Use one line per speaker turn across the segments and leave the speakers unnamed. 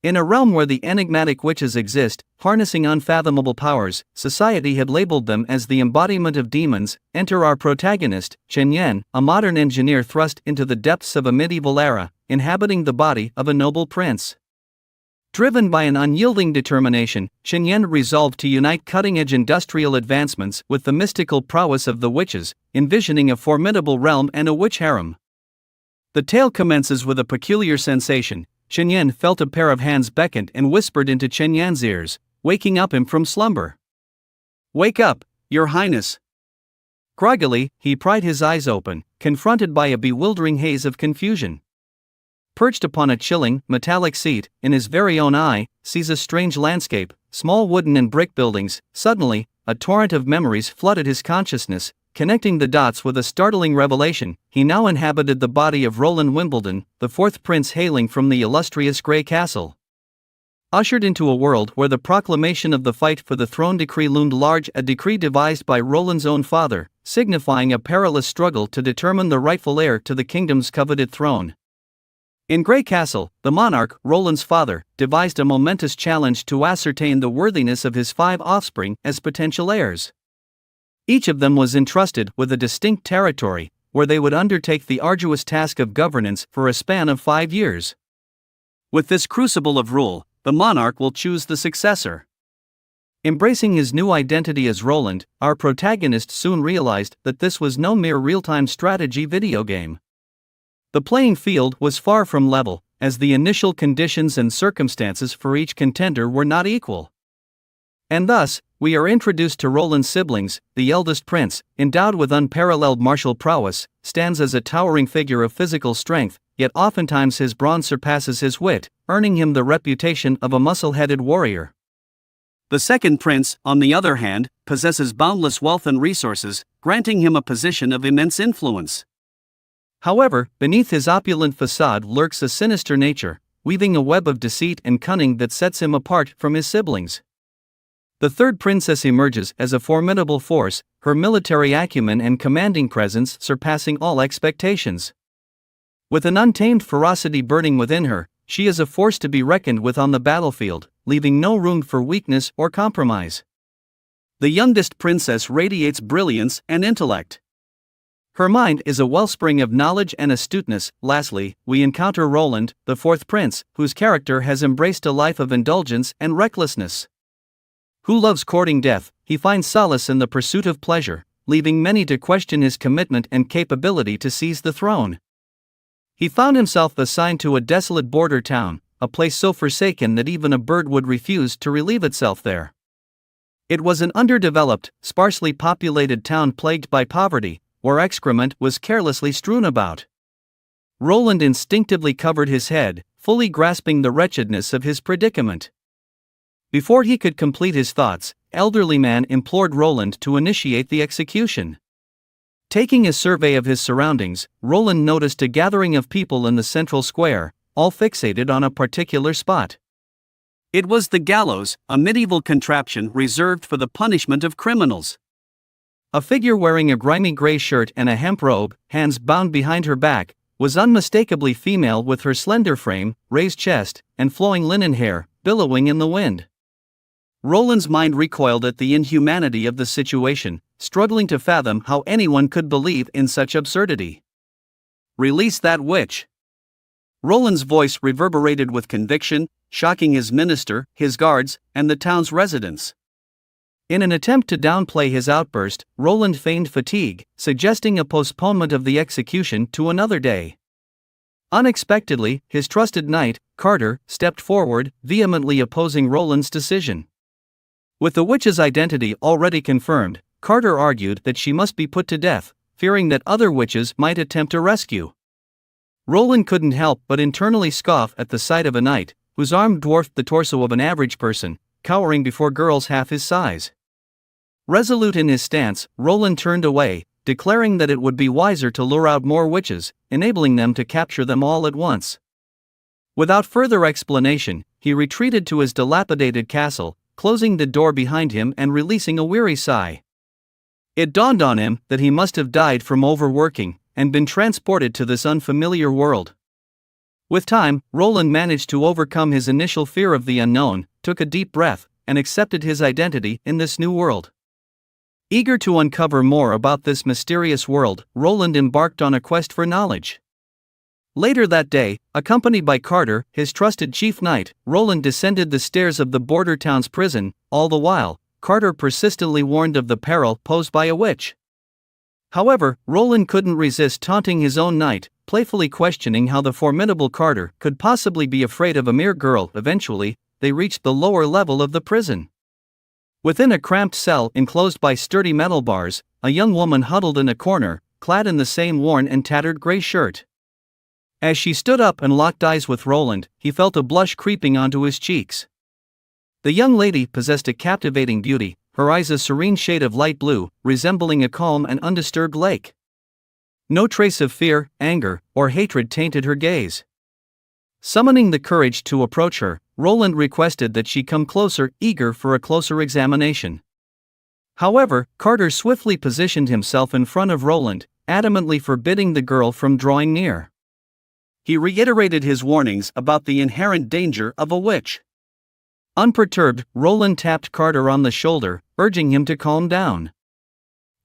In a realm where the enigmatic witches exist, harnessing unfathomable powers, society had labeled them as the embodiment of demons. Enter our protagonist, Chen Yan, a modern engineer thrust into the depths of a medieval era, inhabiting the body of a noble prince. Driven by an unyielding determination, Chen Yan resolved to unite cutting-edge industrial advancements with the mystical prowess of the witches, envisioning a formidable realm and a witch harem. The tale commences with a peculiar sensation. Chen Yan felt a pair of hands beckoned and whispered into Chen Yan's ears, waking up him from slumber. "Wake up, Your Highness." Groggily, he pried his eyes open, confronted by a bewildering haze of confusion. Perched upon a chilling, metallic seat, in his very own eye, sees a strange landscape, small wooden and brick buildings. Suddenly, a torrent of memories flooded his consciousness, connecting the dots with a startling revelation. He now inhabited the body of Roland Wimbledon, the fourth prince hailing from the illustrious Grey Castle. Ushered into a world where the proclamation of the fight for the throne decree loomed large, a decree devised by Roland's own father, signifying a perilous struggle to determine the rightful heir to the kingdom's coveted throne. In Grey Castle, the monarch, Roland's father, devised a momentous challenge to ascertain the worthiness of his 5 offspring as potential heirs. Each of them was entrusted with a distinct territory, where they would undertake the arduous task of governance for a span of 5 years. With this crucible of rule, the monarch will choose the successor. Embracing his new identity as Roland, our protagonist soon realized that this was no mere real-time strategy video game. The playing field was far from level, as the initial conditions and circumstances for each contender were not equal. And thus, we are introduced to Roland's siblings. The eldest prince, endowed with unparalleled martial prowess, stands as a towering figure of physical strength, yet oftentimes his brawn surpasses his wit, earning him the reputation of a muscle-headed warrior. The second prince, on the other hand, possesses boundless wealth and resources, granting him a position of immense influence. However, beneath his opulent facade lurks a sinister nature, weaving a web of deceit and cunning that sets him apart from his siblings. The third princess emerges as a formidable force, her military acumen and commanding presence surpassing all expectations. With an untamed ferocity burning within her, she is a force to be reckoned with on the battlefield, leaving no room for weakness or compromise. The youngest princess radiates brilliance and intellect. Her mind is a wellspring of knowledge and astuteness. Lastly, we encounter Roland, the fourth prince, whose character has embraced a life of indulgence and recklessness. Who loves courting death, he finds solace in the pursuit of pleasure, leaving many to question his commitment and capability to seize the throne. He found himself assigned to a desolate border town, a place so forsaken that even a bird would refuse to relieve itself there. It was an underdeveloped, sparsely populated town plagued by poverty, where excrement was carelessly strewn about. Roland instinctively covered his head, fully grasping the wretchedness of his predicament. Before he could complete his thoughts, elderly man implored Roland to initiate the execution. Taking a survey of his surroundings, Roland noticed a gathering of people in the central square, all fixated on a particular spot. It was the gallows, a medieval contraption reserved for the punishment of criminals. A figure wearing a grimy gray shirt and a hemp robe, hands bound behind her back, was unmistakably female with her slender frame, raised chest, and flowing linen hair, billowing in the wind. Roland's mind recoiled at the inhumanity of the situation, struggling to fathom how anyone could believe in such absurdity. "Release that witch!" Roland's voice reverberated with conviction, shocking his minister, his guards, and the town's residents. In an attempt to downplay his outburst, Roland feigned fatigue, suggesting a postponement of the execution to another day. Unexpectedly, his trusted knight, Carter, stepped forward, vehemently opposing Roland's decision. With the witch's identity already confirmed, Carter argued that she must be put to death, fearing that other witches might attempt a rescue. Roland couldn't help but internally scoff at the sight of a knight, whose arm dwarfed the torso of an average person, cowering before girls half his size. Resolute in his stance, Roland turned away, declaring that it would be wiser to lure out more witches, enabling them to capture them all at once. Without further explanation, he retreated to his dilapidated castle, closing the door behind him and releasing a weary sigh. It dawned on him that he must have died from overworking, and been transported to this unfamiliar world. With time, Roland managed to overcome his initial fear of the unknown, took a deep breath, and accepted his identity in this new world. Eager to uncover more about this mysterious world, Roland embarked on a quest for knowledge. Later that day, accompanied by Carter, his trusted chief knight, Roland descended the stairs of the border town's prison. All the while, Carter persistently warned of the peril posed by a witch. However, Roland couldn't resist taunting his own knight, playfully questioning how the formidable Carter could possibly be afraid of a mere girl. Eventually, they reached the lower level of the prison. Within a cramped cell enclosed by sturdy metal bars, a young woman huddled in a corner, clad in the same worn and tattered gray shirt. As she stood up and locked eyes with Roland, he felt a blush creeping onto his cheeks. The young lady possessed a captivating beauty, her eyes a serene shade of light blue, resembling a calm and undisturbed lake. No trace of fear, anger, or hatred tainted her gaze. Summoning the courage to approach her, Roland requested that she come closer, eager for a closer examination. However, Carter swiftly positioned himself in front of Roland, adamantly forbidding the girl from drawing near. He reiterated his warnings about the inherent danger of a witch. Unperturbed, Roland tapped Carter on the shoulder, urging him to calm down.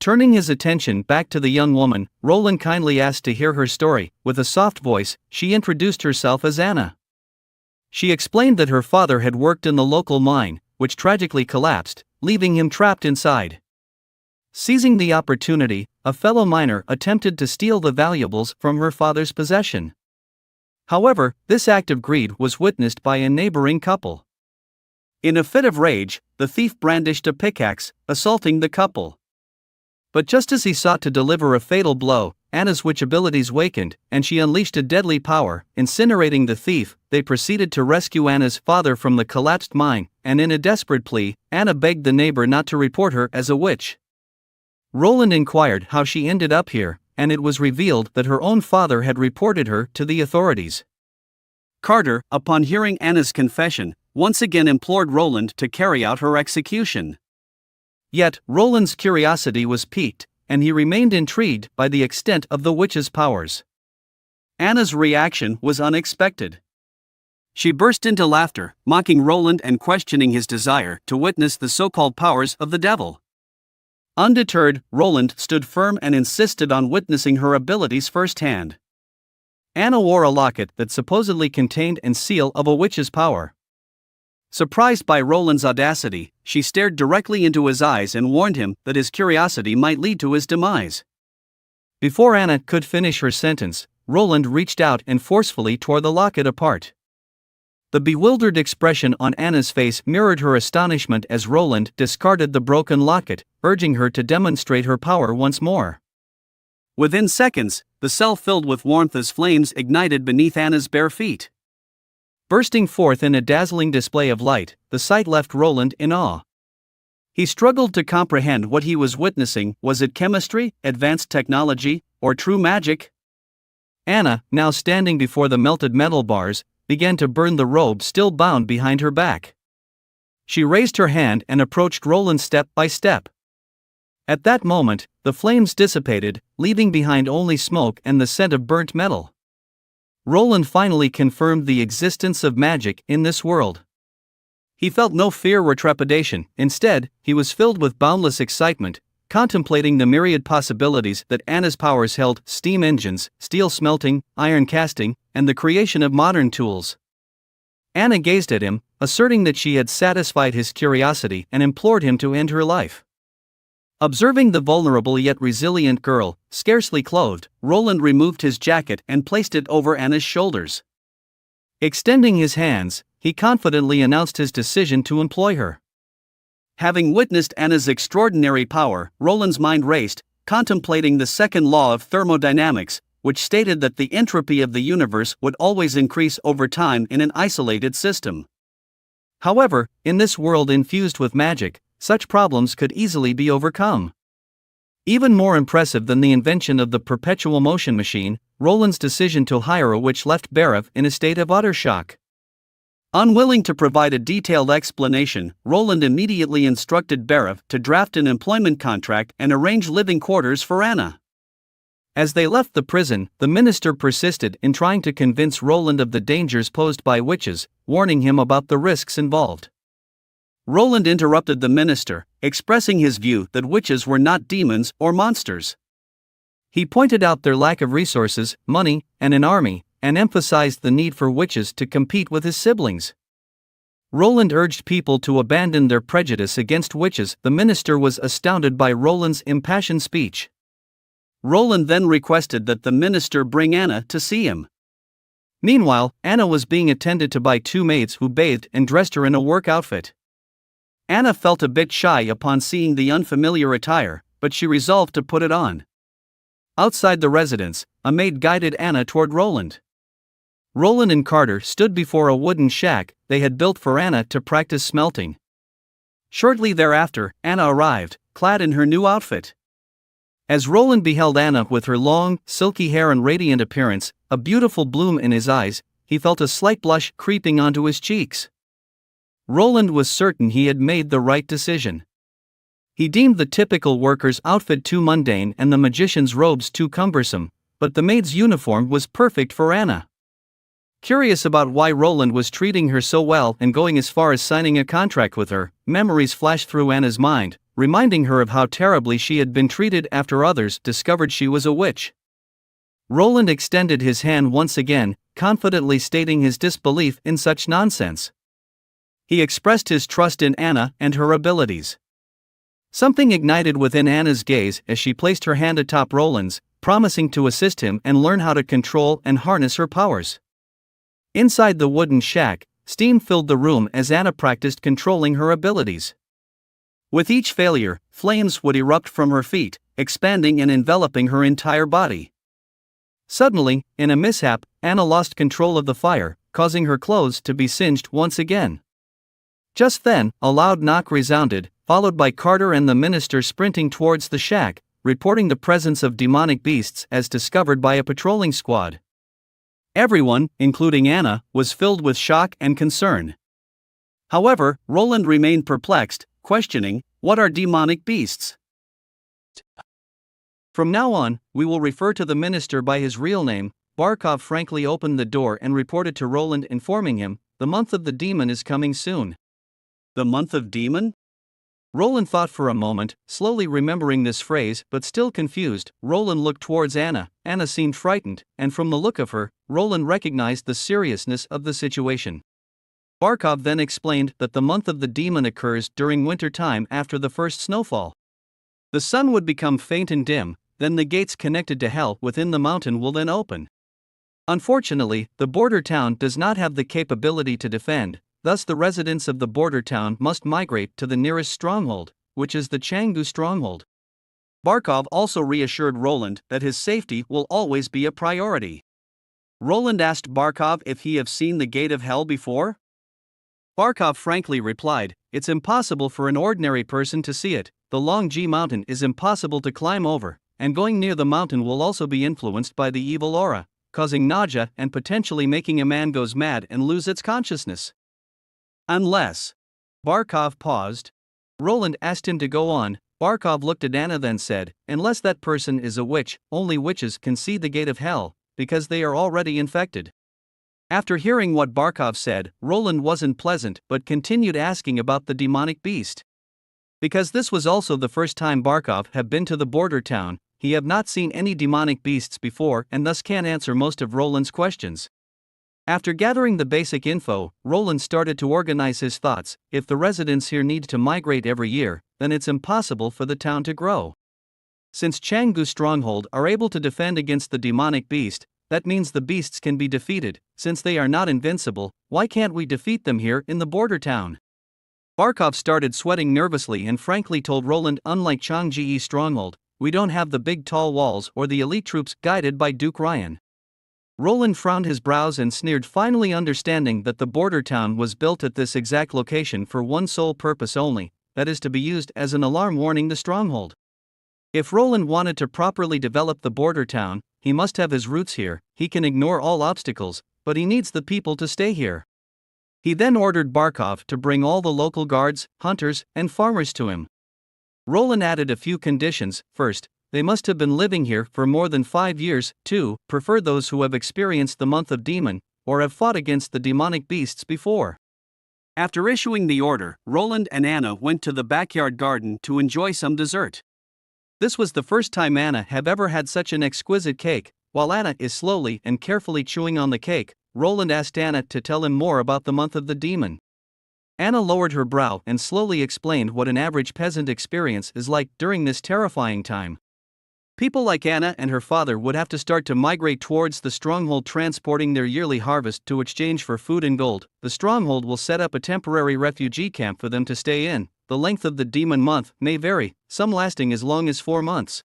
Turning his attention back to the young woman, Roland kindly asked to hear her story. With a soft voice, she introduced herself as Anna. She explained that her father had worked in the local mine, which tragically collapsed, leaving him trapped inside. Seizing the opportunity, a fellow miner attempted to steal the valuables from her father's possession. However, this act of greed was witnessed by a neighboring couple. In a fit of rage, the thief brandished a pickaxe, assaulting the couple. But just as he sought to deliver a fatal blow, Anna's witch abilities wakened, and she unleashed a deadly power, incinerating the thief. They proceeded to rescue Anna's father from the collapsed mine, and in a desperate plea, Anna begged the neighbor not to report her as a witch. Roland inquired how she ended up here, and it was revealed that her own father had reported her to the authorities. Carter, upon hearing Anna's confession, once again implored Roland to carry out her execution. Yet, Roland's curiosity was piqued, and he remained intrigued by the extent of the witch's powers. Anna's reaction was unexpected. She burst into laughter, mocking Roland and questioning his desire to witness the so-called powers of the devil. Undeterred, Roland stood firm and insisted on witnessing her abilities firsthand. Anna wore a locket that supposedly contained a seal of a witch's power. Surprised by Roland's audacity, she stared directly into his eyes and warned him that his curiosity might lead to his demise. Before Anna could finish her sentence, Roland reached out and forcefully tore the locket apart. The bewildered expression on Anna's face mirrored her astonishment as Roland discarded the broken locket, urging her to demonstrate her power once more. Within seconds, the cell filled with warmth as flames ignited beneath Anna's bare feet. Bursting forth in a dazzling display of light, the sight left Roland in awe. He struggled to comprehend what he was witnessing. Was it chemistry, advanced technology, or true magic? Anna, now standing before the melted metal bars, began to burn the robe still bound behind her back. She raised her hand and approached Roland step by step. At that moment, the flames dissipated, leaving behind only smoke and the scent of burnt metal. Roland finally confirmed the existence of magic in this world. He felt no fear or trepidation. Instead, he was filled with boundless excitement, contemplating the myriad possibilities that Anna's powers held: steam engines, steel smelting, iron casting, and the creation of modern tools. Anna gazed at him, asserting that she had satisfied his curiosity and implored him to end her life. Observing the vulnerable yet resilient girl, scarcely clothed, Roland removed his jacket and placed it over Anna's shoulders. Extending his hands, he confidently announced his decision to employ her. Having witnessed Anna's extraordinary power, Roland's mind raced, contemplating the second law of thermodynamics, which stated that the entropy of the universe would always increase over time in an isolated system. However, in this world infused with magic, such problems could easily be overcome. Even more impressive than the invention of the perpetual motion machine, Roland's decision to hire a witch left Berev in a state of utter shock. Unwilling to provide a detailed explanation, Roland immediately instructed Berev to draft an employment contract and arrange living quarters for Anna. As they left the prison, the minister persisted in trying to convince Roland of the dangers posed by witches, warning him about the risks involved. Roland interrupted the minister, expressing his view that witches were not demons or monsters. He pointed out their lack of resources, money, and an army, and emphasized the need for witches to compete with his siblings. Roland urged people to abandon their prejudice against witches. The minister was astounded by Roland's impassioned speech. Roland then requested that the minister bring Anna to see him. Meanwhile, Anna was being attended to by two maids who bathed and dressed her in a work outfit. Anna felt a bit shy upon seeing the unfamiliar attire, but she resolved to put it on. Outside the residence, a maid guided Anna toward Roland. Roland and Carter stood before a wooden shack they had built for Anna to practice smelting. Shortly thereafter, Anna arrived, clad in her new outfit. As Roland beheld Anna with her long, silky hair and radiant appearance, a beautiful bloom in his eyes, he felt a slight blush creeping onto his cheeks. Roland was certain he had made the right decision. He deemed the typical worker's outfit too mundane and the magician's robes too cumbersome, but the maid's uniform was perfect for Anna. Curious about why Roland was treating her so well and going as far as signing a contract with her, memories flashed through Anna's mind, reminding her of how terribly she had been treated after others discovered she was a witch. Roland extended his hand once again, confidently stating his disbelief in such nonsense. He expressed his trust in Anna and her abilities. Something ignited within Anna's gaze as she placed her hand atop Roland's, promising to assist him and learn how to control and harness her powers. Inside the wooden shack, steam filled the room as Anna practiced controlling her abilities. With each failure, flames would erupt from her feet, expanding and enveloping her entire body. Suddenly, in a mishap, Anna lost control of the fire, causing her clothes to be singed once again. Just then, a loud knock resounded, followed by Carter and the minister sprinting towards the shack, reporting the presence of demonic beasts as discovered by a patrolling squad. Everyone, including Anna, was filled with shock and concern. However, Roland remained perplexed, questioning, "What are demonic beasts?" From now on, we will refer to the minister by his real name. Barkov frankly opened the door and reported to Roland, informing him, "The month of the demon is coming soon." The month of demon? Roland thought for a moment, slowly remembering this phrase, but still confused. Roland looked towards Anna. Anna seemed frightened, and from the look of her, Roland recognized the seriousness of the situation. Barkov then explained that the month of the demon occurs during winter time after the first snowfall. The sun would become faint and dim, then the gates connected to hell within the mountain will then open. Unfortunately, the border town does not have the capability to defend. Thus the residents of the border town must migrate to the nearest stronghold, which is the Canggu stronghold. Barkov also reassured Roland that his safety will always be a priority. Roland asked Barkov if he have seen the gate of hell before. Barkov frankly replied, "It's impossible for an ordinary person to see it. The Long G mountain is impossible to climb over, and going near the mountain will also be influenced by the evil aura, causing nausea and potentially making a man goes mad and lose its consciousness. Unless..." Barkov paused. Roland asked him to go on. Barkov looked at Anna then said, "Unless that person is a witch, only witches can see the gate of hell, because they are already infected." After hearing what Barkov said, Roland wasn't pleasant but continued asking about the demonic beast. Because this was also the first time Barkov had been to the border town, he had not seen any demonic beasts before and thus can't answer most of Roland's questions. After gathering the basic info, Roland started to organize his thoughts. If the residents here need to migrate every year, then it's impossible for the town to grow. Since Canggu Stronghold are able to defend against the demonic beast, that means the beasts can be defeated. Since they are not invincible, why can't we defeat them here in the border town? Barkov started sweating nervously and frankly told Roland, "Unlike Changji Stronghold, we don't have the big tall walls or the elite troops guided by Duke Ryan." Roland frowned his brows and sneered, finally understanding that the border town was built at this exact location for one sole purpose only, that is to be used as an alarm warning the stronghold. If Roland wanted to properly develop the border town, he must have his roots here. He can ignore all obstacles, but he needs the people to stay here. He then ordered Barkov to bring all the local guards, hunters, and farmers to him. Roland added a few conditions. First, They must have been living here for more than 5 years, too, prefer those who have experienced the month of demon, or have fought against the demonic beasts before. After issuing the order, Roland and Anna went to the backyard garden to enjoy some dessert. This was the first time Anna had ever had such an exquisite cake. While Anna is slowly and carefully chewing on the cake, Roland asked Anna to tell him more about the month of the demon. Anna lowered her brow and slowly explained what an average peasant experience is like during this terrifying time. People like Anna and her father would have to start to migrate towards the stronghold, transporting their yearly harvest to exchange for food and gold. The stronghold will set up a temporary refugee camp for them to stay in. The length of the demon month may vary, some lasting as long as 4 months.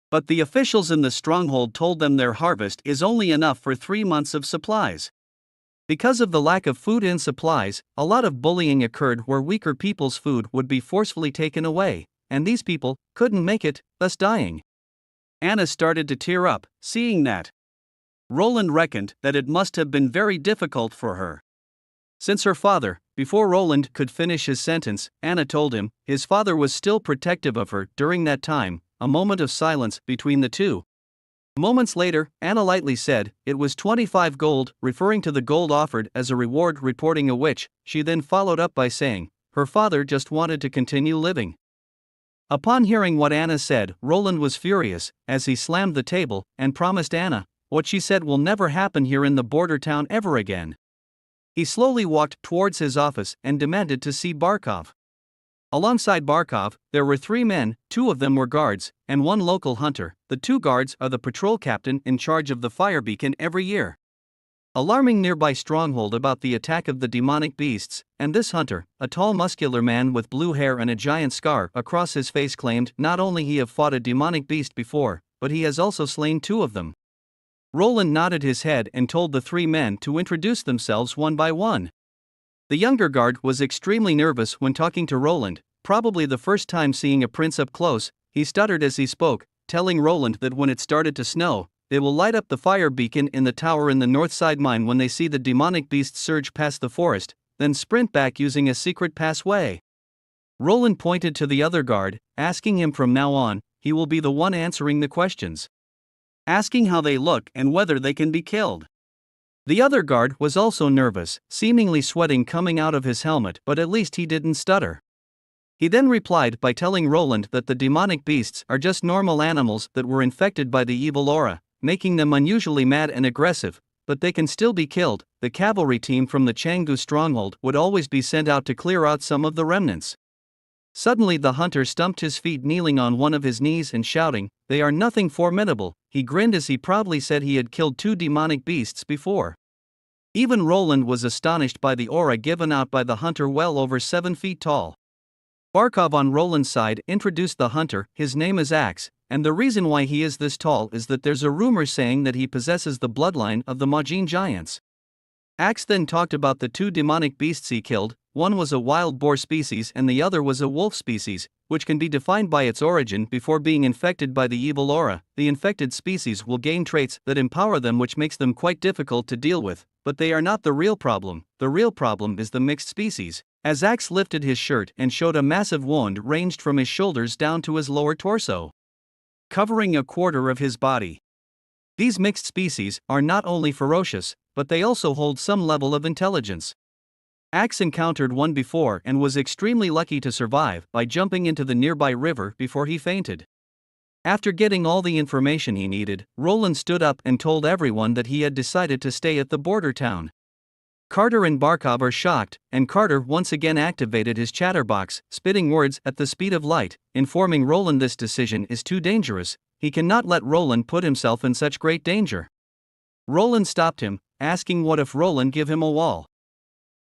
But the officials in the stronghold told them their harvest is only enough for 3 months of supplies. Because of the lack of food and supplies, a lot of bullying occurred where weaker people's food would be forcefully taken away, and these people couldn't make it, thus dying. Anna started to tear up, seeing that. Roland reckoned that it must have been very difficult for her. Since her father, before Roland could finish his sentence, Anna told him, his father was still protective of her during that time. A moment of silence between the two. Moments later, Anna lightly said, it was 25 gold, referring to the gold offered as a reward, reporting a witch. She then followed up by saying, her father just wanted to continue living. Upon hearing what Anna said, Roland was furious, as he slammed the table, and promised Anna, what she said will never happen here in the border town ever again. He slowly walked towards his office and demanded to see Barkov. Alongside Barkov, there were 3 men, 2 of them were guards, and 1 local hunter. The 2 guards are the patrol captain in charge of the fire beacon every year. Alarming nearby stronghold about the attack of the demonic beasts, and this hunter, a tall muscular man with blue hair and a giant scar across his face, claimed not only he have fought a demonic beast before, but he has also slain 2 of them. Roland nodded his head and told the 3 men to introduce themselves one by one. The younger guard was extremely nervous when talking to Roland, probably the first time seeing a prince up close. He stuttered as he spoke, telling Roland that when it started to snow, they will light up the fire beacon in the tower in the north side mine when they see the demonic beast surge past the forest, then sprint back using a secret passway. Roland pointed to the other guard, asking him from now on, he will be the one answering the questions. Asking how they look and whether they can be killed. The other guard was also nervous, seemingly sweating coming out of his helmet, but at least he didn't stutter. He then replied by telling Roland that the demonic beasts are just normal animals that were infected by the evil aura, making them unusually mad and aggressive, but they can still be killed. The cavalry team from the Canggu stronghold would always be sent out to clear out some of the remnants. Suddenly the hunter stumped his feet, kneeling on one of his knees and shouting, "They are nothing formidable." He grinned as he proudly said he had killed 2 demonic beasts before. Even Roland was astonished by the aura given out by the hunter, well over 7 feet tall. Barkov on Roland's side introduced the hunter. His name is Axe, and the reason why he is this tall is that there's a rumor saying that he possesses the bloodline of the Majin giants. Axe then talked about the 2 demonic beasts he killed. One was a wild boar species and the other was a wolf species, which can be defined by its origin before being infected by the evil aura. The infected species will gain traits that empower them, which makes them quite difficult to deal with, but they are not the real problem. The real problem is the mixed species. As Axe lifted his shirt and showed a massive wound ranged from his shoulders down to his lower torso, covering a quarter of his body. These mixed species are not only ferocious, but they also hold some level of intelligence. Axe encountered one before and was extremely lucky to survive by jumping into the nearby river before he fainted. After getting all the information he needed, Roland stood up and told everyone that he had decided to stay at the border town. Carter and Barkov are shocked, and Carter once again activated his chatterbox, spitting words at the speed of light, informing Roland this decision is too dangerous. He cannot let Roland put himself in such great danger. Roland stopped him, asking what if Roland give him a wall.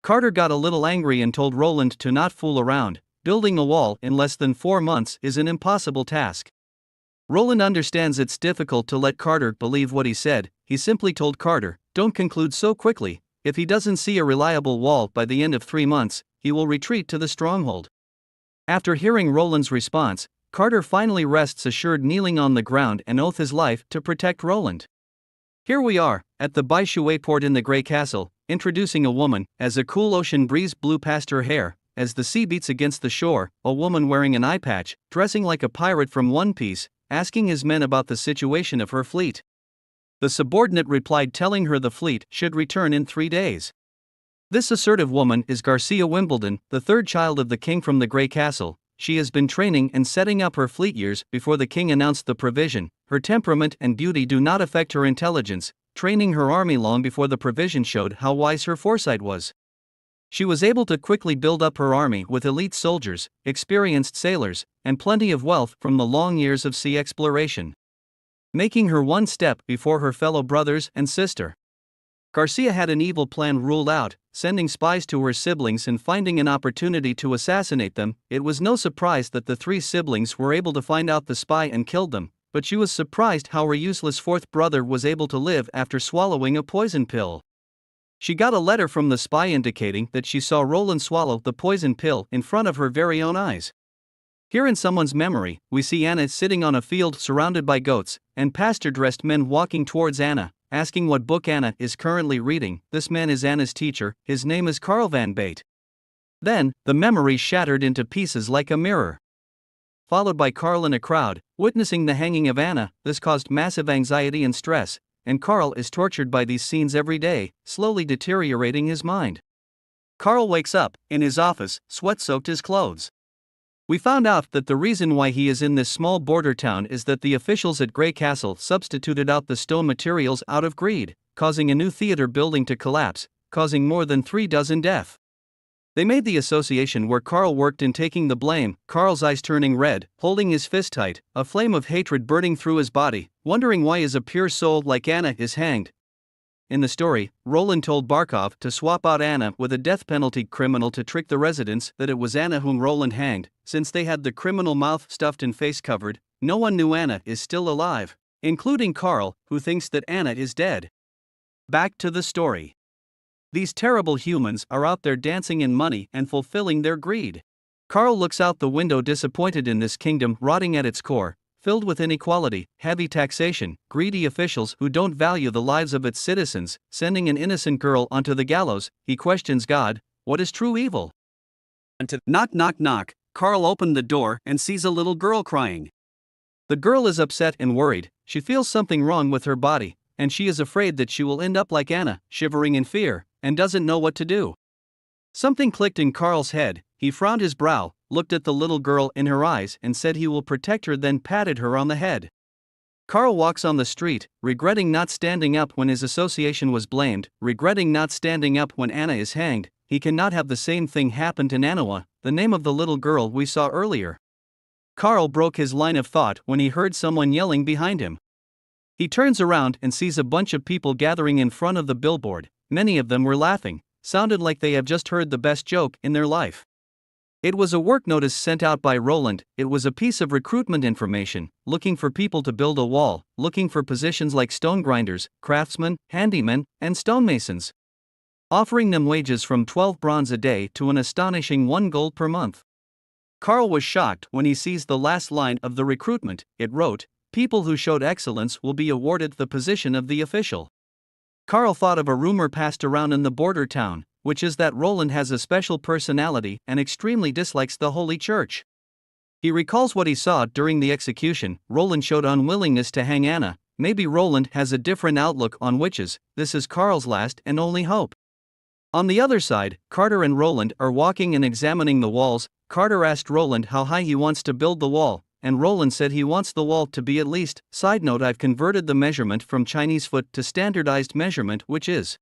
Carter got a little angry and told Roland to not fool around. Building a wall in less than 4 months is an impossible task. Roland understands it's difficult to let Carter believe what he said. He simply told Carter, don't conclude so quickly. If he doesn't see a reliable wall by the end of 3 months, he will retreat to the stronghold. After hearing Roland's response, Carter finally rests assured, kneeling on the ground and oath his life to protect Roland. Here we are, at the Baishuei port in the Grey Castle, introducing a woman, as a cool ocean breeze blew past her hair, as the sea beats against the shore, a woman wearing an eye patch, dressing like a pirate from One Piece, asking his men about the situation of her fleet. The subordinate replied, telling her the fleet should return in 3 days. This assertive woman is Garcia Wimbledon, the third child of the king from the Grey Castle. She has been training and setting up her fleet years before the king announced the provision. Her temperament and beauty do not affect her intelligence, training her army long before the provision showed how wise her foresight was. She was able to quickly build up her army with elite soldiers, experienced sailors, and plenty of wealth from the long years of sea exploration, making her one step before her fellow brothers and sister. Garcia had an evil plan ruled out, sending spies to her siblings and finding an opportunity to assassinate them. It was no surprise that the 3 siblings were able to find out the spy and killed them, but she was surprised how her useless 4th brother was able to live after swallowing a poison pill. She got a letter from the spy indicating that she saw Roland swallow the poison pill in front of her very own eyes. Here in someone's memory, we see Anna sitting on a field surrounded by goats, and pastor-dressed men walking towards Anna, asking what book Anna is currently reading. This man is Anna's teacher, his name is Carl van Bate. Then, the memory shattered into pieces like a mirror. Followed by Carl in a crowd, witnessing the hanging of Anna. This caused massive anxiety and stress, and Carl is tortured by these scenes every day, slowly deteriorating his mind. Carl wakes up, in his office, sweat-soaked his clothes. We found out that the reason why he is in this small border town is that the officials at Grey Castle substituted out the stone materials out of greed, causing a new theater building to collapse, causing more than 3 dozen deaths. They made the association where Carl worked in taking the blame. Carl's eyes turning red, holding his fist tight, a flame of hatred burning through his body, wondering why is a pure soul like Anna is hanged. In the story, Roland told Barkov to swap out Anna with a death penalty criminal to trick the residents that it was Anna whom Roland hanged. Since they had the criminal mouth stuffed and face covered, no one knew Anna is still alive, including Carl, who thinks that Anna is dead. Back to the story. These terrible humans are out there dancing in money and fulfilling their greed. Carl looks out the window disappointed in this kingdom rotting at its core, filled with inequality, heavy taxation, greedy officials who don't value the lives of its citizens, sending an innocent girl onto the gallows. He questions God, what is true evil? Knock knock knock, Carl opened the door and sees a little girl crying. The girl is upset and worried, she feels something wrong with her body, and she is afraid that she will end up like Anna, shivering in fear, and doesn't know what to do. Something clicked in Carl's head. He frowned his brow, looked at the little girl in her eyes and said he will protect her, then patted her on the head. Carl walks on the street, regretting not standing up when his association was blamed, regretting not standing up when Anna is hanged. He cannot have the same thing happen to Manhwa, the name of the little girl we saw earlier. Carl broke his line of thought when he heard someone yelling behind him. He turns around and sees a bunch of people gathering in front of the billboard. Many of them were laughing, sounded like they have just heard the best joke in their life. It was a work notice sent out by Roland. It was a piece of recruitment information, looking for people to build a wall, looking for positions like stone grinders, craftsmen, handymen, and stonemasons, offering them wages from 12 bronze a day to an astonishing 1 gold per month. Carl was shocked when he sees the last line of the recruitment. It wrote, "People who showed excellence will be awarded the position of the official." Carl thought of a rumor passed around in the border town, which is that Roland has a special personality and extremely dislikes the Holy Church. He recalls what he saw during the execution. Roland showed unwillingness to hang Anna. Maybe Roland has a different outlook on witches. This is Carl's last and only hope. On the other side, Carter and Roland are walking and examining the walls. Carter asked Roland how high he wants to build the wall, and Roland said he wants the wall to be at least. Side note, I've converted the measurement from Chinese foot to standardized measurement, which is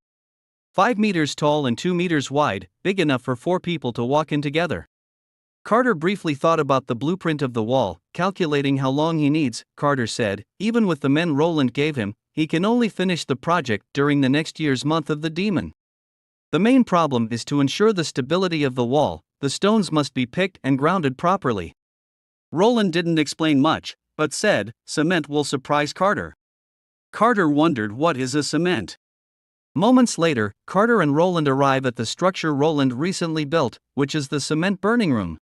5 meters tall and 2 meters wide, big enough for 4 people to walk in together. Carter briefly thought about the blueprint of the wall, calculating how long he needs. Carter said, even with the men Roland gave him, he can only finish the project during the next year's month of the demon. The main problem is to ensure the stability of the wall. The stones must be picked and grounded properly. Roland didn't explain much, but said, cement will surprise Carter. Carter wondered, what is a cement? Moments later, Carter and Roland arrive at the structure Roland recently built, which is the cement burning room.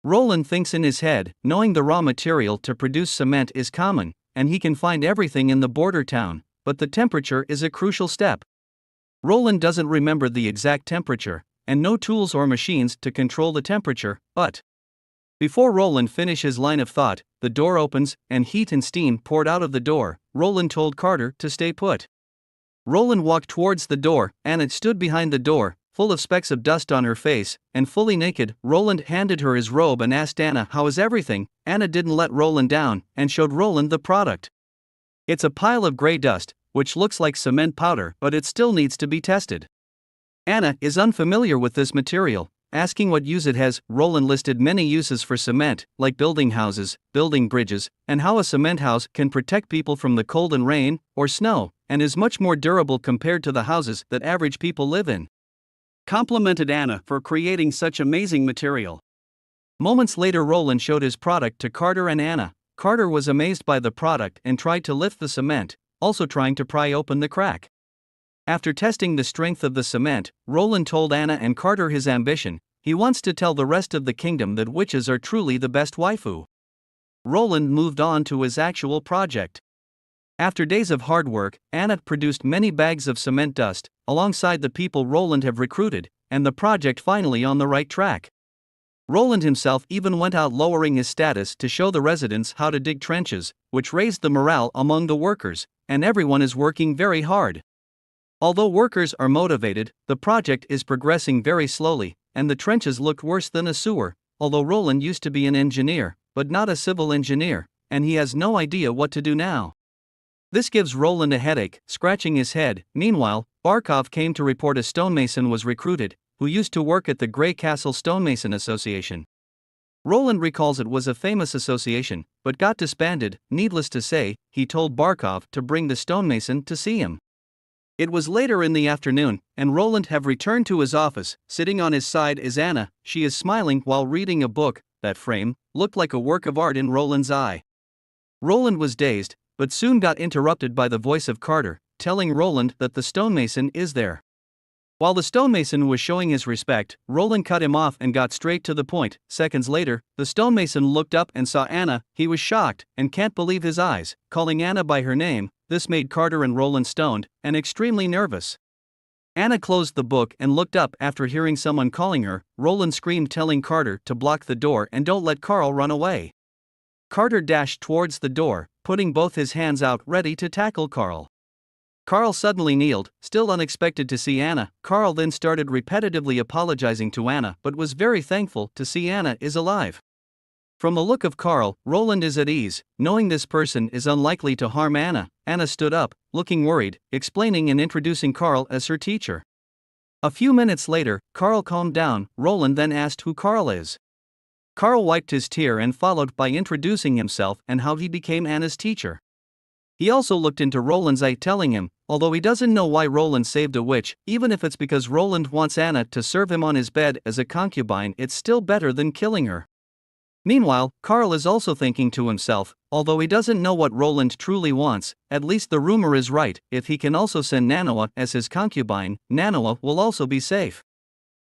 Roland thinks in his head, knowing the raw material to produce cement is common, and he can find everything in the border town, but the temperature is a crucial step. Roland doesn't remember the exact temperature, and no tools or machines to control the temperature, but Before Roland finished his line of thought, the door opens, and heat and steam poured out of the door. Roland told Carter to stay put. Roland walked towards the door, and it stood behind the door, full of specks of dust on her face, and fully naked. Roland handed her his robe and asked Anna, "How is everything?" Anna didn't let Roland down, and showed Roland the product. It's a pile of gray dust, which looks like cement powder, but it still needs to be tested. Anna is unfamiliar with this material, asking what use it has. Roland listed many uses for cement, like building houses, building bridges, and how a cement house can protect people from the cold and rain, or snow, and is much more durable compared to the houses that average people live in. Complimented Anna for creating such amazing material. Moments later, Roland showed his product to Carter and Anna. Carter was amazed by the product and tried to lift the cement, also trying to pry open the crack. After testing the strength of the cement, Roland told Anna and Carter his ambition. He wants to tell the rest of the kingdom that witches are truly the best waifu. Roland moved on to his actual project. After days of hard work, Anna produced many bags of cement dust, alongside the people Roland have recruited, and the project finally on the right track. Roland himself even went out lowering his status to show the residents how to dig trenches, which raised the morale among the workers, and everyone is working very hard. Although workers are motivated, the project is progressing very slowly, and the trenches look worse than a sewer. Although Roland used to be an engineer, but not a civil engineer, and he has no idea what to do now. This gives Roland a headache, scratching his head. Meanwhile, Barkov came to report a stonemason was recruited, who used to work at the Grey Castle Stonemason Association. Roland recalls it was a famous association, but got disbanded. Needless to say, he told Barkov to bring the stonemason to see him. It was later in the afternoon, and Roland have returned to his office. Sitting on his side is Anna. She is smiling while reading a book. That frame looked like a work of art in Roland's eye. Roland was dazed, but soon got interrupted by the voice of Carter, telling Roland that the stonemason is there. While the stonemason was showing his respect, Roland cut him off and got straight to the point. Seconds later, the stonemason looked up and saw Anna. He was shocked and can't believe his eyes, calling Anna by her name. This made Carter and Roland stoned and extremely nervous. Anna closed the book and looked up after hearing someone calling her. Roland screamed, telling Carter to block the door and don't let Carl run away. Carter dashed towards the door, putting both his hands out ready to tackle Carl. Carl suddenly kneeled, still unexpected to see Anna. Carl then started repetitively apologizing to Anna but was very thankful to see Anna is alive. From the look of Carl, Roland is at ease, knowing this person is unlikely to harm Anna. Anna stood up, looking worried, explaining and introducing Carl as her teacher. A few minutes later, Carl calmed down. Roland then asked who Carl is. Carl wiped his tear and followed by introducing himself and how he became Anna's teacher. He also looked into Roland's eye, telling him, although he doesn't know why Roland saved a witch, even if it's because Roland wants Anna to serve him on his bed as a concubine, it's still better than killing her. Meanwhile, Carl is also thinking to himself, although he doesn't know what Roland truly wants, at least the rumor is right. If he can also send Nanoa as his concubine, Nanoa will also be safe.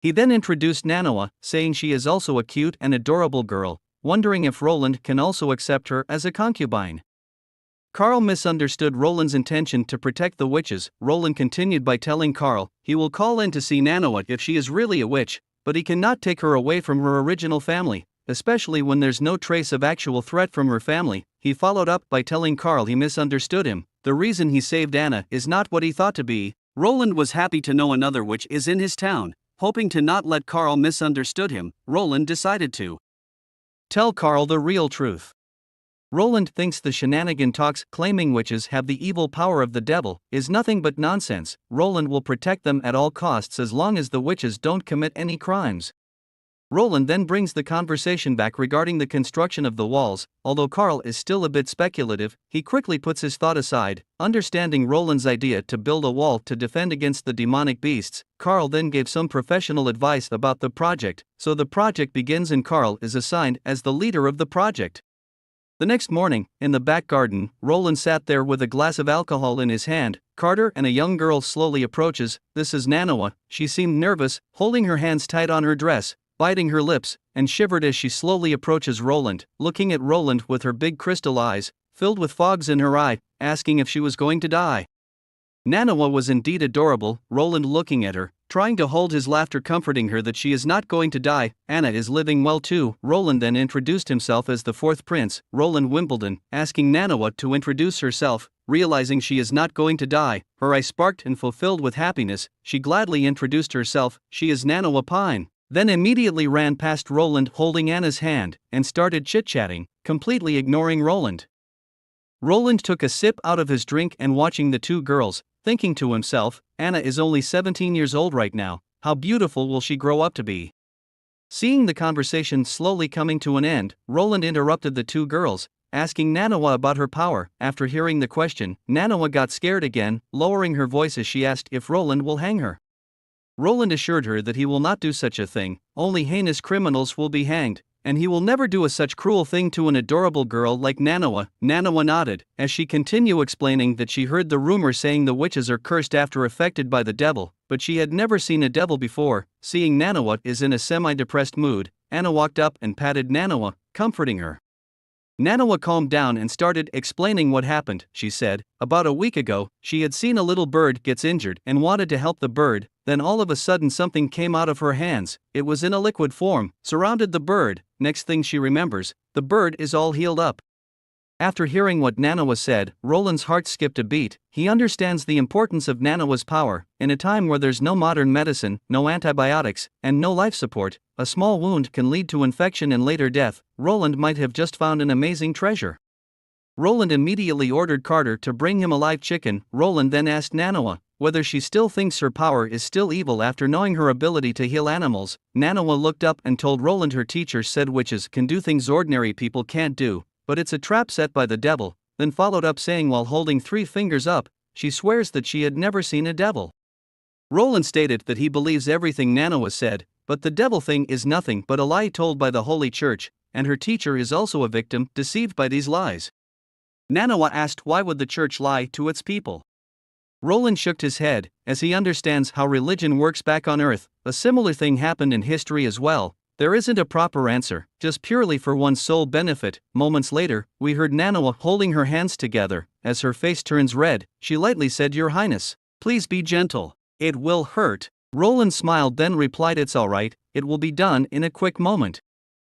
He then introduced Nanoa, saying she is also a cute and adorable girl, wondering if Roland can also accept her as a concubine. Carl misunderstood Roland's intention to protect the witches. Roland continued by telling Carl he will call in to see Nanoa if she is really a witch, but he cannot take her away from her original family, especially when there's no trace of actual threat from her family. He followed up by telling Carl he misunderstood him. The reason he saved Anna is not what he thought to be. Roland was happy to know another witch is in his town. Hoping to not let Carl misunderstood him, Roland decided to tell Carl the real truth. Roland thinks the shenanigan talks claiming witches have the evil power of the devil is nothing but nonsense. Roland will protect them at all costs as long as the witches don't commit any crimes. Roland then brings the conversation back regarding the construction of the walls. Although Carl is still a bit speculative, he quickly puts his thought aside, understanding Roland's idea to build a wall to defend against the demonic beasts. Carl then gave some professional advice about the project, so the project begins and Carl is assigned as the leader of the project. The next morning, in the back garden, Roland sat there with a glass of alcohol in his hand. Carter and a young girl slowly approaches. This is Nanoa. She seemed nervous, holding her hands tight on her dress, biting her lips, and shivered as she slowly approaches Roland, looking at Roland with her big crystal eyes, filled with fogs in her eye, asking if she was going to die. Nanawa was indeed adorable, Roland looking at her, trying to hold his laughter, comforting her that she is not going to die. Anna is living well too. Roland then introduced himself as the fourth prince, Roland Wimbledon, asking Nanawa to introduce herself. Realizing she is not going to die, her eyes sparked and fulfilled with happiness, she gladly introduced herself. She is Nanawa Pine. Then immediately ran past Roland holding Anna's hand, and started chit-chatting, completely ignoring Roland. Roland took a sip out of his drink and watching the two girls, thinking to himself, Anna is only 17 years old right now, how beautiful will she grow up to be? Seeing the conversation slowly coming to an end, Roland interrupted the two girls, asking Nanawa about her power. After hearing the question, Nanawa got scared again, lowering her voice as she asked if Roland will hang her. Roland assured her that he will not do such a thing, only heinous criminals will be hanged, and he will never do such cruel thing to an adorable girl like Nanawa. Nanawa nodded, as she continued explaining that she heard the rumor saying the witches are cursed after affected by the devil, but she had never seen a devil before. Seeing Nanawa is in a semi-depressed mood, Anna walked up and patted Nanawa, comforting her. Nanawa calmed down and started explaining what happened. She said, about a week ago, she had seen a little bird gets injured and wanted to help the bird, then all of a sudden something came out of her hands. It was in a liquid form, surrounded the bird. Next thing she remembers, the bird is all healed up. After hearing what Nanawa said, Roland's heart skipped a beat. He understands the importance of Nanawa's power. In a time where there's no modern medicine, no antibiotics, and no life support, a small wound can lead to infection and later death. Roland might have just found an amazing treasure. Roland immediately ordered Carter to bring him a live chicken. Roland then asked Nanawa whether she still thinks her power is still evil after knowing her ability to heal animals. Nanawa looked up and told Roland her teacher said witches can do things ordinary people can't do, but it's a trap set by the devil, then followed up saying while holding 3 fingers up, she swears that she had never seen a devil. Roland stated that he believes everything Nanawa said, but the devil thing is nothing but a lie told by the Holy Church, and her teacher is also a victim, deceived by these lies. Nanawa asked why would the church lie to its people. Roland shook his head, as he understands how religion works back on Earth. A similar thing happened in history as well. There isn't a proper answer, just purely for one's sole benefit. Moments later, we heard Nanawa holding her hands together. As her face turns red, she lightly said, Your Highness, please be gentle. It will hurt. Roland smiled then replied, It's alright, it will be done in a quick moment.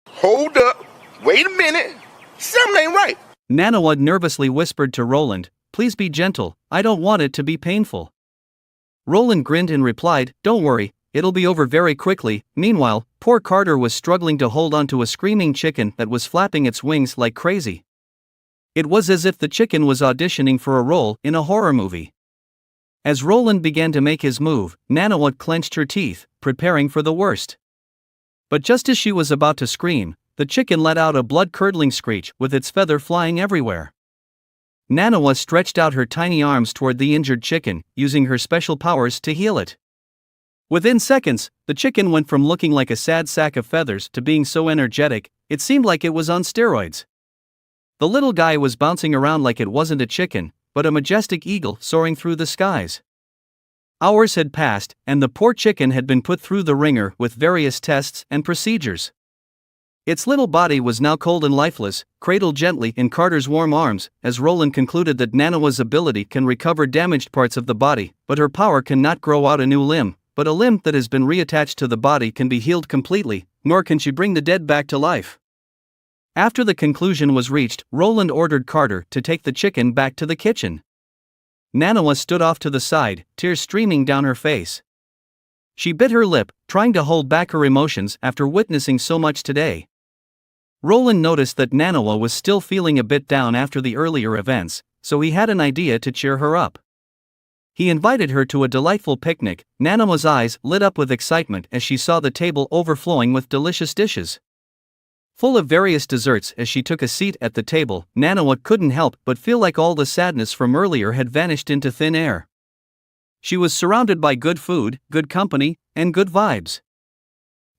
Hold up, wait a minute, something ain't right.
Nanawa nervously whispered to Roland, Please be gentle, I don't want it to be painful. Roland grinned and replied, Don't worry, it'll be over very quickly. Meanwhile, poor Carter was struggling to hold onto a screaming chicken that was flapping its wings like crazy. It was as if the chicken was auditioning for a role in a horror movie. As Roland began to make his move, Nanawa clenched her teeth, preparing for the worst. But just as she was about to scream, the chicken let out a blood-curdling screech with its feather flying everywhere. Nanawa stretched out her tiny arms toward the injured chicken, using her special powers to heal it. Within seconds, the chicken went from looking like a sad sack of feathers to being so energetic, it seemed like it was on steroids. The little guy was bouncing around like it wasn't a chicken, but a majestic eagle soaring through the skies. Hours had passed, and the poor chicken had been put through the ringer with various tests and procedures. Its little body was now cold and lifeless, cradled gently in Carter's warm arms, as Roland concluded that Nanawa's ability can recover damaged parts of the body, but her power cannot grow out a new limb, but a limb that has been reattached to the body can be healed completely, nor can she bring the dead back to life. After the conclusion was reached, Roland ordered Carter to take the chicken back to the kitchen. Nanawa stood off to the side, tears streaming down her face. She bit her lip, trying to hold back her emotions after witnessing so much today. Roland noticed that Nanawa was still feeling a bit down after the earlier events, so he had an idea to cheer her up. He invited her to a delightful picnic. Nanawa's eyes lit up with excitement as she saw the table overflowing with delicious dishes. Full of various desserts as she took a seat at the table, Nanawa couldn't help but feel like all the sadness from earlier had vanished into thin air. She was surrounded by good food, good company, and good vibes.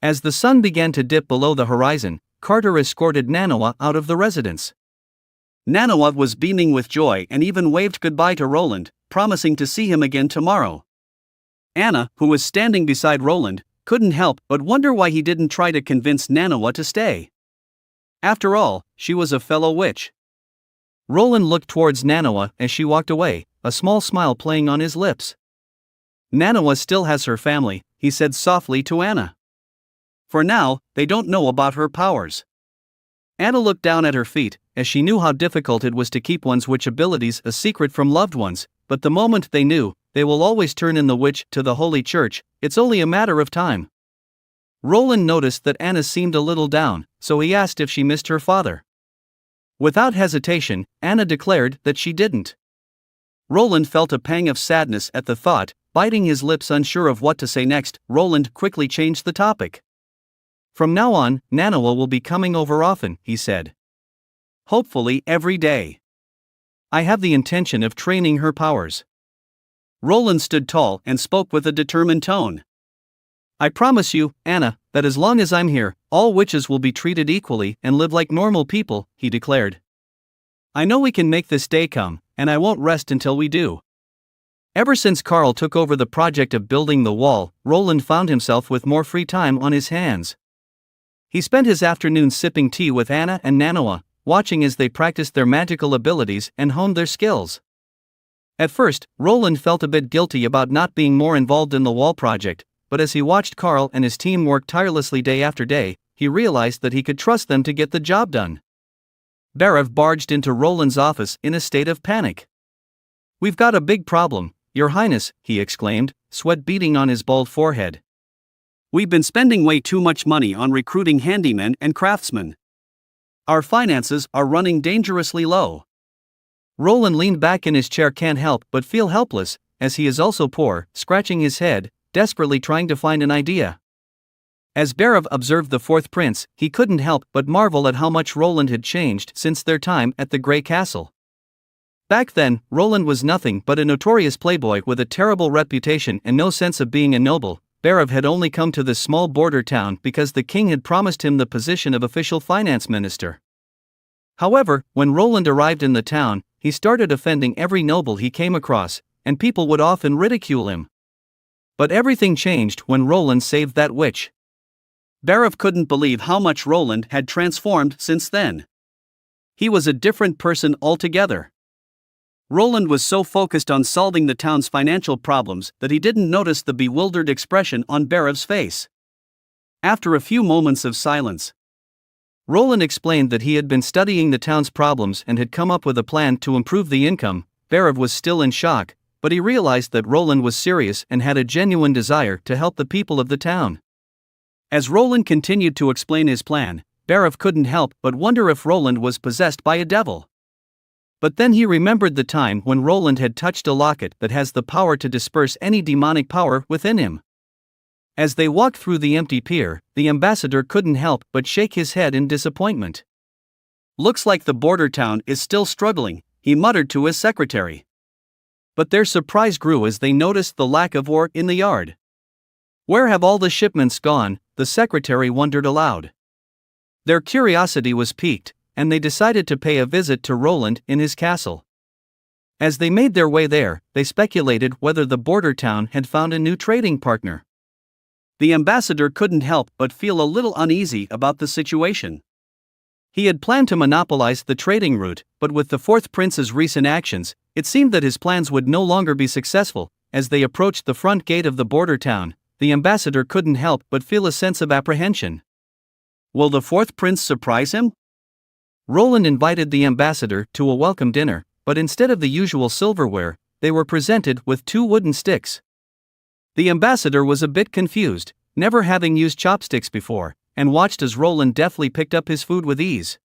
As the sun began to dip below the horizon, Carter escorted Nanawa out of the residence. Nanawa was beaming with joy and even waved goodbye to Roland, promising to see him again tomorrow. Anna, who was standing beside Roland, couldn't help but wonder why he didn't try to convince Nanawa to stay. After all, she was a fellow witch. Roland looked towards Nanawa as she walked away, a small smile playing on his lips. Nanawa still has her family, he said softly to Anna. For now, they don't know about her powers. Anna looked down at her feet, as she knew how difficult it was to keep one's witch abilities a secret from loved ones, but the moment they knew, they will always turn in the witch to the Holy Church, it's only a matter of time. Roland noticed that Anna seemed a little down, so he asked if she missed her father. Without hesitation, Anna declared that she didn't. Roland felt a pang of sadness at the thought. Biting his lips unsure of what to say next, Roland quickly changed the topic. From now on, Nanawa will be coming over often, he said. Hopefully every day. I have the intention of training her powers. Roland stood tall and spoke with a determined tone. I promise you, Anna, that as long as I'm here, all witches will be treated equally and live like normal people, he declared. I know we can make this day come, and I won't rest until we do. Ever since Carl took over the project of building the wall, Roland found himself with more free time on his hands. He spent his afternoons sipping tea with Anna and Nanawa, watching as they practiced their magical abilities and honed their skills. At first, Roland felt a bit guilty about not being more involved in the wall project, but as he watched Carl and his team work tirelessly day after day, he realized that he could trust them to get the job done. Barav barged into Roland's office in a state of panic. We've got a big problem, Your Highness, he exclaimed, sweat beading on his bald forehead. We've been spending way too much money on recruiting handymen and craftsmen. Our finances are running dangerously low. Roland leaned back in his chair, can't help but feel helpless, as he is also poor, scratching his head, desperately trying to find an idea. As Barav observed the fourth prince, he couldn't help but marvel at how much Roland had changed since their time at the Grey Castle. Back then, Roland was nothing but a notorious playboy with a terrible reputation and no sense of being a noble. Barav had only come to this small border town because the king had promised him the position of official finance minister. However, when Roland arrived in the town, he started offending every noble he came across, and people would often ridicule him. But everything changed when Roland saved that witch. Barav couldn't believe how much Roland had transformed since then. He was a different person altogether. Roland was so focused on solving the town's financial problems that he didn't notice the bewildered expression on Barav's face. After a few moments of silence, Roland explained that he had been studying the town's problems and had come up with a plan to improve the income. Barav was still in shock, but he realized that Roland was serious and had a genuine desire to help the people of the town. As Roland continued to explain his plan, Barav couldn't help but wonder if Roland was possessed by a devil. But then he remembered the time when Roland had touched a locket that has the power to disperse any demonic power within him. As they walked through the empty pier, the ambassador couldn't help but shake his head in disappointment. Looks like the border town is still struggling, he muttered to his secretary. But their surprise grew as they noticed the lack of ore in the yard. Where have all the shipments gone? The secretary wondered aloud. Their curiosity was piqued, and they decided to pay a visit to Roland in his castle. As they made their way there, they speculated whether the border town had found a new trading partner. The ambassador couldn't help but feel a little uneasy about the situation. He had planned to monopolize the trading route, but with the fourth prince's recent actions, it seemed that his plans would no longer be successful. As they approached the front gate of the border town, the ambassador couldn't help but feel a sense of apprehension. Will the fourth prince surprise him? Roland invited the ambassador to a welcome dinner, but instead of the usual silverware, they were presented with 2 wooden sticks. The ambassador was a bit confused, never having used chopsticks before, and watched as Roland deftly picked up his food with ease.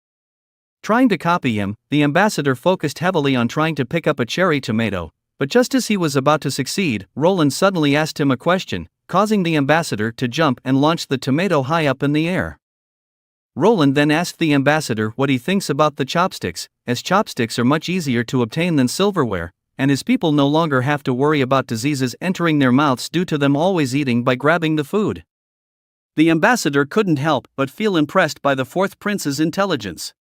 Trying to copy him, the ambassador focused heavily on trying to pick up a cherry tomato, but just as he was about to succeed, Roland suddenly asked him a question, causing the ambassador to jump and launch the tomato high up in the air. Roland then asked the ambassador what he thinks about the chopsticks, as chopsticks are much easier to obtain than silverware, and his people no longer have to worry about diseases entering their mouths due to them always eating by grabbing the food. The ambassador couldn't help but feel impressed by the fourth prince's intelligence.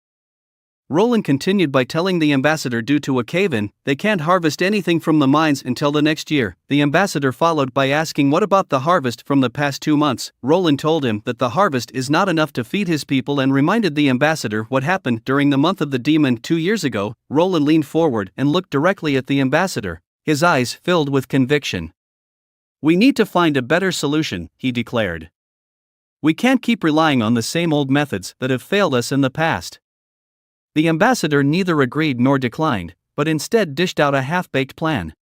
Roland continued by telling the ambassador due to a cave-in, they can't harvest anything from the mines until the next year. The ambassador followed by asking what about the harvest from the past 2 months. Roland told him that the harvest is not enough to feed his people and reminded the ambassador what happened during the month of the demon 2 years ago. Roland leaned forward and looked directly at the ambassador, his eyes filled with conviction. We need to find a better solution, he declared. We can't keep relying on the same old methods that have failed us in the past. The ambassador neither agreed nor declined, but instead dished out a half-baked plan.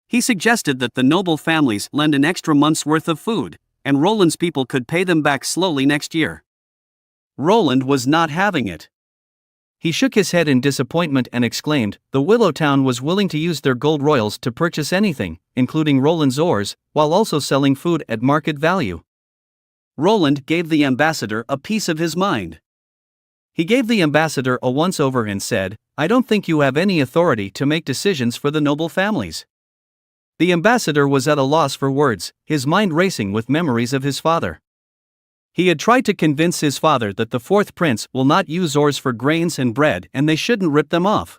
He suggested that the noble families lend an extra month's worth of food, and Roland's people could pay them back slowly next year. Roland was not having it. He shook his head in disappointment and exclaimed, the Willow Town was willing to use their gold royals to purchase anything, including Roland's ores, while also selling food at market value. Roland gave the ambassador a piece of his mind. He gave the ambassador a once-over and said, I don't think you have any authority to make decisions for the noble families. The ambassador was at a loss for words, his mind racing with memories of his father. He had tried to convince his father that the fourth prince will not use ores for grains and bread and they shouldn't rip them off.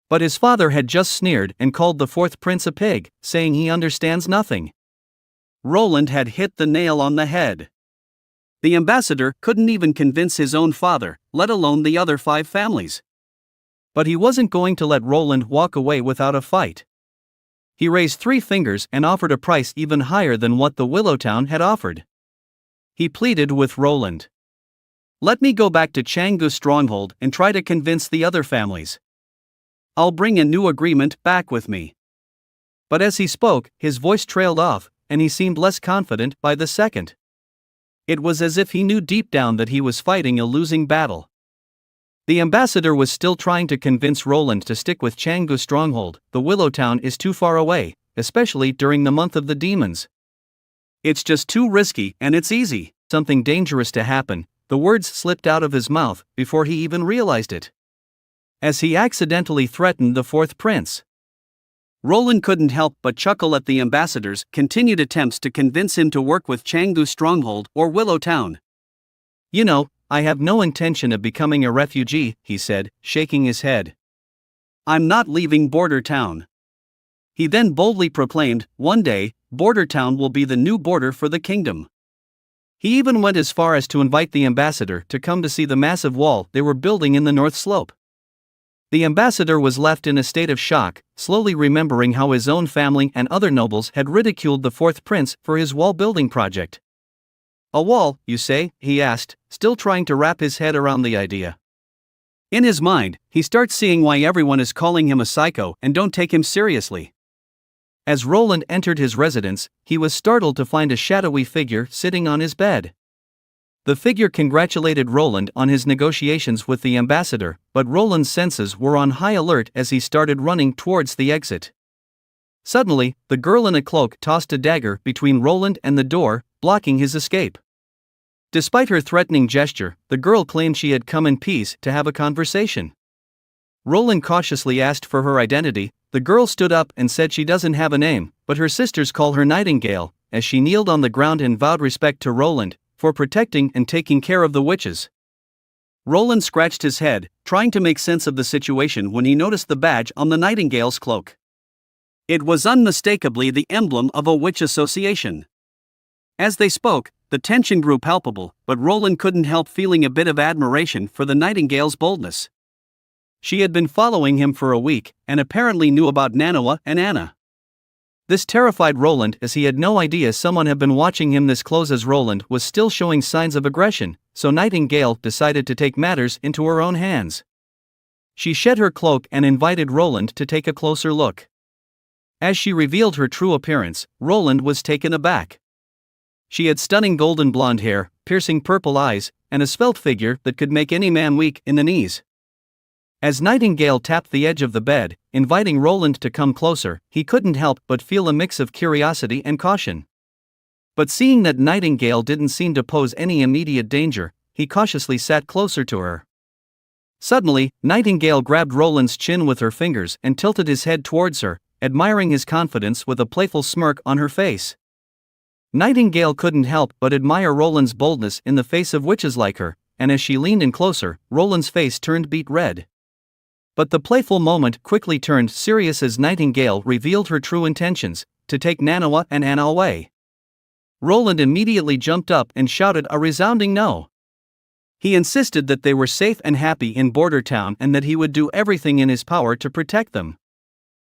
But his father had just sneered and called the fourth prince a pig, saying he understands nothing. Roland had hit the nail on the head. The ambassador couldn't even convince his own father, let alone the other 5 families. But he wasn't going to let Roland walk away without a fight. He raised 3 fingers and offered a price even higher than what the Willow Town had offered. He pleaded with Roland. Let me go back to Changgu's stronghold and try to convince the other families. I'll bring a new agreement back with me. But as he spoke, his voice trailed off, and he seemed less confident by the second. It was as if he knew deep down that he was fighting a losing battle. The ambassador was still trying to convince Roland to stick with Changgu's stronghold. The Willow Town is too far away, especially during the month of the demons. It's just too risky and it's easy. Something dangerous to happen. The words slipped out of his mouth before he even realized it. As he accidentally threatened the fourth prince. Roland couldn't help but chuckle at the ambassador's continued attempts to convince him to work with Changgu's stronghold or Willow Town. You know, I have no intention of becoming a refugee, he said, shaking his head. I'm not leaving Border Town. He then boldly proclaimed, one day, Border Town will be the new border for the kingdom. He even went as far as to invite the ambassador to come to see the massive wall they were building in the north slope. The ambassador was left in a state of shock, slowly remembering how his own family and other nobles had ridiculed the fourth prince for his wall-building project. A wall, you say? He asked, still trying to wrap his head around the idea. In his mind, he starts seeing why everyone is calling him a psycho and don't take him seriously. As Roland entered his residence, he was startled to find a shadowy figure sitting on his bed. The figure congratulated Roland on his negotiations with the ambassador, but Roland's senses were on high alert as he started running towards the exit. Suddenly, the girl in a cloak tossed a dagger between Roland and the door, blocking his escape. Despite her threatening gesture, the girl claimed she had come in peace to have a conversation. Roland cautiously asked for her identity. The girl stood up and said she doesn't have a name, but her sisters call her Nightingale, as she kneeled on the ground and vowed respect to Roland for protecting and taking care of the witches. Roland scratched his head, trying to make sense of the situation when he noticed the badge on the Nightingale's cloak. It was unmistakably the emblem of a witch association. As they spoke, the tension grew palpable, but Roland couldn't help feeling a bit of admiration for the Nightingale's boldness. She had been following him for a week, and apparently knew about Manhwa and Anna. This terrified Roland as he had no idea someone had been watching him this close as Roland was still showing signs of aggression, so Nightingale decided to take matters into her own hands. She shed her cloak and invited Roland to take a closer look. As she revealed her true appearance, Roland was taken aback. She had stunning golden blonde hair, piercing purple eyes, and a svelte figure that could make any man weak in the knees. As Nightingale tapped the edge of the bed, inviting Roland to come closer, he couldn't help but feel a mix of curiosity and caution. But seeing that Nightingale didn't seem to pose any immediate danger, he cautiously sat closer to her. Suddenly, Nightingale grabbed Roland's chin with her fingers and tilted his head towards her, admiring his confidence with a playful smirk on her face. Nightingale couldn't help but admire Roland's boldness in the face of witches like her, and as she leaned in closer, Roland's face turned beet red. But the playful moment quickly turned serious as Nightingale revealed her true intentions, to take Nanawa and Anna away. Roland immediately jumped up and shouted a resounding no. He insisted that they were safe and happy in Border Town and that he would do everything in his power to protect them.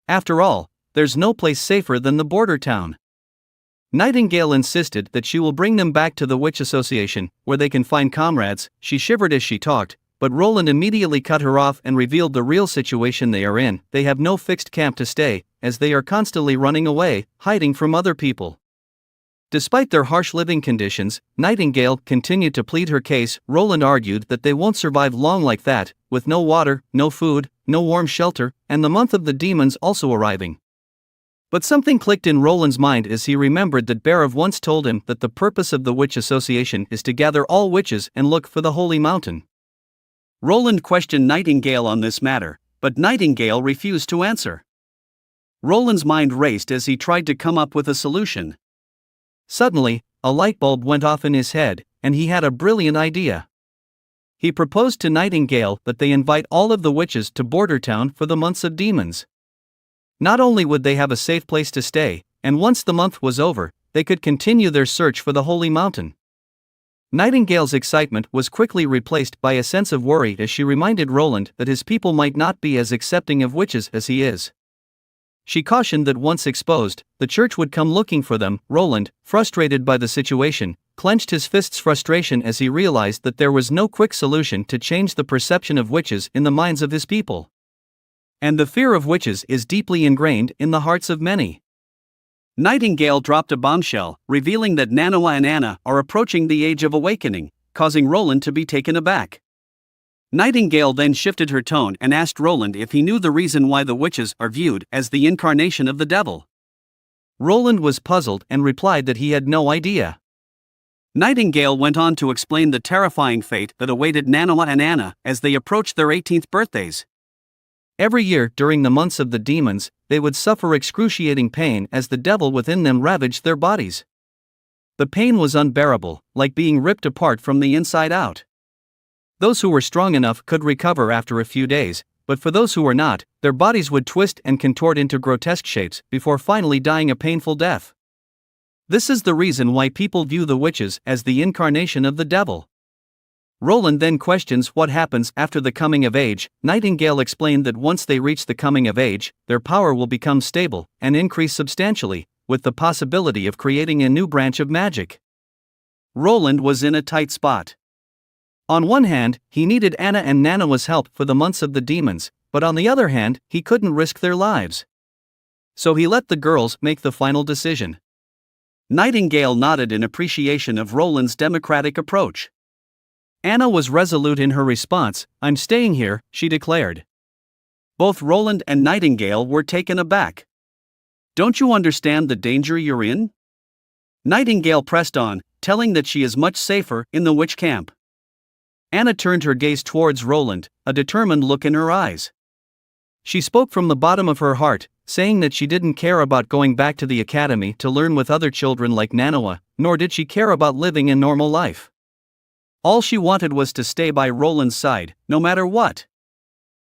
After all, there's no place safer than the Border Town. Nightingale insisted that she will bring them back to the Witch Association, where they can find comrades. She shivered as she talked, but Roland immediately cut her off and revealed the real situation they are in. They have no fixed camp to stay, as they are constantly running away, hiding from other people. Despite their harsh living conditions, Nightingale continued to plead her case. Roland argued that they won't survive long like that, with no water, no food, no warm shelter, and the month of the demons also arriving. But something clicked in Roland's mind as he remembered that Bhairav once told him that the purpose of the Witch Association is to gather all witches and look for the Holy Mountain. Roland questioned Nightingale on this matter, but Nightingale refused to answer. Roland's mind raced as he tried to come up with a solution. Suddenly, a light bulb went off in his head, and he had a brilliant idea. He proposed to Nightingale that they invite all of the witches to Border Town for the months of demons. Not only would they have a safe place to stay, and once the month was over, they could continue their search for the Holy Mountain. Nightingale's excitement was quickly replaced by a sense of worry as she reminded Roland that his people might not be as accepting of witches as he is. She cautioned that once exposed, the church would come looking for them. Roland, frustrated by the situation, clenched his fists in frustration as he realized that there was no quick solution to change the perception of witches in the minds of his people. And the fear of witches is deeply ingrained in the hearts of many. Nightingale dropped a bombshell, revealing that Nanawa and Anna are approaching the age of awakening, causing Roland to be taken aback. Nightingale then shifted her tone and asked Roland if he knew the reason why the witches are viewed as the incarnation of the devil. Roland was puzzled and replied that he had no idea. Nightingale went on to explain the terrifying fate that awaited Nanawa and Anna as they approached their 18th birthdays. Every year during the months of the demons, they would suffer excruciating pain as the devil within them ravaged their bodies. The pain was unbearable, like being ripped apart from the inside out. Those who were strong enough could recover after a few days, but for those who were not, their bodies would twist and contort into grotesque shapes before finally dying a painful death. This is the reason why people view the witches as the incarnation of the devil. Roland then questions what happens after the coming of age. Nightingale explained that once they reach the coming of age, their power will become stable and increase substantially, with the possibility of creating a new branch of magic. Roland was in a tight spot. On one hand, he needed Anna and Nanawa's help for the months of the demons, but on the other hand, he couldn't risk their lives. So he let the girls make the final decision. Nightingale nodded in appreciation of Roland's democratic approach. Anna was resolute in her response. "I'm staying here," she declared. Both Roland and Nightingale were taken aback. "Don't you understand the danger you're in?" Nightingale pressed on, telling that she is much safer in the witch camp. Anna turned her gaze towards Roland, a determined look in her eyes. She spoke from the bottom of her heart, saying that she didn't care about going back to the academy to learn with other children like Nanawa, nor did she care about living a normal life. All she wanted was to stay by Roland's side, no matter what.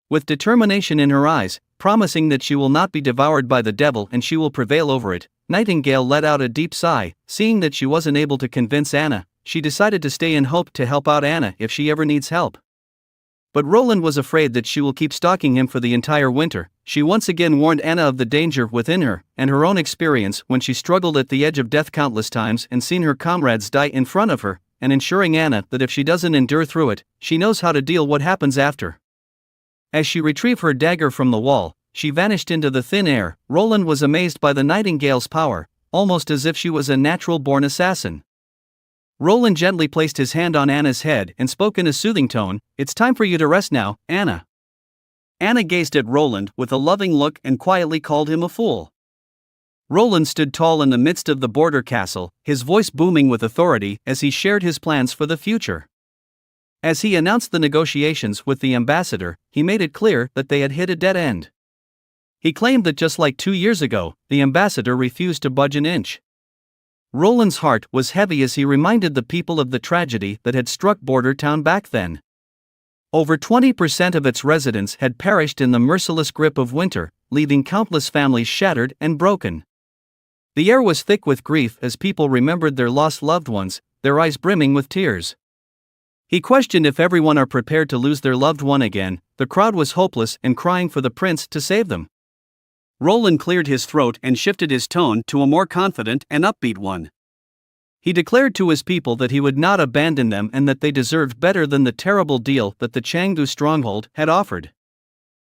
With determination in her eyes, promising that she will not be devoured by the devil and she will prevail over it, Nightingale let out a deep sigh. Seeing that she wasn't able to convince Anna, she decided to stay in hope to help out Anna if she ever needs help. But Roland was afraid that she will keep stalking him for the entire winter. She once again warned Anna of the danger within her, and her own experience when she struggled at the edge of death countless times and seen her comrades die in front of her, and ensuring Anna that if she doesn't endure through it, she knows how to deal what happens after. As she retrieved her dagger from the wall, she vanished into the thin air. Roland was amazed by the Nightingale's power, almost as if she was a natural-born assassin. Roland gently placed his hand on Anna's head and spoke in a soothing tone, "It's time for you to rest now, Anna." Anna gazed at Roland with a loving look and quietly called him a fool. Roland stood tall in the midst of the border castle, his voice booming with authority as he shared his plans for the future. As he announced the negotiations with the ambassador, he made it clear that they had hit a dead end. He claimed that just like 2 years ago, the ambassador refused to budge an inch. Roland's heart was heavy as he reminded the people of the tragedy that had struck Border Town back then. Over 20% of its residents had perished in the merciless grip of winter, leaving countless families shattered and broken. The air was thick with grief as people remembered their lost loved ones, their eyes brimming with tears. He questioned if everyone are prepared to lose their loved one again. The crowd was hopeless and crying for the prince to save them. Roland cleared his throat and shifted his tone to a more confident and upbeat one. He declared to his people that he would not abandon them and that they deserved better than the terrible deal that the Changdu stronghold had offered.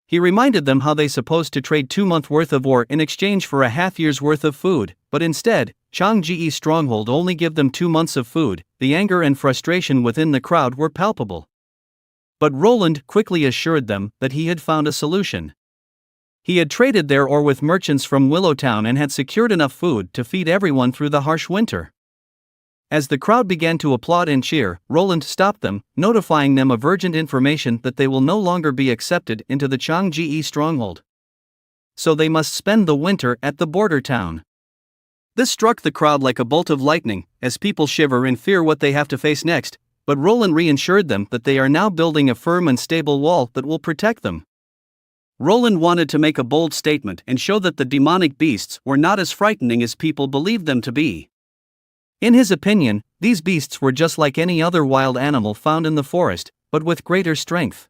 He reminded them how they supposed to trade 2 months' worth of ore in exchange for a half-year's worth of food, but instead, Changji stronghold only give them 2 months of food. The anger and frustration within the crowd were palpable. But Roland quickly assured them that he had found a solution. He had traded their ore with merchants from Willowtown and had secured enough food to feed everyone through the harsh winter. As the crowd began to applaud and cheer, Roland stopped them, notifying them of urgent information that they will no longer be accepted into the Changji stronghold. So they must spend the winter at the border town. This struck the crowd like a bolt of lightning, as people shiver in fear what they have to face next, but Roland reassured them that they are now building a firm and stable wall that will protect them. Roland wanted to make a bold statement and show that the demonic beasts were not as frightening as people believed them to be. In his opinion, these beasts were just like any other wild animal found in the forest, but with greater strength.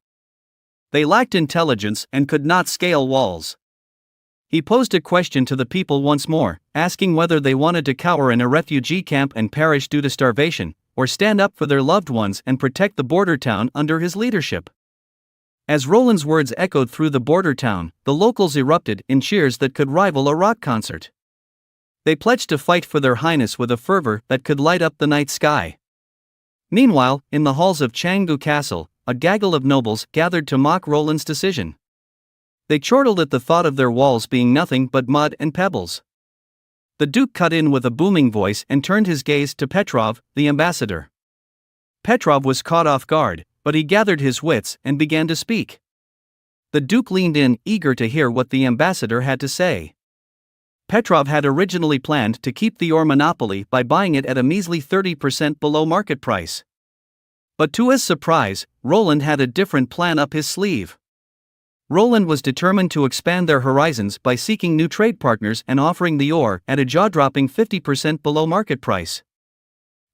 They lacked intelligence and could not scale walls. He posed a question to the people once more, asking whether they wanted to cower in a refugee camp and perish due to starvation, or stand up for their loved ones and protect the border town under his leadership. As Roland's words echoed through the border town, the locals erupted in cheers that could rival a rock concert. They pledged to fight for their highness with a fervor that could light up the night sky. Meanwhile, in the halls of Changdu Castle, a gaggle of nobles gathered to mock Roland's decision. They chortled at the thought of their walls being nothing but mud and pebbles. The Duke cut in with a booming voice and turned his gaze to Petrov, the ambassador. Petrov was caught off guard, but he gathered his wits and began to speak. The Duke leaned in, eager to hear what the ambassador had to say. Petrov had originally planned to keep the ore monopoly by buying it at a measly 30% below market price. But to his surprise, Roland had a different plan up his sleeve. Roland was determined to expand their horizons by seeking new trade partners and offering the ore at a jaw-dropping 50% below market price.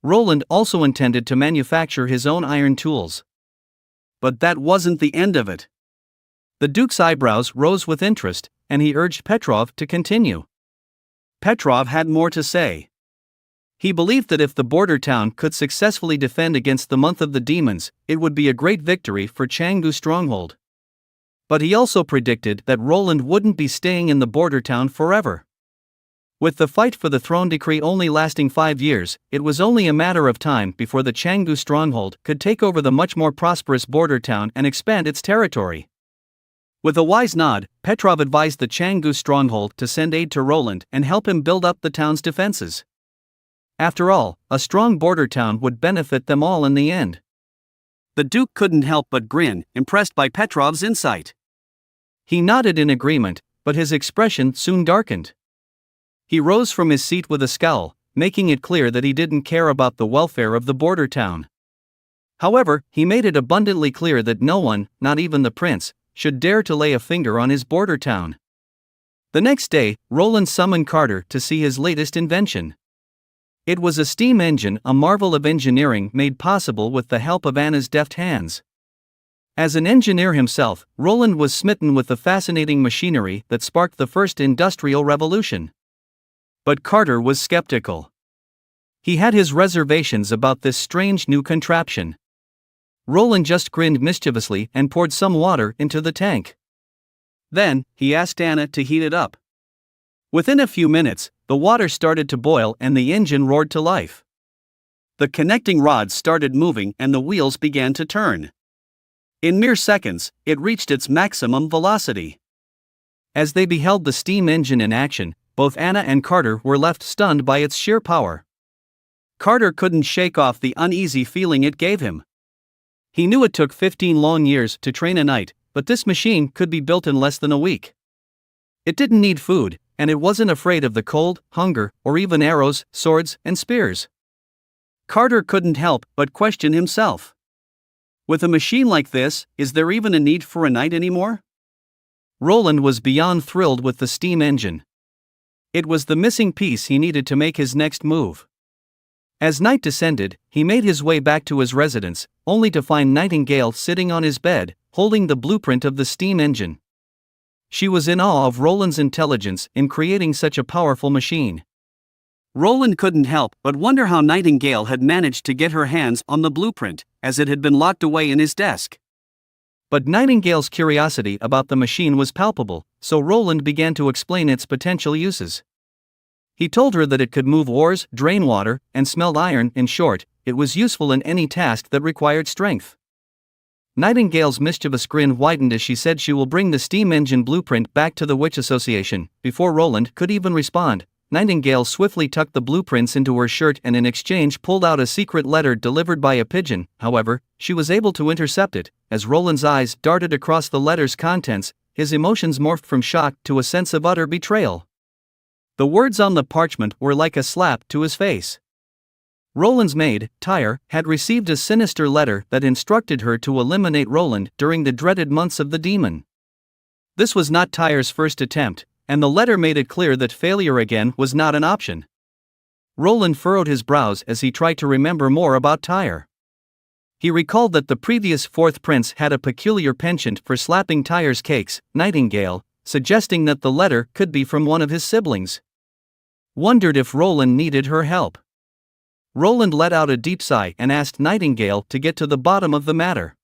Roland also intended to manufacture his own iron tools. But that wasn't the end of it. The Duke's eyebrows rose with interest, and he urged Petrov to continue. Petrov had more to say. He believed that if the border town could successfully defend against the month of the demons, it would be a great victory for Changdu stronghold. But he also predicted that Roland wouldn't be staying in the border town forever. With the fight for the throne decree only lasting 5 years, it was only a matter of time before the Changdu stronghold could take over the much more prosperous border town and expand its territory. With a wise nod, Petrov advised the Changdu stronghold to send aid to Roland and help him build up the town's defenses. After all, a strong border town would benefit them all in the end. The Duke couldn't help but grin, impressed by Petrov's insight. He nodded in agreement, but his expression soon darkened. He rose from his seat with a scowl, making it clear that he didn't care about the welfare of the border town. However, he made it abundantly clear that no one, not even the prince, should dare to lay a finger on his border town. The next day, Roland summoned Carter to see his latest invention. It was a steam engine, a marvel of engineering made possible with the help of Anna's deft hands. As an engineer himself, Roland was smitten with the fascinating machinery that sparked the first industrial revolution. But Carter was skeptical. He had his reservations about this strange new contraption. Roland just grinned mischievously and poured some water into the tank. Then, he asked Anna to heat it up. Within a few minutes, the water started to boil and the engine roared to life. The connecting rods started moving and the wheels began to turn. In mere seconds, it reached its maximum velocity. As they beheld the steam engine in action, both Anna and Carter were left stunned by its sheer power. Carter couldn't shake off the uneasy feeling it gave him. He knew it took 15 long years to train a knight, but this machine could be built in less than a week. It didn't need food, and it wasn't afraid of the cold, hunger, or even arrows, swords, and spears. Carter couldn't help but question himself. With a machine like this, is there even a need for a knight anymore? Roland was beyond thrilled with the steam engine. It was the missing piece he needed to make his next move. As night descended, he made his way back to his residence, only to find Nightingale sitting on his bed, holding the blueprint of the steam engine. She was in awe of Roland's intelligence in creating such a powerful machine. Roland couldn't help but wonder how Nightingale had managed to get her hands on the blueprint, as it had been locked away in his desk. But Nightingale's curiosity about the machine was palpable, so Roland began to explain its potential uses. He told her that it could move ores, drain water, and smelt iron. In short, it was useful in any task that required strength. Nightingale's mischievous grin widened as she said she will bring the steam engine blueprint back to the Witch Association. Before Roland could even respond, Nightingale swiftly tucked the blueprints into her shirt and in exchange pulled out a secret letter delivered by a pigeon. However, she was able to intercept it. As Roland's eyes darted across the letter's contents, his emotions morphed from shock to a sense of utter betrayal. The words on the parchment were like a slap to his face. Roland's maid, Tyre, had received a sinister letter that instructed her to eliminate Roland during the dreaded months of the demon. This was not Tyre's first attempt, and the letter made it clear that failure again was not an option. Roland furrowed his brows as he tried to remember more about Tyre. He recalled that the previous fourth prince had a peculiar penchant for slapping Tyre's cakes, Nightingale, suggesting that the letter could be from one of his siblings. Wondered if Roland needed her help. Roland let out a deep sigh and asked Nightingale to get to the bottom of the matter.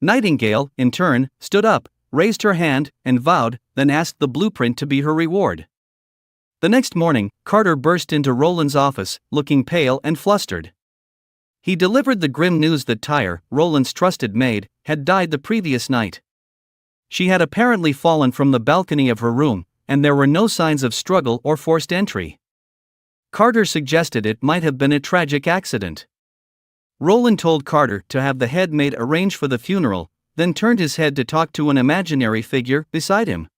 Nightingale, in turn, stood up, raised her hand, and vowed, then asked the blueprint to be her reward. The next morning, Carter burst into Roland's office, looking pale and flustered. He delivered the grim news that Tyre, Roland's trusted maid, had died the previous night. She had apparently fallen from the balcony of her room, and there were no signs of struggle or forced entry. Carter suggested it might have been a tragic accident. Roland told Carter to have the head maid arrange for the funeral, then turned his head to talk to an imaginary figure beside him.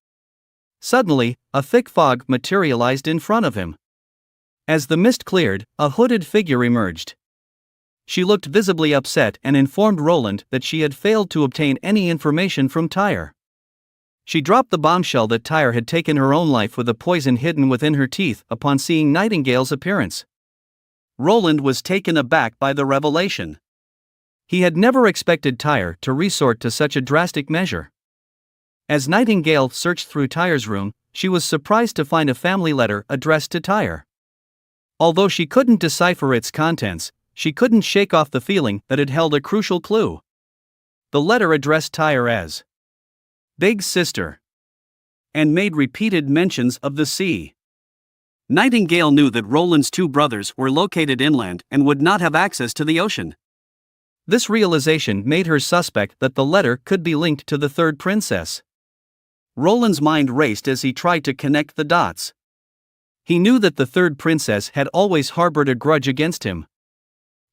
Suddenly, a thick fog materialized in front of him. As the mist cleared, a hooded figure emerged. She looked visibly upset and informed Roland that she had failed to obtain any information from Tyre. She dropped the bombshell that Tyre had taken her own life with a poison hidden within her teeth upon seeing Nightingale's appearance. Roland was taken aback by the revelation. He had never expected Tyre to resort to such a drastic measure. As Nightingale searched through Tyre's room, she was surprised to find a family letter addressed to Tyre. Although she couldn't decipher its contents, she couldn't shake off the feeling that it held a crucial clue. The letter addressed Tyre as Big Sister, and made repeated mentions of the sea. Nightingale knew that Roland's two brothers were located inland and would not have access to the ocean. This realization made her suspect that the letter could be linked to the third princess. Roland's mind raced as he tried to connect the dots. He knew that the third princess had always harbored a grudge against him.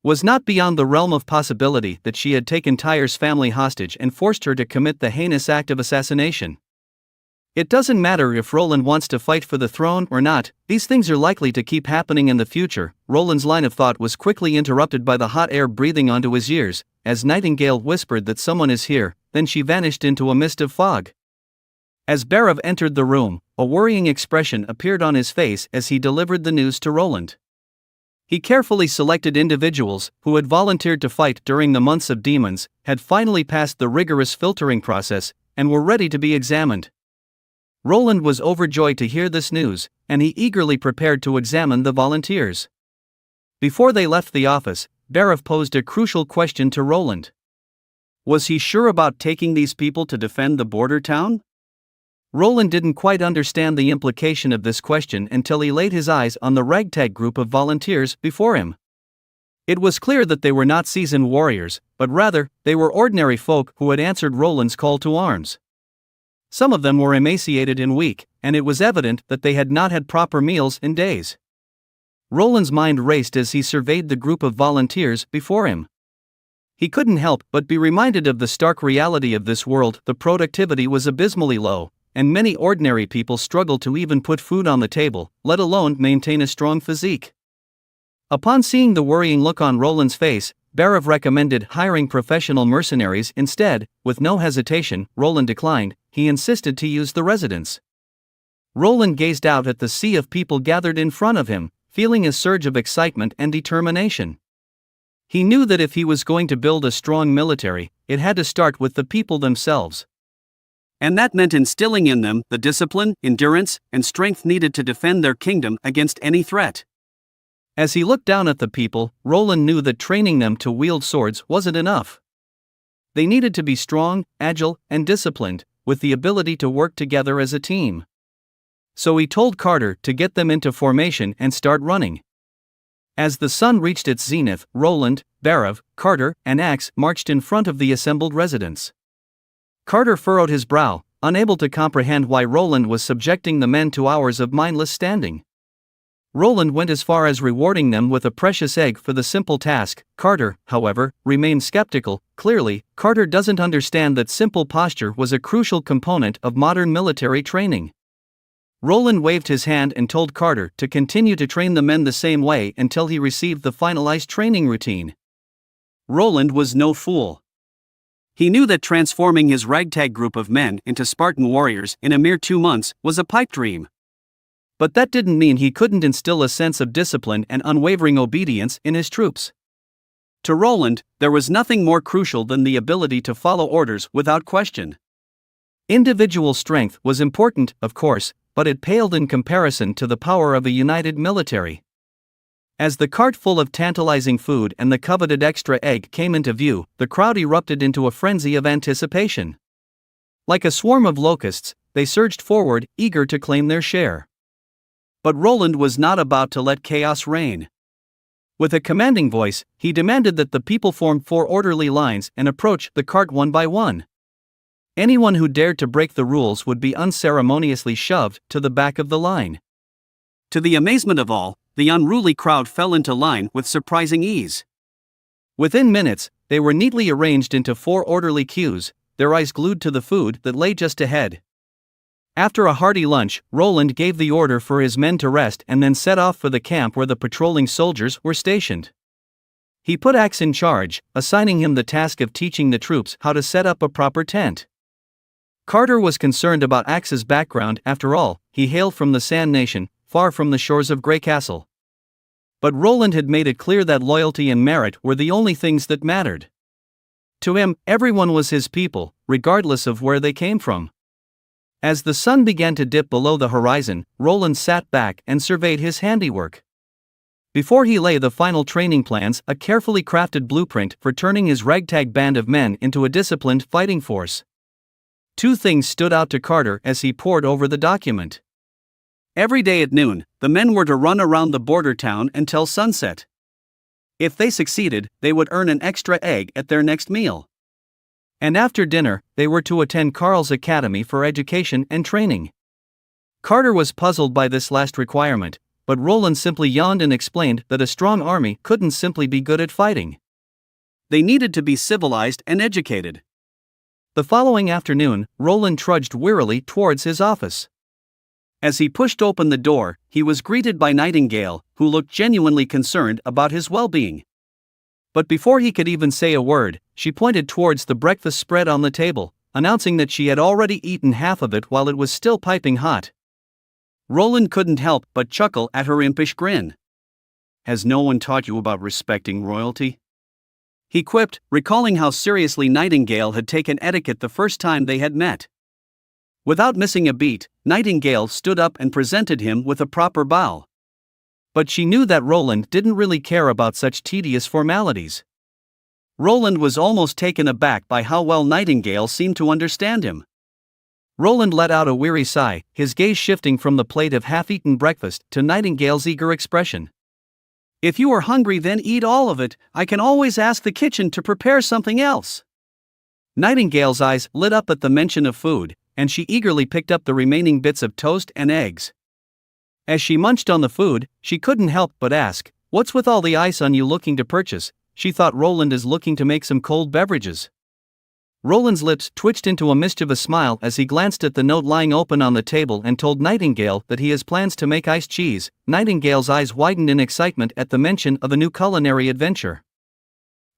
Was not beyond the realm of possibility that she had taken Tyre's family hostage and forced her to commit the heinous act of assassination. It doesn't matter if Roland wants to fight for the throne or not, these things are likely to keep happening in the future. Roland's line of thought was quickly interrupted by the hot air breathing onto his ears, as Nightingale whispered that someone is here, then she vanished into a mist of fog. As Barav entered the room, a worrying expression appeared on his face as he delivered the news to Roland. He carefully selected individuals who had volunteered to fight during the months of demons, had finally passed the rigorous filtering process, and were ready to be examined. Roland was overjoyed to hear this news, and he eagerly prepared to examine the volunteers. Before they left the office, Barav posed a crucial question to Roland. Was he sure about taking these people to defend the border town? Roland didn't quite understand the implication of this question until he laid his eyes on the ragtag group of volunteers before him. It was clear that they were not seasoned warriors, but rather, they were ordinary folk who had answered Roland's call to arms. Some of them were emaciated and weak, and it was evident that they had not had proper meals in days. Roland's mind raced as he surveyed the group of volunteers before him. He couldn't help but be reminded of the stark reality of this world. The productivity was abysmally low, and many ordinary people struggle to even put food on the table, let alone maintain a strong physique. Upon seeing the worrying look on Roland's face, Barav recommended hiring professional mercenaries instead. With no hesitation, Roland declined. He insisted to use the residence. Roland gazed out at the sea of people gathered in front of him, feeling a surge of excitement and determination. He knew that if he was going to build a strong military, it had to start with the people themselves. And that meant instilling in them the discipline, endurance, and strength needed to defend their kingdom against any threat. As he looked down at the people, Roland knew that training them to wield swords wasn't enough. They needed to be strong, agile, and disciplined, with the ability to work together as a team. So he told Carter to get them into formation and start running. As the sun reached its zenith, Roland, Barav, Carter, and Axe marched in front of the assembled residents. Carter furrowed his brow, unable to comprehend why Roland was subjecting the men to hours of mindless standing. Roland went as far as rewarding them with a precious egg for the simple task. Carter, however, remained skeptical. Clearly, Carter doesn't understand that simple posture was a crucial component of modern military training. Roland waved his hand and told Carter to continue to train the men the same way until he received the finalized training routine. Roland was no fool. He knew that transforming his ragtag group of men into Spartan warriors in a mere 2 months was a pipe dream. But that didn't mean he couldn't instill a sense of discipline and unwavering obedience in his troops. To Roland, there was nothing more crucial than the ability to follow orders without question. Individual strength was important, of course, but it paled in comparison to the power of a united military. As the cart full of tantalizing food and the coveted extra egg came into view, the crowd erupted into a frenzy of anticipation. Like a swarm of locusts, they surged forward, eager to claim their share. But Roland was not about to let chaos reign. With a commanding voice, he demanded that the people form 4 orderly lines and approach the cart one by one. Anyone who dared to break the rules would be unceremoniously shoved to the back of the line. To the amazement of all, the unruly crowd fell into line with surprising ease. Within minutes, they were neatly arranged into 4 orderly queues, their eyes glued to the food that lay just ahead. After a hearty lunch, Roland gave the order for his men to rest and then set off for the camp where the patrolling soldiers were stationed. He put Axe in charge, assigning him the task of teaching the troops how to set up a proper tent. Carter was concerned about Axe's background. After all, he hailed from the Sand Nation, far from the shores of Grey Castle. But Roland had made it clear that loyalty and merit were the only things that mattered. To him, everyone was his people, regardless of where they came from. As the sun began to dip below the horizon, Roland sat back and surveyed his handiwork. Before he lay the final training plans, a carefully crafted blueprint for turning his ragtag band of men into a disciplined fighting force. 2 things stood out to Carter as he pored over the document. Every day at noon, the men were to run around the border town until sunset. If they succeeded, they would earn an extra egg at their next meal. And after dinner, they were to attend Carl's Academy for education and training. Carter was puzzled by this last requirement, but Roland simply yawned and explained that a strong army couldn't simply be good at fighting. They needed to be civilized and educated. The following afternoon, Roland trudged wearily towards his office. As he pushed open the door, he was greeted by Nightingale, who looked genuinely concerned about his well-being. But before he could even say a word, she pointed towards the breakfast spread on the table, announcing that she had already eaten half of it while it was still piping hot. Roland couldn't help but chuckle at her impish grin. "Has no one taught you about respecting royalty?" he quipped, recalling how seriously Nightingale had taken etiquette the first time they had met. Without missing a beat, Nightingale stood up and presented him with a proper bow. But she knew that Roland didn't really care about such tedious formalities. Roland was almost taken aback by how well Nightingale seemed to understand him. Roland let out a weary sigh, his gaze shifting from the plate of half-eaten breakfast to Nightingale's eager expression. "If you are hungry, then eat all of it. I can always ask the kitchen to prepare something else." Nightingale's eyes lit up at the mention of food, and she eagerly picked up the remaining bits of toast and eggs. As she munched on the food, she couldn't help but ask, "What's with all the ice on you looking to purchase?" She thought Roland is looking to make some cold beverages. Roland's lips twitched into a mischievous smile as he glanced at the note lying open on the table and told Nightingale that he has plans to make iced cheese. Nightingale's eyes widened in excitement at the mention of a new culinary adventure.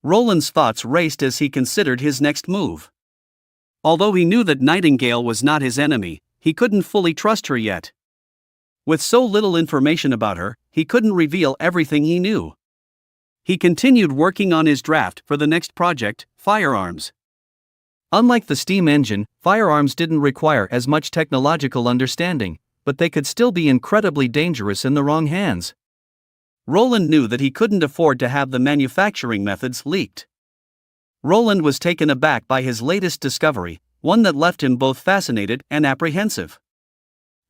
Roland's thoughts raced as he considered his next move. Although he knew that Nightingale was not his enemy, he couldn't fully trust her yet. With so little information about her, he couldn't reveal everything he knew. He continued working on his draft for the next project, firearms. Unlike the steam engine, firearms didn't require as much technological understanding, but they could still be incredibly dangerous in the wrong hands. Roland knew that he couldn't afford to have the manufacturing methods leaked. Roland was taken aback by his latest discovery, one that left him both fascinated and apprehensive.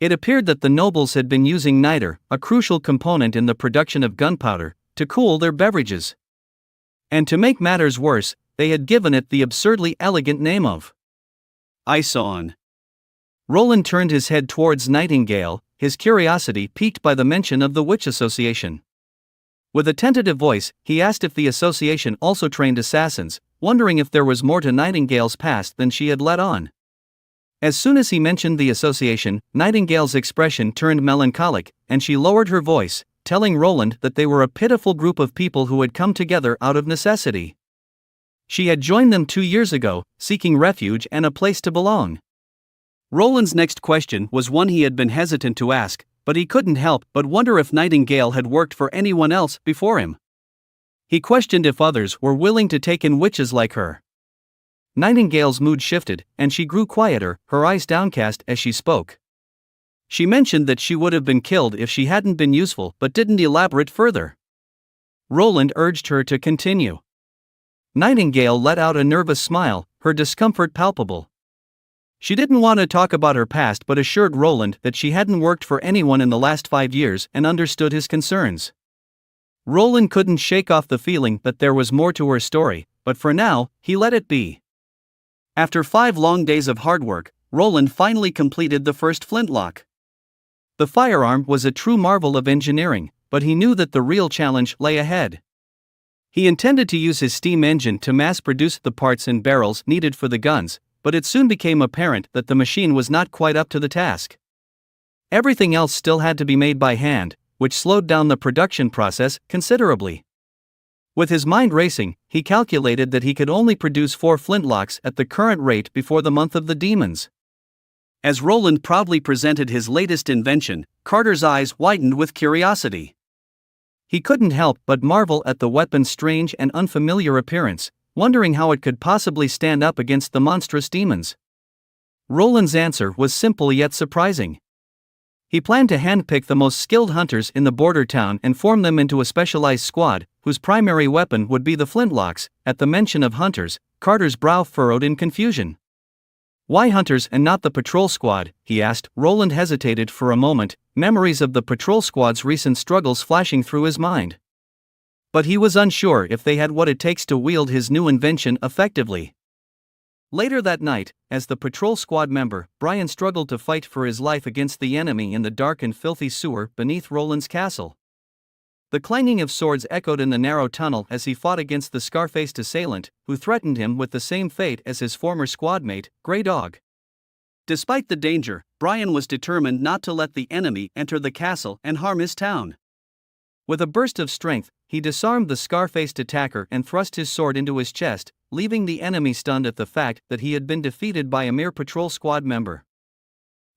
It appeared that the nobles had been using niter, a crucial component in the production of gunpowder, to cool their beverages. And to make matters worse, they had given it the absurdly elegant name of Ison. Roland turned his head towards Nightingale, his curiosity piqued by the mention of the Witch Association. With a tentative voice, he asked if the association also trained assassins, wondering if there was more to Nightingale's past than she had let on. As soon as he mentioned the association, Nightingale's expression turned melancholic, and she lowered her voice, telling Roland that they were a pitiful group of people who had come together out of necessity. She had joined them 2 years ago, seeking refuge and a place to belong. Roland's next question was one he had been hesitant to ask, but he couldn't help but wonder if Nightingale had worked for anyone else before him. He questioned if others were willing to take in witches like her. Nightingale's mood shifted, and she grew quieter, her eyes downcast as she spoke. She mentioned that she would have been killed if she hadn't been useful but didn't elaborate further. Roland urged her to continue. Nightingale let out a nervous smile, her discomfort palpable. She didn't want to talk about her past but assured Roland that she hadn't worked for anyone in the last 5 years and understood his concerns. Roland couldn't shake off the feeling that there was more to her story, but for now, he let it be. After 5 long days of hard work, Roland finally completed the first flintlock. The firearm was a true marvel of engineering, but he knew that the real challenge lay ahead. He intended to use his steam engine to mass-produce the parts and barrels needed for the guns, but it soon became apparent that the machine was not quite up to the task. Everything else still had to be made by hand, which slowed down the production process considerably. With his mind racing, he calculated that he could only produce 4 flintlocks at the current rate before the month of the demons. As Roland proudly presented his latest invention, Carter's eyes widened with curiosity. He couldn't help but marvel at the weapon's strange and unfamiliar appearance, wondering how it could possibly stand up against the monstrous demons. Roland's answer was simple yet surprising. He planned to handpick the most skilled hunters in the border town and form them into a specialized squad, whose primary weapon would be the flintlocks. At the mention of hunters, Carter's brow furrowed in confusion. Why hunters and not the patrol squad, he asked. Roland hesitated for a moment, memories of the patrol squad's recent struggles flashing through his mind. But he was unsure if they had what it takes to wield his new invention effectively. Later that night, as the patrol squad member, Brian struggled to fight for his life against the enemy in the dark and filthy sewer beneath Roland's castle. The clanging of swords echoed in the narrow tunnel as he fought against the scar-faced assailant, who threatened him with the same fate as his former squadmate, Grey Dog. Despite the danger, Brian was determined not to let the enemy enter the castle and harm his town. With a burst of strength, he disarmed the scar-faced attacker and thrust his sword into his chest, leaving the enemy stunned at the fact that he had been defeated by a mere patrol squad member.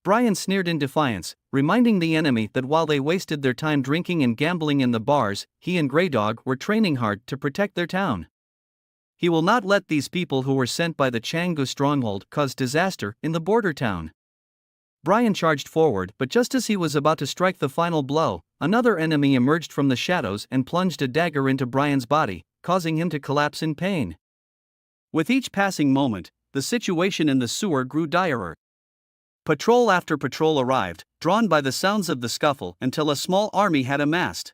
Brian sneered in defiance, reminding the enemy that while they wasted their time drinking and gambling in the bars, he and Grey Dog were training hard to protect their town. He will not let these people who were sent by the Changu stronghold cause disaster in the border town. Brian charged forward, but just as he was about to strike the final blow, another enemy emerged from the shadows and plunged a dagger into Brian's body, causing him to collapse in pain. With each passing moment, the situation in the sewer grew direr. Patrol after patrol arrived, drawn by the sounds of the scuffle until a small army had amassed.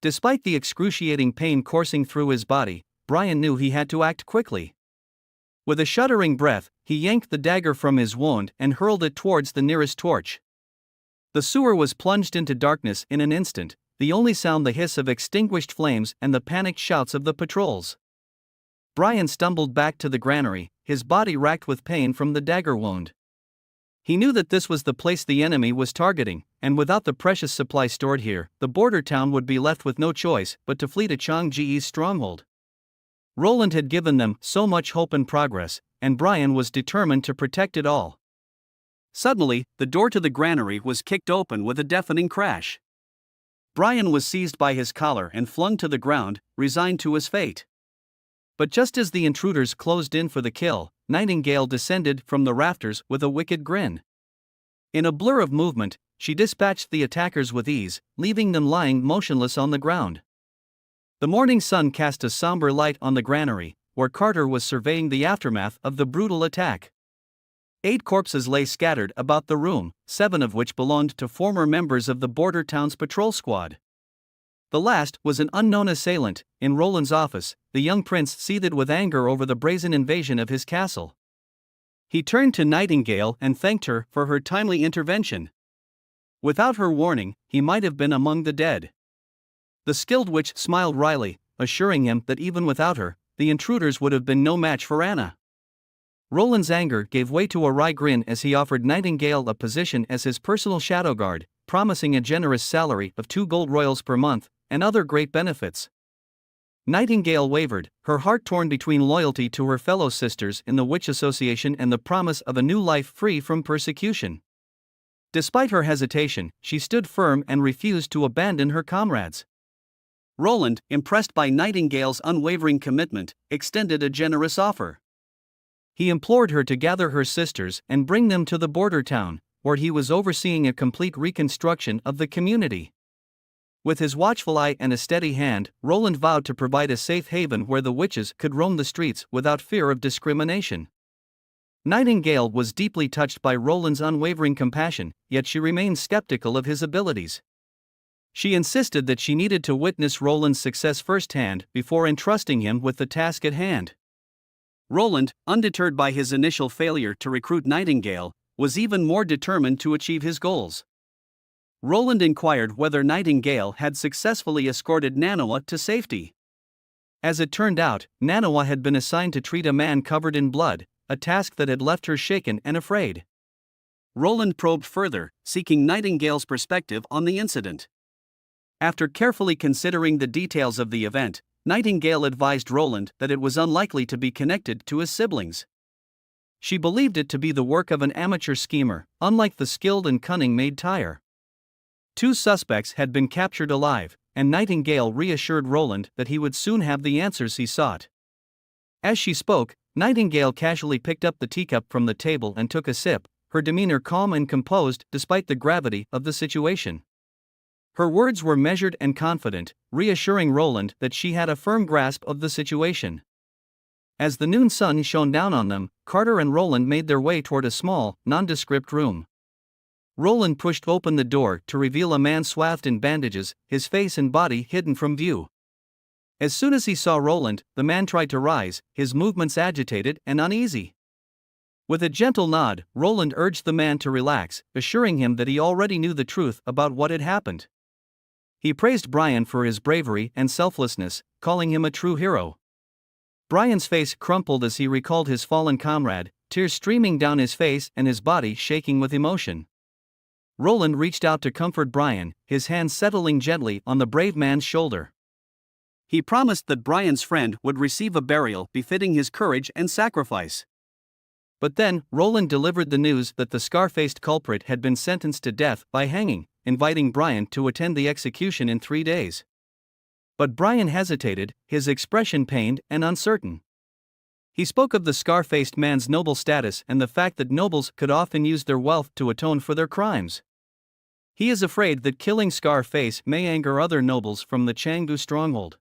Despite the excruciating pain coursing through his body, Brian knew he had to act quickly. With a shuddering breath, he yanked the dagger from his wound and hurled it towards the nearest torch. The sewer was plunged into darkness in an instant, the only sound the hiss of extinguished flames and the panicked shouts of the patrols. Brian stumbled back to the granary, his body racked with pain from the dagger wound. He knew that this was the place the enemy was targeting, and without the precious supply stored here, the border town would be left with no choice but to flee to Chang Ji's stronghold. Roland had given them so much hope and progress, and Brian was determined to protect it all. Suddenly, the door to the granary was kicked open with a deafening crash. Brian was seized by his collar and flung to the ground, resigned to his fate. But just as the intruders closed in for the kill, Nightingale descended from the rafters with a wicked grin. In a blur of movement, she dispatched the attackers with ease, leaving them lying motionless on the ground. The morning sun cast a somber light on the granary, where Carter was surveying the aftermath of the brutal attack. 8 corpses lay scattered about the room, 7 of which belonged to former members of the border town's patrol squad. The last was an unknown assailant. In Roland's office, the young prince seethed with anger over the brazen invasion of his castle. He turned to Nightingale and thanked her for her timely intervention. Without her warning, he might have been among the dead. The skilled witch smiled wryly, assuring him that even without her, the intruders would have been no match for Anna. Roland's anger gave way to a wry grin as he offered Nightingale a position as his personal shadow guard, promising a generous salary of 2 gold royals per month, and other great benefits. Nightingale wavered, her heart torn between loyalty to her fellow sisters in the Witch Association and the promise of a new life free from persecution. Despite her hesitation, she stood firm and refused to abandon her comrades. Roland, impressed by Nightingale's unwavering commitment, extended a generous offer. He implored her to gather her sisters and bring them to the border town, where he was overseeing a complete reconstruction of the community. With his watchful eye and a steady hand, Roland vowed to provide a safe haven where the witches could roam the streets without fear of discrimination. Nightingale was deeply touched by Roland's unwavering compassion, yet she remained skeptical of his abilities. She insisted that she needed to witness Roland's success firsthand before entrusting him with the task at hand. Roland, undeterred by his initial failure to recruit Nightingale, was even more determined to achieve his goals. Roland inquired whether Nightingale had successfully escorted Manhwa to safety. As it turned out, Manhwa had been assigned to treat a man covered in blood, a task that had left her shaken and afraid. Roland probed further, seeking Nightingale's perspective on the incident. After carefully considering the details of the event, Nightingale advised Roland that it was unlikely to be connected to his siblings. She believed it to be the work of an amateur schemer, unlike the skilled and cunning Maid Tyre. 2 suspects had been captured alive, and Nightingale reassured Roland that he would soon have the answers he sought. As she spoke, Nightingale casually picked up the teacup from the table and took a sip, her demeanor calm and composed despite the gravity of the situation. Her words were measured and confident, reassuring Roland that she had a firm grasp of the situation. As the noon sun shone down on them, Carter and Roland made their way toward a small, nondescript room. Roland pushed open the door to reveal a man swathed in bandages, his face and body hidden from view. As soon as he saw Roland, the man tried to rise, his movements agitated and uneasy. With a gentle nod, Roland urged the man to relax, assuring him that he already knew the truth about what had happened. He praised Brian for his bravery and selflessness, calling him a true hero. Brian's face crumpled as he recalled his fallen comrade, tears streaming down his face and his body shaking with emotion. Roland reached out to comfort Brian, his hand settling gently on the brave man's shoulder. He promised that Brian's friend would receive a burial befitting his courage and sacrifice. But then, Roland delivered the news that the scar-faced culprit had been sentenced to death by hanging, inviting Brian to attend the execution in 3 days. But Brian hesitated, his expression pained and uncertain. He spoke of the scar-faced man's noble status and the fact that nobles could often use their wealth to atone for their crimes. He is afraid that killing Scar-Face may anger other nobles from the Changgu stronghold.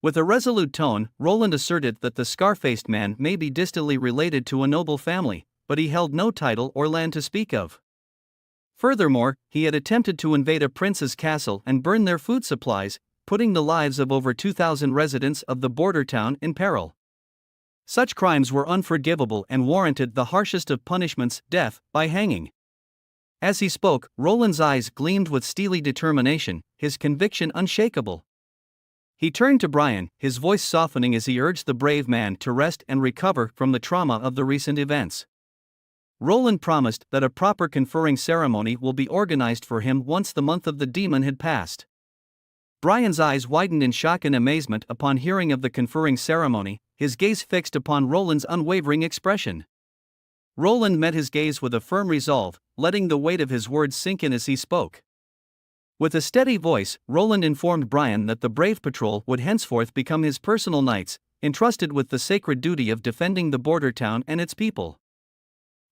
With a resolute tone, Roland asserted that the scar-faced man may be distantly related to a noble family, but he held no title or land to speak of. Furthermore, he had attempted to invade a prince's castle and burn their food supplies, putting the lives of over 2,000 residents of the border town in peril. Such crimes were unforgivable and warranted the harshest of punishments, death by hanging. As he spoke, Roland's eyes gleamed with steely determination, his conviction unshakable. He turned to Brian, his voice softening as he urged the brave man to rest and recover from the trauma of the recent events. Roland promised that a proper conferring ceremony will be organized for him once the month of the demon had passed. Brian's eyes widened in shock and amazement upon hearing of the conferring ceremony, his gaze fixed upon Roland's unwavering expression. Roland met his gaze with a firm resolve, letting the weight of his words sink in as he spoke. With a steady voice, Roland informed Brian that the Brave Patrol would henceforth become his personal knights, entrusted with the sacred duty of defending the border town and its people.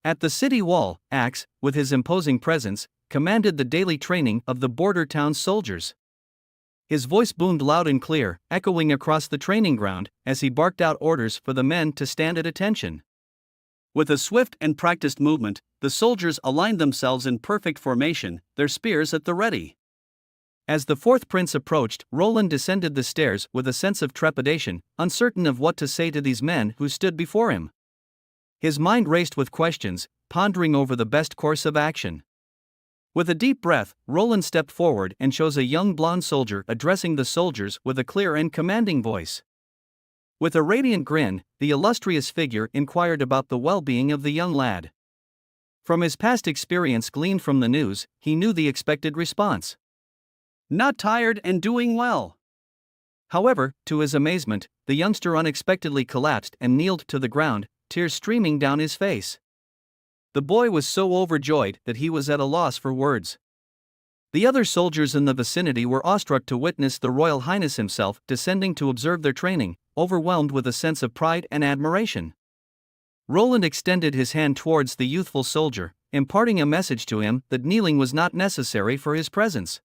At the city wall, Axe, with his imposing presence, commanded the daily training of the border town's soldiers. His voice boomed loud and clear, echoing across the training ground, as he barked out orders for the men to stand at attention. With a swift and practiced movement, the soldiers aligned themselves in perfect formation, their spears at the ready. As the fourth prince approached, Roland descended the stairs with a sense of trepidation, uncertain of what to say to these men who stood before him. His mind raced with questions, pondering over the best course of action. With a deep breath, Roland stepped forward and chose a young blonde soldier addressing the soldiers with a clear and commanding voice. With a radiant grin, the illustrious figure inquired about the well-being of the young lad. From his past experience gleaned from the news, he knew the expected response. Not tired and doing well. However, to his amazement, the youngster unexpectedly collapsed and kneeled to the ground, tears streaming down his face. The boy was so overjoyed that he was at a loss for words. The other soldiers in the vicinity were awestruck to witness the Royal Highness himself descending to observe their training, overwhelmed with a sense of pride and admiration. Roland extended his hand towards the youthful soldier, imparting a message to him that kneeling was not necessary for his presence.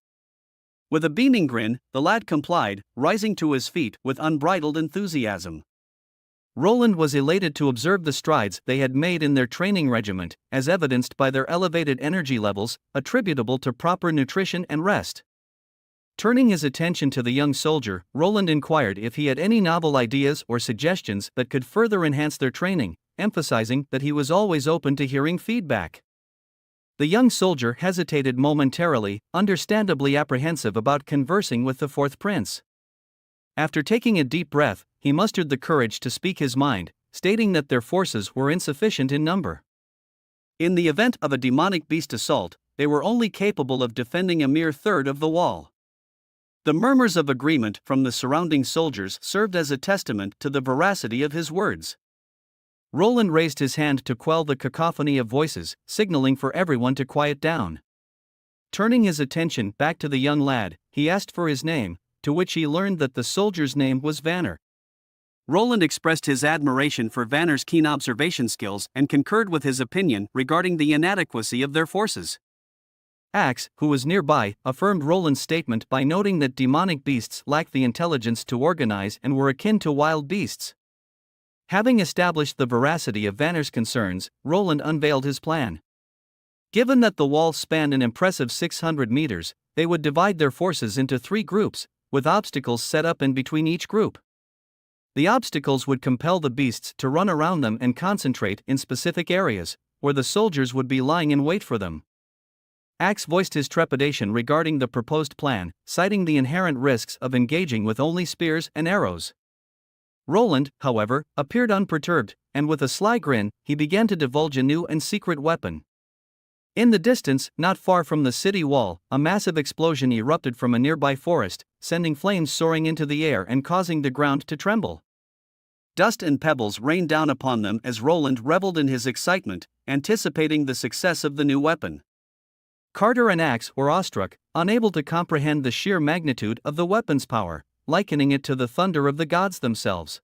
With a beaming grin, the lad complied, rising to his feet with unbridled enthusiasm. Roland was elated to observe the strides they had made in their training regiment, as evidenced by their elevated energy levels, attributable to proper nutrition and rest. Turning his attention to the young soldier, Roland inquired if he had any novel ideas or suggestions that could further enhance their training, emphasizing that he was always open to hearing feedback. The young soldier hesitated momentarily, understandably apprehensive about conversing with the fourth prince. After taking a deep breath, he mustered the courage to speak his mind, stating that their forces were insufficient in number. In the event of a demonic beast assault, they were only capable of defending a mere third of the wall. The murmurs of agreement from the surrounding soldiers served as a testament to the veracity of his words. Roland raised his hand to quell the cacophony of voices, signaling for everyone to quiet down. Turning his attention back to the young lad, he asked for his name, to which he learned that the soldier's name was Vanner. Roland expressed his admiration for Vanner's keen observation skills and concurred with his opinion regarding the inadequacy of their forces. Axe, who was nearby, affirmed Roland's statement by noting that demonic beasts lacked the intelligence to organize and were akin to wild beasts. Having established the veracity of Vanner's concerns, Roland unveiled his plan. Given that the wall spanned an impressive 600 meters, they would divide their forces into 3 groups, with obstacles set up in between each group. The obstacles would compel the beasts to run around them and concentrate in specific areas, where the soldiers would be lying in wait for them. Axe voiced his trepidation regarding the proposed plan, citing the inherent risks of engaging with only spears and arrows. Roland, however, appeared unperturbed, and with a sly grin, he began to divulge a new and secret weapon. In the distance, not far from the city wall, a massive explosion erupted from a nearby forest, sending flames soaring into the air and causing the ground to tremble. Dust and pebbles rained down upon them as Roland reveled in his excitement, anticipating the success of the new weapon. Carter and Axe were awestruck, unable to comprehend the sheer magnitude of the weapon's power, likening it to the thunder of the gods themselves.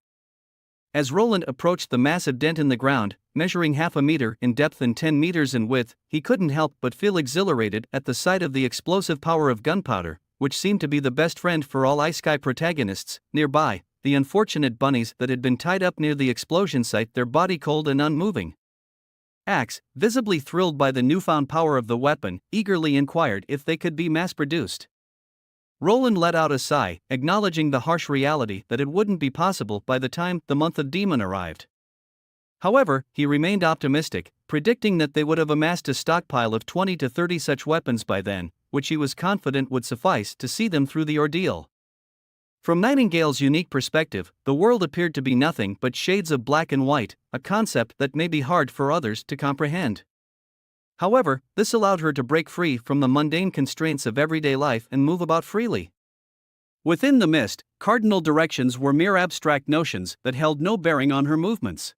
As Roland approached the massive dent in the ground, measuring half a meter in depth and 10 meters in width, he couldn't help but feel exhilarated at the sight of the explosive power of gunpowder, which seemed to be the best friend for all Ice Sky protagonists. Nearby, the unfortunate bunnies that had been tied up near the explosion site, their body cold and unmoving. Axe, visibly thrilled by the newfound power of the weapon, eagerly inquired if they could be mass-produced. Roland let out a sigh, acknowledging the harsh reality that it wouldn't be possible by the time the month of Demon arrived. However, he remained optimistic, predicting that they would have amassed a stockpile of 20 to 30 such weapons by then, which he was confident would suffice to see them through the ordeal. From Nightingale's unique perspective, the world appeared to be nothing but shades of black and white, a concept that may be hard for others to comprehend. However, this allowed her to break free from the mundane constraints of everyday life and move about freely. Within the mist, cardinal directions were mere abstract notions that held no bearing on her movements.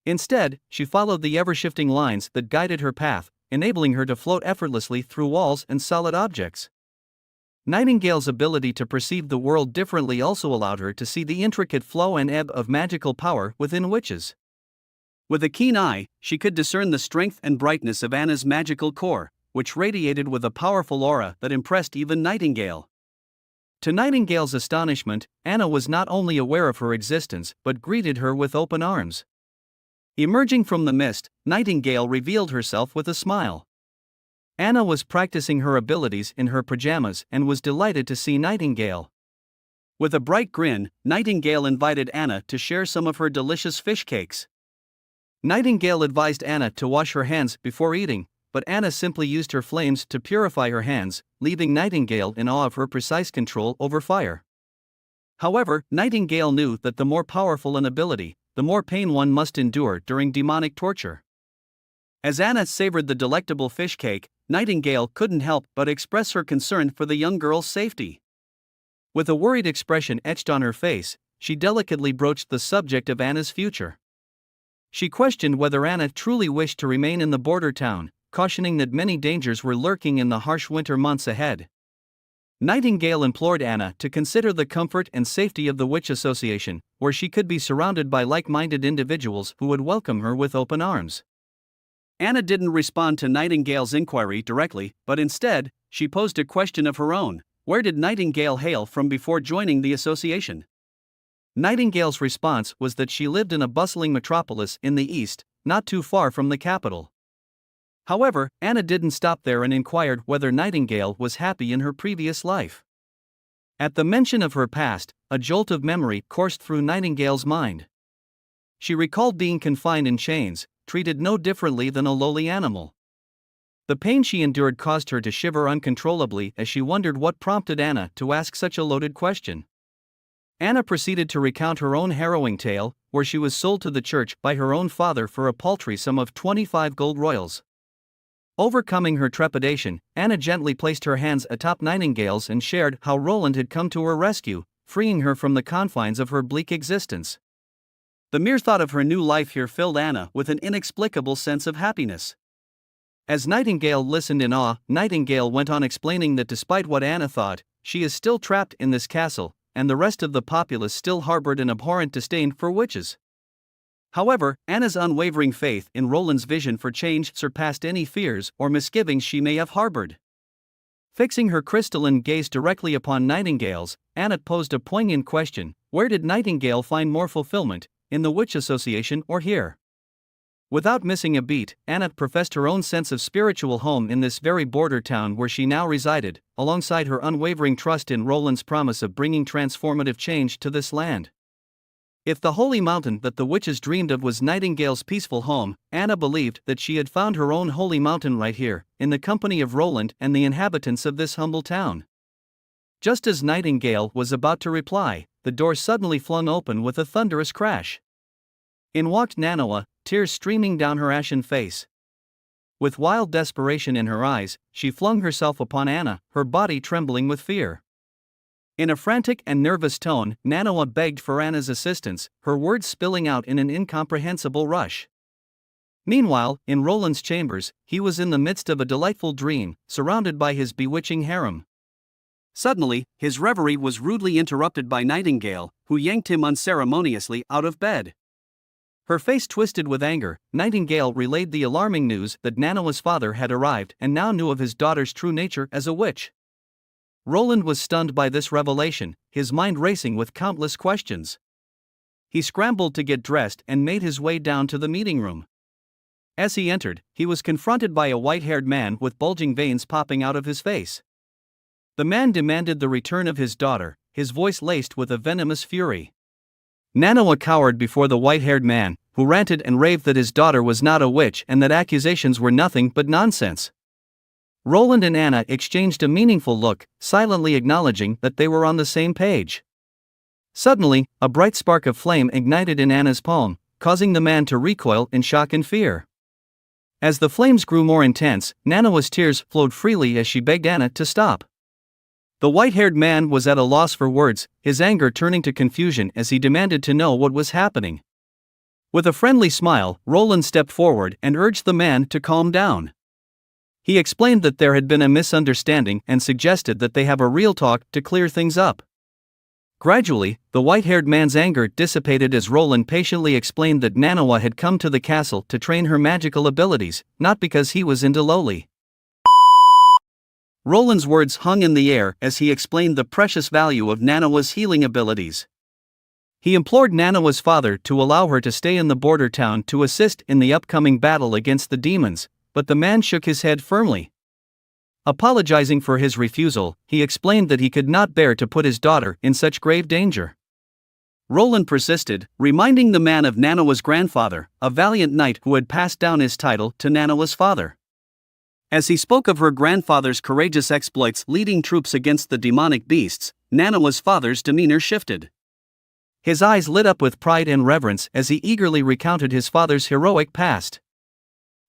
Instead, she followed the ever-shifting lines that guided her path, enabling her to float effortlessly through walls and solid objects. Nightingale's ability to perceive the world differently also allowed her to see the intricate flow and ebb of magical power within witches. With a keen eye, she could discern the strength and brightness of Anna's magical core, which radiated with a powerful aura that impressed even Nightingale. To Nightingale's astonishment, Anna was not only aware of her existence but greeted her with open arms. Emerging from the mist, Nightingale revealed herself with a smile. Anna was practicing her abilities in her pajamas and was delighted to see Nightingale. With a bright grin, Nightingale invited Anna to share some of her delicious fish cakes. Nightingale advised Anna to wash her hands before eating, but Anna simply used her flames to purify her hands, leaving Nightingale in awe of her precise control over fire. However, Nightingale knew that the more powerful an ability, the more pain one must endure during demonic torture. As Anna savored the delectable fish cake, Nightingale couldn't help but express her concern for the young girl's safety. With a worried expression etched on her face, she delicately broached the subject of Anna's future. She questioned whether Anna truly wished to remain in the border town, cautioning that many dangers were lurking in the harsh winter months ahead. Nightingale implored Anna to consider the comfort and safety of the Witch Association, where she could be surrounded by like-minded individuals who would welcome her with open arms. Anna didn't respond to Nightingale's inquiry directly, but instead, she posed a question of her own: where did Nightingale hail from before joining the association? Nightingale's response was that she lived in a bustling metropolis in the east, not too far from the capital. However, Anna didn't stop there and inquired whether Nightingale was happy in her previous life. At the mention of her past, a jolt of memory coursed through Nightingale's mind. She recalled being confined in chains, treated no differently than a lowly animal. The pain she endured caused her to shiver uncontrollably as she wondered what prompted Anna to ask such a loaded question. Anna proceeded to recount her own harrowing tale, where she was sold to the church by her own father for a paltry sum of 25 gold royals. Overcoming her trepidation, Anna gently placed her hands atop Nightingale's and shared how Roland had come to her rescue, freeing her from the confines of her bleak existence. The mere thought of her new life here filled Anna with an inexplicable sense of happiness. As Nightingale listened in awe, Nightingale went on explaining that despite what Anna thought, she is still trapped in this castle, and the rest of the populace still harbored an abhorrent disdain for witches. However, Anna's unwavering faith in Roland's vision for change surpassed any fears or misgivings she may have harbored. Fixing her crystalline gaze directly upon Nightingale's, Anna posed a poignant question: where did Nightingale find more fulfillment, in the Witch Association or here? Without missing a beat, Anna professed her own sense of spiritual home in this very border town where she now resided, alongside her unwavering trust in Roland's promise of bringing transformative change to this land. If the holy mountain that the witches dreamed of was Nightingale's peaceful home, Anna believed that she had found her own holy mountain right here, in the company of Roland and the inhabitants of this humble town. Just as Nightingale was about to reply, the door suddenly flung open with a thunderous crash. In walked Manhwa, tears streaming down her ashen face. With wild desperation in her eyes, she flung herself upon Anna, her body trembling with fear. In a frantic and nervous tone, Manhwa begged for Anna's assistance, her words spilling out in an incomprehensible rush. Meanwhile, in Roland's chambers, he was in the midst of a delightful dream, surrounded by his bewitching harem. Suddenly, his reverie was rudely interrupted by Nightingale, who yanked him unceremoniously out of bed. Her face twisted with anger, Nightingale relayed the alarming news that Manhwa's father had arrived and now knew of his daughter's true nature as a witch. Roland was stunned by this revelation, his mind racing with countless questions. He scrambled to get dressed and made his way down to the meeting room. As he entered, he was confronted by a white-haired man with bulging veins popping out of his face. The man demanded the return of his daughter, his voice laced with a venomous fury. Manhwa cowered before the white-haired man, who ranted and raved that his daughter was not a witch and that accusations were nothing but nonsense. Roland and Anna exchanged a meaningful look, silently acknowledging that they were on the same page. Suddenly, a bright spark of flame ignited in Anna's palm, causing the man to recoil in shock and fear. As the flames grew more intense, Nanawa's tears flowed freely as she begged Anna to stop. The white-haired man was at a loss for words, his anger turning to confusion as he demanded to know what was happening. With a friendly smile, Roland stepped forward and urged the man to calm down. He explained that there had been a misunderstanding and suggested that they have a real talk to clear things up. Gradually, the white-haired man's anger dissipated as Roland patiently explained that Nanawa had come to the castle to train her magical abilities, not because he was into lowly. Roland's words hung in the air as he explained the precious value of Nanawa's healing abilities. He implored Nanawa's father to allow her to stay in the border town to assist in the upcoming battle against the demons, but the man shook his head firmly. Apologizing for his refusal, he explained that he could not bear to put his daughter in such grave danger. Roland persisted, reminding the man of Nanawa's grandfather, a valiant knight who had passed down his title to Nanawa's father. As he spoke of her grandfather's courageous exploits leading troops against the demonic beasts, Nanawa's father's demeanor shifted. His eyes lit up with pride and reverence as he eagerly recounted his father's heroic past.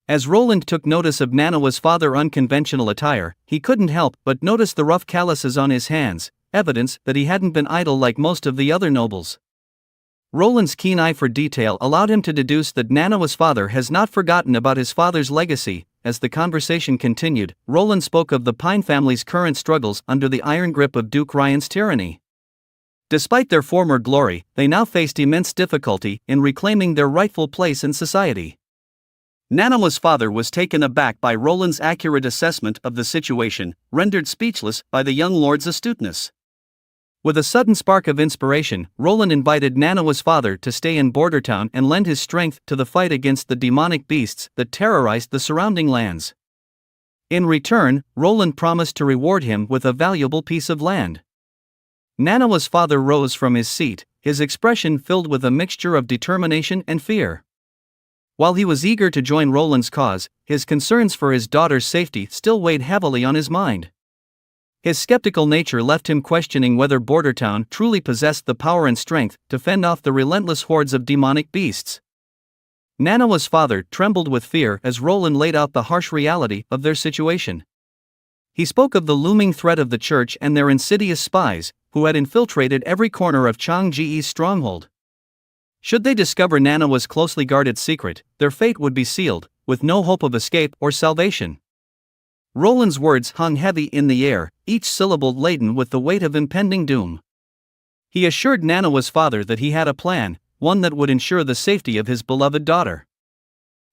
As Roland took notice of Nanawa's father's unconventional attire, he couldn't help but notice the rough calluses on his hands, evidence that he hadn't been idle like most of the other nobles. Roland's keen eye for detail allowed him to deduce that Nanawa's father has not forgotten about his father's legacy. As the conversation continued, Roland spoke of the Pine family's current struggles under the iron grip of Duke Ryan's tyranny. Despite their former glory, they now faced immense difficulty in reclaiming their rightful place in society. Nanawa's father was taken aback by Roland's accurate assessment of the situation, rendered speechless by the young lord's astuteness. With a sudden spark of inspiration, Roland invited Nanawa's father to stay in Bordertown and lend his strength to the fight against the demonic beasts that terrorized the surrounding lands. In return, Roland promised to reward him with a valuable piece of land. Nanawa's father rose from his seat, his expression filled with a mixture of determination and fear. While he was eager to join Roland's cause, his concerns for his daughter's safety still weighed heavily on his mind. His skeptical nature left him questioning whether Bordertown truly possessed the power and strength to fend off the relentless hordes of demonic beasts. Nanawa's father trembled with fear as Roland laid out the harsh reality of their situation. He spoke of the looming threat of the church and their insidious spies, who had infiltrated every corner of Changji's stronghold. Should they discover Nanawa's closely guarded secret, their fate would be sealed, with no hope of escape or salvation. Roland's words hung heavy in the air, each syllable laden with the weight of impending doom. He assured Nanawa's father that he had a plan, one that would ensure the safety of his beloved daughter.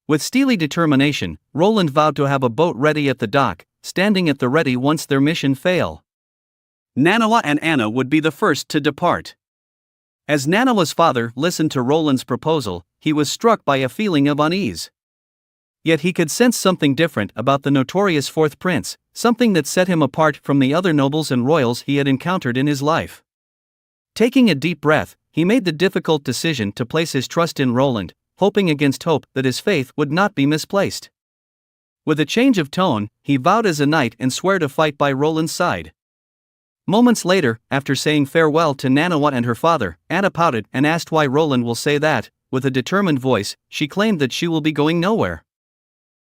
With steely determination, Roland vowed to have a boat ready at the dock, standing at the ready once their mission failed. Nanawa and Anna would be the first to depart. As Nanawa's father listened to Roland's proposal, he was struck by a feeling of unease. Yet he could sense something different about the notorious fourth prince, something that set him apart from the other nobles and royals he had encountered in his life. Taking a deep breath, he made the difficult decision to place his trust in Roland, hoping against hope that his faith would not be misplaced. With a change of tone, he vowed as a knight and swore to fight by Roland's side. Moments later, after saying farewell to Nanawa and her father, Anna pouted and asked why Roland will say that. With a determined voice, she claimed that she will be going nowhere.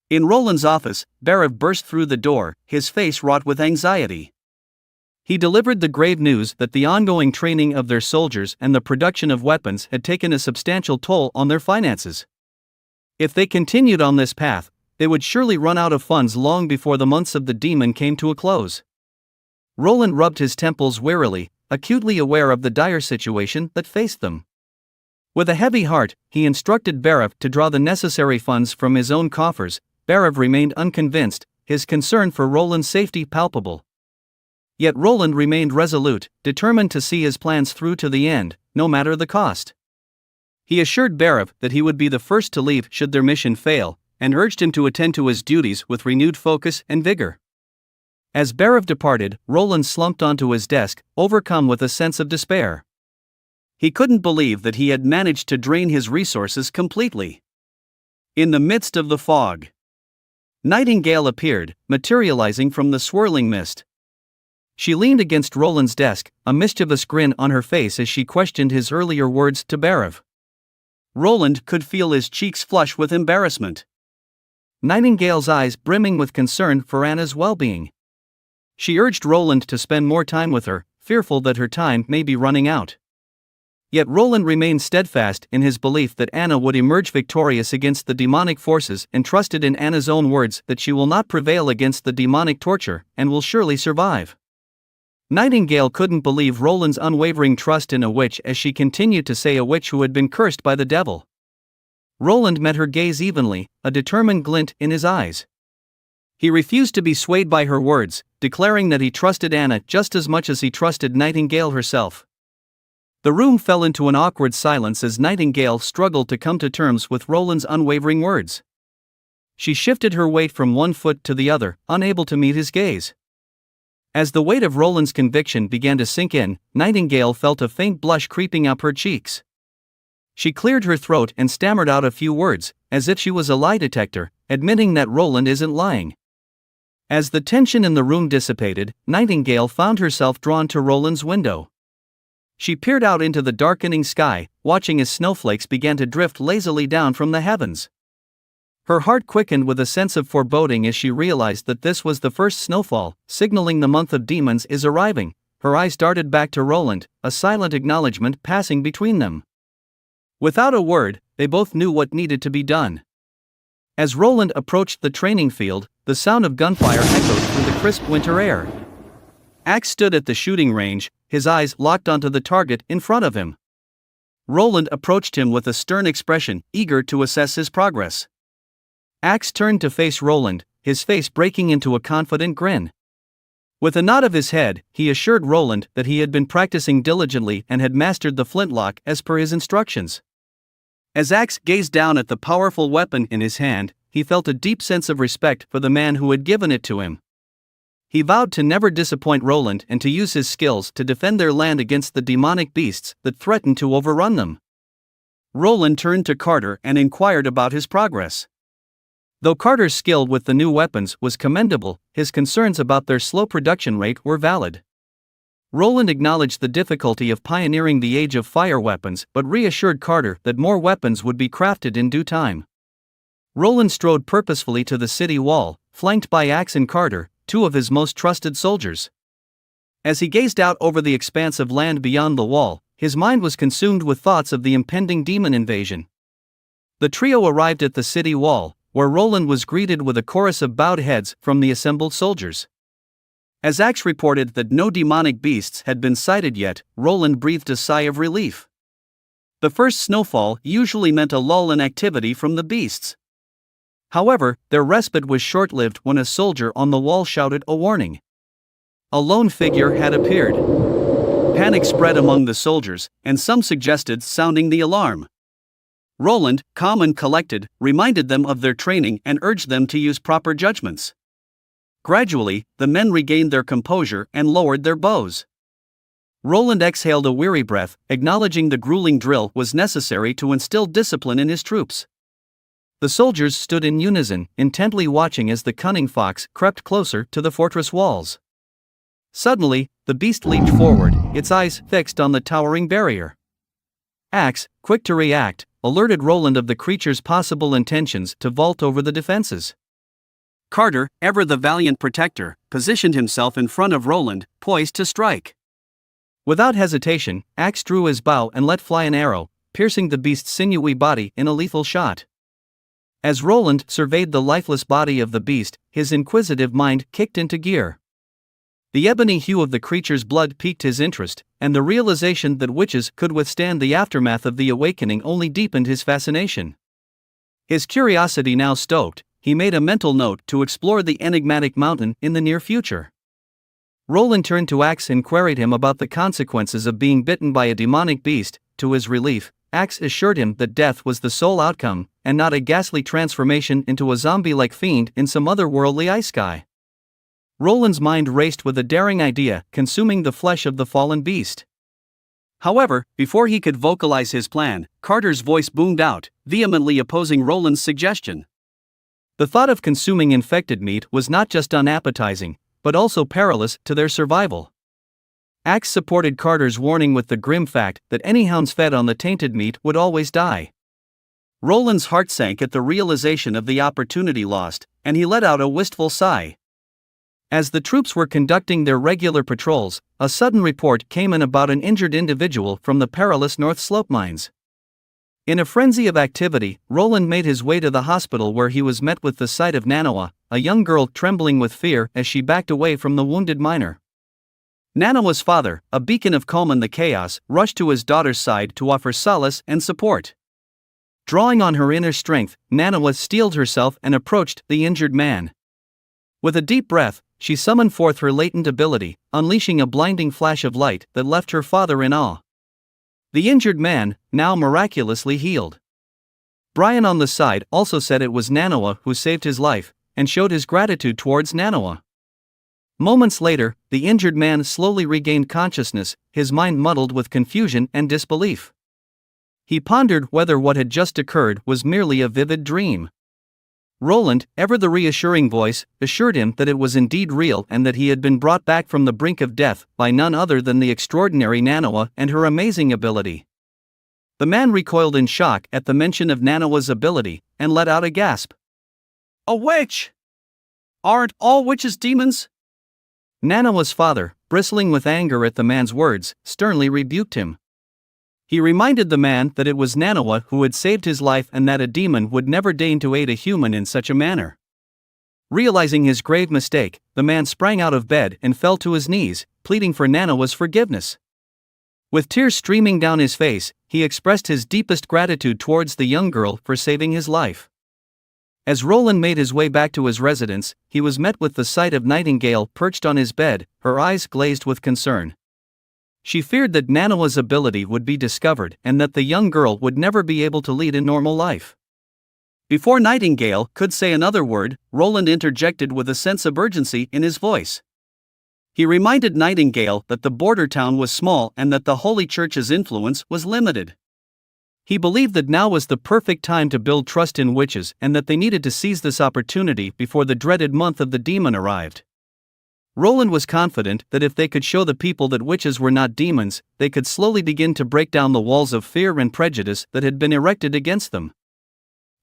In Roland's office, Barav burst through the door, his face wrought with anxiety. He delivered the grave news that the ongoing training of their soldiers and the production of weapons had taken a substantial toll on their finances. If they continued on this path, they would surely run out of funds long before the months of the demon came to a close. Roland rubbed his temples wearily, acutely aware of the dire situation that faced them. With a heavy heart, he instructed Barav to draw the necessary funds from his own coffers. Barav remained unconvinced, his concern for Roland's safety palpable. Yet Roland remained resolute, determined to see his plans through to the end, no matter the cost. He assured Barav that he would be the first to leave should their mission fail, and urged him to attend to his duties with renewed focus and vigor. As Barav departed, Roland slumped onto his desk, overcome with a sense of despair. He couldn't believe that he had managed to drain his resources completely. In the midst of the fog, Nightingale appeared, materializing from the swirling mist. She leaned against Roland's desk, a mischievous grin on her face as she questioned his earlier words to Barav.
Roland could feel his cheeks flush with embarrassment.
Nightingale's eyes brimming with concern for Anna's well-being. She urged Roland to spend more time with her, fearful that her time may be running out. Yet Roland remained steadfast in his belief that Anna would emerge victorious against the demonic forces and trusted in Anna's own words that she will not prevail against the demonic torture and will surely survive. Nightingale couldn't believe Roland's unwavering trust in a witch as she continued to say a witch who had been cursed by the devil. Roland met her gaze evenly, a determined glint in his eyes. He refused to be swayed by her words, declaring that he trusted Anna just as much as he trusted Nightingale herself. The room fell into an awkward silence as Nightingale struggled to come to terms with Roland's unwavering words. She shifted her weight from one foot to the other, unable to meet his gaze. As the weight of Roland's conviction began to sink in, Nightingale felt a faint blush creeping up her cheeks. She cleared her throat and stammered out a few words, as if she was a lie detector, admitting that Roland isn't lying. As the tension in the room dissipated, Nightingale found herself drawn to Roland's window. She peered out into the darkening sky, watching as snowflakes began to drift lazily down from the heavens. Her heart quickened with a sense of foreboding as she realized that this was the first snowfall, signaling the month of demons is arriving. Her eyes darted back to Roland, a silent acknowledgement passing between them. Without a word, they both knew what needed to be done. As Roland approached the training field, the sound of gunfire echoed through the crisp winter air. Axe stood at the shooting range, his eyes locked onto the target in front of him. Roland approached him with a stern expression, eager to assess his progress. Axe turned to face Roland, his face breaking into a confident grin. With a nod of his head, he assured Roland that he had been practicing diligently and had mastered the flintlock as per his instructions. As Axe gazed down at the powerful weapon in his hand, he felt a deep sense of respect for the man who had given it to him. He vowed to never disappoint Roland and to use his skills to defend their land against the demonic beasts that threatened to overrun them. Roland turned to Carter and inquired about his progress. Though Carter's skill with the new weapons was commendable, his concerns about their slow production rate were valid. Roland acknowledged the difficulty of pioneering the age of fire weapons but reassured Carter that more weapons would be crafted in due time. Roland strode purposefully to the city wall, flanked by Axe and Carter, two of his most trusted soldiers. As he gazed out over the expanse of land beyond the wall, his mind was consumed with thoughts of the impending demon invasion. The trio arrived at the city wall, where Roland was greeted with a chorus of bowed heads from the assembled soldiers. As Axe reported that no demonic beasts had been sighted yet, Roland breathed a sigh of relief. The first snowfall usually meant a lull in activity from the beasts. However, their respite was short-lived when a soldier on the wall shouted a warning. A lone figure had appeared. Panic spread among the soldiers, and some suggested sounding the alarm. Roland, calm and collected, reminded them of their training and urged them to use proper judgments. Gradually, the men regained their composure and lowered their bows. Roland exhaled a weary breath, acknowledging the grueling drill was necessary to instill discipline in his troops. The soldiers stood in unison, intently watching as the cunning fox crept closer to the fortress walls. Suddenly, the beast leaped forward, its eyes fixed on the towering barrier. Axe, quick to react, alerted Roland of the creature's possible intentions to vault over the defenses. Carter, ever the valiant protector, positioned himself in front of Roland, poised to strike. Without hesitation, Axe drew his bow and let fly an arrow, piercing the beast's sinewy body in a lethal shot. As Roland surveyed the lifeless body of the beast, his inquisitive mind kicked into gear. The ebony hue of the creature's blood piqued his interest, and the realization that witches could withstand the aftermath of the awakening only deepened his fascination. His curiosity now stoked, he made a mental note to explore the enigmatic mountain in the near future. Roland turned to Axe and queried him about the consequences of being bitten by a demonic beast. To his relief, Axe assured him that death was the sole outcome, and not a ghastly transformation into a zombie-like fiend in some otherworldly ice sky. Roland's mind raced with a daring idea, consuming the flesh of the fallen beast. However, before he could vocalize his plan, Carter's voice boomed out, vehemently opposing Roland's suggestion. The thought of consuming infected meat was not just unappetizing, but also perilous to their survival. Axe supported Carter's warning with the grim fact that any hounds fed on the tainted meat would always die.
Roland's heart sank at the realization of the opportunity lost, and he let out a wistful sigh. As the troops were conducting their regular patrols, a sudden report came in about an injured individual from the perilous North Slope mines. In a frenzy of activity, Roland made his way to the hospital, where he was met with the sight of Manhwa, a young girl trembling with fear as she backed away from the wounded miner. Manhwa's father, a beacon of calm in the chaos, rushed to his daughter's side to offer solace and support. Drawing on her inner strength, Manhwa steeled herself and approached the injured man. With a deep breath, she summoned forth her latent ability, unleashing a blinding flash of light that left her father in awe. The injured man, now miraculously healed. Brian on the side also said it was Manhwa who saved his life, and showed his gratitude towards Manhwa. Moments later, the injured man slowly regained consciousness, his mind muddled with confusion and disbelief. He pondered whether what had just occurred was merely a vivid dream. Roland, ever the reassuring voice, assured him that it was indeed real and that he had been brought back from the brink of death by none other than the extraordinary Manhwa and her amazing ability. The man recoiled in shock at the mention of Manhwa's ability, and let out a gasp. A witch! Aren't all witches demons?
Manhwa's father, bristling with anger at the man's words, sternly rebuked him. He reminded the man that it was Manhwa who had saved his life and that a demon would never deign to aid a human in such a manner. Realizing his grave mistake, the man sprang out of bed and fell to his knees, pleading for Manhwa's forgiveness. With tears streaming down his face, he expressed his deepest gratitude towards the young girl for saving his life. As Roland made his way back to his residence, he was met with the sight of Nightingale perched on his bed, her eyes glazed with concern. She feared that Manhwa's ability would be discovered and that the young girl would never be able to lead a normal life.
Before Nightingale could say another word, Roland interjected with a sense of urgency in his voice. He reminded Nightingale that the border town was small and that the Holy Church's influence was limited. He believed that now was the perfect time to build trust in witches and that they needed to seize this opportunity before the dreaded month of the demon arrived. Roland was confident that if they could show the people that witches were not demons, they could slowly begin to break down the walls of fear and prejudice that had been erected against them.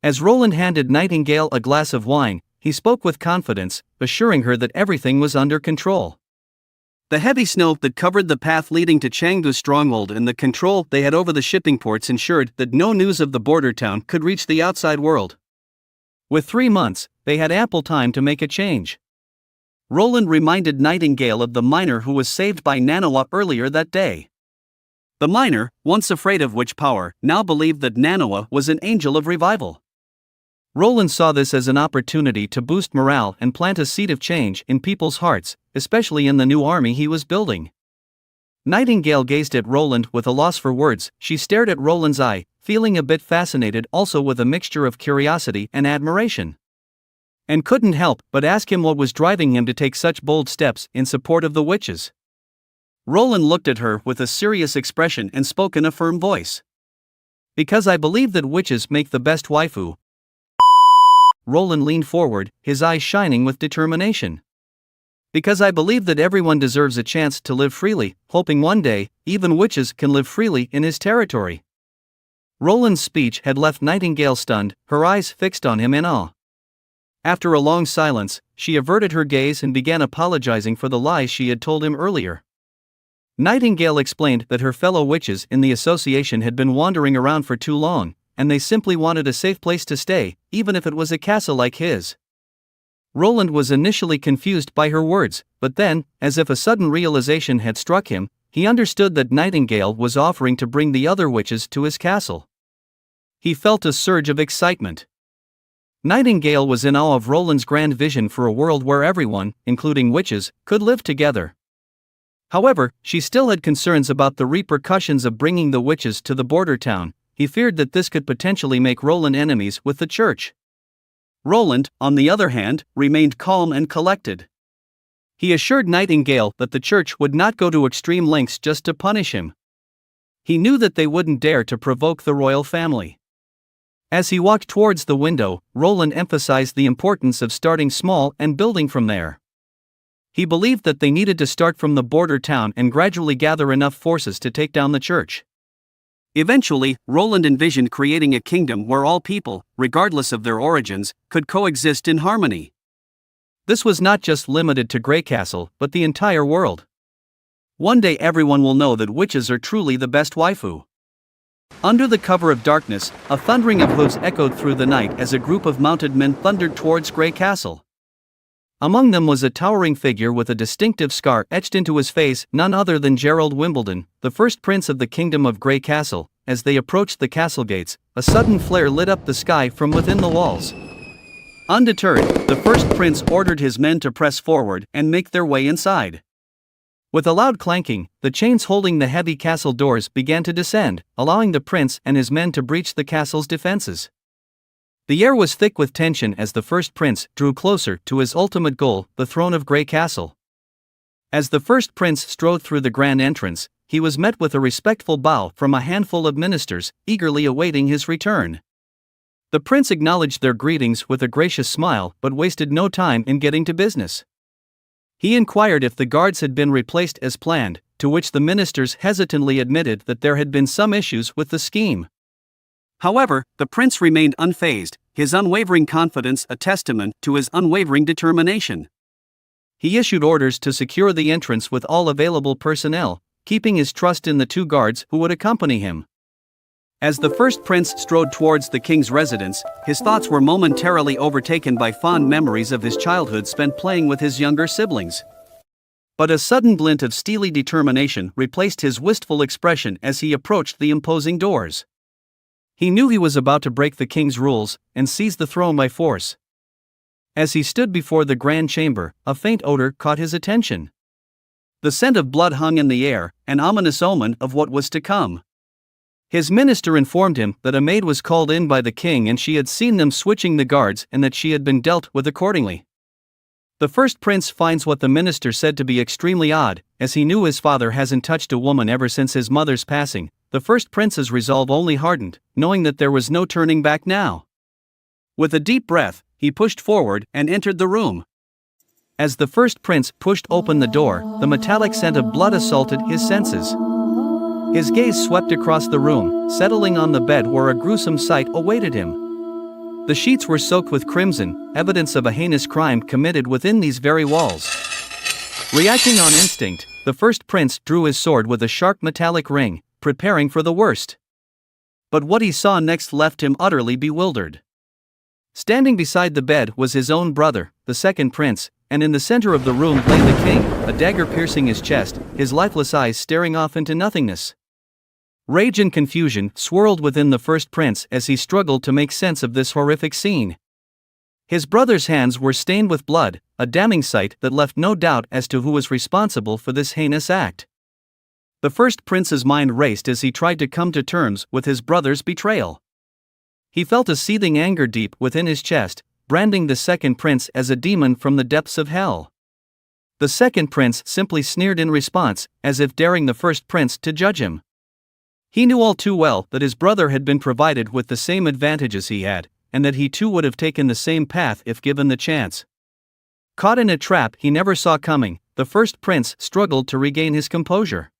As Roland handed Nightingale a glass of wine, he spoke with confidence, assuring her that everything was under control. The heavy snow that covered the path leading to Chengdu's stronghold and the control they had over the shipping ports ensured that no news of the border town could reach the outside world.
With 3 months, they had ample time to make a change.
Roland reminded Nightingale of the miner who was saved by Manhwa earlier that day. The miner, once afraid of witch power, now believed that Manhwa was an angel of revival.
Roland saw this as an opportunity to boost morale and plant a seed of change in people's hearts, especially in the new army he was building. Nightingale gazed at Roland with a loss for words. She stared at Roland's eye, feeling a bit fascinated, also with a mixture of curiosity and admiration. And couldn't help but ask him what was driving him to take such bold steps in support of the witches.
Roland looked at her with a serious expression and spoke in a firm voice.
Because I believe that witches make the best waifu. Roland leaned forward, his eyes shining with determination. Because I believe that everyone deserves a chance to live freely, hoping one day, even witches can live freely in his territory. Roland's speech had left Nightingale stunned, her eyes fixed on him in awe. After a long silence, she averted her gaze and began apologizing for the lies she had told him earlier. Nightingale explained that her fellow witches in the association had been wandering around for too long, and they simply wanted a safe place to stay, even if it was a castle like his. Roland was initially confused by her words, but then, as if a sudden realization had struck him, he understood that Nightingale was offering to bring the other witches to his castle. He felt a surge of excitement. Nightingale was in awe of Roland's grand vision for a world where everyone, including witches, could live together. However, she still had concerns about the repercussions of bringing the witches to the border town. He feared that this could potentially make Roland enemies with the church.
Roland, on the other hand, remained calm and collected. He assured Nightingale that the church would not go to extreme lengths just to punish him. He knew that they wouldn't dare to provoke the royal family. As he walked towards the window, Roland emphasized the importance of starting small and building from there. He believed that they needed to start from the border town and gradually gather enough forces to take down the church. Eventually, Roland envisioned creating a kingdom where all people, regardless of their origins, could coexist in harmony. This was not just limited to Grey Castle, but the entire world. One day everyone will know that witches are truly the best waifu. Under the cover of darkness, a thundering of hooves echoed through the night as a group of mounted men thundered towards Grey Castle. Among them was a towering figure with a distinctive scar etched into his face, none other than Gerald Wimbledon, the first prince of the Kingdom of Grey Castle. As they approached the castle gates, a sudden flare lit up the sky from within the walls. Undeterred, the first prince ordered his men to press forward and make their way inside. With a loud clanking, the chains holding the heavy castle doors began to descend, allowing the prince and his men to breach the castle's defenses. The air was thick with tension as the first prince drew closer to his ultimate goal, the throne of Grey Castle. As the first prince strode through the grand entrance, he was met with a respectful bow from a handful of ministers, eagerly awaiting his return. The prince acknowledged their greetings with a gracious smile but wasted no time in getting to business. He inquired if the guards had been replaced as planned, to which the ministers hesitantly admitted that there had been some issues with the scheme. However, the prince remained unfazed, his unwavering confidence a testament to his unwavering determination. He issued orders to secure the entrance with all available personnel, keeping his trust in the 2 guards who would accompany him. As the first prince strode towards the king's residence, his thoughts were momentarily overtaken by fond memories of his childhood spent playing with his younger siblings. But a sudden glint of steely determination replaced his wistful expression as he approached the imposing doors. He knew he was about to break the king's rules and seize the throne by force. As he stood before the grand chamber, a faint odor caught his attention. The scent of blood hung in the air, an ominous omen of what was to come. His minister informed him that a maid was called in by the king and she had seen them switching the guards and that she had been dealt with accordingly. The first prince finds what the minister said to be extremely odd, as he knew his father hasn't touched a woman ever since his mother's passing. The first prince's resolve only hardened, knowing that there was no turning back now. With a deep breath, he pushed forward and entered the room. As the first prince pushed open the door, the metallic scent of blood assaulted his senses. His gaze swept across the room, settling on the bed where a gruesome sight awaited him. The sheets were soaked with crimson, evidence of a heinous crime committed within these very walls. Reacting on instinct, the first prince drew his sword with a sharp metallic ring, preparing for the worst. But what he saw next left him utterly bewildered. Standing beside the bed was his own brother, the second prince, and in the center of the room lay the king, a dagger piercing his chest, his lifeless eyes staring off into nothingness. Rage and confusion swirled within the first prince as he struggled to make sense of this horrific scene. His brother's hands were stained with blood, a damning sight that left no doubt as to who was responsible for this heinous act. The first prince's mind raced as he tried to come to terms with his brother's betrayal. He felt a seething anger deep within his chest, branding the second prince as a demon from the depths of hell. The second prince simply sneered in response, as if daring the first prince to judge him. He knew all too well that his brother had been provided with the same advantages he had, and that he too would have taken the same path if given the chance. Caught in a trap he never saw coming, the first prince struggled to regain his composure.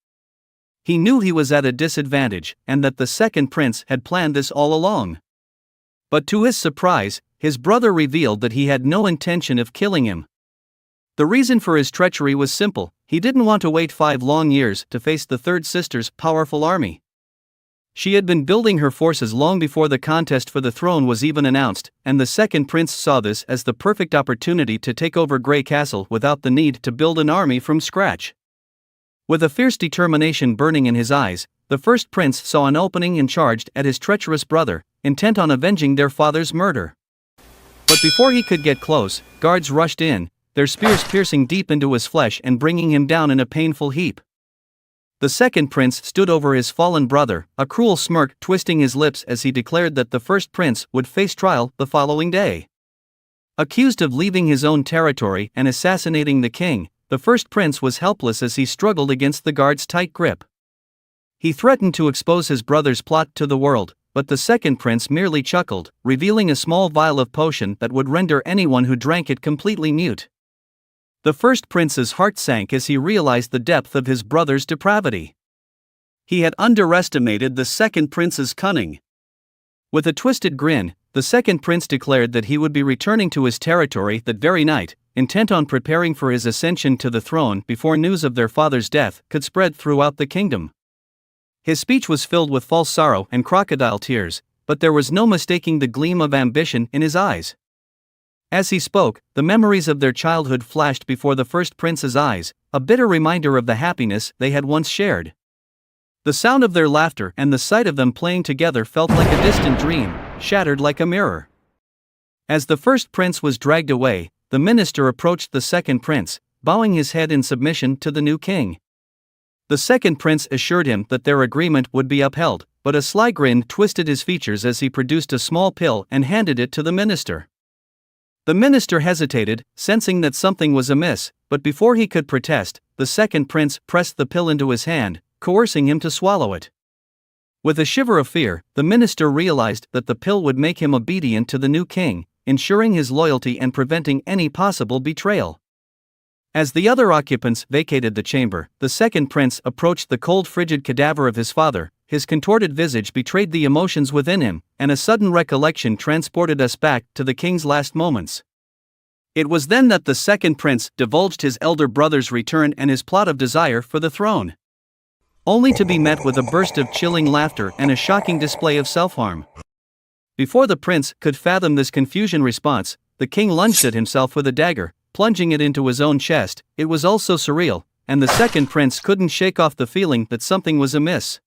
He knew he was at a disadvantage, and that the second prince had planned this all along. But to his surprise, his brother revealed that he had no intention of killing him. The reason for his treachery was simple: he didn't want to wait 5 long years to face the third sister's powerful army. She had been building her forces long before the contest for the throne was even announced, and the second prince saw this as the perfect opportunity to take over Grey Castle without the need to build an army from scratch. With a fierce determination burning in his eyes, the first prince saw an opening and charged at his treacherous brother, intent on avenging their father's murder. But before he could get close, guards rushed in, their spears piercing deep into his flesh and bringing him down in a painful heap. The second prince stood over his fallen brother, a cruel smirk twisting his lips as he declared that the first prince would face trial the following day. Accused of leaving his own territory and assassinating the king, the first prince was helpless as he struggled against the guard's tight grip. He threatened to expose his brother's plot to the world, but the second prince merely chuckled, revealing a small vial of potion that would render anyone who drank it completely mute. The first prince's heart sank as he realized the depth of his brother's depravity. He had underestimated the second prince's cunning. With a twisted grin, the second prince declared that he would be returning to his territory that very night, intent on preparing for his ascension to the throne before news of their father's death could spread throughout the kingdom. His speech was filled with false sorrow and crocodile tears, but there was no mistaking the gleam of ambition in his eyes. As he spoke, the memories of their childhood flashed before the first prince's eyes, a bitter reminder of the happiness they had once shared. The sound of their laughter and the sight of them playing together felt like a distant dream, shattered like a mirror. As the first prince was dragged away, the minister approached the second prince, bowing his head in submission to the new king. The second prince assured him that their agreement would be upheld, but a sly grin twisted his features as he produced a small pill and handed it to the minister. The minister hesitated, sensing that something was amiss, but before he could protest, the second prince pressed the pill into his hand, coercing him to swallow it. With a shiver of fear, the minister realized that the pill would make him obedient to the new king, ensuring his loyalty and preventing any possible betrayal. As the other occupants vacated the chamber, the second prince approached the cold, frigid cadaver of his father. His contorted visage betrayed the emotions within him, and a sudden recollection transported us back to the king's last moments. It was then that the second prince divulged his elder brother's return and his plot of desire for the throne, only to be met with a burst of chilling laughter and a shocking display of self-harm. Before the prince could fathom this confusion response, the king lunged at himself with a dagger, plunging it into his own chest. It was all so surreal, and the second prince couldn't shake off the feeling that something was amiss.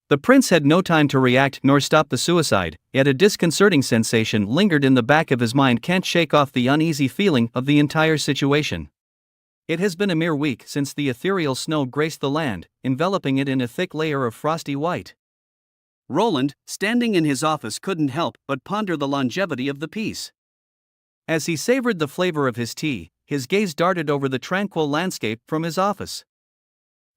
The prince had no time to react nor stop the suicide, yet a disconcerting sensation lingered in the back of his mind. Can't shake off the uneasy feeling of the entire situation. It has been a mere week since the ethereal snow graced the land, enveloping it in a thick layer of frosty white. Roland, standing in his office, couldn't help but ponder the longevity of the peace. As he savored the flavor of his tea, his gaze darted over the tranquil landscape from his office.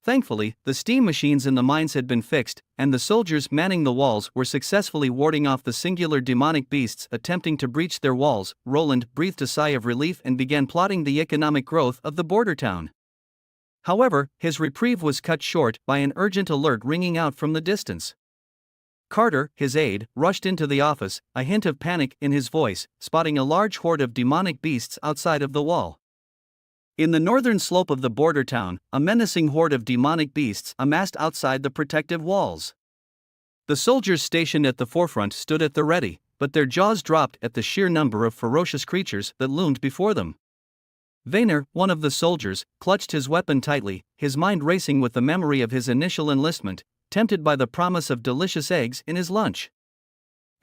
Thankfully, the steam machines in the mines had been fixed, and the soldiers manning the walls were successfully warding off the singular demonic beasts attempting to breach their walls. Roland breathed a sigh of relief and began plotting the economic growth of the border town. However, his reprieve was cut short by an urgent alert ringing out from the distance. Carter, his aide, rushed into the office, a hint of panic in his voice, spotting a large horde of demonic beasts outside of the wall. In the northern slope of the border town, a menacing horde of demonic beasts amassed outside the protective walls. The soldiers stationed at the forefront stood at the ready, but their jaws dropped at the sheer number of ferocious creatures that loomed before them. Vainer, one of the soldiers, clutched his weapon tightly, his mind racing with the memory of his initial enlistment, tempted by the promise of delicious eggs in his lunch.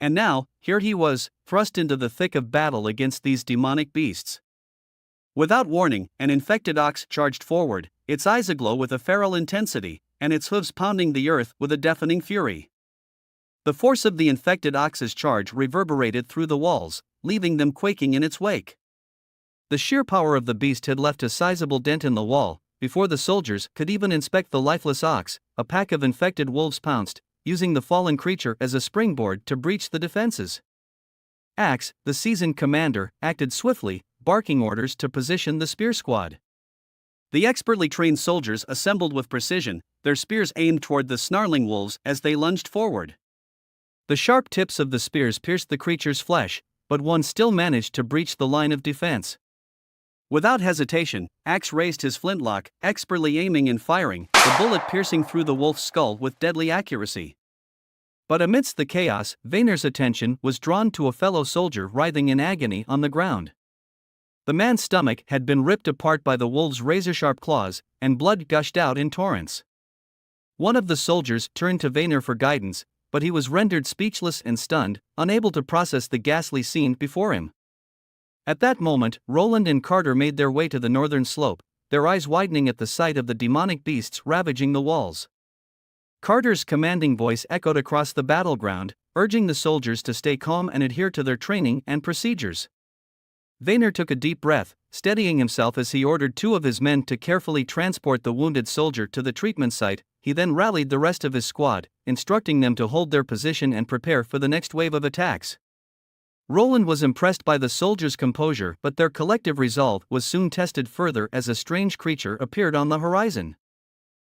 And now, here he was, thrust into the thick of battle against these demonic beasts. Without warning, an infected ox charged forward, its eyes aglow with a feral intensity, and its hooves pounding the earth with a deafening fury. The force of the infected ox's charge reverberated through the walls, leaving them quaking in its wake. The sheer power of the beast had left a sizable dent in the wall. Before the soldiers could even inspect the lifeless ox, a pack of infected wolves pounced, using the fallen creature as a springboard to breach the defenses. Axe, the seasoned commander, acted swiftly, barking orders to position the spear squad. The expertly trained soldiers assembled with precision, their spears aimed toward the snarling wolves as they lunged forward. The sharp tips of the spears pierced the creature's flesh, but one still managed to breach the line of defense. Without hesitation, Axe raised his flintlock, expertly aiming and firing, the bullet piercing through the wolf's skull with deadly accuracy. But amidst the chaos, Vainer's attention was drawn to a fellow soldier writhing in agony on the ground. The man's stomach had been ripped apart by the wolves' razor-sharp claws, and blood gushed out in torrents. One of the soldiers turned to Vainer for guidance, but he was rendered speechless and stunned, unable to process the ghastly scene before him. At that moment, Roland and Carter made their way to the northern slope, their eyes widening at the sight of the demonic beasts ravaging the walls. Carter's commanding voice echoed across the battleground, urging the soldiers to stay calm and adhere to their training and procedures. Vainer took a deep breath, steadying himself as he ordered two of his men to carefully transport the wounded soldier to the treatment site. He then rallied the rest of his squad, instructing them to hold their position and prepare for the next wave of attacks.
Roland was impressed by the soldiers' composure, but their collective resolve was soon tested further as a strange creature appeared on the horizon.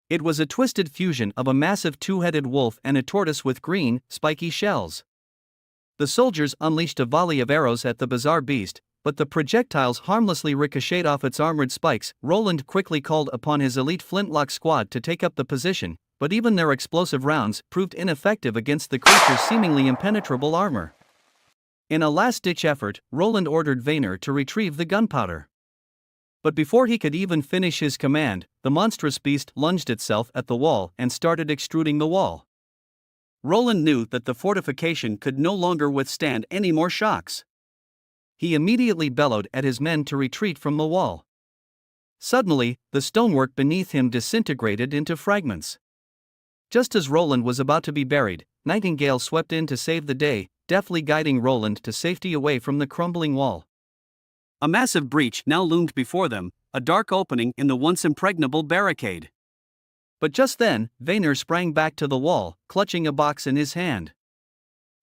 It was a twisted fusion of a massive two-headed wolf and a tortoise with green, spiky shells. The soldiers unleashed a volley of arrows at the bizarre beast, but the projectiles harmlessly ricocheted off its armored spikes. Roland quickly called upon his elite flintlock squad to take up the position, but even their explosive rounds proved ineffective against the creature's seemingly impenetrable armor. In a last-ditch effort, Roland ordered Vaynor to retrieve the gunpowder. But before he could even finish his command, the monstrous beast lunged itself at the wall and started extruding the wall. Roland knew that the fortification could no longer withstand any more shocks. He immediately bellowed at his men to retreat from the wall. Suddenly, the stonework beneath him disintegrated into fragments. Just as Roland was about to be buried, Nightingale swept in to save the day, deftly guiding Roland to safety away from the crumbling wall. A massive breach now loomed before them, a dark opening in the once impregnable barricade. But just then, Vaynor sprang back to the wall, clutching a box in his hand.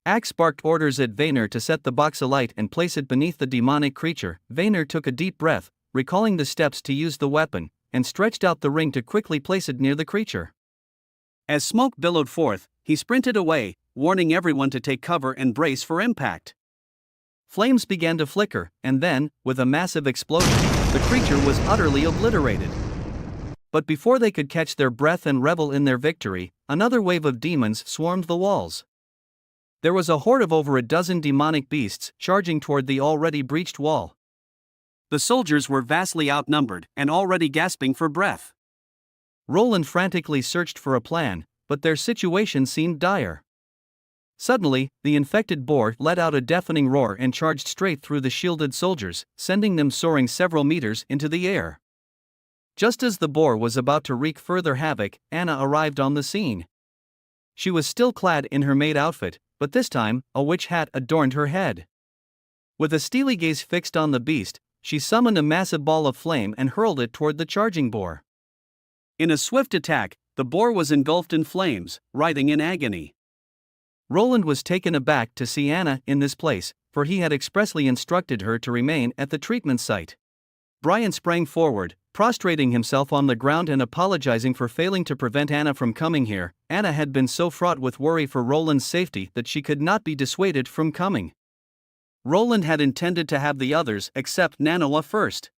Axe barked orders at Vaynor to set the box alight and place it beneath the demonic creature. Vaynor took a deep breath, recalling the steps to use the weapon, and stretched out the ring to quickly place it near the creature. As smoke billowed forth, he sprinted away, warning everyone to take cover and brace for impact. Flames began to flicker, and then, with a massive explosion, the creature was utterly obliterated. But before they could catch their breath and revel in their victory, another wave of demons swarmed the walls. There was a horde of over a dozen demonic beasts charging toward the already breached wall. The soldiers were vastly outnumbered and already gasping for breath. Roland frantically searched for a plan, but their situation seemed dire. Suddenly, the infected boar let out a deafening roar and charged straight through the shielded soldiers, sending them soaring several meters into the air. Just as the boar was about to wreak further havoc, Anna arrived on the scene. She was still clad in her maid outfit, but this time, a witch hat adorned her head. With a steely gaze fixed on the beast, she summoned a massive ball of flame and hurled it toward the charging boar. In a swift attack, the boar was engulfed in flames, writhing in agony. Roland was taken aback to see Anna in this place, for he had expressly instructed her to remain at the treatment site. Brian sprang forward, prostrating himself on the ground and apologizing for failing to prevent Anna from coming here. Anna had been so fraught with worry for Roland's safety that she could not be dissuaded from coming. Roland had intended to have the others accept Manhwa first,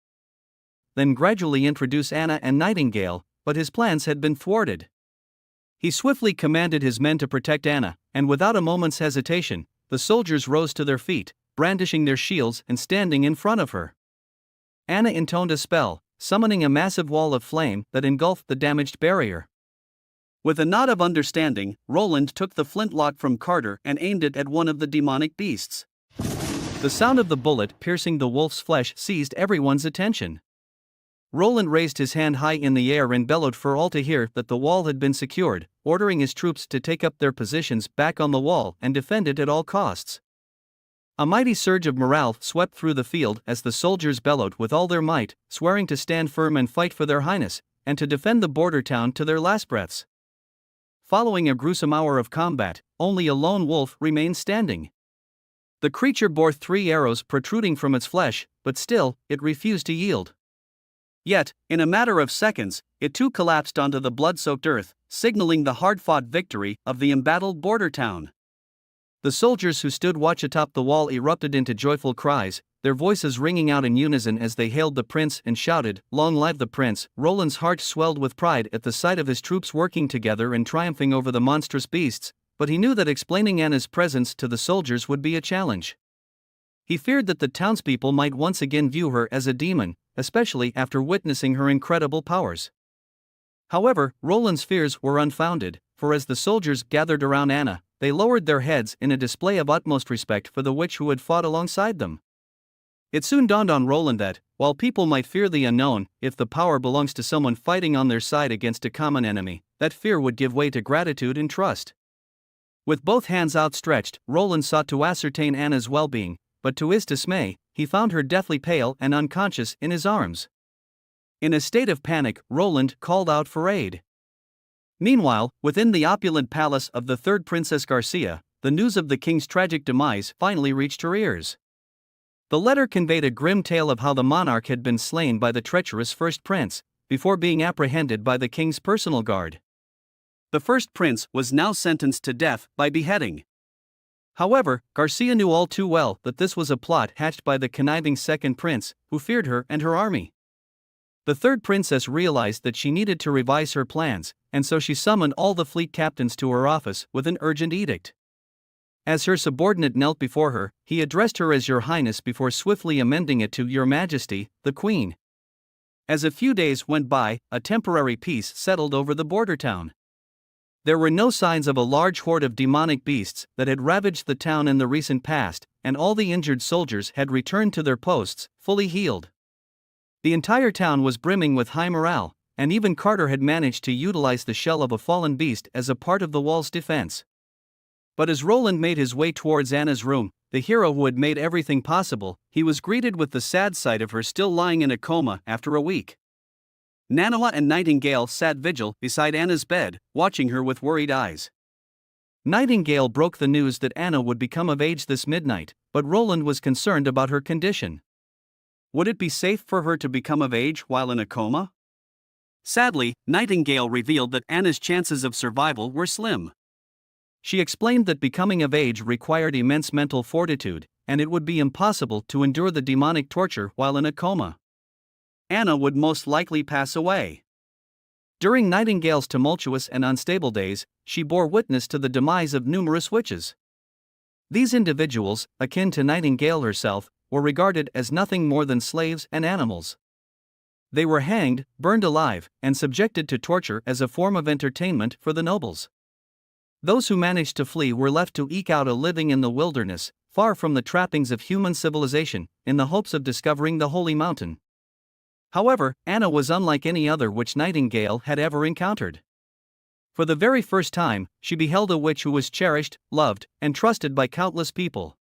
then gradually introduce Anna and Nightingale, but his plans had been thwarted. He swiftly commanded his men to protect Anna, and without a moment's hesitation, the soldiers rose to their feet, brandishing their shields and standing in front of her. Anna intoned a spell, summoning a massive wall of flame that engulfed the damaged barrier. With a nod of understanding, Roland took the flintlock from Carter and aimed it at one of the demonic beasts. The sound of the bullet piercing the wolf's flesh seized everyone's attention. Roland raised his hand high in the air and bellowed for all to hear that the wall had been secured, ordering his troops to take up their positions back on the wall and defend it at all costs. A mighty surge of morale swept through the field as the soldiers bellowed with all their might, swearing to stand firm and fight for their highness, and to defend the border town to their last breaths. Following a gruesome hour of combat, only a lone wolf remained standing. The creature bore 3 arrows protruding from its flesh, but still, it refused to yield. Yet, in a matter of seconds, it too collapsed onto the blood-soaked earth, signaling the hard-fought victory of the embattled border town. The soldiers who stood watch atop the wall erupted into joyful cries, their voices ringing out in unison as they hailed the prince and shouted, "Long live the prince!" Roland's heart swelled with pride at the sight of his troops working together and triumphing over the monstrous beasts, but he knew that explaining Anna's presence to the soldiers would be a challenge. He feared that the townspeople might once again view her as a demon, especially after witnessing her incredible powers. However, Roland's fears were unfounded, for as the soldiers gathered around Anna, they lowered their heads in a display of utmost respect for the witch who had fought alongside them. It soon dawned on Roland that, while people might fear the unknown, if the power belongs to someone fighting on their side against a common enemy, that fear would give way to gratitude and trust. With both hands outstretched, Roland sought to ascertain Anna's well-being, but to his dismay, he found her deathly pale and unconscious in his arms. In a state of panic, Roland called out for aid. Meanwhile, within the opulent palace of the third Princess Garcia,
the news of the king's tragic demise finally reached her ears. The letter conveyed a grim tale of how the monarch had been slain by the treacherous first prince, before being apprehended by the king's personal guard. The first prince was now sentenced to death by beheading. However, Garcia knew all too well that this was a plot hatched by the conniving second prince, who feared her and her army. The third princess realized that she needed to revise her plans, and so she summoned all the fleet captains to her office with an urgent edict. As her subordinate knelt before her, he addressed her as Your Highness before swiftly amending it to Your Majesty, the Queen. As a few days went by, a temporary peace settled over the border town. There were no signs of a large horde of demonic beasts that had ravaged the town in the recent past, and all the injured soldiers had returned to their posts, fully healed. The entire town was brimming with high morale, and even Carter had managed to utilize the shell of a fallen beast as a part of the wall's defense. But as Roland made his way towards Anna's room, the hero who had made everything possible, he was greeted with the sad sight of her still lying in a coma after a week. Manhwa and Nightingale sat vigil beside Anna's bed, watching her with worried eyes. Nightingale broke the news that Anna would become of age this midnight, but Roland was concerned about her condition. Would it be safe for her to become of age while in a coma? Sadly, Nightingale revealed that Anna's chances of survival were slim. She explained that becoming of age required immense mental fortitude, and it would be impossible to endure the demonic torture while in a coma. Anna would most likely pass away. During Nightingale's tumultuous and unstable days, she bore witness to the demise of numerous witches. These individuals, akin to Nightingale herself, were regarded as nothing more than slaves and animals. They were hanged, burned alive, and subjected to torture as a form of entertainment for the nobles. Those who managed to flee were left to eke out a living in the wilderness, far from the trappings of human civilization, in the hopes of discovering the Holy Mountain. However, Anna was unlike any other witch Nightingale had ever encountered. For the very first time, she beheld a witch who was cherished, loved, and trusted by countless people.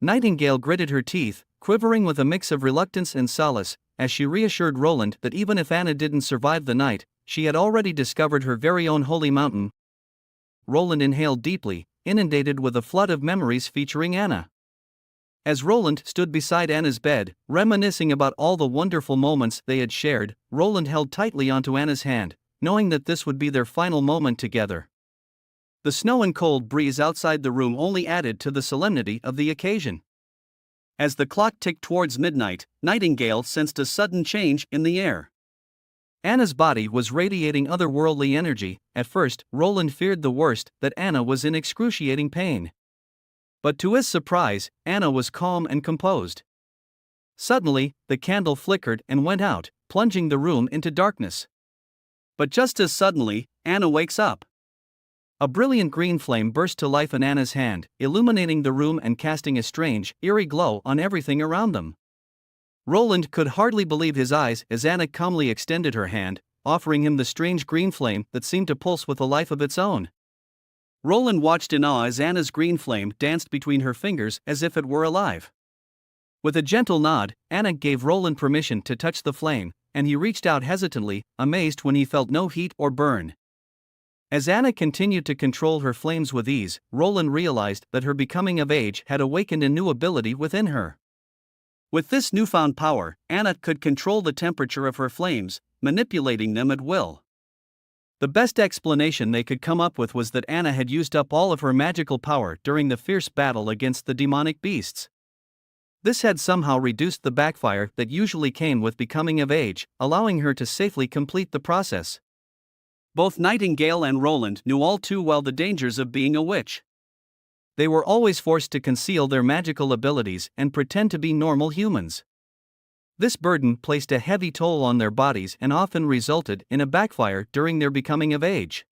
Nightingale gritted her teeth, quivering with a mix of reluctance and solace, as she reassured Roland that even if Anna didn't survive the night, she had already discovered her very own Holy Mountain. Roland inhaled deeply, inundated with a flood of memories featuring Anna. As Roland stood beside Anna's bed, reminiscing about all the wonderful moments they had shared, Roland held tightly onto Anna's hand, knowing that this would be their final moment together. The snow and cold breeze outside the room only added to the solemnity of the occasion. As the clock ticked towards midnight, Nightingale sensed a sudden change in the air. Anna's body was radiating otherworldly energy. At first, Roland feared the worst, that Anna was in excruciating pain. But to his surprise, Anna was calm and composed. Suddenly, the candle flickered and went out, plunging the room into darkness. But just as suddenly, Anna wakes up. A brilliant green flame burst to life in Anna's hand, illuminating the room and casting a strange, eerie glow on everything around them. Roland could hardly believe his eyes as Anna calmly extended her hand, offering him the strange green flame that seemed to pulse with a life of its own. Roland watched in awe as Anna's green flame danced between her fingers as if it were alive. With a gentle nod, Anna gave Roland permission to touch the flame, and he reached out hesitantly, amazed when he felt no heat or burn. As Anna continued to control her flames with ease, Roland realized that her becoming of age had awakened a new ability within her. With this newfound power, Anna could control the temperature of her flames, manipulating them at will. The best explanation they could come up with was that Anna had used up all of her magical power during the fierce battle against the demonic beasts. This had somehow reduced the backfire that usually came with becoming of age, allowing her to safely complete the process. Both Nightingale and Roland knew all too well the dangers of being a witch. They were always forced to conceal their magical abilities and pretend to be normal humans. This burden placed a heavy toll on their bodies and often resulted in a backfire during their becoming of age.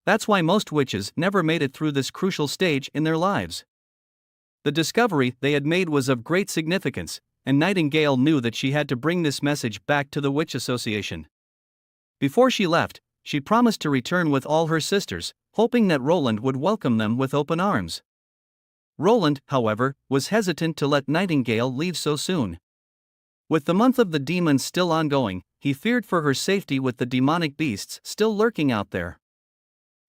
That's why most witches never made it through this crucial stage in their lives. The discovery they had made was of great significance, and Nightingale knew that she had to bring this message back to the Witch Association. Before she left, she promised to return with all her sisters, hoping that Roland would welcome them with open arms. Roland, however, was hesitant to let Nightingale leave so soon. With the month of the demons still ongoing, he feared for her safety with the demonic beasts still lurking out there.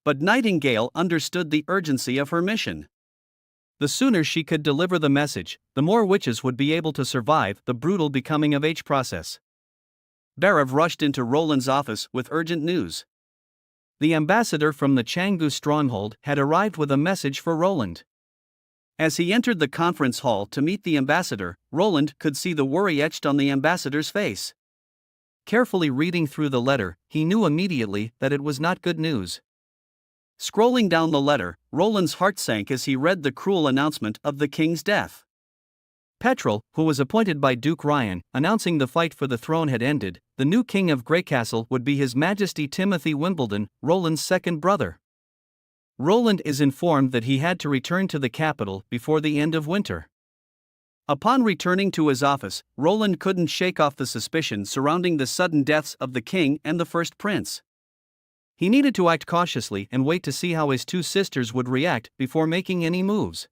But Nightingale understood the urgency of her mission. The sooner she could deliver the message, the more witches would be able to survive the brutal becoming of age process. Bhairav rushed into Roland's office with urgent news. The ambassador from the Canggu stronghold had arrived with a message for Roland. As he entered the conference hall to meet the ambassador, Roland could see the worry etched on the ambassador's face. Carefully reading through the letter, he knew immediately that it was not good news. Scrolling down the letter, Roland's heart sank as he read the cruel announcement of the king's death. Petrel, who was appointed by Duke Ryan, announcing the fight for the throne had ended. The new king of Greycastle would be His Majesty Timothy Wimbledon, Roland's second brother. Roland is informed that he had to return to the capital before the end of winter. Upon returning to his office, Roland couldn't shake off the suspicion surrounding the sudden deaths of the king and the first prince. He needed to act cautiously and wait to see how his two sisters would react before making any moves.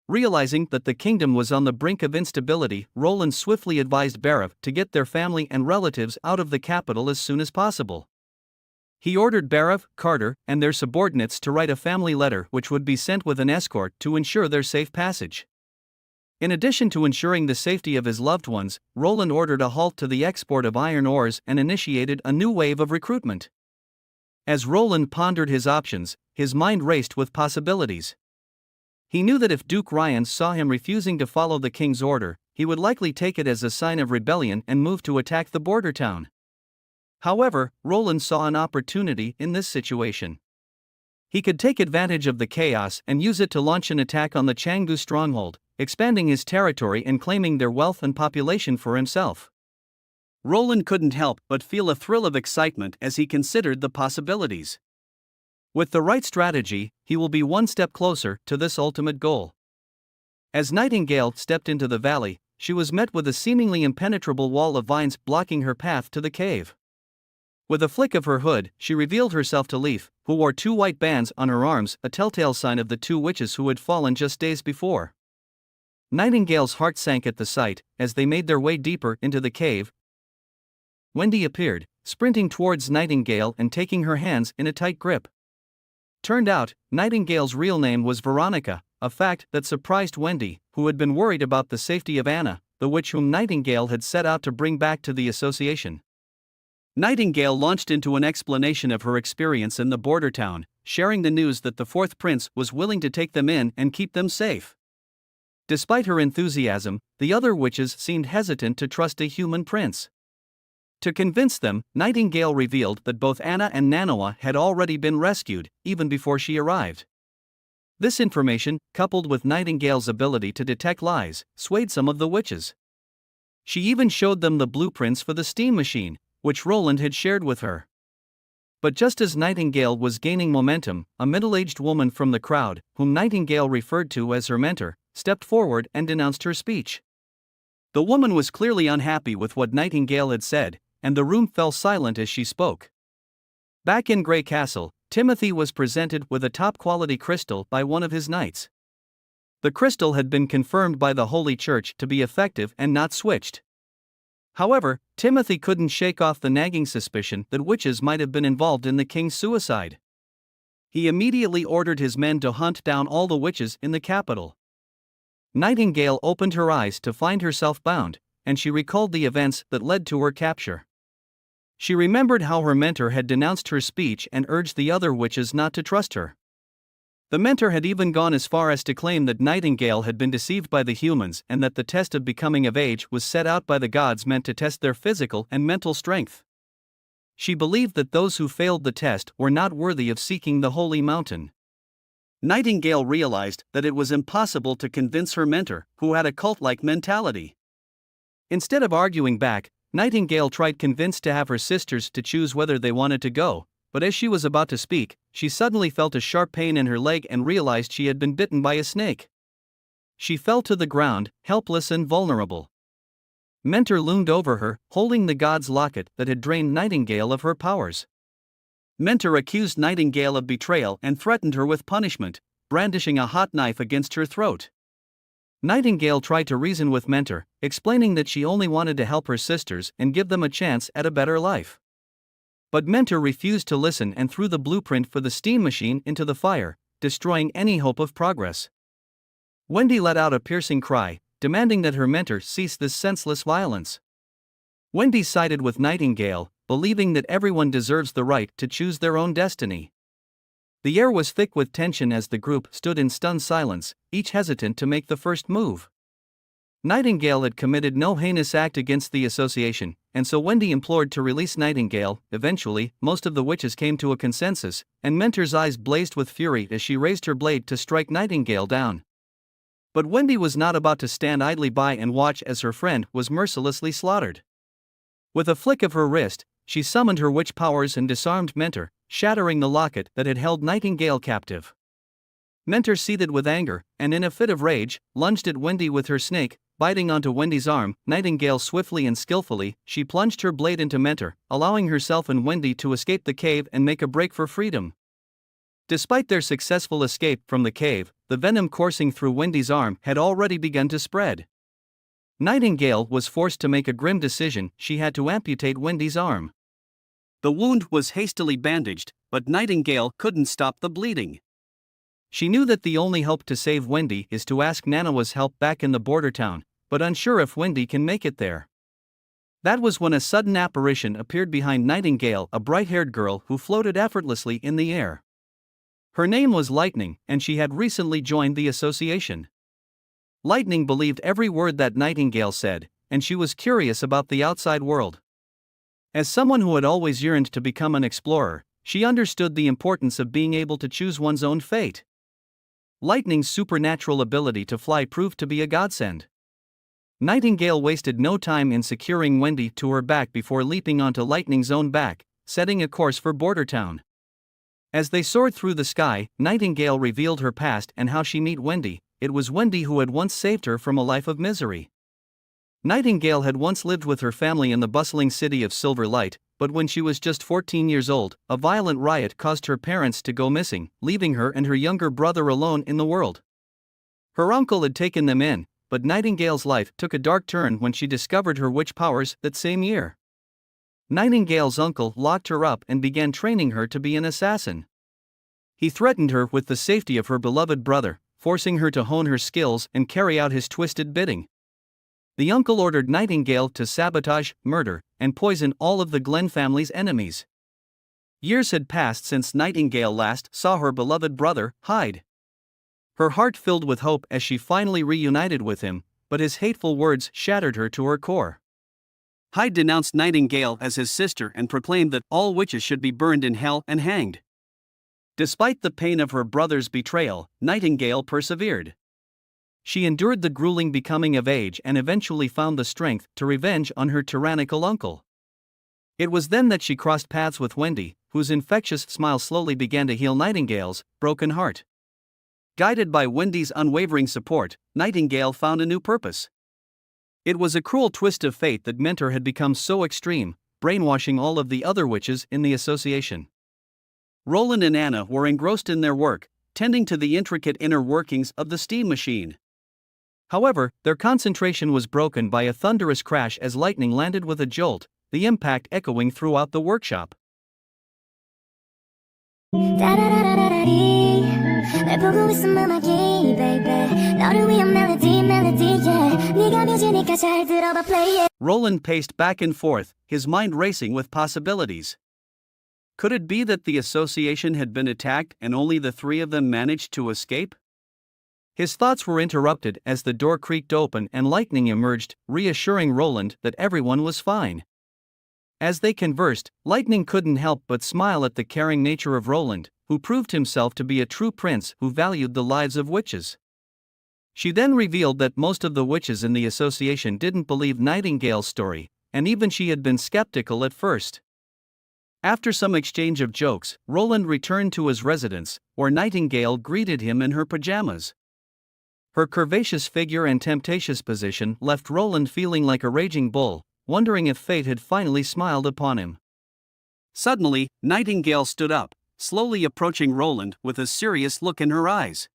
Realizing that the kingdom was on the brink of instability, Roland swiftly advised Bhairav to get their family and relatives out of the capital as soon as possible. He ordered Bhairav, Carter, and their subordinates to write a family letter which would be sent with an escort to ensure their safe passage. In addition to ensuring the safety of his loved ones, Roland ordered a halt to the export of iron ores and initiated a new wave of recruitment. As Roland pondered his options, his mind raced with possibilities. He knew that if Duke Ryan saw him refusing to follow the king's order, he would likely take it as a sign of rebellion and move to attack the border town. However, Roland saw an opportunity in this situation. He could take advantage of the chaos and use it to launch an attack on the Canggu stronghold, expanding his territory and claiming their wealth and population for himself. Roland couldn't help but feel a thrill of excitement as he considered the possibilities. With the right strategy, he will be one step closer to this ultimate goal. As Nightingale stepped into the valley, she was met with a seemingly impenetrable wall of vines blocking her path to the cave. With a flick of her hood, she revealed herself to Leaf, who wore two white bands on her arms, a telltale sign of the two witches who had fallen just days before. Nightingale's heart sank at the sight. As they made their way deeper into the cave, Wendy appeared, sprinting towards Nightingale and taking her hands in a tight grip. Turned out, Nightingale's real name was Veronica, a fact that surprised Wendy, who had been worried about the safety of Anna, the witch whom Nightingale had set out to bring back to the association. Nightingale launched into an explanation of her experience in the border town, sharing the news that the fourth prince was willing to take them in and keep them safe. Despite her enthusiasm, the other witches seemed hesitant to trust a human prince. To convince them, Nightingale revealed that both Anna and Nanawa had already been rescued, even before she arrived. This information, coupled with Nightingale's ability to detect lies, swayed some of the witches. She even showed them the blueprints for the steam machine, which Roland had shared with her. But just as Nightingale was gaining momentum, a middle-aged woman from the crowd, whom Nightingale referred to as her mentor, stepped forward and denounced her speech. The woman was clearly unhappy with what Nightingale had said, and the room fell silent as she spoke. Back in Grey Castle, Timothy was presented with a top-quality crystal by one of his knights. The crystal had been confirmed by the Holy Church to be effective and not switched. However, Timothy couldn't shake off the nagging suspicion that witches might have been involved in the king's suicide. He immediately ordered his men to hunt down all the witches in the capital. Nightingale opened her eyes to find herself bound, and she recalled the events that led to her capture. She remembered how her mentor had denounced her speech and urged the other witches not to trust her. The mentor had even gone as far as to claim that Nightingale had been deceived by the humans and that the test of becoming of age was set out by the gods meant to test their physical and mental strength. She believed that those who failed the test were not worthy of seeking the holy mountain. Nightingale realized that it was impossible to convince her mentor, who had a cult-like mentality. Instead of arguing back, Nightingale tried convinced to have her sisters to choose whether they wanted to go, but as she was about to speak, she suddenly felt a sharp pain in her leg and realized she had been bitten by a snake. She fell to the ground, helpless and vulnerable. Mentor loomed over her, holding the god's locket that had drained Nightingale of her powers. Mentor accused Nightingale of betrayal and threatened her with punishment, brandishing a hot knife against her throat. Nightingale tried to reason with Mentor, explaining that she only wanted to help her sisters and give them a chance at a better life.
But Mentor refused to listen and threw the blueprint for the steam machine into the fire, destroying any hope of progress. Wendy let out a piercing cry, demanding that her mentor cease this senseless violence. Wendy sided with Nightingale, believing that everyone deserves the right to choose their own destiny. The air was thick with tension as the group stood in stunned silence, each hesitant to make the first move. Nightingale had committed no heinous act against the association, and so Wendy implored to release Nightingale. Eventually, most of the witches came to a consensus, and Mentor's eyes blazed with fury as she raised her blade to strike Nightingale down. But Wendy was not about to stand idly by and watch as her friend was mercilessly slaughtered. With a flick of her wrist, she summoned her witch powers and disarmed Mentor, shattering the locket that had held Nightingale captive. Mentor seethed with anger, and in a fit of rage, lunged at Wendy with her snake, biting onto Wendy's arm. Nightingale swiftly and skillfully, she plunged her blade into Mentor, allowing herself and Wendy to escape the cave and make a break for freedom. Despite their successful escape from the cave, the venom coursing through Wendy's arm had already begun to spread. Nightingale was forced to make a grim decision. She had to amputate Wendy's arm. The wound was hastily bandaged, but Nightingale couldn't stop the bleeding. She knew that the only hope to save Wendy is to ask Nanawa's help back in the border town, but unsure if Wendy can make it there. That was when a sudden apparition appeared behind Nightingale, a bright-haired girl who floated effortlessly in the air. Her name was Lightning, and she had recently joined the association. Lightning believed every word that Nightingale said, and she was curious about the outside world. As someone who had always yearned to become an explorer, she understood the importance of being able to choose one's own fate. Lightning's supernatural ability to fly proved to be a godsend. Nightingale wasted no time in securing Wendy to her back before leaping onto Lightning's own back, setting a course for Border Town. As they soared through the sky, Nightingale revealed her past and how she met Wendy. It was Wendy who had once saved her from a life of misery. Nightingale had once lived with her family in the bustling city of Silver Light, but when she was just 14 years old, a violent riot caused her parents to go missing, leaving her and her younger brother alone in the world. Her uncle had taken them in, but Nightingale's life took a dark turn when she discovered her witch powers that same year. Nightingale's uncle locked her up and began training her to be an assassin. He threatened her with the safety of her beloved brother, forcing her to hone her skills and carry out his twisted bidding. The uncle ordered Nightingale to sabotage, murder, and poison all of the Glen family's enemies. Years had passed since Nightingale last saw her beloved brother, Hyde. Her heart filled with hope as she finally reunited with him, but his hateful words shattered her to her core. Hyde denounced Nightingale as his sister and proclaimed that all witches should be burned in hell and hanged. Despite the pain of her brother's betrayal, Nightingale persevered. She endured the grueling becoming of age and eventually found the strength to revenge on her tyrannical uncle. It was then that she crossed paths with Wendy, whose infectious smile slowly began to heal Nightingale's broken heart. Guided by Wendy's unwavering support, Nightingale found a new purpose. It was a cruel twist of fate that Mentor had become so extreme, brainwashing all of the other witches in the association. Roland and Anna were engrossed in their work, tending to the intricate inner workings of the steam machine. However, their concentration was broken by a thunderous crash as lightning landed with a jolt, the impact echoing throughout the workshop. Roland paced back and forth, his mind racing with possibilities. Could it be that the association had been attacked and only the three of them managed to escape? His thoughts were interrupted as the door creaked open and Lightning emerged, reassuring Roland that everyone was fine. As they conversed, Lightning couldn't help but smile at the caring nature of Roland, who proved himself to be a true prince who valued the lives of witches. She then revealed that most of the witches in the association didn't believe Nightingale's story, and even she had been skeptical at first. After some exchange of jokes, Roland returned to his residence, where Nightingale greeted him in her pajamas. Her curvaceous figure and temptatious position left Roland feeling like a raging bull, wondering if fate had finally smiled upon him. Suddenly, Nightingale stood up, slowly approaching Roland with a serious look in her eyes.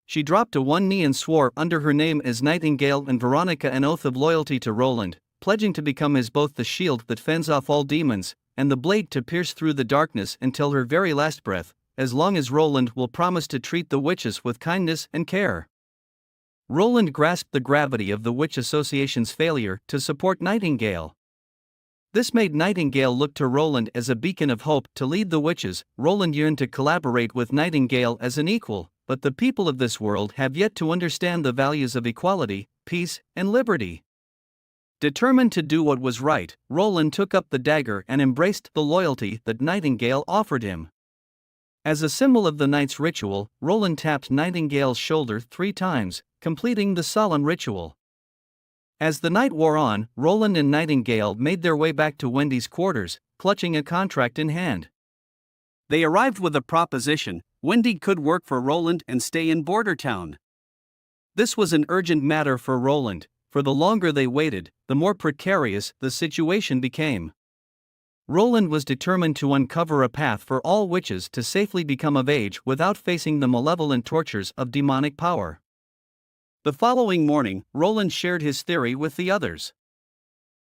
She dropped to one knee and swore under her name as Nightingale and Veronica an oath of loyalty to Roland, pledging to become his both the shield that fends off all demons,
and the blade to pierce through the darkness until her very last breath, as long as Roland will promise to treat the witches with kindness and care. Roland grasped the gravity of the Witch Association's failure to support Nightingale. This made Nightingale look to Roland as a beacon of hope to lead the witches. Roland yearned to collaborate with Nightingale as an equal, but the people of this world have yet to understand the values of equality, peace, and liberty. Determined to do what was right, Roland took up the dagger and embraced the loyalty that Nightingale offered him. As a symbol of the night's ritual, Roland tapped Nightingale's shoulder 3 times, completing the solemn ritual. As the night wore on, Roland and Nightingale made their way back to Wendy's quarters, clutching a contract in hand. They arrived with a proposition: Wendy could work for Roland and stay in Border Town. This was an urgent matter for Roland, for the longer they waited, the more precarious the situation became. Roland was determined to uncover a path for all witches to safely become of age without facing the malevolent tortures of demonic power. The following morning, Roland shared his theory with the others.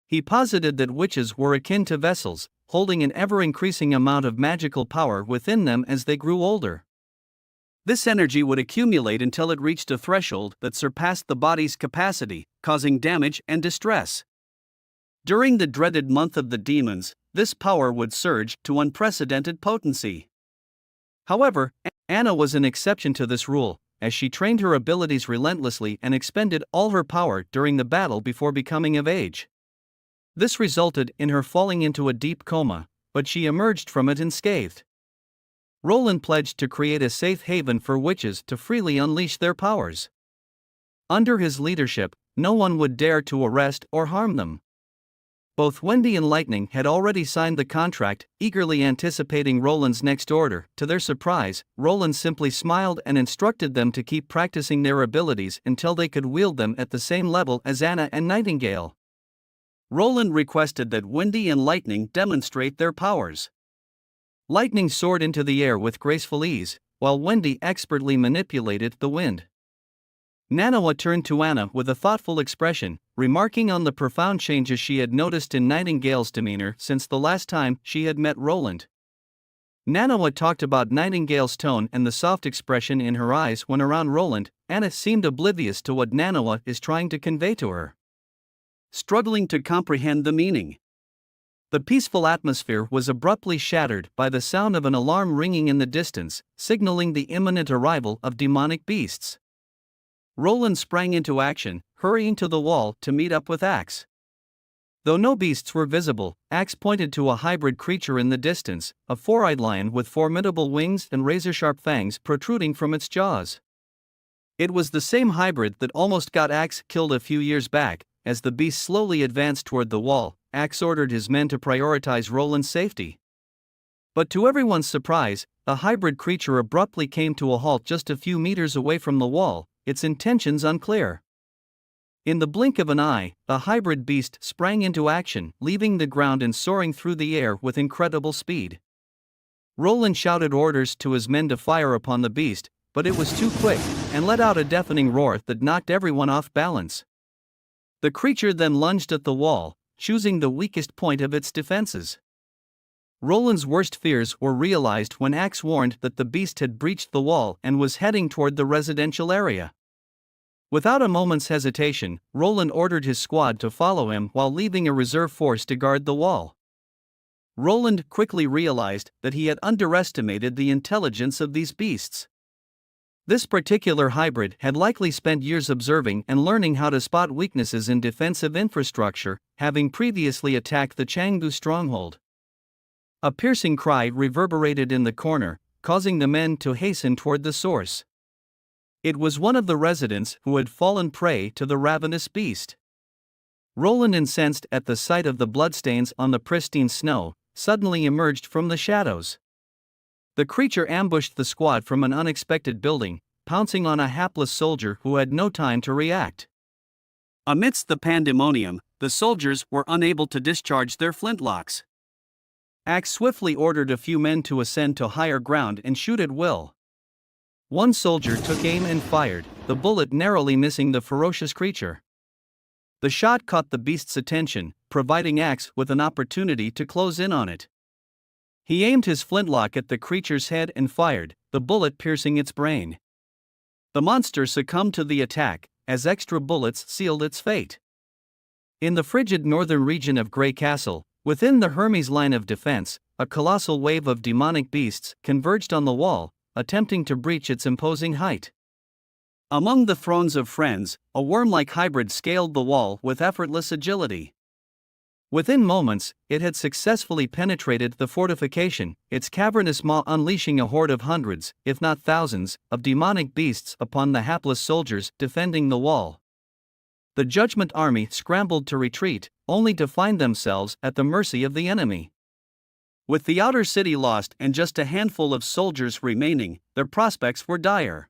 He posited that witches were akin to vessels, holding an ever-increasing amount of magical power within them as they grew older. This energy would accumulate until it reached a threshold that surpassed the body's capacity, causing damage and distress. During the dreaded month of the demons, this power would surge to unprecedented potency. However, Anna was an exception to this rule, as she trained her abilities relentlessly and expended all her power during the battle before becoming of age. This resulted in her falling into a deep coma, but she emerged from it unscathed. Roland pledged to create a safe haven for witches to freely unleash their powers. Under his leadership, no one would dare to arrest or harm them. Both Wendy and Lightning had already signed the contract, eagerly anticipating Roland's next order. To their surprise, Roland simply smiled and instructed them to keep practicing their abilities until they could wield them at the same level as Anna and Nightingale. Roland requested that Wendy and Lightning demonstrate their powers. Lightning soared into the air with graceful ease, while Wendy expertly manipulated the wind. Nanawa turned to Anna with a thoughtful expression, remarking on the profound changes she had noticed in Nightingale's demeanor since the last time she had met Roland. Nanawa talked about Nightingale's tone and the soft expression in her eyes when around Roland. Anna seemed oblivious to what Nanawa is trying to convey to her, struggling to comprehend the meaning. The peaceful atmosphere was abruptly shattered by the sound of an alarm ringing in the distance, signaling the imminent arrival of demonic beasts. Roland sprang into action, hurrying to the wall to meet up with Axe. Though no beasts were visible, Axe pointed to a hybrid creature in the distance, a 4-eyed lion with formidable wings and razor-sharp fangs protruding from its jaws. It was the same hybrid that almost got Axe killed a few years back. As the beast slowly advanced toward the wall, Axe ordered his men to prioritize Roland's safety. But to everyone's surprise, the hybrid creature abruptly came to a halt just a few meters away from the wall, its intentions unclear. In the blink of an eye, the hybrid beast sprang into action, leaving the ground and soaring through the air with incredible speed. Roland shouted orders to his men to fire upon the beast, but it was too quick, and let out a deafening roar that knocked everyone off balance. The creature then lunged at the wall, choosing the weakest point of its defenses. Roland's worst fears were realized when Axe warned that the beast had breached the wall and was heading toward the residential area. Without a moment's hesitation, Roland ordered his squad to follow him while leaving a reserve force to guard the wall. Roland quickly realized that he had underestimated the intelligence of these beasts. This particular hybrid had likely spent years observing and learning how to spot weaknesses in defensive infrastructure, having previously attacked the Changbu stronghold. A piercing cry reverberated in the corner, causing the men to hasten toward the source. It was one of the residents who had fallen prey to the ravenous beast. Roland, incensed at the sight of the bloodstains on the pristine snow, suddenly emerged from the shadows. The creature ambushed the squad from an unexpected building, pouncing on a hapless soldier who had no time to react. Amidst the pandemonium, the soldiers were unable to discharge their flintlocks. Axe swiftly ordered a few men to ascend to higher ground and shoot at will. One soldier took aim and fired, the bullet narrowly missing the ferocious creature. The shot caught the beast's attention, providing Axe with an opportunity to close in on it. He aimed his flintlock at the creature's head and fired, the bullet piercing its brain. The monster succumbed to the attack, as extra bullets sealed its fate. In the frigid northern region of Grey Castle, within the Hermes line of defense, a colossal wave of demonic beasts converged on the wall, attempting to breach its imposing height. Among the thrones of friends, a worm-like hybrid scaled the wall with effortless agility. Within moments, it had successfully penetrated the fortification, its cavernous maw unleashing a horde of hundreds, if not thousands, of demonic beasts upon the hapless soldiers defending the wall. The Judgment Army scrambled to retreat, only to find themselves at the mercy of the enemy. With the outer city lost and just a handful of soldiers remaining, their prospects were dire.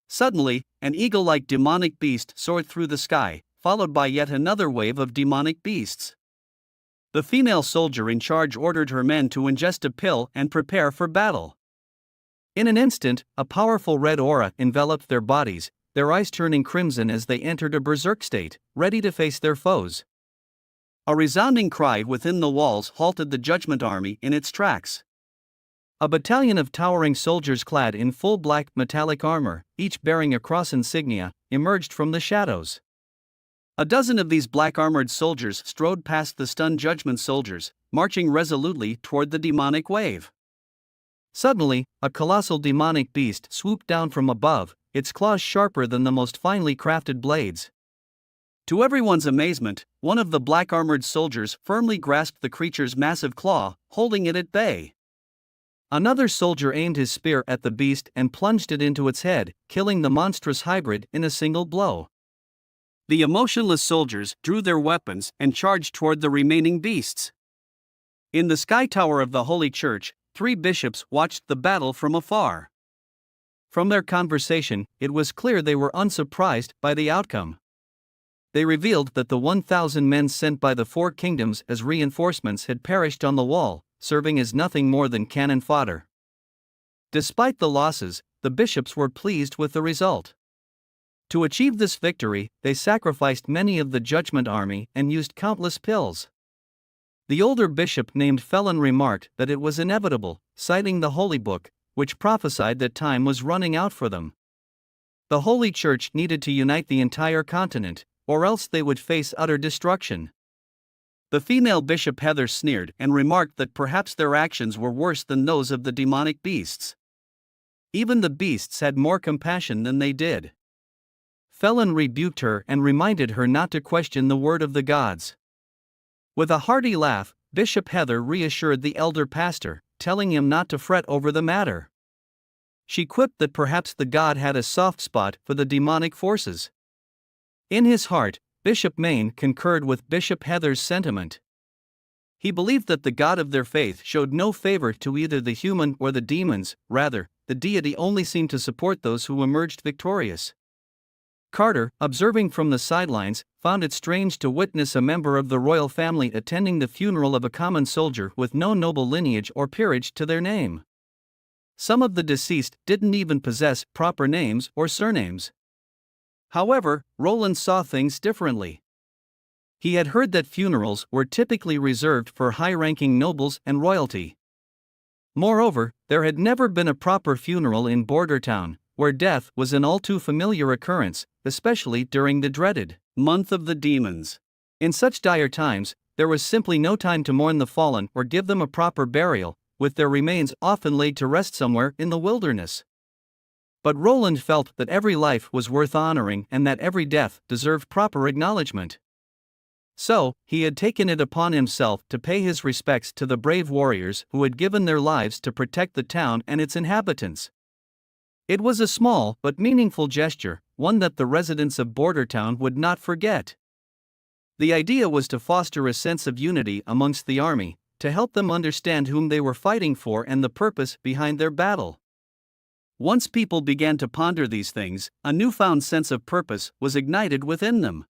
Suddenly, an eagle-like demonic beast soared through the sky, followed by yet another wave of demonic beasts. The female soldier in charge ordered her men to ingest a pill and prepare for battle. In an instant, a powerful red aura enveloped their bodies, their eyes turning crimson as they entered a berserk state, ready to face their foes. A resounding cry within the walls halted the Judgment Army in its tracks. A battalion of towering soldiers clad in full black metallic armor, each bearing a cross insignia, emerged from the shadows. A dozen of these black-armored soldiers strode past the stunned Judgment soldiers, marching resolutely toward the demonic wave. Suddenly, a colossal demonic beast swooped down from above, its claws sharper than the most finely crafted blades. To everyone's amazement, one of the black-armored soldiers firmly grasped the creature's massive claw, holding it at bay. Another soldier aimed his spear at the beast and plunged it into its head, killing the monstrous hybrid in a single blow. The emotionless soldiers drew their weapons and charged toward the remaining beasts. In the sky tower of the Holy Church, 3 bishops watched the battle from afar. From their conversation, it was clear they were unsurprised by the outcome. They revealed that the 1,000 men sent by the 4 kingdoms as reinforcements had perished on the wall, serving as nothing more than cannon fodder. Despite the losses, the bishops were pleased with the result. To achieve this victory, they sacrificed many of the Judgment Army and used countless pills. The older bishop named Felon remarked that it was inevitable, citing the Holy Book, which prophesied that time was running out for them. The Holy Church needed to unite the entire continent, or else they would face utter destruction. The female bishop Heather sneered and remarked that perhaps their actions were worse than those of the demonic beasts. Even the beasts had more compassion than they did. Felon rebuked her and reminded her not to question the word of the gods. With a hearty laugh, Bishop Heather reassured the elder pastor, telling him not to fret over the matter. She quipped that perhaps the god had a soft spot for the demonic forces. In his heart, Bishop Maine concurred with Bishop Heather's sentiment. He believed that the god of their faith showed no favor to either the human or the demons, rather, the deity only seemed to support those who emerged victorious. Carter, observing from the sidelines, found it strange to witness a member of the royal family attending the funeral of a common soldier with no noble lineage or peerage to their name. Some of the deceased didn't even possess proper names or surnames. However, Roland saw things differently. He had heard that funerals were typically reserved for high-ranking nobles and royalty. Moreover, there had never been a proper funeral in Border Town, where death was an all-too-familiar occurrence, especially during the dreaded Month of the Demons. In such dire times, there was simply no time to mourn the fallen or give them a proper burial, with their remains often laid to rest somewhere in the wilderness. But Roland felt that every life was worth honoring and that every death deserved proper acknowledgement. So, he had taken it upon himself to pay his respects to the brave warriors who had given their lives to protect the town and its inhabitants. It was a small but meaningful gesture, one that the residents of Bordertown would not forget. The idea was to foster a sense of unity amongst the army, to help them understand whom they were fighting for and the purpose behind their battle. Once people began to ponder these things, a newfound sense of purpose was ignited within them.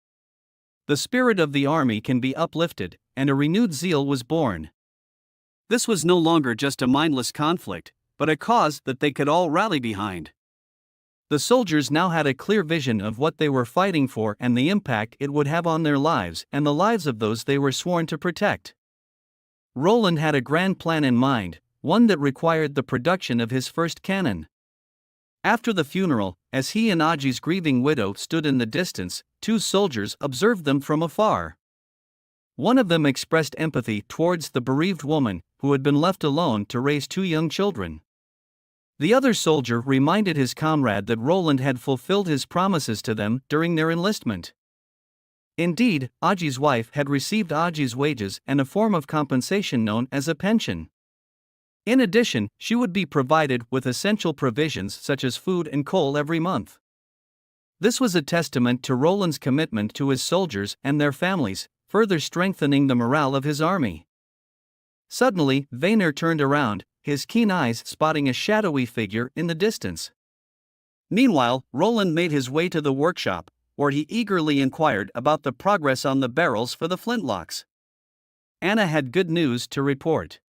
The spirit of the army can be uplifted, and a renewed zeal was born. This was no longer just a mindless conflict, but a cause that they could all rally behind. The soldiers now had a clear vision of what they were fighting for and the impact it would have on their lives and the lives of those they were sworn to protect.
Roland had a grand plan in mind, one that required the production of his first cannon. After the funeral, as he and Aji's grieving widow stood in the distance, two soldiers observed them from afar. One of them expressed empathy towards the bereaved woman, who had been left alone to raise two young children. The other soldier reminded his comrade that Roland had fulfilled his promises to them during their enlistment. Indeed, Aji's wife had received Aji's wages and a form of compensation known as a pension. In addition, she would be provided with essential provisions such as food and coal every month. This was a testament to Roland's commitment to his soldiers and their families, further strengthening the morale of his army. Suddenly, Vainer turned around, his keen eyes spotting a shadowy figure in the distance. Meanwhile, Roland made his way to the workshop, where he eagerly inquired about the progress on the barrels for the flintlocks. Anna had good news to report.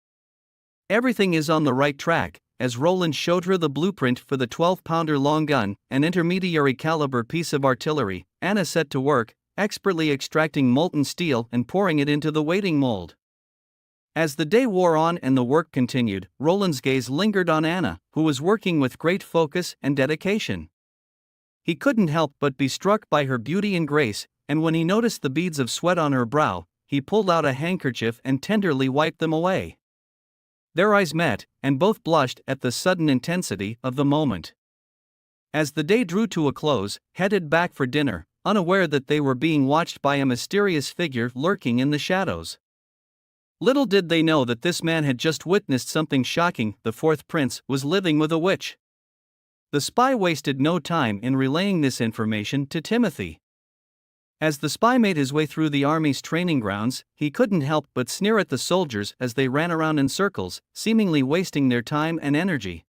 Everything is on the right track, as Roland showed her the blueprint for the 12-pounder long gun, an intermediary caliber piece of artillery. Anna set to work, expertly extracting molten steel and pouring it into the waiting mold. As the day wore on and the work continued, Roland's gaze lingered on Anna, who was working with great focus and dedication. He couldn't help but be struck by her beauty and grace, and when he noticed the beads of sweat on her brow, he pulled out a handkerchief and tenderly wiped them away. Their eyes met, and both blushed at the sudden intensity of the moment. As the day drew to a close, headed back for dinner, unaware that they were being watched by a mysterious figure lurking in the shadows. Little did they know that this man had just witnessed something shocking. The fourth prince was living with a witch. The spy wasted no time in relaying this information to Timothy. As the spy made his way through the army's training grounds, he couldn't help but sneer at the soldiers as they ran around in circles, seemingly wasting their time and energy.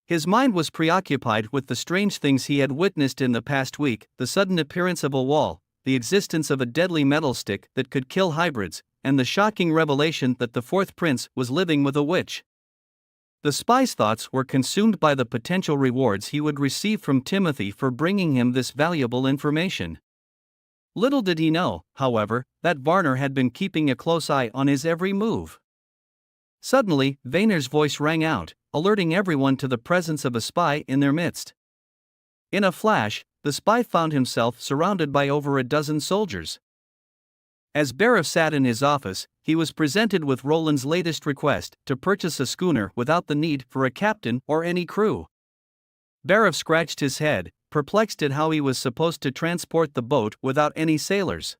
His mind was preoccupied with the strange things he had witnessed in the past week: the sudden appearance of a wall, the existence of a deadly metal stick that could kill hybrids, and the shocking revelation that the fourth prince was living with a witch. The spy's thoughts were consumed by the potential rewards he would receive from Timothy for bringing him this valuable information. Little did he know, however, that Varner had been keeping a close eye on his every move. Suddenly, Vainer's voice rang out, alerting everyone to the presence of a spy in their midst. In a flash, the spy found himself surrounded by over a dozen soldiers. As Barov sat in his office, he was presented with Roland's latest request to purchase a schooner without the need for a captain or any crew. Barov scratched his head, perplexed at how he was supposed to transport the boat without any sailors.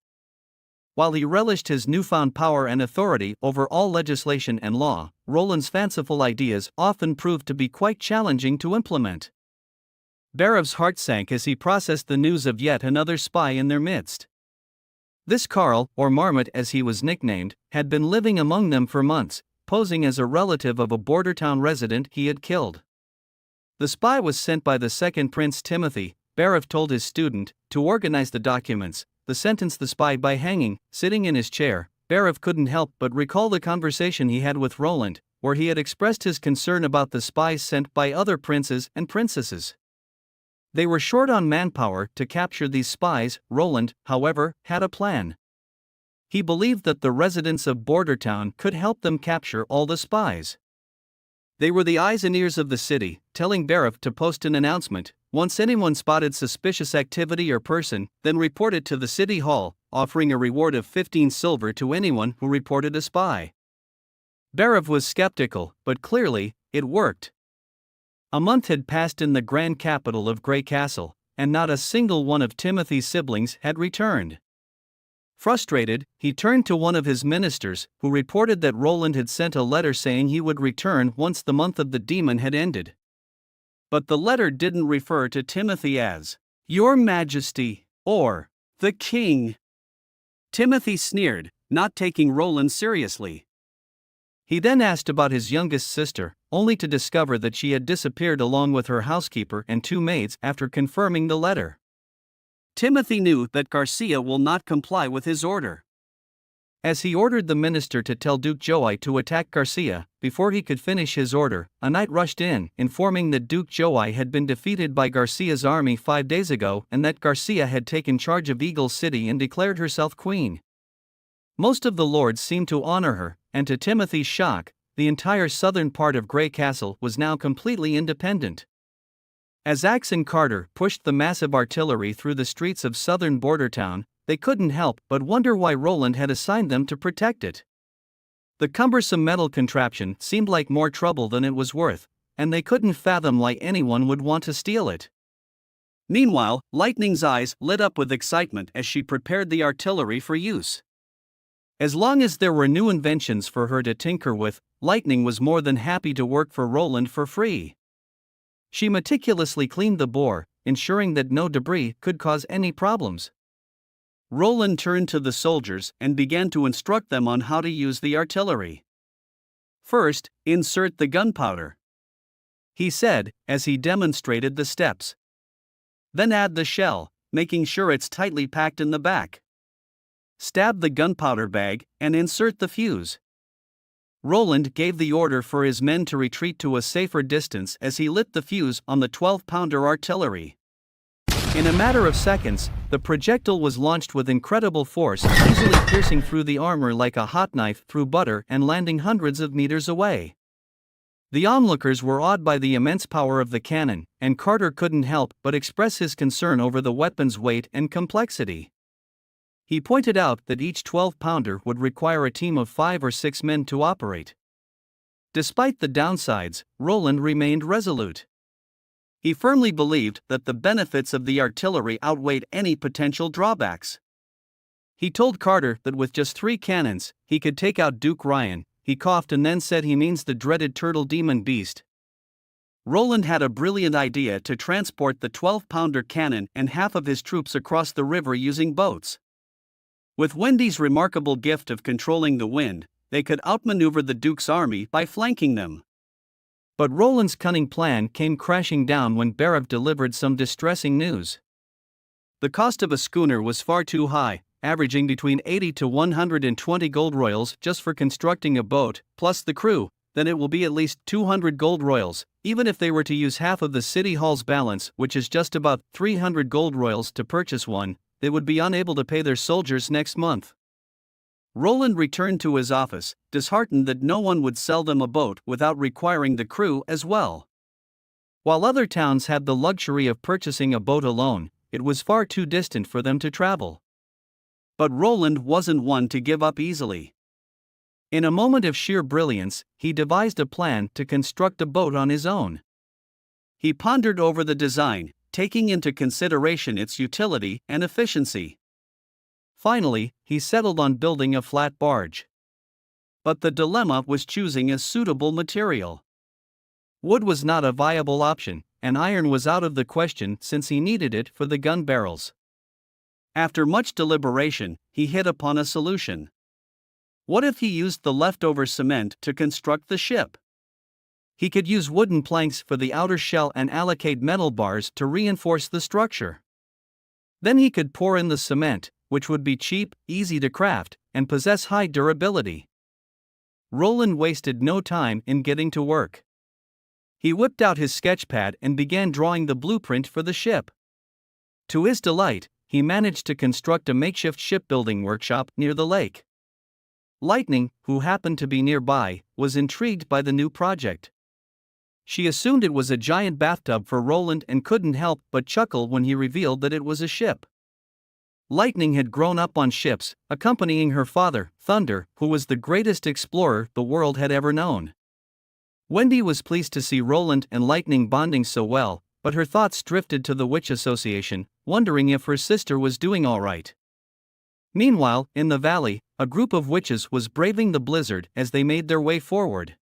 While he relished his newfound power and authority over all legislation and law, Roland's fanciful ideas often proved to be quite challenging to implement. Barov's heart sank as he processed the news of yet another spy in their midst. This Karl, or Marmot as he was nicknamed, had been living among them for months, posing as a relative of a border town resident he had killed. The spy was sent by the second prince Timothy, Barov told his student, to organize the documents, to sentence the spy by hanging. Sitting in his chair, Barov couldn't help but recall the conversation he had with Roland, where he had expressed his concern about the spies sent by other princes and princesses. They were short on manpower to capture these spies. Roland, however, had a plan. He believed that the residents of Bordertown could help them capture all the spies. They were the eyes and ears of the city, telling Barov to post an announcement once anyone spotted suspicious activity or person, then report it to the city hall, offering a reward of 15 silver to anyone who reported a spy. Barov was skeptical, but clearly, it worked. A month had passed in the grand capital of Grey Castle, and not a single one of Timothy's siblings had returned. Frustrated, he turned to one of his ministers, who reported that Roland had sent a letter saying he would return once the month of the demon had ended. But the letter didn't refer to Timothy as "Your Majesty" or "the King." Timothy sneered, not taking Roland seriously. He then asked about his youngest sister, only to discover that she had disappeared along with her housekeeper and 2 maids after confirming the letter. Timothy knew that Garcia will not comply with his order. As he ordered the minister to tell Duke Joai to attack Garcia, before he could finish his order, a knight rushed in, informing that Duke Joai had been defeated by Garcia's army 5 days ago and that Garcia had taken charge of Eagle City and declared herself queen. Most of the lords seemed to honor her,
and to Timothy's shock, the entire southern part of Grey Castle was now completely independent. As Axe and Carter pushed the massive artillery through the streets of southern border town, they couldn't help but wonder why Roland had assigned them to protect it. The cumbersome metal contraption seemed like more trouble than it was worth, and they couldn't fathom why anyone would want to steal it. Meanwhile, Lightning's eyes lit up with excitement as she prepared the artillery for use. As long as there were new inventions for her to tinker with, Lightning was more than happy to work for Roland for free. She meticulously cleaned the bore, ensuring that no debris could cause any problems. Roland turned to the soldiers and began to instruct them on how to use the artillery. First, insert the gunpowder, he said, as he demonstrated the steps. Then add the shell, making sure it's tightly packed in the back. Stab the gunpowder bag and insert the fuse. Roland gave the order for his men to retreat to a safer distance as he lit the fuse on the 12-pounder artillery. In a matter of seconds, the projectile was launched with incredible force, easily piercing through the armor like a hot knife through butter and landing hundreds of meters away. The onlookers were awed by the immense power of the cannon, and Carter couldn't help but express his concern over the weapon's weight and complexity. He pointed out that each 12-pounder would require a team of 5 or 6 men to operate. Despite the downsides, Roland remained resolute. He firmly believed that the benefits of the artillery outweighed any potential drawbacks. He told Carter that with just 3 cannons, he could take out Duke Ryan. He coughed and then said he means the dreaded turtle demon beast. Roland had a brilliant idea to transport the 12-pounder cannon and half of his troops across the river using boats. With Wendy's remarkable gift of controlling the wind, they could outmaneuver the Duke's army by flanking them. But Roland's cunning plan came crashing down when Berev delivered some distressing news. The cost of a schooner was far too high, averaging between 80 to 120 gold royals just for constructing a boat, plus the crew. Then it will be at least 200 gold royals, even if they were to use half of the city hall's balance, which is just about 300 gold royals to purchase one. They would be unable to pay their soldiers next month. Roland returned to his office, disheartened that no one would sell them a boat without requiring the crew as well. While other towns had the luxury of purchasing a boat alone, it was far too distant for them to travel. But Roland wasn't one to give up easily. In a moment of sheer brilliance, he devised a plan to construct a boat on his own. He pondered over the design, taking into consideration its utility and efficiency. Finally, he settled on building a flat barge. But the dilemma was choosing a suitable material. Wood was not a viable option, and iron was out of the question since he needed it for the gun barrels. After much deliberation, he hit upon a solution. What if he used the leftover cement to construct the ship? He could use wooden planks for the outer shell and allocate metal bars to reinforce the structure. Then he could pour in the cement, which would be cheap, easy to craft, and possess high durability. Roland wasted no time in getting to work. He whipped out his sketchpad and began drawing the blueprint for the ship. To his delight, he managed to construct a makeshift shipbuilding workshop near the lake. Lightning, who happened to be nearby, was intrigued by the new project. She assumed it was a giant bathtub for Roland and couldn't help but chuckle when he revealed that it was a ship. Lightning had grown up on ships, accompanying her father, Thunder, who was the greatest explorer the world had ever known. Wendy was pleased to see Roland and Lightning bonding so well, but her thoughts drifted to the Witch Association, wondering if her sister was doing all right. Meanwhile, in the valley, a group of witches was braving the blizzard as they made their way forward.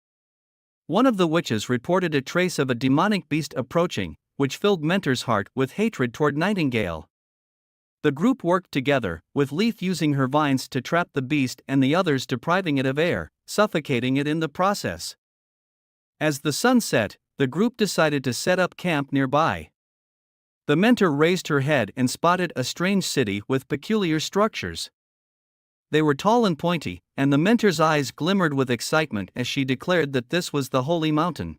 One of the witches reported a trace of a demonic beast approaching, which filled Mentor's heart with hatred toward Nightingale. The group worked together, with Leaf using her vines to trap the beast and the others depriving it of air, suffocating it in the process. As the sun set, the group decided to set up camp nearby. The Mentor raised her head and spotted a strange city with peculiar structures. They were tall and pointy, and the Mentor's eyes glimmered with excitement as she declared that this was the Holy Mountain.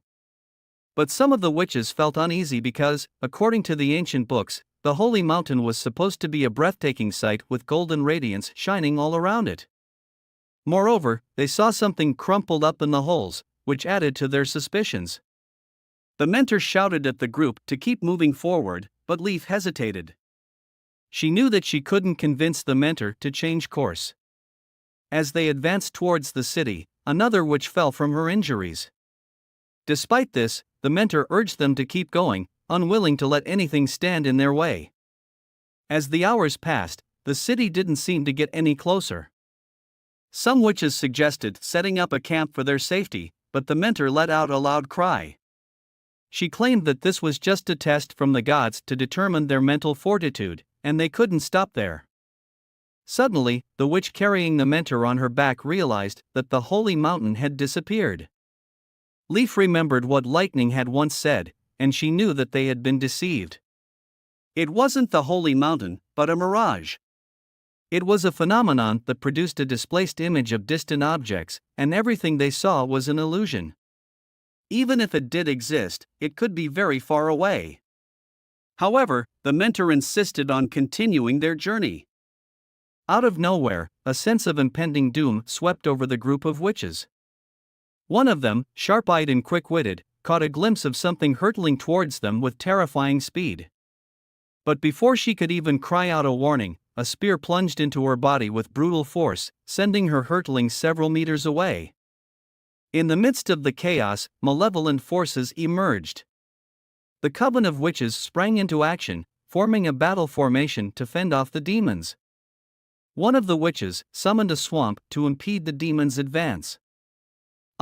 But some of the witches felt uneasy because, according to the ancient books, the Holy Mountain was supposed to be a breathtaking sight with golden radiance shining all around it. Moreover, they saw something crumpled up in the holes, which added to their suspicions. The mentor shouted at the group to keep moving forward, but Leaf hesitated. She knew that she couldn't convince the mentor to change course. As they advanced towards the city, another witch fell from her injuries. Despite this, the mentor urged them to keep going, unwilling to let anything stand in their way. As the hours passed, the city didn't seem to get any closer. Some witches suggested setting up a camp for their safety, but the mentor let out a loud cry. She claimed that this was just a test from the gods to determine their mental fortitude, and they couldn't stop there. Suddenly, the witch carrying the mentor on her back realized that the holy mountain had disappeared. Leaf remembered what Lightning had once said, and she knew that they had been deceived. It wasn't the holy mountain, but a mirage. It was a phenomenon that produced a displaced image of distant objects, and everything they saw was an illusion. Even if it did exist, it could be very far away. However, the mentor insisted on continuing their journey. Out of nowhere, a sense of impending doom swept over the group of witches. One of them, sharp-eyed and quick-witted, caught a glimpse of something hurtling towards them with terrifying speed. But before she could even cry out a warning, a spear plunged into her body with brutal force, sending her hurtling several meters away. In the midst of the chaos, malevolent forces emerged. The coven of witches sprang into action, forming a battle formation to fend off the demons. One of the witches summoned a swamp to impede the demons' advance.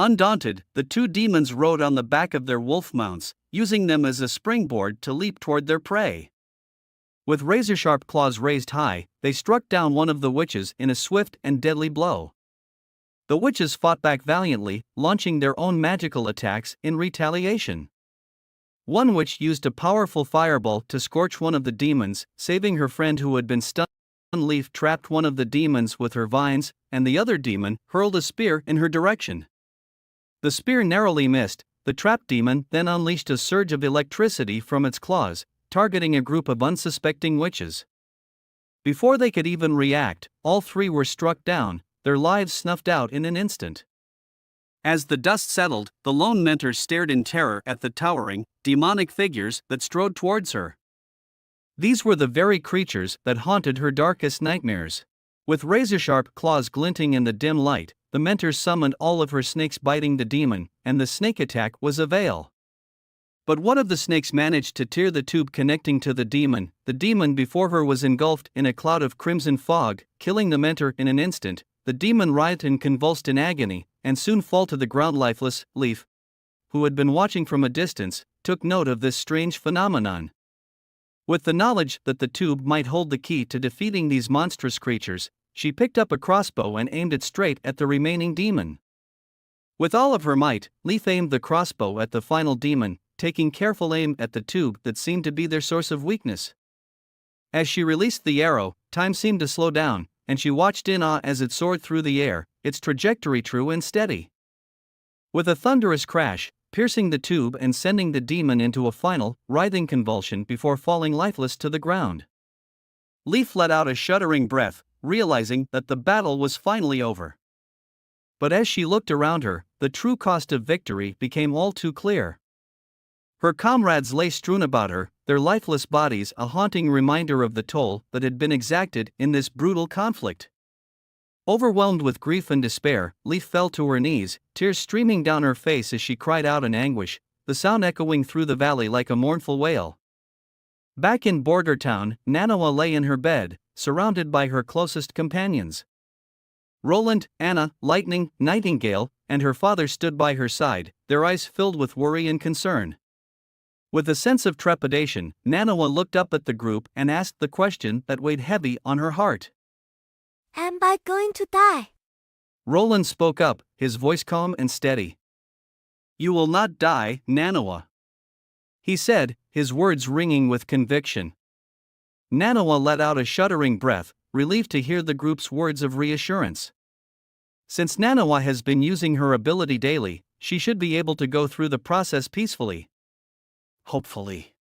Undaunted, the two demons rode on the back of their wolf mounts, using them as a springboard to leap toward their prey. With razor-sharp claws raised high, they struck down one of the witches in a swift and deadly blow. The witches fought back valiantly, launching their own magical attacks in retaliation. One witch used a powerful fireball to scorch one of the demons, saving her friend who had been stunned. Leaf trapped one of the demons with her vines, and the other demon hurled a spear in her direction. The spear narrowly missed. The trapped demon then unleashed a surge of electricity from its claws, targeting a group of unsuspecting witches. Before they could even react, all three were struck down, their lives snuffed out in an instant. As the dust settled, the lone mentor stared in terror at the towering, demonic figures that strode towards her. These were the very creatures that haunted her darkest nightmares. With razor-sharp claws glinting in the dim light, the mentor summoned all of her snakes biting the demon, and the snake attack was a veil. But one of the snakes managed to tear the tube connecting to the demon. The demon before her was engulfed in a cloud of crimson fog, killing the mentor in an instant. The demon writhed and convulsed in agony, and soon fell to the ground lifeless. Leaf, who had been watching from a distance, took note of this strange phenomenon. With the knowledge that the tube might hold the key to defeating these monstrous creatures, she picked up a crossbow and aimed it straight at the remaining demon. With all of her might, Leaf aimed the crossbow at the final demon, taking careful aim at the tube that seemed to be their source of weakness. As she released the arrow, time seemed to slow down, and she watched in awe as it soared through the air, its trajectory true and steady. With a thunderous crash, piercing the tube and sending the demon into a final, writhing convulsion before falling lifeless to the ground. Leaf let out a shuddering breath, realizing that the battle was finally over. But as she looked around her, the true cost of victory became all too clear. Her comrades lay strewn about her, their lifeless bodies a haunting reminder of the toll that had been exacted in this brutal conflict. Overwhelmed with grief and despair, Leaf fell to her knees, tears streaming down her face as she cried out in anguish, the sound echoing through the valley like a mournful wail. Back in Border Town, Nanoa lay in her bed, surrounded by her closest companions. Roland, Anna, Lightning, Nightingale, and her father stood by her side, their eyes filled with worry and concern. With a sense of trepidation, Nanoa looked up at the group and asked the question that weighed heavy on her heart.
Am I going to die?
Roland spoke up, his voice calm and steady. You will not die, Nanoa, he said, his words ringing with conviction. Nanoa let out a shuddering breath, relieved to hear the group's words of reassurance. Since Nanoa has been using her ability daily, she should be able to go through the process peacefully. Hopefully.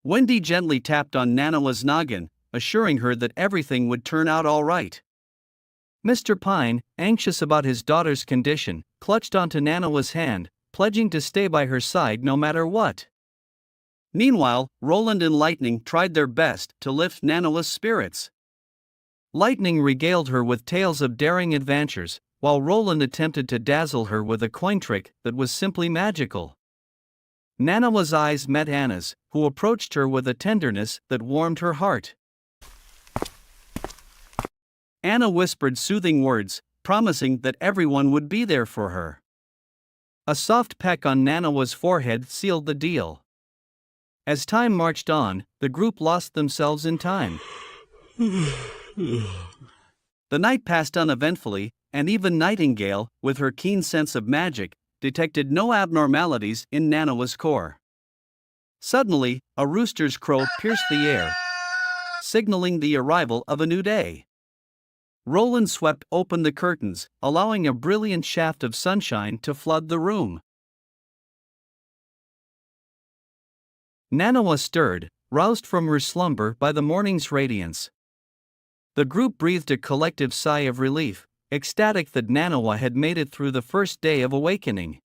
Wendy gently tapped on Nanoa's noggin, assuring her that everything would turn out all right.
Mr. Pine, anxious about his daughter's condition, clutched onto Nanawa's hand, pledging to stay by her side no matter what.
Meanwhile, Roland and Lightning tried their best to lift Nanawa's spirits.
Lightning regaled her with tales of daring adventures, while Roland attempted to dazzle her with a coin trick that was simply magical. Nanawa's eyes met Anna's, who approached her with a tenderness that warmed her heart.
Anna whispered soothing words, promising that everyone would be there for her.
A soft peck on Nanawa's forehead sealed the deal. As time marched on, the group lost themselves in time.
The night passed uneventfully, and even Nightingale, with her keen sense of magic, detected no abnormalities in Nanawa's core. Suddenly, a rooster's crow pierced the air, signaling the arrival of a new day. Roland swept open the curtains, allowing a brilliant shaft of sunshine to flood the room. Nanawa stirred, roused from her slumber by the morning's radiance. The group breathed a collective sigh of relief, ecstatic that Nanawa had made it through the first day of awakening.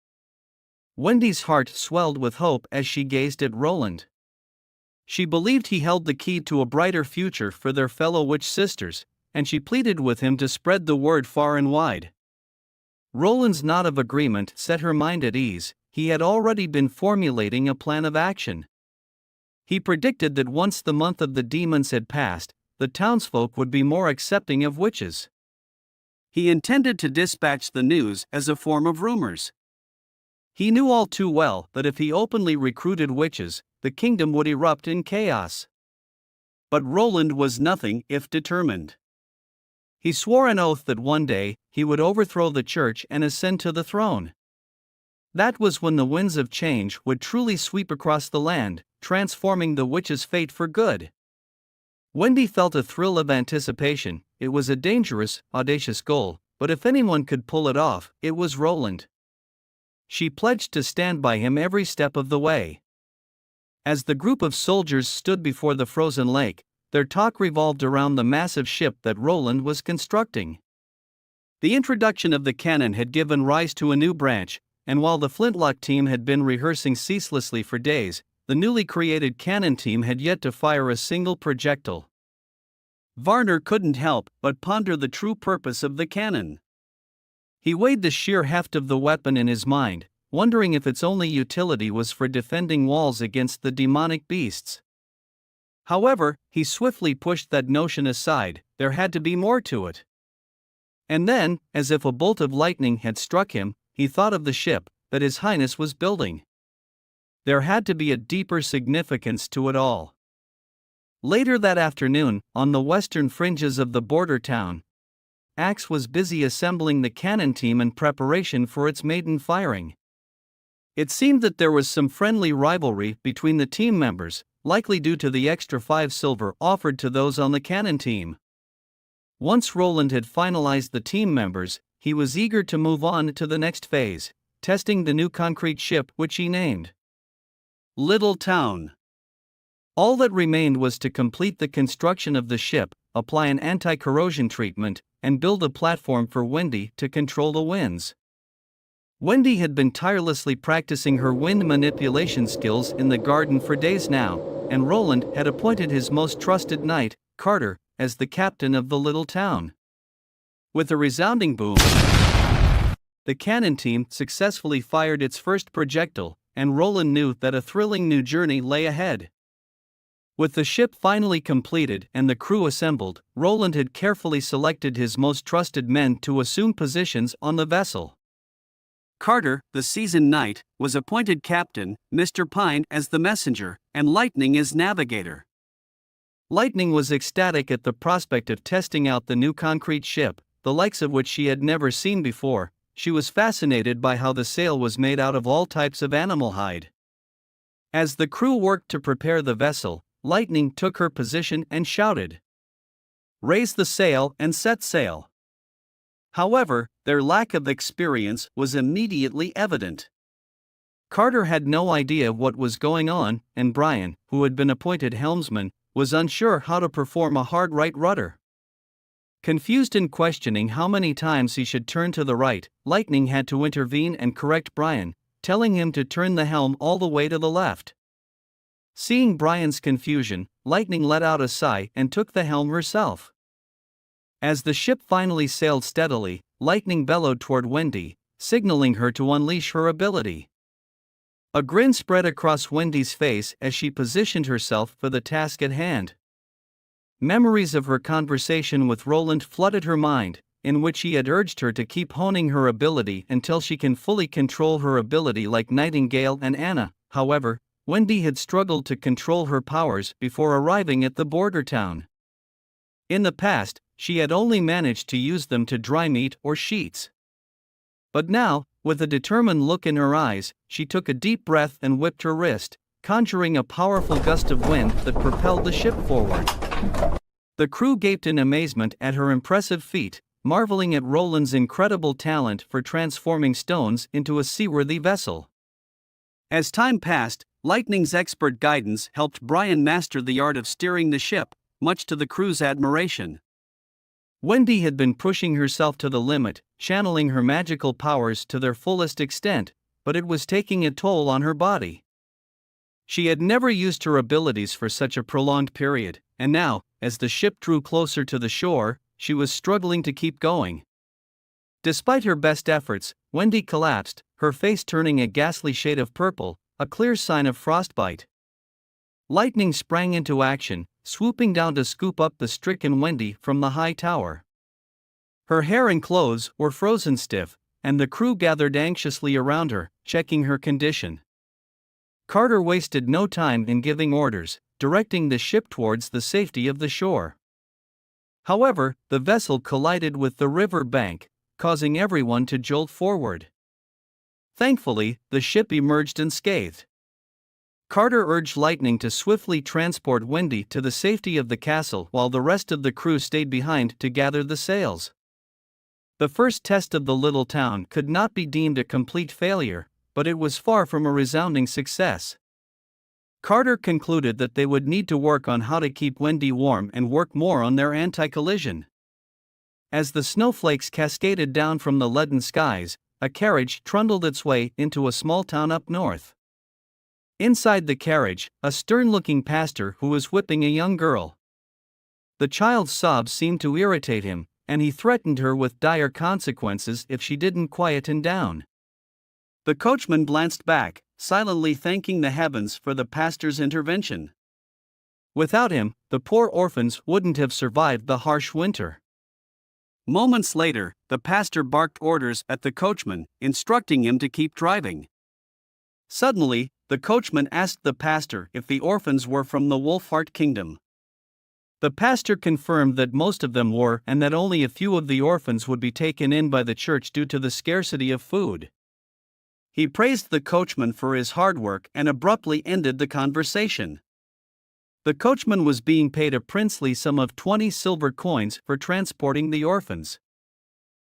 Wendy's heart swelled with hope as she gazed at Roland. She believed he held the key to a brighter future for their fellow witch sisters, and she pleaded with him to spread the word far and wide. Roland's nod of agreement set her mind at ease. He had already been formulating a plan of action. He predicted that once the month of the demons had passed, the townsfolk would be more accepting of witches. He intended to dispatch the news as a form of rumors.
He knew all too well that if he openly recruited witches, the kingdom would erupt in chaos.
But Roland was nothing if determined.
He swore an oath that one day he would overthrow the church and ascend to the throne. That was when the winds of change would truly sweep across the land, transforming the witch's fate for good. Wendy felt a thrill of anticipation. It was a dangerous, audacious goal, but if anyone could pull it off, it was Roland. She pledged to stand by him every step of the way. As the group of soldiers stood before the frozen lake, their talk revolved around the massive ship that Roland was constructing. The introduction of the cannon had given rise to a new branch, and while the flintlock team had been rehearsing ceaselessly for days, the newly created cannon team had yet to fire a single projectile.
Varner couldn't help but ponder the true purpose of the cannon.
He weighed the sheer heft of the weapon in his mind, wondering if its only utility was for defending walls against the demonic beasts. However, he swiftly pushed that notion aside. There had to be more to it. And then, as if a bolt of lightning had struck him, he thought of the ship that His Highness was building. There had to be a deeper significance to it all. Later that afternoon, on the western fringes of the border town, Axe was busy assembling the cannon team in preparation for its maiden firing. It seemed that there was some friendly rivalry between the team members, likely due to the extra 5 silver offered to those on the cannon team. Once Roland had finalized the team members, he was eager to move on to the next phase, testing the new concrete ship which he named Little Town. All that remained was to complete the construction of the ship, apply an anti-corrosion treatment, and build a platform for Wendy to control the winds. Wendy had been tirelessly practicing her wind manipulation skills in the garden for days now, and Roland had appointed his most trusted knight, Carter, as the captain of the little town. With a resounding boom, the cannon team successfully fired its first projectile, and Roland knew that a thrilling new journey lay ahead. With the ship finally completed and the crew assembled, Roland had carefully selected his most trusted men to assume positions on the vessel.
Carter, the seasoned knight, was appointed captain, Mr. Pine as the messenger, and Lightning as navigator.
Lightning was ecstatic at the prospect of testing out the new concrete ship, the likes of which she had never seen before. She was fascinated by how the sail was made out of all types of animal hide. As the crew worked to prepare the vessel, Lightning took her position and shouted, "Raise the sail and set sail." However, their lack of experience was immediately evident. Carter had no idea what was going on, and Brian, who had been appointed helmsman, was unsure how to perform a hard right rudder. Confused and questioning how many times he should turn to the right, Lightning had to intervene and correct Brian, telling him to turn the helm all the way to the left. Seeing Brian's confusion, Lightning let out a sigh and took the helm herself. As the ship finally sailed steadily, Lightning bellowed toward Wendy, signaling her to unleash her ability. A grin spread across Wendy's face as she positioned herself for the task at hand. Memories of her conversation with Roland flooded her mind, in which he had urged her to keep honing her ability until she can fully control her ability like Nightingale and Anna. However, Wendy had struggled to control her powers before arriving at the border town. In the past, she had only managed to use them to dry meat or sheets. But now, with a determined look in her eyes, she took a deep breath and whipped her wrist, conjuring a powerful gust of wind that propelled the ship forward. The crew gaped in amazement at her impressive feat, marveling at Roland's incredible talent for transforming stones into a seaworthy vessel. As time passed, Lightning's expert guidance helped Brian master the art of steering the ship, much to the crew's admiration. Wendy had been pushing herself to the limit, channeling her magical powers to their fullest extent, but it was taking a toll on her body. She had never used her abilities for such a prolonged period, and now, as the ship drew closer to the shore, she was struggling to keep going. Despite her best efforts, Wendy collapsed, her face turning a ghastly shade of purple, a clear sign of frostbite. Lightning sprang into action, swooping down to scoop up the stricken Wendy from the high tower. Her hair and clothes were frozen stiff, and the crew gathered anxiously around her, checking her condition. Carter wasted no time in giving orders, directing the ship towards the safety of the shore. However, the vessel collided with the river bank, causing everyone to jolt forward. Thankfully, the ship emerged unscathed. Carter urged Lightning to swiftly transport Wendy to the safety of the castle while the rest of the crew stayed behind to gather the sails. The first test of the little town could not be deemed a complete failure, but it was far from a resounding success. Carter concluded that they would need to work on how to keep Wendy warm and work more on their anti-collision. As the snowflakes cascaded down from the leaden skies, a carriage trundled its way into a small town up north. Inside the carriage, a stern-looking pastor who was whipping a young girl. The child's sobs seemed to irritate him, and he threatened her with dire consequences if she didn't quieten down. The coachman glanced back, silently thanking the heavens for the pastor's intervention. Without him, the poor orphans wouldn't have survived the harsh winter. Moments later, the pastor barked orders at the coachman, instructing him to keep driving. Suddenly, the coachman asked the pastor if the orphans were from the Wolfheart Kingdom. The pastor confirmed that most of them were and that only a few of the orphans would be taken in by the church due to the scarcity of food. He praised the coachman for his hard work and abruptly ended the conversation. The coachman was being paid a princely sum of 20 silver coins for transporting the orphans.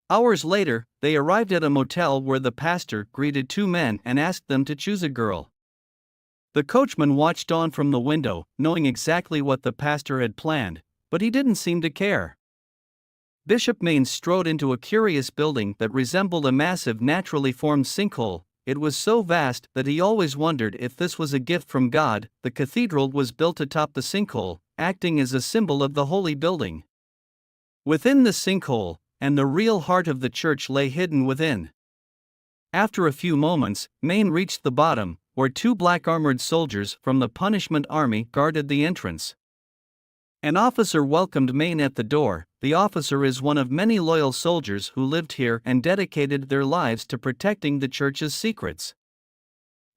Hours later, they arrived at a motel where the pastor greeted two men and asked them to choose a girl. The coachman watched on from the window, knowing exactly what the pastor had planned, but he didn't seem to care. Bishop Maines strode into a curious building that resembled a massive naturally formed sinkhole. It was so vast that he always wondered if this was a gift from God. The cathedral was built atop the sinkhole, acting as a symbol of the holy building. Within the sinkhole, and the real heart of the church lay hidden within. After a few moments, Maine reached the bottom, where two black armored soldiers from the punishment army guarded the entrance. An officer welcomed Maine at the door. The officer is one of many loyal soldiers who lived here and dedicated their lives to protecting the church's secrets.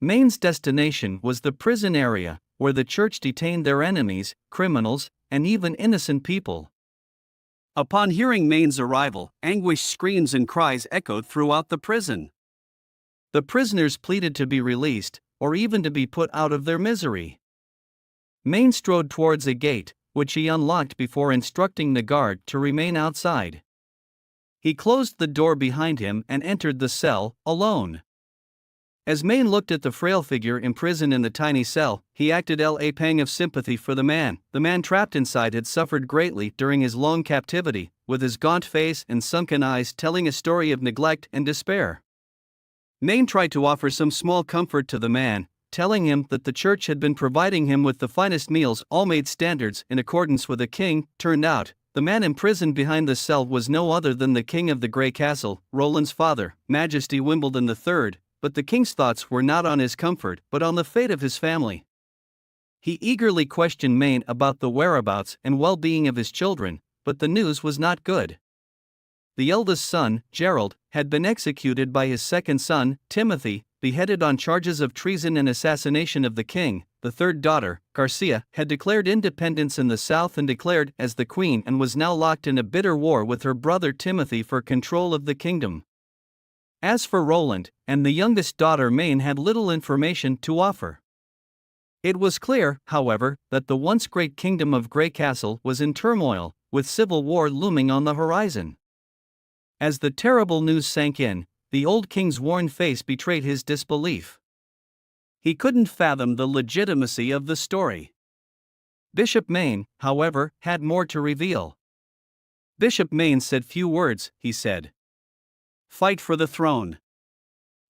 Maine's destination was the prison area, where the church detained their enemies, criminals, and even innocent people. Upon hearing Maine's arrival, anguished screams and cries echoed throughout the prison. The prisoners pleaded to be released, or even to be put out of their misery. Maine strode towards a gate, which he unlocked before instructing the guard to remain outside. He closed the door behind him and entered the cell, alone. As Maine looked at the frail figure imprisoned in the tiny cell, he acted a pang of sympathy for the man. The man trapped inside had suffered greatly during his long captivity,
with his gaunt face and sunken eyes telling a story of neglect and despair. Maine tried to offer some small comfort to the man, telling him that the church had been providing him with the finest meals, all made standards in accordance with the king. Turned out, the man imprisoned behind the cell was no other than the king of the Grey Castle, Roland's father, Majesty Wimbledon III, but the king's thoughts were not on his comfort but on the fate of his family. He eagerly questioned Maine about the whereabouts and well-being of his children, but the news was not good. The eldest son, Gerald, had been executed by his second son, Timothy, beheaded on charges of treason and assassination of the king. The third daughter, Garcia, had declared independence in the south and declared as the queen and was now locked in a bitter war with her brother Timothy for control of the kingdom. As for Roland, and the youngest daughter Maine had little information to offer. It was clear, however, that the once great kingdom of Grey Castle was in turmoil, with civil war looming on the horizon. As the terrible news sank in, the old king's worn face betrayed his disbelief. He couldn't fathom the legitimacy of the story. Bishop Maine, however, had more to reveal. Bishop Maine said few words, he said. Fight for the throne.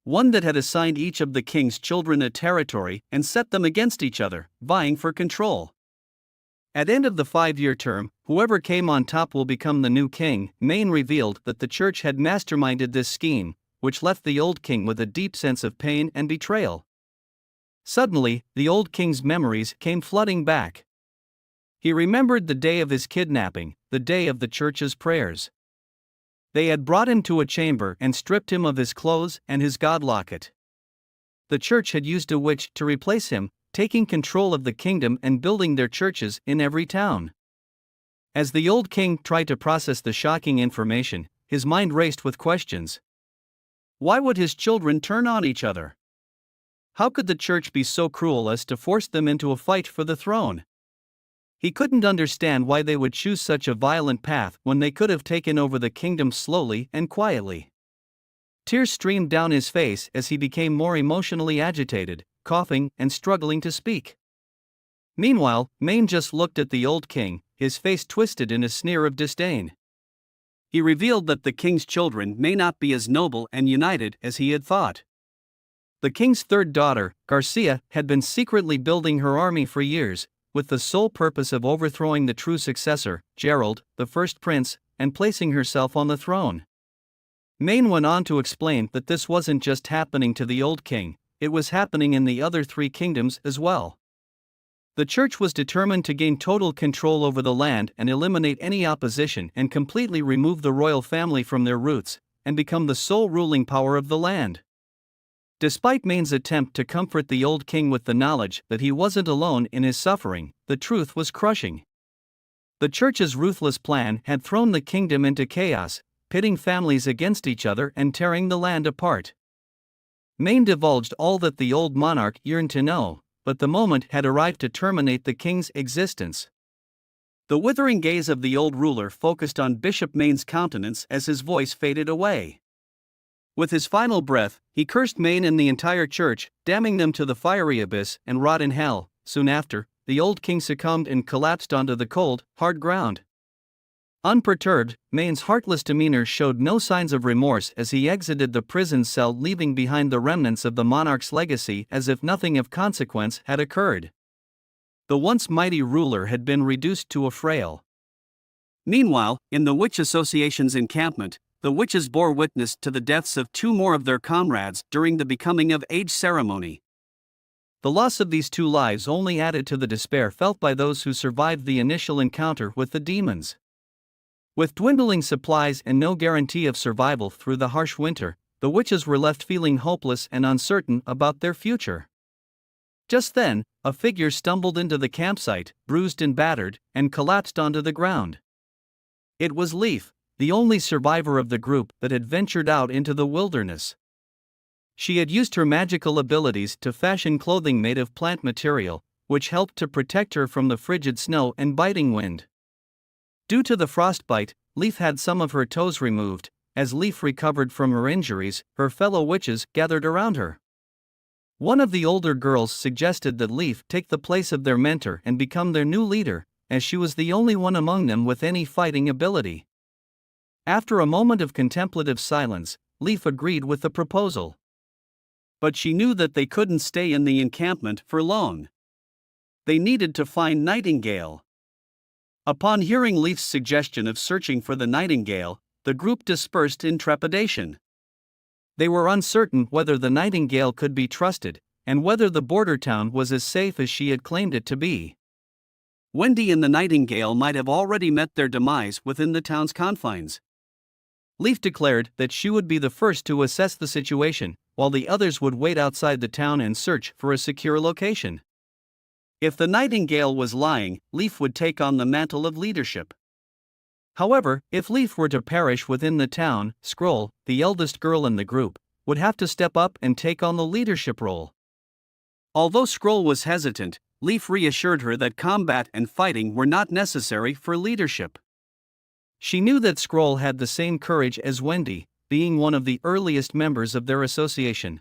One that had assigned each of the king's children a territory and set them against each other, vying for control. At end of the 5-year term, whoever came on top will become the new king. Maine revealed that the church had masterminded this scheme, which left the old king with a deep sense of pain and betrayal. Suddenly, the old king's memories came flooding back. He remembered the day of his kidnapping, the day of the church's prayers. They had brought him to a chamber and stripped him of his clothes and his god locket. The church had used a witch to replace him, taking control of the kingdom and building their churches in every town. As the old king tried to process the shocking information, his mind raced with questions. Why would his children turn on each other? How could the church be so cruel as to force them into a fight for the throne? He couldn't understand why they would choose such a violent path when they could have taken over the kingdom slowly and quietly. Tears streamed down his face as he became more emotionally agitated, coughing and struggling to speak. Meanwhile, Maine just looked at the old king, his face twisted in a sneer of disdain. He revealed that the king's children may not be as noble and united as he had thought. The king's third daughter, Garcia, had been secretly building her army for years, with the sole purpose of overthrowing the true successor, Gerald, the first prince, and placing herself on the throne. Maine went on to explain that this wasn't just happening to the old king, it was happening in the other 3 kingdoms as well. The church was determined to gain total control over the land and eliminate any opposition and completely remove the royal family from their roots, and become the sole ruling power of the land. Despite Maine's attempt to comfort the old king with the knowledge that he wasn't alone in his suffering, the truth was crushing. The church's ruthless plan had thrown the kingdom into chaos, pitting families against each other and tearing the land apart. Maine divulged all that the old monarch yearned to know, but the moment had arrived to terminate the king's existence. The withering gaze of the old ruler focused on Bishop Maine's countenance as his voice faded away. With his final breath, he cursed Maine and the entire church, damning them to the fiery abyss and rot in hell. Soon after, the old king succumbed and collapsed onto the cold, hard ground. Unperturbed, Maine's heartless demeanor showed no signs of remorse as he exited the prison cell, leaving behind the remnants of the monarch's legacy as if nothing of consequence had occurred. The once mighty ruler had been reduced to a frail. Meanwhile, in the Witch Association's encampment, the witches bore witness to the deaths of 2 more of their comrades during the becoming of age ceremony. The loss of these 2 lives only added to the despair felt by those who survived the initial encounter with the demons. With dwindling supplies and no guarantee of survival through the harsh winter, the witches were left feeling hopeless and uncertain about their future. Just then, a figure stumbled into the campsite, bruised and battered, and collapsed onto the ground. It was Leaf, the only survivor of the group that had ventured out into the wilderness. She had used her magical abilities to fashion clothing made of plant material, which helped to protect her from the frigid snow and biting wind. Due to the frostbite, Leaf had some of her toes removed. As Leaf recovered from her injuries, her fellow witches gathered around her. One of the older girls suggested that Leaf take the place of their mentor and become their new leader, as she was the only one among them with any fighting ability. After a moment of contemplative silence, Leaf agreed with the proposal. But she knew that they couldn't stay in the encampment for long. They needed to find Nightingale. Upon hearing Leaf's suggestion of searching for the Nightingale, the group dispersed in trepidation. They were uncertain whether the Nightingale could be trusted, and whether the border town was as safe as she had claimed it to be. Wendy and the Nightingale might have already met their demise within the town's confines. Leaf declared that she would be the first to assess the situation, while the others would wait outside the town and search for a secure location. If the Nightingale was lying, Leaf would take on the mantle of leadership. However, if Leaf were to perish within the town, Scroll, the eldest girl in the group, would have to step up and take on the leadership role. Although Scroll was hesitant, Leaf reassured her that combat and fighting were not necessary for leadership. She knew that Scroll had the same courage as Wendy, being one of the earliest members of their association.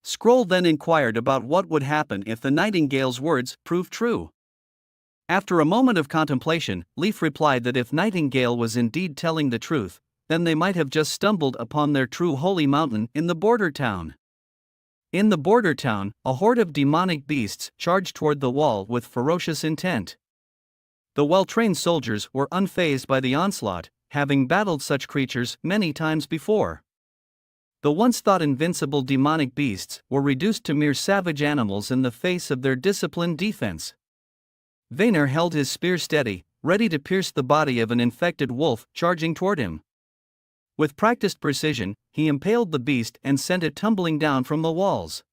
Scroll then inquired about what would happen if the Nightingale's words proved true. After a moment of contemplation, Leaf replied that if Nightingale was indeed telling the truth, then they might have just stumbled upon their true holy mountain in the border town. In the border town, a horde of demonic beasts charged toward the wall with ferocious intent. The well-trained soldiers were unfazed by the onslaught, having battled such creatures many times before. The once thought invincible demonic beasts were reduced to mere savage animals in the face of their disciplined defense. Vaynor held his spear steady, ready to pierce the body of an infected wolf charging toward him. With practiced precision, he impaled the beast and sent it tumbling down from the walls.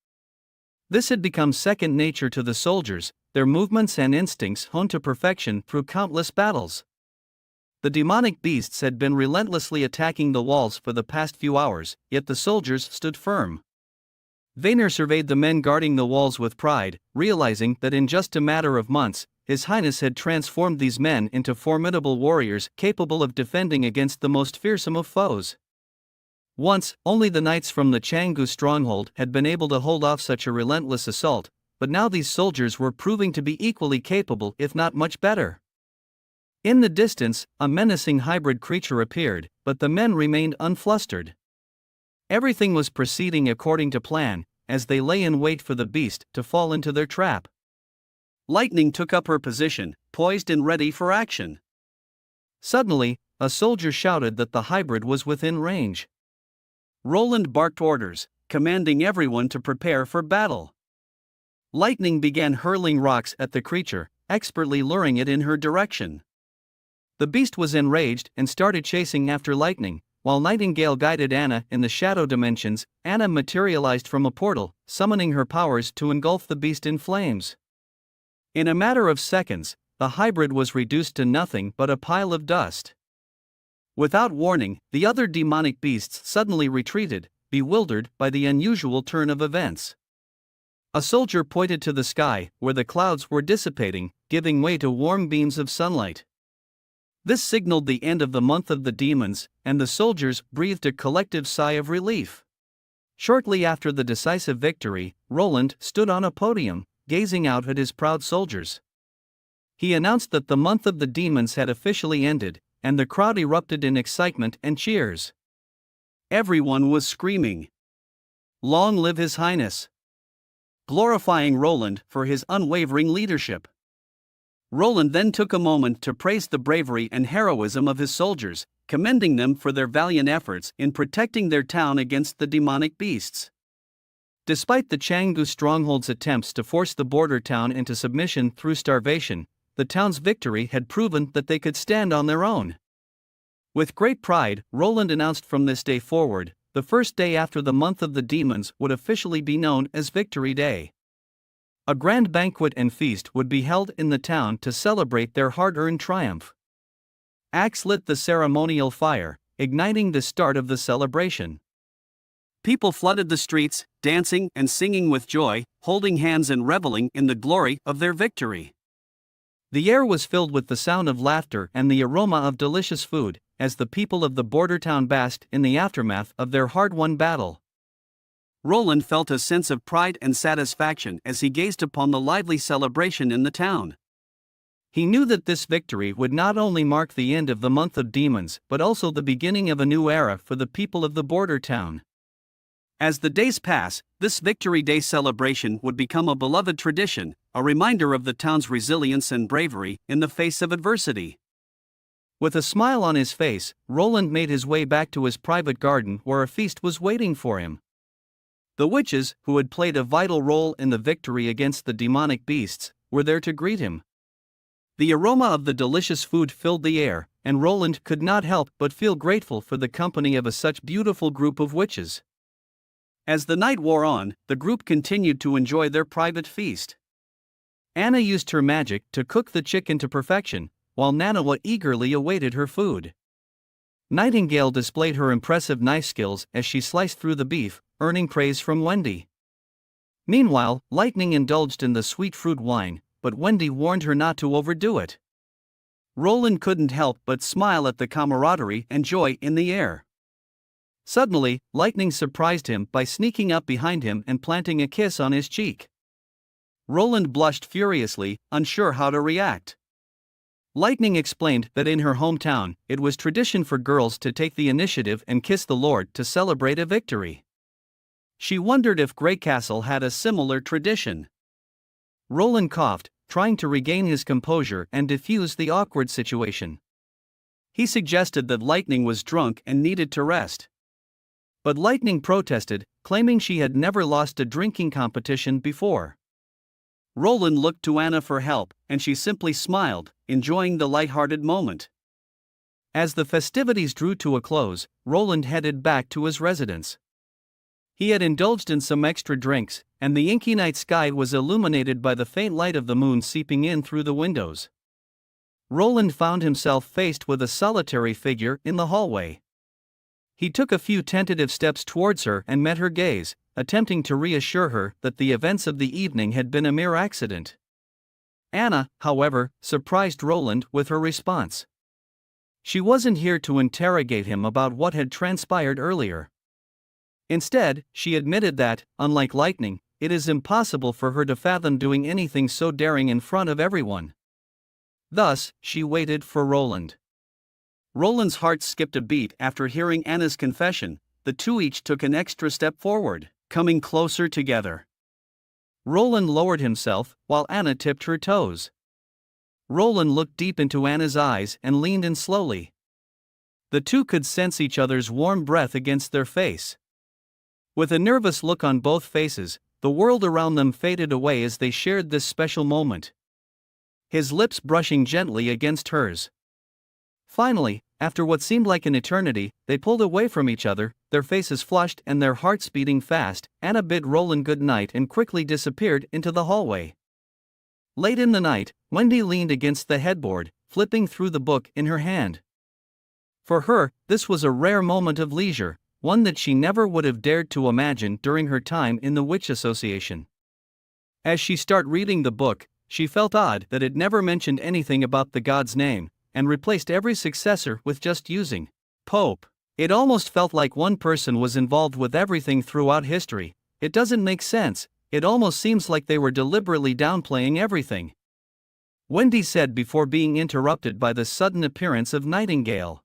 This had become second nature to the soldiers, their movements and instincts honed to perfection through countless battles. The demonic beasts had been relentlessly attacking the walls for the past few hours, yet the soldiers stood firm. Vaynor surveyed the men guarding the walls with pride, realizing that in just a matter of months, His Highness had transformed these men into formidable warriors capable of defending against the most fearsome of foes. Once, only the knights from the Canggu stronghold had been able to hold off such a relentless assault, but now these soldiers were proving to be equally capable, if not much better. In the distance, a menacing hybrid creature appeared, but the men remained unflustered. Everything was proceeding according to plan, as they lay in wait for the beast to fall into their trap. Lightning took up her position, poised and ready for action. Suddenly, a soldier shouted that the hybrid was within range. Roland barked orders, commanding everyone to prepare for battle. Lightning began hurling rocks at the creature, expertly luring it in her direction. The beast was enraged and started chasing after Lightning, while Nightingale guided Anna in the shadow dimensions. Anna materialized from a portal, summoning her powers to engulf the beast in flames. In a matter of seconds, the hybrid was reduced to nothing but a pile of dust. Without warning, the other demonic beasts suddenly retreated, bewildered by the unusual turn of events. A soldier pointed to the sky, where the clouds were dissipating, giving way to warm beams of sunlight. This signaled the end of the month of the demons, and the soldiers breathed a collective sigh of relief. Shortly after the decisive victory, Roland stood on a podium, gazing out at his proud soldiers. He announced that the month of the demons had officially ended, and the crowd erupted in excitement and cheers. Everyone was screaming, "Long live His Highness!" glorifying Roland for his unwavering leadership. Roland then took a moment to praise the bravery and heroism of his soldiers, commending them for their valiant efforts in protecting their town against the demonic beasts. Despite the Canggu stronghold's attempts to force the border town into submission through starvation, the town's victory had proven that they could stand on their own. With great pride, Roland announced from this day forward, the first day after the month of the demons would officially be known as Victory Day. A grand banquet and feast would be held in the town to celebrate their hard-earned triumph. Axe lit the ceremonial fire, igniting the start of the celebration. People flooded the streets, dancing and singing with joy, holding hands and reveling in the glory of their victory. The air was filled with the sound of laughter and the aroma of delicious food, as the people of the border town basked in the aftermath of their hard-won battle. Roland felt a sense of pride and satisfaction as he gazed upon the lively celebration in the town.
He knew that this victory would not only mark the end of the month of demons but also the beginning of a new era for the people of the border town.
As the days pass, this Victory Day celebration would become a beloved tradition, a reminder of the town's resilience and bravery in the face of adversity.
With a smile on his face, Roland made his way back to his private garden where a feast was waiting for him. The witches, who had played a vital role in the victory against the demonic beasts, were there to greet him. The aroma of the delicious food filled the air, and Roland could not help but feel grateful for the company of such beautiful group of witches.
As the night wore on, the group continued to enjoy their private feast.
Anna used her magic to cook the chicken to perfection, while Nanawa eagerly awaited her food. Nightingale displayed her impressive knife skills as she sliced through the beef, earning praise from Wendy. Meanwhile, Lightning indulged in the sweet fruit wine, but Wendy warned her not to overdo it.
Roland couldn't help but smile at the camaraderie and joy in the air.
Suddenly, Lightning surprised him by sneaking up behind him and planting a kiss on his cheek.
Roland blushed furiously, unsure how to react.
Lightning explained that in her hometown, it was tradition for girls to take the initiative and kiss the Lord to celebrate a victory.
She wondered if Grey Castle had a similar tradition.
Roland coughed, trying to regain his composure and defuse the awkward situation.
He suggested that Lightning was drunk and needed to rest.
But Lightning protested, claiming she had never lost a drinking competition before.
Roland looked to Anna for help, and she simply smiled, enjoying the light-hearted moment.
As the festivities drew to a close, Roland headed back to his residence. He had indulged in some extra drinks, and the inky night sky was illuminated by the faint light of the moon seeping in through the windows. Roland found himself faced with a solitary figure in the hallway. He took a few tentative steps towards her and met her gaze, attempting to reassure her that the events of the evening had been a mere accident. Anna, however, surprised Roland with her response. She wasn't here to interrogate him about what had transpired earlier. Instead, she admitted that, unlike Lightning, it is impossible for her to fathom doing anything so daring in front of everyone. Thus, she waited for Roland.
Roland's heart skipped a beat after hearing Anna's confession. The two each took an extra step forward, coming closer together.
Roland lowered himself, while Anna tipped her toes. Roland looked deep into Anna's eyes and leaned in slowly. The two could sense each other's warm breath against their face. With a nervous look on both faces, the world around them faded away as they shared this special moment. His lips brushing gently against hers. Finally, after what seemed like an eternity, they pulled away from each other, their faces flushed and their hearts beating fast. Anna bid Roland good night and quickly disappeared into the hallway. Late in the night, Wendy leaned against the headboard, flipping through the book in her hand. For her, this was a rare moment of leisure, one that she never would have dared to imagine during her time in the Witch Association. As she started reading the book, she felt odd that it never mentioned anything about the god's name, and replaced every successor with just using Pope. It almost felt like one person was involved with everything throughout history. It doesn't make sense, it almost seems like they were deliberately downplaying everything. Wendy said before being interrupted by the sudden appearance of Nightingale.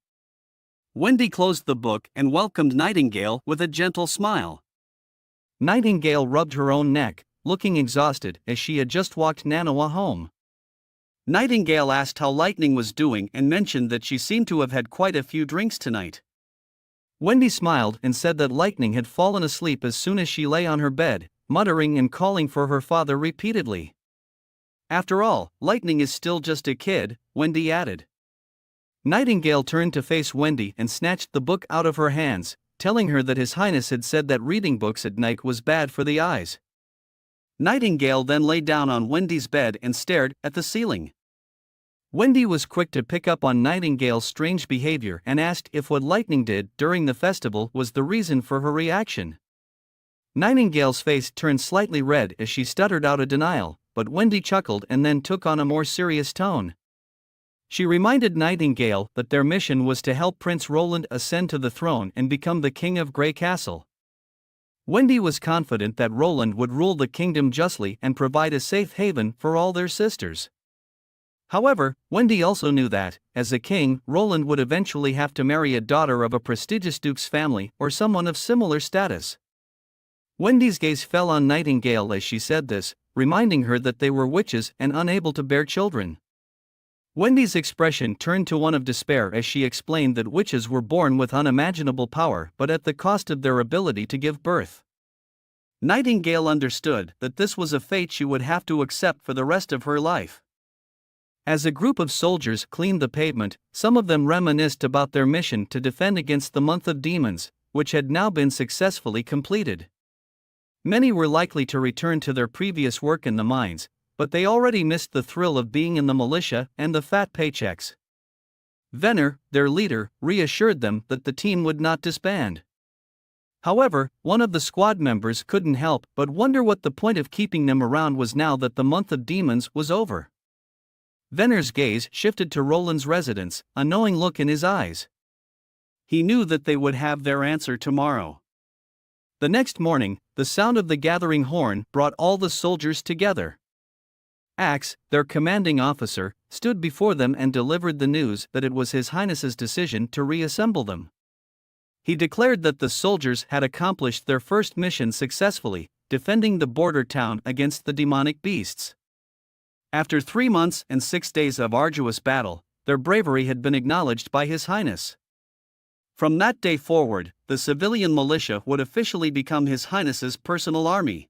Wendy closed the book and welcomed Nightingale with a gentle smile.
Nightingale rubbed her own neck, looking exhausted as she had just walked Nanawa home.
Nightingale asked how Lightning was doing and mentioned that she seemed to have had quite a few drinks tonight.
Wendy smiled and said that Lightning had fallen asleep as soon as she lay on her bed, muttering and calling for her father repeatedly. After all, Lightning is still just a kid, Wendy added. Nightingale turned to face Wendy and snatched the book out of her hands, telling her that His Highness had said that reading books at night was bad for the eyes.
Nightingale then lay down on Wendy's bed and stared at the ceiling.
Wendy was quick to pick up on Nightingale's strange behavior and asked if what Lightning did during the festival was the reason for her reaction. Nightingale's face turned slightly red as she stuttered out a denial, but Wendy chuckled and then took on a more serious tone. She reminded Nightingale that their mission was to help Prince Roland ascend to the throne and become the king of Grey Castle. Wendy was confident that Roland would rule the kingdom justly and provide a safe haven for all their sisters. However, Wendy also knew that, as a king, Roland would eventually have to marry a daughter of a prestigious duke's family or someone of similar status. Wendy's gaze fell on Nightingale as she said this, reminding her that they were witches and unable to bear children. Wendy's expression turned to one of despair as she explained that witches were born with unimaginable power but at the cost of their ability to give birth. Nightingale understood that this was a fate she would have to accept for the rest of her life. As a group of soldiers cleaned the pavement, some of them reminisced about their mission to defend against the month of demons, which had now been successfully completed. Many were likely to return to their previous work in the mines, but they already missed the thrill of being in the militia and the fat paychecks. Venner, their leader, reassured them that the team would not disband. However, one of the squad members couldn't help but wonder what the point of keeping them around was now that the month of demons was over. Venner's gaze shifted to Roland's residence, a knowing look in his eyes. He knew that they would have their answer tomorrow. The next morning, the sound of the gathering horn brought all the soldiers together. Axe, their commanding officer, stood before them and delivered the news that it was His Highness's decision to reassemble them. He declared that the soldiers had accomplished their first mission successfully, defending the border town against the demonic beasts. After 3 months and 6 days of arduous battle, their bravery had been acknowledged by His Highness. From that day forward, the civilian militia would officially become His Highness's personal army.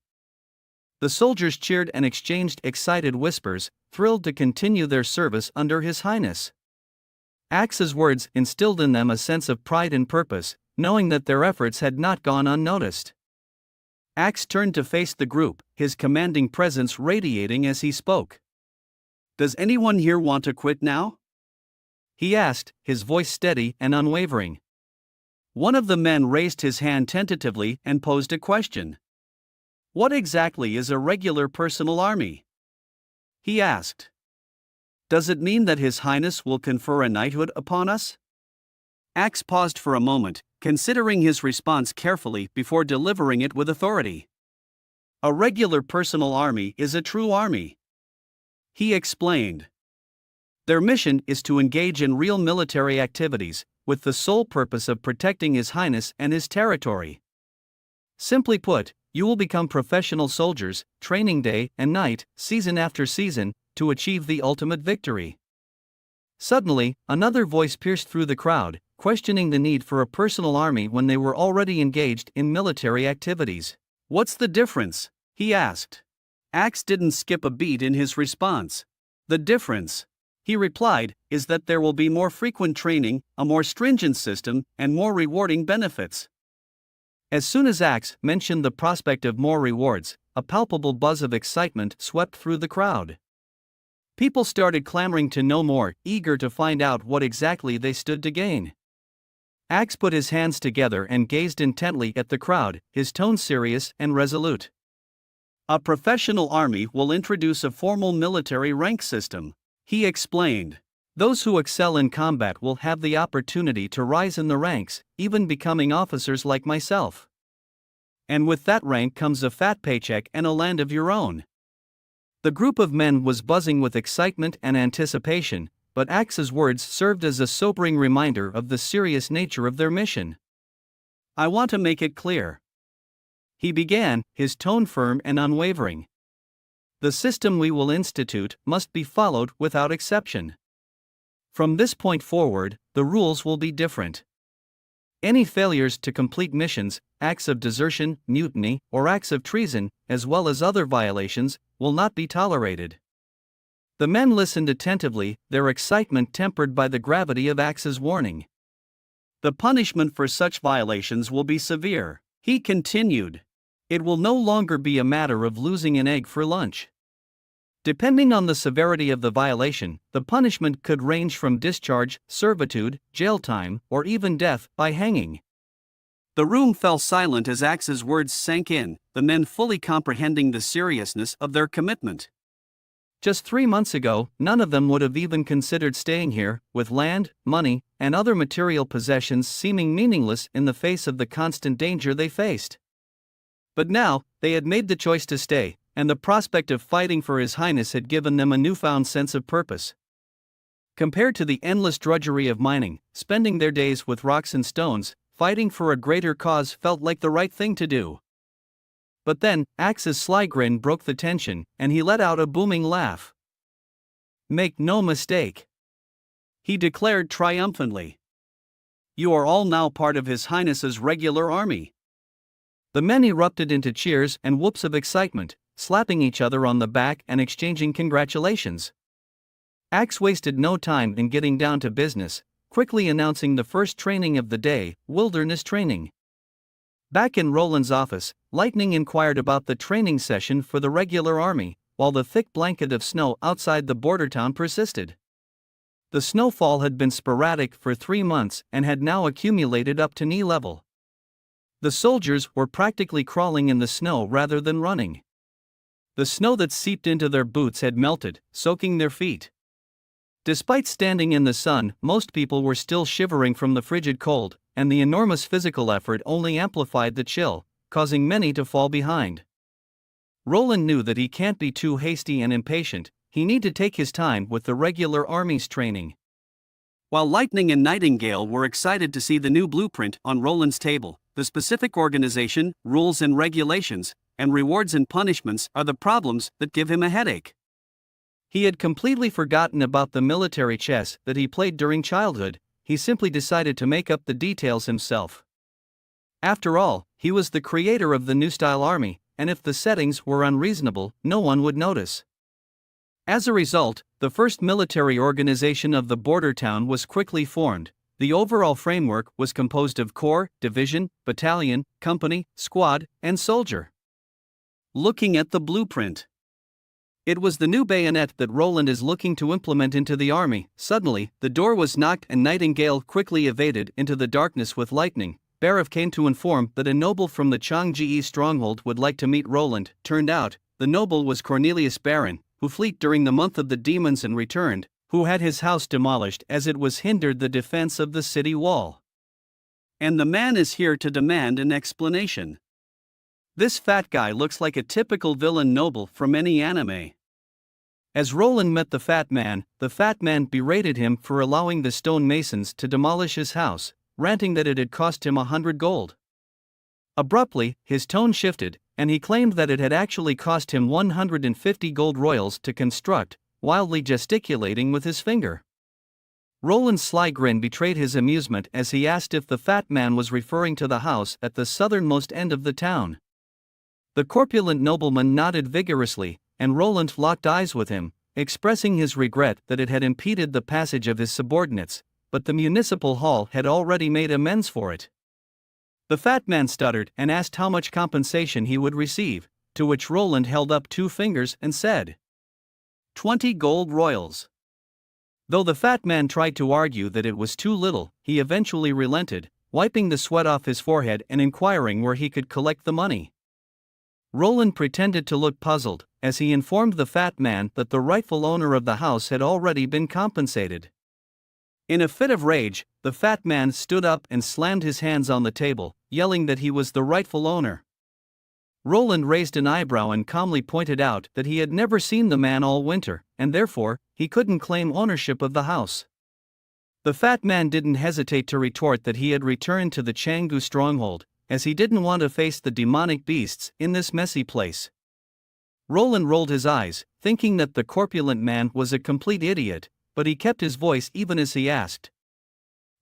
The soldiers cheered and exchanged excited whispers, thrilled to continue their service under His Highness. Axe's words instilled in them a sense of pride and purpose, knowing that their efforts had not gone unnoticed. Axe turned to face the group, his commanding presence radiating as he spoke. "Does anyone here want to quit now?" he asked, his voice steady and unwavering. One of the men raised his hand tentatively and posed a question. "What exactly is a regular personal army?" he asked. "Does it mean that His Highness will confer a knighthood upon us?" Axe paused for a moment, considering his response carefully before delivering it with authority. "A regular personal army is a true army," he explained. "Their mission is to engage in real military activities, with the sole purpose of protecting His Highness and his territory. Simply put, you will become professional soldiers, training day and night, season after season, to achieve the ultimate victory." Suddenly, another voice pierced through the crowd, questioning the need for a personal army when they were already engaged in military activities. "What's the difference?" he asked. Axe didn't skip a beat in his response. "The difference," he replied, "is that there will be more frequent training, a more stringent system, and more rewarding benefits." As soon as Axe mentioned the prospect of more rewards, a palpable buzz of excitement swept through the crowd. People started clamoring to know more, eager to find out what exactly they stood to gain. Axe put his hands together and gazed intently at the crowd, his tone serious and resolute. "A professional army will introduce a formal military rank system," he explained. "Those who excel in combat will have the opportunity to rise in the ranks, even becoming officers like myself. And with that rank comes a fat paycheck and a land of your own." The group of men was buzzing with excitement and anticipation, but Axe's words served as a sobering reminder of the serious nature of their mission. "I want to make it clear," he began, his tone firm and unwavering. "The system we will institute must be followed without exception. From this point forward, the rules will be different. Any failures to complete missions, acts of desertion, mutiny, or acts of treason, as well as other violations, will not be tolerated." The men listened attentively, their excitement tempered by the gravity of Axe's warning. "The punishment for such violations will be severe," he continued. "It will no longer be a matter of losing an egg for lunch. Depending on the severity of the violation, the punishment could range from discharge, servitude, jail time, or even death by hanging." The room fell silent as Axe's words sank in, the men fully comprehending the seriousness of their commitment. Just 3 months ago, none of them would have even considered staying here, with land, money, and other material possessions seeming meaningless in the face of the constant danger they faced. But now, they had made the choice to stay, and the prospect of fighting for His Highness had given them a newfound sense of purpose.
Compared to the endless drudgery of mining, spending their days with rocks and stones, fighting for a greater cause felt like the right thing to do. But then, Axe's sly grin broke the tension, and he let out a booming laugh. "Make no mistake," he declared triumphantly. "You are all now part of His Highness's regular army." The men erupted into cheers and whoops of excitement, slapping each other on the back and exchanging congratulations. Axe wasted no time in getting down to business, quickly announcing the first training of the day, wilderness training. Back in Roland's office, Lightning inquired about the training session for the regular army, while the thick blanket of snow outside the border town persisted. The snowfall had been sporadic for 3 months and had now accumulated up to knee level. The soldiers were practically crawling in the snow rather than running. The snow that seeped into their boots had melted, soaking their feet. Despite standing in the sun, most people were still shivering from the frigid cold, and the enormous physical effort only amplified the chill, causing many to fall behind. Roland knew that he can't be too hasty and impatient. He need to take his time with the regular army's training. While Lightning and Nightingale were excited to see the new blueprint on Roland's table, the specific organization, rules and regulations, and rewards and punishments are the problems that give him a headache. He had completely forgotten about the military chess that he played during childhood. He simply decided to make up the details himself. After all, he was the creator of the new style army, and if the settings were unreasonable, no one would notice. As a result, the first military organization of the border town was quickly formed. The overall framework was composed of corps, division, battalion, company, squad, and soldier. Looking at the blueprint, it was the new bayonet that Roland is looking to implement into the army. Suddenly, the door was knocked and Nightingale quickly evaded into the darkness with Lightning. Barav came to inform that a noble from the Changji stronghold would like to meet Roland. Turned out, the noble was Cornelius Baron, who fled during the month of the demons and returned, who had his house demolished as it was hindered the defense of the city wall. And the man is here to demand an explanation. This fat guy looks like a typical villain noble from any anime. As Roland met the fat man berated him for allowing the stonemasons to demolish his house, ranting that it had cost him 100 gold. Abruptly, his tone shifted, and he claimed that it had actually cost him 150 gold royals to construct, wildly gesticulating with his finger. Roland's sly grin betrayed his amusement as he asked if the fat man was referring to the house at the southernmost end of the town. The corpulent nobleman nodded vigorously, and Roland locked eyes with him, expressing his regret that it had impeded the passage of his subordinates, but the municipal hall had already made amends for it. The fat man stuttered and asked how much compensation he would receive, to which Roland held up 2 fingers and said, 20 gold royals. Though the fat man tried to argue that it was too little, he eventually relented, wiping the sweat off his forehead and inquiring where he could collect the money. Roland pretended to look puzzled, as he informed the fat man that the rightful owner of the house had already been compensated. In a fit of rage, the fat man stood up and slammed his hands on the table, yelling that he was the rightful owner. Roland raised an eyebrow and calmly pointed out that he had never seen the man all winter, and therefore, he couldn't claim ownership of the house. The fat man didn't hesitate to retort that he had returned to the Changu stronghold, as he didn't want to face the demonic beasts in this messy place. Roland rolled his eyes, thinking that the corpulent man was a complete idiot, but he kept his voice even as he asked,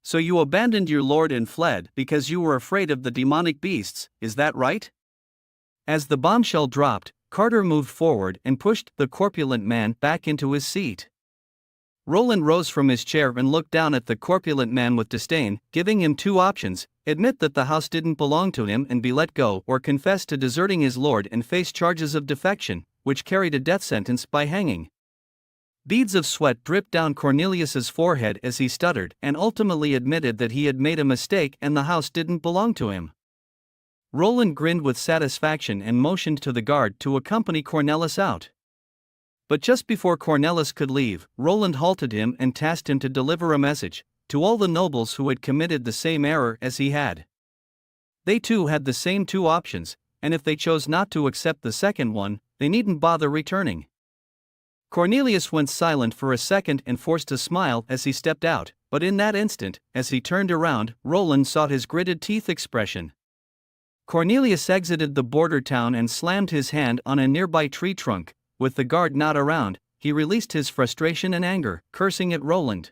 "So you abandoned your lord and fled because you were afraid of the demonic beasts, is that right?" As the bombshell dropped, Carter moved forward and pushed the corpulent man back into his seat. Roland rose from his chair and looked down at the corpulent man with disdain, giving him 2 options: admit that the house didn't belong to him and be let go, or confess to deserting his lord and face charges of defection, which carried a death sentence by hanging. Beads of sweat dripped down Cornelius's forehead as he stuttered and ultimately admitted that he had made a mistake and the house didn't belong to him. Roland grinned with satisfaction and motioned to the guard to accompany Cornelis out. But just before Cornelis could leave, Roland halted him and tasked him to deliver a message to all the nobles who had committed the same error as he had. They too had the same 2 options, and if they chose not to accept the second one, they needn't bother returning. Cornelius went silent for a second and forced a smile as he stepped out, but in that instant, as he turned around, Roland saw his gritted teeth expression. Cornelius exited the border town and slammed his hand on a nearby tree trunk. With the guard not around, he released his frustration and anger, cursing at Roland.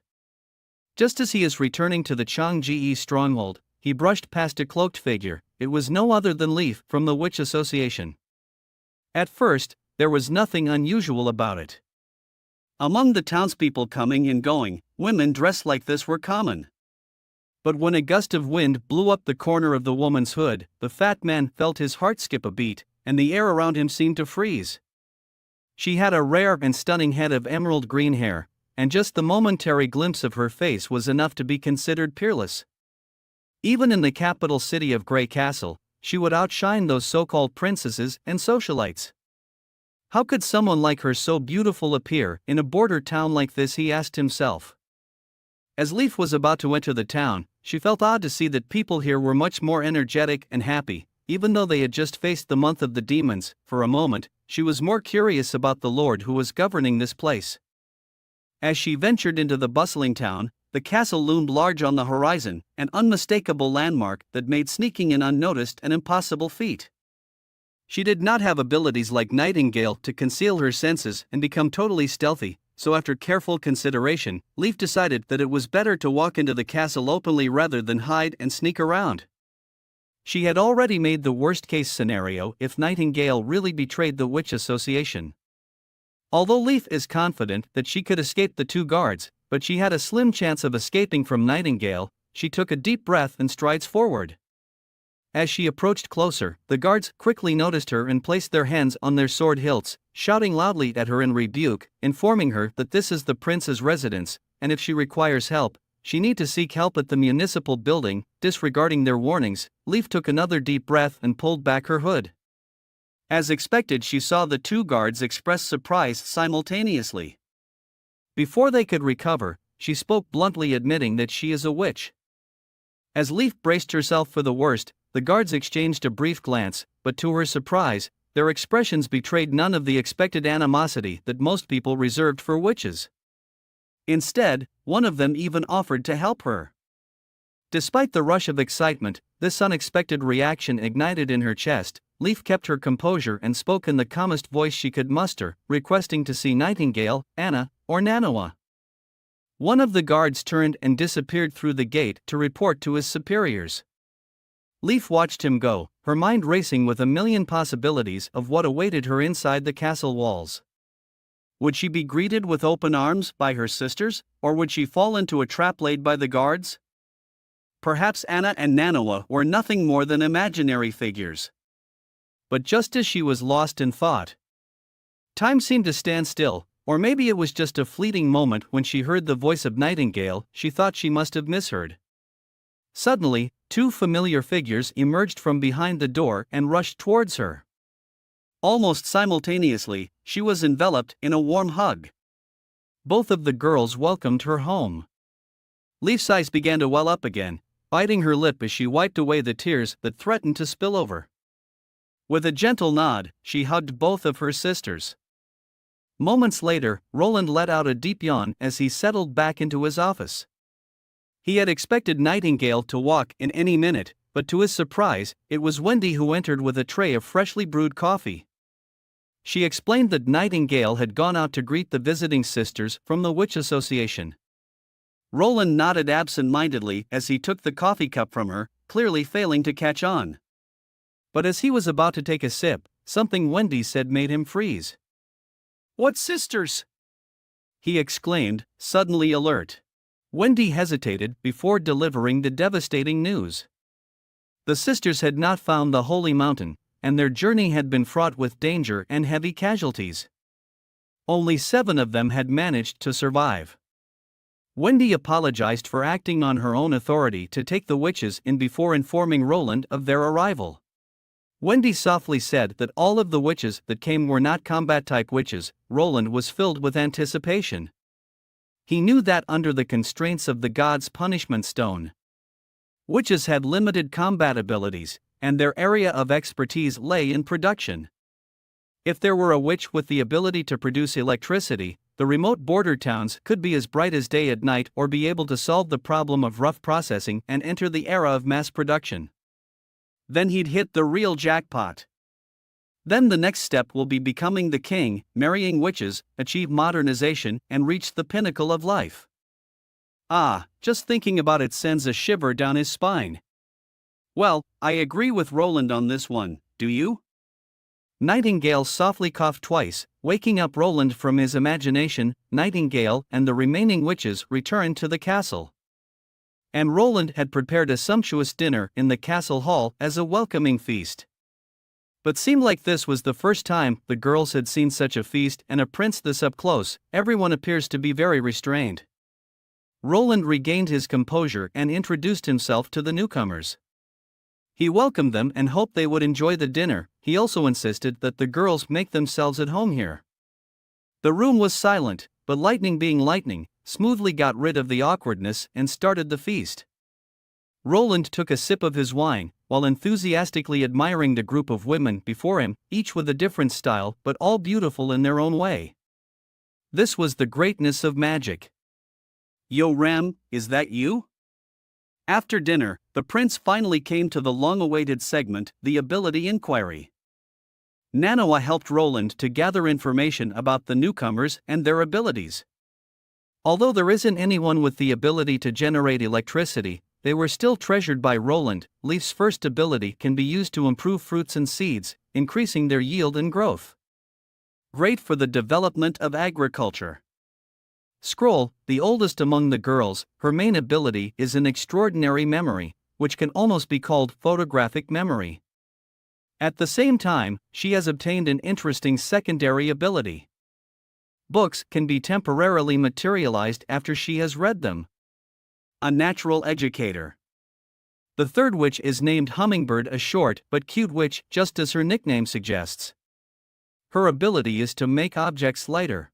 Just as he is returning to the Changji stronghold, he brushed past a cloaked figure. It was no other than Leaf from the Witch Association. At first, there was nothing unusual about it. Among the townspeople coming and going, women dressed like this were common. But when a gust of wind blew up the corner of the woman's hood, the fat man felt his heart skip a beat, and the air around him seemed to freeze. She had a rare and stunning head of emerald green hair, and just the momentary glimpse of her face was enough to be considered peerless. Even in the capital city of Grey Castle, she would outshine those so-called princesses and socialites. How could someone like her so beautiful appear in a border town like this, he asked himself. As Leaf was about to enter the town, she felt odd to see that people here were much more energetic and happy, even though they had just faced the month of the demons. For a moment, she was more curious about the lord who was governing this place. As she ventured into the bustling town, the castle loomed large on the horizon, an unmistakable landmark that made sneaking in unnoticed an impossible feat. She did not have abilities like Nightingale to conceal her senses and become totally stealthy, so after careful consideration, Leaf decided that it was better to walk into the castle openly rather than hide and sneak around. She had already made the worst-case scenario if Nightingale really betrayed the Witch Association. Although Leaf is confident that she could escape the two guards, but she had a slim chance of escaping from Nightingale, she took a deep breath and strides forward. As she approached closer, the guards quickly noticed her and placed their hands on their sword hilts, shouting loudly at her in rebuke, informing her that this is the prince's residence, and if she requires help, she need to seek help at the municipal building. Disregarding their warnings, Leaf took another deep breath and pulled back her hood. As expected, she saw the two guards express surprise simultaneously. Before they could recover, she spoke bluntly, admitting that she is a witch. As Leaf braced herself for the worst, the guards exchanged a brief glance, but to her surprise, their expressions betrayed none of the expected animosity that most people reserved for witches. Instead, one of them even offered to help her. Despite the rush of excitement, this unexpected reaction ignited in her chest. Leaf kept her composure and spoke in the calmest voice she could muster, requesting to see Nightingale, Anna, or Manhwa. One of the guards turned and disappeared through the gate to report to his superiors. Leaf watched him go, her mind racing with a million possibilities of what awaited her inside the castle walls. Would she be greeted with open arms by her sisters, or would she fall into a trap laid by the guards? Perhaps Anna and Manhwa were nothing more than imaginary figures. But just as she was lost in thought, time seemed to stand still, or maybe it was just a fleeting moment when she heard the voice of Nightingale. She thought she must have misheard. Suddenly, two familiar figures emerged from behind the door and rushed towards her. Almost simultaneously, she was enveloped in a warm hug. Both of the girls welcomed her home. Leaf's eyes began to well up again, biting her lip as she wiped away the tears that threatened to spill over. With a gentle nod, she hugged both of her sisters. Moments later, Roland let out a deep yawn as he settled back into his office. He had expected Nightingale to walk in any minute, but to his surprise, it was Wendy who entered with a tray of freshly brewed coffee. She explained that Nightingale had gone out to greet the visiting sisters from the Witch Association. Roland nodded absent-mindedly as he took the coffee cup from her, clearly failing to catch on. But as he was about to take a sip, something Wendy said made him freeze. "What sisters?" he exclaimed, suddenly alert. Wendy hesitated before delivering the devastating news. The sisters had not found the holy mountain, and their journey had been fraught with danger and heavy casualties. Only 7 of them had managed to survive. Wendy apologized for acting on her own authority to take the witches in before informing Roland of their arrival. Wendy softly said that all of the witches that came were not combat-type witches. Roland was filled with anticipation. He knew that under the constraints of the god's punishment stone, witches had limited combat abilities, and their area of expertise lay in production.
If there were a witch with the ability to produce electricity, the remote border towns could be as bright as day at night or be able to solve the problem of rough processing and enter the era of mass production. Then he'd hit the real jackpot. Then the next step will be becoming the king, marrying witches, achieve modernization, and reach the pinnacle of life. Ah, just thinking about it sends a shiver down his spine. Well, I agree with Roland on this one, do you? Nightingale softly coughed twice, waking up Roland from his imagination. Nightingale and the remaining witches returned to the castle. And Roland had prepared a sumptuous dinner in the castle hall as a welcoming feast. But seemed like this was the first time the girls had seen such a feast and a prince this up close. Everyone appears to be very restrained. Roland regained his composure and introduced himself to the newcomers. He welcomed them and hoped they would enjoy the dinner. He also insisted that the girls make themselves at home here. The room was silent, but lightning being lightning, smoothly got rid of the awkwardness and started the feast. Roland took a sip of his wine, while enthusiastically admiring the group of women before him, each with a different style but all beautiful in their own way. This was the greatness of magic. "Yo Ram, is that you?" After dinner, the prince finally came to the long-awaited segment, the ability inquiry. Manhwa helped Roland to gather information about the newcomers and their abilities. Although there isn't anyone with the ability to generate electricity, they were still treasured by Roland. Leaf's first ability can be used to improve fruits and seeds, increasing their yield and growth. Great for the development of agriculture. Scroll, the oldest among the girls, her main ability is an extraordinary memory, which can almost be called photographic memory. At the same time, she has obtained an interesting secondary ability. Books can be temporarily materialized after she has read them. A natural educator. The third witch is named Hummingbird, a short but cute witch, just as her nickname suggests. Her ability is to make objects lighter.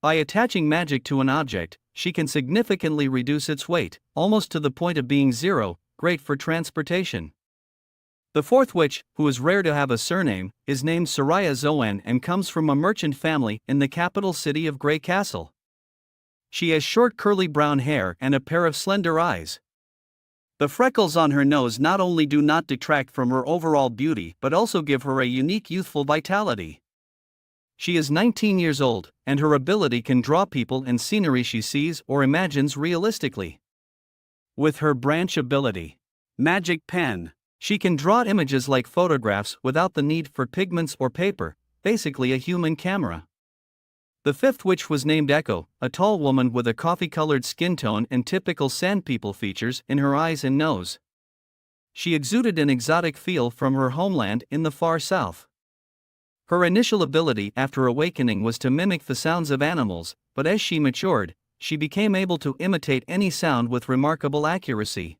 By attaching magic to an object, she can significantly reduce its weight, almost to the point of being zero, great for transportation. The fourth witch, who is rare to have a surname, is named Soraya Zoan and comes from a merchant family in the capital city of Grey Castle. She has short curly brown hair and a pair of slender eyes. The freckles on her nose not only do not detract from her overall beauty but also give her a unique youthful vitality. She is 19 years old, and her ability can draw people and scenery she sees or imagines realistically. With her branch ability, Magic Pen, she can draw images like photographs without the need for pigments or paper, basically a human camera. The fifth witch was named Echo, a tall woman with a coffee-colored skin tone and typical sand people features in her eyes and nose. She exuded an exotic feel from her homeland in the far south. Her initial ability after awakening was to mimic the sounds of animals, but as she matured, she became able to imitate any sound with remarkable accuracy.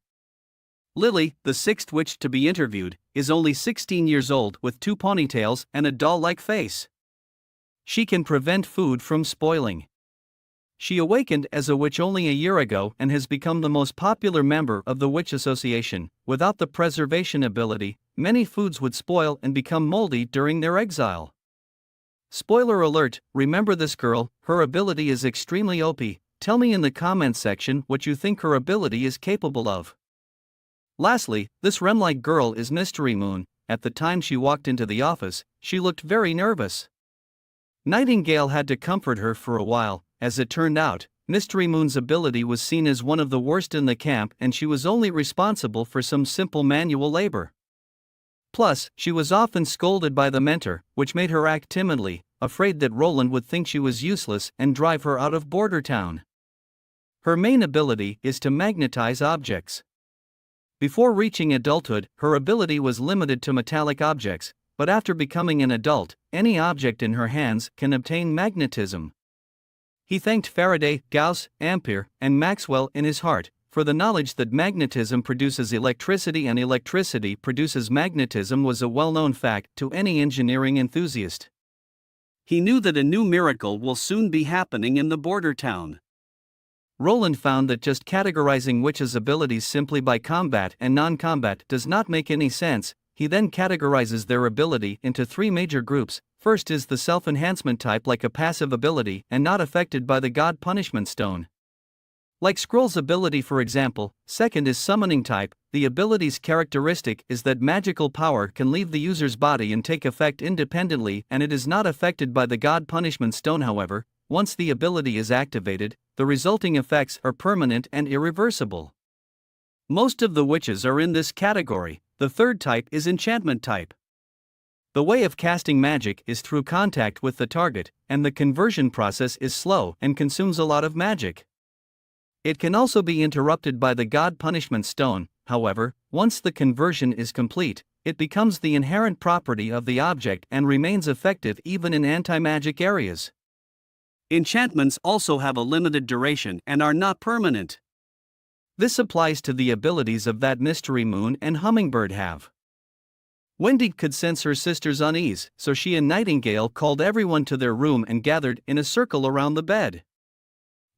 Lily, the sixth witch to be interviewed, is only 16 years old with 2 ponytails and a doll-like face. She can prevent food from spoiling. She awakened as a witch only a year ago and has become the most popular member of the Witch Association. Without the preservation ability, many foods would spoil and become moldy during their exile. Spoiler alert, remember this girl, her ability is extremely OP. Tell me in the comments section what you think her ability is capable of. Lastly, this Rem-like girl is Mystery Moon. At the time she walked into the office, she looked very nervous. Nightingale had to comfort her for a while. As it turned out, Mystery Moon's ability was seen as one of the worst in the camp and she was only responsible for some simple manual labor. Plus, she was often scolded by the mentor, which made her act timidly, afraid that Roland would think she was useless and drive her out of Border Town. Her main ability is to magnetize objects. Before reaching adulthood, her ability was limited to metallic objects, but after becoming an adult, any object in her hands can obtain magnetism. He thanked Faraday, Gauss, Ampere, and Maxwell in his heart for the knowledge that magnetism produces electricity and electricity produces magnetism was a well-known fact to any engineering enthusiast. He knew that a new miracle will soon be happening in the border town. Roland found that just categorizing witches' abilities simply by combat and non-combat does not make any sense. He then categorizes their ability into 3 major groups: First is the self-enhancement type, like a passive ability and not affected by the god punishment stone. Like Scroll's ability, for example. Second is summoning type. The ability's characteristic is that magical power can leave the user's body and take effect independently, and it is not affected by the god punishment stone. However, once the ability is activated, the resulting effects are permanent and irreversible. Most of the witches are in this category. The third type is enchantment type. The way of casting magic is through contact with the target, and the conversion process is slow and consumes a lot of magic. It can also be interrupted by the god punishment stone. However, once the conversion is complete, it becomes the inherent property of the object and remains effective even in anti-magic areas. Enchantments also have a limited duration and are not permanent. This applies to the abilities of that mystery moon and hummingbird have. Wendy could sense her sister's unease, so she and Nightingale called everyone to their room and gathered in a circle around the bed.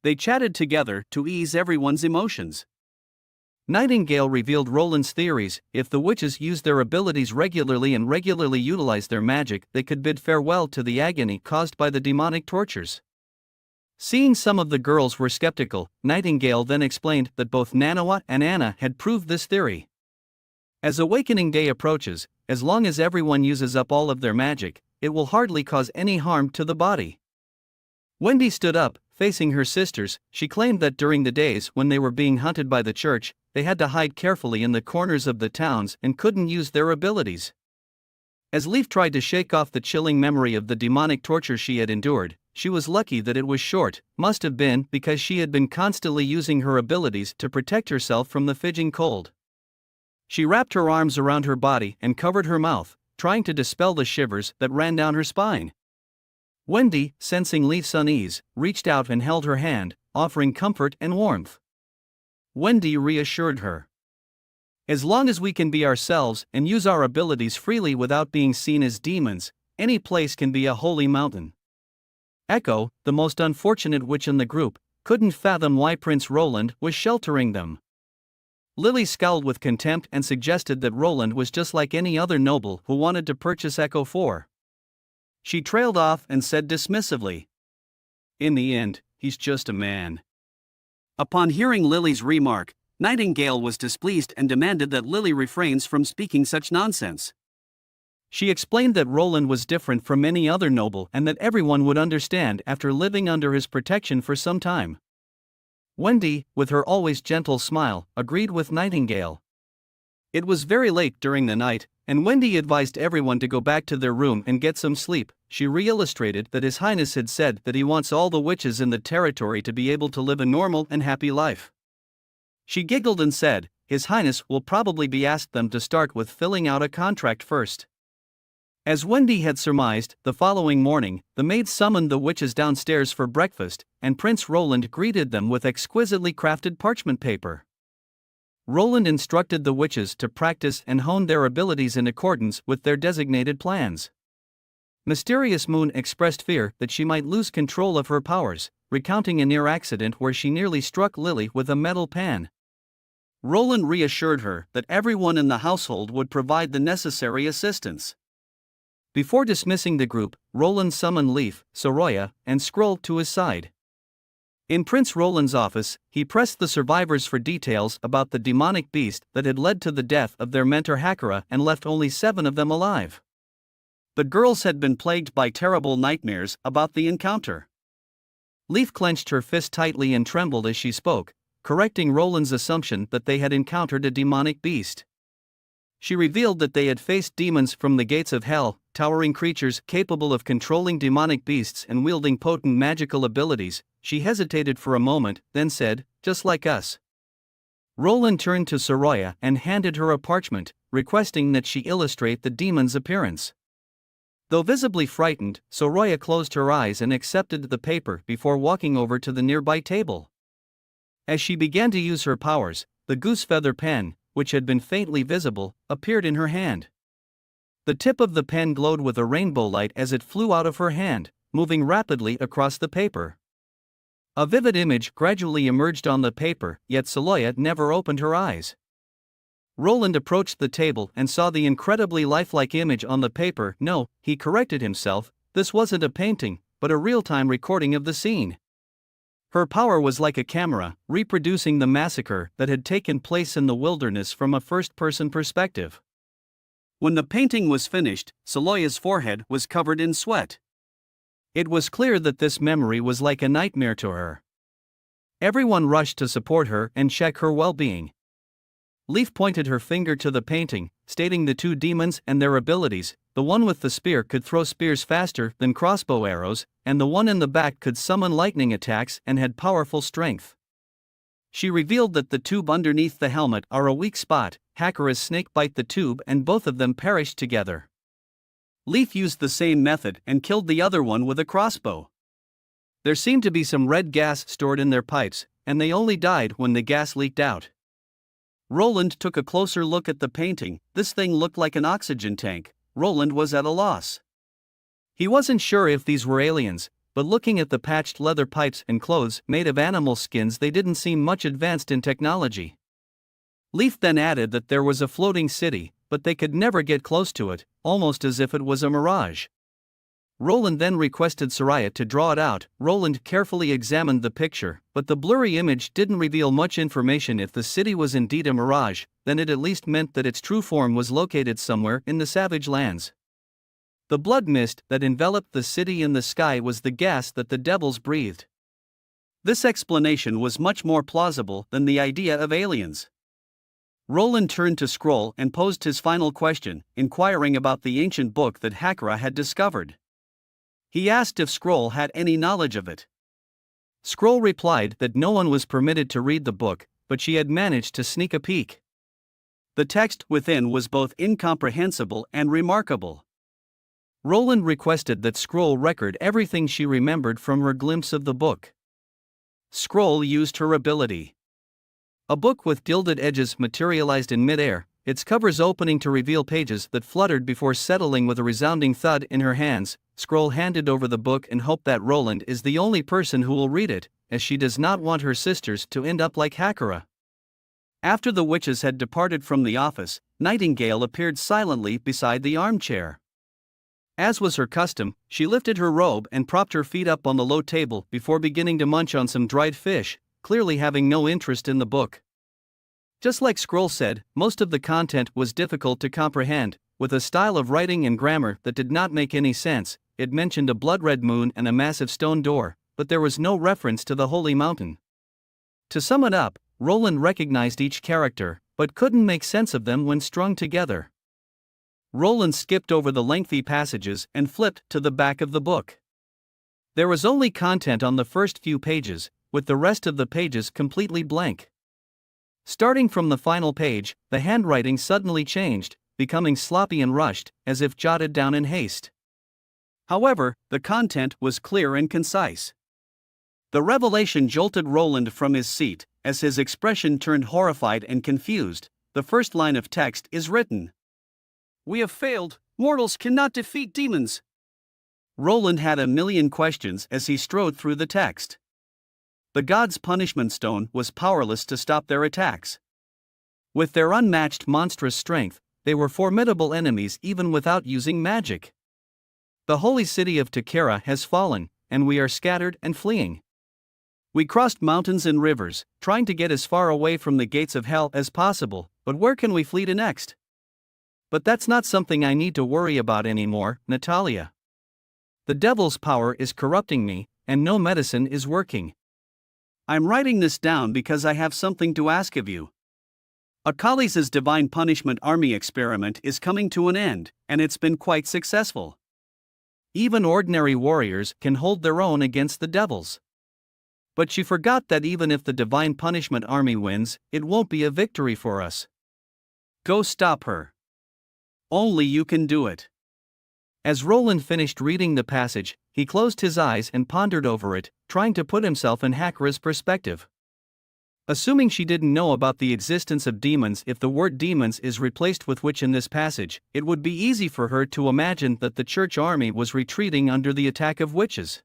They chatted together to ease everyone's emotions. Nightingale revealed Roland's theories. If the witches used their abilities regularly and regularly utilized their magic, they could bid farewell to the agony caused by the demonic tortures. Seeing some of the girls were skeptical, Nightingale then explained that both Manhwa and Anna had proved this theory. As Awakening Day approaches, as long as everyone uses up all of their magic, it will hardly cause any harm to the body. Wendy stood up, facing her sisters. She claimed that during the days when they were being hunted by the church, they had to hide carefully in the corners of the towns and couldn't use their abilities. As Leaf tried to shake off the chilling memory of the demonic torture she had endured, she was lucky that it was short. Must have been because she had been constantly using her abilities to protect herself from the fidging cold. She wrapped her arms around her body and covered her mouth, trying to dispel the shivers that ran down her spine. Wendy, sensing Leaf's unease, reached out and held her hand, offering comfort and warmth. Wendy reassured her. As long as we can be ourselves and use our abilities freely without being seen as demons, any place can be a holy mountain. Echo, the most unfortunate witch in the group, couldn't fathom why Prince Roland was sheltering them. Lily scowled with contempt and suggested that Roland was just like any other noble who wanted to purchase Echo for. She trailed off and said dismissively, "In the end, he's just a man." Upon hearing Lily's remark, Nightingale was displeased and demanded that Lily refrains from speaking such nonsense. She explained that Roland was different from any other noble and that everyone would understand after living under his protection for some time. Wendy, with her always gentle smile, agreed with Nightingale. It was very late during the night, and Wendy advised everyone to go back to their room and get some sleep. She reillustrated that His Highness had said that he wants all the witches in the territory to be able to live a normal and happy life. She giggled and said, His Highness will probably be asked them to start with filling out a contract first. As Wendy had surmised, the following morning, the maids summoned the witches downstairs for breakfast, and Prince Roland greeted them with exquisitely crafted parchment paper. Roland instructed the witches to practice and hone their abilities in accordance with their designated plans. Mysterious Moon expressed fear that she might lose control of her powers, recounting a near accident where she nearly struck Lily with a metal pan. Roland reassured her that everyone in the household would provide the necessary assistance. Before dismissing the group, Roland summoned Leaf, Soroya, and Scroll to his side. In Prince Roland's office, he pressed the survivors for details about the demonic beast that had led to the death of their mentor Hakura and left only 7 of them alive. The girls had been plagued by terrible nightmares about the encounter. Leaf clenched her fist tightly and trembled as she spoke, correcting Roland's assumption that they had encountered a demonic beast. She revealed that they had faced demons from the gates of hell, towering creatures capable of controlling demonic beasts and wielding potent magical abilities. She hesitated for a moment, then said, "Just like us." Roland turned to Soroya and handed her a parchment, requesting that she illustrate the demon's appearance. Though visibly frightened, Soroya closed her eyes and accepted the paper before walking over to the nearby table. As she began to use her powers, the goose feather pen, which had been faintly visible, appeared in her hand. The tip of the pen glowed with a rainbow light as it flew out of her hand, moving rapidly across the paper. A vivid image gradually emerged on the paper, yet Soroya never opened her eyes.
Roland approached the table and saw the incredibly lifelike image on the paper. No, he corrected himself, this wasn't a painting, but a real-time recording of the scene. Her power was like a camera, reproducing the massacre that had taken place in the wilderness from a first-person perspective. When the painting was finished, Saloya's forehead was covered in sweat. It was clear that this memory was like a nightmare to her. Everyone rushed to support her and check her well-being. Leaf pointed her finger to the painting, stating the two demons and their abilities. The one with the spear could throw spears faster than crossbow arrows, and the one in the back could summon lightning attacks and had powerful strength. She revealed that the tube underneath the helmet are a weak spot. Hakura's snake bite the tube and both of them perished together. Leaf used the same method and killed the other one with a crossbow. There seemed to be some red gas stored in their pipes, and they only died when the gas leaked out. Roland took a closer look at the painting. This thing looked like an oxygen tank. Roland was at a loss. He wasn't sure if these were aliens, but looking at the patched leather pipes and clothes made of animal skins, they didn't seem much advanced in technology. Leaf then added that there was a floating city, but they could never get close to it, almost as if it was a mirage. Roland then requested Soraya to draw it out. Roland carefully examined the picture, but the blurry image didn't reveal much information. If the city was indeed a mirage, then it at least meant that its true form was located somewhere in the savage lands. The blood mist that enveloped the city and the sky was the gas that the devils breathed. This explanation was much more plausible than the idea of aliens. Roland turned to Scroll and posed his final question, inquiring about the ancient book that Hakura had discovered. He asked if Scroll had any knowledge of it. Scroll replied that no one was permitted to read the book, but she had managed to sneak a peek. The text within was both incomprehensible and remarkable. Roland requested that Scroll record everything she remembered from her glimpse of the book. Scroll used her ability. A book with gilded edges materialized in midair, its covers opening to reveal pages that fluttered before settling with a resounding thud in her hands. Scroll handed over the book and hoped that Roland is the only person who will read it, as she does not want her sisters to end up like Hakura. After the witches had departed from the office, Nightingale appeared silently beside the armchair. As was her custom, she lifted her robe and propped her feet up on the low table before beginning to munch on some dried fish, clearly having no interest in the book. Just like Scroll said, most of the content was difficult to comprehend, with a style of writing and grammar that did not make any sense. It mentioned a blood-red moon and a massive stone door, but there was no reference to the holy mountain. To sum it up, Roland recognized each character, but couldn't make sense of them when strung together. Roland skipped over the lengthy passages and flipped to the back of the book. There was only content on the first few pages, with the rest of the pages completely blank. Starting from the final page, the handwriting suddenly changed, becoming sloppy and rushed, as if jotted down in haste. However, the content was clear and concise. The revelation jolted Roland from his seat, as his expression turned horrified and confused. The first line of text is written. "We have failed, mortals cannot defeat demons." Roland had a million questions as he strode through the text. The gods' punishment stone was powerless to stop their attacks. With their unmatched monstrous strength, they were formidable enemies even without using magic. The holy city of Takara has fallen, and we are scattered and fleeing. We crossed mountains and rivers, trying to get as far away from the gates of hell as possible, but where can we flee to next? But that's not something I need to worry about anymore, Natalia. The devil's power is corrupting me, and no medicine is working. I'm writing this down because I have something to ask of you. Akali's Divine Punishment Army experiment is coming to an end, and it's been quite successful. Even ordinary warriors can hold their own against the devils. But she forgot that even if the Divine Punishment Army wins, it won't be a victory for us. Go stop her. Only you can do it. As Roland finished reading the passage, he closed his eyes and pondered over it, trying to put himself in Hakura's perspective. Assuming she didn't know about the existence of demons, if the word demons is replaced with witch in this passage, it would be easy for her to imagine that the church army was retreating under the attack of witches.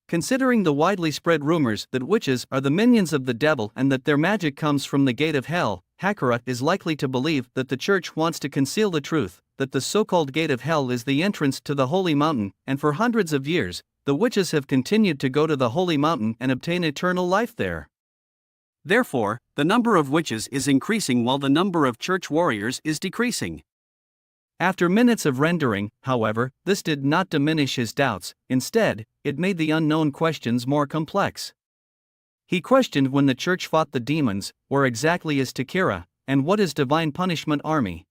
Considering the widely spread rumors that witches are the minions of the devil and that their magic comes from the gate of hell, Hakura is likely to believe that the church wants to conceal the truth, that the so-called gate of hell is the entrance to the holy mountain, and for hundreds of years, the witches have continued to go to the holy mountain and obtain eternal life there.
Therefore, the number of witches is increasing while the number of church warriors is decreasing.
After minutes of rendering, however, this did not diminish his doubts. Instead, it made the unknown questions more complex. He questioned when the church fought the demons, where exactly is Takira, and what is Divine Punishment Army?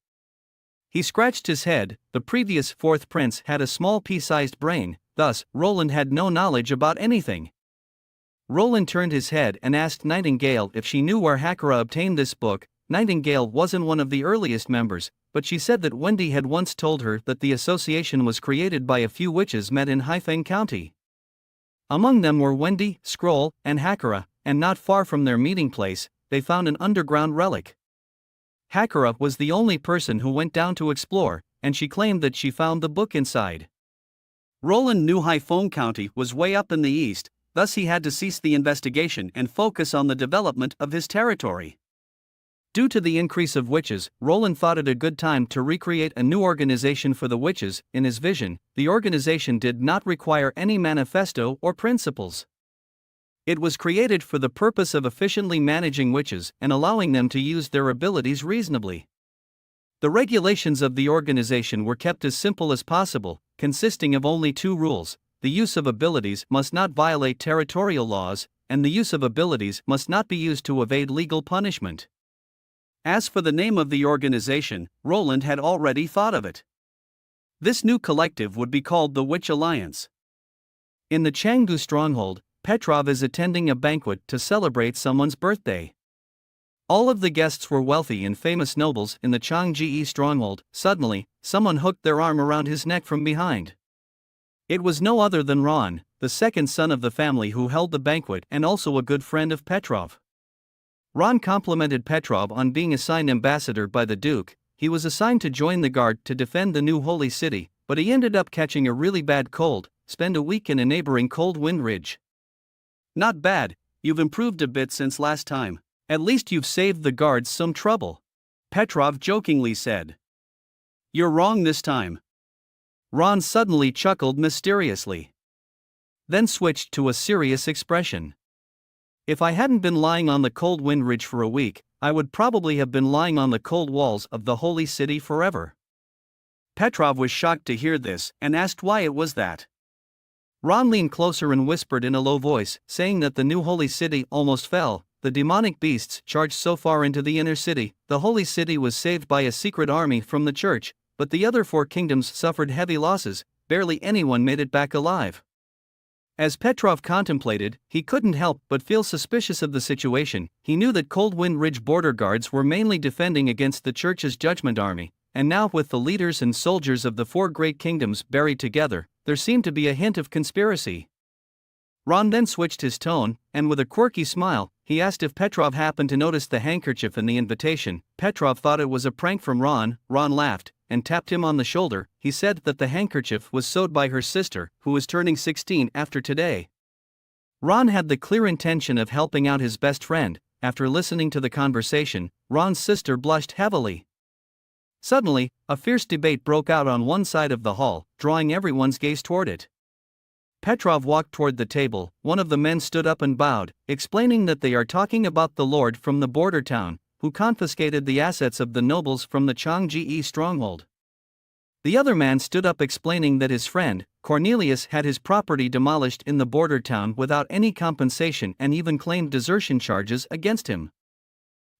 He scratched his head. The previous fourth prince had a small pea-sized brain, thus, Roland had no knowledge about anything. Roland turned his head and asked Nightingale if she knew where Hakura obtained this book. Nightingale wasn't one of the earliest members, but she said that Wendy had once told her that the association was created by a few witches met in Haifeng County. Among them were Wendy, Scroll, and Hakura, and not far from their meeting place, they found an underground relic. Hakura was the only person who went down to explore, and she claimed that she found the book inside.
Roland knew Haifeng County was way up in the east, thus he had to cease the investigation and focus on the development of his territory.
Due to the increase of witches, Roland thought it a good time to recreate a new organization for the witches. In his vision, the organization did not require any manifesto or principles. It was created for the purpose of efficiently managing witches and allowing them to use their abilities reasonably. The regulations of the organization were kept as simple as possible, consisting of only two rules: the use of abilities must not violate territorial laws, and the use of abilities must not be used to evade legal punishment.
As for the name of the organization, Roland had already thought of it. This new collective would be called the Witch Alliance.
In the Changgu stronghold, Petrov is attending a banquet to celebrate someone's birthday. All of the guests were wealthy and famous nobles in the Changji stronghold. Suddenly, someone hooked their arm around his neck from behind. It was no other than Ron, the second son of the family who held the banquet and also a good friend of Petrov. Ron complimented Petrov on being assigned ambassador by the Duke. He was assigned to join the guard to defend the new holy city, but he ended up catching a really bad cold, spent a week in a neighboring cold wind ridge.
Not bad, you've improved a bit since last time.
At least you've saved the guards some trouble,
Petrov jokingly said. You're wrong this time.
Ron suddenly chuckled mysteriously. Then switched to a serious expression. If I hadn't been lying on the cold wind ridge for a week, I would probably have been lying on the cold walls of the holy city forever.
Petrov was shocked to hear this and asked why it was that.
Ron leaned closer and whispered in a low voice, saying that the new holy city almost fell. The demonic beasts charged so far into the inner city. The holy city was saved by a secret army from the church, but the other four kingdoms suffered heavy losses. Barely anyone made it back alive. As Petrov contemplated, he couldn't help but feel suspicious of the situation. He knew that Cold Wind Ridge border guards were mainly defending against the church's judgment army, and now with the leaders and soldiers of the four great kingdoms buried together, there seemed to be a hint of conspiracy. Ron then switched his tone, and with a quirky smile, he asked if Petrov happened to notice the handkerchief in the invitation. Petrov thought it was a prank from Ron. Ron laughed and tapped him on the shoulder. He said that the handkerchief was sewed by her sister, who was turning 16 after today. Ron had the clear intention of helping out his best friend. After listening to the conversation, Ron's sister blushed heavily. Suddenly, a fierce debate broke out on one side of the hall, drawing everyone's gaze toward it. Petrov walked toward the table. One of the men stood up and bowed, explaining that they are talking about the lord from the border town, who confiscated the assets of the nobles from the Changji stronghold. The other man stood up explaining that his friend, Cornelius, had his property demolished in the border town without any compensation and even claimed desertion charges against him.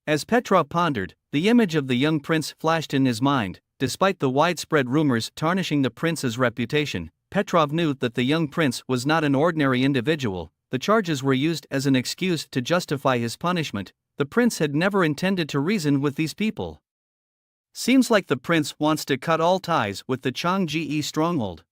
As Petrov pondered, the image of the young prince flashed in his mind. Despite the widespread rumors tarnishing the prince's reputation, Petrov knew that the young prince was not an ordinary individual. The charges were used as an excuse to justify his punishment. The prince had never intended to reason with these people. Seems like the prince wants to cut all ties with the Changji stronghold.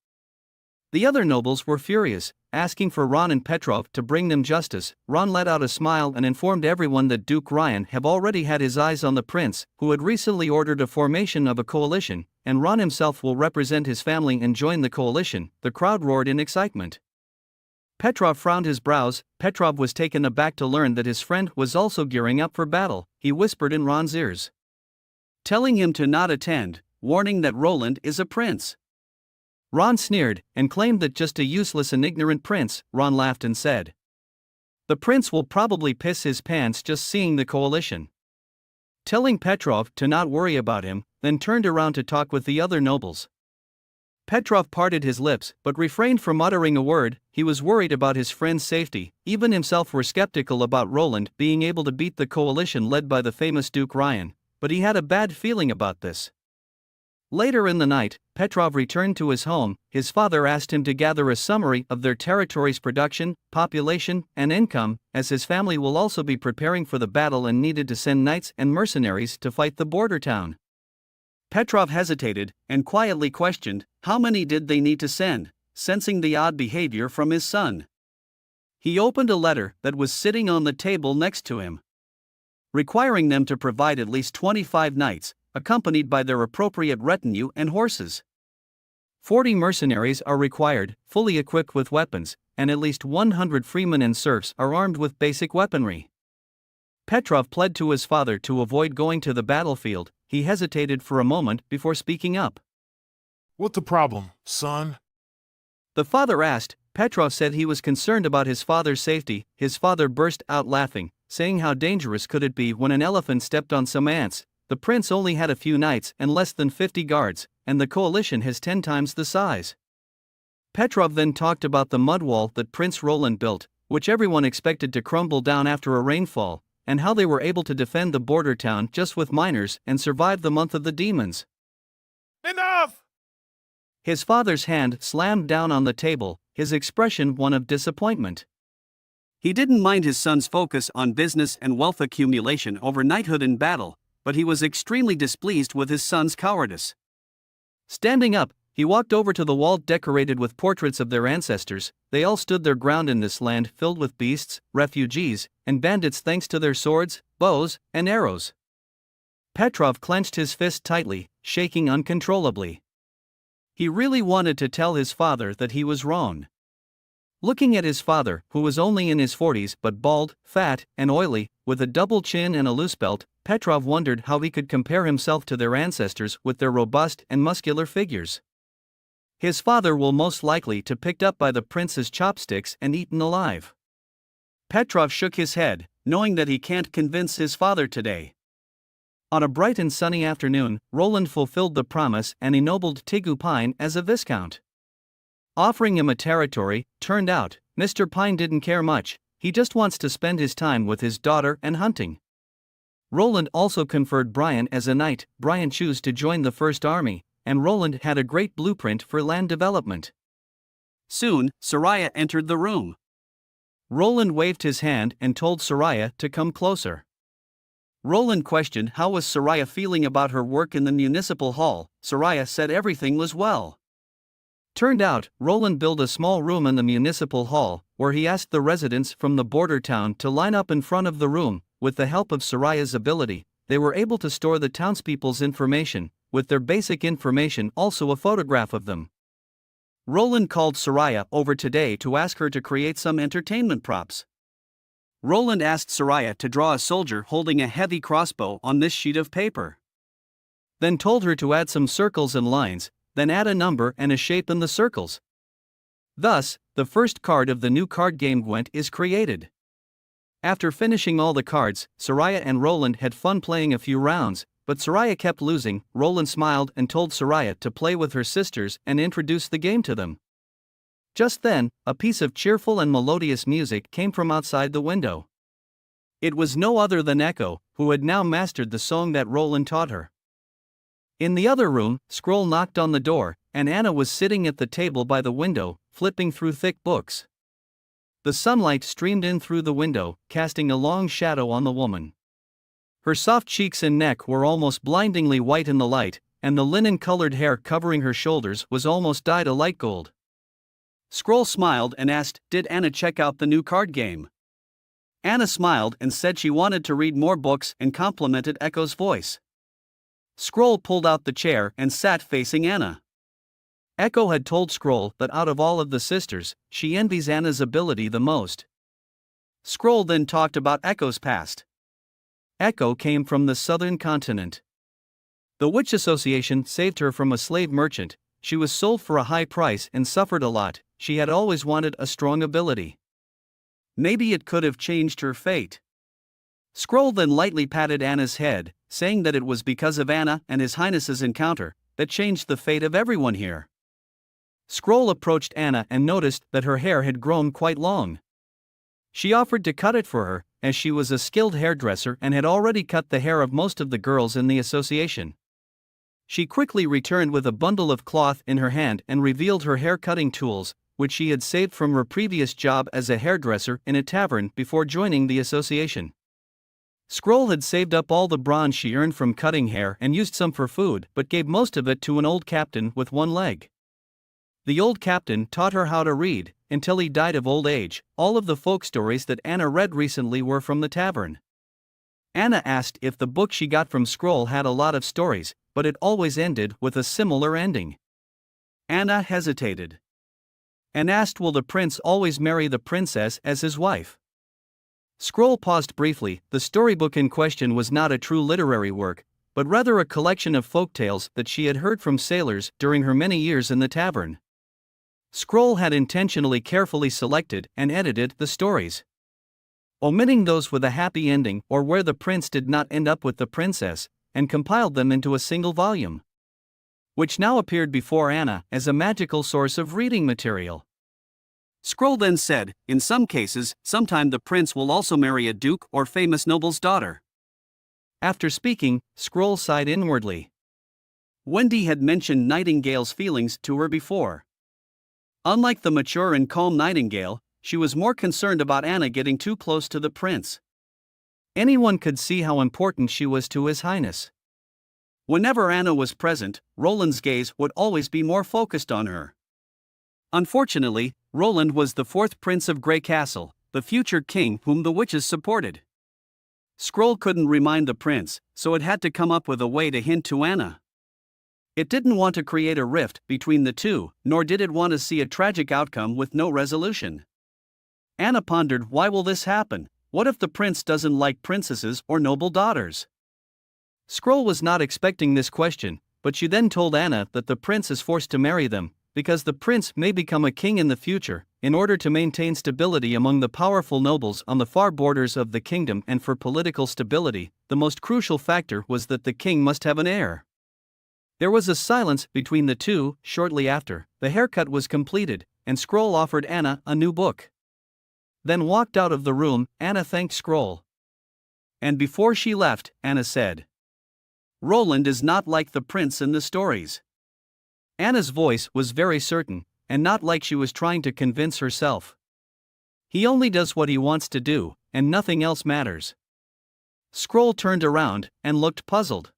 The other nobles were furious, asking for Ron and Petrov to bring them justice. Ron let out a smile and informed everyone that Duke Ryan had already had his eyes on the prince, who had recently ordered a formation of a coalition, and Ron himself will represent his family and join the coalition. The crowd roared in excitement.
Petrov frowned his brows. Petrov was taken aback to learn that his friend was also gearing up for battle. He whispered in Ron's ears, telling him to not attend, warning that Roland is a prince. Ron sneered, and claimed that just a useless and ignorant prince. Ron laughed and said, "The prince will probably piss his pants just seeing the coalition." Telling Petrov to not worry about him, then turned around to talk with the other nobles. Petrov parted his lips but refrained from uttering a word. He was worried about his friend's safety. Even himself were skeptical about Roland being able to beat the coalition led by the famous Duke Ryan, but he had a bad feeling about this. Later in the night, Petrov returned to his home. His father asked him to gather a summary of their territory's production, population, and income, as his family will also be preparing for the battle and needed to send knights and mercenaries to fight the border town. Petrov hesitated, and quietly questioned, how many did they need to send, sensing the odd behavior from his son. He opened a letter that was sitting on the table next to him, requiring them to provide at least 25 knights, accompanied by their appropriate retinue and horses. 40 mercenaries are required, fully equipped with weapons, and at least 100 freemen and serfs are armed with basic weaponry. Petrov pled to his father to avoid going to the battlefield. He hesitated for a moment before speaking up.
"What the problem, son?"
The father asked. Petrov said he was concerned about his father's safety. His father burst out laughing, saying how dangerous could it be when an elephant stepped on some ants. The prince only had a few knights and less than 50 guards, and the coalition has 10 times the size. Petrov then talked about the mud wall that Prince Roland built, which everyone expected to crumble down after a rainfall, and how they were able to defend the border town just with miners and survive the month of the demons.
"Enough!"
His father's hand slammed down on the table, his expression one of disappointment. He didn't mind his son's focus on business and wealth accumulation over knighthood in battle, but he was extremely displeased with his son's cowardice. Standing up, he walked over to the wall decorated with portraits of their ancestors. They all stood their ground in this land filled with beasts, refugees, and bandits thanks to their swords, bows, and arrows. Petrov clenched his fist tightly, shaking uncontrollably. He really wanted to tell his father that he was wrong. Looking at his father, who was only in his 40s but bald, fat, and oily, with a double chin and a loose belt, Petrov wondered how he could compare himself to their ancestors with their robust and muscular figures. His father will most likely to picked up by the prince's chopsticks and eaten alive. Petrov shook his head, knowing that he can't convince his father today. On a bright and sunny afternoon, Roland fulfilled the promise and ennobled Tigu Pine as a viscount. Offering him a territory, turned out, Mr. Pine didn't care much. He just wants to spend his time with his daughter and hunting. Roland also conferred Brian as a knight. Brian chose to join the First Army, and Roland had a great blueprint for land development. Soon, Soraya entered the room. Roland waved his hand and told Soraya to come closer. Roland questioned how was Soraya feeling about her work in the municipal hall. Soraya said everything was well. Turned out, Roland built a small room in the municipal hall, where he asked the residents from the border town to line up in front of the room. With the help of Soraya's ability, they were able to store the townspeople's information, with their basic information also a photograph of them. Roland called Soraya over today to ask her to create some entertainment props. Roland asked Soraya to draw a soldier holding a heavy crossbow on this sheet of paper. Then told her to add some circles and lines, then add a number and a shape in the circles. Thus, the first card of the new card game Gwent is created. After finishing all the cards, Soraya and Roland had fun playing a few rounds, but Soraya kept losing. Roland smiled and told Soraya to play with her sisters and introduce the game to them. Just then, a piece of cheerful and melodious music came from outside the window. It was no other than Echo, who had now mastered the song that Roland taught her. In the other room, Scroll knocked on the door, and Anna was sitting at the table by the window, flipping through thick books. The sunlight streamed in through the window, casting a long shadow on the woman. Her soft cheeks and neck were almost blindingly white in the light, and the linen-colored hair covering her shoulders was almost dyed a light gold. Scroll smiled and asked, "Did Anna check out the new card game?" Anna smiled and said she wanted to read more books and complimented Echo's voice. Scroll pulled out the chair and sat facing Anna. Echo had told Scroll that out of all of the sisters, she envies Anna's ability the most. Scroll then talked about Echo's past. Echo came from the southern continent. The Witch Association saved her from a slave merchant. She was sold for a high price and suffered a lot. She had always wanted a strong ability. Maybe it could have changed her fate. Scroll then lightly patted Anna's head, saying that it was because of Anna and His Highness's encounter that changed the fate of everyone here. Scroll approached Anna and noticed that her hair had grown quite long. She offered to cut it for her, as she was a skilled hairdresser and had already cut the hair of most of the girls in the association. She quickly returned with a bundle of cloth in her hand and revealed her hair-cutting tools, which she had saved from her previous job as a hairdresser in a tavern before joining the association. Scroll had saved up all the bronze she earned from cutting hair and used some for food, but gave most of it to an old captain with one leg. The old captain taught her how to read, until he died of old age. All of the folk stories that Anna read recently were from the tavern. Anna asked if the book she got from Scroll had a lot of stories, but it always ended with a similar ending. Anna hesitated and asked, will the prince always marry the princess as his wife? Scroll paused briefly. The storybook in question was not a true literary work, but rather a collection of folk tales that she had heard from sailors during her many years in the tavern. Scroll had intentionally carefully selected and edited the stories, omitting those with a happy ending or where the prince did not end up with the princess, and compiled them into a single volume, which now appeared before Anna as a magical source of reading material. Scroll then said, in some cases, sometime the prince will also marry a duke or famous noble's daughter. After speaking, Scroll sighed inwardly. Wendy had mentioned Nightingale's feelings to her before. Unlike the mature and calm Nightingale, she was more concerned about Anna getting too close to the prince. Anyone could see how important she was to His Highness. Whenever Anna was present, Roland's gaze would always be more focused on her. Unfortunately, Roland was the fourth prince of Grey Castle, the future king whom the witches supported. Scroll couldn't remind the prince, so it had to come up with a way to hint to Anna. It didn't want to create a rift between the two, nor did it want to see a tragic outcome with no resolution. Anna pondered, why will this happen? What if the prince doesn't like princesses or noble daughters? Scroll was not expecting this question, but she then told Anna that the prince is forced to marry them, because the prince may become a king in the future, in order to maintain stability among the powerful nobles on the far borders of the kingdom, and for political stability, the most crucial factor was that the king must have an heir. There was a silence between the two. Shortly after, the haircut was completed, and Scroll offered Anna a new book. Then walked out of the room. Anna thanked Scroll. And before she left, Anna said, Roland is not like the prince in the stories. Anna's voice was very certain, and not like she was trying to convince herself. He only does what he wants to do, and nothing else matters. Scroll turned around and looked puzzled.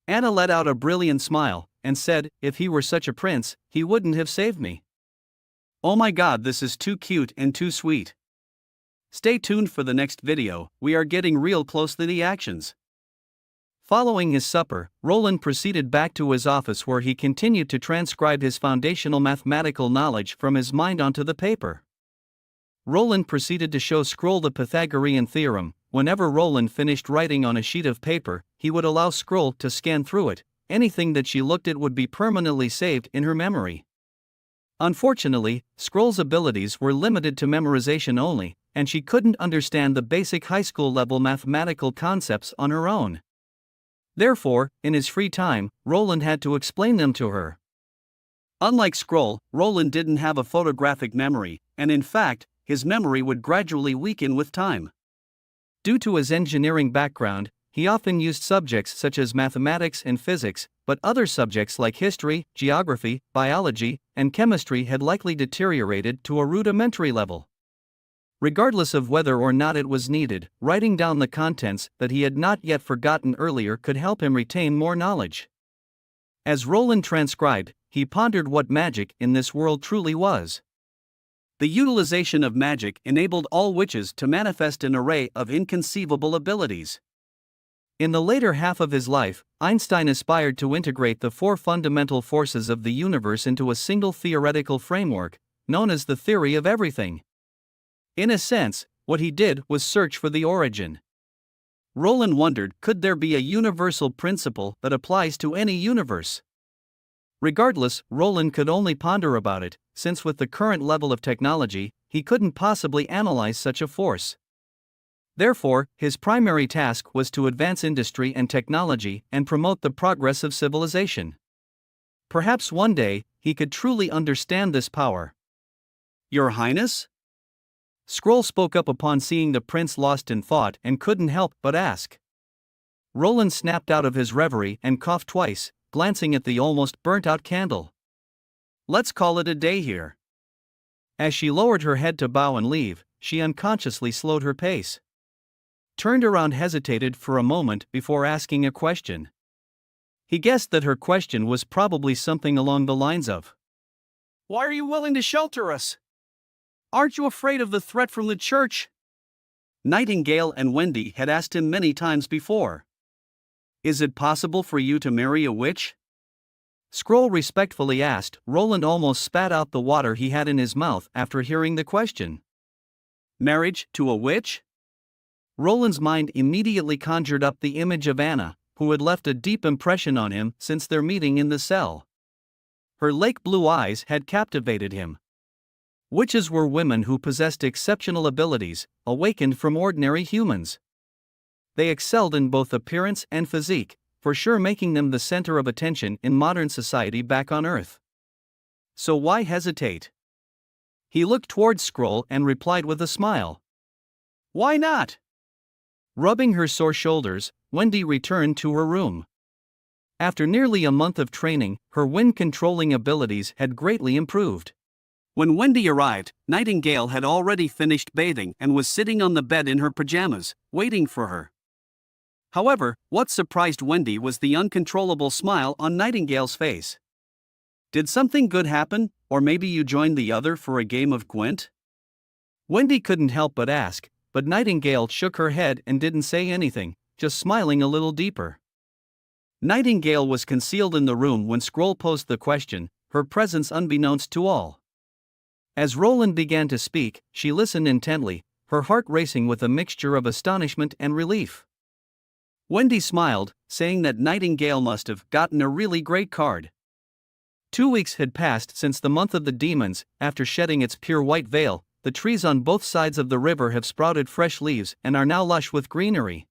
Anna let out a brilliant smile and said, if he were such a prince, he wouldn't have saved me. Oh my god, this is too cute and too sweet. Stay tuned for the next video. We are getting real close to the actions. Following his supper, Roland proceeded back to his office, where he continued to transcribe his foundational mathematical knowledge from his mind onto the paper. Roland proceeded to show Scroll the Pythagorean theorem. Whenever Roland finished writing on a sheet of paper, he would allow Scroll to scan through it. Anything that she looked at would be permanently saved in her memory. Unfortunately, Scroll's abilities were limited to memorization only, and she couldn't understand the basic high school level mathematical concepts on her own. Therefore, in his free time, Roland had to explain them to her. Unlike Scroll, Roland didn't have a photographic memory, and in fact, his memory would gradually weaken with time. Due to his engineering background, he often used subjects such as mathematics and physics, but other subjects like history, geography, biology, and chemistry had likely deteriorated to a rudimentary level. Regardless of whether or not it was needed, writing down the contents that he had not yet forgotten earlier could help him retain more knowledge. As Roland transcribed, he pondered what magic in this world truly was. The utilization of magic enabled all witches to manifest an array of inconceivable abilities.
In the later half of his life, Einstein aspired to integrate the four fundamental forces of the universe into a single theoretical framework, known as the theory of everything. In a sense, what he did was search for the origin. Roland wondered, could there be a universal principle that applies to any universe? Regardless, Roland could only ponder about it, since with the current level of technology, he couldn't possibly analyze such a force. Therefore, his primary task was to advance industry and technology and promote the progress of civilization. Perhaps one day, he could truly understand this power.
Your Highness?
Scroll spoke up upon seeing the prince lost in thought and couldn't help but ask. Roland snapped out of his reverie and coughed twice, glancing at the almost burnt-out candle.
Let's call it a day here.
As she lowered her head to bow and leave, she unconsciously slowed her pace. Turned around, hesitated for a moment before asking a question. He guessed that her question was probably something along the lines of,
Why are you willing to shelter us? Aren't you afraid of the threat from the church? Nightingale and Wendy had asked him many times before. Is it possible for you to marry a witch?
Scroll respectfully asked. Roland almost spat out the water he had in his mouth after hearing the question.
Marriage to a witch?
Roland's mind immediately conjured up the image of Anna, who had left a deep impression on him since their meeting in the cell. Her lake blue eyes had captivated him. Witches were women who possessed exceptional abilities, awakened from ordinary humans. They excelled in both appearance and physique, for sure making them the center of attention in modern society back on Earth. So why hesitate? He looked towards Scroll and replied with a smile.
Why not?
Rubbing her sore shoulders, Wendy returned to her room. After nearly a month of training, her wind-controlling abilities had greatly improved.
When Wendy arrived, Nightingale had already finished bathing and was sitting on the bed in her pajamas, waiting for her. However, what surprised Wendy was the uncontrollable smile on Nightingale's face. Did something good happen, or maybe you joined the other for a game of Gwent?
Wendy couldn't help but ask, but Nightingale shook her head and didn't say anything, just smiling a little deeper. Nightingale was concealed in the room when Scroll posed the question, her presence unbeknownst to all. As Roland began to speak, she listened intently, her heart racing with a mixture of astonishment and relief. Wendy smiled, saying that Nightingale must have gotten a really great card. 2 weeks had passed since the month of the demons. After shedding its pure white veil, the trees on both sides of the river have sprouted fresh leaves and are now lush with greenery.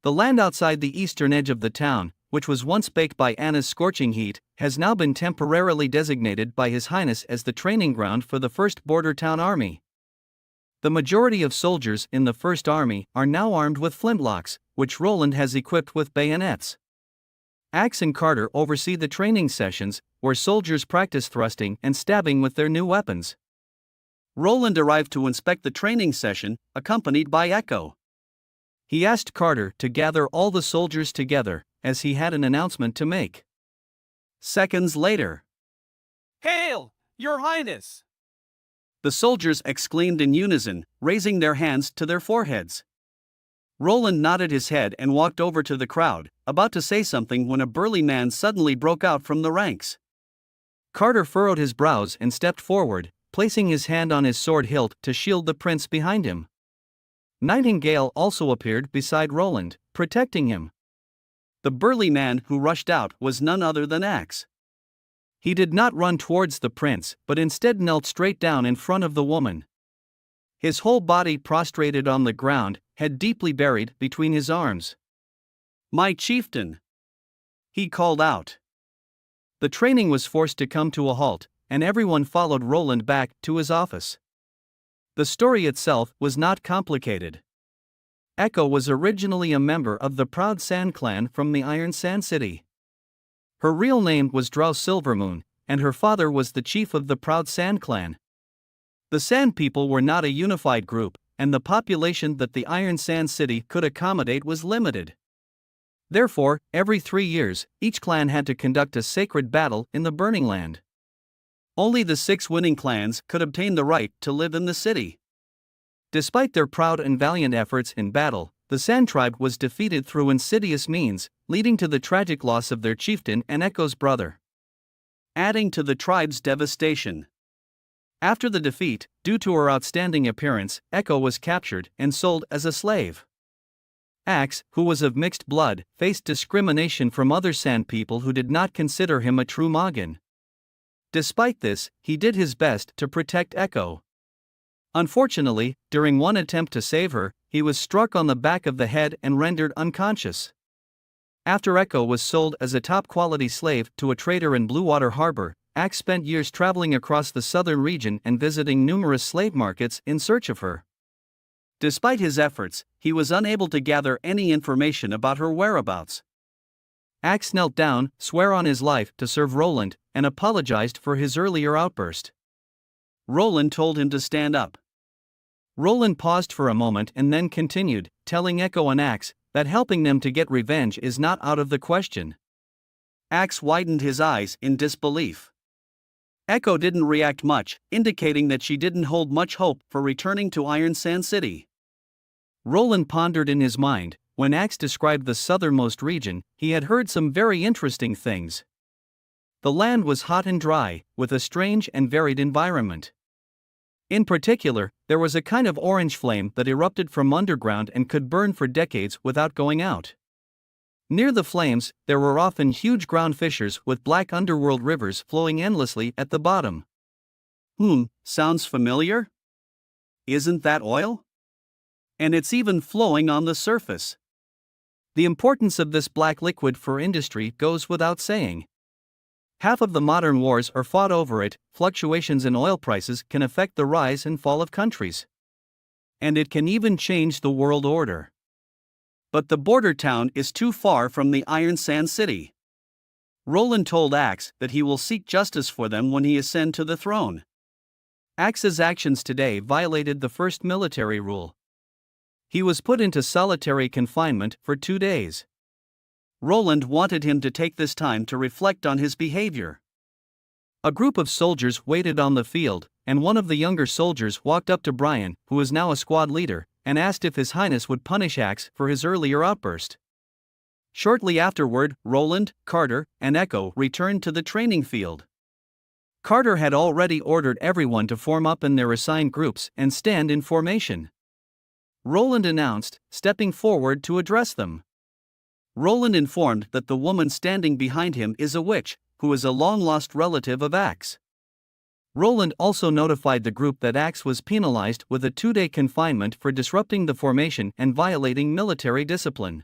The land outside the eastern edge of the town, which was once baked by Anna's scorching heat, has now been temporarily designated by His Highness as the training ground for the 1st Border Town Army. The majority of soldiers in the 1st Army are now armed with flintlocks, which Roland has equipped with bayonets. Axe and Carter oversee the training sessions, where soldiers practice thrusting and stabbing with their new weapons.
Roland arrived to inspect the training session, accompanied by Echo.
He asked Carter to gather all the soldiers together, as he had an announcement to make.
Seconds later.
Hail, Your Highness!
The soldiers exclaimed in unison, raising their hands to their foreheads. Roland nodded his head and walked over to the crowd, about to say something when a burly man suddenly broke out from the ranks.
Carter furrowed his brows and stepped forward, placing his hand on his sword hilt to shield the prince behind him. Nightingale also appeared beside Roland, protecting him.
The burly man who rushed out was none other than Axe.
He did not run towards the prince, but instead knelt straight down in front of the woman. His whole body prostrated on the ground, head deeply buried between his arms.
"My chieftain!" he called out.
The training was forced to come to a halt, and everyone followed Roland back to his office. The story itself was not complicated. Echo was originally a member of the Proud Sand clan from the Iron Sand City. Her real name was Drow Silvermoon, and her father was the chief of the Proud Sand clan. The Sand people were not a unified group, and the population that the Iron Sand City could accommodate was limited. Therefore, every 3 years, each clan had to conduct a sacred battle in the Burning Land. Only the 6 winning clans could obtain the right to live in the city. Despite their proud and valiant efforts in battle,
the San tribe was defeated through insidious means, leading to the tragic loss of their chieftain and Echo's brother, adding to the tribe's devastation. After the defeat, due to her outstanding appearance, Echo was captured and sold as a slave. Axe, who was of mixed blood, faced discrimination from other Sand people who did not consider him a true Magan. Despite this, he did his best to protect Echo. Unfortunately, during one attempt to save her, he was struck on the back of the head and rendered unconscious. After Echo was sold as a top-quality slave to a trader in Bluewater Harbor, Axe spent years traveling across the southern region and visiting numerous slave markets in search of her. Despite his efforts, he was unable to gather any information about her whereabouts. Axe knelt down, swore on his life to serve Roland, and apologized for his earlier outburst. Roland told him to stand up. Roland paused for a moment and then continued, telling Echo and Axe that helping them to get revenge is not out of the question. Axe widened his eyes in disbelief. Echo didn't react much, indicating that she didn't hold much hope for returning to Iron Sand City. Roland pondered in his mind. When Axe described the southernmost region, he had heard some very interesting things. The land was hot and dry, with a strange and varied environment. In particular, there was a kind of orange flame that erupted from underground and could burn for decades without going out. Near the flames, there were often huge ground fissures with black underworld rivers flowing endlessly at the bottom. Sounds familiar? Isn't that oil? And it's even flowing on the surface. The importance of this black liquid for industry goes without saying. Half of the modern wars are fought over it. Fluctuations in oil prices can affect the rise and fall of countries. And it can even change the world order. But the border town is too far from the Iron Sand City. Roland told Axe that he will seek justice for them when he ascends to the throne. Axe's actions today violated the first military rule. He was put into solitary confinement for 2 days. Roland wanted him to take this time to reflect on his behavior. A group of soldiers waited on the field, and one of the younger soldiers walked up to Brian, who was now a squad leader, and asked if His Highness would punish Axe for his earlier outburst. Shortly afterward, Roland, Carter, and Echo returned to the training field. Carter had already ordered everyone to form up in their assigned groups and stand in formation. Roland announced, stepping forward to address them. Roland informed that the woman standing behind him is a witch, who is a long-lost relative of Axe. Roland also notified the group that Axe was penalized with a 2-day confinement for disrupting the formation and violating military discipline.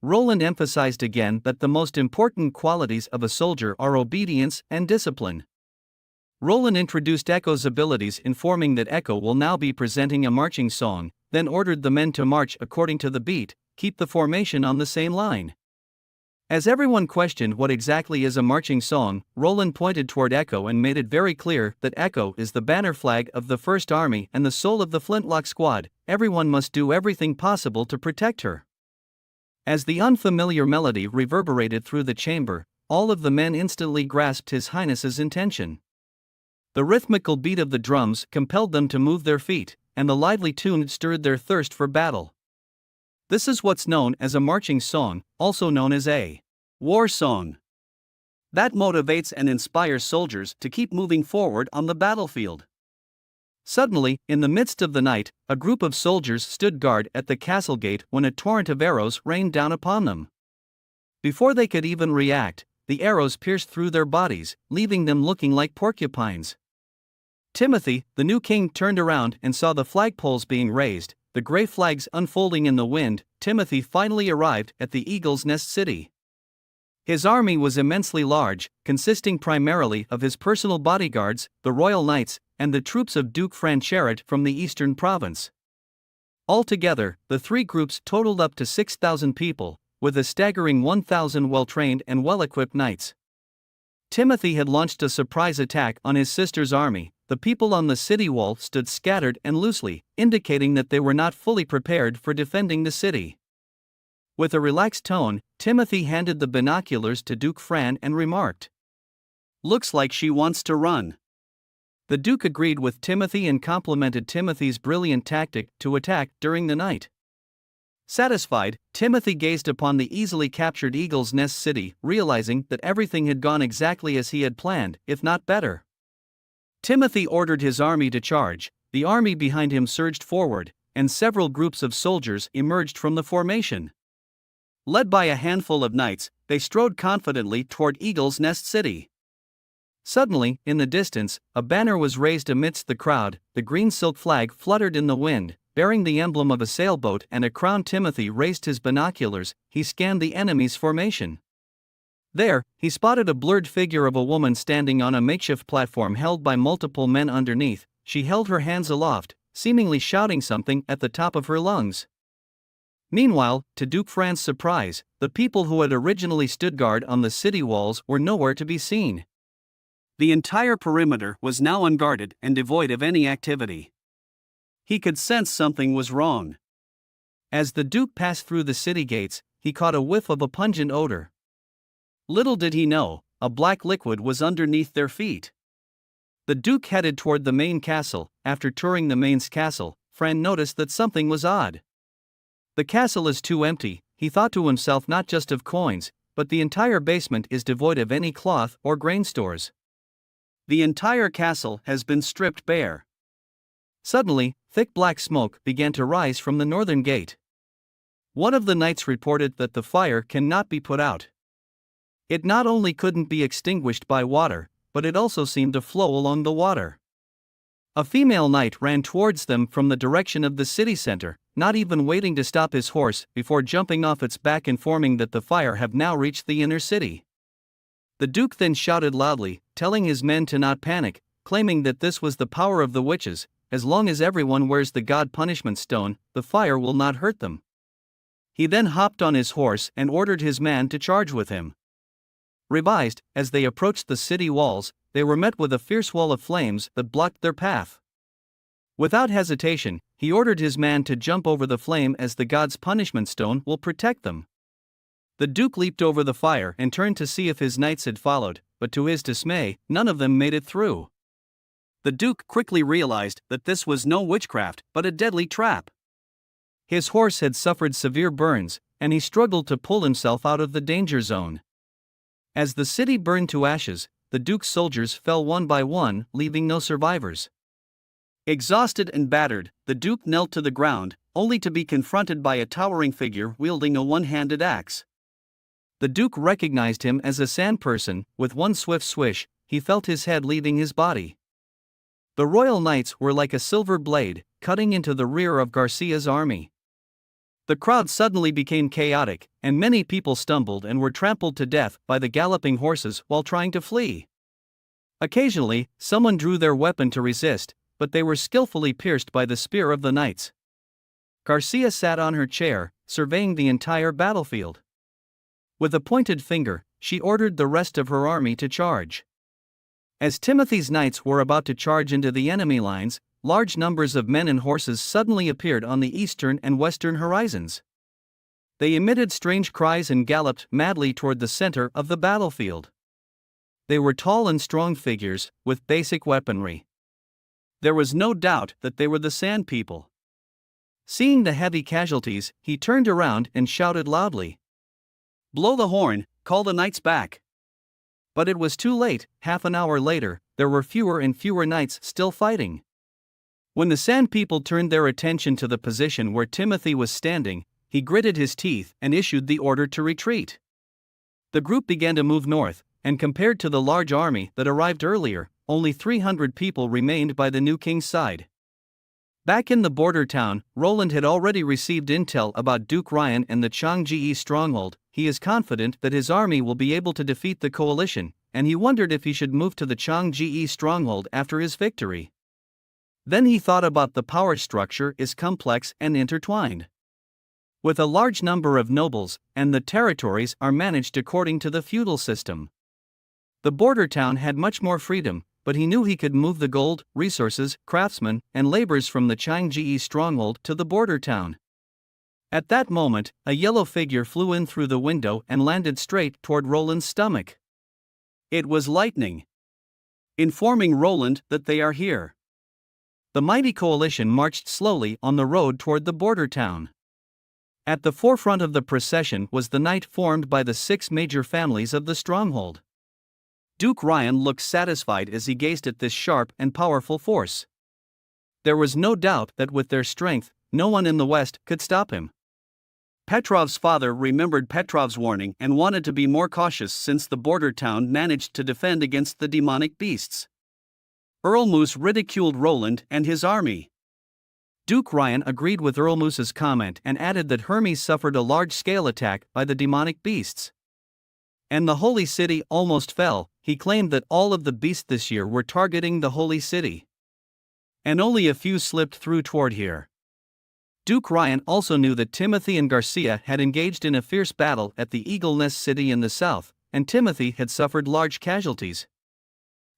Roland emphasized again that the most important qualities of a soldier are obedience and discipline. Roland introduced Echo's abilities, informing that Echo will now be presenting a marching song, then ordered the men to march according to the beat, keep the formation on the same line. As everyone questioned what exactly is a marching song, Roland pointed toward Echo and made it very clear that Echo is the banner flag of the First Army and the soul of the Flintlock Squad. Everyone must do everything possible to protect her. As the unfamiliar melody reverberated through the chamber, all of the men instantly grasped His Highness's intention. The rhythmical beat of the drums compelled them to move their feet, and the lively tune stirred their thirst for battle. This is what's known as a marching song, also known as a war song. That motivates and inspires soldiers to keep moving forward on the battlefield. Suddenly, in the midst of the night, a group of soldiers stood guard at the castle gate when a torrent of arrows rained down upon them. Before they could even react, the arrows pierced through their bodies, leaving them looking like porcupines. Timothy, the new king, turned around and saw the flagpoles being raised, the gray flags unfolding in the wind. Timothy finally arrived at the Eagle's Nest City. His army was immensely large, consisting primarily of his personal bodyguards, the royal knights, and the troops of Duke Francherat from the eastern province. Altogether, the three groups totaled up to 6,000 people, with a staggering 1,000 well-trained and well-equipped knights. Timothy had launched a surprise attack on his sister's army. The people on the city wall stood scattered and loosely, indicating that they were not fully prepared for defending the city. With a relaxed tone, Timothy handed the binoculars to Duke Fran and remarked, "Looks like she wants to run." The Duke agreed with Timothy and complimented Timothy's brilliant tactic to attack during the night. Satisfied, Timothy gazed upon the easily captured Eagle's Nest city, realizing that everything had gone exactly as he had planned, if not better. Timothy ordered his army to charge, the army behind him surged forward, and several groups of soldiers emerged from the formation. Led by a handful of knights, they strode confidently toward Eagle's Nest city. Suddenly, in the distance, a banner was raised amidst the crowd, the green silk flag fluttered in the wind, bearing the emblem of a sailboat and a crown. Timothy raised his binoculars, he scanned the enemy's formation. There, he spotted a blurred figure of a woman standing on a makeshift platform held by multiple men underneath. She held her hands aloft, seemingly shouting something at the top of her lungs. Meanwhile, to Duke Fran's surprise, the people who had originally stood guard on the city walls were nowhere to be seen. The entire perimeter was now unguarded and devoid of any activity. He could sense something was wrong. As the Duke passed through the city gates, he caught a whiff of a pungent odor. Little did he know, a black liquid was underneath their feet. The Duke headed toward the main castle. After touring the main castle, Fran noticed that something was odd. The castle is too empty, he thought to himself, not just of coins, but the entire basement is devoid of any cloth or grain stores. The entire castle has been stripped bare. Suddenly, thick black smoke began to rise from the northern gate. One of the knights reported that the fire cannot be put out. It not only couldn't be extinguished by water, but it also seemed to flow along the water. A female knight ran towards them from the direction of the city center, not even waiting to stop his horse before jumping off its back, informing that the fire have now reached the inner city. The Duke then shouted loudly, telling his men to not panic, claiming that this was the power of the witches. As long as everyone wears the god punishment stone, the fire will not hurt them. He then hopped on his horse and ordered his man to charge with him. Revised, as they approached the city walls, they were met with a fierce wall of flames that blocked their path. Without hesitation, he ordered his man to jump over the flame, as the god's punishment stone will protect them. The Duke leaped over the fire and turned to see if his knights had followed, but to his dismay, none of them made it through. The Duke quickly realized that this was no witchcraft but a deadly trap. His horse had suffered severe burns, and he struggled to pull himself out of the danger zone. As the city burned to ashes, the Duke's soldiers fell one by one, leaving no survivors. Exhausted and battered, the Duke knelt to the ground, only to be confronted by a towering figure wielding a one-handed axe. The Duke recognized him as a sand person. With one swift swish, he felt his head leaving his body. The royal knights were like a silver blade, cutting into the rear of Garcia's army. The crowd suddenly became chaotic, and many people stumbled and were trampled to death by the galloping horses while trying to flee. Occasionally, someone drew their weapon to resist, but they were skillfully pierced by the spear of the knights. Garcia sat on her chair, surveying the entire battlefield. With a pointed finger, she ordered the rest of her army to charge. As Timothy's knights were about to charge into the enemy lines, large numbers of men and horses suddenly appeared on the eastern and western horizons. They emitted strange cries and galloped madly toward the center of the battlefield. They were tall and strong figures, with basic weaponry. There was no doubt that they were the Sand People. Seeing the heavy casualties, he turned around and shouted loudly, "Blow the horn, call the knights back." But it was too late. Half an hour later, there were fewer and fewer knights still fighting. When the Sand People turned their attention to the position where Timothy was standing, he gritted his teeth and issued the order to retreat. The group began to move north, and compared to the large army that arrived earlier, only 300 people remained by the new king's side. Back in the border town, Roland had already received intel about Duke Ryan and the Changji stronghold. He is confident that his army will be able to defeat the coalition, and he wondered if he should move to the Changji stronghold after his victory. Then he thought about the power structure is complex and intertwined. With a large number of nobles, and the territories are managed according to the feudal system. The border town had much more freedom, but he knew he could move the gold, resources, craftsmen, and laborers from the Changji stronghold to the border town. At that moment, a yellow figure flew in through the window and landed straight toward Roland's stomach. It was lightning, informing Roland that they are here. The mighty coalition marched slowly on the road toward the border town.
At the forefront of the procession was the knight formed by the 6 major families of the stronghold. Duke Ryan looked satisfied as he gazed at this sharp and powerful force. There was no doubt that with their strength, no one in the West could stop him. Petrov's father remembered Petrov's warning and wanted to be more cautious since the border town managed to defend against the demonic beasts. Erlmus ridiculed Roland and his army. Duke Ryan agreed with Erlmus's comment and added that Hermes suffered a large-scale attack by the demonic beasts. And the holy city almost fell. He claimed that all of the beasts this year were targeting the holy city. And only a few slipped through toward here. Duke Ryan also knew that Timothy and Garcia had engaged in a fierce battle at the Eagle Nest City in the south, and Timothy had suffered large casualties.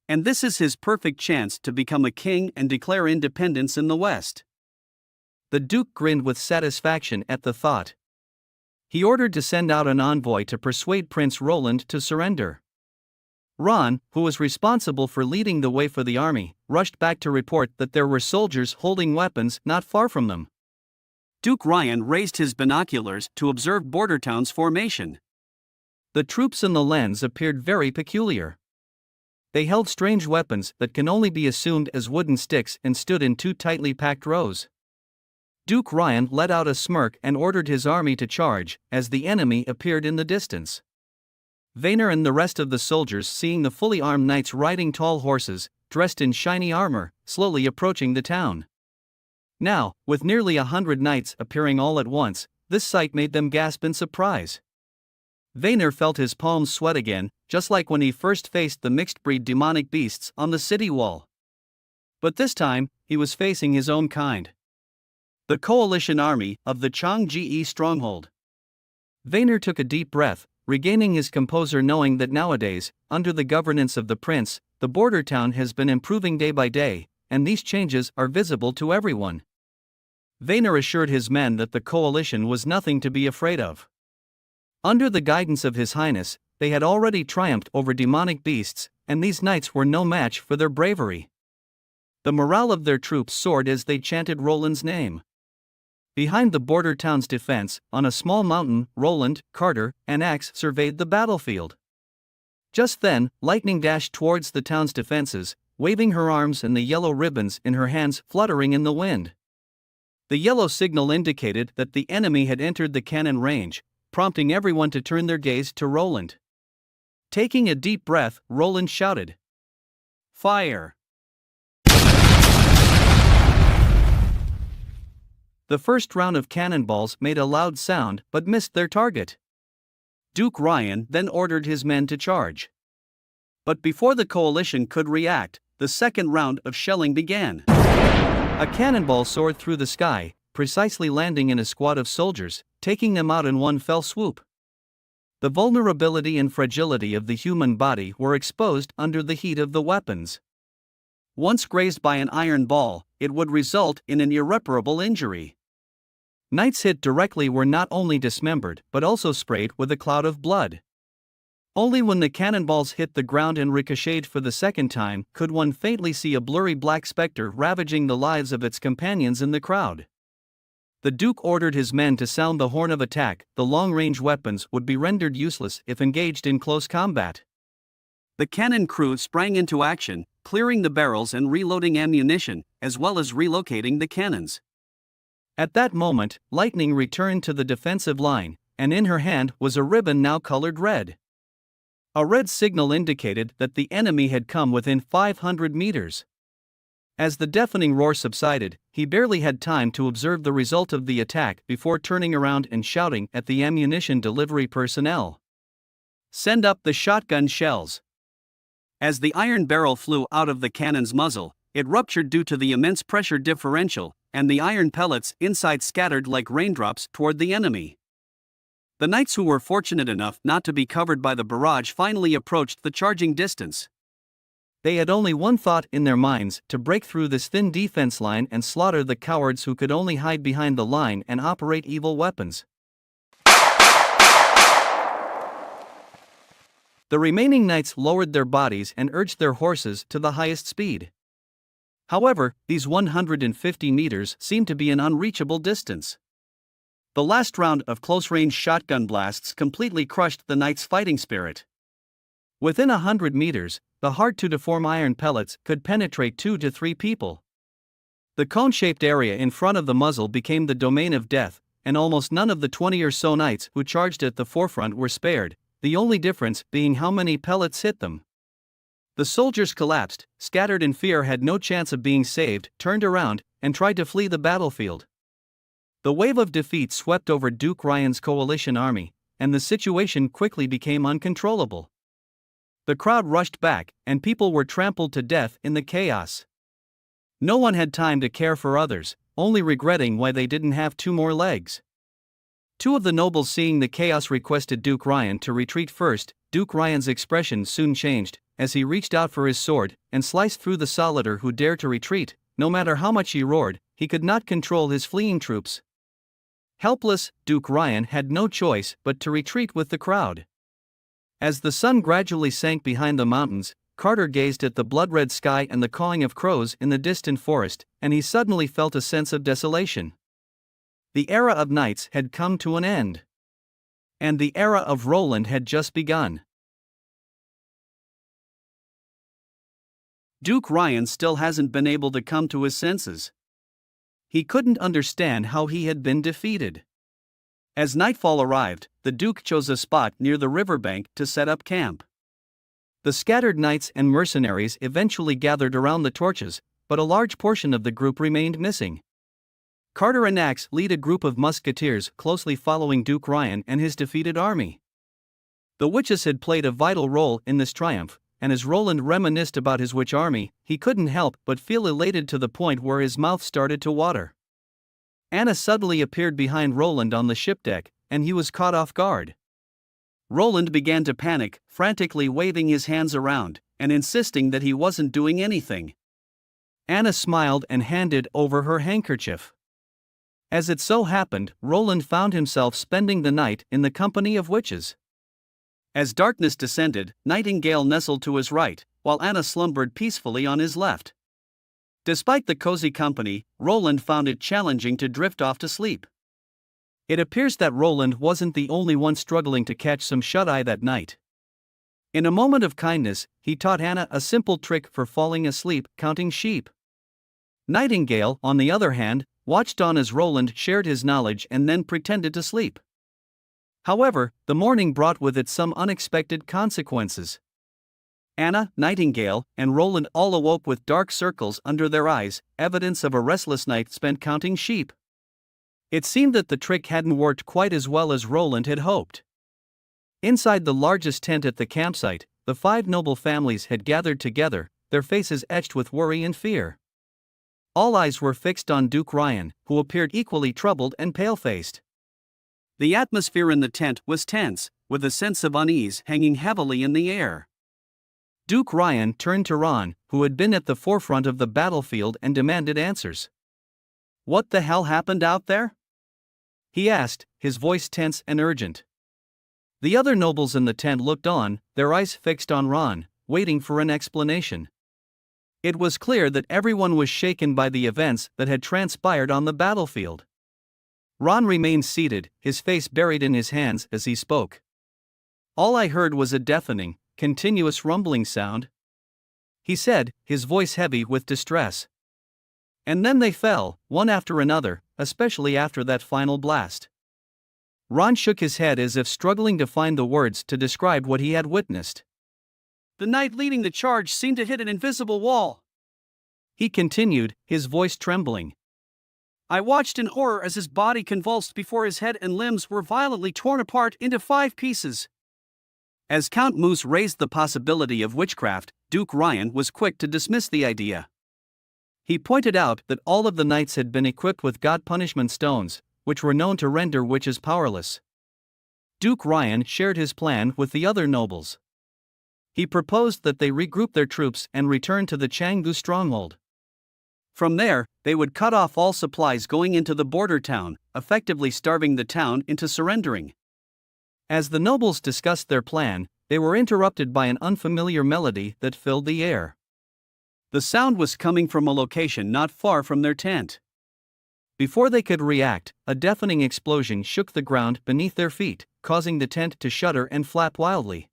And this is his perfect chance to become a king and declare independence in the West. The Duke grinned with satisfaction at the thought. He ordered to send out an envoy to persuade Prince Roland to surrender. Ron, who was responsible for leading the way for the army, rushed back to report that there were soldiers holding weapons not far from them. Duke Ryan raised his binoculars to observe border town's formation. The troops in the lens appeared very peculiar. They held strange weapons that can only be assumed as wooden sticks and stood in 2 tightly packed rows. Duke Ryan let out a smirk and ordered his army to charge, as the enemy appeared in the distance. Vaynor and the rest of the soldiers, seeing the fully armed knights riding tall horses, dressed in shiny armor, slowly approaching the town. Now, with nearly 100 knights appearing all at once, this sight made them gasp in surprise. Vaynor felt his palms sweat again, just like when he first faced the mixed-breed demonic beasts on the city wall. But this time, he was facing his own kind. The coalition army of the Changji stronghold. Vaynor took a deep breath, regaining his composure, knowing that nowadays, under the governance of the prince, the border town has been improving day by day, and these changes are visible to everyone. Vaynor assured his men that the coalition was nothing to be afraid of. Under the guidance of His Highness, they had already triumphed over demonic beasts, and these knights were no match for their bravery. The morale of their troops soared as they chanted Roland's name. Behind the border town's defense, on a small mountain, Roland, Carter, and Axe surveyed the battlefield. Just then, Lightning dashed towards the town's defenses, waving her arms and the yellow ribbons in her hands fluttering in the wind. The yellow signal indicated that the enemy had entered the cannon range, prompting everyone to turn their gaze to Roland. Taking a deep breath, Roland shouted, "Fire!" The first round of cannonballs made a loud sound but missed their target. Duke Ryan then ordered his men to charge. But before the coalition could react, the second round of shelling began. A cannonball soared through the sky, precisely landing in a squad of soldiers, taking them out in one fell swoop. The vulnerability and fragility of the human body were exposed under the heat of the weapons. Once grazed by an iron ball, it would result in an irreparable injury. Knights hit directly were not only dismembered but also sprayed with a cloud of blood. Only when the cannonballs hit the ground and ricocheted for the second time could one faintly see a blurry black specter ravaging the lives of its companions in the crowd. The Duke ordered his men to sound the horn of attack. The long-range weapons would be rendered useless if engaged in close combat. The cannon crew sprang into action, clearing the barrels and reloading ammunition, as well as relocating the cannons. At that moment, Lightning returned to the defensive line, and in her hand was a ribbon now colored red. A red signal indicated that the enemy had come within 500 meters. As the deafening roar subsided, he barely had time to observe the result of the attack before turning around and shouting at the ammunition delivery personnel, "Send up the shotgun shells." As the iron barrel flew out of the cannon's muzzle, it ruptured due to the immense pressure differential, and the iron pellets inside scattered like raindrops toward the enemy. The knights, who were fortunate enough not to be covered by the barrage, finally approached the charging distance. They had only one thought in their minds: to break through this thin defense line and slaughter the cowards who could only hide behind the line and operate evil weapons. The remaining knights lowered their bodies and urged their horses to the highest speed. However, these 150 meters seemed to be an unreachable distance.
The last round of close-range shotgun blasts completely crushed the knight's fighting spirit. Within 100 meters, the hard-to-deform iron pellets could penetrate 2 to 3 people. The cone-shaped area in front of the muzzle became the domain of death, and almost none of the 20 or so knights who charged at the forefront were spared, the only difference being how many pellets hit them. The soldiers collapsed, scattered in fear, had no chance of being saved, turned around, and tried to flee the battlefield. The wave of defeat swept over Duke Ryan's coalition army, and the situation quickly became uncontrollable. The crowd rushed back, and people were trampled to death in the chaos. No one had time to care for others, only regretting why they didn't have 2 more legs. 2 of the nobles, seeing the chaos, requested Duke Ryan to retreat first. Duke Ryan's expression soon changed, as he reached out for his sword and sliced through the soldier who dared to retreat. No matter how much he roared, he could not control his fleeing troops. Helpless, Duke Ryan had no choice but to retreat with the crowd. As the sun gradually sank behind the mountains, Carter gazed at the blood-red sky and the cawing of crows in the distant forest, and he suddenly felt a sense of desolation. The era of knights had come to an end. And the era of Roland had just begun. Duke Ryan still hasn't been able to come to his senses. He couldn't understand how he had been defeated. As nightfall arrived, the Duke chose a spot near the riverbank to set up camp. The scattered knights and mercenaries eventually gathered around the torches, but a large portion of the group remained missing. Carter and Axe lead a group of musketeers closely following Duke Ryan and his defeated army. The witches had played a vital role in this triumph, and as Roland reminisced about his witch army, he couldn't help but feel elated to the point where his mouth started to water. Anna suddenly appeared behind Roland on the ship deck, and he was caught off guard. Roland began to panic, frantically waving his hands around, and insisting that he wasn't doing anything. Anna smiled and handed over her handkerchief. As it so happened, Roland found himself spending the night in the company of witches. As darkness descended, Nightingale nestled to his right, while Anna slumbered peacefully on his left. Despite the cozy company, Roland found it challenging to drift off to sleep. It appears that Roland wasn't the only one struggling to catch some shut-eye that night. In a moment of kindness, he taught Anna a simple trick for falling asleep, counting sheep. Nightingale, on the other hand, watched on as Roland shared his knowledge and then pretended to sleep. However, the morning brought with it some unexpected consequences. Anna, Nightingale, and Roland all awoke with dark circles under their eyes, evidence of a restless night spent counting sheep. It seemed that the trick hadn't worked quite as well as Roland had hoped. Inside the largest tent at the campsite, the 5 noble families had gathered together, their faces etched with worry and fear. All eyes were fixed on Duke Ryan, who appeared equally troubled and pale-faced. The atmosphere in the tent was tense, with a sense of unease hanging heavily in the air. Duke Ryan turned to Ron, who had been at the forefront of the battlefield, and demanded answers. "What the hell happened out there?" he asked, his voice tense and urgent. The other nobles in the tent looked on, their eyes fixed on Ron, waiting for an explanation. It was clear that everyone was shaken by the events that had transpired on the battlefield. Ron remained seated, his face buried in his hands as he spoke. "All I heard was a deafening, continuous rumbling sound," he said, his voice heavy with distress. "And then they fell, one after another, especially after that final blast." Ron shook his head as if struggling to find the words to describe what he had witnessed. "The knight leading the charge seemed to hit an invisible wall," he continued, his voice trembling. "I watched in horror as his body convulsed before his head and limbs were violently torn apart into 5 pieces." As Count Moose raised the possibility of witchcraft, Duke Ryan was quick to dismiss the idea. He pointed out that all of the knights had been equipped with god punishment stones, which were known to render witches powerless. Duke Ryan shared his plan with the other nobles. He proposed that they regroup their troops and return to the Changgu stronghold. From there, they would cut off all supplies going into the border town, effectively starving the town into surrendering. As the nobles discussed their plan, they were interrupted by an unfamiliar melody that filled the air. The sound was coming from a location not far from their tent.
Before they could react, a deafening explosion shook the ground beneath their feet, causing the tent to shudder and flap wildly.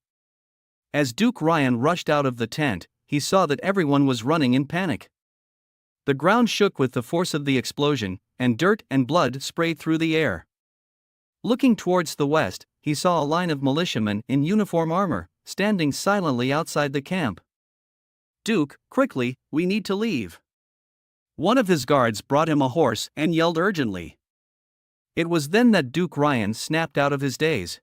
As Duke Ryan rushed out of the tent, he saw that everyone was running in panic. The ground shook with the force of the explosion, and dirt and blood sprayed through the air. Looking towards the west, he saw a line of militiamen in uniform armor, standing silently outside the camp. "Duke, quickly, we need to leave." One of his guards brought him a horse and yelled urgently. It was then that Duke Ryan snapped out of his daze.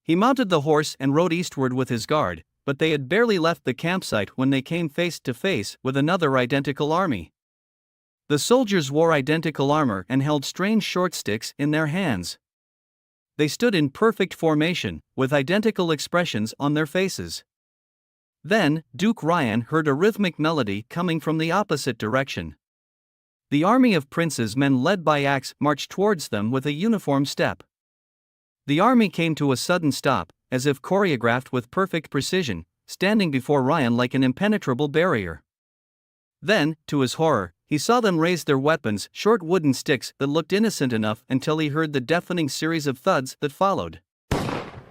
He mounted the horse and rode eastward with his guard, but they had barely left the campsite when they came face to face with another identical army. The soldiers wore identical armor and held strange short sticks in their hands. They stood in perfect formation, with identical expressions on their faces. Then, Duke Ryan heard a rhythmic melody coming from the opposite direction. The army of princes' men led by Axe marched towards them with a uniform step. The army came to a sudden stop, as if choreographed with perfect precision, standing before Ryan like an impenetrable barrier. Then, to his horror, he saw them raise their weapons, short wooden sticks that looked innocent enough until he heard the deafening series of thuds that followed.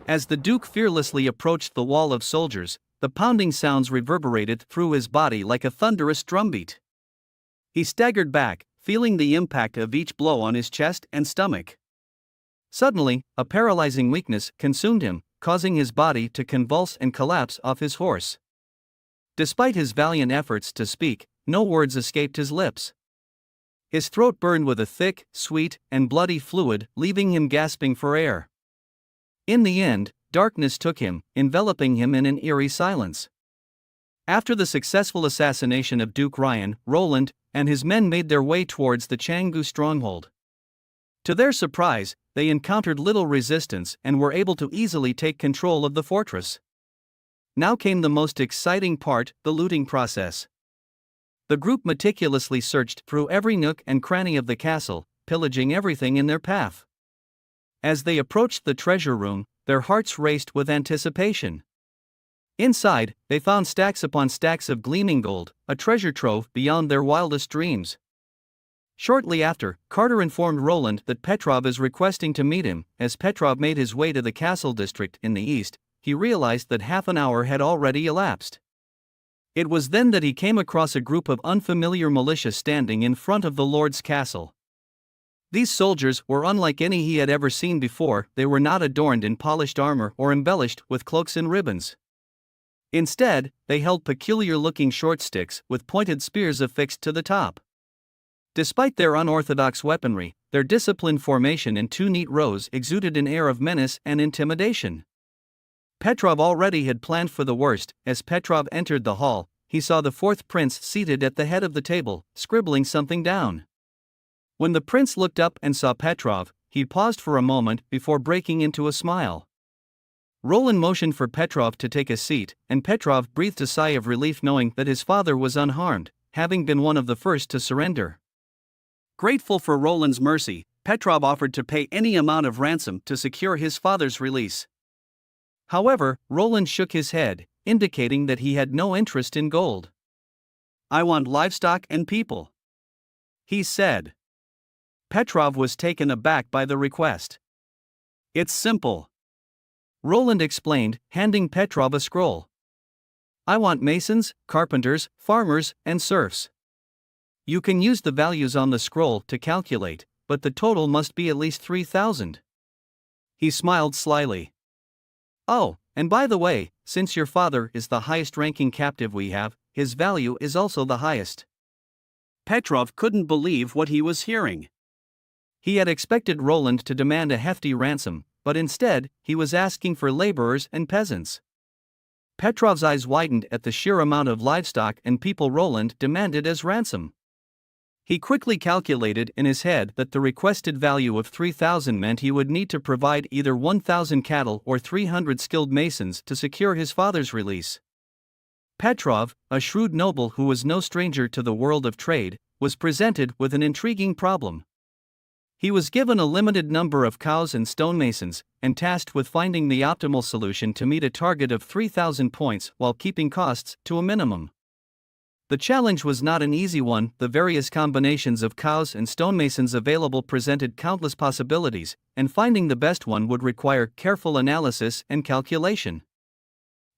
As the Duke fearlessly approached the wall of soldiers, the pounding sounds reverberated through his body like a thunderous drumbeat. He staggered back, feeling the impact of each blow on his chest and stomach. Suddenly, a paralyzing weakness consumed him, causing his body to convulse and collapse off his horse. Despite his valiant efforts to speak, no words escaped his lips. His throat burned with a thick, sweet, and bloody fluid, leaving him gasping for air. In the end, darkness took him, enveloping him in an eerie silence. After the successful assassination of Duke Ryan, Roland and his men made their way towards the Canggu stronghold. To their surprise, they encountered little resistance and were able to easily take control of the fortress. Now came the most exciting part, the looting process. The group meticulously searched through every nook and cranny of the castle, pillaging everything in their path. As they approached the treasure room, their hearts raced with anticipation. Inside, they found stacks upon stacks of gleaming gold, a treasure trove beyond their wildest dreams. Shortly after, Carter informed Roland that Petrov is requesting to meet him. As Petrov made his way to the castle district in the east, he realized that half an hour had already elapsed. It was then that he came across a group of unfamiliar militia standing in front of the Lord's castle. These soldiers were unlike any he had ever seen before. They were not adorned in polished armor or embellished with cloaks and ribbons. Instead, they held peculiar-looking short sticks with pointed spears affixed to the top. Despite their unorthodox weaponry, their disciplined formation in two neat rows exuded an air of menace and intimidation. Petrov already had planned for the worst. As Petrov entered the hall, he saw the fourth prince seated at the head of the table, scribbling something down. When the prince looked up and saw Petrov, he paused for a moment before breaking into a smile. Roland motioned for Petrov to take a seat, and Petrov breathed a sigh of relief knowing that his father was unharmed, having been one of the first to surrender. Grateful for Roland's mercy, Petrov offered to pay any amount of ransom to secure his father's release. However, Roland shook his head, indicating that he had no interest in gold. "I want livestock and people," he said. Petrov was taken aback by the request. "It's simple," Roland explained, handing Petrov a scroll. "I want masons, carpenters, farmers, and serfs. You can use the values on the scroll to calculate, but the total must be at least 3,000. He smiled slyly. "Oh, and by the way, since your father is the highest-ranking captive we have, his value is also the highest." Petrov couldn't believe what he was hearing. He had expected Roland to demand a hefty ransom, but instead, he was asking for laborers and peasants. Petrov's eyes widened at the sheer amount of livestock and people Roland demanded as ransom. He quickly calculated in his head that the requested value of 3,000 meant he would need to provide either 1,000 cattle or 300 skilled masons to secure his father's release. Petrov, a shrewd noble who was no stranger to the world of trade, was presented with an intriguing problem. He was given a limited number of cows and stonemasons, and tasked with finding the optimal solution to meet a target of 3,000 points while keeping costs to a minimum. The challenge was not an easy one. The various combinations of cows and stonemasons available presented countless possibilities, and finding the best one would require careful analysis and calculation.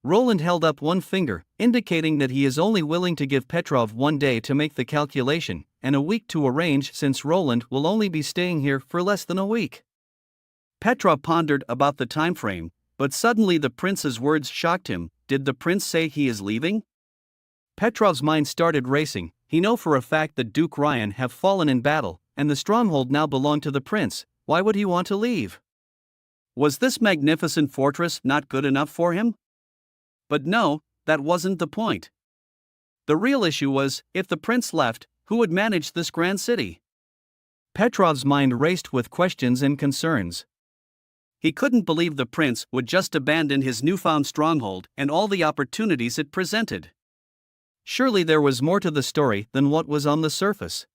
Roland held up one finger, indicating that he is only willing to give Petrov 1 day to make the calculation, and a week to arrange, since Roland will only be staying here for less than a week.
Petrov pondered about the time frame, but suddenly the prince's words shocked him. Did the prince say he is leaving?
Petrov's mind started racing. He knew for a fact that Duke Ryan have fallen in battle, and the stronghold now belonged to the prince. Why would he want to leave?
Was this magnificent fortress not good enough for him? But no, that wasn't the point. The real issue was, if the prince left, who would manage this grand city?
Petrov's mind raced with questions and concerns.
He couldn't believe the prince would just abandon his newfound stronghold and all the opportunities it presented.
Surely there was more to the story than what was on the surface.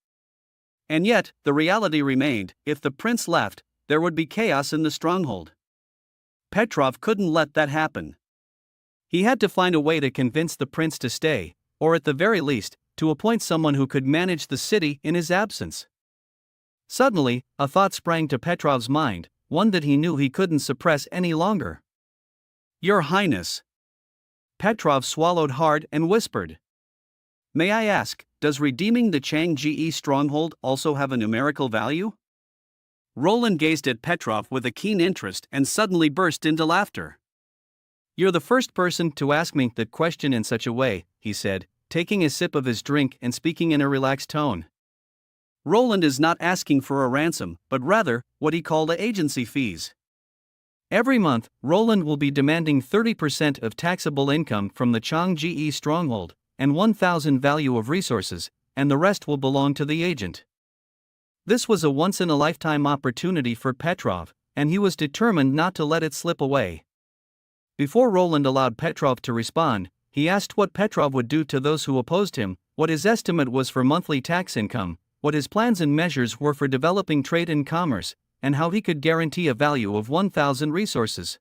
And yet, the reality remained: if the prince left, there would be chaos in the stronghold. Petrov couldn't let that happen.
He had to find a way to convince the prince to stay, or at the very least, to appoint someone who could manage the city in his absence. Suddenly, a thought sprang to Petrov's mind, one that he knew he couldn't suppress any longer.
"Your Highness."
Petrov swallowed hard and whispered.
"May I ask, does redeeming the Chang'e stronghold also have a numerical value?" Roland gazed at Petrov with a keen interest and suddenly burst into laughter.
"You're the first person to ask me that question in such a way," he said, taking a sip of his drink and speaking in a relaxed tone.
Roland is not asking for a ransom, but rather, what he called agency fees.
Every month, Roland will be demanding 30% of taxable income from the Chang'e stronghold, and 1,000 value of resources, and the rest will belong to the agent. This was a once-in-a-lifetime opportunity for Petrov, and he was determined not to let it slip away. Before Roland allowed Petrov to respond, he asked what Petrov would do to those who opposed him, what his estimate was for monthly tax income, what his plans and measures were for developing trade and commerce, and how he could guarantee a value of 1,000 resources.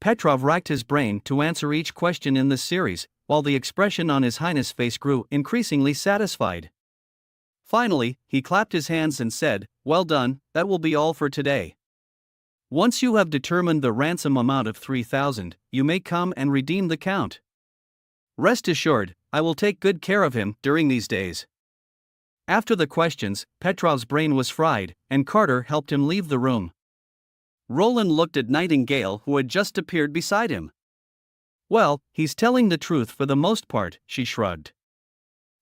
Petrov racked his brain to answer each question in this series, while the expression on His Highness' face grew increasingly satisfied. Finally, he clapped his hands and said, "Well done, that will be all for today. Once you have determined the ransom amount of 3,000, you may come and redeem the count. Rest assured, I will take good care of him during these days." After the questions, Petrov's brain was fried, and Carter helped him leave the room.
Roland looked at Nightingale, who had just appeared beside him.
"Well, he's telling the truth for the most part," she shrugged.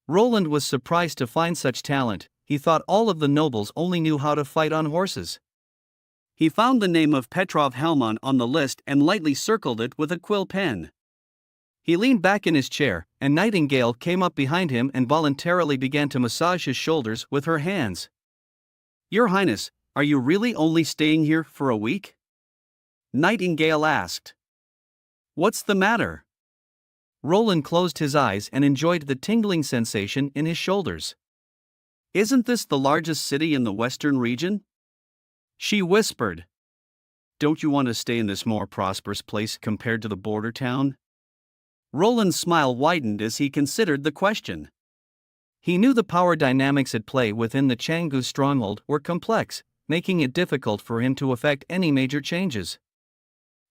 Roland was surprised to find such talent. He thought all of the nobles only knew how to fight on horses.
He found the name of Petrov Helman on the list and lightly circled it with a quill pen.
He leaned back in his chair, and Nightingale came up behind him and voluntarily began to massage his shoulders with her hands.
"Your Highness, are you really only staying here for a week?" Nightingale asked. "What's the matter?"
Roland closed his eyes and enjoyed the tingling sensation in his shoulders.
"Isn't this the largest city in the western region?"
she whispered.
"Don't you want to stay in this more prosperous place compared to the border town?" Roland's smile widened as he considered the question.
He knew the power dynamics at play within the Chang'e stronghold were complex, making it difficult for him to effect any major changes.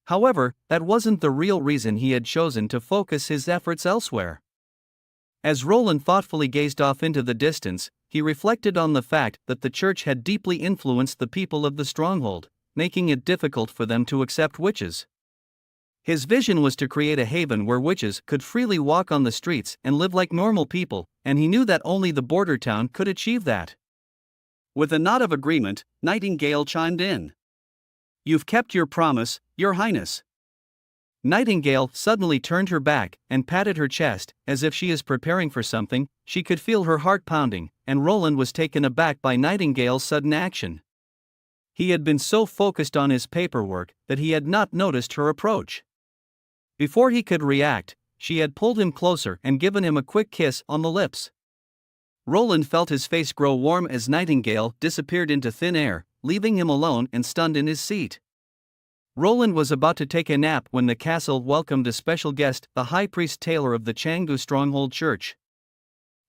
However, that wasn't the real reason he had chosen to focus his efforts elsewhere. As Roland thoughtfully gazed off into the distance, he reflected on the fact that the church had deeply influenced the people of the stronghold, making it difficult for them to accept witches. His vision was to create a haven where witches could freely walk on the streets and live like normal people, and he knew that only the border town could achieve that.
With a nod of agreement, Nightingale chimed in. "You've kept your promise, Your Highness."
Nightingale suddenly turned her back and patted her chest, as if she is preparing for something. She could feel her heart pounding, and Roland was taken aback by Nightingale's sudden action. He had been so focused on his paperwork that he had not noticed her approach. Before he could react, she had pulled him closer and given him a quick kiss on the lips. Roland felt his face grow warm as Nightingale disappeared into thin air, leaving him alone and stunned in his seat. Roland was about to take a nap when the castle welcomed a special guest, the High Priest Taylor of the Chang'e Stronghold Church.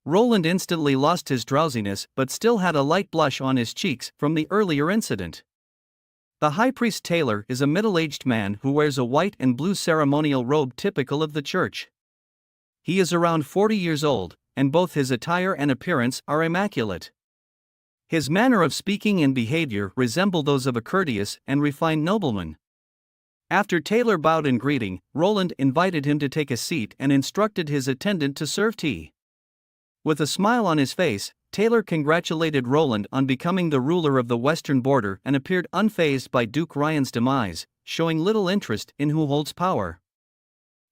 Roland instantly lost his drowsiness but still had a light blush on his cheeks from the earlier incident. The high priest Taylor is a middle-aged man who wears a white and blue ceremonial robe typical of the church. He is around 40 years old, and both his attire and appearance are immaculate. His manner of speaking and behavior resemble those of a courteous and refined nobleman. After Taylor bowed in greeting, Roland invited him to take a seat and instructed his attendant to serve tea. With a smile on his face, Taylor congratulated Roland on becoming the ruler of the western border and appeared unfazed by Duke Ryan's demise, showing little interest in who holds power.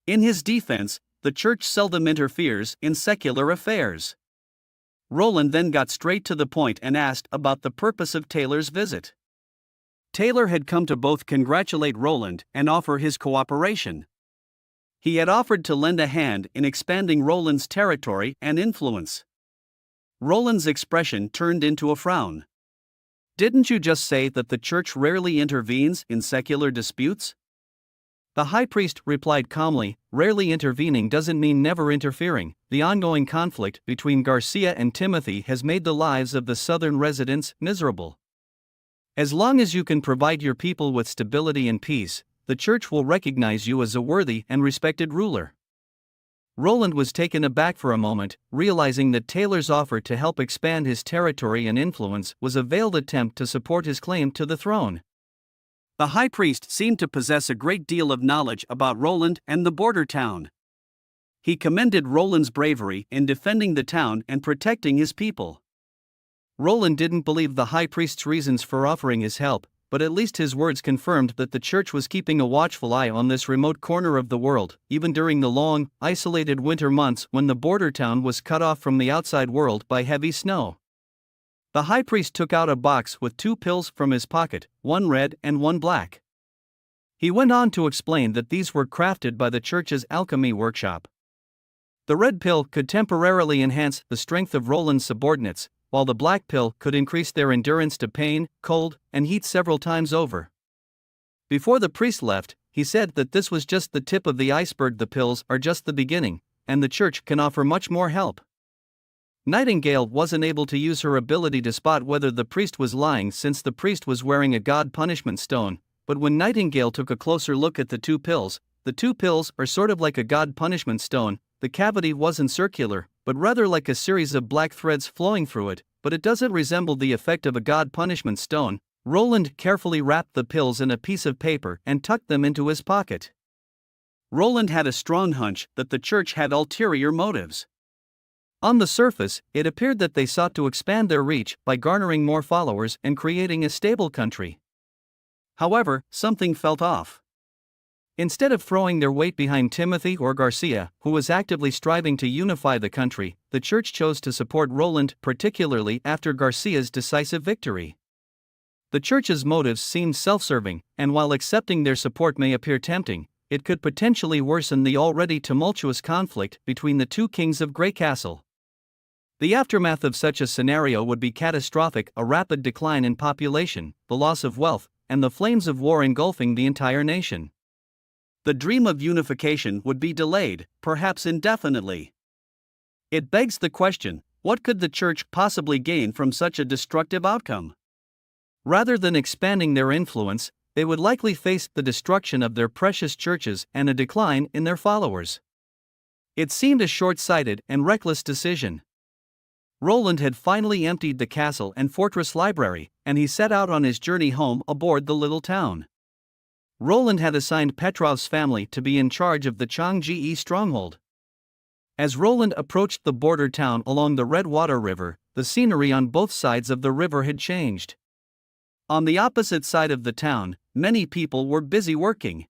In his defense, the church seldom interferes in secular affairs. Roland then got straight to the point and asked about the purpose of Taylor's visit. Taylor had come to both congratulate Roland and offer his cooperation. He had offered to lend a hand in expanding Roland's territory and influence. Roland's expression turned into a frown. "Didn't you just say that the church rarely intervenes in secular disputes?" The high priest replied calmly, "Rarely intervening doesn't mean never interfering. The ongoing conflict between Garcia and Timothy has made the lives of the southern residents miserable. As long as you can provide your people with stability and peace, the church will recognize you as a worthy and respected ruler." Roland was taken aback for a moment, realizing that Taylor's offer to help expand his territory and influence was a veiled attempt to support his claim to the throne. The high priest seemed to possess a great deal of knowledge about Roland and the border town. He commended Roland's bravery in defending the town and protecting his people. Roland didn't believe the high priest's reasons for offering his help, but at least his words confirmed that the church was keeping a watchful eye on this remote corner of the world, even during the long, isolated winter months when the border town was cut off from the outside world by heavy snow. The high priest took out a box with 2 pills from his pocket, one red and one black. He went on to explain that these were crafted by the church's alchemy workshop. The red pill could temporarily enhance the strength of Roland's subordinates, while the black pill could increase their endurance to pain, cold, and heat several times over. Before the priest left, he said that this was just the tip of the iceberg. The pills are just the beginning, and the church can offer much more help. Nightingale wasn't able to use her ability to spot whether the priest was lying since the priest was wearing a god punishment stone, but when Nightingale took a closer look at the 2 pills are sort of like a god punishment stone. The cavity wasn't circular, but rather like a series of black threads flowing through it, but it doesn't resemble the effect of a god punishment stone. Roland carefully wrapped the pills in a piece of paper and tucked them into his pocket. Roland had a strong hunch that the church had ulterior motives. On the surface, it appeared that they sought to expand their reach by garnering more followers and creating a stable country. However, something felt off. Instead of throwing their weight behind Timothy or Garcia, who was actively striving to unify the country, the church chose to support Roland, particularly after Garcia's decisive victory. The church's motives seemed self-serving, and while accepting their support may appear tempting, it could potentially worsen the already tumultuous conflict between the 2 kings of Grey Castle. The aftermath of such a scenario would be catastrophic: a rapid decline in population, the loss of wealth, and the flames of war engulfing the entire nation. The dream of unification would be delayed, perhaps indefinitely. It begs the question, what could the church possibly gain from such a destructive outcome? Rather than expanding their influence, they would likely face the destruction of their precious churches and a decline in their followers. It seemed a short-sighted and reckless decision. Roland had finally emptied the castle and fortress library, and he set out on his journey home aboard the little town. Roland had assigned Petrov's family to be in charge of the Changji stronghold. As Roland approached the border town along the Redwater River, the scenery on both sides of the river had changed. On the opposite side of the town, many people were busy working.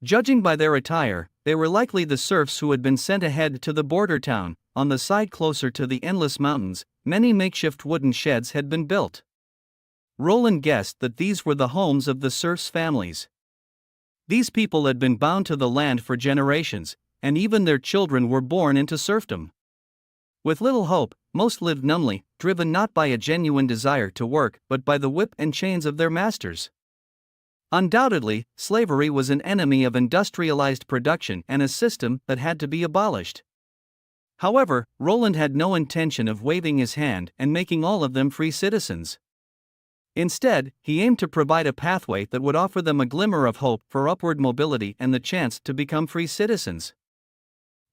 Judging by their attire, they were likely the serfs who had been sent ahead to the border town. On the side closer to the endless mountains, many makeshift wooden sheds had been built. Roland guessed that these were the homes of the serfs' families. These people had been bound to the land for generations, and even their children were born into serfdom. With little hope, most lived numbly, driven not by a genuine desire to work but by the whip and chains of their masters. Undoubtedly, slavery was an enemy of industrialized production and a system that had to be abolished. However, Roland had no intention of waving his hand and making all of them free citizens. Instead, he aimed to provide a pathway that would offer them a glimmer of hope for upward mobility and the chance to become free citizens.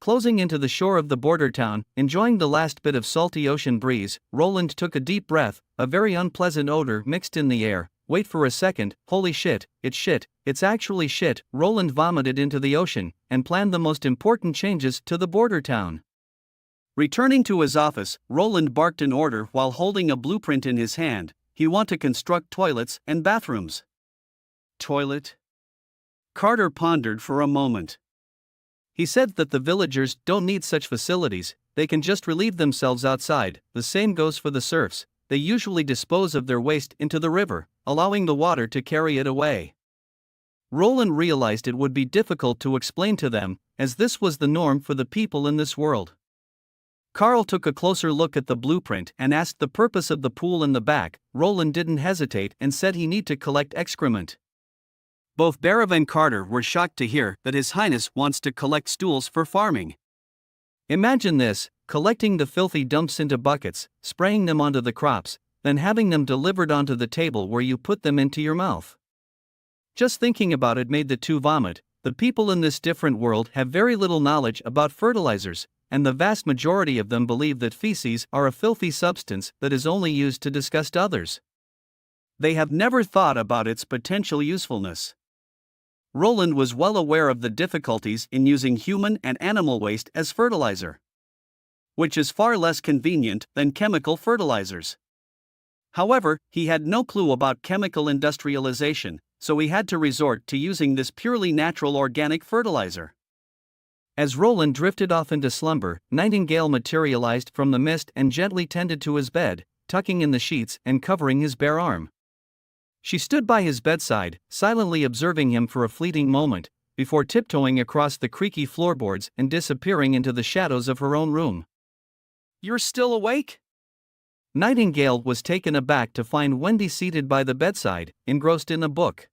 Closing into the shore of the border town, enjoying the last bit of salty ocean breeze, Roland took a deep breath. A very unpleasant odor mixed in the air. Wait for a second, holy shit, it's actually shit. Roland vomited into the ocean and planned the most important changes to the border town. Returning to his office, Roland barked an order while holding a blueprint in his hand. He wanted to construct toilets and bathrooms. Toilet? Carter pondered for a moment. He said that the villagers don't need such facilities, they can just relieve themselves outside. The same goes for the serfs, they usually dispose of their waste into the river, allowing the water to carry it away. Roland realized it would be difficult to explain to them, as this was the norm for the people in this world. Carl took a closer look at the blueprint and asked the purpose of the pool in the back. Roland didn't hesitate and said he need to collect excrement. Both Barav and Carter were shocked to hear that His Highness wants to collect stools for farming. Imagine this, collecting the filthy dumps into buckets, spraying them onto the crops, then having them delivered onto the table where you put them into your mouth. Just thinking about it made the two vomit. The people in this different world have very little knowledge about fertilizers, and the vast majority of them believe that feces are a filthy substance that is only used to disgust others. They have never thought about its potential usefulness. Roland was well aware of the difficulties in using human and animal waste as fertilizer, which is far less convenient than chemical fertilizers. However, he had no clue about chemical industrialization, so he had to resort to using this purely natural organic fertilizer. As Roland drifted off into slumber, Nightingale materialized from the mist and gently tended to his bed, tucking in the sheets and covering his bare arm. She stood by his bedside, silently observing him for a fleeting moment, before tiptoeing across the creaky floorboards and disappearing into the shadows of her own room. "You're still awake?" Nightingale was taken aback to find Wendy seated by the bedside, engrossed in a book.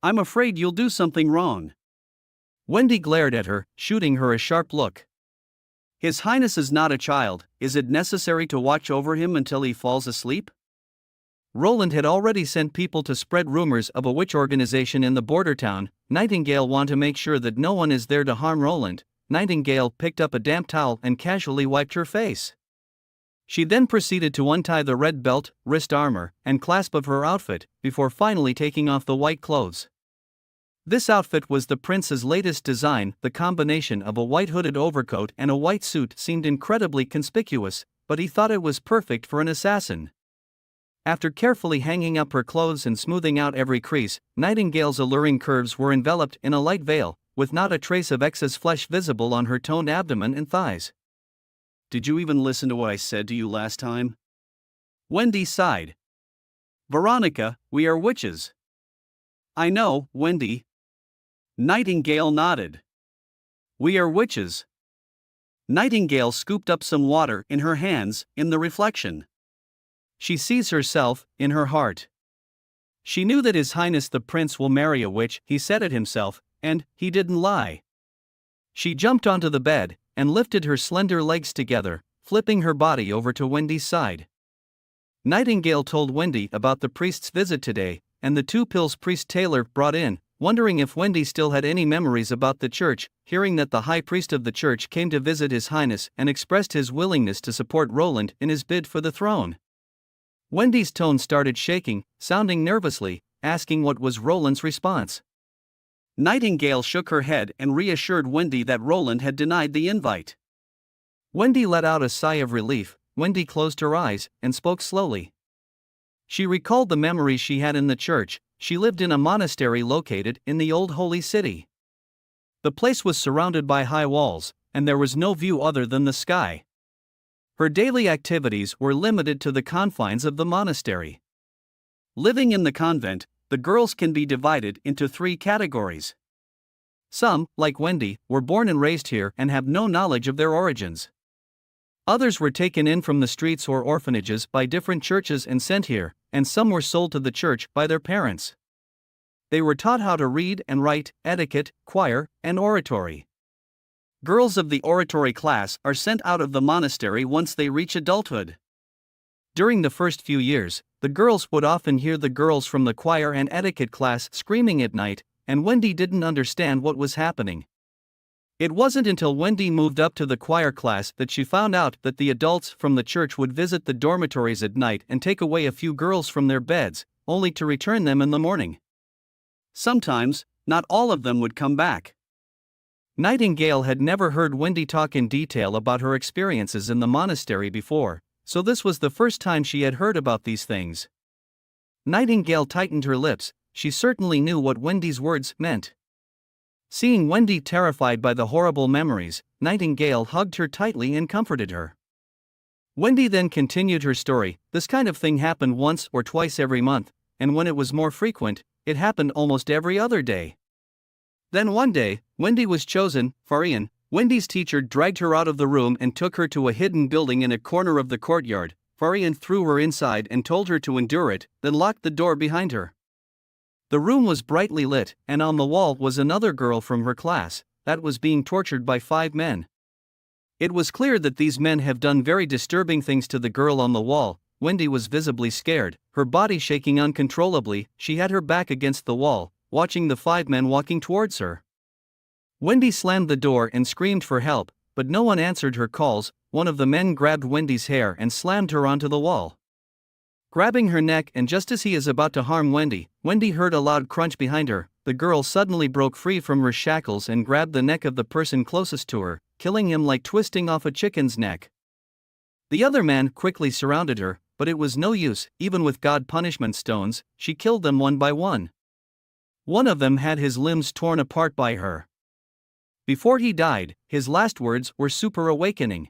"I'm afraid you'll do something wrong." Wendy glared at her, shooting her a sharp look. "His Highness is not a child, is it necessary to watch over him until he falls asleep?" Roland had already sent people to spread rumors of a witch organization in the border town. Nightingale wanted to make sure that no one is there to harm Roland. Nightingale picked up a damp towel and casually wiped her face. She then proceeded to untie the red belt, wrist armor, and clasp of her outfit, before finally taking off the white clothes. This outfit was the prince's latest design. The combination of a white hooded overcoat and a white suit seemed incredibly conspicuous, but he thought it was perfect for an assassin. After carefully hanging up her clothes and smoothing out every crease, Nightingale's alluring curves were enveloped in a light veil, with not a trace of excess flesh visible on her toned abdomen and thighs. "Did you even listen to what I said to you last time?" Wendy sighed. "Veronica, we are witches." "I know, Wendy." Nightingale nodded. "We are witches." Nightingale scooped up some water in her hands, in the reflection. She sees herself, in her heart. She knew that His Highness the Prince will marry a witch, he said it himself, and he didn't lie. She jumped onto the bed, and lifted her slender legs together, flipping her body over to Wendy's side. Nightingale told Wendy about the priest's visit today, and the 2 pills priest Taylor brought in, wondering if Wendy still had any memories about the church. Hearing that the high priest of the church came to visit His Highness and expressed his willingness to support Roland in his bid for the throne. Wendy's tone started shaking, sounding nervously, asking what was Roland's response. Nightingale shook her head and reassured Wendy that Roland had denied the invite. Wendy let out a sigh of relief. Wendy closed her eyes and spoke slowly. She recalled the memories she had in the church. She lived in a monastery located in the old holy city. The place was surrounded by high walls, and there was no view other than the sky. Her daily activities were limited to the confines of the monastery. Living in the convent, the girls can be divided into 3 categories. Some, like Wendy, were born and raised here and have no knowledge of their origins. Others were taken in from the streets or orphanages by different churches and sent here, and some were sold to the church by their parents. They were taught how to read and write, etiquette, choir, and oratory. Girls of the oratory class are sent out of the monastery once they reach adulthood. During the first few years, the girls would often hear the girls from the choir and etiquette class screaming at night, and Wendy didn't understand what was happening. It wasn't until Wendy moved up to the choir class that she found out that the adults from the church would visit the dormitories at night and take away a few girls from their beds, only to return them in the morning. Sometimes, not all of them would come back. Nightingale had never heard Wendy talk in detail about her experiences in the monastery before, so this was the first time she had heard about these things. Nightingale tightened her lips. She certainly knew what Wendy's words meant. Seeing Wendy terrified by the horrible memories, Nightingale hugged her tightly and comforted her. Wendy then continued her story. This kind of thing happened once or twice every month, and when it was more frequent, it happened almost every other day. Then one day, Wendy was chosen, Farian. Wendy's teacher dragged her out of the room and took her to a hidden building in a corner of the courtyard. Farian threw her inside and told her to endure it, then locked the door behind her. The room was brightly lit, and on the wall was another girl from her class that was being tortured by 5 men. It was clear that these men have done very disturbing things to the girl on the wall. Wendy was visibly scared, her body shaking uncontrollably. She had her back against the wall, watching the 5 men walking towards her. Wendy slammed the door and screamed for help, but no one answered her calls. One of the men grabbed Wendy's hair and slammed her onto the wall, grabbing her neck, and just as he is about to harm Wendy, Wendy heard a loud crunch behind her. The girl suddenly broke free from her shackles and grabbed the neck of the person closest to her, killing him like twisting off a chicken's neck. The other man quickly surrounded her, but it was no use. Even with God punishment stones, she killed them one by one. One of them had his limbs torn apart by her. Before he died, his last words were "super awakening."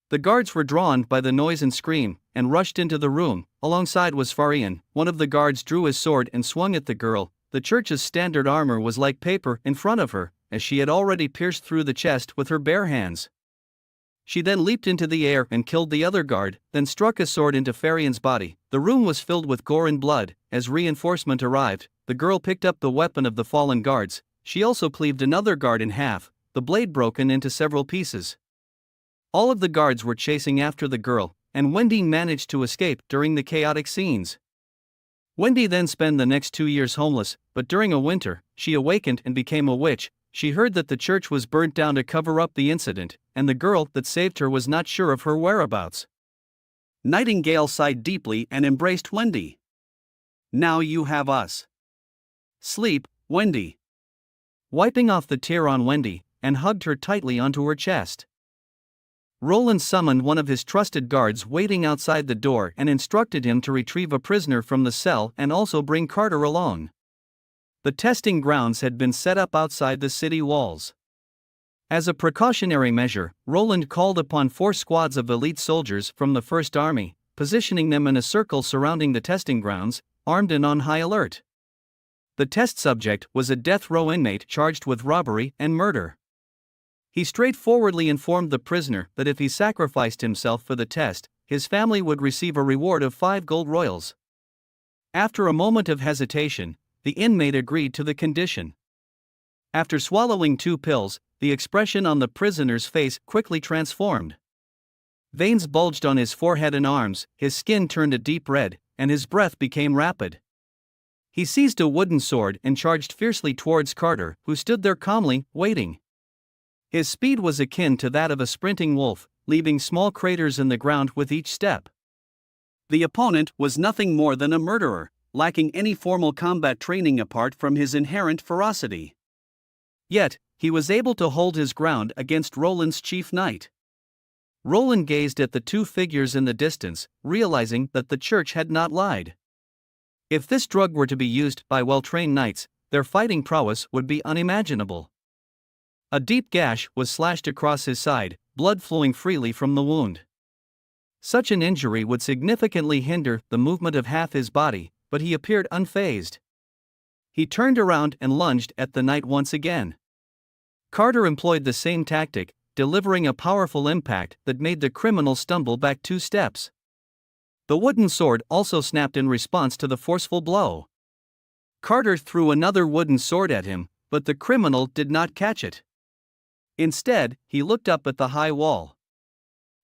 The guards were drawn by the noise and scream, and rushed into the room. Alongside was Farian. One of the guards drew his sword and swung at the girl. The church's standard armor was like paper in front of her, as she had already pierced through the chest with her bare hands. She then leaped into the air and killed the other guard, then struck a sword into Farian's body. The room was filled with gore and blood. As reinforcement arrived, the girl picked up the weapon of the fallen guards. She also cleaved another guard in half, the blade broken into several pieces. All of the guards were chasing after the girl, and Wendy managed to escape during the chaotic scenes. Wendy then spent the next 2 years homeless, but during a winter, she awakened and became a witch. She heard that the church was burnt down to cover up the incident, and the girl that saved her was not sure of her whereabouts. Nightingale sighed deeply and embraced Wendy. "Now you have us. Sleep, Wendy." Wiping off the tear on Wendy, and hugged her tightly onto her chest. Roland summoned one of his trusted guards waiting outside the door and instructed him to retrieve a prisoner from the cell and also bring Carter along. The testing grounds had been set up outside the city walls. As a precautionary measure, Roland called upon 4 squads of elite soldiers from the First Army, positioning them in a circle surrounding the testing grounds, armed and on high alert. The test subject was a death row inmate charged with robbery and murder. He straightforwardly informed the prisoner that if he sacrificed himself for the test, his family would receive a reward of 5 gold royals. After a moment of hesitation, the inmate agreed to the condition. After swallowing 2 pills, the expression on the prisoner's face quickly transformed. Veins bulged on his forehead and arms, his skin turned a deep red, and his breath became rapid. He seized a wooden sword and charged fiercely towards Carter, who stood there calmly, waiting. His speed was akin to that of a sprinting wolf, leaving small craters in the ground with each step. The opponent was nothing more than a murderer, lacking any formal combat training apart from his inherent ferocity. Yet, he was able to hold his ground against Roland's chief knight. Roland gazed at the 2 figures in the distance, realizing that the church had not lied. If this drug were to be used by well-trained knights, their fighting prowess would be unimaginable. A deep gash was slashed across his side, blood flowing freely from the wound. Such an injury would significantly hinder the movement of half his body, but he appeared unfazed. He turned around and lunged at the knight once again. Carter employed the same tactic, delivering a powerful impact that made the criminal stumble back 2 steps. The wooden sword also snapped in response to the forceful blow. Carter threw another wooden sword at him, but the criminal did not catch it. Instead, he looked up at the high wall.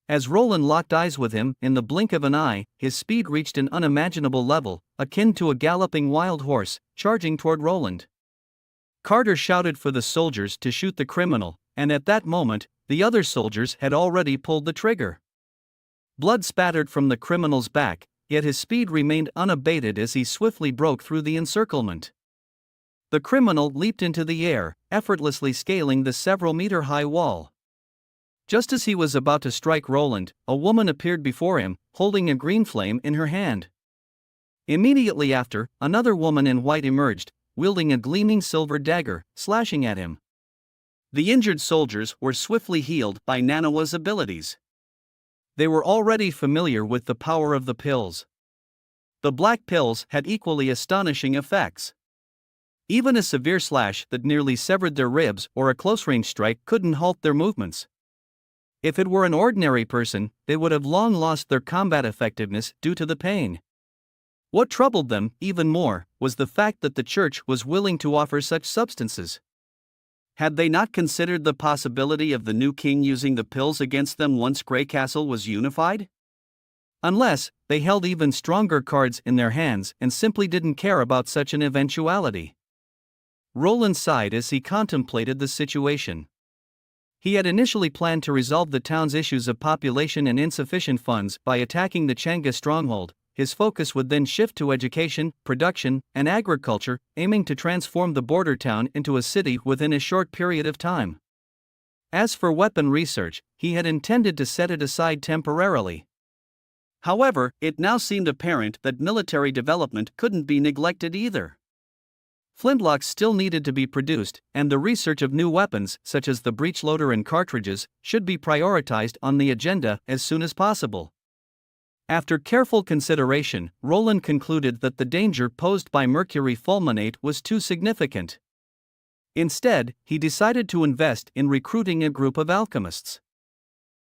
As Roland locked eyes with him, in the blink of an eye, his speed reached an unimaginable level, akin to a galloping wild horse, charging toward Roland. Carter shouted for the soldiers to shoot the criminal, and at that moment, the other soldiers had already pulled the trigger. Blood spattered from the criminal's back, yet his speed remained unabated as he swiftly broke through the encirclement. The criminal leaped into the air, effortlessly scaling the several-meter-high wall. Just as he was about to strike Roland, a woman appeared before him, holding a green flame in her hand. Immediately after, another woman in white emerged, wielding a gleaming silver dagger, slashing at him. The injured soldiers were swiftly healed by Nanawa's abilities. They were already familiar with the power of the pills. The black pills had equally astonishing effects. Even a severe slash that nearly severed their ribs or a close-range strike couldn't halt their movements. If it were an ordinary person, they would have long lost their combat effectiveness due to the pain. What troubled them, even more, was the fact that the church was willing to offer such substances. Had they not considered the possibility of the new king using the pills against them once Grey Castle was unified? Unless, they held even stronger cards in their hands and simply didn't care about such an eventuality. Roland sighed as he contemplated the situation. He had initially planned to resolve the town's issues of population and insufficient funds by attacking the Changa stronghold. His focus would then shift to education, production, and agriculture, aiming to transform the border town into a city within a short period of time. As for weapon research, he had intended to set it aside temporarily. However, it now seemed apparent that military development couldn't be neglected either. Flintlocks still needed to be produced, and the research of new weapons, such as the breechloader and cartridges, should be prioritized on the agenda as soon as possible. After careful consideration, Roland concluded that the danger posed by mercury fulminate was too significant. Instead, he decided to invest in recruiting a group of alchemists.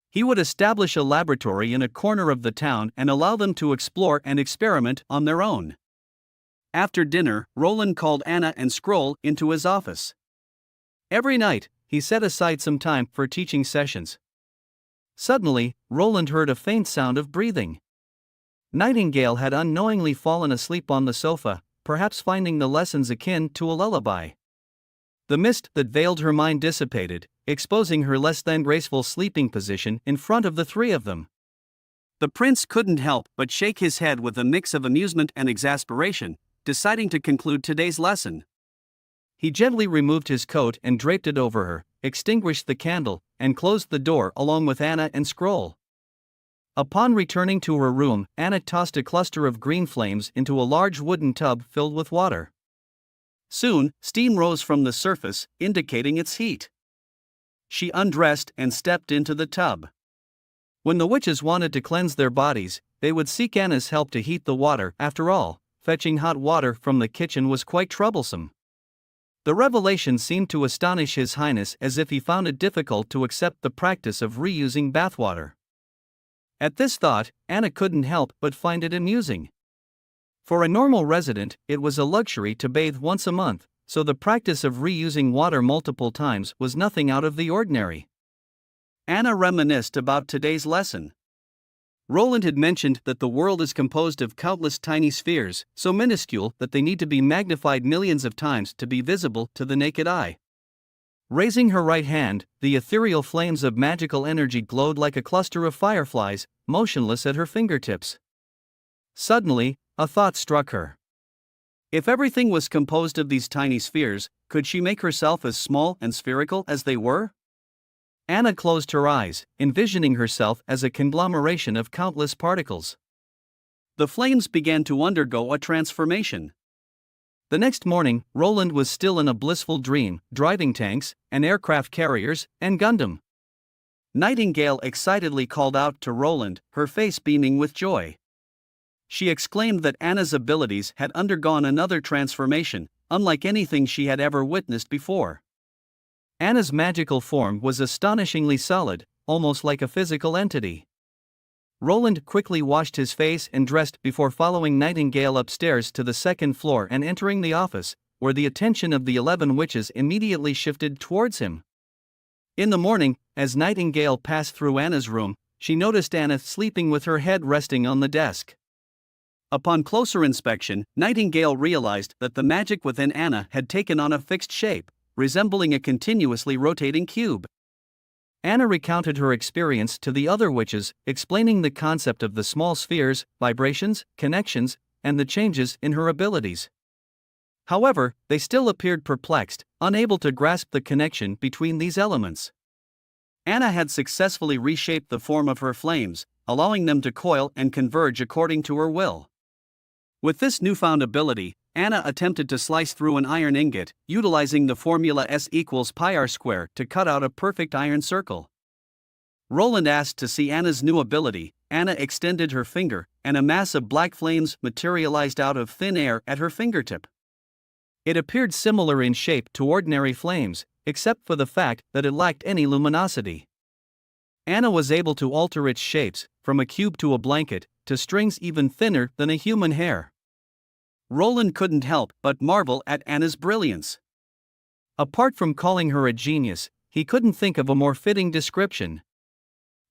He would establish a laboratory in a corner of the town and allow them to explore and experiment on their own. After dinner, Roland called Anna and Scroll into his office. Every night, he set aside some time for teaching sessions. Suddenly, Roland heard a faint sound of breathing. Nightingale had unknowingly fallen asleep on the sofa, perhaps finding the lessons akin to a lullaby. The mist that veiled her mind dissipated, exposing her less than graceful sleeping position in front of the three of them. The prince couldn't help but shake his head with a mix of amusement and exasperation, deciding to conclude today's lesson. He gently removed his coat and draped it over her, extinguished the candle, and closed the door along with Anna and Scroll. Upon returning to her room, Anna tossed a cluster of green flames into a large wooden tub filled with water. Soon, steam rose from the surface, indicating its heat. She undressed and stepped into the tub. When the witches wanted to cleanse their bodies, they would seek Anna's help to heat the water. After all, fetching hot water from the kitchen was quite troublesome. The revelation seemed to astonish His Highness, as if he found it difficult to accept the practice of reusing bathwater. At this thought, Anna couldn't help but find it amusing. For a normal resident, it was a luxury to bathe once a month, so the practice of reusing water multiple times was nothing out of the ordinary. Anna reminisced about today's lesson. Roland had mentioned that the world is composed of countless tiny spheres, so minuscule that they need to be magnified millions of times to be visible to the naked eye. Raising her right hand, the ethereal flames of magical energy glowed like a cluster of fireflies, motionless at her fingertips. Suddenly, a thought struck her. If everything was composed of these tiny spheres, could she make herself as small and spherical as they were? Anna closed her eyes, envisioning herself as a conglomeration of countless particles. The flames began to undergo a transformation. The next morning, Roland was still in a blissful dream, driving tanks, and aircraft carriers, and Gundam. Nightingale excitedly called out to Roland, her face beaming with joy. She exclaimed that Anna's abilities had undergone another transformation, unlike anything she had ever witnessed before. Anna's magical form was astonishingly solid, almost like a physical entity. Roland quickly washed his face and dressed before following Nightingale upstairs to the second floor and entering the office, where the attention of the 11 witches immediately shifted towards him. In the morning, as Nightingale passed through Anna's room, she noticed Anna sleeping with her head resting on the desk. Upon closer inspection, Nightingale realized that the magic within Anna had taken on a fixed shape, resembling a continuously rotating cube. Anna recounted her experience to the other witches, explaining the concept of the small spheres, vibrations, connections, and the changes in her abilities. However, they still appeared perplexed, unable to grasp the connection between these elements. Anna had successfully reshaped the form of her flames, allowing them to coil and converge according to her will. With this newfound ability, Anna attempted to slice through an iron ingot, utilizing the formula S equals pi r squared to cut out a perfect iron circle. Roland asked to see Anna's new ability. Anna extended her finger, and a mass of black flames materialized out of thin air at her fingertip. It appeared similar in shape to ordinary flames, except for the fact that it lacked any luminosity. Anna was able to alter its shapes, from a cube to a blanket, to strings even thinner than a human hair. Roland couldn't help but marvel at Anna's brilliance. Apart from calling her a genius, he couldn't think of a more fitting description.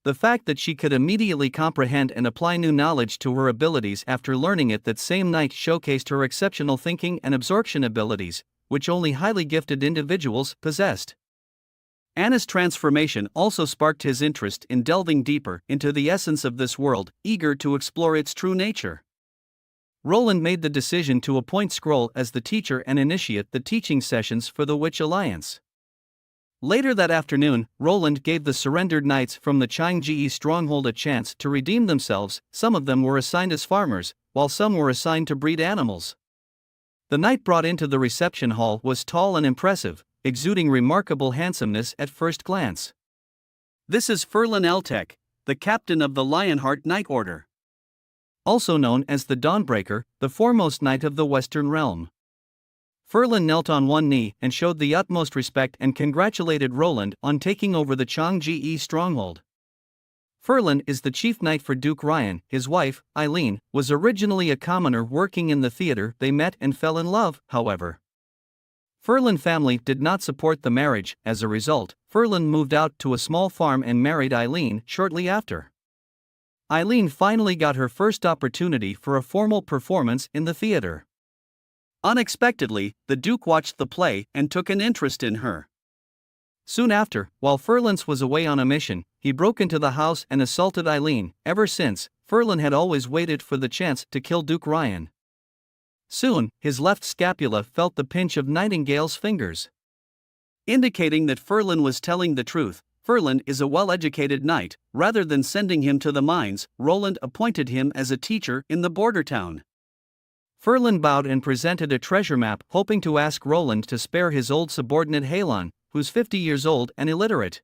The fact that she could immediately comprehend and apply new knowledge to her abilities after learning it that same night showcased her exceptional thinking and absorption abilities, which only highly gifted individuals possessed. Anna's transformation also sparked his interest in delving deeper into the essence of this world, eager to explore its true nature. Roland made the decision to appoint Scroll as the teacher and initiate the teaching sessions for the Witch Alliance. Later that afternoon, Roland gave the surrendered knights from the Changji stronghold a chance to redeem themselves. Some of them were assigned as farmers, while some were assigned to breed animals. The knight brought into the reception hall was tall and impressive, exuding remarkable handsomeness at first glance. This is Ferlin Eltek, the captain of the Lionheart Knight Order. Also known as the Dawnbreaker, the foremost knight of the Western Realm. Ferlin knelt on one knee and showed the utmost respect and congratulated Roland on taking over the Changji stronghold. Ferlin is the chief knight for Duke Ryan. His wife, Eileen, was originally a commoner working in the theater. They met and fell in love, however. Ferlin family did not support the marriage. As a result, Ferlin moved out to a small farm and married Eileen shortly after. Eileen finally got her first opportunity for a formal performance in the theater. Unexpectedly, the Duke watched the play and took an interest in her. Soon after, while Ferlin was away on a mission, he broke into the house and assaulted Eileen. Ever since, Ferlin had always waited for the chance to kill Duke Ryan. Soon, his left scapula felt the pinch of Nightingale's fingers. Indicating that Ferlin was telling the truth, Ferlin is a well-educated knight. Rather than sending him to the mines, Roland appointed him as a teacher in the border town. Ferlin bowed and presented a treasure map, hoping to ask Roland to spare his old subordinate Halon, who's 50 years old and illiterate.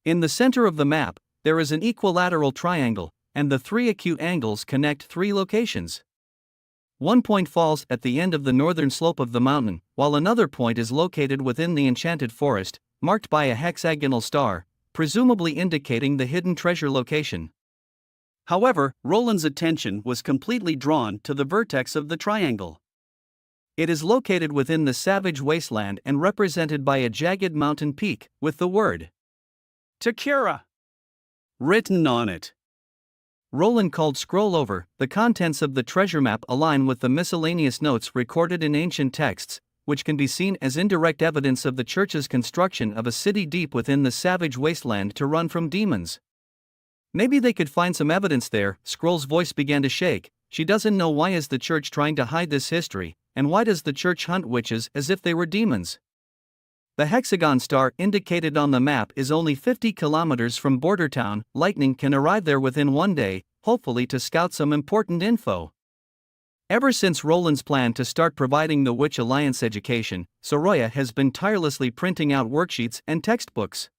In the center of the map, there is an equilateral triangle, and the three acute angles connect three locations. One point falls at the end of the northern slope of the mountain, while another point is located within the enchanted forest, marked by a hexagonal star, presumably indicating the hidden treasure location. However, Roland's attention was completely drawn to the vertex of the triangle. It is located within the savage wasteland and represented by a jagged mountain peak, with the word Takura written on it. Roland called Scroll over. The contents of the treasure map align with the miscellaneous notes recorded in ancient texts, which can be seen as indirect evidence of the church's construction of a city deep within the savage wasteland to run from demons. Maybe they could find some evidence there. Scroll's voice began to shake. She doesn't know why is the church trying to hide this history, and why does the church hunt witches as if they were demons? The hexagon star indicated on the map is only 50 kilometers from border town. Lightning can arrive there within one day, hopefully to scout some important info. Ever since Roland's plan to start providing the Witch Alliance education, Soroya has been tirelessly printing out worksheets and textbooks.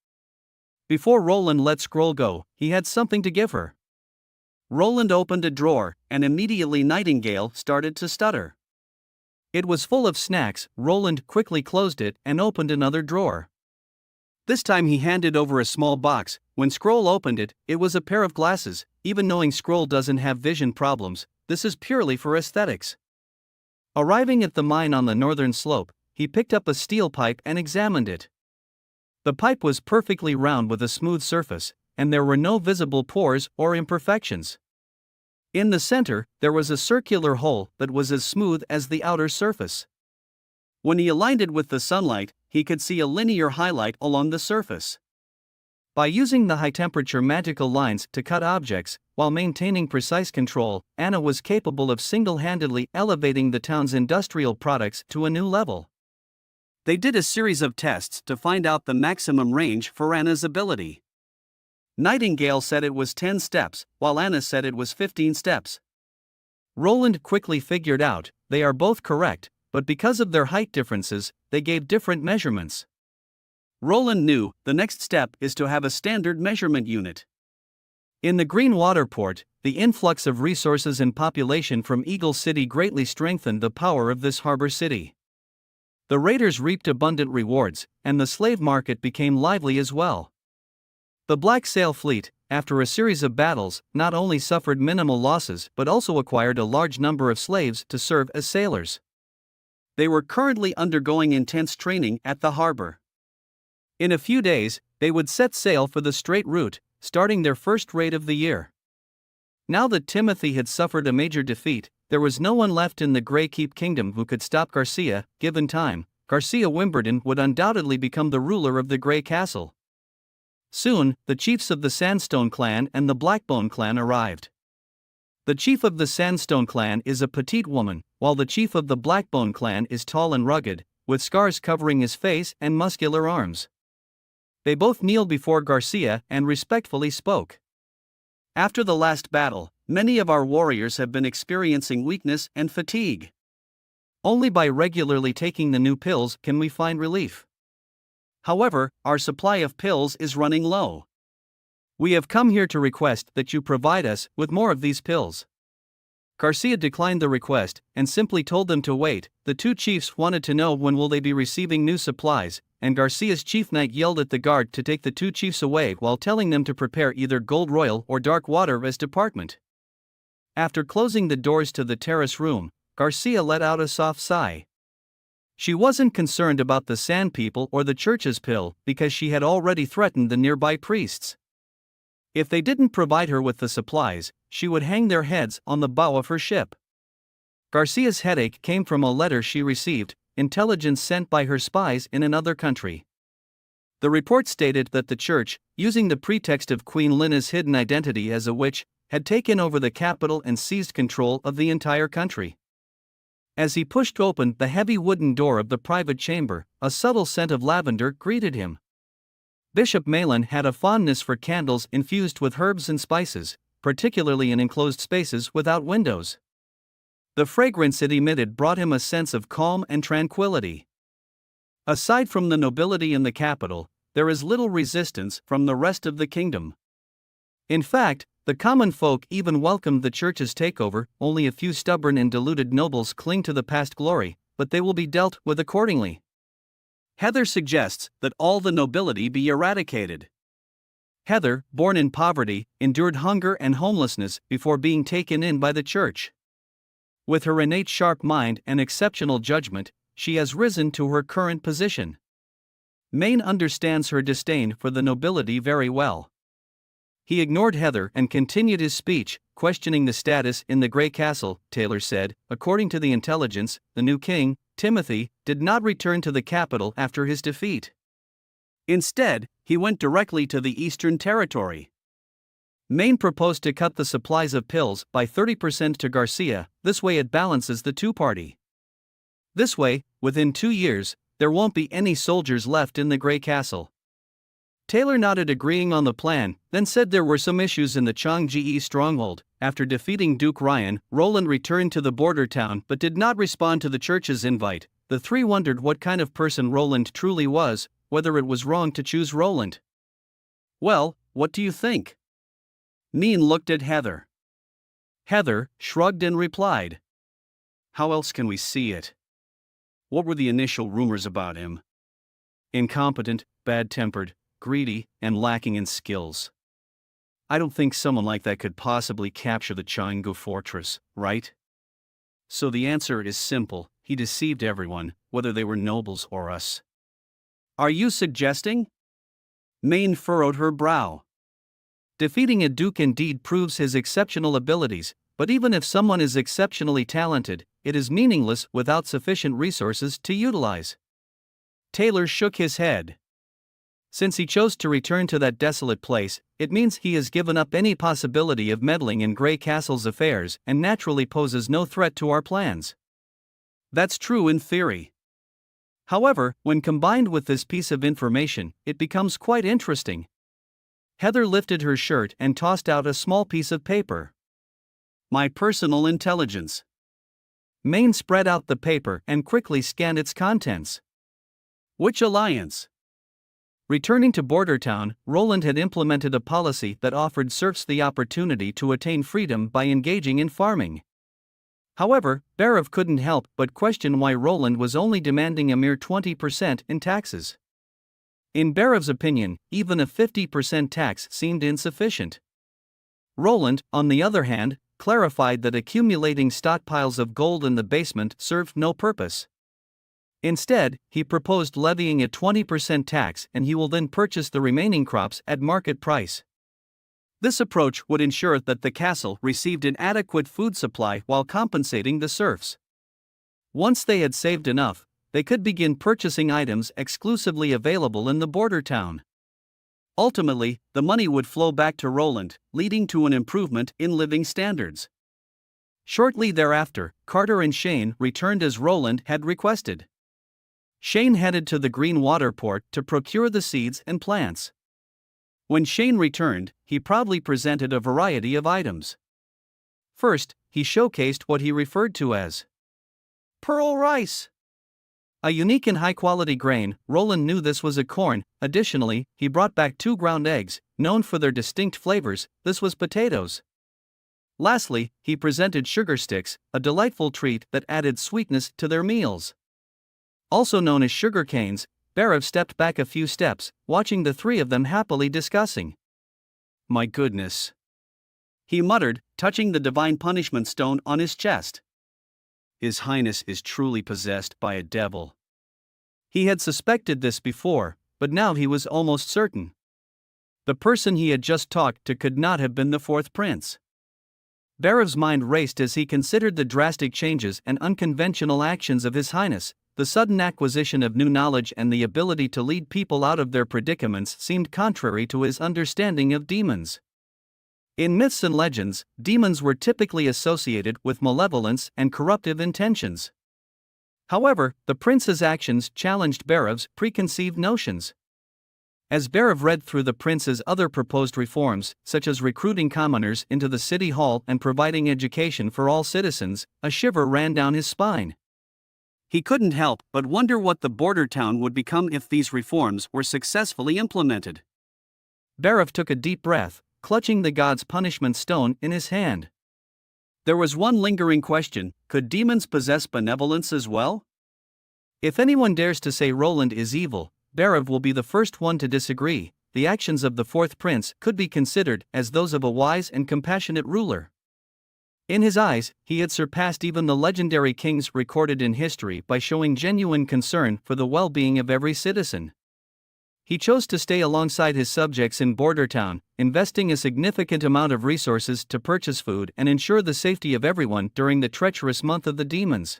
Before Roland let Scroll go, he had something to give her. Roland opened a drawer, and immediately Nightingale started to stutter. It was full of snacks. Roland quickly closed it and opened another drawer. This time he handed over a small box. When Scroll opened it, it was a pair of glasses. Even knowing Scroll doesn't have vision problems, this is purely for aesthetics. Arriving at the mine on the northern slope, he picked up a steel pipe and examined it.
The pipe was perfectly round with a smooth surface, and there were no visible pores or imperfections. In the center, there was a circular hole that was as smooth as the outer surface. When he aligned it with the sunlight, he could see a linear highlight along the surface. By using the high-temperature magical lines to cut objects, while maintaining precise control, Anna was capable of single-handedly elevating the town's industrial products to a new level. They did a series of tests to find out the maximum range for Anna's ability. Nightingale said it was 10 steps, while Anna said it was 15 steps. Roland quickly figured out they are both correct, but because of their height differences, they gave different measurements. Roland knew the next step is to have a standard measurement unit. In the Green Water Port, the influx of resources and population from Eagle City greatly strengthened the power of this harbor city. The raiders reaped abundant rewards, and the slave market became lively as well. The Black Sail Fleet, after a series of battles, not only suffered minimal losses but also acquired a large number of slaves to serve as sailors. They were currently undergoing intense training at the harbor. In a few days, they would set sail for the straight route, starting their first raid of the year. Now that Timothy had suffered a major defeat, there was no one left in the Grey Keep Kingdom who could stop Garcia. Given time, Garcia Wimbledon would undoubtedly become the ruler of the Grey Castle. Soon, the chiefs of the Sandstone clan and the Blackbone clan arrived. The chief of the Sandstone clan is a petite woman, while the chief of the Blackbone clan is tall and rugged, with scars covering his face and muscular arms. They both kneeled before Garcia and respectfully spoke. After the last battle, many of our warriors have been experiencing weakness and fatigue. Only by regularly taking the new pills can we find relief. However, our supply of pills is running low. We have come here to request that you provide us with more of these pills. Garcia declined the request and simply told them to wait. The two chiefs wanted to know when will they be receiving new supplies, and Garcia's chief knight yelled at the guard to take the two chiefs away while telling them to prepare either Gold Royal or Dark Water as department. After closing the doors to the terrace room, Garcia let out a soft sigh. She wasn't concerned about the Sand People or the church's pill because she had already threatened the nearby priests. If they didn't provide her with the supplies, she would hang their heads on the bow of her ship. Garcia's headache came from a letter she received, intelligence sent by her spies in another country. The report stated that the church, using the pretext of Queen Lina's hidden identity as a witch, had taken over the capital and seized control of the entire country. As he pushed open the heavy wooden door of the private chamber, a subtle scent of lavender greeted him. Bishop Malin had a fondness for candles infused with herbs and spices, particularly in enclosed spaces without windows. The fragrance it emitted brought him a sense of calm and tranquility. Aside from the nobility in the capital, there is little resistance from the rest of the kingdom. In fact, the common folk even welcomed the church's takeover. Only a few stubborn and deluded nobles cling to the past glory, but they will be dealt with accordingly. Heather suggests that all the nobility be eradicated. Heather, born in poverty, endured hunger and homelessness before being taken in by the church. With her innate sharp mind and exceptional judgment, she has risen to her current position. Maine understands her disdain for the nobility very well. He ignored Heather and continued his speech, questioning the status in the Grey Castle. Taylor said, according to the intelligence, the new king, Timothy, did not return to the capital after his defeat. Instead, he went directly to the Eastern Territory. Maine proposed to cut the supplies of pills by 30% to Garcia. This way it balances the two-party. This way, within 2 years, there won't be any soldiers left in the Grey Castle. Taylor nodded, agreeing on the plan, then said there were some issues in the Changji stronghold. After defeating Duke Ryan, Roland returned to the border town but did not respond to the church's invite. The three wondered what kind of person Roland truly was, whether it was wrong to choose Roland. Well, what do you think? Mean looked at Heather. Heather shrugged and replied, how else can we see it? What were the initial rumors about him? Incompetent, bad-tempered, greedy, and lacking in skills. I don't think someone like that could possibly capture the Changu fortress, right? So the answer is simple, he deceived everyone, whether they were nobles or us. Are you suggesting?
Main furrowed her brow. Defeating a duke indeed proves his exceptional abilities, but even if someone is exceptionally talented, it is meaningless without sufficient resources to utilize. Taylor shook his head. Since he chose to return to that desolate place, it means he has given up any possibility of meddling in Grey Castle's affairs and naturally poses no threat to our plans. That's true in theory. However, when combined with this piece of information, it becomes quite interesting. Heather lifted her shirt and tossed out a small piece of paper. My personal intelligence. Maine spread out the paper and quickly scanned its contents. Which alliance? Returning to Bordertown, Roland had implemented a policy that offered serfs the opportunity to attain freedom by engaging in farming. However, Berev couldn't help but question why Roland was only demanding a mere 20% in taxes. In Berev's opinion, even a 50% tax seemed insufficient. Roland, on the other hand, clarified that accumulating stockpiles of gold in the basement served no purpose. Instead, he proposed levying a 20% tax and he will then purchase the remaining crops at market price. This approach would ensure that the castle received an adequate food supply while compensating the serfs. Once they had saved enough, they could begin purchasing items exclusively available in the border town. Ultimately, the money would flow back to Roland, leading to an improvement in living standards. Shortly thereafter, Carter and Shane returned as Roland had requested. Shane headed to the Green Water Port to procure the seeds and plants. When Shane returned, he proudly presented a variety of items. First, he showcased what he referred to as pearl rice. A unique and high-quality grain, Roland knew this was a corn. Additionally, he brought back 2 ground eggs, known for their distinct flavors. This was potatoes. Lastly, he presented sugar sticks, a delightful treat that added sweetness to their meals. Also known as sugar canes, Berev stepped back a few steps, watching the 3 of them happily discussing. My goodness, he muttered, touching the divine punishment stone on his chest. His Highness is truly possessed by a devil. He had suspected this before, but now he was almost certain. The person he had just talked to could not have been the 4th prince. Berev's mind raced as he considered the drastic changes and unconventional actions of His Highness. The sudden acquisition of new knowledge and the ability to lead people out of their predicaments seemed contrary to his understanding of demons. In myths and legends, demons were typically associated with malevolence and corruptive intentions. However, the prince's actions challenged Berev's preconceived notions. As Berev read through the prince's other proposed reforms, such as recruiting commoners into the city hall and providing education for all citizens, a shiver ran down his spine. He couldn't help but wonder what the border town would become if these reforms were successfully implemented. Berev took a deep breath, clutching the god's punishment stone in his hand. There was one lingering question: could demons possess benevolence as well? If anyone dares to say Roland is evil, Berev will be the first one to disagree. The actions of the 4th prince could be considered as those of a wise and compassionate ruler. In his eyes, he had surpassed even the legendary kings recorded in history by showing genuine concern for the well-being of every citizen. He chose to stay alongside his subjects in Bordertown, investing a significant amount of resources to purchase food and ensure the safety of everyone during the treacherous month of the demons.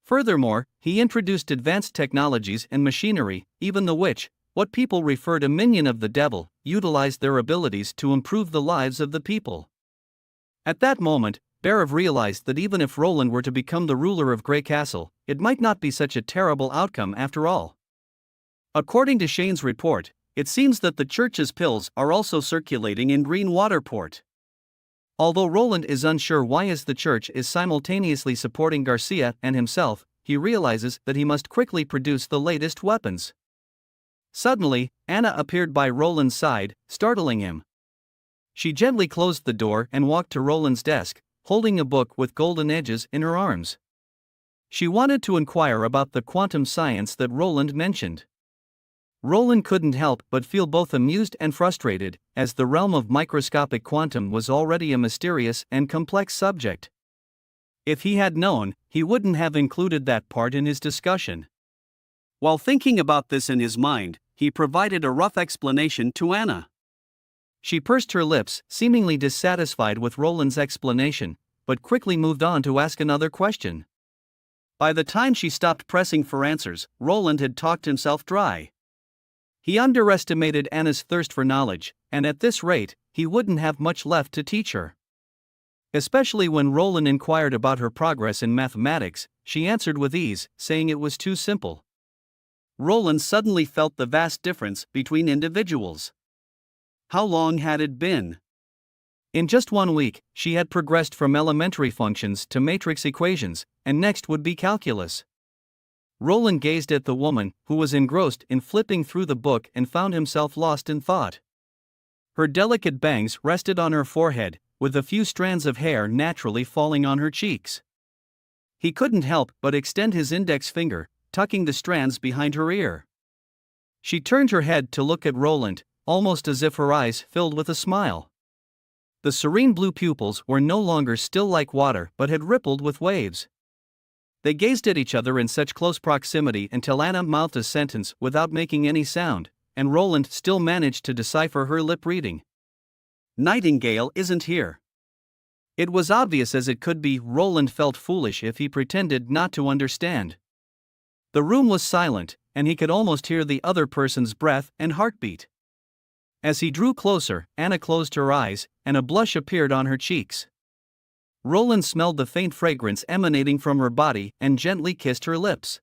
Furthermore, he introduced advanced technologies and machinery, even the which, what people refer to minion of the devil, utilized their abilities to improve the lives of the people. At that moment, Berev realized that even if Roland were to become the ruler of Grey Castle, it might not be such a terrible outcome after all. According to Shane's report, it seems that the church's pills are also circulating in Green Water Port. Although Roland is unsure why the church is simultaneously supporting Garcia and himself, he realizes that he must quickly produce the latest weapons. Suddenly, Anna appeared by Roland's side, startling him. She gently closed the door and walked to Roland's desk, holding a book with golden edges in her arms. She wanted to inquire about the quantum science that Roland mentioned. Roland couldn't help but feel both amused and frustrated, as the realm of microscopic quantum was already a mysterious and complex subject. If he had known, he wouldn't have included that part in his discussion. While thinking about this in his mind, he provided a rough explanation to Anna. She pursed her lips, seemingly dissatisfied with Roland's explanation, but quickly moved on to ask another question. By the time she stopped pressing for answers, Roland had talked himself dry. He underestimated Anna's thirst for knowledge, and at this rate, he wouldn't have much left to teach her. Especially when Roland inquired about her progress in mathematics, she answered with ease, saying it was too simple. Roland suddenly felt the vast difference between individuals. How long had it been? In just 1 week, she had progressed from elementary functions to matrix equations, and next would be calculus. Roland gazed at the woman, who was engrossed in flipping through the book and found himself lost in thought. Her delicate bangs rested on her forehead, with a few strands of hair naturally falling on her cheeks. He couldn't help but extend his index finger, tucking the strands behind her ear. She turned her head to look at Roland, almost as if her eyes filled with a smile. The serene blue pupils were no longer still like water but had rippled with waves. They gazed at each other in such close proximity until Anna mouthed a sentence without making any sound, and Roland still managed to decipher her lip reading. "Nightingale isn't here." It was obvious as it could be. Roland felt foolish if he pretended not to understand. The room was silent, and he could almost hear the other person's breath and heartbeat. As he drew closer, Anna closed her eyes, and a blush appeared on her cheeks. Roland smelled the faint fragrance emanating from her body and gently kissed her lips.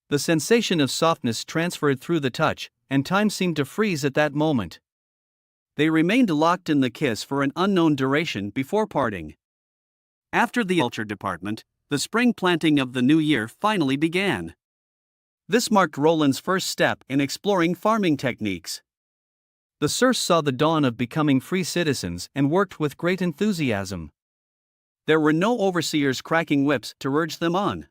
The sensation of softness transferred through the touch, and time seemed to freeze at that moment. They remained locked in the kiss for an unknown duration before parting. After the culture department, the spring planting of the new year finally began. This marked Roland's first step in exploring farming techniques. The serfs saw the dawn of becoming free citizens and worked with great enthusiasm. There were no overseers cracking whips to urge them on.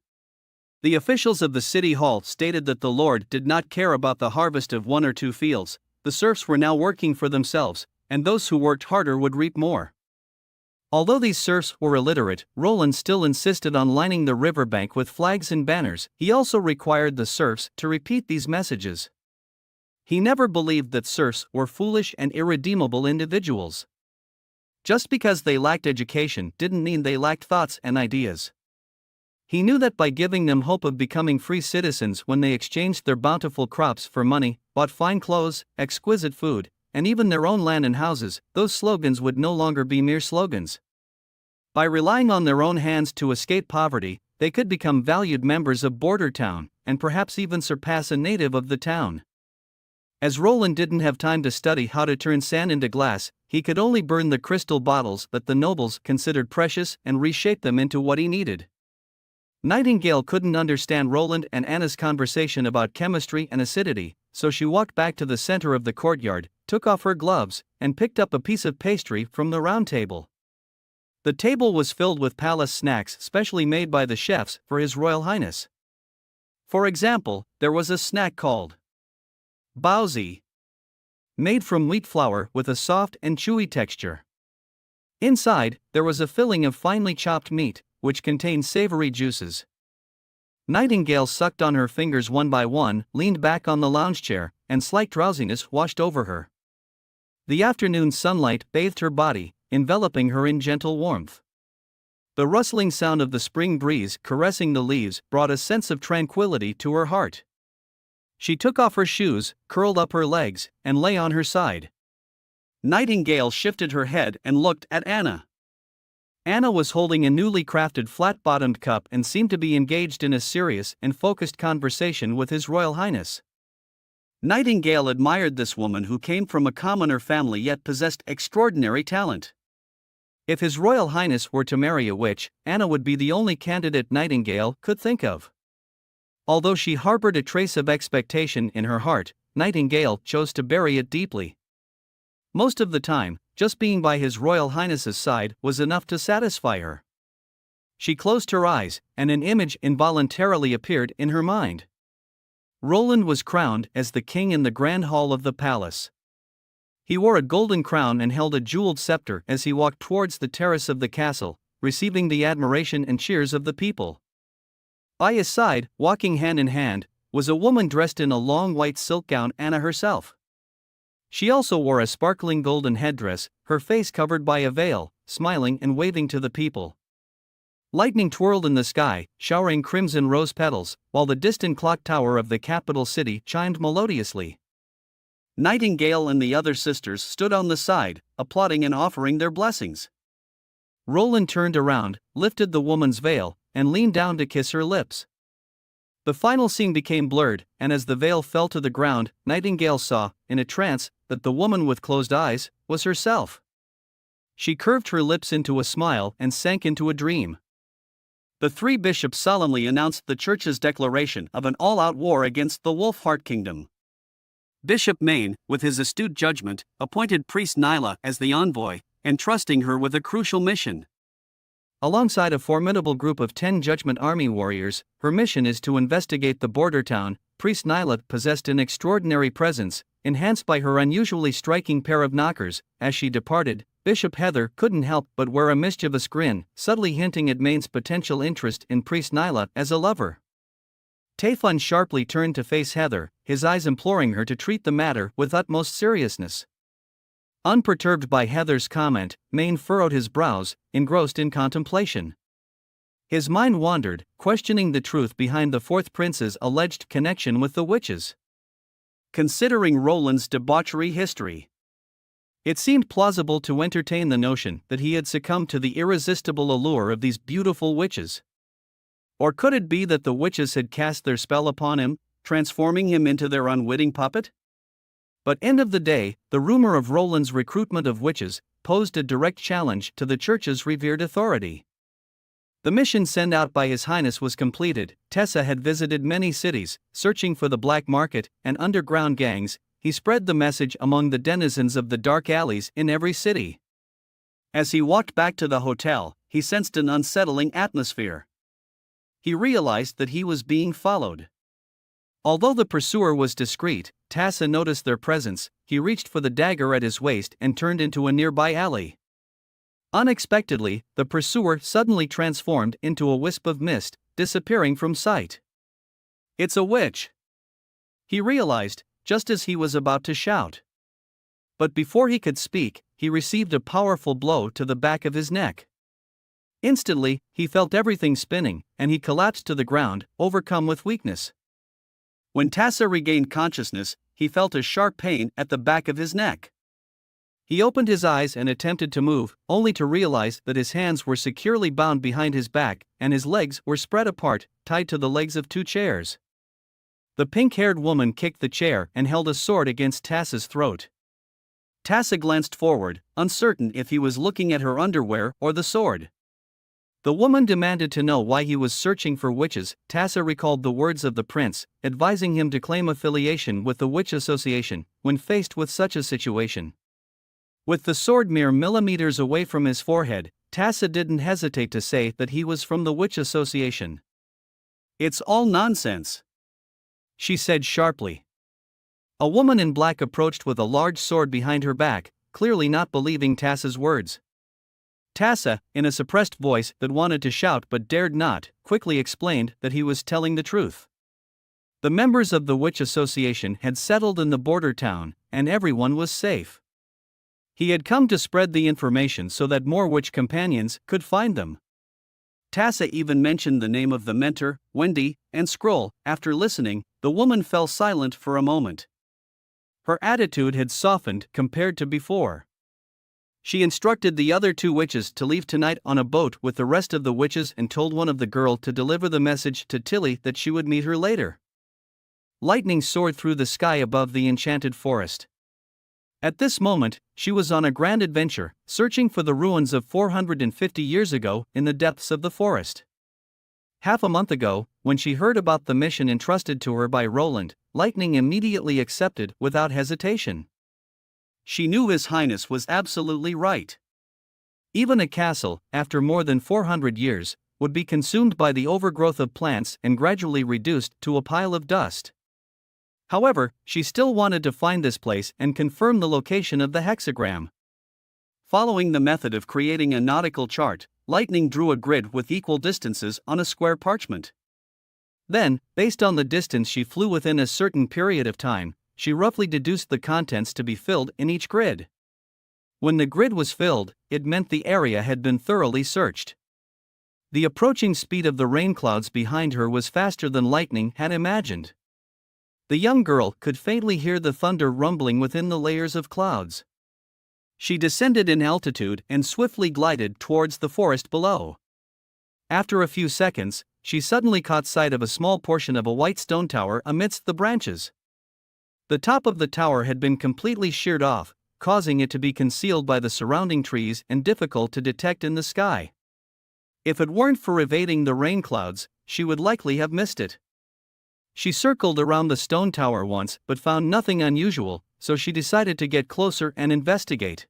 The officials of the city hall stated that the Lord did not care about the harvest of 1 or 2 fields. The serfs were now working for themselves, and those who worked harder would reap more. Although these serfs were illiterate, Roland still insisted on lining the riverbank with flags and banners. He also required the serfs to repeat these messages. He never believed that serfs were foolish and irredeemable individuals. Just because they lacked education didn't mean they lacked thoughts and ideas. He knew that by giving them hope of becoming free citizens when they exchanged their bountiful crops for money, bought fine clothes, exquisite food, and even their own land and houses, those slogans would no longer be mere slogans. By relying on their own hands to escape poverty, they could become valued members of border town, and perhaps even surpass a native of the town. As Roland didn't have time to study how to turn sand into glass, he could only burn the crystal bottles that the nobles considered precious and reshape them into what he needed. Nightingale couldn't understand Roland and Anna's conversation about chemistry and acidity, so she walked back to the center of the courtyard, took off her gloves, and picked up a piece of pastry from the round table. The table was filled with palace snacks specially made by the chefs for His Royal Highness. For example, there was a snack called baozi, made from wheat flour with a soft and chewy texture. Inside, there was a filling of finely chopped meat, which contained savory juices. Nightingale sucked on her fingers one by one, leaned back on the lounge chair, and slight drowsiness washed over her. The afternoon sunlight bathed her body, enveloping her in gentle warmth. The rustling sound of the spring breeze caressing the leaves brought a sense of tranquility to her heart. She took off her shoes, curled up her legs, and lay on her side. Nightingale shifted her head and looked at Anna. Anna was holding a newly crafted flat-bottomed cup and seemed to be engaged in a serious and focused conversation with His Royal Highness. Nightingale admired this woman who came from a commoner family yet possessed extraordinary talent. If His Royal Highness were to marry a witch, Anna would be the only candidate Nightingale could think of. Although she harbored a trace of expectation in her heart, Nightingale chose to bury it deeply. Most of the time, just being by His Royal Highness's side was enough to satisfy her. She closed her eyes, and an image involuntarily appeared in her mind. Roland was crowned as the king in the grand hall of the palace. He wore a golden crown and held a jeweled scepter as he walked towards the terrace of the castle, receiving the admiration and cheers of the people. By his side, walking hand in hand, was a woman dressed in a long white silk gown, Anna herself. She also wore a sparkling golden headdress, her face covered by a veil, smiling and waving to the people. Lightning twirled in the sky, showering crimson rose petals, while the distant clock tower of the capital city chimed melodiously. Nightingale and the other sisters stood on the side, applauding and offering their blessings. Roland turned around, lifted the woman's veil, and leaned down to kiss her lips. The final scene became blurred, and as the veil fell to the ground, Nightingale saw, in a trance, that the woman with closed eyes was herself. She curved her lips into a smile and sank into a dream. The three bishops solemnly announced the Church's declaration of an all-out war against the Wolf Heart Kingdom. Bishop Maine, with his astute judgment, appointed priest Nyla as the envoy, entrusting her with a crucial mission. Alongside a formidable group of 10 Judgment Army warriors, her mission is to investigate the border town. Priest Nyla possessed an extraordinary presence, enhanced by her unusually striking pair of knockers. As she departed, Bishop Heather couldn't help but wear a mischievous grin, subtly hinting at Maine's potential interest in Priest Nyla as a lover. Tayfun sharply turned to face Heather, his eyes imploring her to treat the matter with utmost seriousness. Unperturbed by Heather's comment, Maine furrowed his brows, engrossed in contemplation. His mind wandered, questioning the truth behind the fourth prince's alleged connection with the witches. Considering Roland's debauchery history, it seemed plausible to entertain the notion that he had succumbed to the irresistible allure of these beautiful witches. Or could it be that the witches had cast their spell upon him, transforming him into their unwitting puppet? But end of the day, the rumor of Roland's recruitment of witches posed a direct challenge to the Church's revered authority. The mission sent out by His Highness was completed. Tessa had visited many cities, searching for the black market and underground gangs. He spread the message among the denizens of the dark alleys in every city. As he walked back to the hotel, he sensed an unsettling atmosphere. He realized that he was being followed. Although the pursuer was discreet, Tessa noticed their presence. He reached for the dagger at his waist and turned into a nearby alley. Unexpectedly, the pursuer suddenly transformed into a wisp of mist, disappearing from sight. "It's a witch!" he realized, just as he was about to shout. But before he could speak, he received a powerful blow to the back of his neck. Instantly, he felt everything spinning, and he collapsed to the ground, overcome with weakness. When Tessa regained consciousness, he felt a sharp pain at the back of his neck. He opened his eyes and attempted to move, only to realize that his hands were securely bound behind his back, and his legs were spread apart, tied to the legs of 2 chairs. The pink-haired woman kicked the chair and held a sword against Tessa's throat. Tessa glanced forward, uncertain if he was looking at her underwear or the sword. The woman demanded to know why he was searching for witches. Tessa recalled the words of the prince, advising him to claim affiliation with the Witch Association when faced with such a situation. With the sword mere millimeters away from his forehead, Tessa didn't hesitate to say that he was from the Witch Association. "It's all nonsense," she said sharply. A woman in black approached with a large sword behind her back, clearly not believing Tessa's words. Tessa, in a suppressed voice that wanted to shout but dared not, quickly explained that he was telling the truth. The members of the Witch Association had settled in the border town, and everyone was safe. He had come to spread the information so that more witch companions could find them. Tessa even mentioned the name of the mentor, Wendy, and Scroll. After listening, the woman fell silent for a moment. Her attitude had softened compared to before. She instructed the other 2 witches to leave tonight on a boat with the rest of the witches and told one of the girls to deliver the message to Tilly that she would meet her later. Lightning soared through the sky above the enchanted forest. At this moment, she was on a grand adventure, searching for the ruins of 450 years ago in the depths of the forest. Half a month ago, when she heard about the mission entrusted to her by Roland, Lightning immediately accepted without hesitation. She knew His Highness was absolutely right. Even a castle, after more than 400 years, would be consumed by the overgrowth of plants and gradually reduced to a pile of dust. However, she still wanted to find this place and confirm the location of the hexagram. Following the method of creating a nautical chart, Lightning drew a grid with equal distances on a square parchment.
Then, based on the distance she flew within a certain period of time, she roughly deduced the contents to be filled in each grid. When the grid was filled, it meant the area had been thoroughly searched. The approaching speed of the rain clouds behind her was faster than Lightning had imagined. The young girl could faintly hear the thunder rumbling within the layers of clouds. She descended in altitude and swiftly glided towards the forest below. After a few seconds, she suddenly caught sight of a small portion of a white stone tower amidst the branches. The top of the tower had been completely sheared off, causing it to be concealed by the surrounding trees and difficult to detect in the sky. If it weren't for evading the rain clouds, she would likely have missed it. She circled around the stone tower once but found nothing unusual, so she decided to get closer and investigate.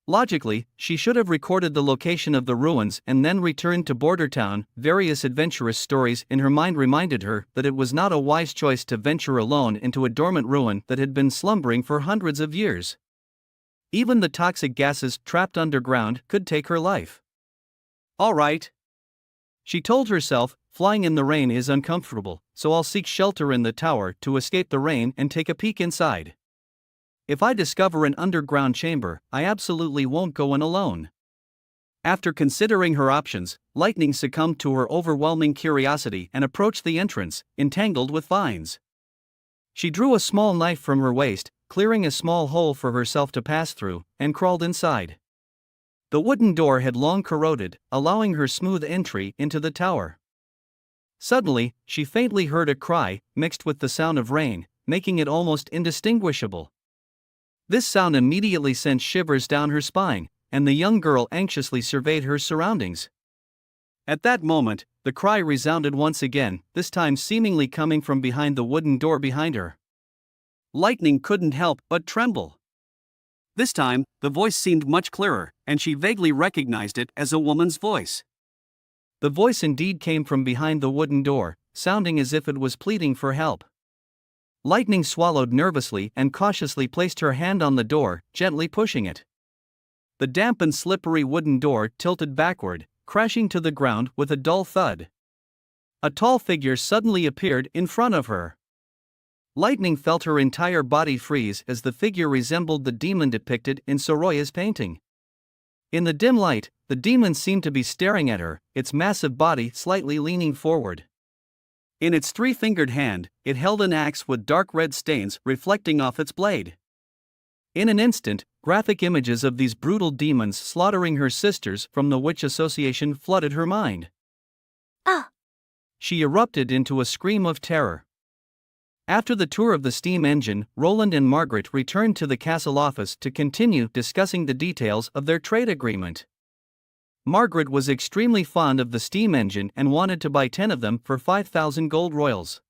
Logically, she should have recorded the location of the ruins and then returned to Border Town. Various adventurous stories in her mind reminded her that it was not a wise choice to venture alone into a dormant ruin that had been slumbering for hundreds of years. Even the toxic gases trapped underground could take her life. All right, she told herself, flying in the rain is uncomfortable, so I'll seek shelter in the tower to escape the rain and take a peek inside. If I discover an underground chamber, I absolutely won't go in alone. After considering her options, Lightning succumbed to her overwhelming curiosity and approached the entrance, entangled with vines. She drew a small knife from her waist, clearing a small hole for herself to pass through, and crawled inside. The wooden door had long corroded, allowing her smooth entry into the tower. Suddenly, she faintly heard a cry, mixed with the sound of rain, making it almost indistinguishable. This sound immediately sent shivers down her spine, and the young girl anxiously surveyed her surroundings. At that moment, the cry resounded once again, this time seemingly coming from behind the wooden door behind her. Lightning couldn't help but tremble. This time, the voice seemed much clearer, and she vaguely recognized it as a woman's voice. The voice indeed came from behind the wooden door, sounding as if it was pleading for help. Lightning swallowed nervously and cautiously placed her hand on the door, gently pushing it. The damp and slippery wooden door tilted backward, crashing to the ground with a dull thud. A tall figure suddenly appeared in front of her. Lightning felt her entire body freeze as the figure resembled the demon depicted in Soroya's painting. In the dim light, the demon seemed to be staring at her, its massive body slightly leaning forward. In its three-fingered hand, it held an axe with dark red stains reflecting off its blade. In an instant, graphic images of these brutal demons slaughtering her sisters from the Witch Association flooded her mind.
Ah!
She erupted into a scream of terror. After the tour of the steam engine, Roland and Margaret returned to the castle office to continue discussing the details of their trade agreement. Margaret was extremely fond of the steam engine and wanted to buy 10 of them for 5,000 gold royals.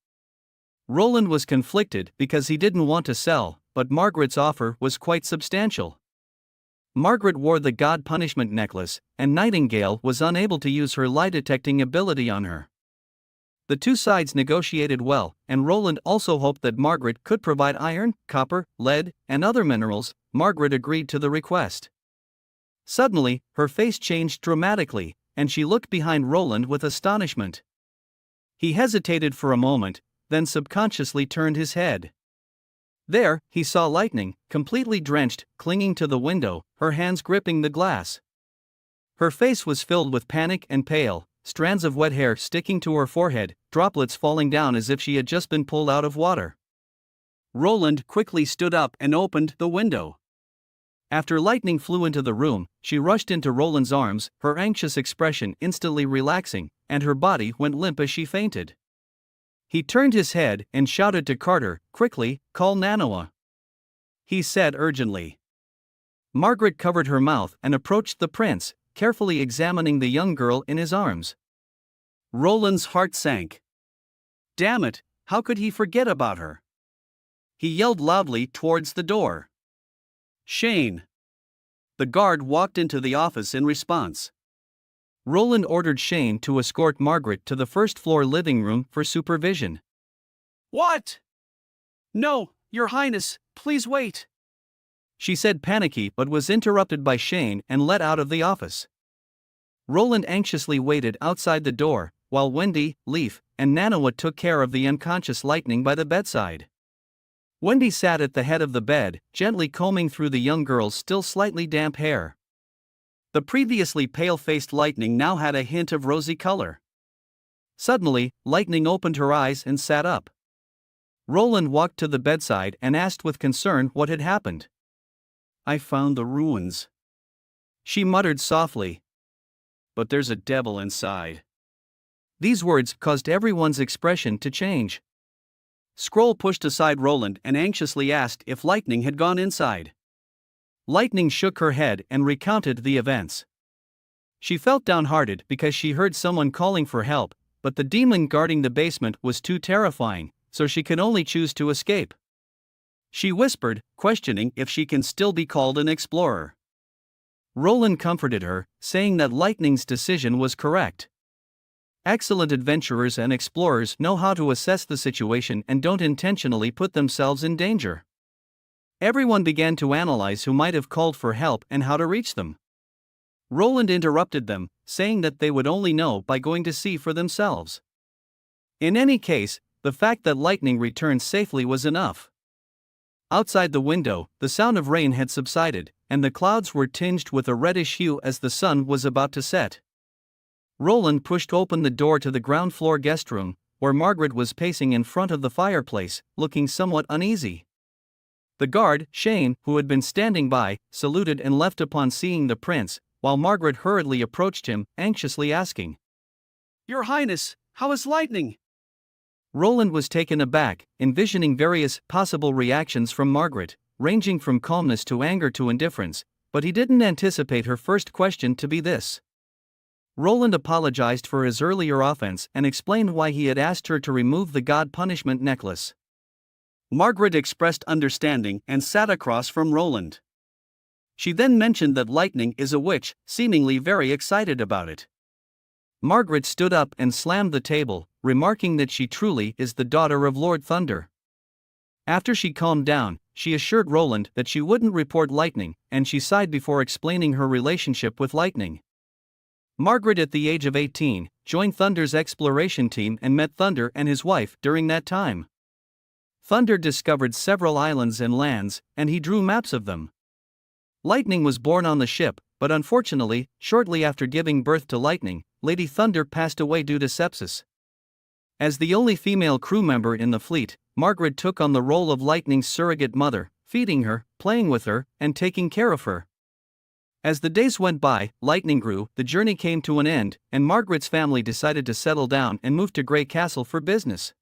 Roland was conflicted because he didn't want to sell, but Margaret's offer was quite substantial. Margaret wore the God Punishment necklace, and Nightingale was unable to use her lie-detecting ability on her. The two sides negotiated well, and Roland also hoped that Margaret could provide iron, copper, lead, and other minerals. Margaret agreed to the request. Suddenly, her face changed dramatically, and she looked behind Roland with astonishment. He hesitated for a moment, then subconsciously turned his head. There, he saw Lightning, completely drenched, clinging to the window, her hands gripping the glass. Her face was filled with panic and pale, strands of wet hair sticking to her forehead, droplets falling down as if she had just been pulled out of water. Roland quickly stood up and opened the window. After Lightning flew into the room, she rushed into Roland's arms, her anxious expression instantly relaxing, and her body went limp as she fainted. He turned his head and shouted to Carter, "Quickly, call Manhwa," he said urgently. Margaret covered her mouth and approached the prince, carefully examining the young girl in his arms. Roland's heart sank. Damn it, how could he forget about her? He yelled loudly towards the door. "Shane!" The guard walked into the office in response. Roland ordered Shane to escort Margaret to the first-floor living room for supervision. "What? No, Your Highness, please wait," she said panicky, but was interrupted by Shane and let out of the office. Roland anxiously waited outside the door, while Wendy, Leaf,
and Nanawa took care of the unconscious Lightning by the bedside. Wendy sat at the head of the bed, gently combing through the young girl's still slightly damp hair. The previously pale-faced Lightning now had a hint of rosy color. Suddenly, Lightning opened her eyes and sat up. Roland walked to the bedside and asked with concern what had happened. "I found the ruins," she muttered softly. "But there's a devil inside." These words caused everyone's expression to change. Scroll pushed aside Roland and anxiously asked if Lightning had gone inside. Lightning shook her head and recounted the events. She felt downhearted because she heard someone calling for help, but the demon guarding the basement was too terrifying, so she could only choose to escape. She whispered, questioning if she can still be called an explorer. Roland comforted her, saying that Lightning's decision was correct. Excellent adventurers and explorers know how to assess the situation and don't intentionally put themselves in danger. Everyone began to analyze who might have called for help and how to reach them. Roland interrupted them, saying that they would only know by going to see for themselves. In any case, the fact that Lightning returned safely was enough. Outside the window, the sound of rain had subsided, and the clouds were tinged with a reddish hue as the sun was about to set. Roland pushed open the door to the ground floor guest room, where Margaret was pacing in front of the fireplace, looking somewhat uneasy. The guard, Shane, who had been standing by, saluted and left upon seeing the prince, while Margaret hurriedly approached him, anxiously asking, "Your Highness, how is Lightning?" Roland was taken aback, envisioning various possible reactions from Margaret, ranging from calmness to anger to indifference, but he didn't anticipate her first question to be this. Roland apologized for his earlier offense and explained why he had asked her to remove the god punishment necklace. Margaret expressed understanding and sat across from Roland. She then mentioned that Lightning is a witch, seemingly very excited about it. Margaret stood up and slammed the table, remarking that she truly is the daughter of Lord Thunder. After she calmed down, she assured Roland that she wouldn't report Lightning, and she sighed before explaining her relationship with Lightning. Margaret, at the age of 18, joined Thunder's exploration team and met Thunder and his wife during that time. Thunder discovered several islands and lands, and he drew maps of them. Lightning was born on the ship, but unfortunately, shortly after giving birth to Lightning, Lady Thunder passed away due to sepsis. As the only female crew member in the fleet, Margaret took on the role of Lightning's surrogate mother, feeding her, playing with her, and taking care of her. As the days went by, Lightning grew, the journey came to an end, and Margaret's family decided to settle down and move to Grey Castle for business.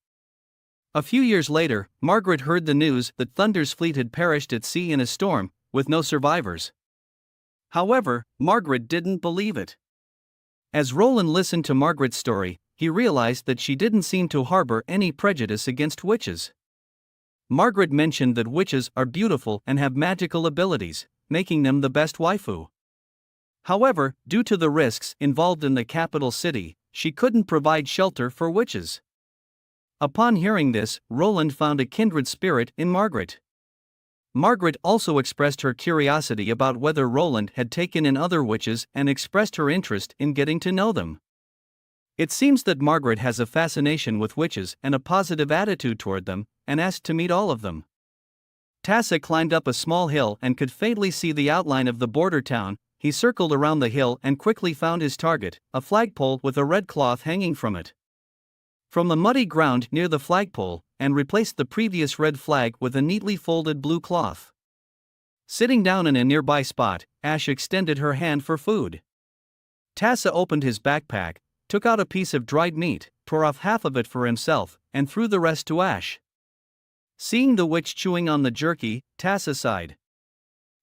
A few years later, Margaret heard the news that Thunder's fleet had perished at sea in a storm, with no survivors. However, Margaret didn't believe it. As Roland listened to Margaret's story, he realized that she didn't seem to harbor any prejudice against witches. Margaret mentioned that witches are beautiful and have magical abilities, making them the best waifu. However, due to the risks involved in the capital city, she couldn't provide shelter for witches. Upon hearing this, Roland found a kindred spirit in Margaret. Margaret also expressed her curiosity about whether Roland had taken in other witches and expressed her interest in getting to know them. It seems that Margaret has a fascination with witches and a positive attitude toward them, and asked to meet all of them. Tassa climbed up a small hill and could faintly see the outline of the border town. He circled around the hill and quickly found his target, a flagpole with a red cloth hanging from it. From the muddy ground near the flagpole, and replaced the previous red flag with a neatly folded blue cloth. Sitting down in a nearby spot, Ash extended her hand for food. Tassa opened his backpack, took out a piece of dried meat, tore off half of it for himself, and threw the rest to Ash. Seeing the witch chewing on the jerky, Tassa sighed.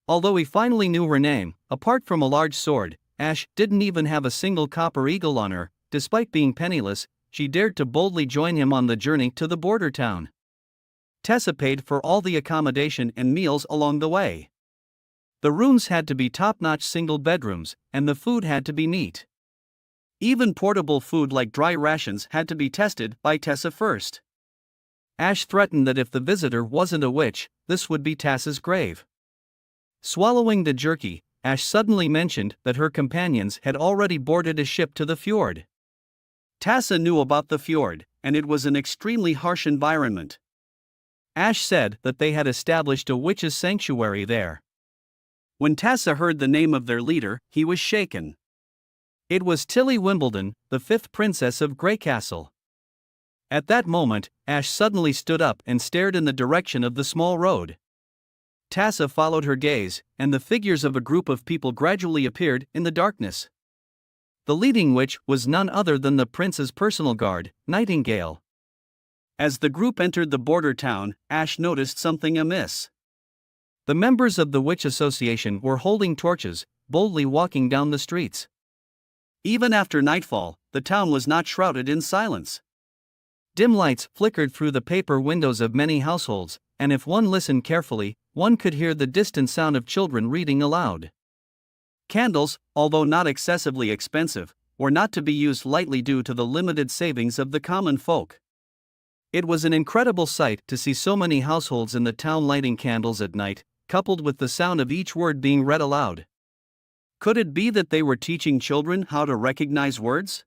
Although he finally knew her name, apart from a large sword, Ash didn't even have a single copper eagle on her. Despite being penniless, she dared to boldly join him on the journey to the border town. Tessa paid for all the accommodation and meals along the way. The rooms had to be top-notch single bedrooms, and the food had to be neat. Even portable food like dry rations had to be tested by Tessa first. Ash threatened that if the visitor wasn't a witch, this would be Tassa's grave. Swallowing the jerky, Ash suddenly mentioned that her companions had already boarded a ship to the fjord. Tassa knew about the fjord, and it was an extremely harsh environment. Ash said that they had established a witches' sanctuary there. When Tessa heard the name of their leader, he was shaken. It was Tilly Wimbledon, the 5th princess of Greycastle. At that moment, Ash suddenly stood up and stared in the direction of the small road. Tessa followed her gaze, and the figures of a group of people gradually appeared in the darkness. The leading witch was none other than the prince's personal guard, Nightingale. As the group entered the border town, Ash noticed something amiss. The members of the Witch Association were holding torches, boldly walking down the streets. Even after nightfall, the town was not shrouded in silence. Dim lights flickered through the paper windows of many households, and if one listened carefully, one could hear the distant sound of children reading aloud. Candles, although not excessively expensive, were not to be used lightly due to the limited savings of the common folk. It was an incredible sight to see so many households in the town lighting candles at night, coupled with the sound of each word being read aloud. Could it be that they were teaching children how to recognize words?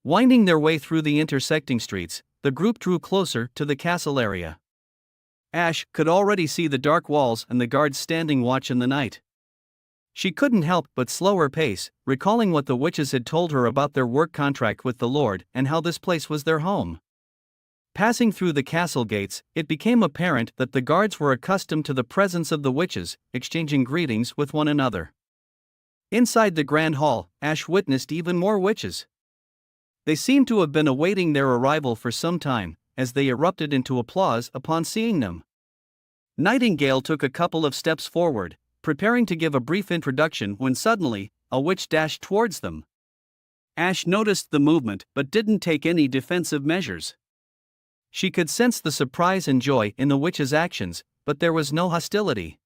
Winding their way through the intersecting streets, the group drew closer to the castle area. Ash could already see the dark walls and the guards standing watch in the night. She couldn't help but slow her pace, recalling what the witches had told her about their work contract with the Lord and how this place was their home. Passing through the castle gates, it became apparent that the guards were accustomed to the presence of the witches, exchanging greetings with one another. Inside the grand hall, Ash witnessed even more witches. They seemed to have been awaiting their arrival for some time, as they erupted into applause upon seeing them. Nightingale took a couple of steps forward, preparing to give a brief introduction when suddenly, a witch dashed towards them. Ash noticed the movement but didn't take any defensive measures. She could sense the surprise and joy in the witch's actions, but there was no hostility.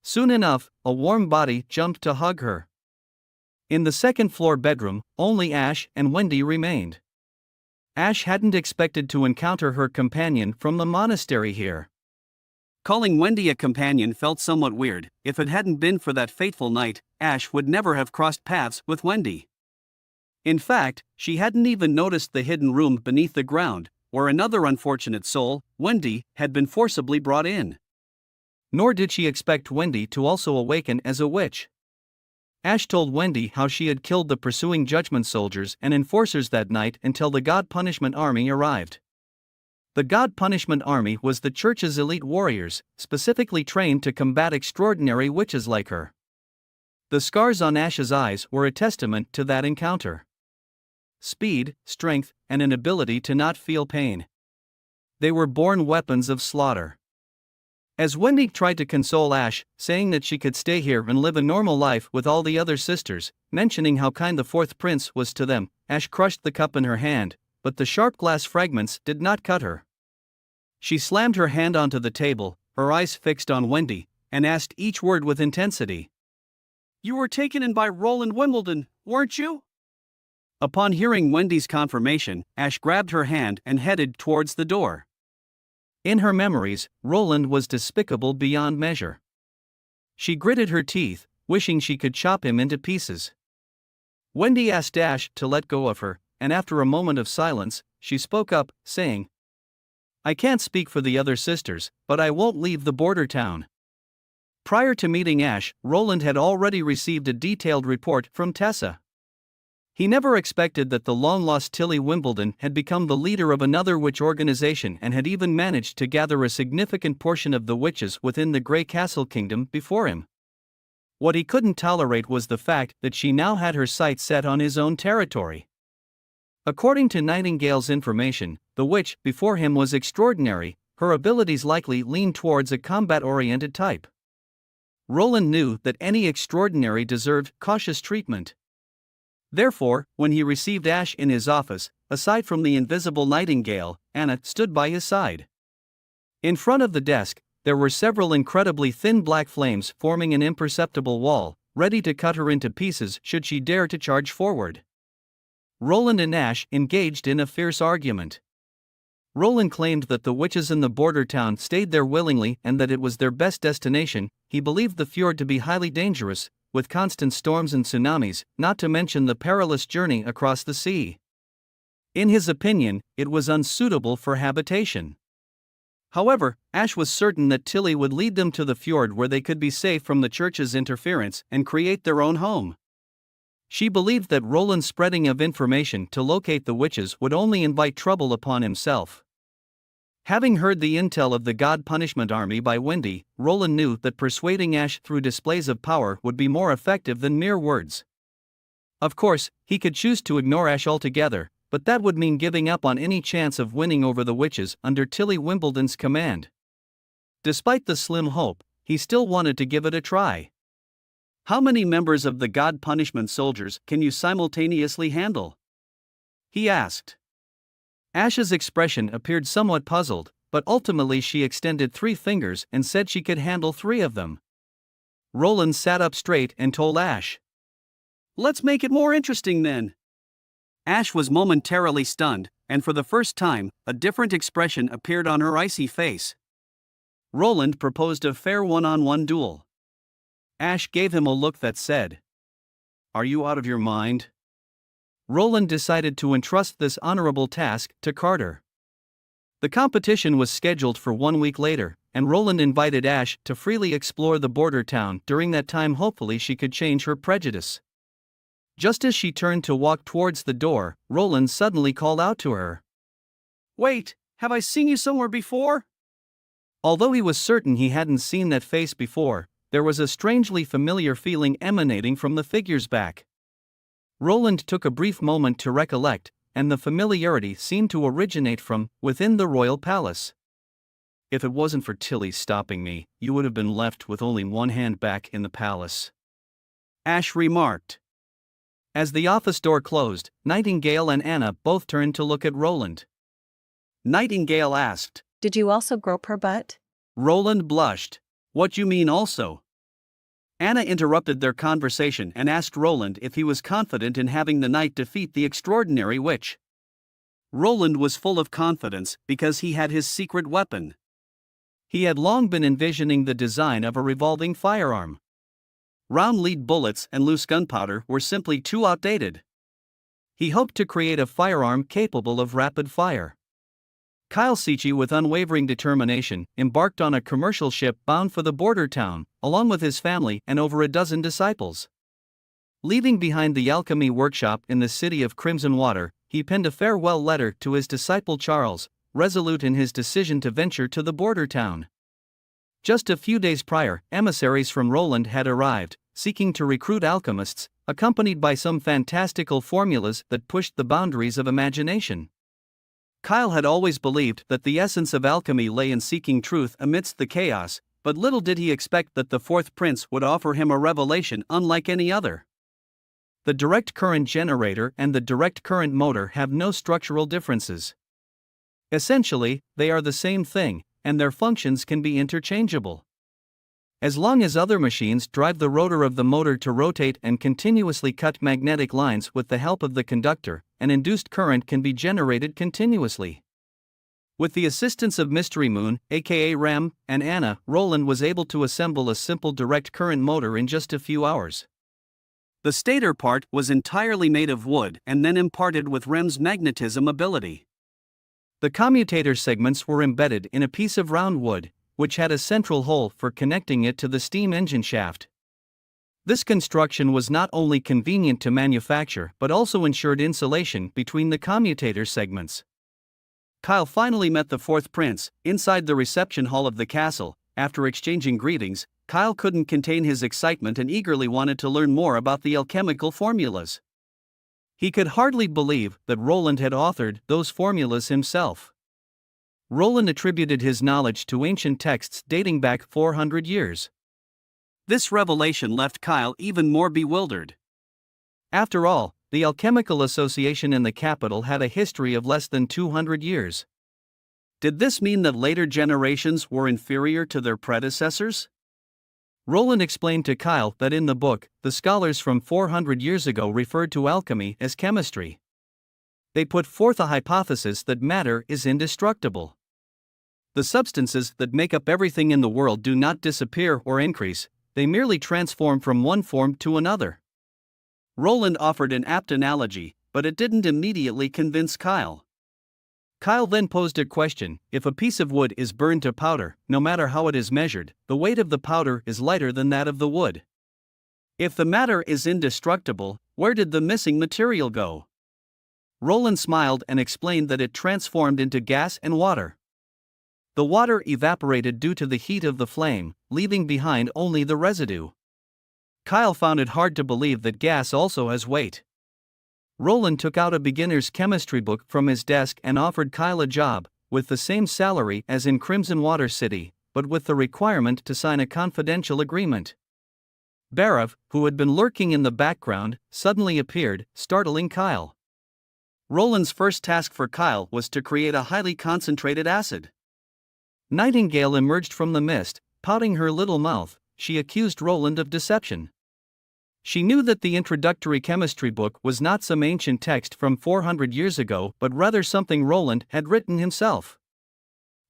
Soon enough, a warm body jumped to hug her. In the second-floor bedroom, only Ash and Wendy remained. Ash hadn't expected to encounter her companion from the monastery here. Calling Wendy a companion felt somewhat weird. If it hadn't been for that fateful night, Ash would never have crossed paths with Wendy. In fact, she hadn't even noticed the hidden room beneath the ground, where another unfortunate soul, Wendy, had been forcibly brought in. Nor did she expect Wendy to also awaken as a witch. Ash told Wendy how she had killed the pursuing judgment soldiers and enforcers that night until the God Punishment Army arrived. The God Punishment Army was the church's elite warriors, specifically trained to combat extraordinary witches like her. The scars on Ash's eyes were a testament to that encounter. Speed, strength, and an ability to not feel pain. They were born weapons of slaughter. As Wendy tried to console Ash, saying that she could stay here and live a normal life with all the other sisters, mentioning how kind the 4th prince was to them, Ash crushed the cup in her hand, but the sharp glass fragments did not cut her. She slammed her hand onto the table, her eyes fixed on Wendy, and asked each word with intensity. "You were taken in by Roland Wimbledon, weren't you?" Upon hearing Wendy's confirmation, Ash grabbed her hand and headed towards the door. In her memories, Roland was despicable beyond measure. She gritted her teeth, wishing she could chop him into pieces. Wendy asked Ash to let go of her, and after a moment of silence, she spoke up, saying, "I can't speak for the other sisters, but I won't leave the border town." Prior to meeting Ash, Roland had already received a detailed report from Tessa. He never expected that the long-lost Tilly Wimbledon had become the leader of another witch organization and had even managed to gather a significant portion of the witches within the Grey Castle Kingdom before him. What he couldn't tolerate was the fact that she now had her sights set on his own territory. According to Nightingale's information, the witch before him was extraordinary, her abilities likely leaned towards a combat-oriented type. Roland knew that any extraordinary deserved cautious treatment. Therefore, when he received Ash in his office, aside from the invisible Nightingale, Anna stood by his side. In front of the desk, there were several incredibly thin black flames forming an imperceptible wall, ready to cut her into pieces should she dare to charge forward. Roland and Ash engaged in a fierce argument. Roland claimed that the witches in the border town stayed there willingly and that it was their best destination. He believed the fjord to be highly dangerous, with constant storms and tsunamis, not to mention the perilous journey across the sea. In his opinion, it was unsuitable for habitation. However, Ash was certain that Tilly would lead them to the fjord where they could be safe from the church's interference and create their own home. She believed that Roland's spreading of information to locate the witches would only invite trouble upon himself. Having heard the intel of the God Punishment Army by Wendy, Roland knew that persuading Ash through displays of power would be more effective than mere words. Of course, he could choose to ignore Ash altogether, but that would mean giving up on any chance of winning over the witches under Tilly Wimbledon's command. Despite the slim hope, he still wanted to give it a try. How many members of the God Punishment soldiers can you simultaneously handle? He asked. Ash's expression appeared somewhat puzzled, but ultimately she extended 3 fingers and said she could handle 3 of them. Roland sat up straight and told Ash, "Let's make it more interesting then." Ash was momentarily stunned, and for the first time, a different expression appeared on her icy face. Roland proposed a fair one-on-one duel. Ash gave him a look that said, "Are you out of your mind?" Roland decided to entrust this honorable task to Carter. The competition was scheduled for 1 week later, and Roland invited Ash to freely explore the border town. During that time, hopefully she could change her prejudice. Just as she turned to walk towards the door, Roland suddenly called out to her. "Wait, have I seen you somewhere before?" Although he was certain he hadn't seen that face before, there was a strangely familiar feeling emanating from the figure's back. Roland took a brief moment to recollect, and the familiarity seemed to originate from within the royal palace. "If it wasn't for Tilly stopping me, you would have been left with only one hand back in the palace," Ash remarked. As the office door closed, Nightingale and Anna both turned to look at Roland. Nightingale asked,
"Did you also grope her butt?"
Roland blushed. "What you mean also?" Anna interrupted their conversation and asked Roland if he was confident in having the knight defeat the extraordinary witch. Roland was full of confidence because he had his secret weapon. He had long been envisioning the design of a revolving firearm. Round lead bullets and loose gunpowder were simply too outdated. He hoped to create a firearm capable of rapid fire. Kyle Seachy, with unwavering determination, embarked on a commercial ship bound for the border town, along with his family and over a dozen disciples. Leaving behind the alchemy workshop in the city of Crimson Water, he penned a farewell letter to his disciple Charles, resolute in his decision to venture to the border town. Just a few days prior, emissaries from Roland had arrived, seeking to recruit alchemists, accompanied by some fantastical formulas that pushed the boundaries of imagination. Kyle had always believed that the essence of alchemy lay in seeking truth amidst the chaos, but little did he expect that the fourth prince would offer him a revelation unlike any other. The direct current generator and the direct current motor have no structural differences. Essentially, they are the same thing, and their functions can be interchangeable. As long as other machines drive the rotor of the motor to rotate and continuously cut magnetic lines with the help of the conductor, an induced current can be generated continuously. With the assistance of Mystery Moon, aka Rem, and Anna, Roland was able to assemble a simple direct current motor in just a few hours. The stator part was entirely made of wood and then imparted with Rem's magnetism ability. The commutator segments were embedded in a piece of round wood, which had a central hole for connecting it to the steam engine shaft. This construction was not only convenient to manufacture but also ensured insulation between the commutator segments. Kyle finally met the fourth prince, inside the reception hall of the castle. After exchanging greetings, Kyle couldn't contain his excitement and eagerly wanted to learn more about the alchemical formulas. He could hardly believe that Roland had authored those formulas himself. Roland attributed his knowledge to ancient texts dating back 400 years. This revelation left Kyle even more bewildered. After all, the Alchemical Association in the capital had a history of less than 200 years. Did this mean that later generations were inferior to their predecessors? Roland explained to Kyle that in the book, the scholars from 400 years ago referred to alchemy as chemistry. They put forth a hypothesis that matter is indestructible. The substances that make up everything in the world do not disappear or increase, they merely transform from one form to another. Roland offered an apt analogy. but it didn't immediately convince Kyle. Kyle then posed a question: if a piece of wood is burned to powder, no matter how it is measured, the weight of the powder is lighter than that of the wood. If the matter is indestructible, where did the missing material go? Roland smiled and explained that it transformed into gas and water. The water evaporated due to the heat of the flame, leaving behind only the residue. Kyle found it hard to believe that gas also has weight. Roland took out a beginner's chemistry book from his desk and offered Kyle a job, with the same salary as in Crimson Water City, but with the requirement to sign a confidential agreement. Barav, who had been lurking in the background, suddenly appeared, startling Kyle. Roland's first task for Kyle was to create a highly concentrated acid. Nightingale emerged from the mist, pouting her little mouth. She accused Roland of deception. She knew that the introductory chemistry book was not some ancient text from 400 years ago, but rather something Roland had written himself.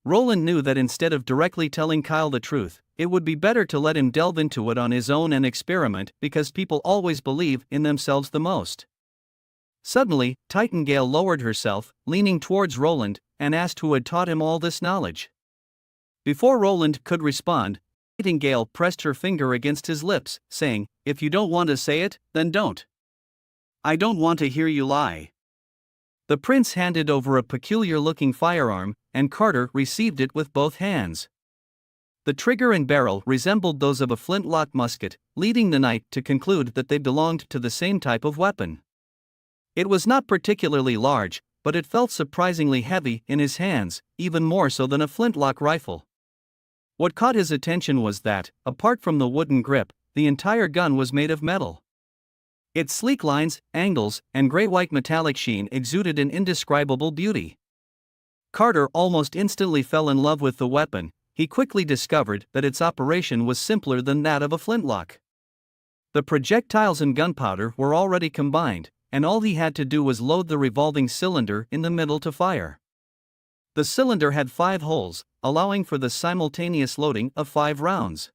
Roland knew that instead of directly telling Kyle the truth, it would be better to let him delve into it on his own and experiment, because people always believe in themselves the most. Suddenly, Nightingale lowered herself, leaning towards Roland, and asked who had taught him all this knowledge. Before Roland could respond, Nightingale pressed her finger against his lips, saying, "If you don't want to say it, then don't. I don't want to hear you lie." The prince handed over a peculiar-looking firearm, and Carter received it with both hands. The trigger and barrel resembled those of a flintlock musket, leading the knight to conclude that they belonged to the same type of weapon. It was not particularly large, but it felt surprisingly heavy in his hands, even more so than a flintlock rifle. What caught his attention was that, apart from the wooden grip, the entire gun was made of metal. Its sleek lines, angles, and gray-white metallic sheen exuded an indescribable beauty. Carter almost instantly fell in love with the weapon. He quickly discovered that its operation was simpler than that of a flintlock. The projectiles and gunpowder were already combined, and all he had to do was load the revolving cylinder in the middle to fire. The cylinder had 5 holes, allowing for the simultaneous loading of 5 rounds.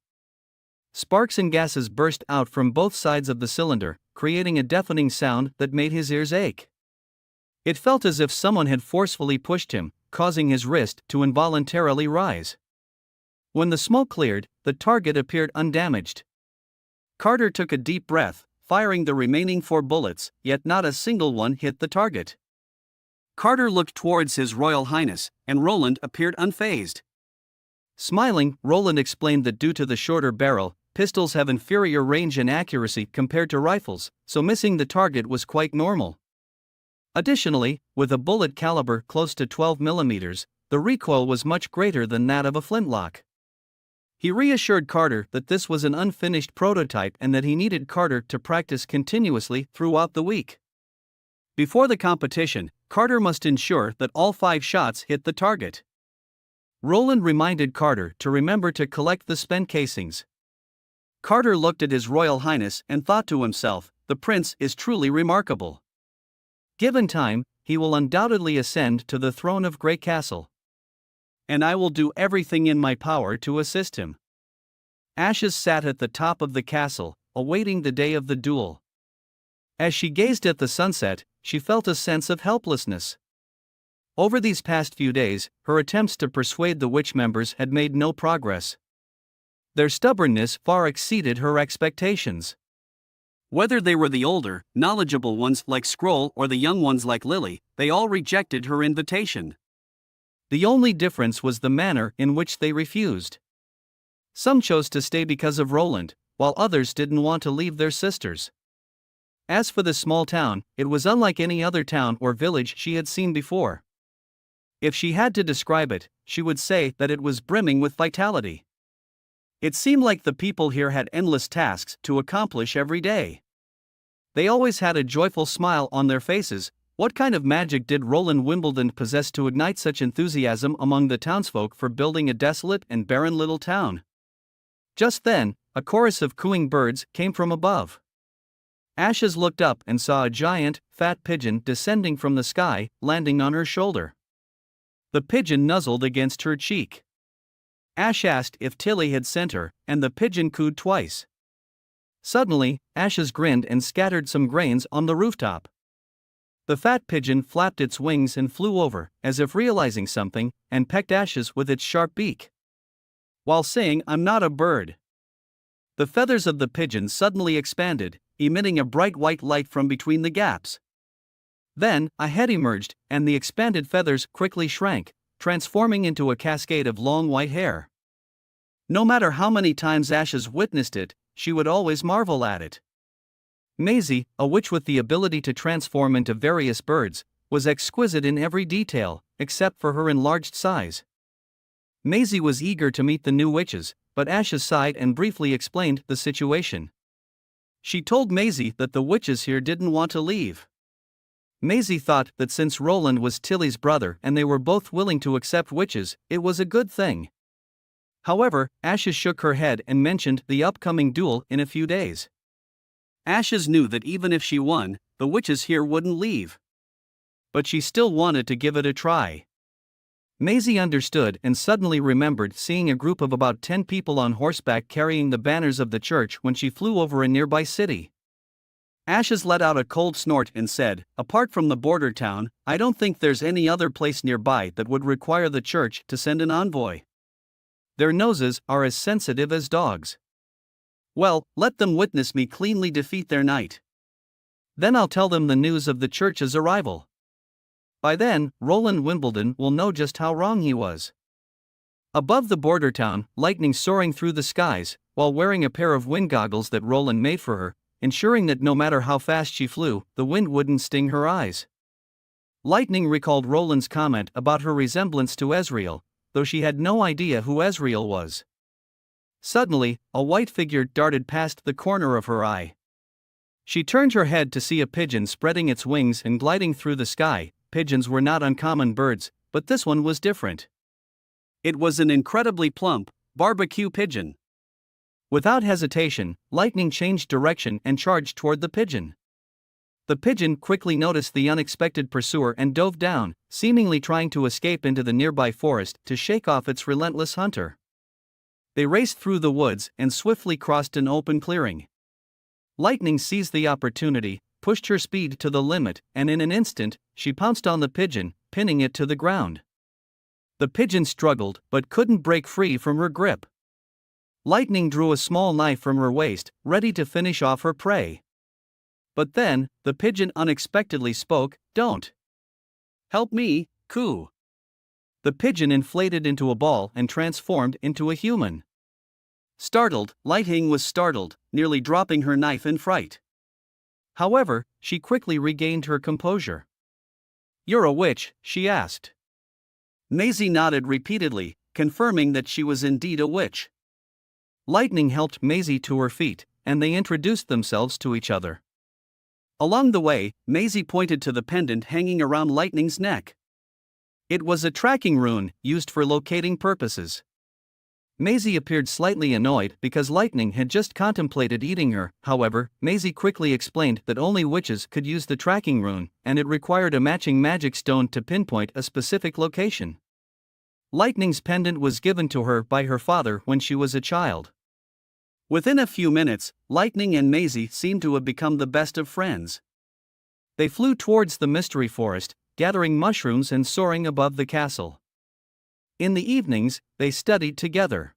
Sparks and gases burst out from both sides of the cylinder, creating a deafening sound that made his ears ache. It felt as if someone had forcefully pushed him, causing his wrist to involuntarily rise. When the smoke cleared, the target appeared undamaged. Carter took a deep breath, firing the remaining 4 bullets, yet not a single one hit the target. Carter looked towards His Royal Highness, and Roland appeared unfazed. Smiling, Roland explained that due to the shorter barrel, pistols have inferior range and accuracy compared to rifles, so missing the target was quite normal. Additionally, with a bullet caliber close to 12 mm, the recoil was much greater than that of a flintlock. He reassured Carter that this was an unfinished prototype and that he needed Carter to practice continuously throughout the week. Before the competition, Carter must ensure that all 5 shots hit the target. Roland reminded Carter to remember to collect the spent casings. Carter looked at His Royal Highness and thought to himself, "The prince is truly remarkable. Given time, he will undoubtedly ascend to the throne of Grey Castle. And I will do everything in my power to assist him." Ashes sat at the top of the castle, awaiting the day of the duel. As she gazed at the sunset, she felt a sense of helplessness. Over these past few days, her attempts to persuade the witch members had made no progress. Their stubbornness far exceeded her expectations. Whether they were the older, knowledgeable ones like Scroll or the young ones like Lily, they all rejected her invitation. The only difference was the manner in which they refused. Some chose to stay because of Roland, while others didn't want to leave their sisters. As for the small town, it was unlike any other town or village she had seen before. If she had to describe it, she would say that it was brimming with vitality. It seemed like the people here had endless tasks to accomplish every day. They always had a joyful smile on their faces. What kind of magic did Roland Wimbledon possess to ignite such enthusiasm among the townsfolk for building a desolate and barren little town? Just then, a chorus of cooing birds came from above. Ashes looked up and saw a giant, fat pigeon descending from the sky, landing on her shoulder. The pigeon nuzzled against her cheek. Ash asked if Tilly had sent her, and the pigeon cooed twice. Suddenly, Ashes grinned and scattered some grains on the rooftop. The fat pigeon flapped its wings and flew over, as if realizing something, and pecked ashes with its sharp beak, while saying, "I'm not a bird." The feathers of the pigeon suddenly expanded, emitting a bright white light from between the gaps. Then, a head emerged, and the expanded feathers quickly shrank, transforming into a cascade of long white hair. No matter how many times Ashes witnessed it, she would always marvel at it. Maisie, a witch with the ability to transform into various birds, was exquisite in every detail, except for her enlarged size. Maisie was eager to meet the new witches, but Ashes sighed and briefly explained the situation. She told Maisie that the witches here didn't want to leave. Maisie thought that since Roland was Tilly's brother and they were both willing to accept witches, it was a good thing. However, Ashes shook her head and mentioned the upcoming duel in a few days. Ashes knew that even if she won, the witches here wouldn't leave. But she still wanted to give it a try. Maisie understood and suddenly remembered seeing a group of about 10 people on horseback carrying the banners of the church when she flew over a nearby city. Ashes let out a cold snort and said, "Apart from the border town, I don't think there's any other place nearby that would require the church to send an envoy. Their noses are as sensitive as dogs. Well, let them witness me cleanly defeat their knight. Then I'll tell them the news of the church's arrival. By then, Roland Wimbledon will know just how wrong he was." Above the border town, lightning soaring through the skies, while wearing a pair of wind goggles that Roland made for her, ensuring that no matter how fast she flew, the wind wouldn't sting her eyes. Lightning recalled Roland's comment about her resemblance to Ezreal, though she had no idea who Ezreal was. Suddenly, a white figure darted past the corner of her eye. She turned her head to see a pigeon spreading its wings and gliding through the sky. Pigeons were not uncommon birds, but this one was different. It was an incredibly plump, barbecue pigeon. Without hesitation, Lightning changed direction and charged toward the pigeon. The pigeon quickly noticed the unexpected pursuer and dove down, seemingly trying to escape into the nearby forest to shake off its relentless hunter. They raced through the woods and swiftly crossed an open clearing. Lightning seized the opportunity, pushed her speed to the limit, and in an instant, she pounced on the pigeon, pinning it to the ground. The pigeon struggled but couldn't break free from her grip. Lightning drew a small knife from her waist, ready to finish off her prey. But then, the pigeon unexpectedly spoke, "Don't. Help me, coo." The pigeon inflated into a ball and transformed into a human. Startled, Lightning was startled, nearly dropping her knife in fright. However, she quickly regained her composure. "You're a witch?" she asked. Maisie nodded repeatedly, confirming that she was indeed a witch. Lightning helped Maisie to her feet, and they introduced themselves to each other. Along the way, Maisie pointed to the pendant hanging around Lightning's neck. It was a tracking rune, used for locating purposes. Maisie appeared slightly annoyed because Lightning had just contemplated eating her. However, Maisie quickly explained that only witches could use the tracking rune, and it required a matching magic stone to pinpoint a specific location. Lightning's pendant was given to her by her father when she was a child. Within a few minutes, Lightning and Maisie seemed to have become the best of friends. They flew towards the mystery forest, gathering mushrooms and soaring above the castle. In the evenings, they studied together.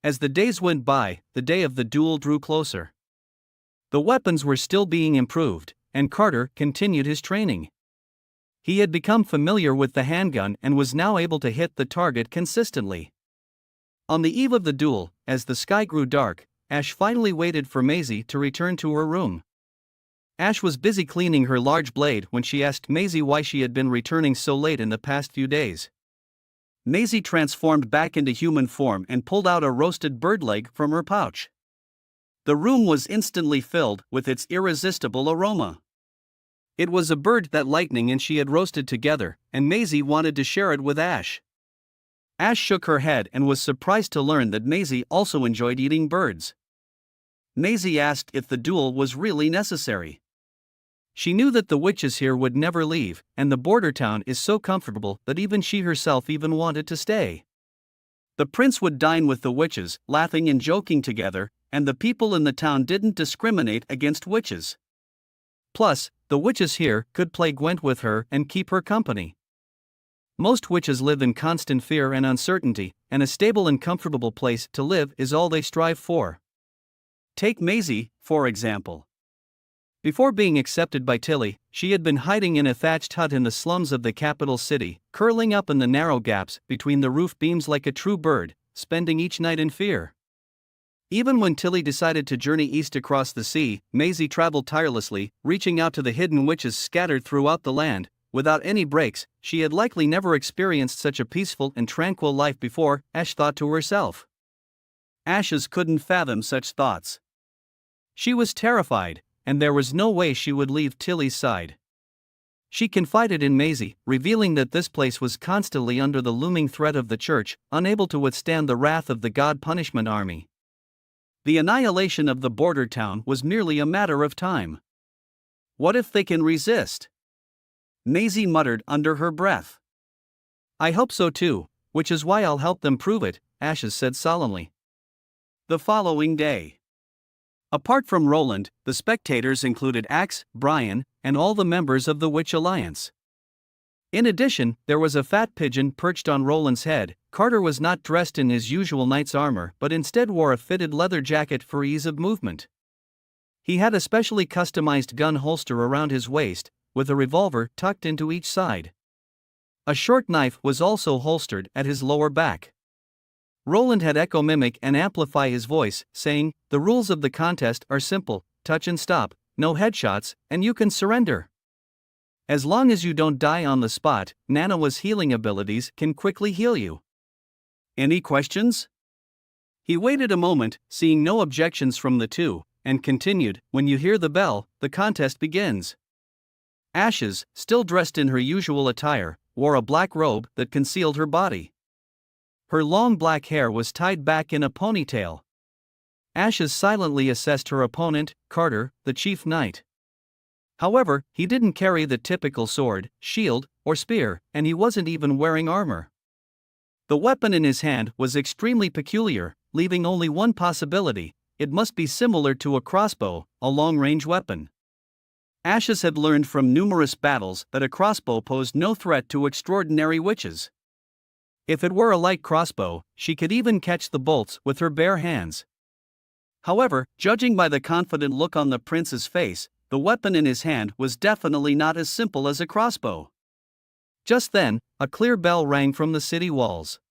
As the days went by, the day of the duel drew closer. The weapons were still being improved, and Carter continued his training. He had become familiar with the handgun and was now able to hit the target consistently. On the eve of the duel, as the sky grew dark, Ash finally waited for Maisie to return to her room. Ash was busy cleaning her large blade when she asked Maisie why she had been returning so late in the past few days. Maisie transformed back into human form and pulled out a roasted bird leg from her pouch. The room was instantly filled with its irresistible aroma. It was a bird that Lightning and she had roasted together, and Maisie wanted to share it with Ash. Ash shook her head and was surprised to learn that Maisie also enjoyed eating birds. Maisie asked if the duel was really necessary. She knew that the witches here would never leave, and the border town is so comfortable that even she herself even wanted to stay. The prince would dine with the witches, laughing and joking together, and the people in the town didn't discriminate against witches. Plus, the witches here could play Gwent with her and keep her company. Most witches live in constant fear and uncertainty, and a stable and comfortable place to live is all they strive for. Take Maisie, for example. Before being accepted by Tilly, she had been hiding in a thatched hut in the slums of the capital city, curling up in the narrow gaps between the roof beams like a true bird, spending each night in fear. Even when Tilly decided to journey east across the sea, Maisie traveled tirelessly, reaching out to the hidden witches scattered throughout the land. Without any breaks, she had likely never experienced such a peaceful and tranquil life before, Ash thought to herself. Ashes couldn't fathom such thoughts. She was terrified, and there was no way she would leave Tilly's side. She confided in Maisie, revealing that this place was constantly under the looming threat of the church, unable to withstand the wrath of the God Punishment Army. The annihilation of the border town was merely a matter of time. What if they can resist? Maisie muttered under her breath. I hope so too, which is why I'll help them prove it, Ashes said solemnly. The following day. Apart from Roland, the spectators included Axe, Brian, and all the members of the Witch Alliance. In addition, there was a fat pigeon perched on Roland's head. Carter was not dressed in his usual knight's armor but instead wore a fitted leather jacket for ease of movement. He had a specially customized gun holster around his waist, with a revolver tucked into each side. A short knife was also holstered at his lower back. Roland had Echo mimic and amplify his voice, saying, "The rules of the contest are simple, touch and stop, no headshots, and you can surrender. As long as you don't die on the spot, Nanawa's healing abilities can quickly heal you. Any questions?" He waited a moment, seeing no objections from the two, and continued, "When you hear the bell, the contest begins." Ashes, still dressed in her usual attire, wore a black robe that concealed her body. Her long black hair was tied back in a ponytail. Ashes silently assessed her opponent, Carter, the chief knight. However, he didn't carry the typical sword, shield, or spear, and he wasn't even wearing armor. The weapon in his hand was extremely peculiar, leaving only one possibility: it must be similar to a crossbow, a long-range weapon. Ashes had learned from numerous battles that a crossbow posed no threat to extraordinary witches. If it were a light crossbow, she could even catch the bolts with her bare hands. However, judging by the confident look on the prince's face, the weapon in his hand was definitely not as simple as a crossbow. Just then, a clear bell rang from the city walls.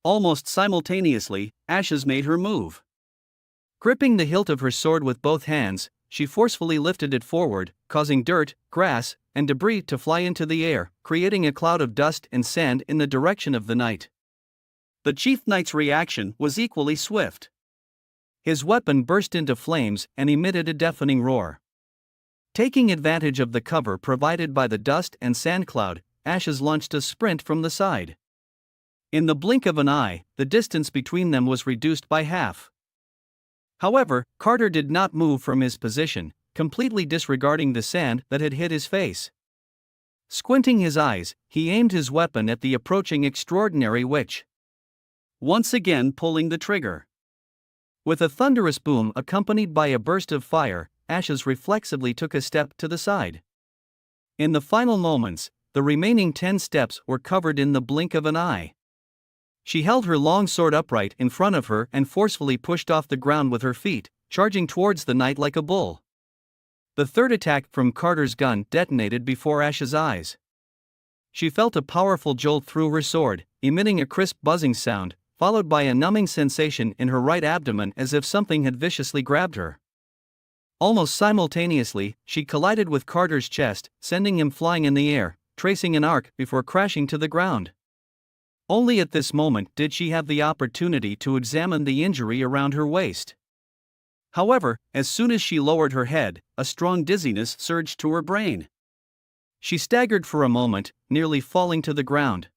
Almost simultaneously, Ashes made her move. Gripping the hilt of her sword with both hands, she forcefully lifted it forward, causing dirt, grass, and debris to fly into the air, creating a cloud of dust and sand in the direction of the knight. The chief knight's reaction was equally swift. His weapon burst into flames and emitted a deafening roar. Taking advantage of the cover provided by the dust and sand cloud, Ashes launched a sprint from the side. In the blink of an eye, the distance between them was reduced by half. However, Carter did not move from his position, completely disregarding the sand that had hit his face. Squinting his eyes, he aimed his weapon at the approaching extraordinary witch. Once again pulling the trigger. With a thunderous boom accompanied by a burst of fire, Ashes reflexively took a step to the side. In the final moments, the remaining 10 steps were covered in the blink of an eye. She held her long sword upright in front of her and forcefully pushed off the ground with her feet, charging towards the knight like a bull. The third attack from Carter's gun detonated before Ash's eyes. She felt a powerful jolt through her sword, emitting a crisp buzzing sound, followed by a numbing sensation in her right abdomen as if something had viciously grabbed her. Almost simultaneously, she collided with Carter's chest, sending him flying in the air, tracing an arc before crashing to the ground. Only at this moment did she have the opportunity to examine the injury around her waist. However, as soon as she lowered her head, a strong dizziness surged to her brain. She staggered for a moment, nearly falling to the ground.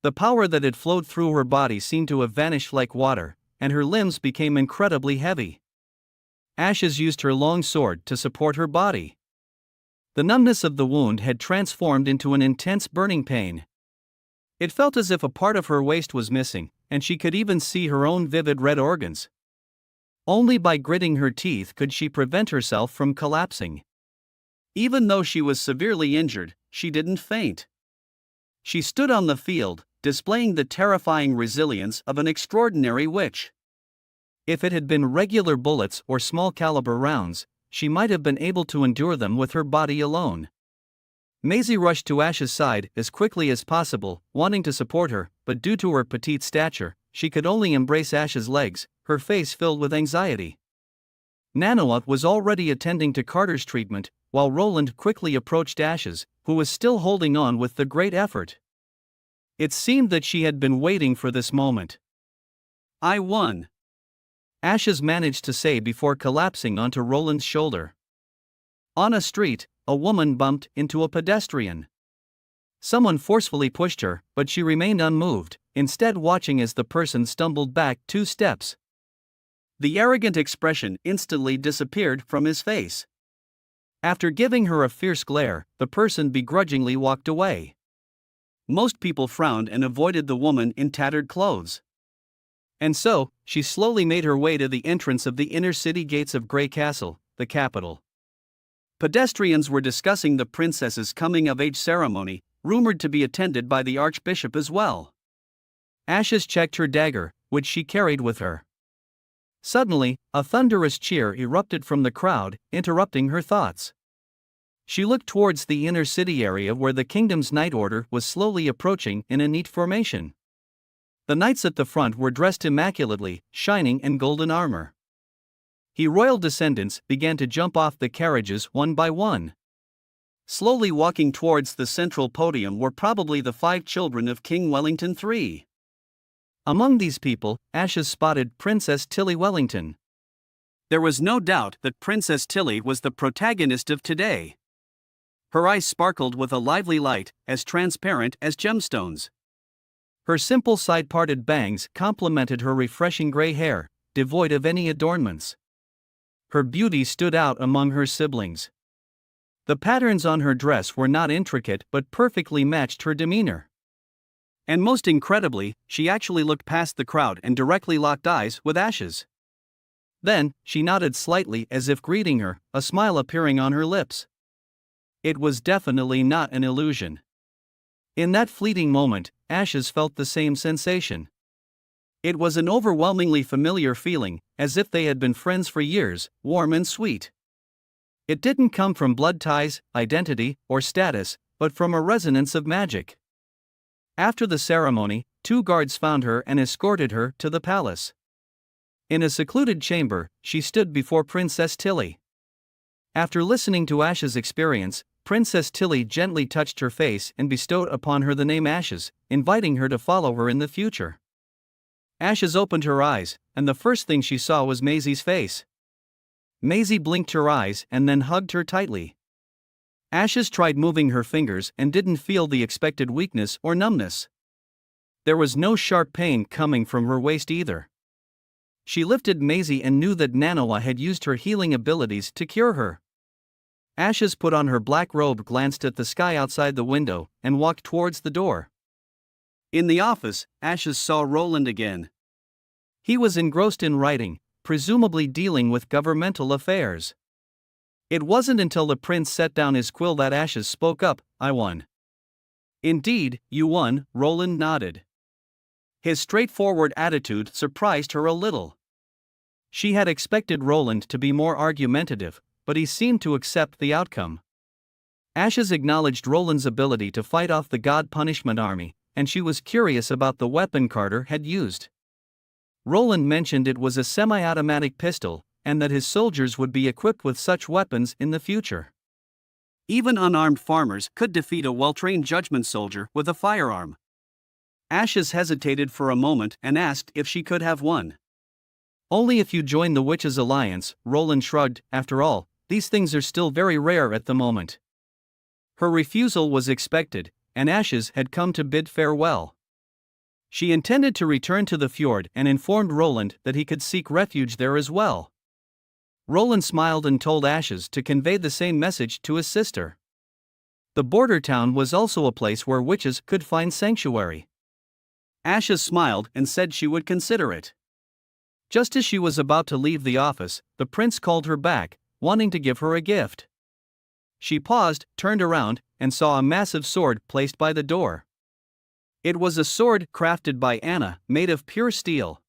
The power that had flowed through her body seemed to have vanished like water, and her limbs became incredibly heavy. Ashes used her long sword to support her body. The numbness of the wound had transformed into an intense burning pain. It felt as if a part of her waist was missing, and she could even see her own vivid red organs. Only by gritting her teeth could she prevent herself from collapsing. Even though she was severely injured, she didn't faint. She stood on the field, displaying the terrifying resilience of an extraordinary witch. If it had been regular bullets or small caliber rounds, she might have been able to endure them with her body alone. Maisie rushed to Ash's side as quickly as possible, wanting to support her, but due to her petite stature, she could only embrace Ash's legs, her face filled with anxiety. Nanoa was already attending to Carter's treatment, while Roland quickly approached Ash's, who was still holding on with the great effort. It seemed that she had been waiting for this moment. "I won," Ash's managed to say before collapsing onto Roland's shoulder. On a street, a woman bumped into a pedestrian. Someone forcefully pushed her, but she remained unmoved, instead watching as the person stumbled back 2 steps. The arrogant expression instantly disappeared from his face. After giving her a fierce glare, the person begrudgingly walked away. Most people frowned and avoided the woman in tattered clothes. And so, she slowly made her way to the entrance of the inner city gates of Grey Castle, the capital. Pedestrians were discussing the princess's coming-of-age ceremony, rumored to be attended by the archbishop as well. Ashes checked her dagger, which she carried with her. Suddenly, a thunderous cheer erupted from the crowd, interrupting her thoughts. She looked towards the inner city area where the kingdom's night order was slowly approaching in a neat formation. The knights at the front were dressed immaculately, shining in golden armor. The royal descendants began to jump off the carriages one by one. Slowly walking towards the central podium were probably the 5 children of King Wellington III. Among these people, Ashes spotted Princess Tilly Wellington. There was no doubt that Princess Tilly was the protagonist of today. Her eyes sparkled with a lively light, as transparent as gemstones. Her simple side-parted bangs complemented her refreshing gray hair, devoid of any adornments. Her beauty stood out among her siblings. The patterns on her dress were not intricate but perfectly matched her demeanor. And most incredibly, she actually looked past the crowd and directly locked eyes with Ashes. Then, she nodded slightly as if greeting her, a smile appearing on her lips. It was definitely not an illusion. In that fleeting moment, Ashes felt the same sensation. It was an overwhelmingly familiar feeling, as if they had been friends for years, warm and sweet. It didn't come from blood ties, identity, or status, but from a resonance of magic. After the ceremony, 2 guards found her and escorted her to the palace. In a secluded chamber, she stood before Princess Tilly. After listening to Ash's experience, Princess Tilly gently touched her face and bestowed upon her the name Ashes, inviting her to follow her in the future. Ashes opened her eyes, and the first thing she saw was Maisie's face. Maisie blinked her eyes and then hugged her tightly. Ashes tried moving her fingers and didn't feel the expected weakness or numbness. There was no sharp pain coming from her waist either. She lifted Maisie and knew that Nanoa had used her healing abilities to cure her. Ashes put on her black robe, glanced at the sky outside the window, and walked towards the door. In the office, Ashes saw Roland again. He was engrossed in writing, presumably dealing with governmental affairs. It wasn't until the prince set down his quill that Ashes spoke up. "I won." "Indeed, you won," Roland nodded. His straightforward attitude surprised her a little. She had expected Roland to be more argumentative, but he seemed to accept the outcome. Ashes acknowledged Roland's ability to fight off the God Punishment Army, and she was curious about the weapon Carter had used. Roland mentioned it was a semi-automatic pistol, and that his soldiers would be equipped with such weapons in the future. Even unarmed farmers could defeat a well-trained judgment soldier with a firearm. Ashes hesitated for a moment and asked if she could have one. "Only if you join the Witches' Alliance," Roland shrugged. "After all, these things are still very rare at the moment." Her refusal was expected, and Ashes had come to bid farewell. She intended to return to the fjord and informed Roland that he could seek refuge there as well. Roland smiled and told Ashes to convey the same message to his sister. The border town was also a place where witches could find sanctuary. Ashes smiled and said she would consider it. Just as she was about to leave the office, the prince called her back, wanting to give her a gift. She paused, turned around, and saw a massive sword placed by the door. It was a sword crafted by Anna, made of pure steel.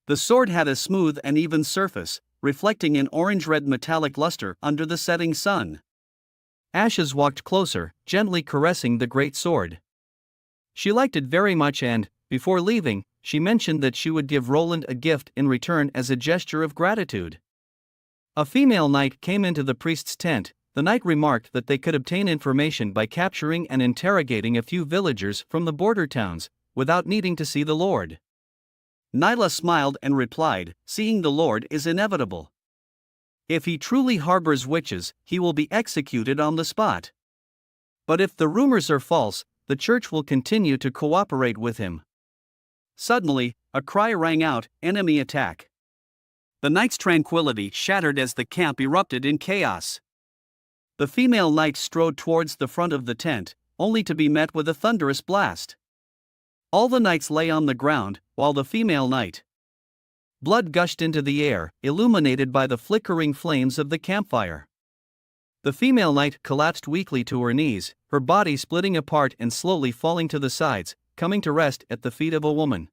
The sword had a smooth and even surface, reflecting an orange-red metallic luster under the setting sun. Ashes walked closer, gently caressing the great sword. She liked it very much and, before leaving, she mentioned that she would give Roland a gift in return as a gesture of gratitude. A female knight came into the priest's tent. The knight remarked that they could obtain information by capturing and interrogating a few villagers from the border towns, without needing to see the Lord. Nyla smiled and replied, "Seeing the Lord is inevitable. If he truly harbors witches, he will be executed on the spot. But if the rumors are false, the church will continue to cooperate with him." Suddenly, a cry rang out, "Enemy attack!" The knight's tranquility shattered as the camp erupted in chaos. The female knight strode towards the front of the tent, only to be met with a thunderous blast. All the knights lay on the ground, while the female knight. Blood gushed into the air, illuminated by the flickering flames of the campfire. The female knight collapsed weakly to her knees, her body splitting apart and slowly falling to the sides, coming to rest at the feet of a woman.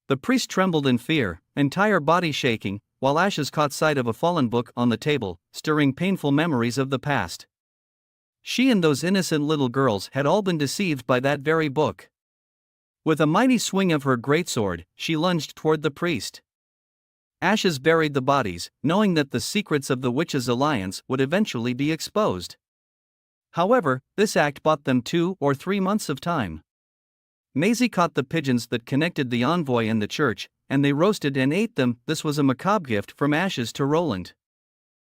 The priest trembled in fear, entire body shaking, while Ashes caught sight of a fallen book on the table, stirring painful memories of the past. She and those innocent little girls had all been deceived by that very book. With a mighty swing of her greatsword, she lunged toward the priest. Ashes buried the bodies, knowing that the secrets of the witches' alliance would eventually be exposed. However, this act bought them 2 or 3 months of time. Maisie caught the pigeons that connected the envoy and the church, and they roasted and ate them. This was a macabre gift from Ashes to Roland.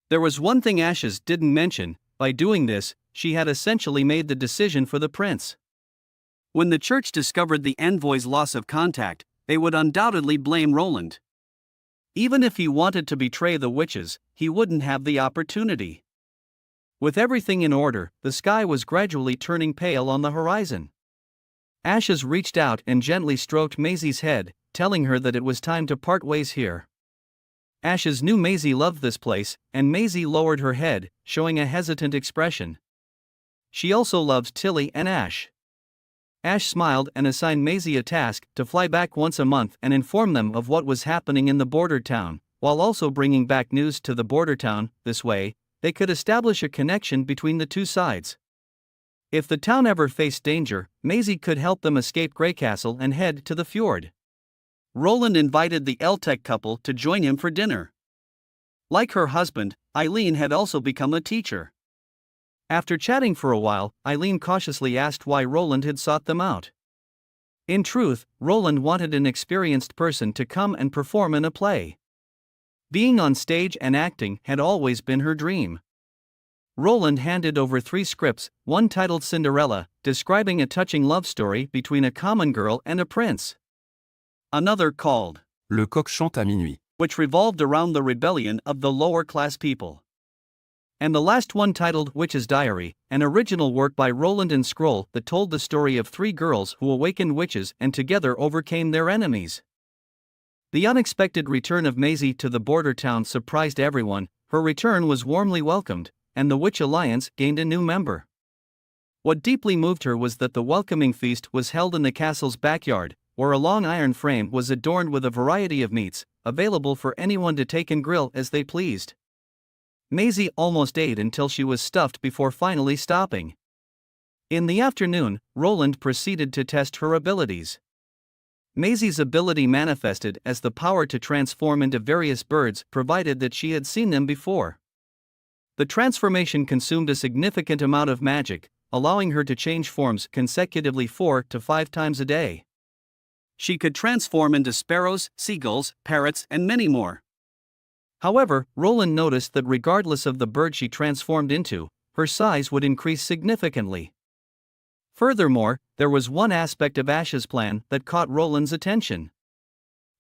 There was one thing Ashes didn't mention: by doing this, she had essentially made the decision for the prince. When the church discovered the envoy's loss of contact, they would undoubtedly blame Roland. Even if he wanted to betray the witches, he wouldn't have the opportunity. With everything in order, the sky was gradually turning pale on the horizon. Ashes reached out and gently stroked Maisie's head, telling her that it was time to part ways here. Ashes knew Maisie loved this place, and Maisie lowered her head, showing a hesitant expression. She also loved Tilly and Ash. Ash smiled and assigned Maisie a task to fly back once a month and inform them of what was happening in the border town, while also bringing back news to the border town. This way, they could establish a connection between the two sides. If the town ever faced danger, Maisie could help them escape Greycastle and head to the fjord. Roland invited the Eltec couple to join him for dinner. Like her husband, Eileen had also become a teacher. After chatting for a while, Eileen cautiously asked why Roland had sought them out. In truth, Roland wanted an experienced person to come and perform in a play. Being on stage and acting had always been her dream. Roland handed over 3 scripts, one titled Cinderella, describing a touching love story between a common girl and a prince. Another called
Le coq chante à minuit.
which revolved around the rebellion of the lower-class people. And the last one titled Witch's Diary, an original work by Roland and Scroll that told the story of 3 girls who awakened witches and together overcame their enemies. The unexpected return of Maisie to the border town surprised everyone. Her return was warmly welcomed, and the Witch Alliance gained a new member. What deeply moved her was that the welcoming feast was held in the castle's backyard, where a long iron frame was adorned with a variety of meats, available for anyone to take and grill as they pleased. Maisie almost ate until she was stuffed before finally stopping. In the afternoon, Roland proceeded to test her abilities. Maisie's ability manifested as the power to transform into various birds, provided that she had seen them before. The transformation consumed a significant amount of magic, allowing her to change forms consecutively 4 to 5 times a day. She could transform into sparrows, seagulls, parrots, and many more. However, Roland noticed that regardless of the bird she transformed into, her size would increase significantly. Furthermore, there was one aspect of Ash's plan that caught Roland's attention.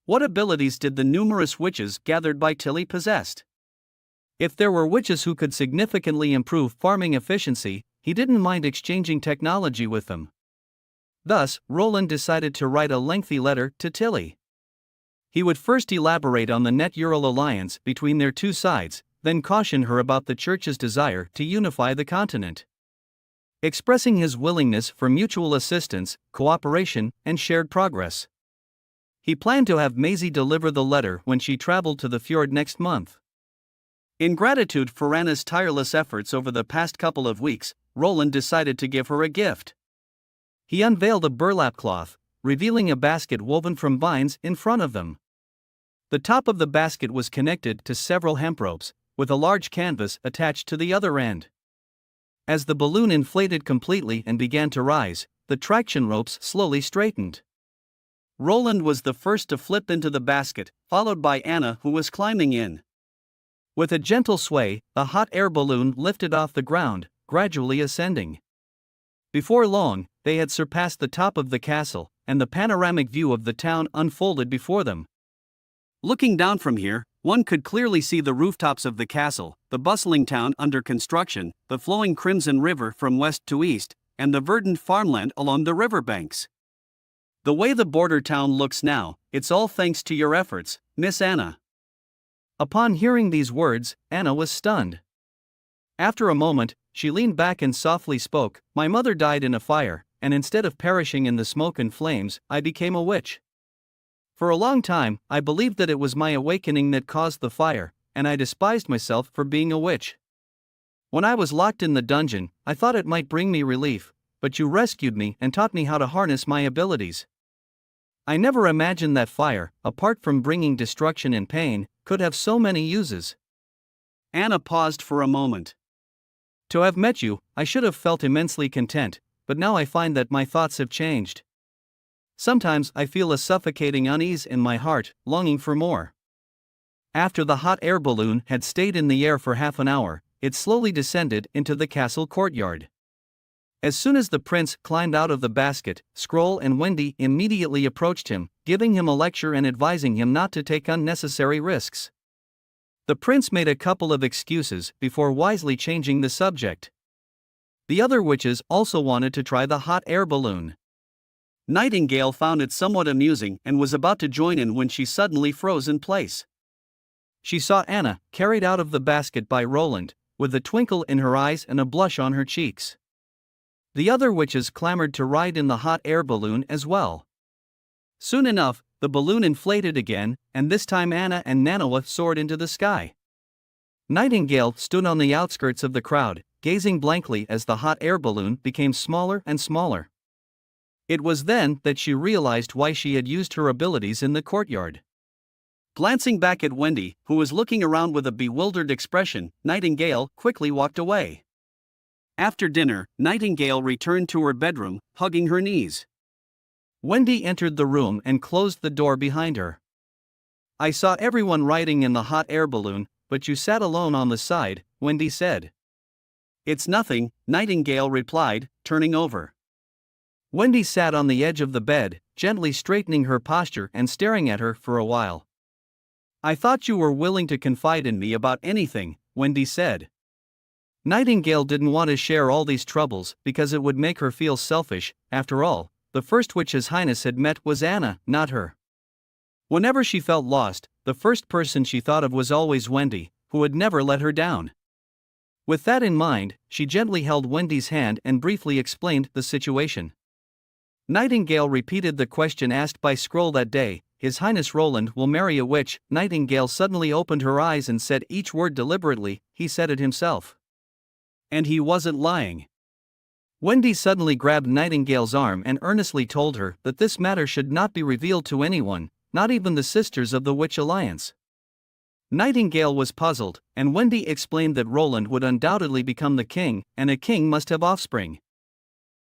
What abilities did the numerous witches gathered by Tilly possess? If there were witches who could significantly improve farming efficiency, he didn't mind exchanging technology with them. Thus, Roland decided to write a lengthy letter to Tilly. He would first elaborate on the net Ural alliance between their two sides,
then caution her about the Church's desire to unify the continent. Expressing his willingness for mutual assistance, cooperation, and shared progress. He planned to have Maisie deliver the letter when she traveled to the fjord next month. In gratitude for Anna's tireless efforts over the past couple of weeks, Roland decided to give her a gift. He unveiled a burlap cloth, revealing a basket woven from vines in front of them. The top of the basket was connected to several hemp ropes, with a large canvas attached to the other end. As the balloon inflated completely and began to rise, the traction ropes slowly straightened. Roland was the first to flip into the basket, followed by Anna, who was climbing in. With a gentle sway, the hot air balloon lifted off the ground, gradually ascending. Before long, they had surpassed the top of the castle, and the panoramic view of the town unfolded before them. Looking down from here, one could clearly see the rooftops of the castle, the bustling town under construction, the flowing crimson river from west to east, and the verdant farmland along the riverbanks. The way the border town looks now, it's all thanks to your efforts, Miss Anna. Upon hearing these words, Anna was stunned. After a moment, she leaned back and softly spoke, "My mother died in a fire, and instead of perishing in the smoke and flames, I became a witch. For a long time, I believed that it was my awakening that caused the fire, and I despised myself for being a witch. When I was locked in the dungeon, I thought it might bring me relief, but you rescued me and taught me how to harness my abilities. I never imagined that fire, apart from bringing destruction and pain, could have so many uses." Anna paused for a moment. "To have met you, I should have felt immensely content, but now I find that my thoughts have changed. Sometimes I feel a suffocating unease in my heart, longing for more." After the hot air balloon had stayed in the air for half an hour, it slowly descended into the castle courtyard. As soon as the prince climbed out of the basket, Scroll and Wendy immediately approached him, giving him a lecture and advising him not to take unnecessary risks. The prince made a couple of excuses before wisely changing the subject. The other witches also wanted to try the hot air balloon. Nightingale found it somewhat amusing and was about to join in when she suddenly froze in place. She saw Anna carried out of the basket by Roland, with a twinkle in her eyes and a blush on her cheeks. The other witches clamored to ride in the hot air balloon as well. Soon enough, the balloon inflated again, and this time Anna and Nanawa soared into the sky. Nightingale stood on the outskirts of the crowd, gazing blankly as the hot air balloon became smaller and smaller. It was then that she realized why she had used her abilities in the courtyard. Glancing back at Wendy, who was looking around with a bewildered expression, Nightingale quickly walked away. After dinner, Nightingale returned to her bedroom, hugging her knees. Wendy entered the room and closed the door behind her. "I saw everyone riding in the hot air balloon, but you sat alone on the side," Wendy said. "It's nothing," Nightingale replied, turning over. Wendy sat on the edge of the bed, gently straightening her posture and staring at her for a while. "I thought you were willing to confide in me about anything," Wendy said. Nightingale didn't want to share all these troubles because it would make her feel selfish. After all, the first witch His Highness had met was Anna, not her. Whenever she felt lost, the first person she thought of was always Wendy, who would never let her down. With that in mind, she gently held Wendy's hand and briefly explained the situation. Nightingale repeated the question asked by Scroll that day, "His Highness Roland will marry a witch." Nightingale suddenly opened her eyes and said each word deliberately. "He said it himself. And he wasn't lying." Wendy suddenly grabbed Nightingale's arm and earnestly told her that this matter should not be revealed to anyone, not even the sisters of the Witch Alliance. Nightingale was puzzled, and Wendy explained that Roland would undoubtedly become the king, and a king must have offspring.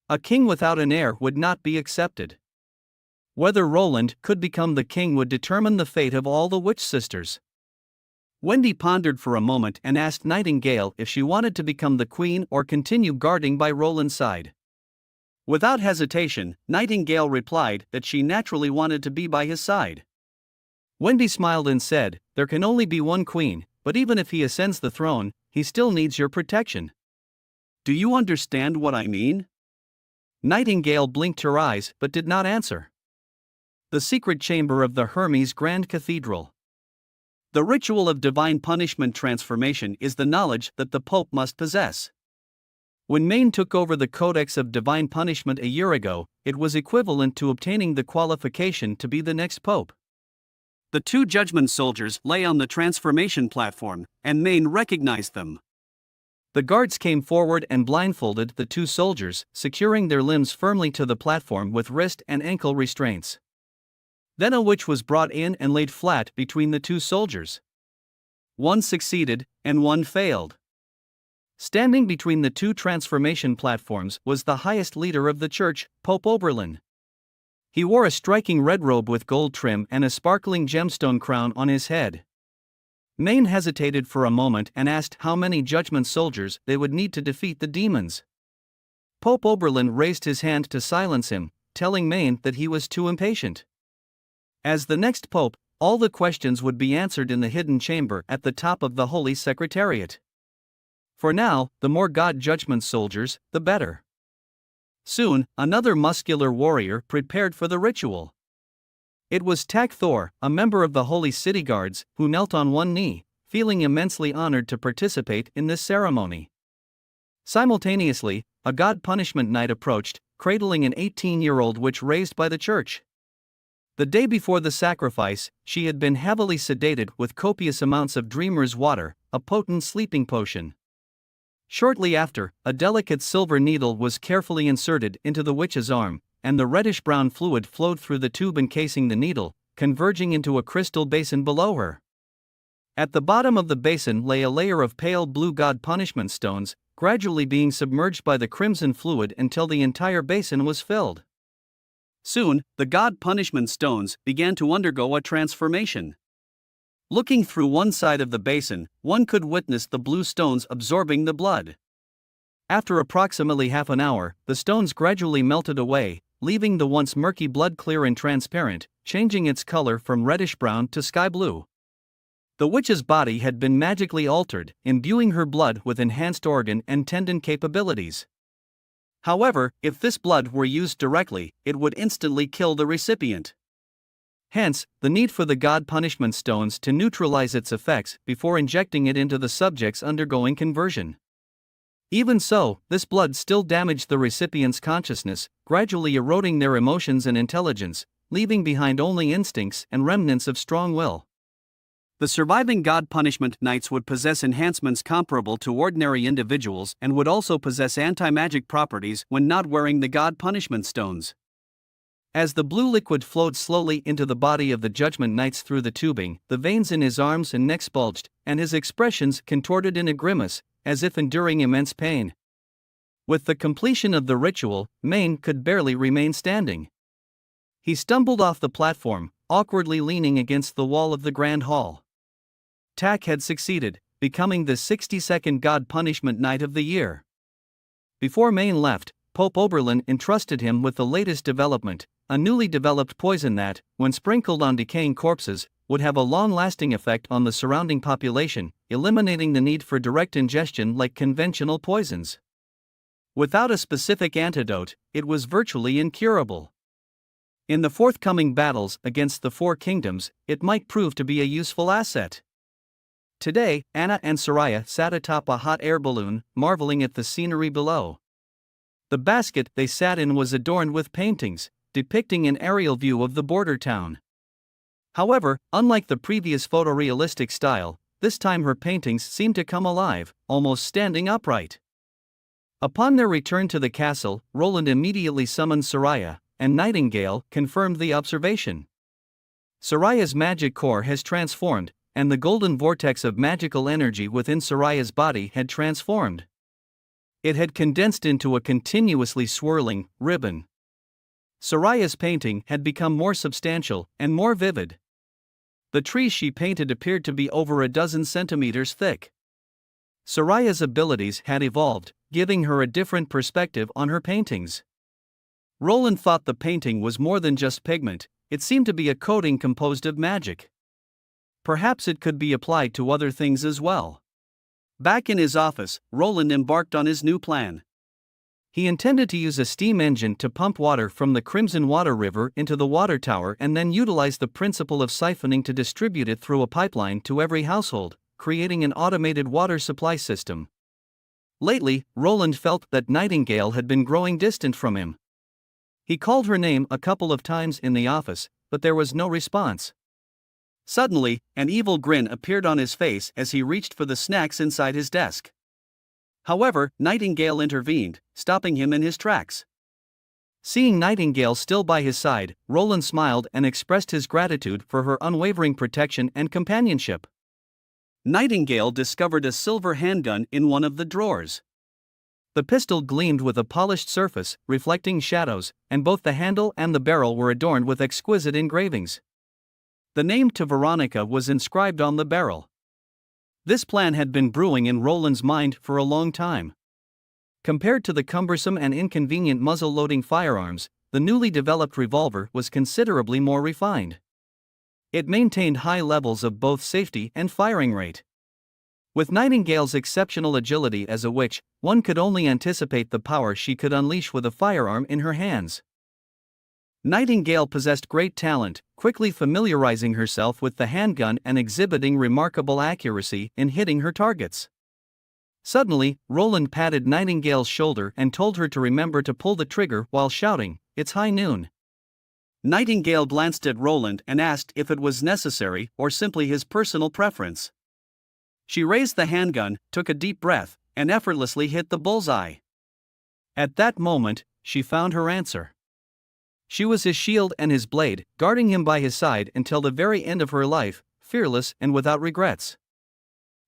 A king without an heir would not be accepted. Whether Roland could become the king would determine the fate of all the witch sisters. Wendy pondered for a moment and asked Nightingale if she wanted to become the queen or continue guarding by Roland's side. Without hesitation, Nightingale replied that she naturally wanted to be by his side. Wendy smiled and said, "There can only be one queen, but even if he ascends the throne, he still needs your protection. Do you understand what I mean?" Nightingale blinked her eyes but did not answer. The secret chamber of the Hermes Grand Cathedral.
The ritual of divine punishment transformation is the knowledge that the Pope must possess. When Maine took over the Codex of Divine Punishment a year ago, it was equivalent to obtaining the qualification to be the next Pope. The two judgment soldiers lay on the transformation platform, and Maine recognized them. The guards came forward and blindfolded the two soldiers, securing their limbs firmly to the platform with wrist and ankle restraints. Then a witch was brought in and laid flat between the two soldiers. One succeeded, and one failed. Standing between the two transformation platforms was the highest leader of the church, Pope Oberlin. He wore a striking red robe with gold trim and a sparkling gemstone crown on his head. Maine hesitated for a moment and asked how many judgment soldiers they would need to defeat the demons. Pope Oberlin raised his hand to silence him, telling Maine that he was too impatient. As the next pope, all the questions would be answered in the hidden chamber at the top of the Holy Secretariat. For now, the more God judgment soldiers, the better. Soon, another muscular warrior prepared for the ritual. It was Tak Thor, a member of the Holy City Guards, who knelt on one knee, feeling immensely honored to participate in this ceremony. Simultaneously, a God punishment knight approached, cradling an 18-year-old witch raised by the church. The day before the sacrifice, she had been heavily sedated with copious amounts of dreamer's water, a potent sleeping potion. Shortly after, a delicate silver needle was carefully inserted into the witch's arm, and the reddish-brown fluid flowed through the tube encasing the needle, converging into a crystal basin below her. At the bottom of the basin lay a layer of pale blue God punishment stones, gradually being submerged by the crimson fluid until the entire basin was filled. Soon, the God punishment stones began to undergo a transformation. Looking through one side of the basin, one could witness the blue stones absorbing the blood. After approximately half an hour, the stones gradually melted away, leaving the once murky blood clear and transparent, changing its color from reddish-brown to sky-blue. The witch's body had been magically altered, imbuing her blood with enhanced organ and tendon capabilities. However, if this blood were used directly, it would instantly kill the recipient. Hence, the need for the God punishment stones to neutralize its effects before injecting it into the subjects undergoing conversion. Even so, this blood still damaged the recipient's consciousness, gradually eroding their emotions and intelligence, leaving behind only instincts and remnants of strong will. The surviving God punishment knights would possess enhancements comparable to ordinary individuals and would also possess anti-magic properties when not wearing the God punishment stones. As the blue liquid flowed slowly into the body of the judgment knights through the tubing, the veins in his arms and neck bulged, and his expressions contorted in a grimace, as if enduring immense pain. With the completion of the ritual, Maine could barely remain standing. He stumbled off the platform, awkwardly leaning against the wall of the Grand Hall. Tak had succeeded, becoming the 62nd God Punishment Knight of the year. Before Maine left, Pope Oberlin entrusted him with the latest development, a newly developed poison that, when sprinkled on decaying corpses, would have a long-lasting effect on the surrounding population, eliminating the need for direct ingestion like conventional poisons. Without a specific antidote, it was virtually incurable. In the forthcoming battles against the Four Kingdoms, it might prove to be a useful asset. Today, Anna and Soraya sat atop a hot air balloon, marveling at the scenery below. The basket they sat in was adorned with paintings, depicting an aerial view of the border town. However, unlike the previous photorealistic style, this time her paintings seemed to come alive, almost standing upright. Upon their return to the castle, Roland immediately summoned Soraya, and Nightingale confirmed the observation. Soraya's magic core has transformed, and the golden vortex of magical energy within Soraya's body had transformed. It had condensed into a continuously swirling ribbon. Soraya's painting had become more substantial and more vivid. The trees she painted appeared to be over a dozen centimeters thick. Soraya's abilities had evolved, giving her a different perspective on her paintings. Roland thought the painting was more than just pigment, it seemed to be a coating composed of magic. Perhaps it could be applied to other things as well. Back in his office, Roland embarked on his new plan.
He intended to use a steam engine to pump water from the Crimson Water River into the water tower and then utilize the principle of siphoning to distribute it through a pipeline to every household, creating an automated water supply system. Lately, Roland felt that Nightingale had been growing distant from him. He called her name a couple of times in the office, but there was no response. Suddenly, an evil grin appeared on his face as he reached for the snacks inside his desk. However, Nightingale intervened, stopping him in his tracks. Seeing Nightingale still by his side, Roland smiled and expressed his gratitude for her unwavering protection and companionship. Nightingale discovered a silver handgun in one of the drawers. The pistol gleamed with a polished surface, reflecting shadows, and both the handle and the barrel were adorned with exquisite engravings. The name to Veronica was inscribed on the barrel. This plan had been brewing in Roland's mind for a long time. Compared to the cumbersome and inconvenient muzzle-loading firearms, the newly developed revolver was considerably more refined. It maintained high levels of both safety and firing rate. With Nightingale's exceptional agility as a witch, one could only anticipate the power she could unleash with a firearm in her hands. Nightingale possessed great talent, quickly familiarizing herself with the handgun and exhibiting remarkable accuracy in hitting her targets. Suddenly, Roland patted Nightingale's shoulder and told her to remember to pull the trigger while shouting, "It's high noon." Nightingale glanced at Roland and asked if it was necessary or simply his personal preference. She raised the handgun, took a deep breath, and effortlessly hit the bullseye. At that moment, she found her answer. She was his shield and his blade, guarding him by his side until the very end of her life, fearless and without regrets.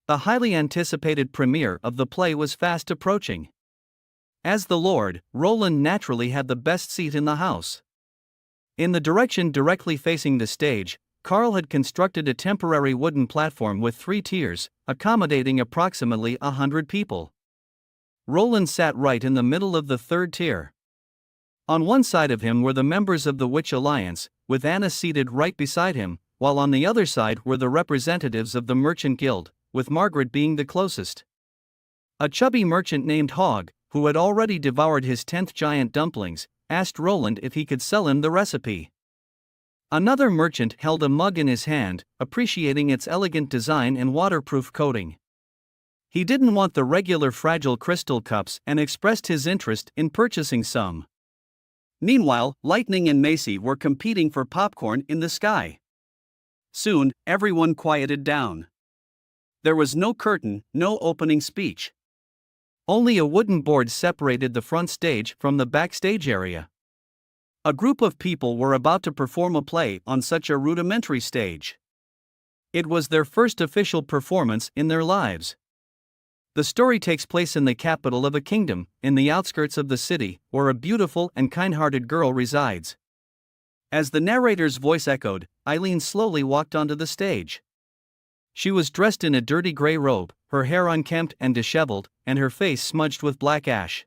The highly anticipated premiere of the play was fast approaching. As the Lord, Roland naturally had the best seat in the house. In the direction directly facing the stage, Carl had constructed a temporary wooden platform with 3 tiers, accommodating approximately 100 people. Roland sat right in the middle of the 3rd tier. On one side of him were the members of the Witch Alliance, with Anna seated right beside him, while on the other side were the representatives of the Merchant Guild, with Margaret being the closest. A chubby merchant named Hogg, who had already devoured his 10th giant dumplings, asked Roland if he could sell him the recipe. Another merchant held a mug in his hand, appreciating its elegant design and waterproof coating. He didn't want the regular fragile crystal cups and expressed his interest in purchasing some. Meanwhile, Lightning and Macy were competing for popcorn in the sky. Soon, everyone quieted down. There was no curtain, no opening speech. Only a wooden board separated the front stage from the backstage area. A group of people were about to perform a play on such a rudimentary stage. It was their first official performance in their lives. The story takes place in the capital of a kingdom, in the outskirts of the city, where a beautiful and kind-hearted girl resides. As the narrator's voice echoed, Eileen slowly walked onto the stage. She was dressed in a dirty gray robe, her hair unkempt and disheveled, and her face smudged with black ash.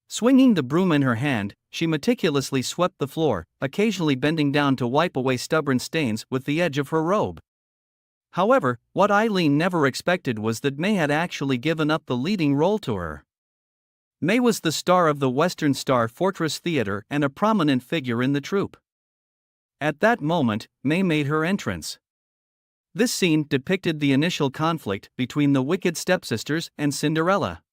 Swinging the broom in her hand, she meticulously swept the floor, occasionally bending down to wipe away stubborn stains with the edge of her robe. However, what Eileen never expected was that May had actually given up the leading role to her. May was the star of the Western Star Fortress Theater and a prominent figure in the troupe. At that moment, May made her entrance. This scene depicted the initial conflict between the wicked stepsisters and Cinderella.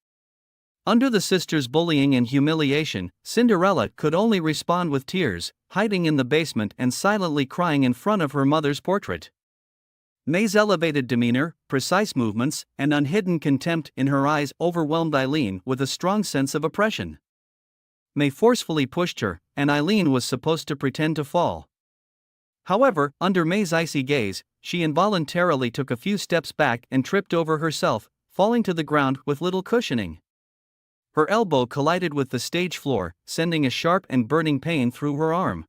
Under the sisters' bullying and humiliation, Cinderella could only respond with tears, hiding in the basement and silently crying in front of her mother's portrait. May's elevated demeanor, precise movements, and unhidden contempt in her eyes overwhelmed Eileen with a strong sense of oppression. May forcefully pushed her, and Eileen was supposed to pretend to fall. However, under May's icy gaze, she involuntarily took a few steps back and tripped over herself, falling to the ground with little cushioning. Her elbow collided with the stage floor, sending a sharp and burning pain through her arm.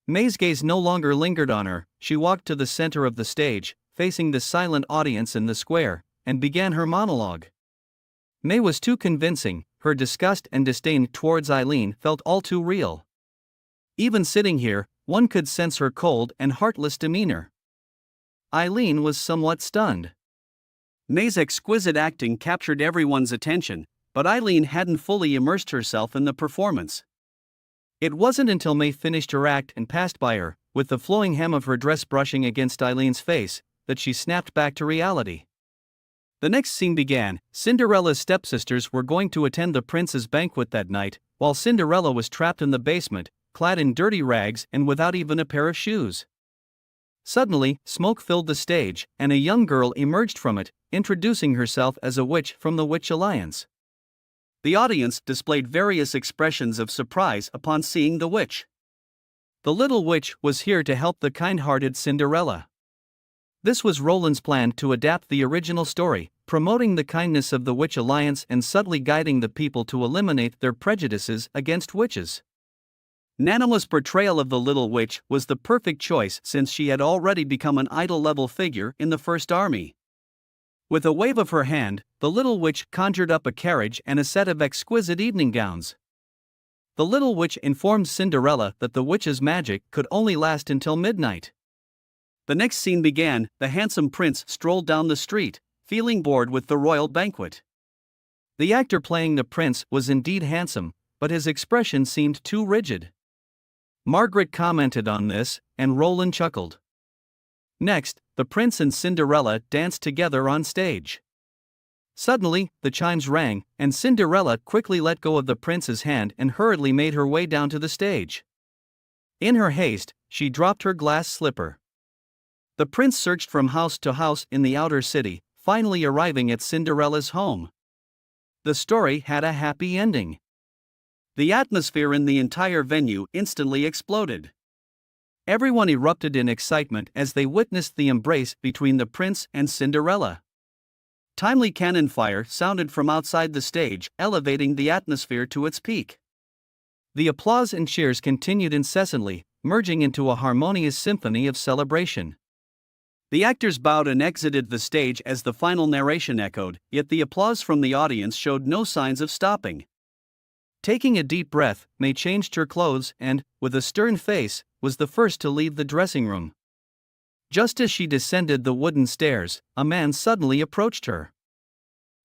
May's gaze no longer lingered on her. She walked to the center of the stage, facing the silent audience in the square, and began her monologue. May was too convincing, her disgust and disdain towards Eileen felt all too real. Even sitting here, one could sense her cold and heartless demeanor. Eileen was somewhat stunned. May's exquisite acting captured everyone's attention,
But Eileen hadn't fully immersed herself in the performance. It wasn't until May finished her act and passed by her, with the flowing hem of her dress brushing against Eileen's face, that she snapped back to reality. The next scene began. Cinderella's stepsisters were going to attend the prince's banquet that night, while Cinderella was trapped in the basement, clad in dirty rags and without even a pair of shoes. Suddenly, smoke filled the stage, and a young girl emerged from it, introducing herself as a witch from the Witch Alliance. The audience displayed various expressions of surprise upon seeing the witch. The little witch was here to help the kind-hearted Cinderella. This was Roland's plan to adapt the original story, promoting the kindness of the Witch Alliance and subtly guiding the people to eliminate their prejudices against witches. Nanawa's portrayal of the little witch was the perfect choice since she had already become an idol-level figure in the First Army. With a wave of her hand, the little witch conjured up a carriage and a set of exquisite evening gowns. The little witch informed Cinderella that the witch's magic could only last until midnight. The next scene began. The handsome prince strolled down the street, feeling bored with the royal banquet. The actor playing the prince was indeed handsome, but his expression seemed too rigid. Margaret commented on this, and Roland chuckled. Next, the prince and Cinderella danced together on stage. Suddenly, the chimes rang, and Cinderella quickly let go of the prince's hand and hurriedly made her way down to the stage. In her haste, she dropped her glass slipper. The prince searched from house to house in the outer city, finally arriving at Cinderella's home. The story had a happy ending. The atmosphere in the entire venue instantly exploded. Everyone erupted in excitement as they witnessed the embrace between the prince and Cinderella. Timely cannon fire sounded from outside the stage, elevating the atmosphere to its peak. The applause and cheers continued incessantly, merging into a harmonious symphony of celebration. The actors bowed and exited the stage as the final narration echoed, yet the applause from the audience showed no signs of stopping. Taking a deep breath, May changed her clothes and, with a stern face, was the first to leave the dressing room. Just as she descended the wooden stairs, a man suddenly approached her.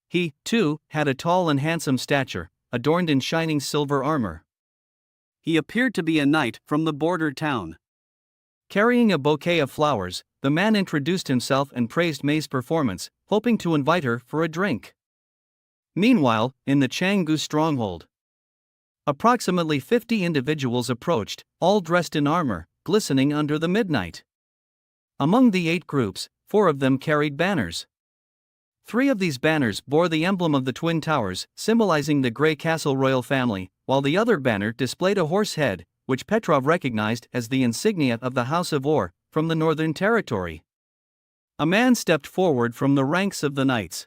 He, too, had a tall and handsome stature, adorned in shining silver armor. He appeared to be a knight from the border town. Carrying a bouquet of flowers, the man introduced himself and praised May's performance, hoping to invite her for a drink. Meanwhile, in the Changgu stronghold, approximately 50 individuals approached, all dressed in armor, glistening under the midnight. Among the 8 groups, 4 of them carried banners. 3 of these banners bore the emblem of the Twin Towers, symbolizing the Grey Castle royal family, while the other banner displayed a horse head, which Petrov recognized as the insignia of the House of Or, from the Northern Territory. A man stepped forward from the ranks of the knights.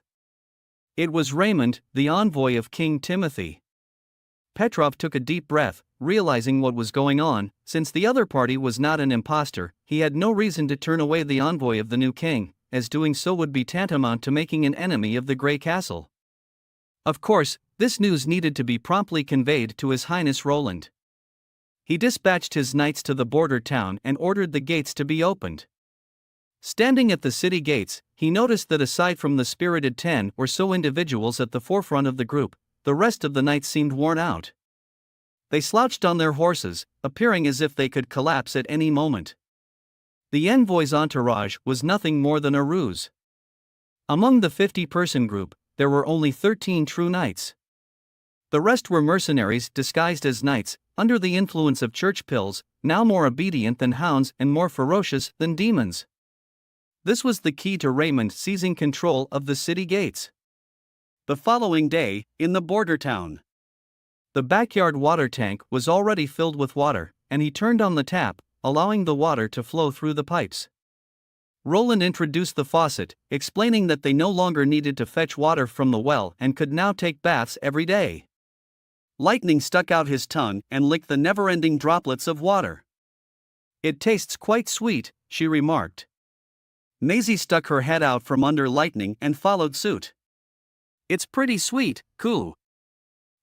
It was Raymond, the envoy of King Timothy. Petrov took a deep breath, realizing what was going on. Since the other party was not an impostor, he had no reason to turn away the envoy of the new king, as doing so would be tantamount to making an enemy of the Grey Castle. Of course, this news needed to be promptly conveyed to His Highness Roland. He dispatched his knights to the border town and ordered the gates to be opened. Standing at the city gates, he noticed that aside from the spirited 10 or so individuals at the forefront of the group, the rest of the knights seemed worn out. They slouched on their horses, appearing as if they could collapse at any moment. The envoy's entourage was nothing more than a ruse. Among the 50-person group, there were only 13 true knights. The rest were mercenaries disguised as knights, under the influence of church pills, now more obedient than hounds and more ferocious than demons. This was the key to Raymond seizing control of the city gates. The following day, in the border town, the backyard water tank was already filled with water, and he turned on the tap, allowing the water to flow through the pipes. Roland introduced the faucet, explaining that they no longer needed to fetch water from the well and could now take baths every day. Lightning stuck out his tongue and licked the never-ending droplets of water. "It tastes quite sweet," she remarked. Maisie stuck her head out from under Lightning and followed suit. "It's pretty sweet, Koo."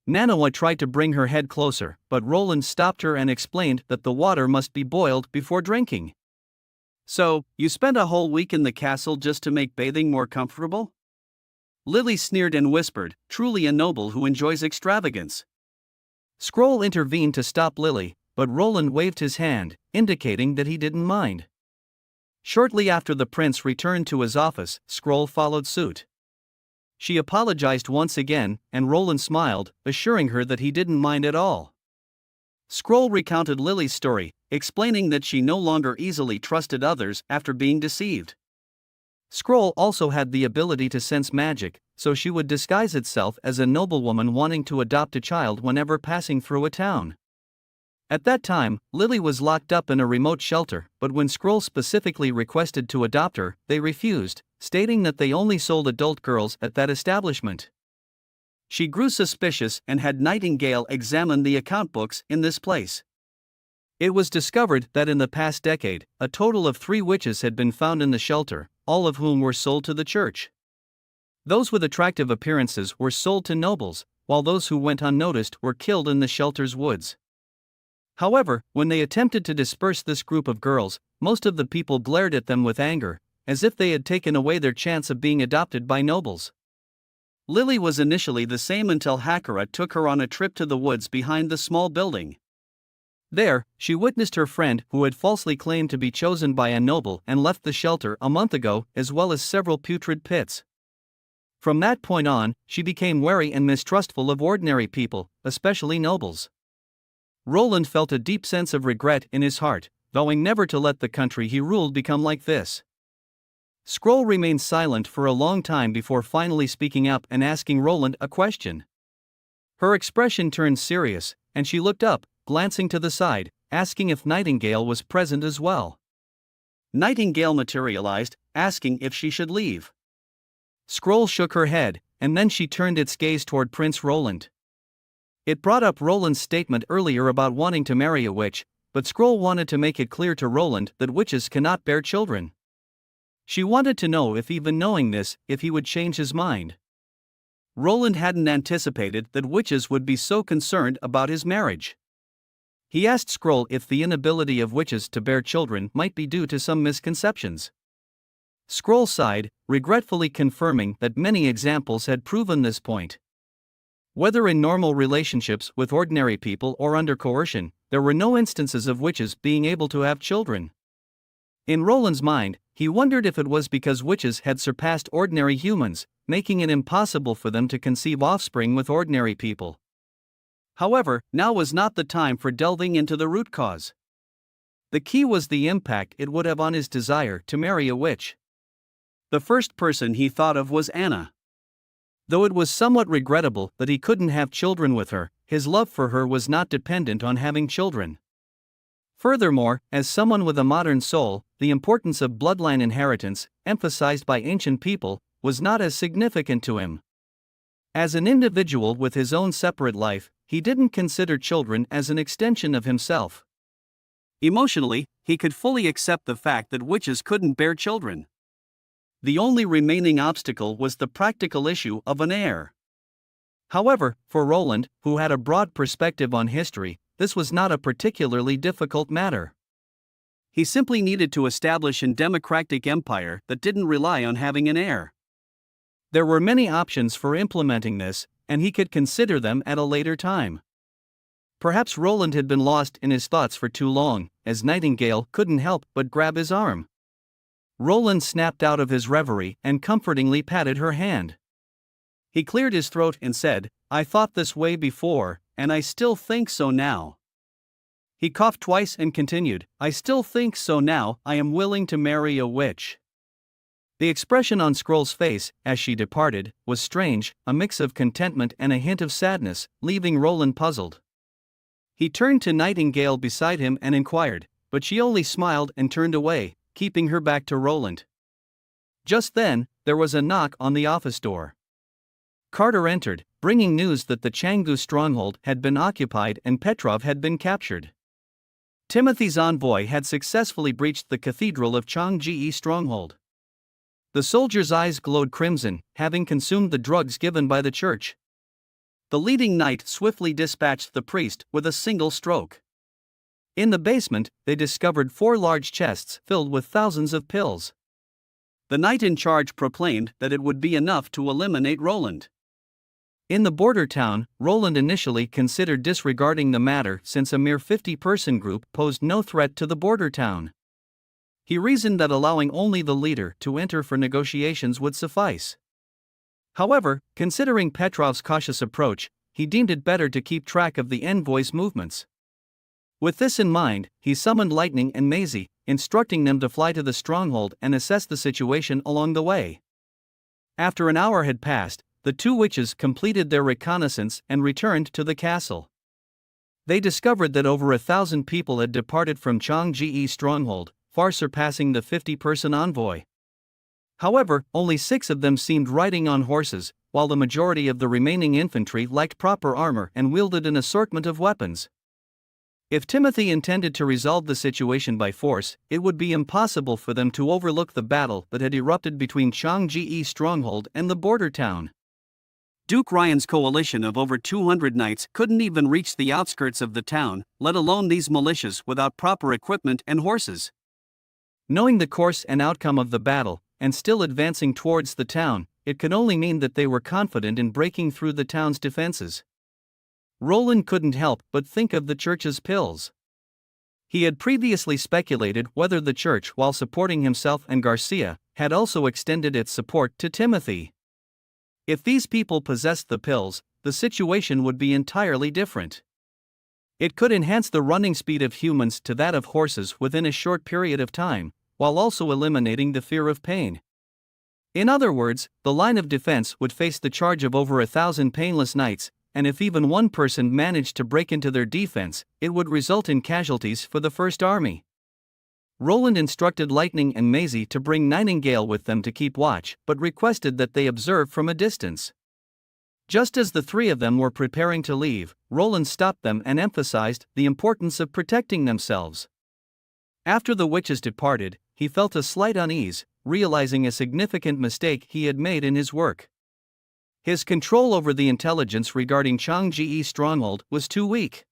Nanawa tried to bring her head closer, but Roland stopped her and explained that the water must be boiled before drinking. "So, you spent a whole week in the castle just to make bathing more comfortable?" Lily sneered and whispered, truly a noble who enjoys extravagance.
Scroll intervened to stop Lily, but Roland waved his hand, indicating that he didn't mind. Shortly after the prince returned to his office, Scroll followed suit. She apologized once again, and Roland smiled, assuring her that he didn't mind at all. Scroll recounted Lily's story, explaining that she no longer easily trusted others after being deceived. Scroll also had the ability to sense magic, so she would disguise itself as a noblewoman wanting to adopt a child whenever passing through a town. At that time, Lily was locked up in a remote shelter, but when Scroll specifically requested to adopt her, they refused, stating that they only sold adult girls at that establishment. She grew suspicious and had Nightingale examine the account books in this place. It was discovered that in the past decade, a total of 3 witches had been found in the shelter, all of whom were sold to the church. Those with attractive appearances were sold to nobles, while those who went unnoticed were killed in the shelter's woods. However, when they attempted to disperse this group of girls, most of the people glared at them with anger, as if they had taken away their chance of being adopted by nobles. Lily was initially the same until Hakura took her on a trip to the woods behind the small building. There, she witnessed her friend who had falsely claimed to be chosen by a noble and left the shelter a month ago, as well as several putrid pits. From that point on, she became wary and mistrustful of ordinary people, especially nobles. Roland felt a deep sense of regret in his heart, vowing never to let the country he ruled become like this. Scroll remained silent for a long time before finally speaking up and asking Roland a question. Her expression turned serious, and she looked up, glancing to the side, asking if Nightingale was present as well. Nightingale materialized, asking if she should leave. Scroll shook her head, and then she turned its gaze toward Prince Roland. It brought up Roland's statement earlier about wanting to marry a witch, but Scroll wanted to make it clear to Roland that witches cannot bear children. She wanted to know if even knowing this, if he would change his mind. Roland hadn't anticipated that witches would be so concerned about his marriage. He asked Scroll if the inability of witches to bear children might be due to some misconceptions. Scroll sighed, regretfully confirming that many examples had proven this point. Whether in normal relationships with ordinary people or under coercion, there were no instances of witches being able to have children. In Roland's mind, he wondered if it was because witches had surpassed ordinary humans, making it impossible for them to conceive offspring with ordinary people. However, now was not the time for delving into the root cause. The key was the impact it would have on his desire to marry a witch. The first person he thought of was Anna. Though it was somewhat regrettable that he couldn't have children with her, his love for her was not dependent on having children. Furthermore, as someone with a modern soul, the importance of bloodline inheritance, emphasized by ancient people, was not as significant to him. As an individual with his own separate life, he didn't consider children as an extension of himself. Emotionally, he could fully accept the fact that witches couldn't bear children. The only remaining obstacle was the practical issue of an heir. However, for Roland, who had a broad perspective on history, this was not a particularly difficult matter. He simply needed to establish a democratic empire that didn't rely on having an heir. There were many options for implementing this, and he could consider them at a later time. Perhaps Roland had been lost in his thoughts for too long, as Nightingale couldn't help but grab his arm. Roland snapped out of his reverie and comfortingly patted her hand. He cleared his throat and said, "I thought this way before, and I still think so now." He coughed twice and continued, "I still think so now. I am willing to marry a witch." The expression on Scroll's face, as she departed, was strange, a mix of contentment and a hint of sadness, leaving Roland puzzled. He turned to Nightingale beside him and inquired, but she only smiled and turned away, keeping her back to Roland. Just then, there was a knock on the office door. Carter entered, bringing news that the Changgu stronghold had been occupied and Petrov had been captured. Timothy's envoy had successfully breached the cathedral of Changji stronghold. The soldier's eyes glowed crimson, having consumed the drugs given by the church. The leading knight swiftly dispatched the priest with a single stroke. In the basement, they discovered 4 large chests filled with thousands of pills.
The knight in charge proclaimed that it would be enough to eliminate Roland.
In the border town, Roland initially considered disregarding the matter since a mere 50-person group posed no threat to the border town. He reasoned that allowing only the leader to enter for negotiations would suffice. However, considering Petrov's cautious approach, he deemed it better to keep track of the envoy's movements. With this in mind, he summoned Lightning and Maisie, instructing them to fly to the stronghold and assess the situation along the way. After an hour had passed, the two witches completed their reconnaissance and returned to the castle. They discovered that over 1,000 people had departed from Changji's stronghold, far surpassing the 50-person envoy. However, only 6 of them seemed riding on horses, while the majority of the remaining infantry lacked proper armor and wielded an assortment of weapons. If Timothy intended to resolve the situation by force, it would be impossible for them to overlook the battle that had erupted between Changji's stronghold and the border town.
Duke Ryan's coalition of over 200 knights couldn't even reach the outskirts of the town, let alone these militias without proper equipment and horses.
Knowing the course and outcome of the battle, and still advancing towards the town, it could only mean that they were confident in breaking through the town's defenses. Roland couldn't help but think of the church's pills. He had previously speculated whether the church, while supporting himself and Garcia, had also extended its support to Timothy. If these people possessed the pills, the situation would be entirely different. It could enhance the running speed of humans to that of horses within a short period of time, while also eliminating the fear of pain. In other words, the line of defense would face the charge of over 1,000 painless knights, and if even one person managed to break into their defense, it would result in casualties for the First Army. Roland instructed Lightning and Maisie to bring Nightingale with them to keep watch, but requested that they observe from a distance. Just as the 3 of them were preparing to leave, Roland stopped them and emphasized the importance of protecting themselves. After the witches departed, he felt a slight unease, realizing a significant mistake he had made in his work. His control over the intelligence regarding Changji's stronghold was too weak.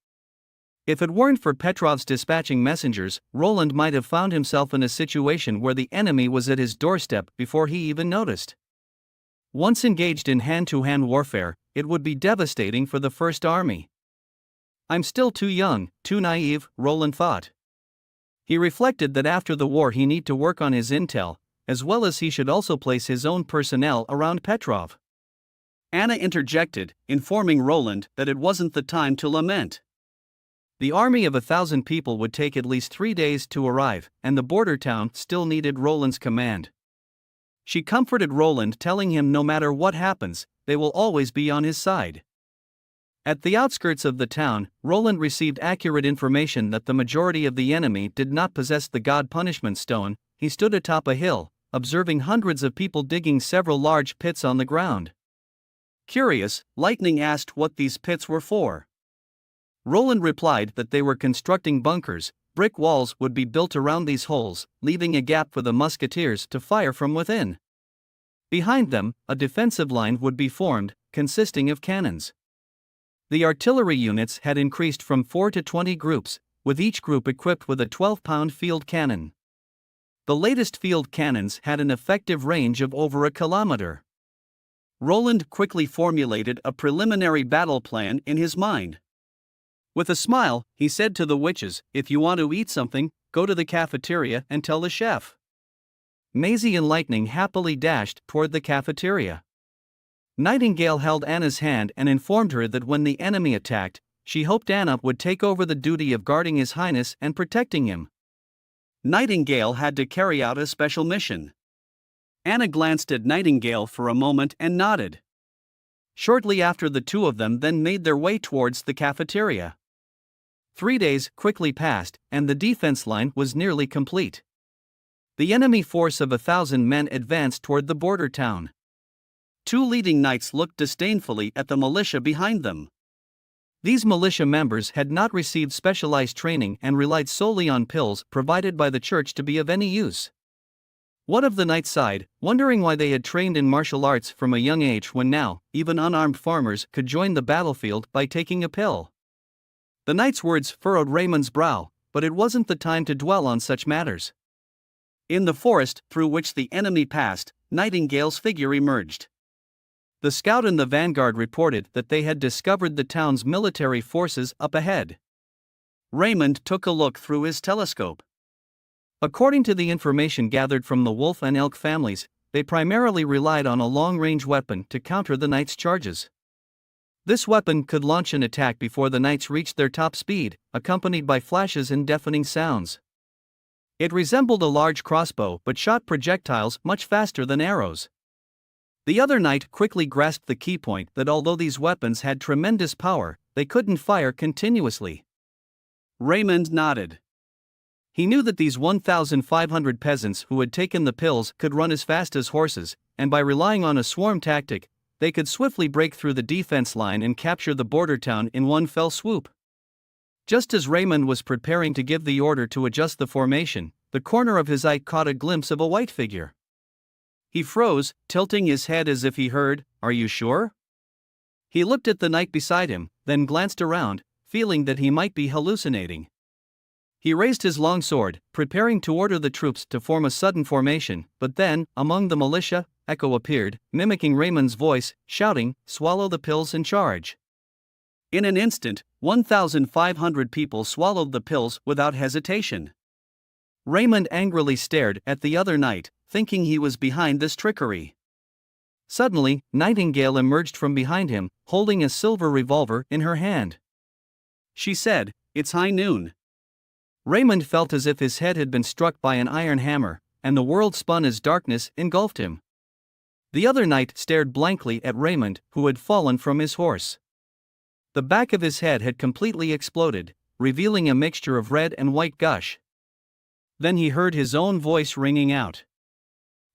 If it weren't for Petrov's dispatching messengers, Roland might have found himself in a situation where the enemy was at his doorstep before he even noticed. Once engaged in hand-to-hand warfare, it would be devastating for the First Army. I'm still too young, too naive, Roland thought. He reflected that after the war he need to work on his intel, as well as he should also place his own personnel around Petrov. Anna interjected, informing Roland that it wasn't the time to lament. The army of 1,000 people would take at least 3 days to arrive, and the border town still needed Roland's command. She comforted Roland, telling him no matter what happens, they will always be on his side. At the outskirts of the town, Roland received accurate information that the majority of the enemy did not possess the God Punishment Stone. He stood atop a hill, observing hundreds of people digging several large pits on the ground. Curious, Lightning asked what these pits were for. Roland replied that they were constructing bunkers. Brick walls would be built around these holes, leaving a gap for the musketeers to fire from within. Behind them, a defensive line would be formed, consisting of cannons. The artillery units had increased from 4 to 20 groups, with each group equipped with a 12-pound field cannon. The latest field cannons had an effective range of over a kilometer. Roland quickly formulated a preliminary battle plan in his mind. With a smile, he said to the witches, "If you want to eat something, go to the cafeteria and tell the chef." Maisie and Lightning happily dashed toward the cafeteria. Nightingale held Anna's hand and informed her that when the enemy attacked, she hoped Anna would take over the duty of guarding His Highness and protecting him. Nightingale had to carry out a special mission. Anna glanced at Nightingale for a moment and nodded. Shortly after, the two of them then made their way towards the cafeteria. 3 days quickly passed, and the defense line was nearly complete. The enemy force of 1,000 men advanced toward the border town. 2 leading knights looked disdainfully at the militia behind them. These militia members had not received specialized training and relied solely on pills provided by the church to be of any use. One of the knights sighed, wondering why they had trained in martial arts from a young age when now, even unarmed farmers could join the battlefield by taking a pill. The knight's words furrowed Raymond's brow, but it wasn't the time to dwell on such matters.
In the forest through which the enemy passed, Nightingale's figure emerged. The scout in the vanguard reported that they had discovered the town's military forces up ahead. Raymond took a look through his telescope. According to the information gathered from the wolf and elk families, they primarily relied on a long-range weapon to counter the knight's charges. This weapon could launch an attack before the knights reached their top speed, accompanied by flashes and deafening sounds. It resembled a large crossbow but shot projectiles much faster than arrows. The other knight quickly grasped the key point that although these weapons had tremendous power, they couldn't fire continuously. Raymond nodded. He knew that these 1,500 peasants who had taken the pills could run as fast as horses, and by relying on a swarm tactic, they could swiftly break through the defense line and capture the border town in one fell swoop. Just as Raymond was preparing to give the order to adjust the formation, the corner of his eye caught a glimpse of a white figure. He froze, tilting his head as if he heard, "Are you sure?" He looked at the knight beside him, then glanced around, feeling that he might be hallucinating. He raised his long sword, preparing to order the troops to form a sudden formation, but then, among the militia, Echo appeared, mimicking Raymond's voice, shouting, "Swallow the pills and charge." In an instant, 1,500 people swallowed the pills without hesitation. Raymond angrily stared at the other knight, thinking he was behind this trickery. Suddenly, Nightingale emerged from behind him, holding a silver revolver in her hand. She said, "It's high noon." Raymond felt as if his head had been struck by an iron hammer, and the world spun as darkness engulfed him. The other knight stared blankly at Raymond, who had fallen from his horse. The back of his head had completely exploded, revealing a mixture of red and white gush. Then he heard his own voice ringing out.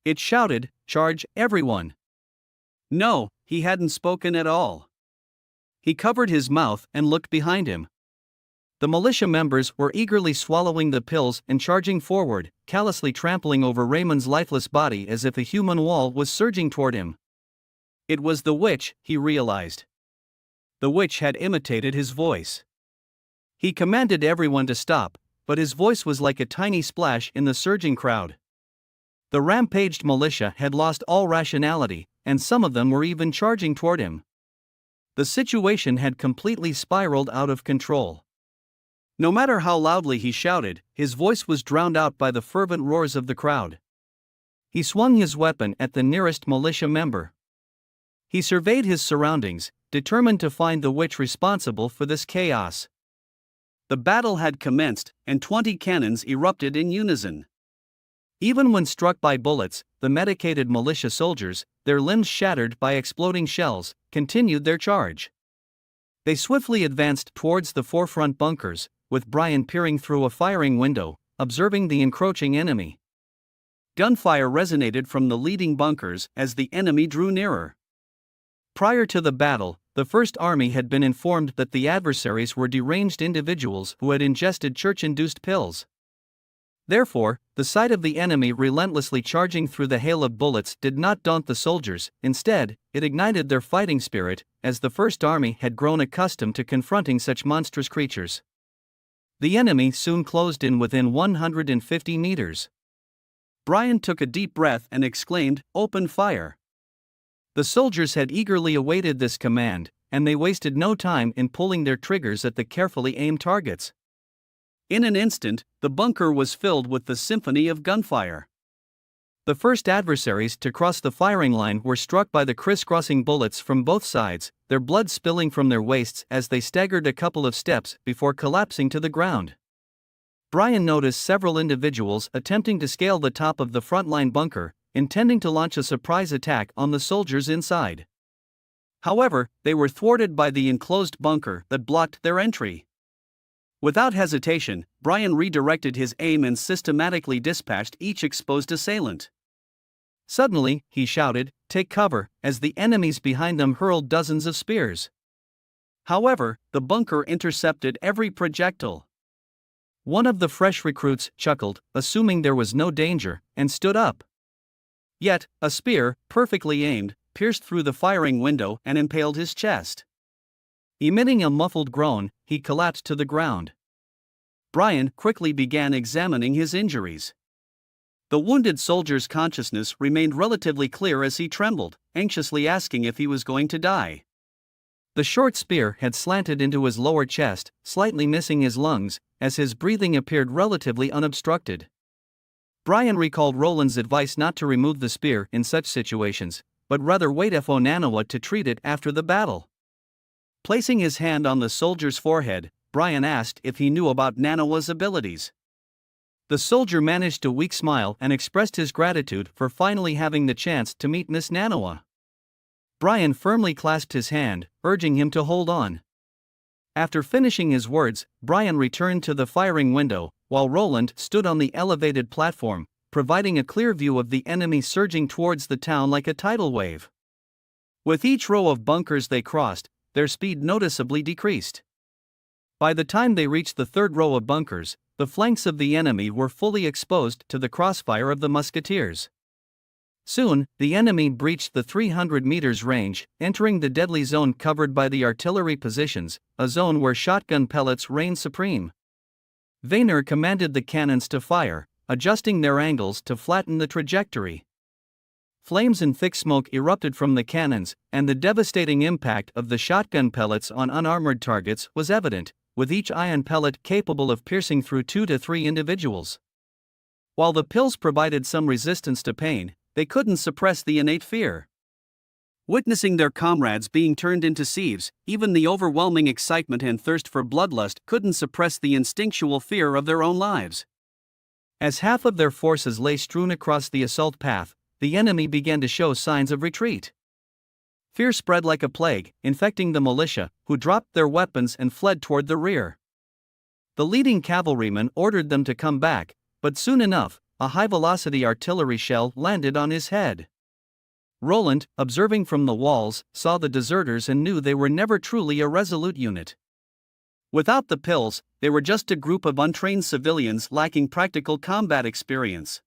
It shouted, "Charge, everyone!" No, he hadn't spoken at all. He covered his mouth and looked behind him. The militia members were eagerly swallowing the pills and charging forward, callously trampling over Raymond's lifeless body as if a human wall was surging toward him. It was the witch, he realized. The witch had imitated his voice. He commanded everyone to stop, but his voice was like a tiny splash in the surging crowd. The rampaged militia had lost all rationality, and some of them were even charging toward him. The situation had completely spiraled out of control. No matter how loudly he shouted, his voice was drowned out by the fervent roars of the crowd. He swung his weapon at the nearest militia member. He surveyed his surroundings, determined to find the witch responsible for this chaos. The battle had commenced, and 20 cannons erupted in unison. Even when struck by bullets, the medicated militia soldiers, their limbs shattered by exploding shells, continued their charge. They swiftly advanced towards the forefront bunkers, with Brian peering through a firing window, observing the encroaching enemy. Gunfire resonated from the leading bunkers as the enemy drew nearer. Prior to the battle, the First Army had been informed that the adversaries were deranged individuals who had ingested church-induced pills. Therefore, the sight of the enemy relentlessly charging through the hail of bullets did not daunt the soldiers. Instead, it ignited their fighting spirit, as the First Army had grown accustomed to confronting such monstrous creatures. The enemy soon closed in within 150 meters. Brian took a deep breath and exclaimed, "Open fire!" The soldiers had eagerly awaited this command, and they wasted no time in pulling their triggers at the carefully aimed targets. In an instant, the bunker was filled with the symphony of gunfire. The first adversaries to cross the firing line were struck by the crisscrossing bullets from both sides, their blood spilling from their waists as they staggered a couple of steps before collapsing to the ground. Brian noticed several individuals attempting to scale the top of the frontline bunker, intending to launch a surprise attack on the soldiers inside. However, they were thwarted by the enclosed bunker that blocked their entry. Without hesitation, Brian redirected his aim and systematically dispatched each exposed assailant. Suddenly, he shouted, "Take cover," as the enemies behind them hurled dozens of spears. However, the bunker intercepted every projectile. One of the fresh recruits chuckled, assuming there was no danger, and stood up. Yet, a spear, perfectly aimed, pierced through the firing window and impaled his chest. Emitting a muffled groan, he collapsed to the ground. Brian quickly began examining his injuries. The wounded soldier's consciousness remained relatively clear as he trembled, anxiously asking if he was going to die.
The short spear had slanted into his lower chest, slightly missing his lungs, as his breathing appeared relatively unobstructed. Brian recalled Roland's advice not to remove the spear in such situations, but rather wait for Nanawa to treat it after the battle. Placing his hand on the soldier's forehead, Brian asked if he knew about Nanawa's abilities. The soldier managed a weak smile and expressed his gratitude for finally having the chance to meet Miss Nanawa. Brian firmly clasped his hand, urging him to hold on. After finishing his words, Brian returned to the firing window, while Roland stood on the elevated platform, providing a clear view of the enemy surging towards the town like a tidal wave. With each row of bunkers they crossed, their speed noticeably decreased. By the time they reached the third row of bunkers, the flanks of the enemy were fully exposed to the crossfire of the musketeers. Soon, the enemy breached the 300 meters range, entering the deadly zone covered by the artillery positions, a zone where shotgun pellets reigned supreme. Vaynor commanded the cannons to fire, adjusting their angles to flatten the trajectory. Flames and thick smoke erupted from the cannons, and the devastating impact of the shotgun pellets on unarmored targets was evident, with each ion pellet capable of piercing through 2 to 3 individuals. While the pills provided some resistance to pain, they couldn't suppress the innate fear. Witnessing their comrades being turned into sieves, even the overwhelming excitement and thirst for bloodlust couldn't suppress the instinctual fear of their own lives. As half of their forces lay strewn across the assault path, the enemy began to show signs of retreat. Fear spread like a plague, infecting the militia, who dropped their weapons and fled toward the rear. The leading cavalryman ordered them to come back, but soon enough, a high-velocity artillery shell landed on his head. Roland, observing from the walls, saw the deserters and knew they were never truly a resolute unit. Without the pills, they were just a group of untrained civilians lacking practical combat experience.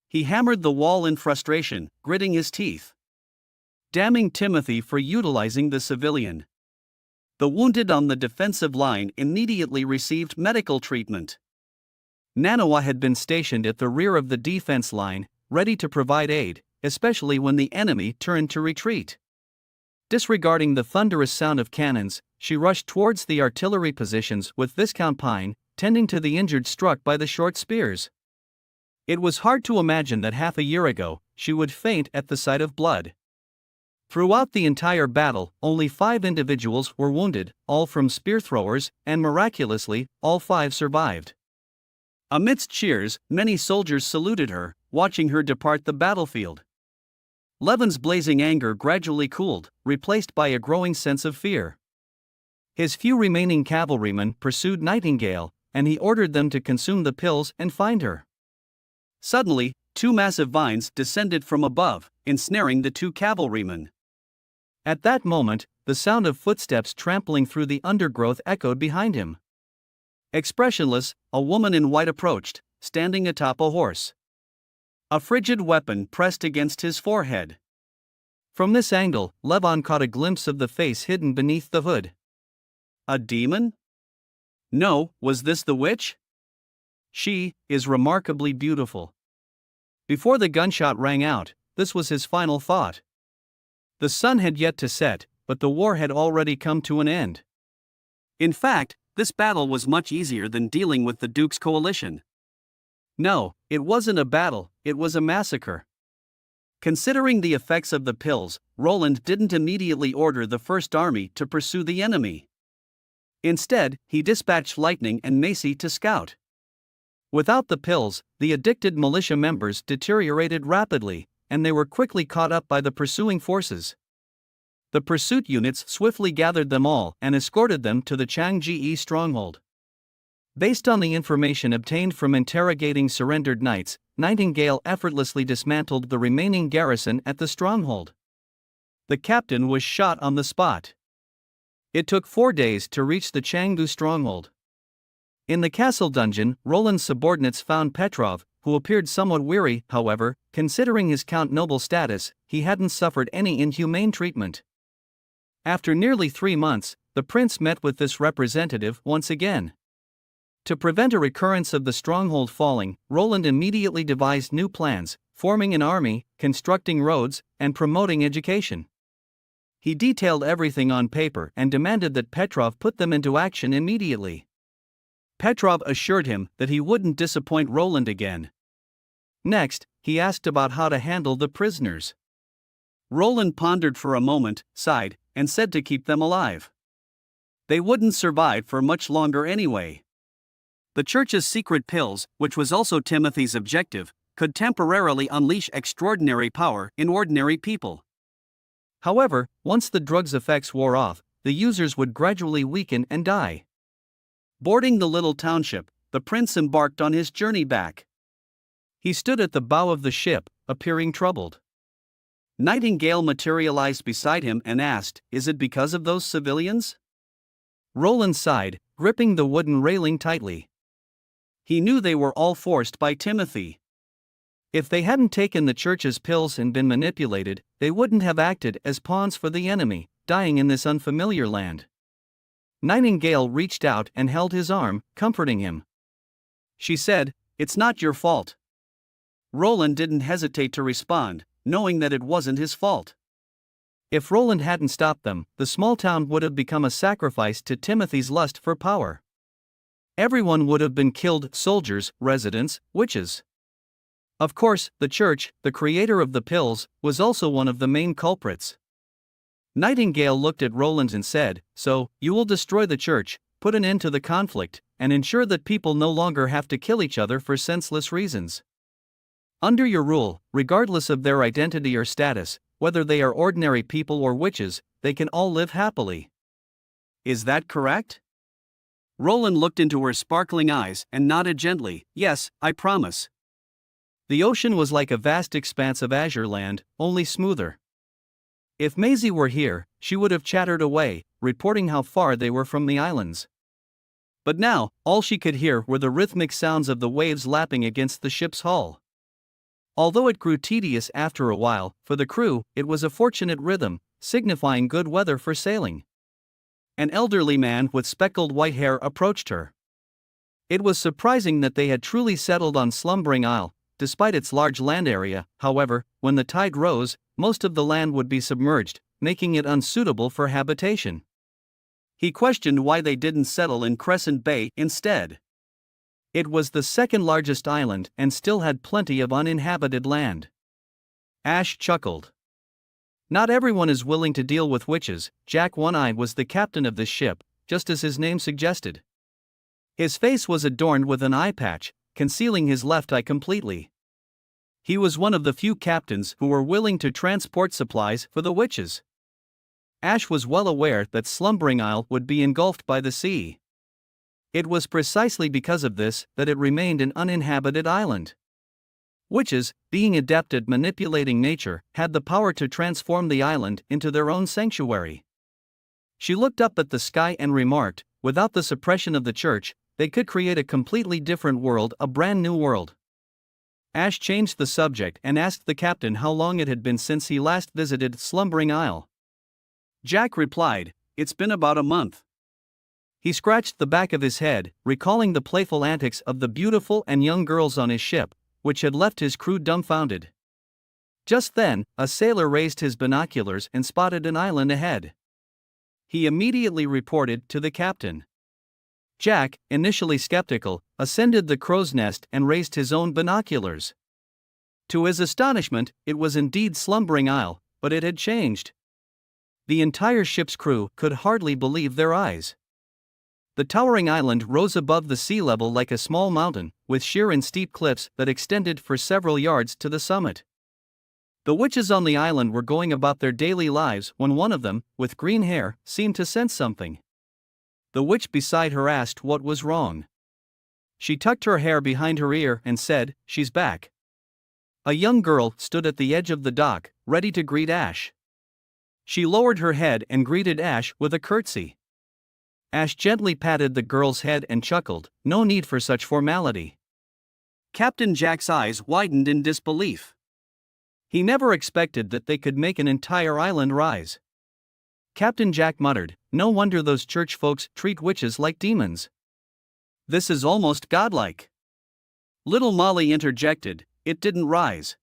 He hammered the wall in frustration, gritting his teeth, damning Timothy for utilizing the civilian. The wounded on the defensive line immediately received medical treatment. Nanawa had been stationed at the rear of the defense line, ready to provide aid, especially when the enemy turned to retreat. Disregarding the thunderous sound of cannons, she rushed towards the artillery positions with Viscount Pine, tending to the injured struck by the short spears. It was hard to imagine that half a year ago, she would faint at the sight of blood. Throughout the entire battle, only 5 individuals were wounded, all from spear throwers, and miraculously, all 5 survived. Amidst cheers, many soldiers saluted her, watching her depart the battlefield. Levin's blazing anger gradually cooled, replaced by a growing sense of fear. His few remaining cavalrymen pursued Nightingale, and he ordered them to consume the pills and find her. Suddenly, 2 massive vines descended from above, ensnaring the 2 cavalrymen. At that moment, the sound of footsteps trampling through the undergrowth echoed behind him. Expressionless, a woman in white approached, standing atop a horse. A frigid weapon pressed against his forehead. From this angle, Levon caught a glimpse of the face hidden beneath the hood. A demon? No, was this the witch? She is remarkably beautiful. Before the gunshot rang out, this was his final thought. The sun had yet to set, but the war had already come to an end. In fact, this battle was much easier than dealing with the Duke's coalition. No, it wasn't a battle, it was a massacre. Considering the effects of the pills, Roland didn't immediately order the First Army to pursue the enemy. Instead, he dispatched Lightning and Macy to scout. Without the pills, the addicted militia members deteriorated rapidly, and they were quickly caught up by the pursuing forces. The pursuit units swiftly gathered them all and escorted them to the Changji stronghold. Based on the information obtained from interrogating surrendered knights, Nightingale effortlessly dismantled the remaining garrison at the stronghold. The captain was shot on the spot. It took 4 days to reach the Changdu stronghold. In the castle dungeon, Roland's subordinates found Petrov, who appeared somewhat weary. However, considering his Count Noble status, he hadn't suffered any inhumane treatment. After nearly 3 months, the prince met with this representative once again. To prevent a recurrence of the stronghold falling, Roland immediately devised new plans, forming an army, constructing roads, and promoting education. He detailed everything on paper and demanded that Petrov put them into action immediately. Petrov assured him that he wouldn't disappoint Roland again. Next, he asked about how to handle the prisoners. Roland pondered for a moment, sighed, and said to keep them alive. They wouldn't survive for much longer anyway. The church's secret pills, which was also Timothy's objective, could temporarily unleash extraordinary power in ordinary people. However, once the drug's effects wore off, the users would gradually weaken and die. Boarding the little township, the prince embarked on his journey back. He stood at the bow of the ship, appearing troubled. Nightingale materialized beside him and asked, "Is it because of those civilians?" Roland sighed, gripping the wooden railing tightly. He knew they were all forced by Timothy. If they hadn't taken the church's pills and been manipulated, they wouldn't have acted as pawns for the enemy, dying in this unfamiliar land. Nightingale reached out and held his arm, comforting him. She said, "It's not your fault." Roland didn't hesitate to respond, knowing that it wasn't his fault. If Roland hadn't stopped them, the small town would have become a sacrifice to Timothy's lust for power. Everyone would have been killed: soldiers, residents, witches. Of course, the church, the creator of the pills, was also one of the main culprits. Nightingale looked at Roland and said, "So, you will destroy the church, put an end to the conflict, and ensure that people no longer have to kill each other for senseless reasons. Under your rule, regardless of their identity or status, whether they are ordinary people or witches, they can all live happily. Is that correct?" Roland looked into her sparkling eyes and nodded gently, "Yes, I promise." The ocean was like a vast expanse of azure land, only smoother. If Maisie were here, she would have chattered away, reporting how far they were from the islands. But now, all she could hear were the rhythmic sounds of the waves lapping against the ship's hull. Although it grew tedious after a while, for the crew, it was a fortunate rhythm, signifying good weather for sailing. An elderly man with speckled white hair approached her. It was surprising that they had truly settled on Slumbering Isle. Despite its large land area, however, when the tide rose, most of the land would be submerged, making it unsuitable for habitation. He questioned why they didn't settle in Crescent Bay instead. It was the second largest island and still had plenty of uninhabited land. Ash chuckled. "Not everyone is willing to deal with witches." Jack One-Eye was the captain of this ship, just as his name suggested. His face was adorned with an eye patch, concealing his left eye completely. He was one of the few captains who were willing to transport supplies for the witches. Ash was well aware that Slumbering Isle would be engulfed by the sea. It was precisely because of this that it remained an uninhabited island. Witches, being adept at manipulating nature, had the power to transform the island into their own sanctuary. She looked up at the sky and remarked, "Without the suppression of the church, they could create a completely different world, a brand new world." Ash changed the subject and asked the captain how long it had been since he last visited Slumbering Isle. Jack replied, "It's been about a month." He scratched the back of his head, recalling the playful antics of the beautiful and young girls on his ship, which had left his crew dumbfounded. Just then, a sailor raised his binoculars and spotted an island ahead. He immediately reported to the captain. Jack, initially skeptical, ascended the crow's nest and raised his own binoculars. To his astonishment, it was indeed Slumbering Isle, but it had changed. The entire ship's crew could hardly believe their eyes. The towering island rose above the sea level like a small mountain, with sheer and steep cliffs that extended for several yards to the summit. The witches on the island were going about their daily lives when one of them, with green hair, seemed to sense something. The witch beside her asked what was wrong. She tucked her hair behind her ear and said, "She's back." A young girl stood at the edge of the dock, ready to greet Ash. She lowered her head and greeted Ash with a curtsy. Ash gently patted the girl's head and chuckled, "No need for such formality." Captain Jack's eyes widened in disbelief. He never expected that they could make an entire island rise. Captain Jack muttered, "No wonder those church folks treat witches like demons."
This is almost godlike. Little Molly interjected, it didn't rise.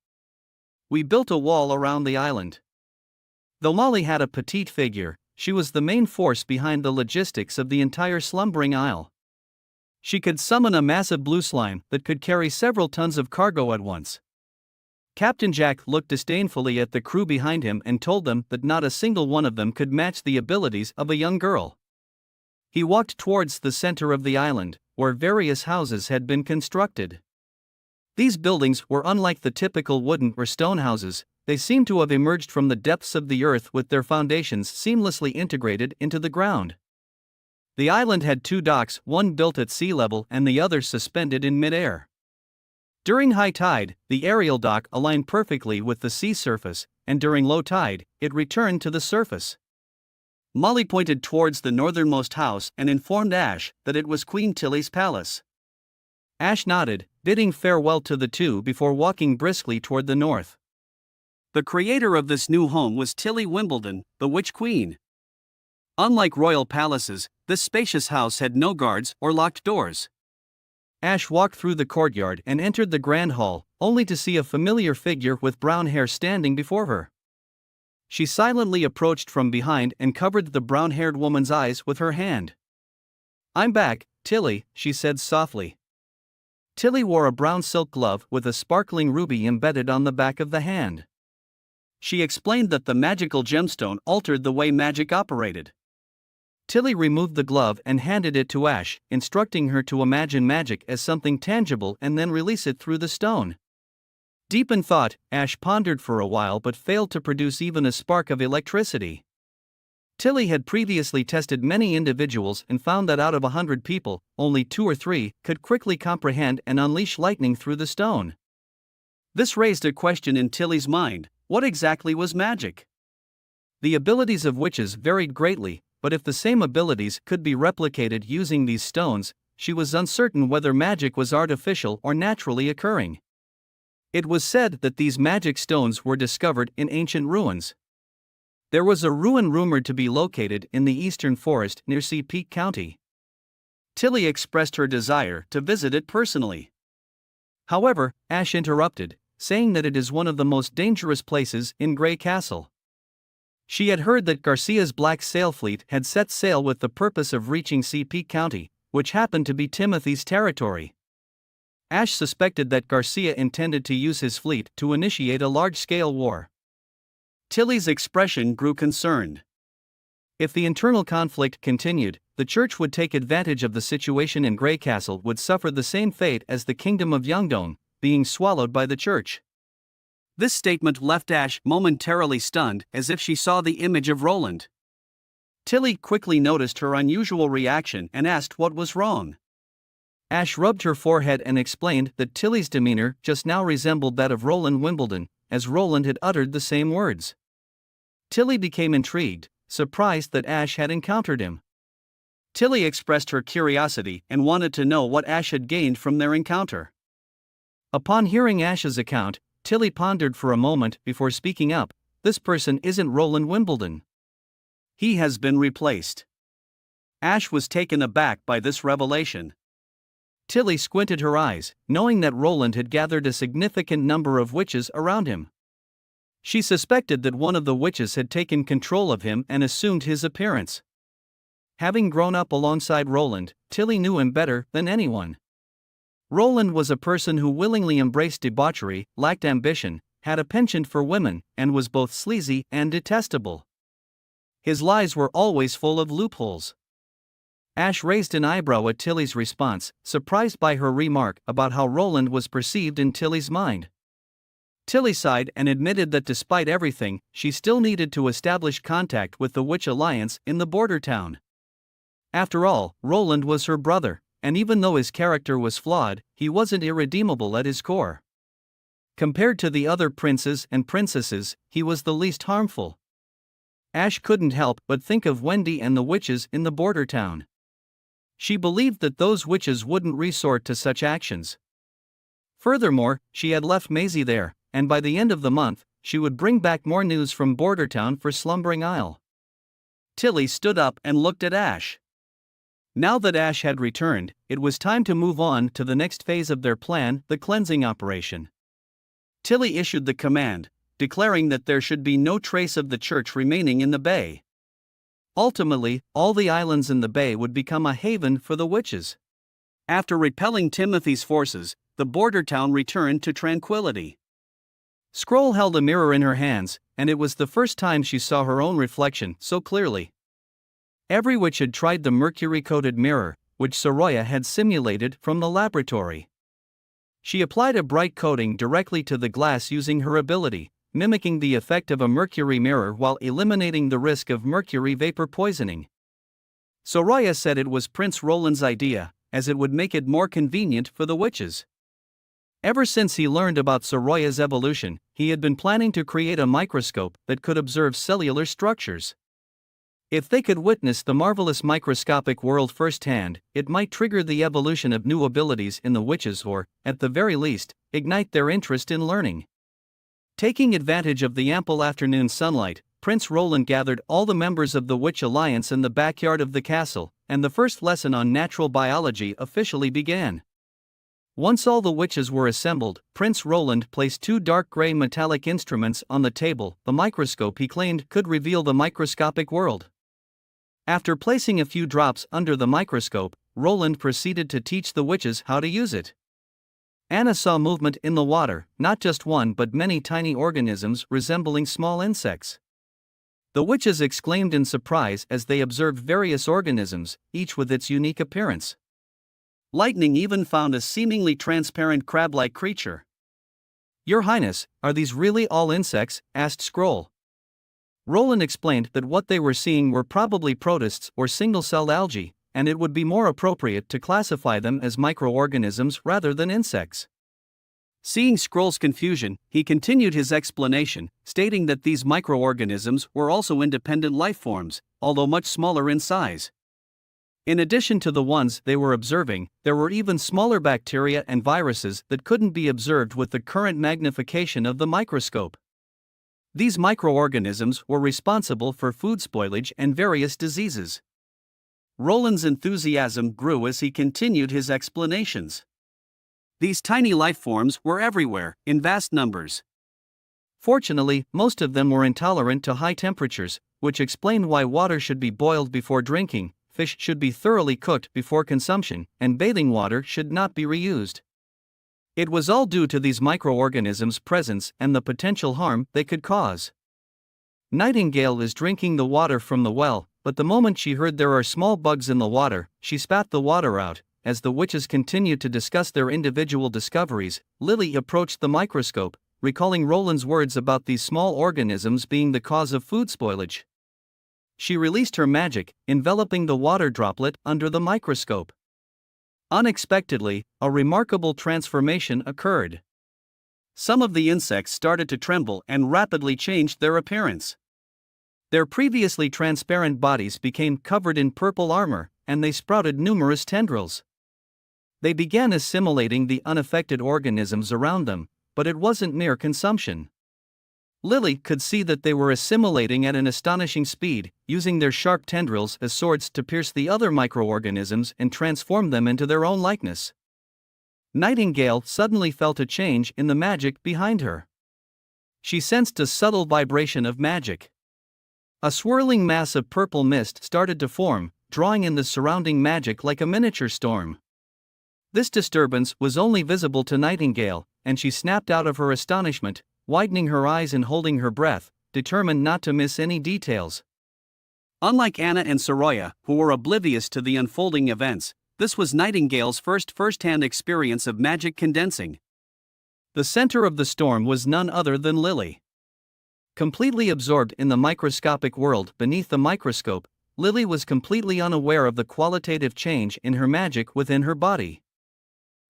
We built a wall around the island. Though Molly had a petite figure, she was the main force behind the logistics of the entire slumbering isle. She could summon a massive blue slime that could carry several tons of cargo at once. Captain Jack looked disdainfully at the crew behind him and told them that not a single one of them could match the abilities of a young girl. He walked towards the center of the island, where various houses had been constructed. These buildings were unlike the typical wooden or stone houses. They seemed to have emerged from the depths of the earth with their foundations seamlessly integrated into the ground. The island had two docks, one built at sea level and the other suspended in midair. During high tide, the aerial dock aligned perfectly with the sea surface, and during low tide, it returned to the surface. Molly pointed towards the northernmost house and informed Ash that it was Queen Tilly's palace. Ash nodded, bidding farewell to the two before walking briskly toward the north. The creator of this new home was Tilly Wimbledon, the Witch Queen. Unlike royal palaces, this spacious house had no guards or locked doors. Ash walked through the courtyard and entered the grand hall, only to see a familiar figure with brown hair standing before her. She silently approached from behind and covered the brown-haired woman's eyes with her hand. "I'm back, Tilly," she said softly. Tilly wore a brown silk glove with a sparkling ruby embedded on the back of the hand. She explained that the magical gemstone altered the way magic operated. Tilly removed the glove and handed it to Ash, instructing her to imagine magic as something tangible and then release it through the stone. Deep in thought, Ash pondered for a while but failed to produce even a spark of electricity. Tilly had previously tested many individuals and found that out of 100 people, only 2 or 3 could quickly comprehend and unleash lightning through the stone. This raised a question in Tilly's mind: what exactly was magic? The abilities of witches varied greatly, but if the same abilities could be replicated using these stones, she was uncertain whether magic was artificial or naturally occurring. It was said that these magic stones were discovered in ancient ruins. There was a ruin rumored to be located in the eastern forest near Sea Peak County. Tilly expressed her desire to visit it personally. However, Ash interrupted, saying that it is one of the most dangerous places in Grey Castle. She had heard that Garcia's black sail fleet had set sail with the purpose of reaching Sea Peak County, which happened to be Timothy's territory. Ash suspected that Garcia intended to use his fleet to initiate a large-scale war. Tilly's expression grew concerned. If the internal conflict continued, the church would take advantage of the situation and Grey Castle would suffer the same fate as the kingdom of Yeongdong, being swallowed by the church. This statement left Ash momentarily stunned, as if she saw the image of Roland. Tilly quickly noticed her unusual reaction and asked what was wrong. Ash rubbed her forehead and explained that Tilly's demeanor just now resembled that of Roland Wimbledon, as Roland had uttered the same words. Tilly became intrigued, surprised that Ash had encountered him. Tilly expressed her curiosity and wanted to know what Ash had gained from their encounter. Upon hearing Ash's account, Tilly pondered for a moment before speaking up. "This person isn't Roland Wimbledon. He has been replaced." Ash was taken aback by this revelation. Tilly squinted her eyes, knowing that Roland had gathered a significant number of witches around him. She suspected that one of the witches had taken control of him and assumed his appearance. Having grown up alongside Roland, Tilly knew him better than anyone. Roland was a person who willingly embraced debauchery, lacked ambition, had a penchant for women, and was both sleazy and detestable. His lies were always full of loopholes. Ash raised an eyebrow at Tilly's response, surprised by her remark about how Roland was perceived in Tilly's mind. Tilly sighed and admitted that despite everything, she still needed to establish contact with the Witch Alliance in the border town. After all, Roland was her brother, and even though his character was flawed, he wasn't irredeemable at his core. Compared to the other princes and princesses, he was the least harmful. Ash couldn't help but think of Wendy and the witches in the border town. She believed that those witches wouldn't resort to such actions. Furthermore, she had left Maisie there, and by the end of the month, she would bring back more news from Bordertown for Slumbering Isle. Tilly stood up and looked at Ash. Now that Ash had returned, it was time to move on to the next phase of their plan, the cleansing operation. Tilly issued the command, declaring that there should be no trace of the church remaining in the bay. Ultimately, all the islands in the bay would become a haven for the witches. After repelling Timothy's forces, the border town returned to tranquility. Scroll held a mirror in her hands, and it was the first time she saw her own reflection so clearly. Every witch had tried the mercury-coated mirror, which Soroya had simulated from the laboratory. She applied a bright coating directly to the glass using her ability, mimicking the effect of a mercury mirror while eliminating the risk of mercury vapor poisoning. Soroya said it was Prince Roland's idea, as it would make it more convenient for the witches. Ever since he learned about Soroya's evolution, he had been planning to create a microscope that could observe cellular structures. If they could witness the marvelous microscopic world firsthand, it might trigger the evolution of new abilities in the witches or, at the very least, ignite their interest in learning. Taking advantage of the ample afternoon sunlight, Prince Roland gathered all the members of the Witch Alliance in the backyard of the castle, and the first lesson on natural biology officially began. Once all the witches were assembled, Prince Roland placed two dark gray metallic instruments on the table, the microscope he claimed could reveal the microscopic world. After placing a few drops under the microscope, Roland proceeded to teach the witches how to use it. Anna saw movement in the water, not just one but many tiny organisms resembling small insects. The witches exclaimed in surprise as they observed various organisms, each with its unique appearance. Lightning even found a seemingly transparent crab-like creature. "Your Highness, are these really all insects?" asked Scroll. Roland explained that what they were seeing were probably protists or single-celled algae, and it would be more appropriate to classify them as microorganisms rather than insects. Seeing Scroll's confusion, he continued his explanation, stating that these microorganisms were also independent life forms, although much smaller in size. In addition to the ones they were observing, there were even smaller bacteria and viruses that couldn't be observed with the current magnification of the microscope. These microorganisms were responsible for food spoilage and various diseases. Roland's enthusiasm grew as he continued his explanations. These tiny life forms were everywhere, in vast numbers. Fortunately, most of them were intolerant to high temperatures, which explained why water should be boiled before drinking, fish should be thoroughly cooked before consumption, and bathing water should not be reused. It was all due to these microorganisms' presence and the potential harm they could cause. Nightingale is drinking the water from the well, but the moment she heard there are small bugs in the water, she spat the water out. As the witches continued to discuss their individual discoveries, Lily approached the microscope, recalling Roland's words about these small organisms being the cause of food spoilage. She released her magic, enveloping the water droplet under the microscope. Unexpectedly, a remarkable transformation occurred. Some of the insects started to tremble and rapidly changed their appearance. Their previously transparent bodies became covered in purple armor, and they sprouted numerous tendrils. They began assimilating the unaffected organisms around them, but it wasn't mere consumption. Lily could see that they were assimilating at an astonishing speed, using their sharp tendrils as swords to pierce the other microorganisms and transform them into their own likeness. Nightingale suddenly felt a change in the magic behind her. She sensed a subtle vibration of magic. A swirling mass of purple mist started to form, drawing in the surrounding magic like a miniature storm. This disturbance was only visible to Nightingale, and she snapped out of her astonishment, widening her eyes and holding her breath, determined not to miss any details. Unlike Anna and Soroya, who were oblivious to the unfolding events, this was Nightingale's first-hand experience of magic condensing. The center of the storm was none other than Lily. Completely absorbed in the microscopic world beneath the microscope, Lily was completely unaware of the qualitative change in her magic within her body.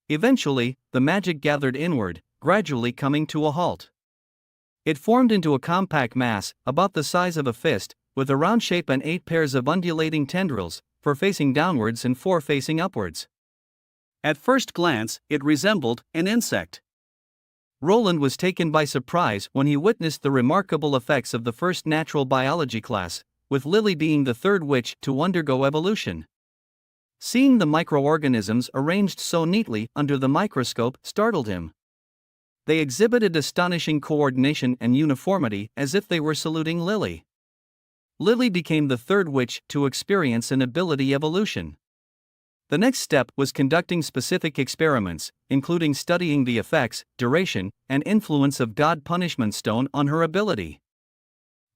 Eventually, the magic gathered inward, gradually coming to a halt. It formed into a compact mass, about the size of a fist, with a round shape and 8 pairs of undulating tendrils, 4 facing downwards and 4 facing upwards. At first glance, it resembled an insect. Roland was taken by surprise when he witnessed the remarkable effects of the first natural biology class, with Lily being the third witch to undergo evolution.
Seeing the microorganisms arranged so neatly under the microscope startled him. They exhibited astonishing coordination and uniformity as if they were saluting Lily. Lily became the third witch to experience an ability evolution. The next step was conducting specific experiments, including studying the effects, duration, and influence of God Punishment Stone on her ability.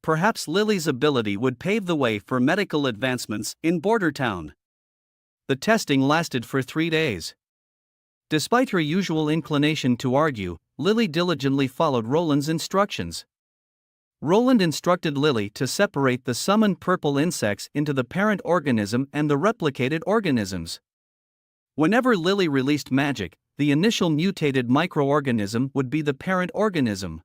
Perhaps Lily's ability would pave the way for medical advancements in Border Town. The testing lasted for 3 days. Despite her usual inclination to argue, Lily diligently followed Roland's instructions. Roland instructed Lily to separate the summoned purple insects into the parent organism and the replicated organisms. Whenever Lily released magic, the initial mutated microorganism would be the parent organism.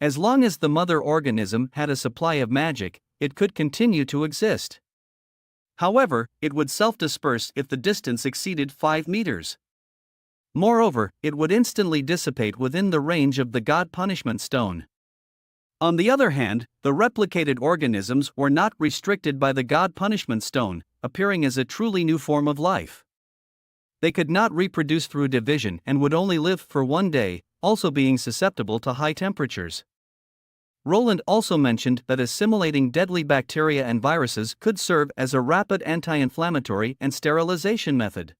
As long as the mother organism had a supply of magic, it could continue to exist. However, it would self-disperse if the distance exceeded 5 meters. Moreover, it would instantly dissipate within the range of the God Punishment Stone. On the other hand, the replicated organisms were not restricted by the God Punishment Stone, appearing as a truly new form of life. They could not reproduce through division and would only live for 1 day, also being susceptible to high temperatures. Roland also mentioned that assimilating deadly bacteria and viruses could serve as a rapid anti-inflammatory and sterilization method.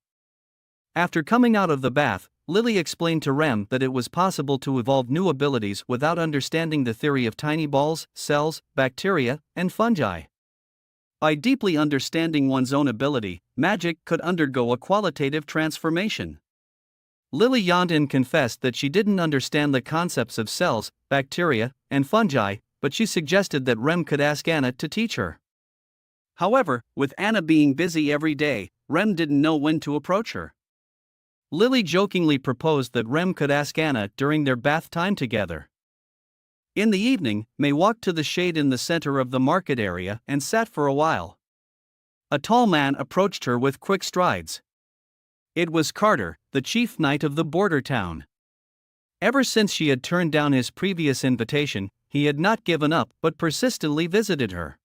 After coming out of the bath, Lily explained to Rem that it was possible to evolve new abilities without understanding the theory of tiny balls, cells, bacteria, and fungi. By deeply understanding one's own ability, magic could undergo a qualitative transformation. Lily yawned and confessed that she didn't understand the concepts of cells, bacteria, and fungi, but she suggested that Rem could ask Anna to teach her. However, with Anna being busy every day, Rem didn't know when to approach her. Lily jokingly proposed that Rem could ask Anna during their bath time together. In the evening, May walked to the shade in the center of the market area and sat for a while. A tall man approached her with quick strides. It was Carter, the chief knight of the border town. Ever since she had turned down his previous invitation, he had not given up but persistently visited her.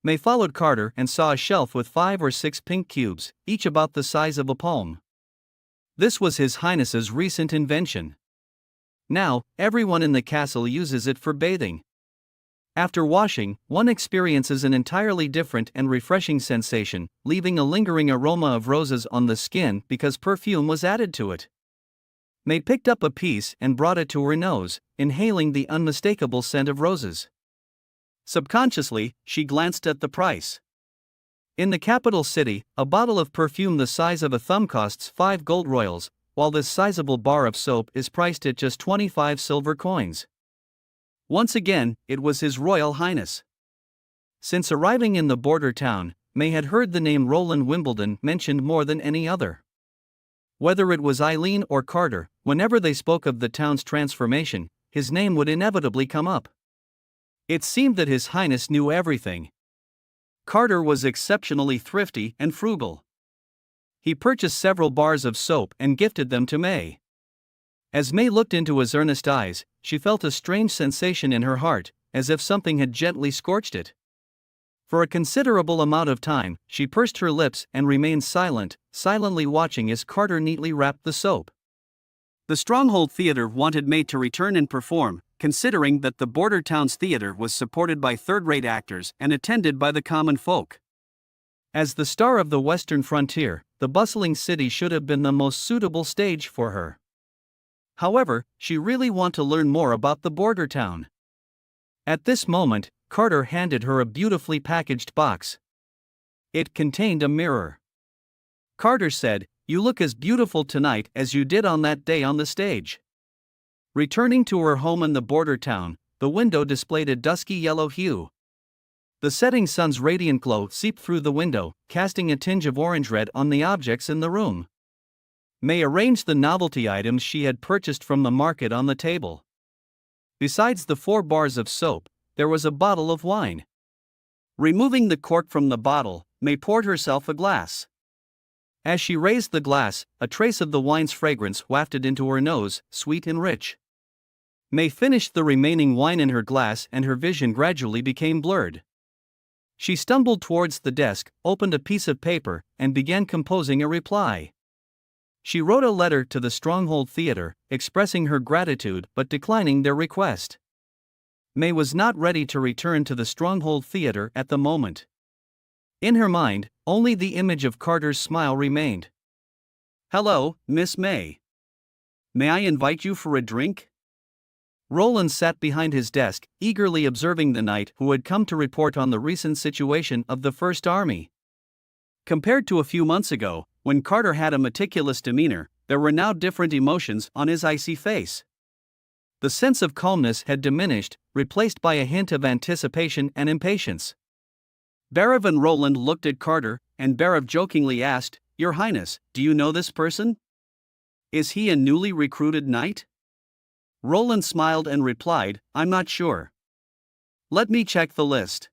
May followed Carter and saw a shelf with 5 or 6 pink cubes, each about the size of a palm. This was His Highness's recent invention. Now, everyone in the castle uses it for bathing. After washing, one experiences an entirely different and refreshing sensation, leaving a lingering aroma of roses on the skin because perfume was added to it. May picked up a piece and brought it to her nose, inhaling the unmistakable scent of roses. Subconsciously, she glanced at the price. In the capital city, a bottle of perfume the size of a thumb costs 5 gold royals, while this sizable bar of soap is priced at just 25 silver coins. Once again, it was His Royal Highness. Since arriving in the border town, May had heard the name Roland Wimbledon mentioned more than any other. Whether it was Eileen or Carter, whenever they spoke of the town's transformation, his name would inevitably come up. It seemed that His Highness knew everything. Carter was exceptionally thrifty and frugal. He purchased several bars of soap and gifted them to May. As May looked into his earnest eyes, she felt a strange sensation in her heart, as if something had gently scorched it. For a considerable amount of time, she pursed her lips and remained silent, silently watching as Carter neatly wrapped the soap. The Stronghold Theater wanted May to return and perform, considering that the border town's theater was supported by third-rate actors and attended by the common folk. As the star of the western frontier, the bustling city should have been the most suitable stage for her. However, she really wanted to learn more about the border town. At this moment, Carter handed her a beautifully packaged box. It contained a mirror. Carter said, "You look as beautiful tonight as you did on that day on the stage." Returning to her home in the border town, the window displayed a dusky yellow hue. The setting sun's radiant glow seeped through the window, casting a tinge of orange-red on the objects in the room. May arranged the novelty items she had purchased from the market on the table. Besides the 4 bars of soap, there was a bottle of wine. Removing the cork from the bottle, May poured herself a glass. As she raised the glass, a trace of the wine's fragrance wafted into her nose, sweet and rich. May finished the remaining wine in her glass and her vision gradually became blurred.
She stumbled towards the desk, opened a piece of paper, and began composing a reply. She wrote a letter to the Stronghold Theater, expressing her gratitude but declining their request. May was not ready to return to the Stronghold Theater at the moment. In her mind, only the image of Carter's smile remained. "Hello, Miss May. May I invite you for a drink?" Roland sat behind his desk, eagerly observing the knight who had come to report on the recent situation of the First Army. Compared to a few months ago, when Carter had a meticulous demeanor, there were now different emotions on his icy face. The sense of calmness had diminished, replaced by a hint of anticipation and impatience. Barav and Roland looked at Carter, and Barav jokingly asked, "Your Highness, do you know this person? Is he a newly recruited knight?" Roland smiled and replied, "I'm not sure. Let me check the list."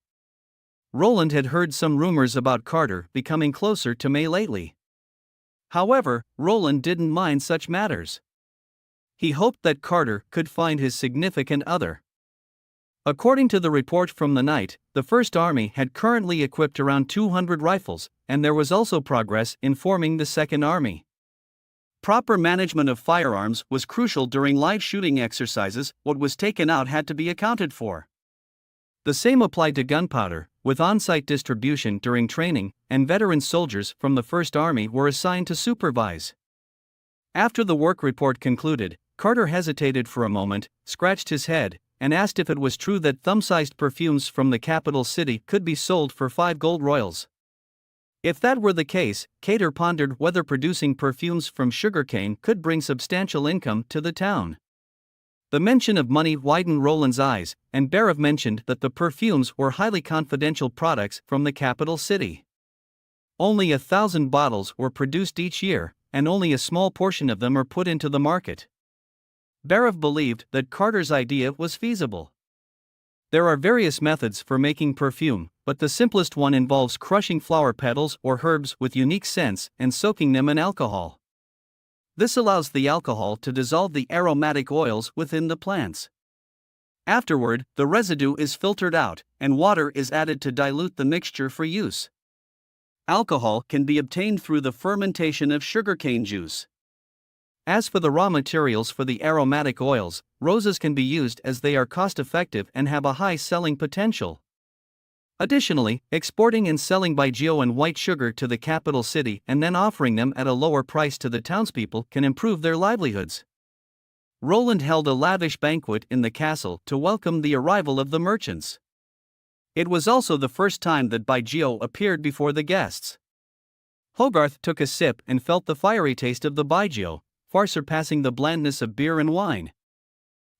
Roland had heard some rumors about Carter becoming closer to May lately. However, Roland didn't mind such matters. He hoped that Carter could find his significant other. According to the report from the knight, the First Army had currently equipped around 200 rifles, and there was also progress in forming the Second Army. Proper management of firearms was crucial during live shooting exercises. What was taken out had to be accounted for. The same applied to gunpowder, with on-site distribution during training, and veteran soldiers from the First Army were assigned to supervise. After the work report concluded, Carter hesitated for a moment, scratched his head, and asked if it was true that thumb-sized perfumes from the capital city could be sold for 5 gold royals. If that were the case, Cater pondered whether producing perfumes from sugarcane could bring substantial income to the town. The mention of money widened Roland's eyes, and Barav mentioned that the perfumes were highly confidential products from the capital city. Only 1,000 bottles were produced each year, and only a small portion of them are put into the market. Barav believed that Carter's idea was feasible. There are various methods for making perfume, but the simplest one involves crushing flower petals or herbs with unique scents and soaking them in alcohol. This allows the alcohol to dissolve the aromatic oils within the plants. Afterward, the residue is filtered out, and water is added to dilute the mixture for use. Alcohol can be obtained through the fermentation of sugarcane juice. As for the raw materials for the aromatic oils, roses can be used as they are cost-effective and have a high selling potential. Additionally, exporting and selling baijiu and white sugar to the capital city and then offering them at a lower price to the townspeople can improve their livelihoods. Roland held a lavish banquet in the castle to welcome the arrival of the merchants. It was also the first time that baijiu appeared before the guests. Hogarth took a sip and felt the fiery taste of the baijiu, far surpassing the blandness of beer and wine.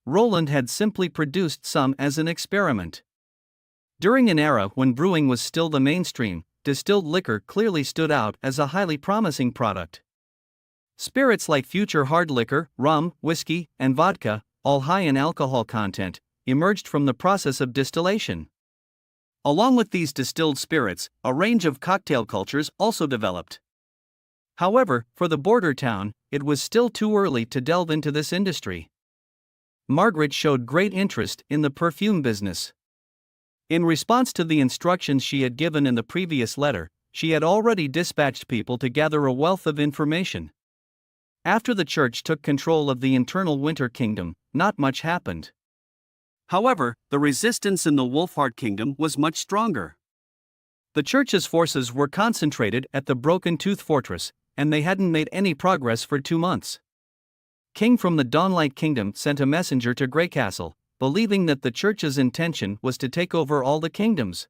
Roland had simply produced some as an experiment. During an era when brewing was still the mainstream, distilled liquor clearly stood out as a highly promising product. Spirits like future hard liquor, rum, whiskey, and vodka, all high in alcohol content, emerged from the process of distillation. Along with these distilled spirits, a range of cocktail cultures also developed. However, for the border town, it was still too early to delve into this industry. Margaret showed great interest in the perfume business. In response to the instructions she had given in the previous letter, she had already dispatched people to gather a wealth of information. After the church took control of the internal Winter Kingdom, not much happened. However, the resistance in the Wolfheart Kingdom was much stronger. The church's forces were concentrated at the Broken Tooth Fortress, and they hadn't made any progress for 2 months. King from the Dawnlight Kingdom sent a messenger to Greycastle, believing that the church's intention was to take over all the kingdoms.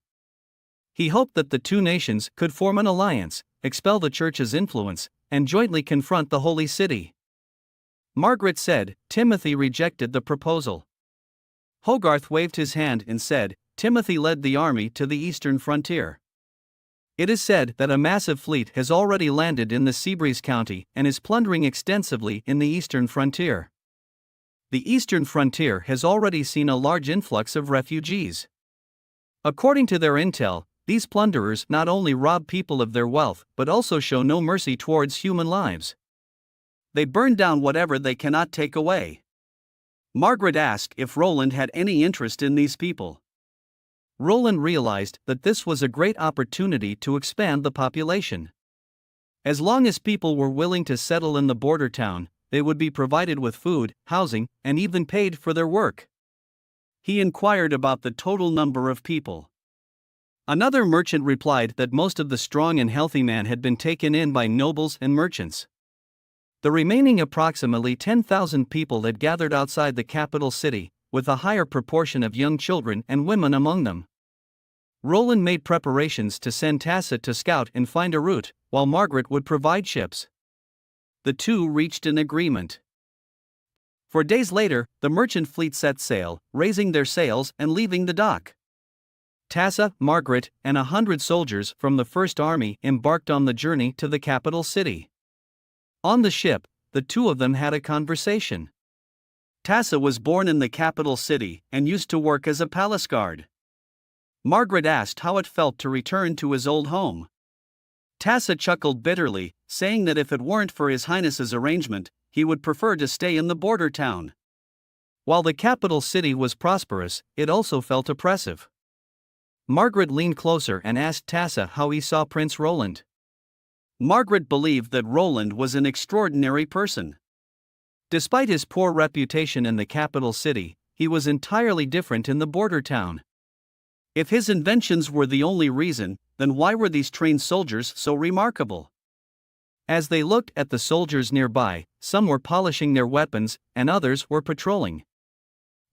He hoped that the two nations could form an alliance, expel the church's influence, and jointly confront the Holy City. Margaret said Timothy rejected the proposal. Hogarth waved his hand and said Timothy led the army to the eastern frontier. It is said that a massive fleet has already landed in the Seabreeze County and is plundering extensively in the eastern frontier. The eastern frontier has already seen a large influx of refugees. According to their intel, these plunderers not only rob people of their wealth but also show no mercy towards human lives. They burn down whatever they cannot take away. Margaret asked if Roland had any interest in these people. Roland realized that this was a great opportunity to expand the population. As long as people were willing to settle in the border town, they would be provided with food, housing, and even paid for their work. He inquired about the total number of people. Another merchant replied that most of the strong and healthy men had been taken in by nobles and merchants. The remaining approximately 10,000 people had gathered outside the capital city, with a higher proportion of young children and women among them. Roland made preparations to send Tassa to scout and find a route, while Margaret would provide ships. The two reached an agreement. 4 days later, the merchant fleet set sail, raising their sails and leaving the dock. Tassa, Margaret, and 100 soldiers from the First Army embarked on the journey to the capital city. On the ship, the two of them had a conversation. Tassa was born in the capital city and used to work as a palace guard. Margaret asked how it felt to return to his old home. Tassa chuckled bitterly, saying that if it weren't for His Highness's arrangement, he would prefer to stay in the border town. While the capital city was prosperous, it also felt oppressive. Margaret leaned closer and asked Tassa how he saw Prince Roland. Margaret believed that Roland was an extraordinary person. Despite his poor reputation in the capital city, he was entirely different in the border town. If his inventions were the only reason, then why were these trained soldiers so remarkable? As they looked at the soldiers nearby, some were polishing their weapons, and others were patrolling.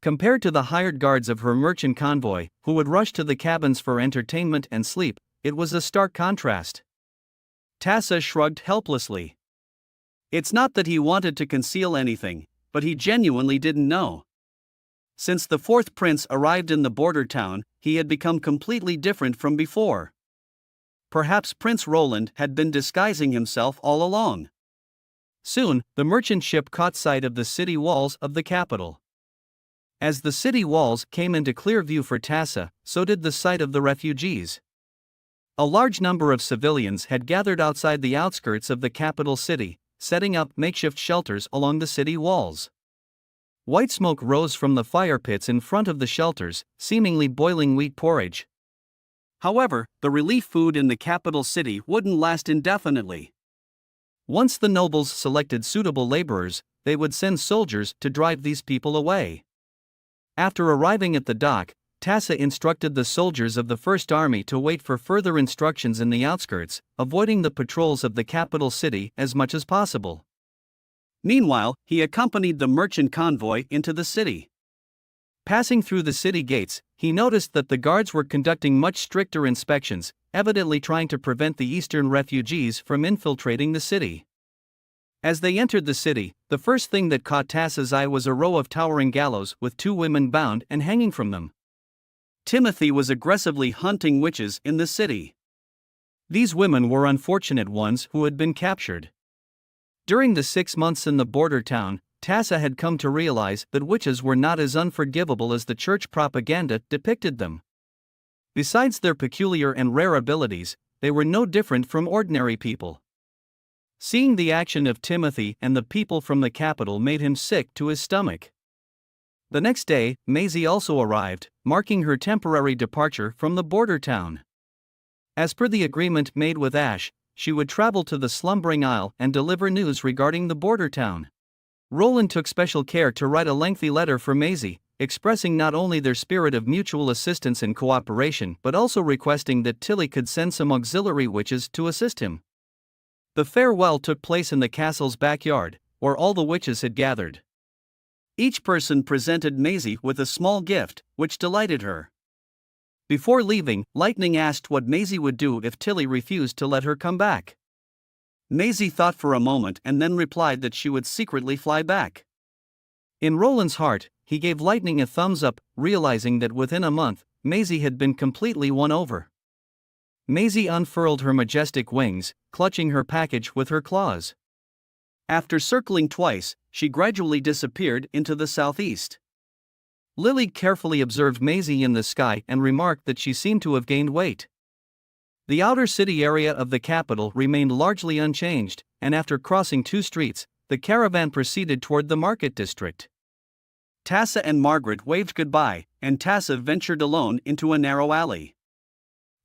Compared to the hired guards of her merchant convoy, who would rush to the cabins for entertainment and sleep, it was a stark contrast. Tassa shrugged helplessly. It's not that he wanted to conceal anything, but he genuinely didn't know. Since the fourth prince arrived in the border town, he had become completely different from before. Perhaps Prince Roland had been disguising himself all along. Soon, the merchant ship caught sight of the city walls of the capital. As the city walls came into clear view for Tassa, so did the sight of the refugees. A large number of civilians had gathered outside the outskirts of the capital city, setting up makeshift shelters along the city walls. White smoke rose from the fire pits in front of the shelters, seemingly boiling wheat porridge. However, the relief food in the capital city wouldn't last indefinitely. Once the nobles selected suitable laborers, they would send soldiers to drive these people away. After arriving at the dock, Tassa instructed the soldiers of the First Army to wait for further instructions in the outskirts, avoiding the patrols of the capital city as much as possible. Meanwhile, he accompanied the merchant convoy into the city. Passing through the city gates, he noticed that the guards were conducting much stricter inspections, evidently trying to prevent the eastern refugees from infiltrating the city. As they entered the city, the first thing that caught Tassa's eye was a row of towering gallows with 2 women bound and hanging from them. Timothy was aggressively hunting witches in the city. These women were unfortunate ones who had been captured. During the 6 months in the border town, Tassa had come to realize that witches were not as unforgivable as the church propaganda depicted them. Besides their peculiar and rare abilities, they were no different from ordinary people. Seeing the action of Timothy and the people from the capital made him sick to his stomach. The next day, Maisie also arrived, marking her temporary departure from the border town. As per the agreement made with Ash, she would travel to the slumbering isle and deliver news regarding the border town. Roland took special care to write a lengthy letter for Maisie, expressing not only their spirit of mutual assistance and cooperation but also requesting that Tilly could send some auxiliary witches to assist him. The farewell took place in the castle's backyard, where all the witches had gathered. Each person presented Maisie with a small gift, which delighted her. Before leaving, Lightning asked what Maisie would do if Tilly refused to let her come back. Maisie thought for a moment and then replied that she would secretly fly back. In Roland's heart, he gave Lightning a thumbs up, realizing that within a month, Maisie had been completely won over. Maisie unfurled her majestic wings, clutching her package with her claws. After circling twice, she gradually disappeared into the southeast. Lily carefully observed Maisie in the sky and remarked that she seemed to have gained weight. The outer city area of the capital remained largely unchanged, and after crossing 2 streets, the caravan proceeded toward the market district. Tassa and Margaret waved goodbye, and Tassa ventured alone into a narrow alley.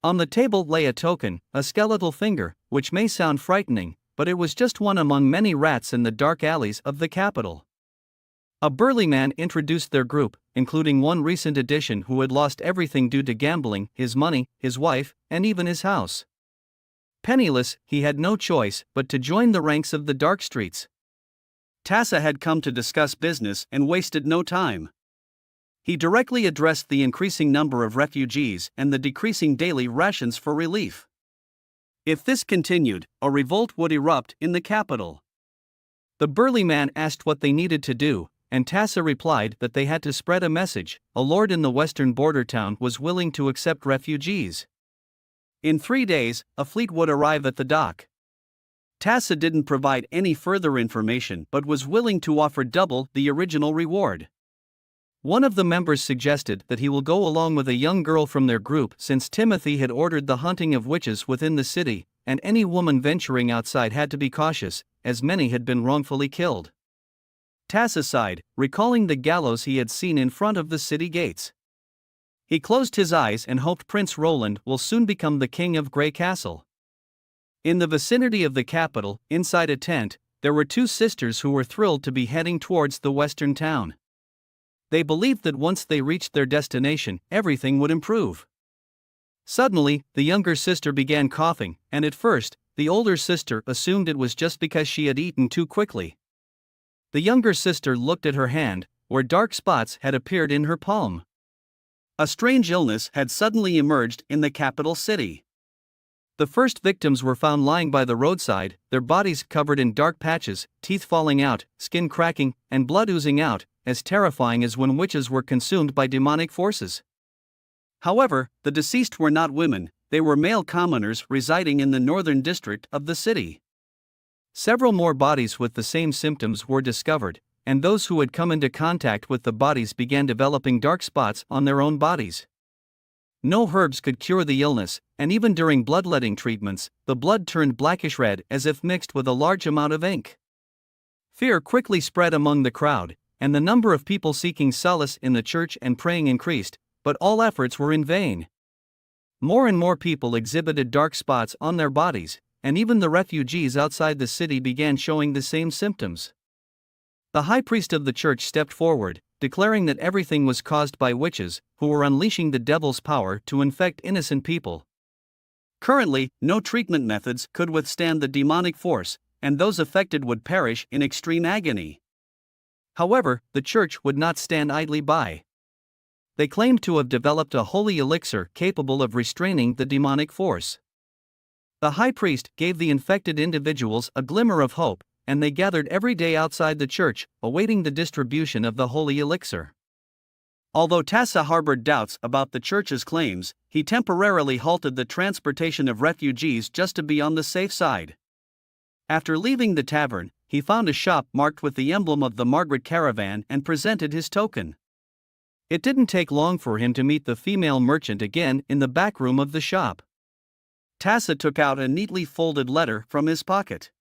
On the table lay a token, a skeletal finger, which may sound frightening, but it was just one among many rats in the dark alleys of the capital. A burly man introduced their group, including one recent addition who had lost everything due to gambling, his money, his wife, and even his house. Penniless, he had no choice but to join the ranks of the dark streets. Tassa had come to discuss business and wasted no time. He directly addressed the increasing number of refugees and the decreasing daily rations for relief. If this continued, a revolt would erupt in the capital. The burly man asked what they needed to do, and Tassa replied that they had to spread a message. A lord in the western border town was willing to accept refugees. In 3 days, a fleet would arrive at the dock. Tassa didn't provide any further information but was willing to offer double the original reward. One of the members suggested that he will go along with a young girl from their group since Timothy had ordered the hunting of witches within the city, and any woman venturing outside had to be cautious, as many had been wrongfully killed. Tassa sighed, recalling the gallows he had seen in front of the city gates. He closed his eyes and hoped Prince Roland will soon become the king of Grey Castle. In the vicinity of the capital, inside a tent, there were 2 sisters who were thrilled to be heading towards the western town. They believed that once they reached their destination, everything would improve. Suddenly, the younger sister began coughing, and at first, the older sister assumed it was just because she had eaten too quickly. The younger sister looked at her hand, where dark spots had appeared in her palm. A strange illness had suddenly emerged in the capital city. The first victims were found lying by the roadside, their bodies covered in dark patches, teeth falling out, skin cracking, and blood oozing out, as terrifying as when witches were consumed by demonic forces. However, the deceased were not women, they were male commoners residing in the northern district of the city. Several more bodies with the same symptoms were discovered, and those who had come into contact with the bodies began developing dark spots on their own bodies. No herbs could cure the illness, and even during bloodletting treatments, the blood turned blackish red as if mixed with a large amount of ink. Fear quickly spread among the crowd, and the number of people seeking solace in the church and praying increased, but all efforts were in vain. More and more people exhibited dark spots on their bodies, and even the refugees outside the city began showing the same symptoms. The high priest of the church stepped forward, declaring that everything was caused by witches, who were unleashing the devil's power to infect innocent people. Currently, no treatment methods could withstand the demonic force, and those affected would perish in extreme agony. However, the church would not stand idly by. They claimed to have developed a holy elixir capable of restraining the demonic force. The high priest gave the infected individuals a glimmer of hope, and they gathered every day outside the church, awaiting the distribution of the holy elixir. Although Tassa harbored doubts about the church's claims, he temporarily halted the transportation of refugees just to be on the safe side. After leaving the tavern, he found a shop marked with the emblem of the Margaret caravan and presented his token. It didn't take long for him to meet the female merchant again in the back room of the shop. Tassa took out a neatly folded letter from his pocket.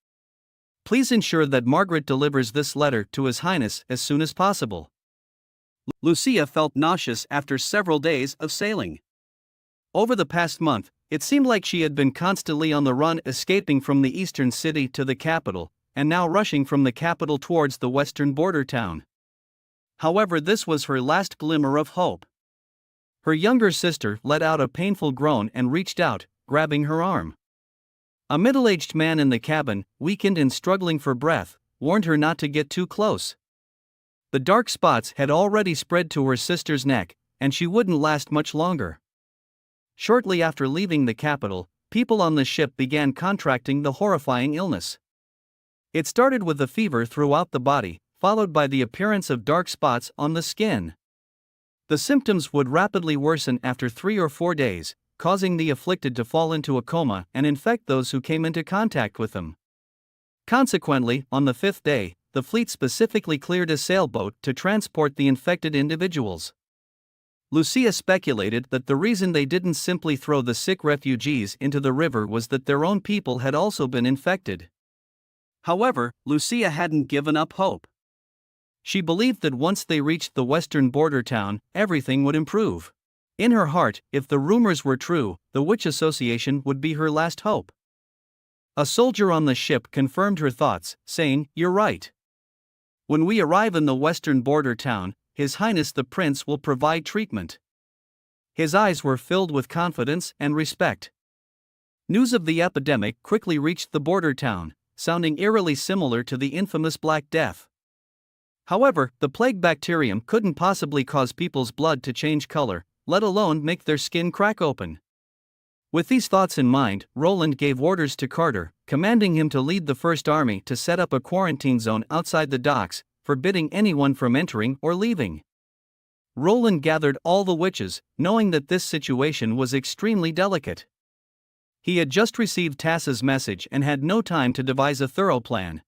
"Please ensure that Margaret delivers this letter to His Highness as soon as possible." Lucia felt nauseous after several days of sailing. Over the past month, it seemed like she had been constantly on the run, escaping from the eastern city to the capital, and now rushing from the capital towards the western border town. However, this was her last glimmer of hope. Her younger sister let out a painful groan and reached out, grabbing her arm. A middle-aged man in the cabin, weakened and struggling for breath, warned her not to get too close. The dark spots had already spread to her sister's neck, and she wouldn't last much longer. Shortly after leaving the capital, people on the ship began contracting the horrifying illness. It started with a fever throughout the body, followed by the appearance of dark spots on the skin. The symptoms would rapidly worsen after 3 or 4 days, causing the afflicted to fall into a coma and infect those who came into contact with them. Consequently, on the 5th day, the fleet specifically cleared a sailboat to transport the infected individuals. Lucia speculated that the reason they didn't simply throw the sick refugees into the river was that their own people had also been infected. However, Lucia hadn't given up hope. She believed that once they reached the western border town, everything would improve. In her heart, if the rumors were true, the Witch Association would be her last hope. A soldier on the ship confirmed her thoughts, saying, "You're right. When we arrive in the western border town, His Highness the Prince will provide treatment." His eyes were filled with confidence and respect. News of the epidemic quickly reached the border town, sounding eerily similar to the infamous Black Death. However, the plague bacterium couldn't possibly cause people's blood to change color, let alone make their skin crack open. With these thoughts in mind, Roland gave orders to Carter, commanding him to lead the First Army to set up a quarantine zone outside the docks, forbidding anyone from entering or leaving. Roland gathered all the witches, knowing that this situation was extremely delicate. He had just received Tassa's message and had no time to devise a thorough plan.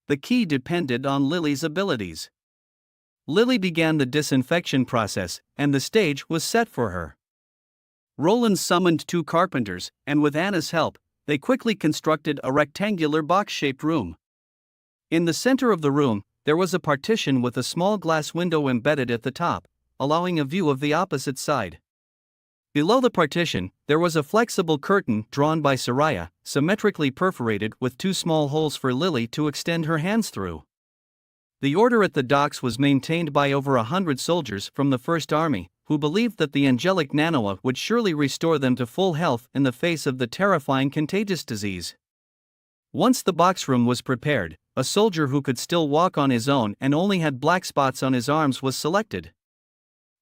The key depended on Lily's abilities. Lily began the disinfection process, and the stage was set for her. Roland summoned 2 carpenters, and with Anna's help, they quickly constructed a rectangular box-shaped room. In the center of the room, there was a partition with a small glass window embedded at the top, allowing a view of the opposite side. Below the partition, there was a flexible curtain drawn by Soraya, symmetrically perforated with 2 small holes for Lily to extend her hands through. The order at the docks was maintained by over 100 soldiers from the First Army, who believed that the angelic Nanoa would surely restore them to full health in the face of the terrifying contagious disease. Once the box room was prepared, a soldier who could still walk on his own and only had black spots on his arms was selected.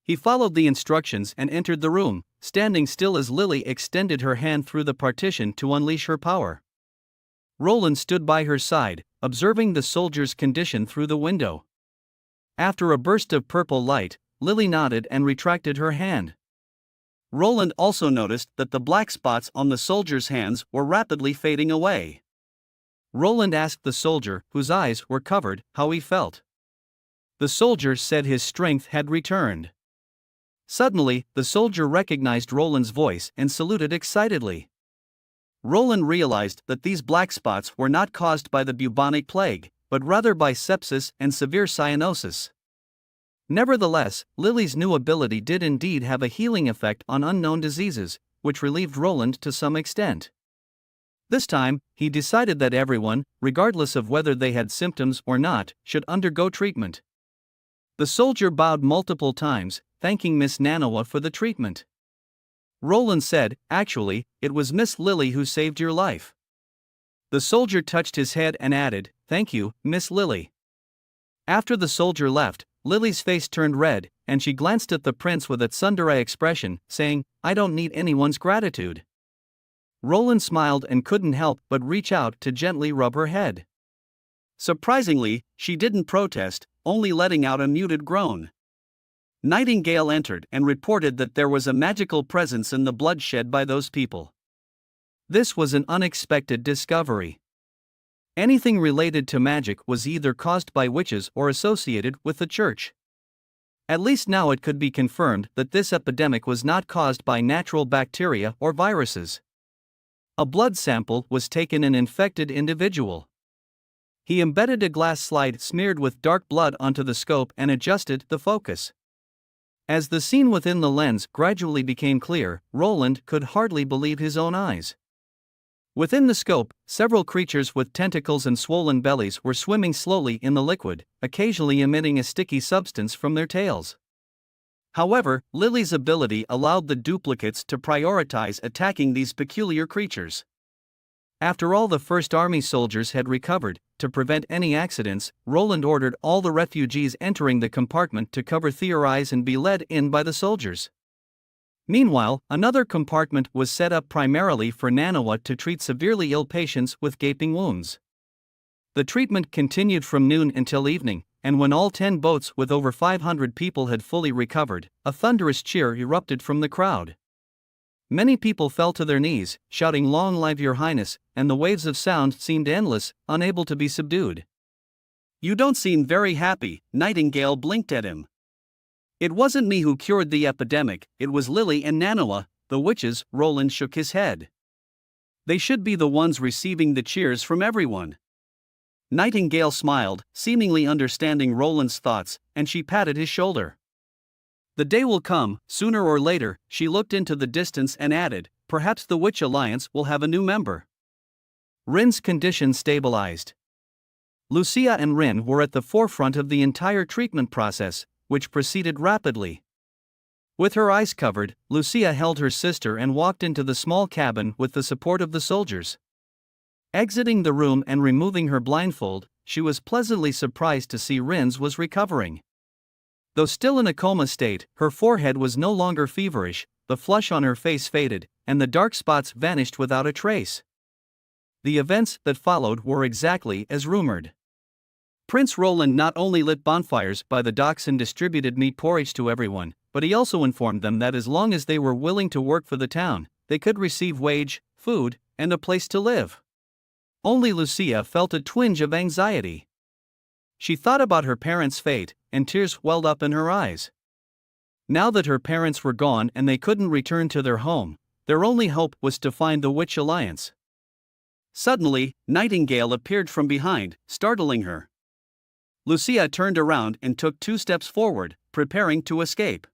He followed the instructions and entered the room, standing still as Lily extended her hand through the partition to unleash her power. Roland stood by her side, observing the soldier's condition through the window. After a burst of purple light, Lily nodded and retracted her hand. Roland also noticed that the black spots on the soldier's hands were rapidly fading away. Roland asked the soldier, whose eyes were covered, how he felt. The soldier said his strength had returned. Suddenly, the soldier recognized Roland's voice and saluted excitedly. Roland realized that these black spots were not caused by the bubonic plague, but rather by sepsis and severe cyanosis. Nevertheless, Lily's new ability did indeed have a healing effect on unknown diseases, which relieved Roland to some extent. This time, he decided that everyone, regardless of whether they had symptoms or not, should undergo treatment. The soldier bowed multiple times, thanking Miss Nanoa for the treatment. Roland said, "Actually, it was Miss Lily who saved your life." The soldier touched his head and added, "Thank you, Miss Lily." After the soldier left, Lily's face turned red, and she glanced at the prince with a tsundere expression, saying, "I don't need anyone's gratitude." Roland smiled and couldn't help but reach out to gently rub her head. Surprisingly, she didn't protest, only letting out a muted groan. Nightingale entered and reported that there was a magical presence in the blood shed by those people. This was an unexpected discovery. Anything related to magic was either caused by witches or associated with the church. At least now it could be confirmed that this epidemic was not caused by natural bacteria or viruses. A blood sample was taken in an infected individual. He embedded a glass slide smeared with dark blood onto the scope and adjusted the focus. As the scene within the lens gradually became clear, Roland could hardly believe his own eyes. Within the scope, several creatures with tentacles and swollen bellies were swimming slowly in the liquid, occasionally emitting a sticky substance from their tails. However, Lily's ability allowed the duplicates to prioritize attacking these peculiar creatures. After all the First Army soldiers had recovered, to prevent any accidents, Roland ordered all the refugees entering the compartment to cover their eyes and be led in by the soldiers. Meanwhile, another compartment was set up primarily for Nanoa to treat severely ill patients with gaping wounds. The treatment continued from noon until evening, and when all 10 boats with over 500 people had fully recovered, a thunderous cheer erupted from the crowd. Many people fell to their knees, shouting "Long live your highness," and the waves of sound seemed endless, unable to be subdued. "You don't seem very happy," Nightingale blinked at him. "It wasn't me who cured the epidemic, it was Lily and Nanoa, the witches." Roland shook his head. "They should be the ones receiving the cheers from everyone." Nightingale smiled, seemingly understanding Roland's thoughts, and she patted his shoulder. The day will come, sooner or later, she looked into the distance and added, perhaps the Witch Alliance will have a new member. Rin's condition stabilized. Lucia and Rin were at the forefront of the entire treatment process, which proceeded rapidly. With her eyes covered, Lucia held her sister and walked into the small cabin with the support of the soldiers. Exiting the room and removing her blindfold, she was pleasantly surprised to see Rin's was recovering. Though still in a coma state, her forehead was no longer feverish, the flush on her face faded, and the dark spots vanished without a trace. The events that followed were exactly as rumored. Prince Roland not only lit bonfires by the docks and distributed meat porridge to everyone, but he also informed them that as long as they were willing to work for the town, they could receive wage, food, and a place to live. Only Lucia felt a twinge of anxiety. She thought about her parents' fate, and tears welled up in her eyes. Now that her parents were gone and they couldn't return to their home, their only hope was to find the Witch Alliance. Suddenly, Nightingale appeared from behind, startling her. Lucia turned around and took 2 steps forward, preparing to escape.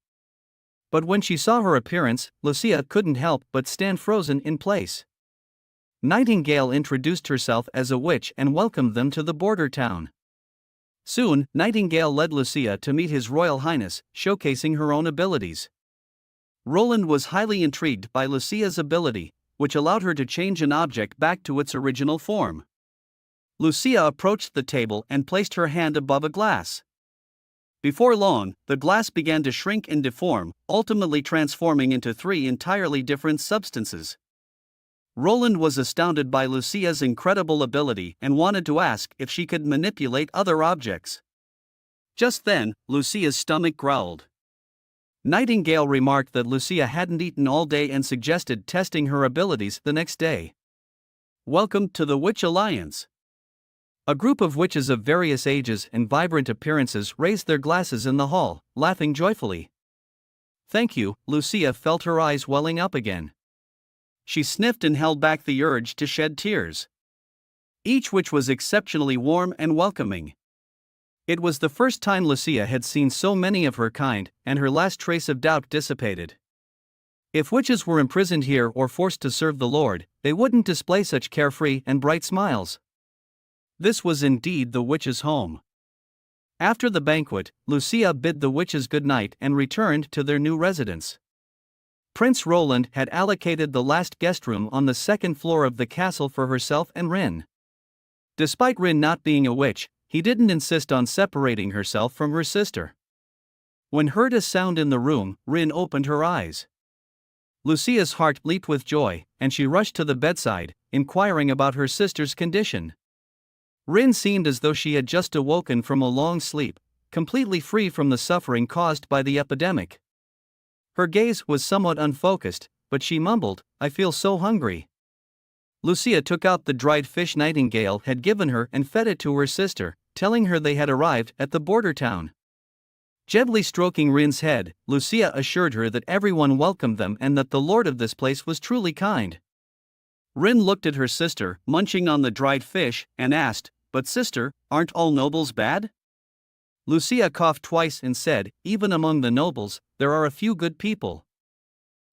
But when she saw her appearance, Lucia couldn't help but stand frozen in place. Nightingale introduced herself as a witch and welcomed them to the border town. Soon, Nightingale led Lucia to meet His Royal Highness, showcasing her own abilities. Roland was highly intrigued by Lucia's ability, which allowed her to change an object back to its original form. Lucia approached the table and placed her hand above a glass. Before long, the glass began to shrink and deform, ultimately transforming into 3 entirely different substances. Roland was astounded by Lucia's incredible ability and wanted to ask if she could manipulate other objects. Just then, Lucia's stomach growled. Nightingale remarked that Lucia hadn't eaten all day and suggested testing her abilities the next day. Welcome to the Witch Alliance. A group of witches of various ages and vibrant appearances raised their glasses in the hall, laughing joyfully. Thank you, Lucia felt her eyes welling up again. She sniffed and held back the urge to shed tears. Each witch was exceptionally warm and welcoming. It was the first time Lucia had seen so many of her kind, and her last trace of doubt dissipated. If witches were imprisoned here or forced to serve the Lord, they wouldn't display such carefree and bright smiles. This was indeed the witches' home. After the banquet, Lucia bid the witches good night and returned to their new residence. Prince Roland had allocated the last guest room on the 2nd floor of the castle for herself and Rin. Despite Rin not being a witch, he didn't insist on separating herself from her sister. When heard a sound in the room, Rin opened her eyes. Lucia's heart leaped with joy, and she rushed to the bedside, inquiring about her sister's condition. Rin seemed as though she had just awoken from a long sleep, completely free from the suffering caused by the epidemic. Her gaze was somewhat unfocused, but she mumbled, "I feel so hungry." Lucia took out the dried fish Nightingale had given her and fed it to her sister, telling her they had arrived at the border town. Gently stroking Rin's head, Lucia assured her that everyone welcomed them and that the lord of this place was truly kind. Rin looked at her sister, munching on the dried fish, and asked, "But sister, aren't all nobles bad?" Lucia coughed twice and said, "Even among the nobles, there are a few good people."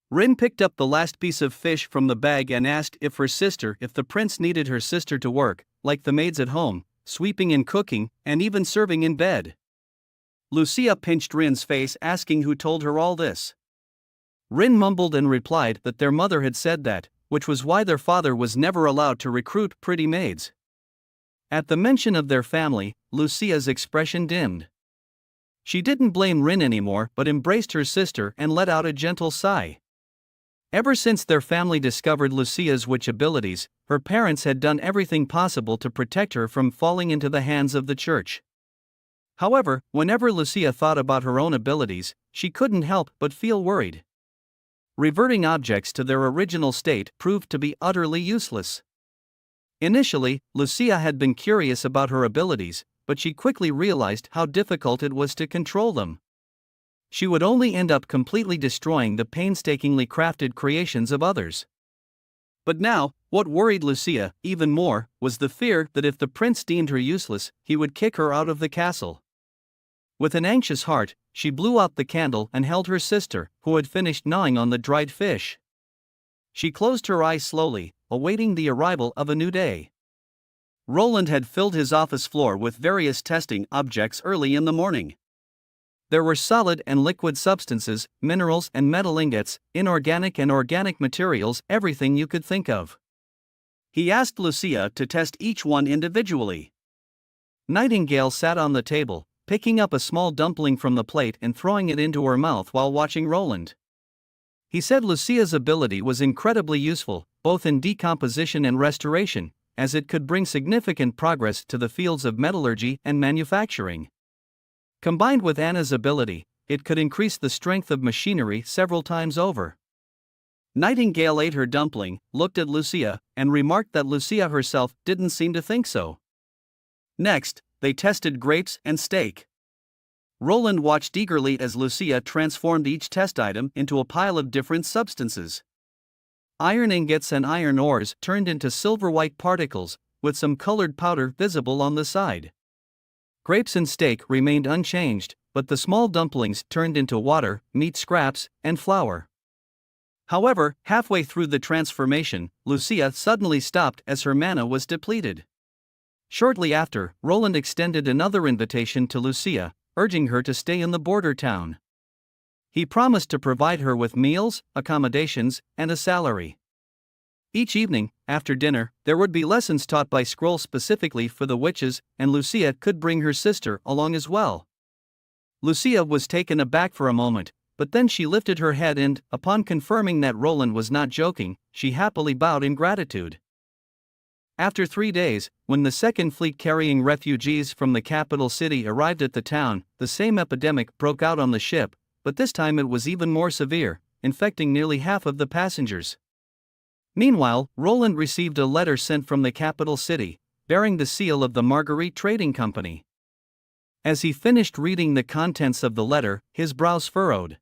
Rin picked up the last piece of fish from the bag and asked if the prince needed her sister to work, like the maids at home, sweeping and cooking, and even serving in bed. Lucia pinched Rin's face, asking who told her all this. Rin mumbled and replied that their mother had said that, which was why their father was never allowed to recruit pretty maids. At the mention of their family, Lucia's expression dimmed. She didn't blame Rin anymore but embraced her sister and let out a gentle sigh. Ever since their family discovered Lucia's witch abilities, her parents had done everything possible to protect her from falling into the hands of the church. However, whenever Lucia thought about her own abilities, she couldn't help but feel worried. Reverting objects to their original state proved to be utterly useless. Initially, Lucia had been curious about her abilities, but she quickly realized how difficult it was to control them. She would only end up completely destroying the painstakingly crafted creations of others. But now, what worried Lucia even more was the fear that if the prince deemed her useless, he would kick her out of the castle. With an anxious heart, she blew out the candle and held her sister, who had finished gnawing on the dried fish. She closed her eyes slowly, awaiting the arrival of a new day. Roland had filled his office floor with various testing objects early in the morning. There were solid and liquid substances, minerals and metal ingots, inorganic and organic materials, everything you could think of. He asked Lucia to test each one individually. Nightingale sat on the table, picking up a small dumpling from the plate and throwing it into her mouth while watching Roland. He said Lucia's ability was incredibly useful, both in decomposition and restoration, as it could bring significant progress to the fields of metallurgy and manufacturing. Combined with Anna's ability, it could increase the strength of machinery several times over. Nightingale ate her dumpling, looked at Lucia, and remarked that Lucia herself didn't seem to think so. Next, they tested grapes and steak. Roland watched eagerly as Lucia transformed each test item into a pile of different substances. Iron ingots and iron ores turned into silver-white particles, with some colored powder visible on the side. Grapes and steak remained unchanged, but the small dumplings turned into water, meat scraps, and flour. However, halfway through the transformation, Lucia suddenly stopped as her mana was depleted. Shortly after, Roland extended another invitation to Lucia, urging her to stay in the border town. He promised to provide her with meals, accommodations, and a salary. Each evening, after dinner, there would be lessons taught by scroll specifically for the witches, and Lucia could bring her sister along as well. Lucia was taken aback for a moment, but then she lifted her head and, upon confirming that Roland was not joking, she happily bowed in gratitude. After 3 days, when the second fleet carrying refugees from the capital city arrived at the town, the same epidemic broke out on the ship, but this time it was even more severe, infecting nearly half of the passengers. Meanwhile, Roland received a letter sent from the capital city, bearing the seal of the Marguerite Trading Company. As he finished reading the contents of the letter, his brows furrowed.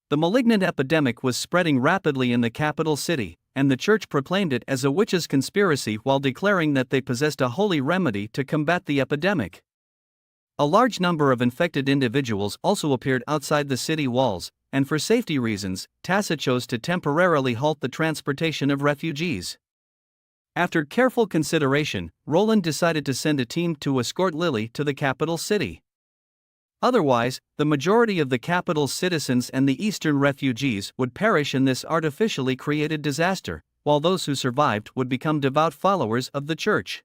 The malignant epidemic was spreading rapidly in the capital city, and the church proclaimed it as a witches' conspiracy while declaring that they possessed a holy remedy to combat the epidemic. A large number of infected individuals also appeared outside the city walls, and for safety reasons, Tassa chose to temporarily halt the transportation of refugees. After careful consideration, Roland decided to send a team to escort Lily to the capital city. Otherwise, the majority of the capital's citizens and the eastern refugees would perish in this artificially created disaster, while those who survived would become devout followers of the church.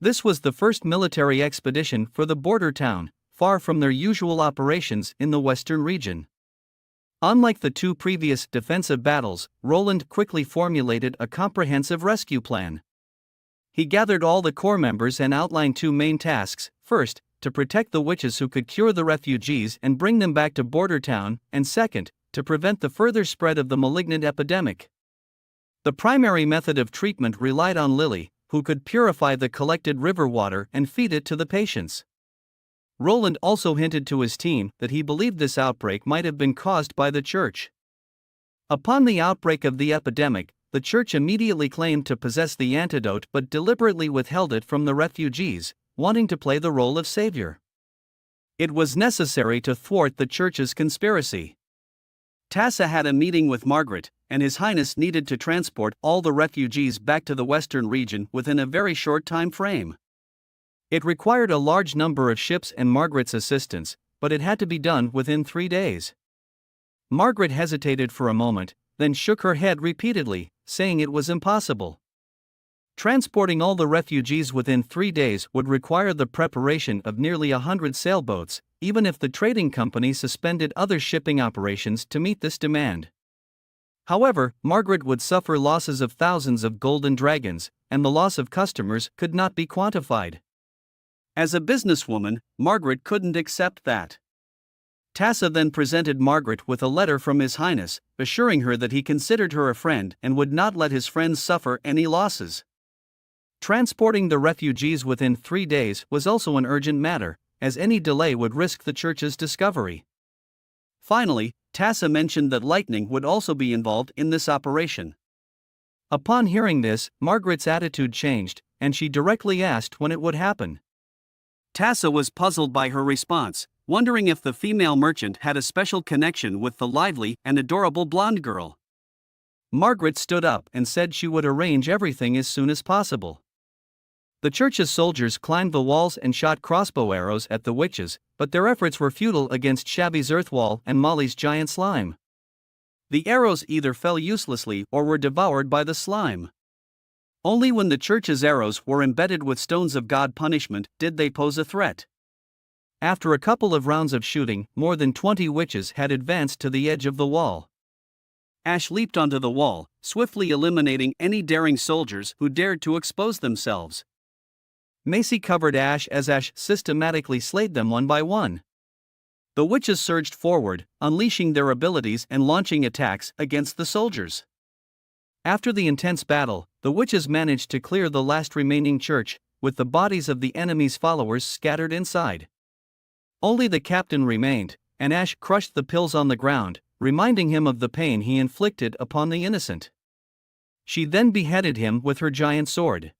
This was the first military expedition for the border town, far from their usual operations in the western region. Unlike the 2 previous defensive battles, Roland quickly formulated a comprehensive rescue plan. He gathered all the corps members and outlined 2 main tasks: first, to protect the witches who could cure the refugees and bring them back to border town, and second, to prevent the further spread of the malignant epidemic. The primary method of treatment relied on Lily, who could purify the collected river water and feed it to the patients. Roland also hinted to his team that he believed this outbreak might have been caused by the church. Upon the outbreak of the epidemic, the church immediately claimed to possess the antidote but deliberately withheld it from the refugees, wanting to play the role of savior. It was necessary to thwart the church's conspiracy. Tassa had a meeting with Margaret, and His Highness needed to transport all the refugees back to the western region within a very short time frame. It required a large number of ships and Margaret's assistance, but it had to be done within 3 days. Margaret hesitated for a moment, then shook her head repeatedly, saying it was impossible. Transporting all the refugees within 3 days would require the preparation of nearly 100 sailboats, even if the trading company suspended other shipping operations to meet this demand. However, Margaret would suffer losses of thousands of golden dragons, and the loss of customers could not be quantified. As a businesswoman, Margaret couldn't accept that. Tassa then presented Margaret with a letter from His Highness, assuring her that he considered her a friend and would not let his friends suffer any losses. Transporting the refugees within 3 days was also an urgent matter, as any delay would risk the church's discovery. Finally, Tassa mentioned that lightning would also be involved in this operation.
Upon hearing this, Margaret's attitude changed, and she directly asked when it would happen.
Tassa was puzzled by her response, wondering if the female merchant had a special connection with the lively and adorable blonde girl.
Margaret stood up and said she would arrange everything as soon as possible. The church's soldiers climbed the walls and shot crossbow arrows at the witches, but their efforts were futile against Shabby's earthwall and Molly's giant slime. The arrows either fell uselessly or were devoured by the slime. Only when the church's arrows were embedded with stones of God punishment did they pose a threat. After a couple of rounds of shooting, more than 20 witches had advanced to the edge of the wall.
Ash leaped onto the wall, swiftly eliminating any daring soldiers who dared to expose themselves.
Macy covered Ash as Ash systematically slayed them one by one. The witches surged forward, unleashing their abilities and launching attacks against the soldiers. After the intense battle, the witches managed to clear the last remaining church, with the bodies of the enemy's followers scattered inside. Only the captain remained, and Ash crushed the pills on the ground, reminding him of the pain he inflicted upon the innocent. She then beheaded him with her giant sword.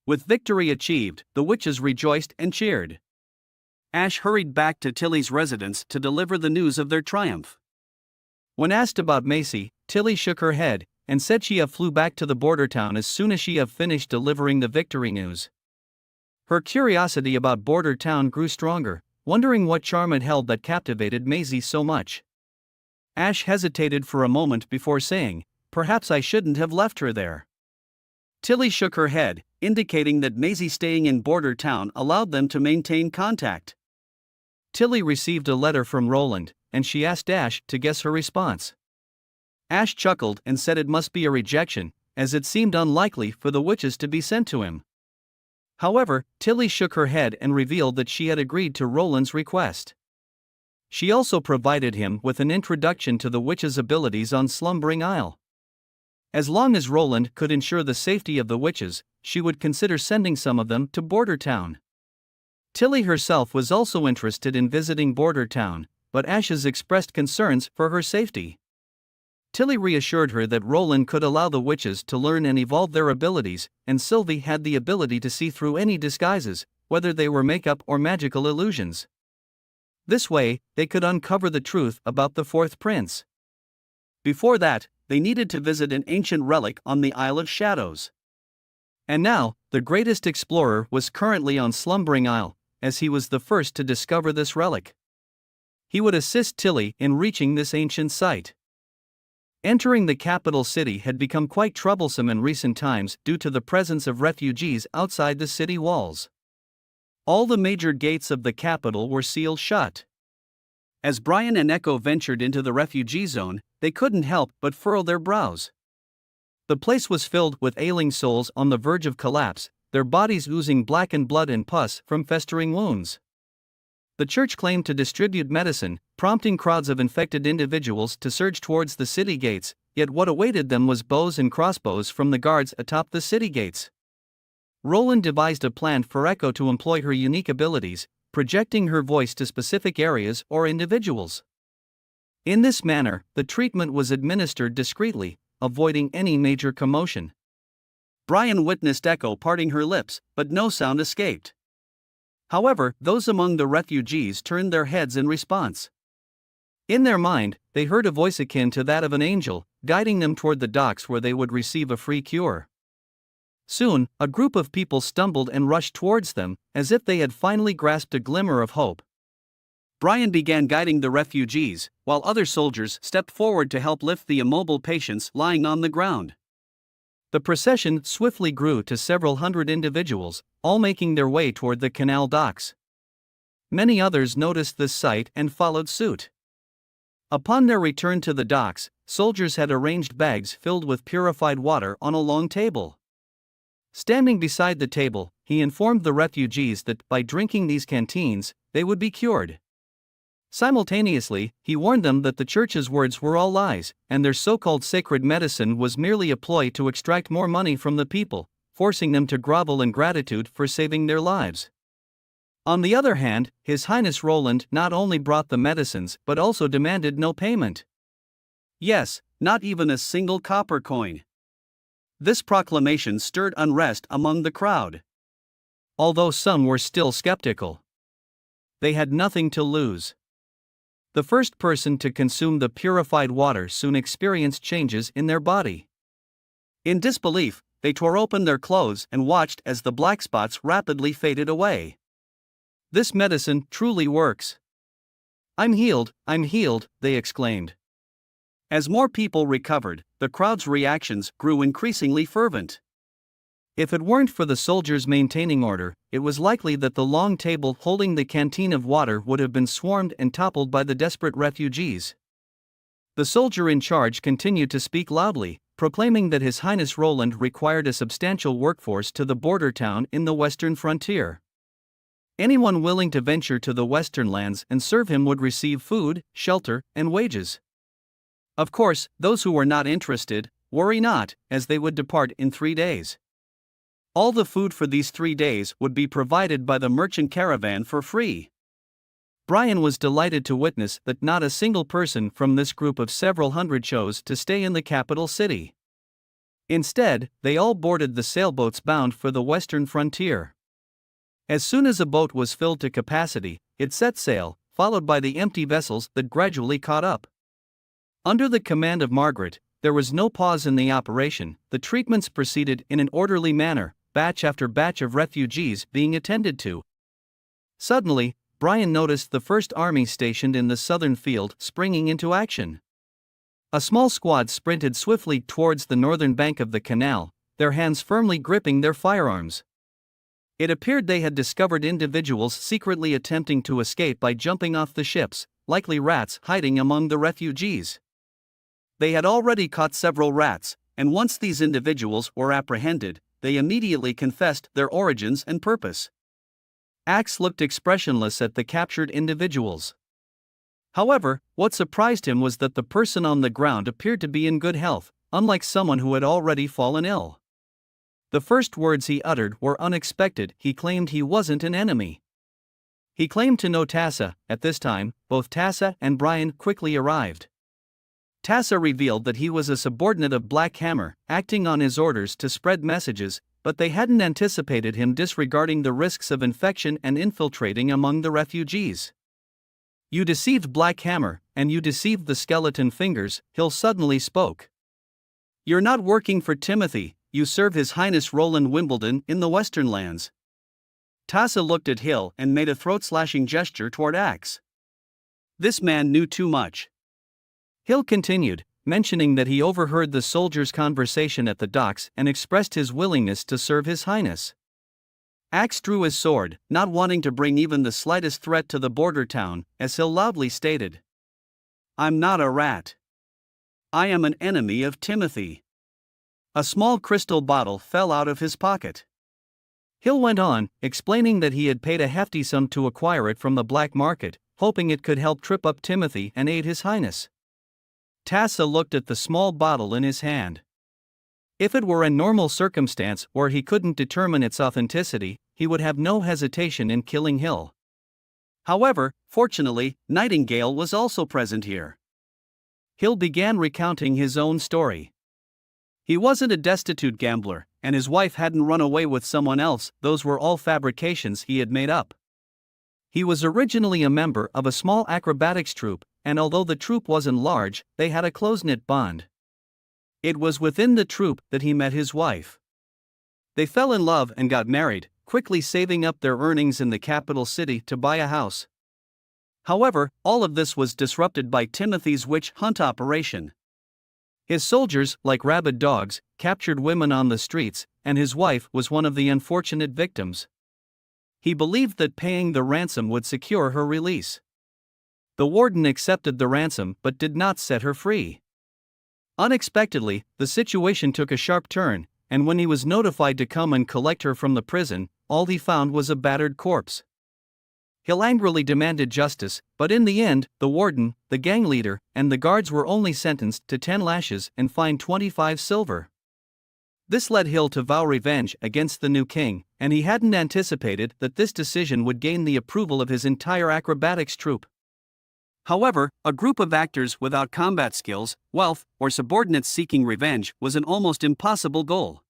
With victory achieved, the witches rejoiced and cheered. Ash hurried back to Tilly's residence to deliver the news of their triumph. When asked about Macy, Tilly shook her head and said she flew back to the border town as soon as she finished delivering the victory news. Her curiosity about border town grew stronger, wondering what charm it held that captivated Maisie so much. Ash hesitated for a moment before saying, "Perhaps I shouldn't have left her there." Tilly shook her head, indicating that Maisie staying in border town allowed them to maintain contact. Tilly received a letter from Roland, and she asked Ash to guess her response. Ash chuckled and said it must be a rejection, as it seemed unlikely for the witches to be sent to him. However, Tilly shook her head and revealed that she had agreed to Roland's request. She also provided him with an introduction to the witches' abilities on Slumbering Isle. As long as Roland could ensure the safety of the witches, she would consider sending some of them to Border Town. Tilly herself was also interested in visiting Border Town, but Ash's expressed concerns for her safety. Tilly reassured her that Roland could allow the witches to learn and evolve their abilities, and Sylvie had the ability to see through any disguises, whether they were makeup or magical illusions. This way, they could uncover the truth about the fourth prince. Before that, they needed to visit an ancient relic on the Isle of Shadows. And now, the greatest explorer was currently on Slumbering Isle, as he was the first to discover this relic. He would assist Tilly in reaching this ancient site. Entering the capital city had become quite troublesome in recent times due to the presence of refugees outside the city walls. All the major gates of the capital were sealed shut. As Brian and Echo ventured into the refugee zone, they couldn't help but furrow their brows. The place was filled with ailing souls on the verge of collapse, their bodies oozing blackened blood and pus from festering wounds. The church claimed to distribute medicine, prompting crowds of infected individuals to surge towards the city gates, yet what awaited them was bows and crossbows from the guards atop the city gates. Roland devised a plan for Echo to employ her unique abilities, projecting her voice to specific areas or individuals. In this manner, the treatment was administered discreetly, avoiding any major commotion. Brian witnessed Echo parting her lips, but no sound escaped. However, those among the refugees turned their heads in response. In their mind, they heard a voice akin to that of an angel, guiding them toward the docks where they would receive a free cure. Soon, a group of people stumbled and rushed towards them, as if they had finally grasped a glimmer of hope. Brian began guiding the refugees, while other soldiers stepped forward to help lift the immobile patients lying on the ground. The procession swiftly grew to several hundred individuals, all making their way toward the canal docks. Many others noticed this sight and followed suit. Upon their return to the docks, soldiers had arranged bags filled with purified water on a long table. Standing beside the table, he informed the refugees that by drinking these canteens, they would be cured. Simultaneously, he warned them that the church's words were all lies, and their so-called sacred medicine was merely a ploy to extract more money from the people, forcing them to grovel in gratitude for saving their lives. On the other hand, His Highness Roland not only brought the medicines but also demanded no payment. Yes, not even a single copper coin.
This proclamation stirred unrest among the crowd.
Although some were still skeptical. They had nothing to lose. The first person to consume the purified water soon experienced changes in their body.
In disbelief, they tore open their clothes and watched as the black spots rapidly faded away.
This medicine truly works. I'm healed, they exclaimed.
As more people recovered, the crowd's reactions grew increasingly fervent.
If it weren't for the soldiers maintaining order, it was likely that the long table holding the canteen of water would have been swarmed and toppled by the desperate refugees. The soldier in charge continued to speak loudly, proclaiming that His Highness Roland required a substantial workforce to the border town in the western frontier. Anyone willing to venture to the western lands and serve him would receive food, shelter, and wages. Of course, those who were not interested, worry not, as they would depart in 3 days. All the food for these 3 days would be provided by the merchant caravan for free. Brian was delighted to witness that not a single person from this group of several hundred chose to stay in the capital city. Instead, they all boarded the sailboats bound for the western frontier. As soon as a boat was filled to capacity, it set sail, followed by the empty vessels that gradually caught up. Under the command of Margaret, there was no pause in the operation. The treatments proceeded in an orderly manner, batch after batch of refugees being attended to. Suddenly, Brian noticed the first army stationed in the southern field springing into action. A small squad sprinted swiftly towards the northern bank of the canal, their hands firmly gripping their firearms. It appeared they had discovered individuals secretly attempting to escape by jumping off the ships, likely rats hiding among the refugees. They had already caught several rats, and once these individuals were apprehended, they immediately confessed their origins and purpose. Axe looked expressionless at the captured individuals. However, what surprised him was that the person on the ground appeared to be in good health, unlike someone who had already fallen ill. The first words he uttered were unexpected. He claimed he wasn't an enemy. He claimed to know Tassa. At this time, both Tassa and Brian quickly arrived. Tassa revealed that he was a subordinate of Black Hammer, acting on his orders to spread messages, but they hadn't anticipated him disregarding the risks of infection and infiltrating among the refugees. You deceived Black Hammer, and you deceived the Skeleton Fingers, Hill suddenly spoke. You're not working for Timothy, you serve His Highness Roland Wimbledon in the Western Lands. Tassa looked at Hill and made a throat-slashing gesture toward Axe. This man knew too much. Hill continued, mentioning that he overheard the soldiers' conversation at the docks and expressed his willingness to serve His Highness. Axe drew his sword, not wanting to bring even the slightest threat to the border town, as Hill loudly stated. I'm not a rat. I am an enemy of Timothy. A small crystal bottle fell out of his pocket. Hill went on, explaining that he had paid a hefty sum to acquire it from the black market, hoping it could help trip up Timothy and aid His Highness. Tassa looked at the small bottle in his hand. If it were a normal circumstance where he couldn't determine its authenticity, he would have no hesitation in killing Hill. However, fortunately, Nightingale was also present here. Hill began recounting his own story. He wasn't a destitute gambler, and his wife hadn't run away with someone else. Those were all fabrications he had made up. He was originally a member of a small acrobatics troupe, and although the troupe wasn't large, they had a close-knit bond. It was within the troupe that he met his wife. They fell in love and got married, quickly saving up their earnings in the capital city to buy a house. However, all of this was disrupted by Timothy's witch hunt operation. His soldiers, like rabid dogs, captured women on the streets, and his wife was one of the unfortunate victims. He believed that paying the ransom would secure her release. The warden accepted the ransom but did not set her free. Unexpectedly, the situation took a sharp turn, and when he was notified to come and collect her from the prison, all he found was a battered corpse. Hill angrily demanded justice, but in the end, the warden, the gang leader, and the guards were only sentenced to 10 lashes and fined 25 silver. This led Hill to vow revenge against the new king, and he hadn't anticipated that this decision would gain the approval of his entire acrobatics troupe.
However, a group of actors without combat skills, wealth, or subordinates seeking revenge was an almost impossible goal.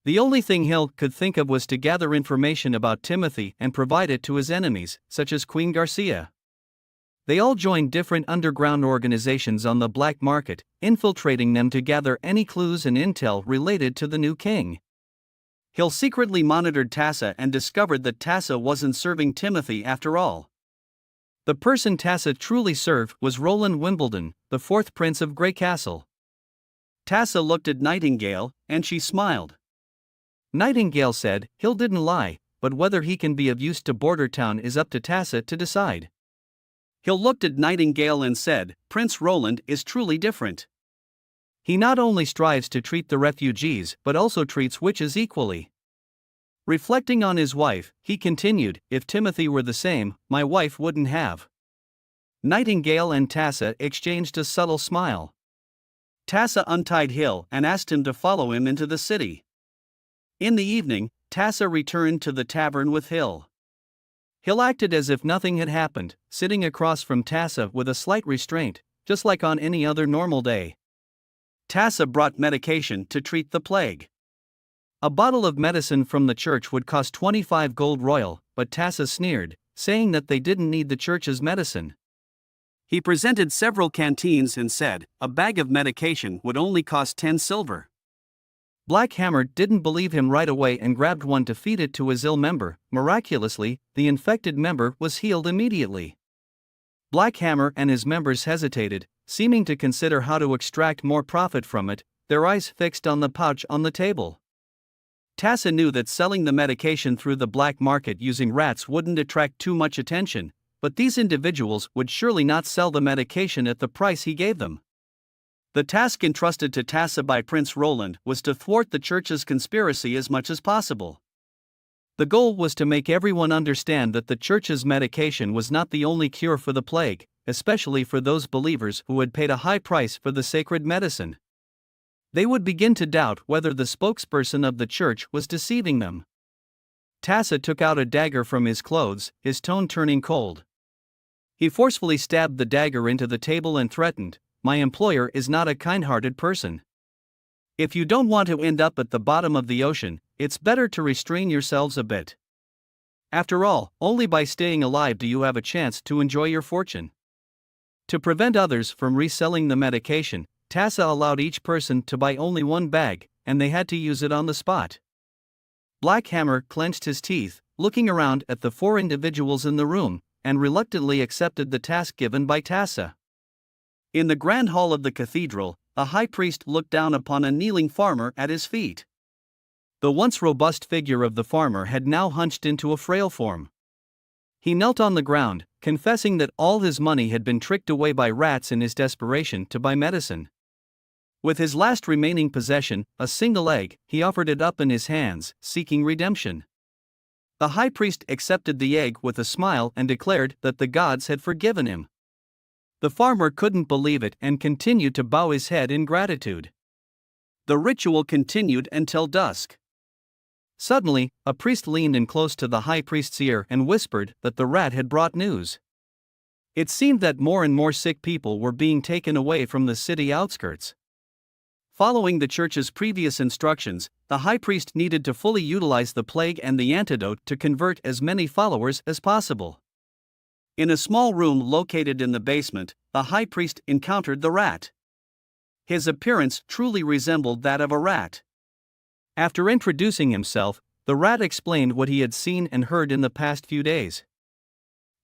The only thing Hill could think of was to gather information about Timothy and provide it to his enemies, such as Queen Garcia. They all joined different underground organizations on the black market, infiltrating them to gather any clues and intel related to the new king. Hill secretly monitored Tassa and discovered that Tassa wasn't serving Timothy after all. The person Tassa truly served was Roland Wimbledon, the fourth prince of Grey Castle. Tassa looked at Nightingale, and she smiled. Nightingale said, Hill didn't lie, but whether he can be of use to Border Town is up to Tassa to decide.
Hill looked at Nightingale and said, Prince Roland is truly different.
He not only strives to treat the refugees but also treats witches equally. Reflecting on his wife, he continued, if Timothy were the same, my wife wouldn't have. Nightingale and Tassa exchanged a subtle smile.
Tassa untied Hill and asked him to follow him into the city. In the evening, Tassa returned to the tavern with Hill. Hill acted as if nothing had happened, sitting across from Tassa with a slight restraint, just like on any other normal day. Tassa brought medication to treat the plague. A bottle of medicine from the church would cost 25 gold royal, but Tassa sneered, saying that they didn't need the church's medicine. He presented several canteens and said, a bag of medication would only cost 10 silver.
Black Hammer didn't believe him right away and grabbed one to feed it to his ill member. Miraculously, the infected member was healed immediately. Black Hammer and his members hesitated, seeming to consider how to extract more profit from it, their eyes fixed on the pouch on the table. Tassa knew that selling the medication through the black market using rats wouldn't attract too much attention, but these individuals would surely not sell the medication at the price he gave them. The task entrusted to Tassa by Prince Roland was to thwart the church's conspiracy as much as possible. The goal was to make everyone understand that the church's medication was not the only cure for the plague, especially for those believers who had paid a high price for the sacred medicine. They would begin to doubt whether the spokesperson of the church was deceiving them. Tassa took out a dagger from his clothes, his tone turning cold. He forcefully stabbed the dagger into the table and threatened, my employer is not a kind-hearted person. If you don't want to end up at the bottom of the ocean, it's better to restrain yourselves a bit. After all, only by staying alive do you have a chance to enjoy your fortune. To prevent others from reselling the medication, Tassa allowed each person to buy only one bag, and they had to use it on the spot. Black Hammer clenched his teeth, looking around at the four individuals in the room, and reluctantly accepted the task given by Tassa. In the grand hall of the cathedral, a high priest looked down upon a kneeling farmer at his feet. The once robust figure of the farmer had now hunched into a frail form. He knelt on the ground, confessing that all his money had been tricked away by rats in his desperation to buy medicine. With his last remaining possession, a single egg, he offered it up in his hands, seeking redemption. The high priest accepted the egg with a smile and declared that the gods had forgiven him. The farmer couldn't believe it and continued to bow his head in gratitude. The ritual continued until dusk. Suddenly, a priest leaned in close to the high priest's ear and whispered that the rat had brought news. It seemed that more and more sick people were being taken away from the city outskirts. Following the church's previous instructions, the high priest needed to fully utilize the plague and the antidote to convert as many followers as possible. In a small room located in the basement, the high priest encountered the rat. His appearance truly resembled that of a rat. After introducing himself, the rat explained what he had seen and heard in the past few days.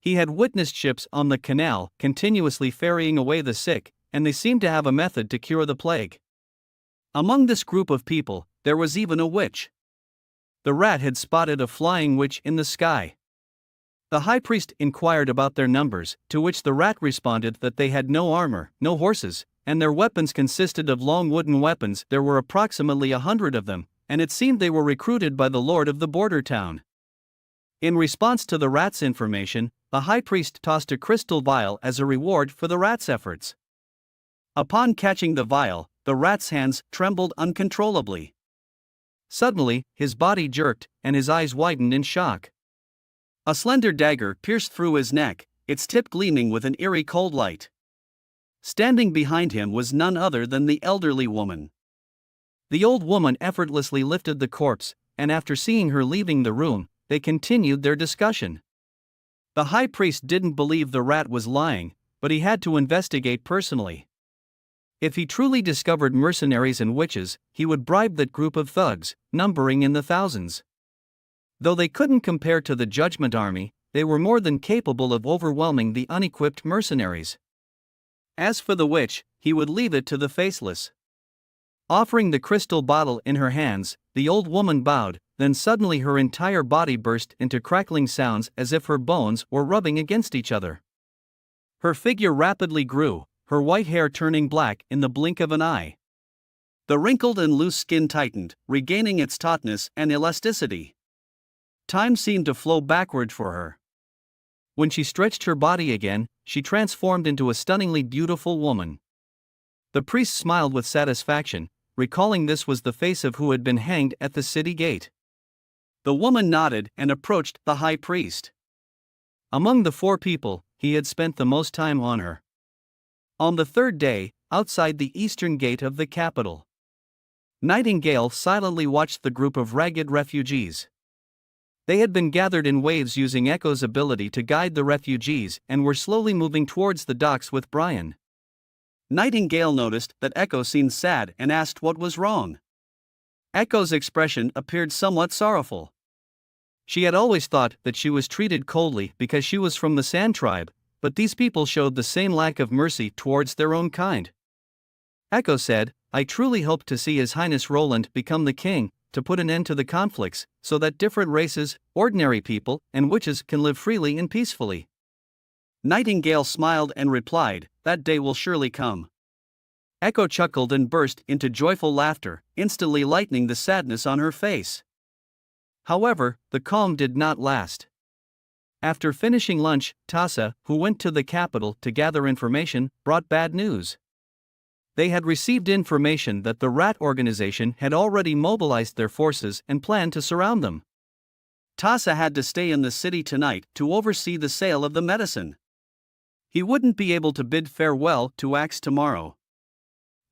He had witnessed ships on the canal continuously ferrying away the sick, and they seemed to have a method to cure the plague. Among this group of people, there was even a witch. The rat had spotted a flying witch in the sky. The high priest inquired about their numbers, to which the rat responded that they had no armor, no horses, and their weapons consisted of long wooden weapons. There were approximately 100 of them, and it seemed they were recruited by the lord of the border town. In response to the rat's information, the high priest tossed a crystal vial as a reward for the rat's efforts. Upon catching the vial, the rat's hands trembled uncontrollably. Suddenly, his body jerked, and his eyes widened in shock. A slender dagger pierced through his neck,
its tip gleaming with an eerie cold light. Standing behind him was none other than the elderly woman. The old woman effortlessly lifted the corpse, and after seeing her leaving the room, they continued their discussion. The high priest didn't believe the rat was lying, but he had to investigate personally. If he truly discovered mercenaries and witches, he would bribe that group of thugs, numbering in the thousands. Though they couldn't compare to the Judgment Army, they were more than capable of overwhelming the unequipped mercenaries. As for the witch, he would leave it to the faceless. Offering the crystal bottle in her hands, the old woman bowed, then suddenly her entire body burst into crackling sounds as if her bones were rubbing against each other. Her figure rapidly grew, her white hair turning black in the blink of an eye. The wrinkled and loose skin tightened, regaining its tautness and elasticity. Time seemed to flow backward for her. When she stretched her body again, she transformed into a stunningly beautiful woman. The priest smiled with satisfaction, recalling this was the face of who had been hanged at the city gate. The woman nodded and approached the high priest. Among the 4 people, he had spent the most time on her. On the 3rd day, outside the eastern gate of the capital, Nightingale silently watched the group of ragged refugees. They had been gathered in waves using Echo's ability to guide the refugees and were slowly moving towards the docks with Brian. Nightingale noticed that Echo seemed sad and asked what was wrong. Echo's expression appeared somewhat sorrowful. She had always thought that she was treated coldly because she was from the Sand tribe, but these people showed the same lack of mercy towards their own kind. Echo said, "I truly hope to see His Highness Roland become the king, to put an end to the conflicts, so that different races, ordinary people, and witches can live freely and peacefully." Nightingale smiled and replied, "That day will surely come." Echo chuckled and burst into joyful laughter, instantly lightening the sadness on her face. However, the calm did not last. After finishing lunch, Tassa, who went to the capital to gather information, brought bad news. They had received information that the rat organization had already mobilized their forces and planned to surround them. Tassa had to stay in the city tonight to oversee the sale of the medicine. He wouldn't be able to bid farewell to Axe tomorrow.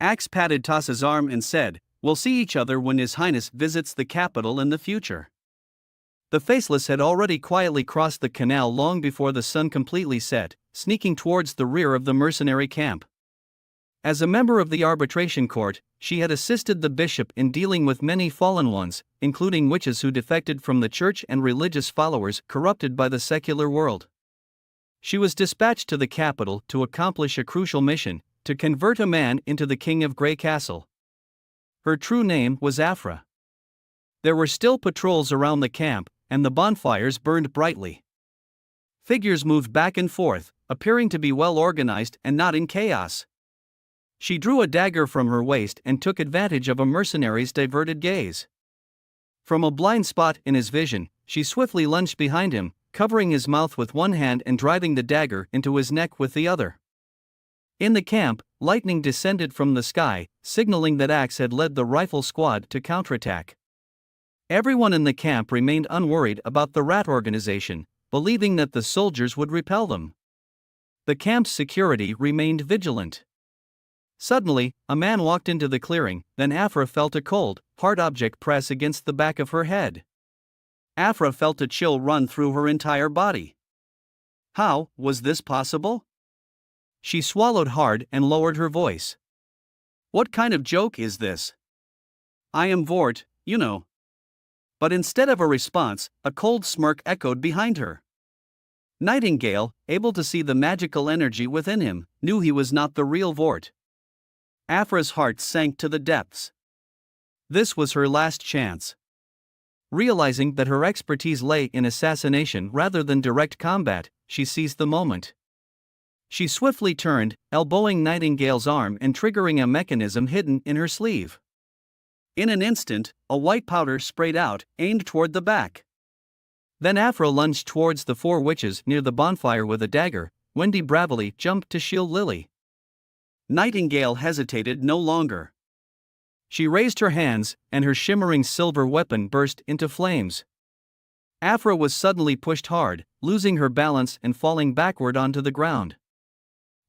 Axe patted Tassa's arm and said, "We'll see each other when His Highness visits the capital in the future." The Faceless had already quietly crossed the canal long before the sun completely set, sneaking towards the rear of the mercenary camp. As a member of the arbitration court, she had assisted the bishop in dealing with many fallen ones, including witches who defected from the church and religious followers corrupted by the secular world. She was dispatched to the capital to accomplish a crucial mission, to convert a man into the king of Grey Castle. Her true name was Afra. There were still patrols around the camp, and the bonfires burned brightly. Figures moved back and forth, appearing to be well organized and not in chaos. She drew a dagger from her waist and took advantage of a mercenary's diverted gaze. From a blind spot in his vision, she swiftly lunged behind him, covering his mouth with one hand and driving the dagger into his neck with the other. In the camp, lightning descended from the sky, signaling that Axe had led the rifle squad to counterattack. Everyone in the camp remained unworried about the rat organization, believing that the soldiers would repel them. The camp's security remained vigilant. Suddenly, a man walked into the clearing, then Afra felt a cold, hard object press against the back of her head. Afra felt a chill run through her entire body. How was this possible? She swallowed hard and lowered her voice. "What kind of joke is this? I am Vort, you know." But instead of a response, a cold smirk echoed behind her. Nightingale, able to see the magical energy within him, knew he was not the real Vort. Afra's heart sank to the depths. This was her last chance. Realizing that her expertise lay in assassination rather than direct combat, she seized the moment. She swiftly turned, elbowing Nightingale's arm and triggering a mechanism hidden in her sleeve. In an instant, a white powder sprayed out, aimed toward the back. Then Afra lunged towards the 4 witches near the bonfire with a dagger. Wendy bravely jumped to shield Lily. Nightingale hesitated no longer. She raised her hands, and her shimmering silver weapon burst into flames. Afra was suddenly pushed hard, losing her balance and falling backward onto the ground.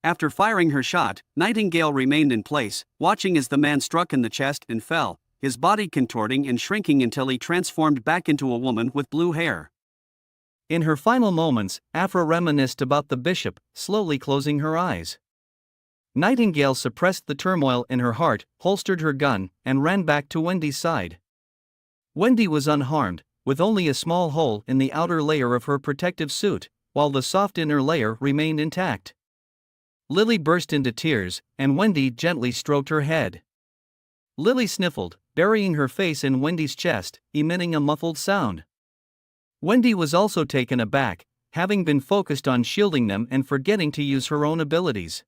After firing her shot, Nightingale remained in place, watching as the man struck in the chest and fell, his body contorting and shrinking until he transformed back into a woman with blue hair. In her final moments, Afra reminisced about the bishop, slowly closing her eyes. Nightingale suppressed the turmoil in her heart, holstered her gun, and ran back to Wendy's side. Wendy was unharmed, with only a small hole in the outer layer of her protective suit, while the soft inner layer remained intact. Lily burst into tears, and Wendy gently stroked her head. Lily sniffled, burying her face in Wendy's chest, emitting a muffled sound. Wendy was also taken aback, having been focused on shielding them and forgetting to use her own abilities.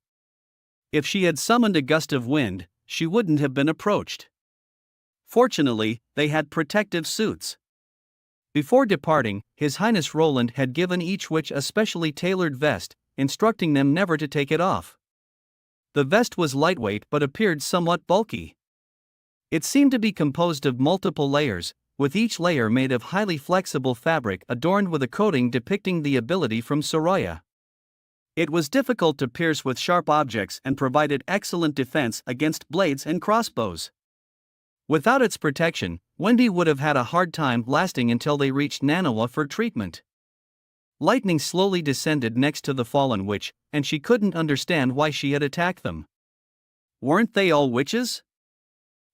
If she had summoned a gust of wind, she wouldn't have been approached. Fortunately, they had protective suits. Before departing, His Highness Roland had given each witch a specially tailored vest, instructing them never to take it off. The vest was lightweight but appeared somewhat bulky. It seemed to be composed of multiple layers, with each layer made of highly flexible fabric adorned with a coating depicting the ability from Soraya. It was difficult to pierce with sharp objects and provided excellent defense against blades and crossbows. Without its protection, Wendy would have had a hard time lasting until they reached Manhwa for treatment. Lightning slowly descended next to the fallen witch, and she couldn't understand why she had attacked them. Weren't they all witches?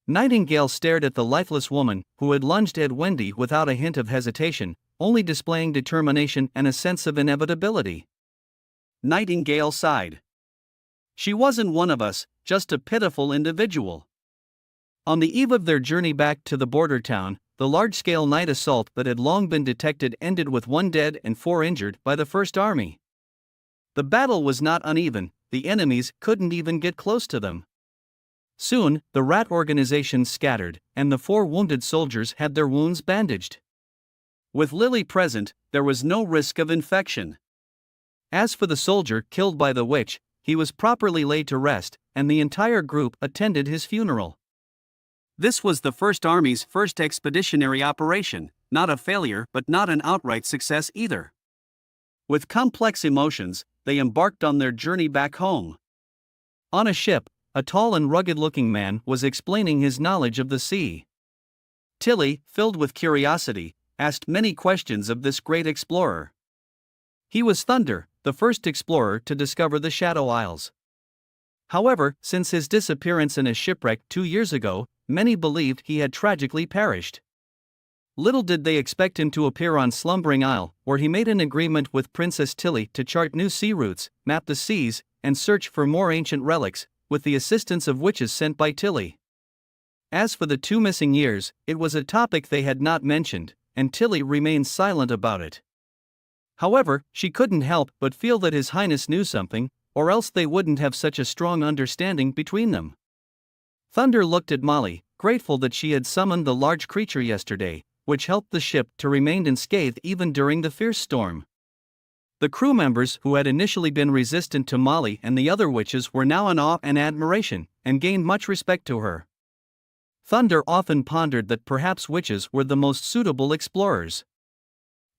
Nightingale stared at the lifeless woman, who had lunged at Wendy without a hint of hesitation, only displaying determination and a sense of inevitability. Nightingale sighed. She wasn't one of us, just a pitiful individual. On the eve of their journey back to the border town, the large-scale night assault that had long been detected ended with 1 dead and 4 injured by the First Army. The battle was not uneven, the enemies couldn't even get close to them. Soon, the rat organizations scattered, and the 4 wounded soldiers had their wounds bandaged. With Lily present, there was no risk of infection. As for the soldier killed by the witch, he was properly laid to rest, and the entire group attended his funeral. This was the First Army's first expeditionary operation, not a failure but not an outright success either. With complex emotions, they embarked on their journey back home. On a ship, a tall and rugged-looking man was explaining his knowledge of the sea. Tilly, filled with curiosity, asked many questions of this great explorer. He was Thunder, the first explorer to discover the Shadow Isles. However, since his disappearance in a shipwreck 2 years ago, many believed he had tragically perished. Little did they expect him to appear on Slumbering Isle, where he made an agreement with Princess Tilly to chart new sea routes, map the seas, and search for more ancient relics, with the assistance of witches sent by Tilly. As for the 2 missing years, it was a topic they had not mentioned, and Tilly remained silent about it. However, she couldn't help but feel that His Highness knew something, or else they wouldn't have such a strong understanding between them. Thunder looked at Molly, grateful that she had summoned the large creature yesterday, which helped the ship to remain unscathed even during the fierce storm. The crew members who had initially been resistant to Molly and the other witches were now in awe and admiration, and gained much respect to her. Thunder often pondered that perhaps witches were the most suitable explorers.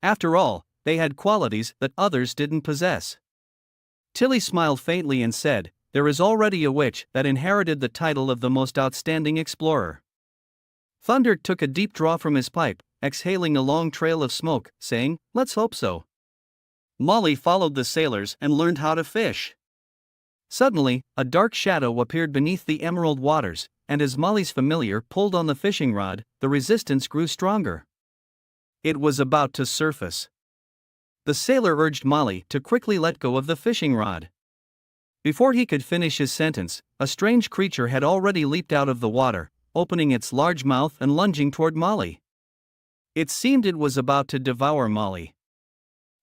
After all, they had qualities that others didn't possess. Tilly smiled faintly and said, "There is already a witch that inherited the title of the most outstanding explorer." Thunder took a deep draw from his pipe, exhaling a long trail of smoke, saying, "Let's hope so." Molly followed the sailors and learned how to fish. Suddenly, a dark shadow appeared beneath the emerald waters, and as Molly's familiar pulled on the fishing rod, the resistance grew stronger. It was about to surface. The sailor urged Molly to quickly let go of the fishing rod. Before he could finish his sentence, a strange creature had already leaped out of the water, opening its large mouth and lunging toward Molly. It seemed it was about to devour Molly.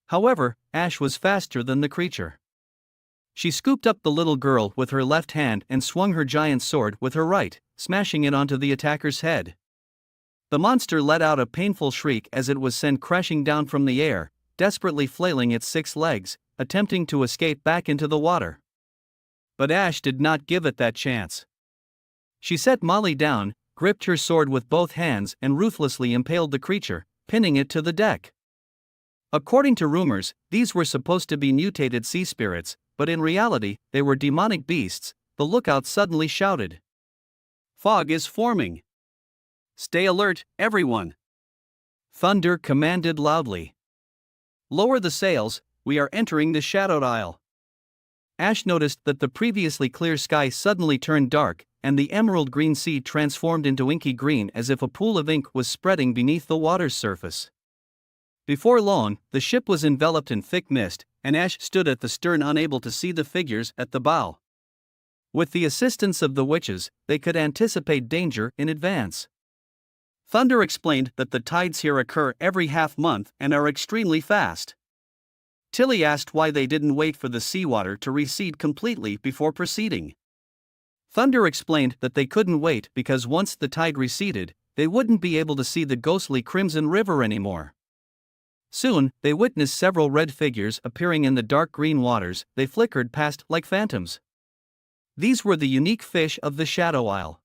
However, Ash was faster than the creature. She scooped up the little girl with her left hand and swung her giant sword with her right, smashing it onto the attacker's head. The monster let out a painful shriek as it was sent crashing down from the air, desperately flailing its 6 legs, attempting to escape back into the water. But Ash did not give it that chance. She set Molly down, gripped her sword with both hands and ruthlessly impaled the creature, pinning it to the deck.
According to rumors, these were supposed to be mutated sea spirits, but in reality, they were demonic beasts. The lookout suddenly shouted.
Fog is forming. Stay alert, everyone.
Thunder commanded loudly.
Lower the sails, we are entering the shadowed isle.
Ash noticed that the previously clear sky suddenly turned dark, and the emerald green sea transformed into inky green as if a pool of ink was spreading beneath the water's surface. Before long, the ship was enveloped in thick mist, and Ash stood at the stern unable to see the figures at the bow. With the assistance of the witches, they could anticipate danger in advance.
Thunder explained that the tides here occur every half-month and are extremely fast. Tilly asked why they didn't wait for the seawater to recede completely before proceeding.
Thunder explained that they couldn't wait because once the tide receded, they wouldn't be able to see the ghostly Crimson River anymore. Soon, they witnessed several red figures appearing in the dark green waters. They flickered past like phantoms. These were the unique fish of the Shadow Isle.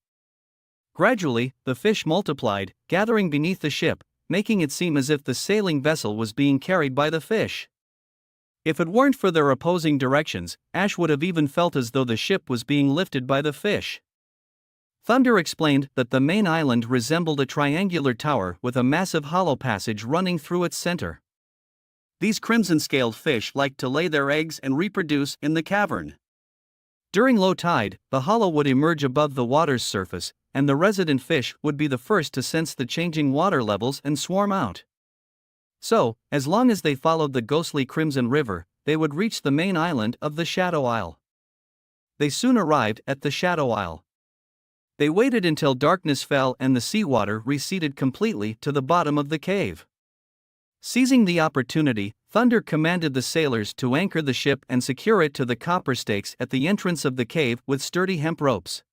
Gradually, the fish multiplied, gathering beneath the ship, making it seem as if the sailing vessel was being carried by the fish. If it weren't for their opposing directions, Ash would have even felt as though the ship was being lifted by the fish. Thunder explained that the main island resembled a triangular tower with a massive hollow passage running through its center.
These crimson-scaled fish liked to lay their eggs and reproduce in the cavern.
During low tide, the hollow would emerge above the water's surface, and the resident fish would be the first to sense the changing water levels and swarm out. So, as long as they followed the ghostly Crimson River, they would reach the main island of the Shadow Isle. They soon arrived at the Shadow Isle. They waited until darkness fell and the seawater receded completely to the bottom of the cave. Seizing the opportunity, Thunder commanded the sailors to anchor the ship and secure it to the copper stakes at the entrance of the cave with sturdy hemp ropes.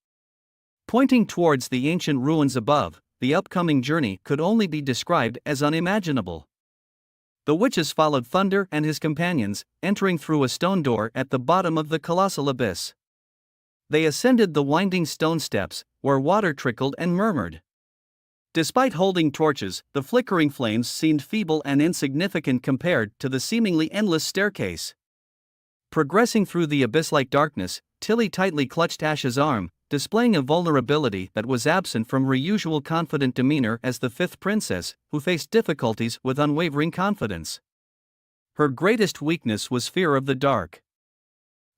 Pointing towards the ancient ruins above, the upcoming journey could only be described as unimaginable. The witches followed Thunder and his companions, entering through a stone door at the bottom of the colossal abyss. They ascended the winding stone steps, where water trickled and murmured. Despite holding torches, the flickering flames seemed feeble and insignificant compared to the seemingly endless staircase. Progressing through the abyss-like darkness, Tilly tightly clutched Ash's arm, displaying a vulnerability that was absent from her usual confident demeanor as the fifth princess, who faced difficulties with unwavering confidence. Her greatest weakness was fear of the dark.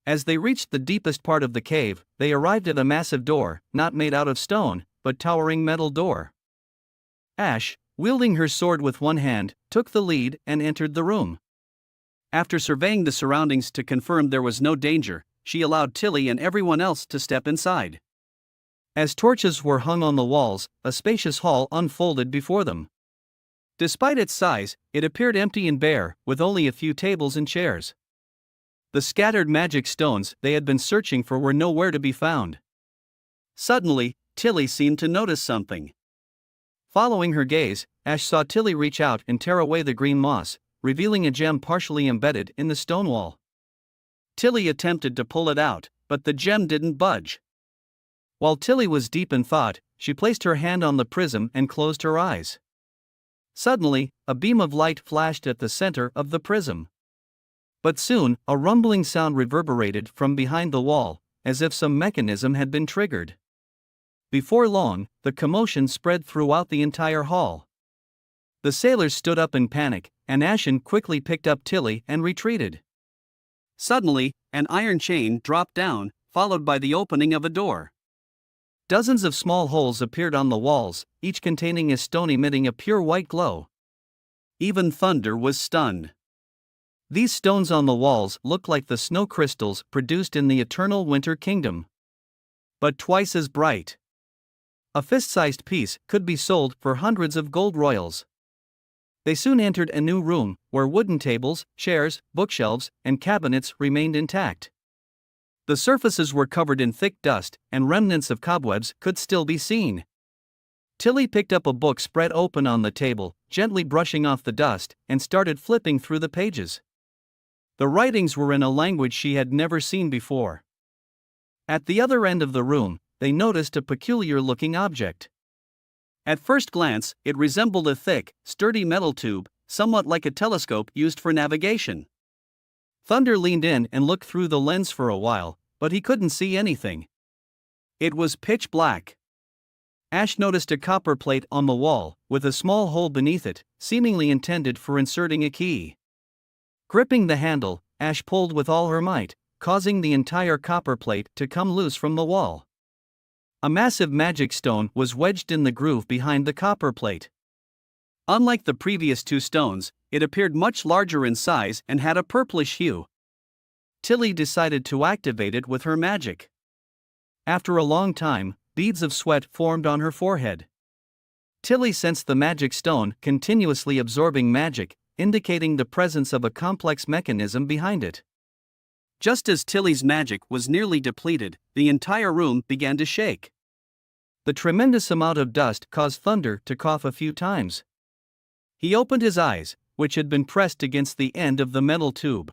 As they reached the deepest part of the cave, they arrived at a massive door, not made out of stone, but towering metal door. Ash, wielding her sword with one hand, took the lead and entered the room. After surveying the surroundings to confirm there was no danger, she allowed Tilly and everyone else to step inside. As torches were hung on the walls, a spacious hall unfolded before them. Despite its size, it appeared empty and bare, with only a few tables and chairs. The scattered magic stones they had been searching for were nowhere to be found. Suddenly, Tilly seemed to notice something. Following her gaze, Ash saw Tilly reach out and tear away the green moss, revealing a gem partially embedded in the stone wall. Tilly attempted to pull it out, but the gem didn't budge. While Tilly was deep in thought, she placed her hand on the prism and closed her eyes. Suddenly, a beam of light flashed at the center of the prism. But soon, a rumbling sound reverberated from behind the wall, as if some mechanism had been triggered. Before long, the commotion spread throughout the entire hall. The sailors stood up in panic, and Ashen quickly picked up Tilly and retreated. Suddenly, an iron chain dropped down, followed by the opening of a door. Dozens of small holes appeared on the walls, each containing a stone emitting a pure white glow. Even Thunder was stunned. These stones on the walls looked like the snow crystals produced in the eternal winter kingdom, but twice as bright. A fist-sized piece could be sold for hundreds of gold royals. They soon entered a new room, where wooden tables, chairs, bookshelves, and cabinets remained intact. The surfaces were covered in thick dust, and remnants of cobwebs could still be seen. Tilly picked up a book spread open on the table, gently brushing off the dust, and started flipping through the pages. The writings were in a language she had never seen before. At the other end of the room, they noticed a peculiar-looking object. At first glance, it resembled a thick, sturdy metal tube,
somewhat like a telescope used for navigation. Thunder leaned in and looked through the lens for a while, but he couldn't see anything. It was pitch black. Ash noticed a copper plate on the wall, with a small hole beneath it, seemingly intended for inserting a key. Gripping the handle, Ash pulled with all her might, causing the entire copper plate to come loose from the wall. A massive magic stone was wedged in the groove behind the copper plate. Unlike the previous two stones, it appeared much larger in size and had a purplish hue. Tilly decided to activate it with her magic. After a long time, beads of sweat formed on her forehead. Tilly sensed the magic stone continuously absorbing magic, indicating the presence of a complex mechanism behind it. Just as Tilly's magic was nearly depleted, the entire room began to shake. The tremendous amount of dust caused Thunder to cough a few times. He opened his eyes, which had been pressed against the end of the metal tube.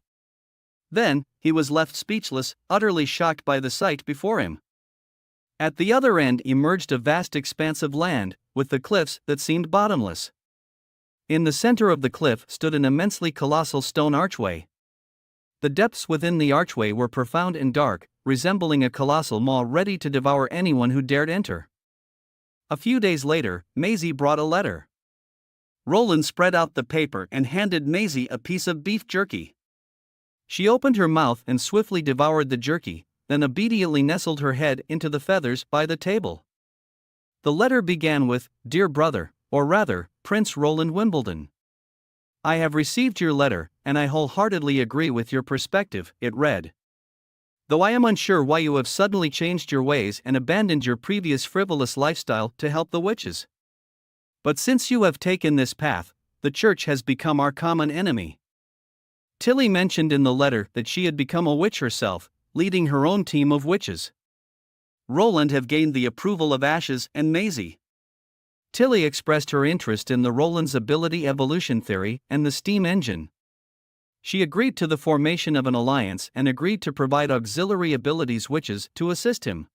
Then, he was left speechless, utterly shocked by the sight before him. At the other end emerged a vast expanse of land, with the cliffs that seemed bottomless. In the center of the cliff stood an immensely colossal stone archway. The depths within the archway were profound and dark, resembling a colossal maw ready to devour anyone who dared enter. A few days later, Maisie brought a letter. Roland spread out the paper and handed Maisie a piece of beef jerky. She opened her mouth and swiftly devoured the jerky, then obediently nestled her head into the feathers by the table. The letter began with, "Dear brother," or rather, Prince Roland Wimbledon. "I have received your letter, and I wholeheartedly agree with your perspective," it read. "Though I am unsure why you have suddenly changed your ways and abandoned your previous frivolous lifestyle to help the witches. But since you have taken this path, the church has become our common enemy." Tilly mentioned in the letter that she had become a witch herself, leading her own team of witches. Roland had gained the approval of Ashes and Maisie. Tilly expressed her interest in the Roland's ability evolution theory and the steam engine. She agreed to the formation of an alliance and agreed to provide auxiliary abilities witches to assist him.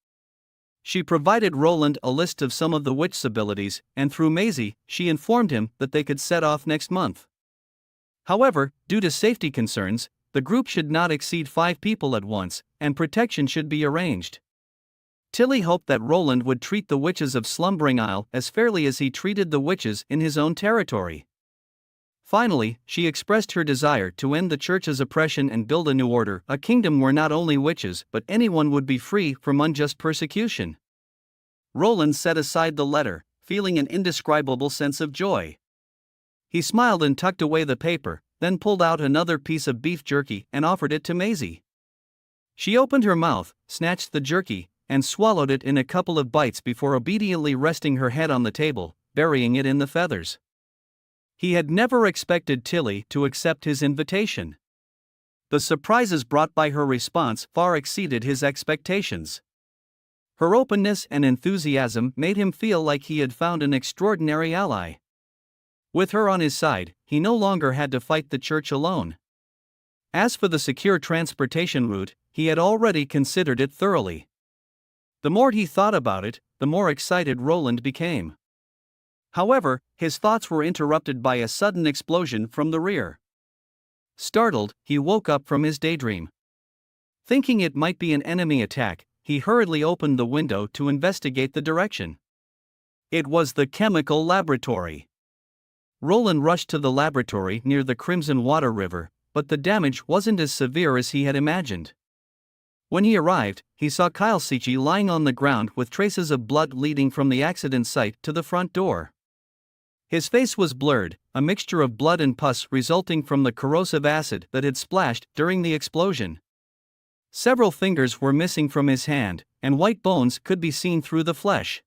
She provided Roland a list of some of the witch's abilities, and through Maisie, she informed him that they could set off next month. However, due to safety concerns, the group should not exceed 5 people at once, and protection should be arranged. Tilly hoped that Roland would treat the witches of Slumbering Isle as fairly as he treated the witches in his own territory. Finally, she expressed her desire to end the church's oppression and build a new order, a kingdom where not only witches but anyone would be free from unjust persecution. Roland set aside the letter, feeling an indescribable sense of joy. He smiled and tucked away the paper, then pulled out another piece of beef jerky and offered it to Maisie. She opened her mouth, snatched the jerky, and swallowed it in a couple of bites before obediently resting her head on the table, burying it in the feathers. He had never expected Tilly to accept his invitation. The surprises brought by her response far exceeded his expectations. Her openness and enthusiasm made him feel like he had found an extraordinary ally. With her on his side, he no longer had to fight the church alone. As for the secure transportation route, he had already considered it thoroughly. The more he thought about it, the more excited Roland became. However, his thoughts were interrupted by a sudden explosion from the rear. Startled, he woke up from his daydream. Thinking it might be an enemy attack, he hurriedly opened the window to investigate the direction. It was the chemical laboratory. Roland rushed to the laboratory near the Crimson Water River, but the damage wasn't as severe as he had imagined. When he arrived, he saw Kyle Sichi lying on the ground with traces of blood leading from the accident site to the front door. His face was blurred, a mixture of blood and pus resulting from the corrosive acid that had splashed during the explosion. Several fingers were missing from his hand, and white bones could be seen through the flesh.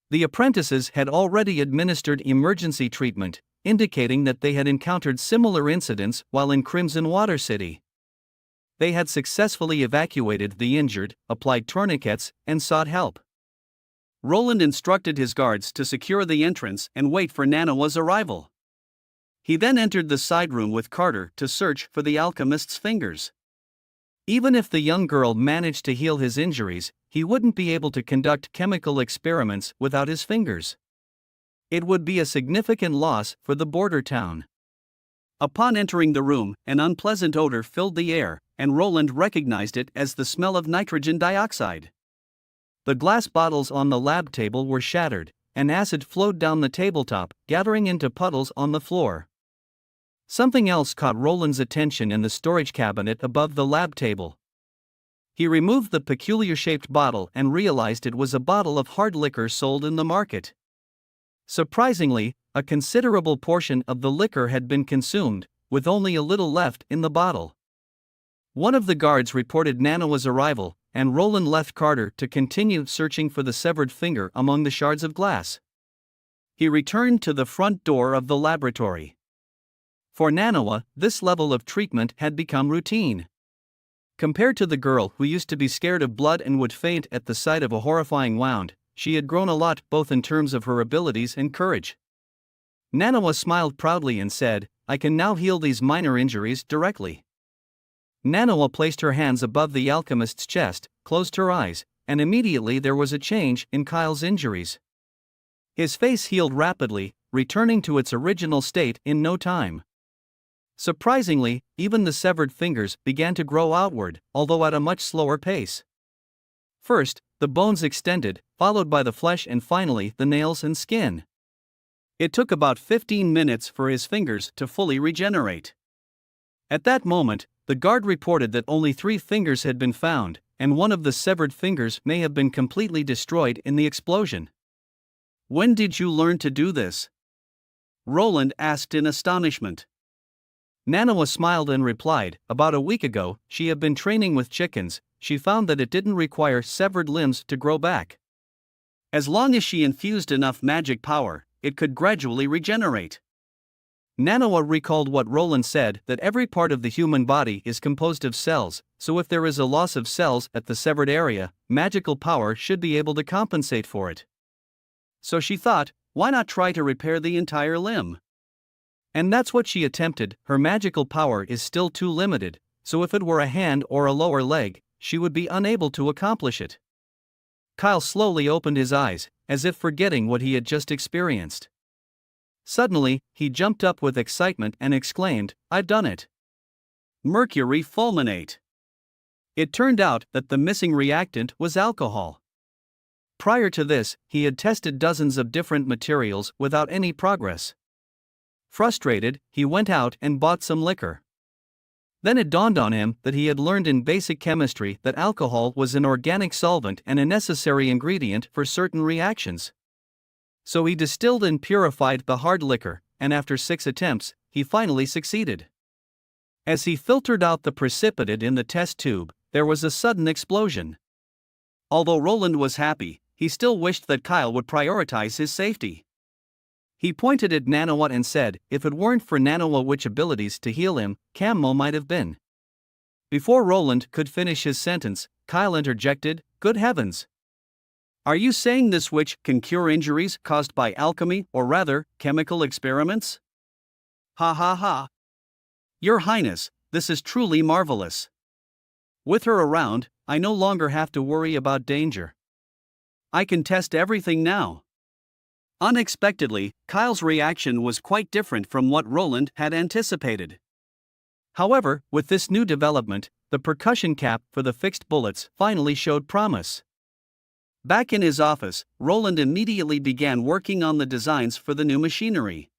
The apprentices had already administered emergency treatment, indicating that they had encountered similar incidents while in Crimson Water City. They had successfully evacuated the injured, applied tourniquets, and sought help. Roland instructed his guards to secure the entrance and wait for Nanawa's arrival. He then entered the side room with Carter to search for the alchemist's fingers. Even if the young girl managed to heal his injuries, he wouldn't be able to conduct chemical experiments without his fingers. It would be a significant loss for the border town. Upon entering the room, an unpleasant odor filled the air, and Roland recognized it as the smell of nitrogen dioxide. The glass bottles on the lab table were shattered, and acid flowed down the tabletop, gathering into puddles on the floor. Something else caught Roland's attention in the storage cabinet above the lab table. He removed the peculiar-shaped bottle and realized it was a bottle of hard liquor sold in the market. Surprisingly, a considerable portion of the liquor had been consumed, with only a little left in the bottle. One of the guards reported Nanoa's arrival, and Roland left Carter to continue searching for the severed finger among the shards of glass. He returned to the front door of the laboratory. For Nanoa, this level of treatment had become routine. Compared to the girl who used to be scared of blood and would faint at the sight of a horrifying wound, she had grown a lot both in terms of her abilities and courage. Nanoa smiled proudly and said, "I can now heal these minor injuries directly." Nanoa placed her hands above the alchemist's chest, closed her eyes, and immediately there was a change in Kyle's injuries. His face healed rapidly, returning to its original state in no time. Surprisingly, even the severed fingers began to grow outward, although at a much slower pace. First, the bones extended, followed by the flesh and finally the nails and skin. It took about 15 minutes for his fingers to fully regenerate. At that moment, the guard reported that only 3 fingers had been found, and one of the severed fingers may have been completely destroyed in the explosion. "When did you learn to do this?" Roland asked in astonishment. Nanoa smiled and replied, "About a week ago, she had been training with chickens. She found that it didn't require severed limbs to grow back. As long as she infused enough magic power, it could gradually regenerate." Nanoa recalled what Roland said, that every part of the human body is composed of cells, so if there is a loss of cells at the severed area, magical power should be able to compensate for it. So she thought, why not try to repair the entire limb? And that's what she attempted. Her magical power is still too limited, so if it were a hand or a lower leg, she would be unable to accomplish it. Kyle slowly opened his eyes, as if forgetting what he had just experienced. Suddenly, he jumped up with excitement and exclaimed, "I've done it! Mercury fulminate!" It turned out that the missing reactant was alcohol. Prior to this, he had tested dozens of different materials without any progress. Frustrated, he went out and bought some liquor. Then it dawned on him that he had learned in basic chemistry that alcohol was an organic solvent and a necessary ingredient for certain reactions. So he distilled and purified the hard liquor, and after 6 attempts, he finally succeeded. As he filtered out the precipitate in the test tube, there was a sudden explosion. Although Roland was happy, he still wished that Kyle would prioritize his safety. He pointed at Nanoa and said, if it weren't for Nanoa witch abilities to heal him, Cammo might have been. Before Roland could finish his sentence, Kyle interjected, "Good heavens! Are you saying this witch can cure injuries caused by alchemy, or rather, chemical experiments?" "Ha ha ha! Your Highness, this is truly marvelous. With her around, I no longer have to worry about danger. I can test everything now." Unexpectedly, Kyle's reaction was quite different from what Roland had anticipated. However, with this new development, the percussion cap for the fixed bullets finally showed promise. Back in his office, Roland immediately began working on the designs for the new machinery.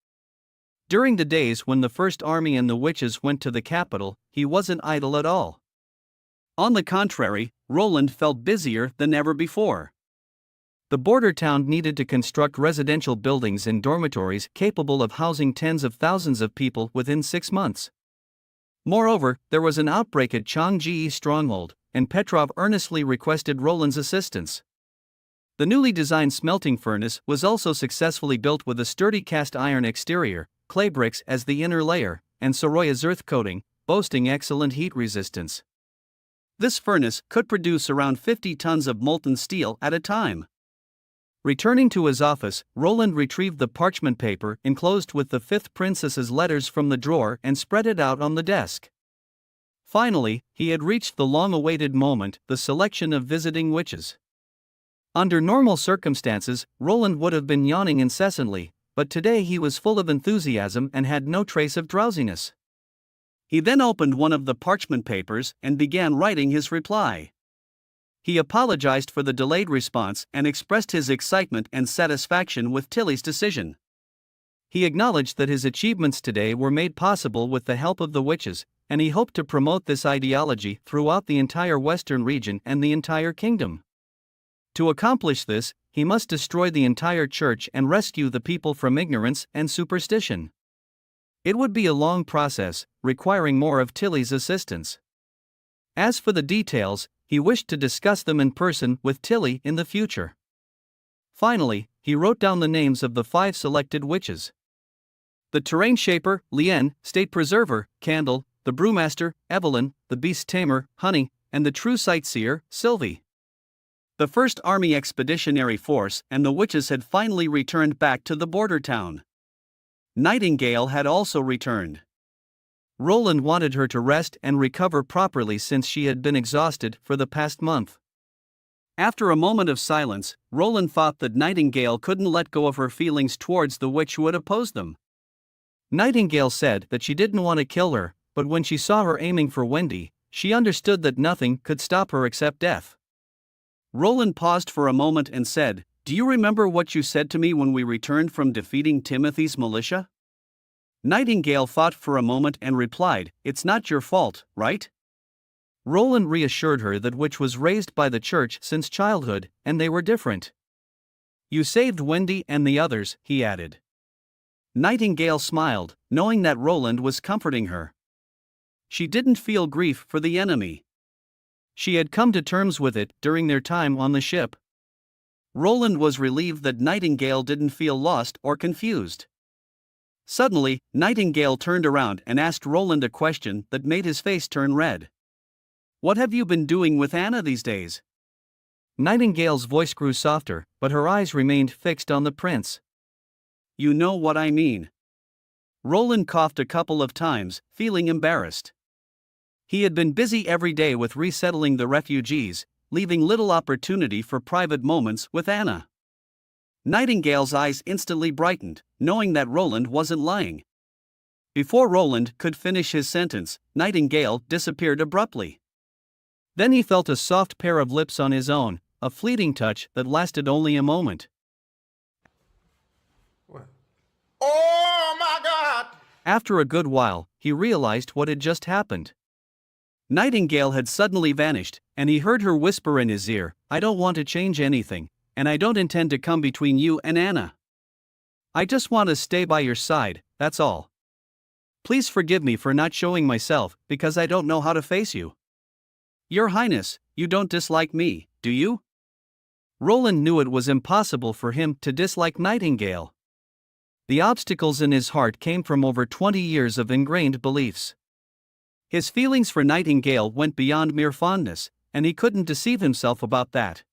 During the days when the First Army and the witches went to the capital, he wasn't idle at all. On the contrary, Roland felt busier than ever before. The border town needed to construct residential buildings and dormitories capable of housing tens of thousands of people within 6 months. Moreover, there was an outbreak at Changji's stronghold, and Petrov earnestly requested Roland's assistance. The newly designed smelting furnace was also successfully built with a sturdy cast iron exterior, clay bricks as the inner layer, and Soroya's earth coating, boasting excellent heat resistance. This furnace could produce around 50 tons of molten steel at a time. Returning to his office, Roland retrieved the parchment paper enclosed with the 5th princess's letters from the drawer and spread it out on the desk. Finally, he had reached the long-awaited moment, the selection of visiting witches. Under normal circumstances, Roland would have been yawning incessantly,
but today he was full of enthusiasm and had no trace of drowsiness.
He then opened one of the parchment papers and began writing his reply. He apologized for the delayed response and expressed his excitement and satisfaction with Tilly's decision.
He acknowledged that his achievements today were made possible with the help of the witches, and he hoped to promote this ideology throughout the entire Western region and the entire kingdom. To accomplish this, he must destroy the entire church and rescue the people from ignorance and superstition. It would be a long process, requiring more of Tilly's assistance. As for the details, he wished to discuss them in person with Tilly in the future. Finally, he wrote down the names of the 5 selected witches: the terrain shaper, Lien, state preserver, Candle, the brewmaster, Evelyn, the beast tamer, Honey, and the true sightseer, Sylvie. The first army expeditionary force and the witches had finally returned back to the border town. Nightingale had also returned. Roland wanted her to rest and recover properly since she had been exhausted for the past month. After a moment of silence, Roland thought that Nightingale couldn't let go of her feelings towards the witch who had opposed them. Nightingale said that she didn't want to kill her, but when she saw her aiming for Wendy, she understood that nothing could stop her except death. Roland paused for a moment and said, "Do you remember what you said to me when we returned from defeating Timothy's militia?" Nightingale thought for a moment and replied, "It's not your fault, right?" Roland reassured her that witch was raised by the church since childhood, and they were different. "You saved Wendy and the others," he added. Nightingale smiled, knowing that Roland was comforting her. She didn't feel grief for the enemy. She had come to terms with it during their time on the ship. Roland was relieved that Nightingale didn't feel lost or confused. Suddenly, Nightingale turned around and asked Roland a question that made his face turn red. "What have you been doing with Anna these days?" Nightingale's voice grew softer, but her eyes remained fixed on the prince. "You know what I mean." Roland coughed a couple of times, feeling embarrassed. He had been busy every day with resettling the refugees, leaving little opportunity for private moments with Anna. Nightingale's eyes instantly brightened, knowing that Roland wasn't lying. Before Roland could finish his sentence, Nightingale disappeared abruptly. Then he felt a soft pair of lips on his own, a fleeting touch that lasted only a moment.
Oh my God!
After a good while, he realized what had just happened. Nightingale had suddenly vanished, and he heard her whisper in his ear, "I don't want to change anything, and I don't intend to come between you and Anna. I just want to stay by your side, that's all. Please forgive me for not showing myself, because I don't know how to face you." "Your Highness, you don't dislike me, do you?" Roland knew it was impossible for him to dislike Nightingale. The obstacles in his heart came from over 20 years of ingrained beliefs. His feelings for Nightingale went beyond mere fondness, and he couldn't deceive himself about that.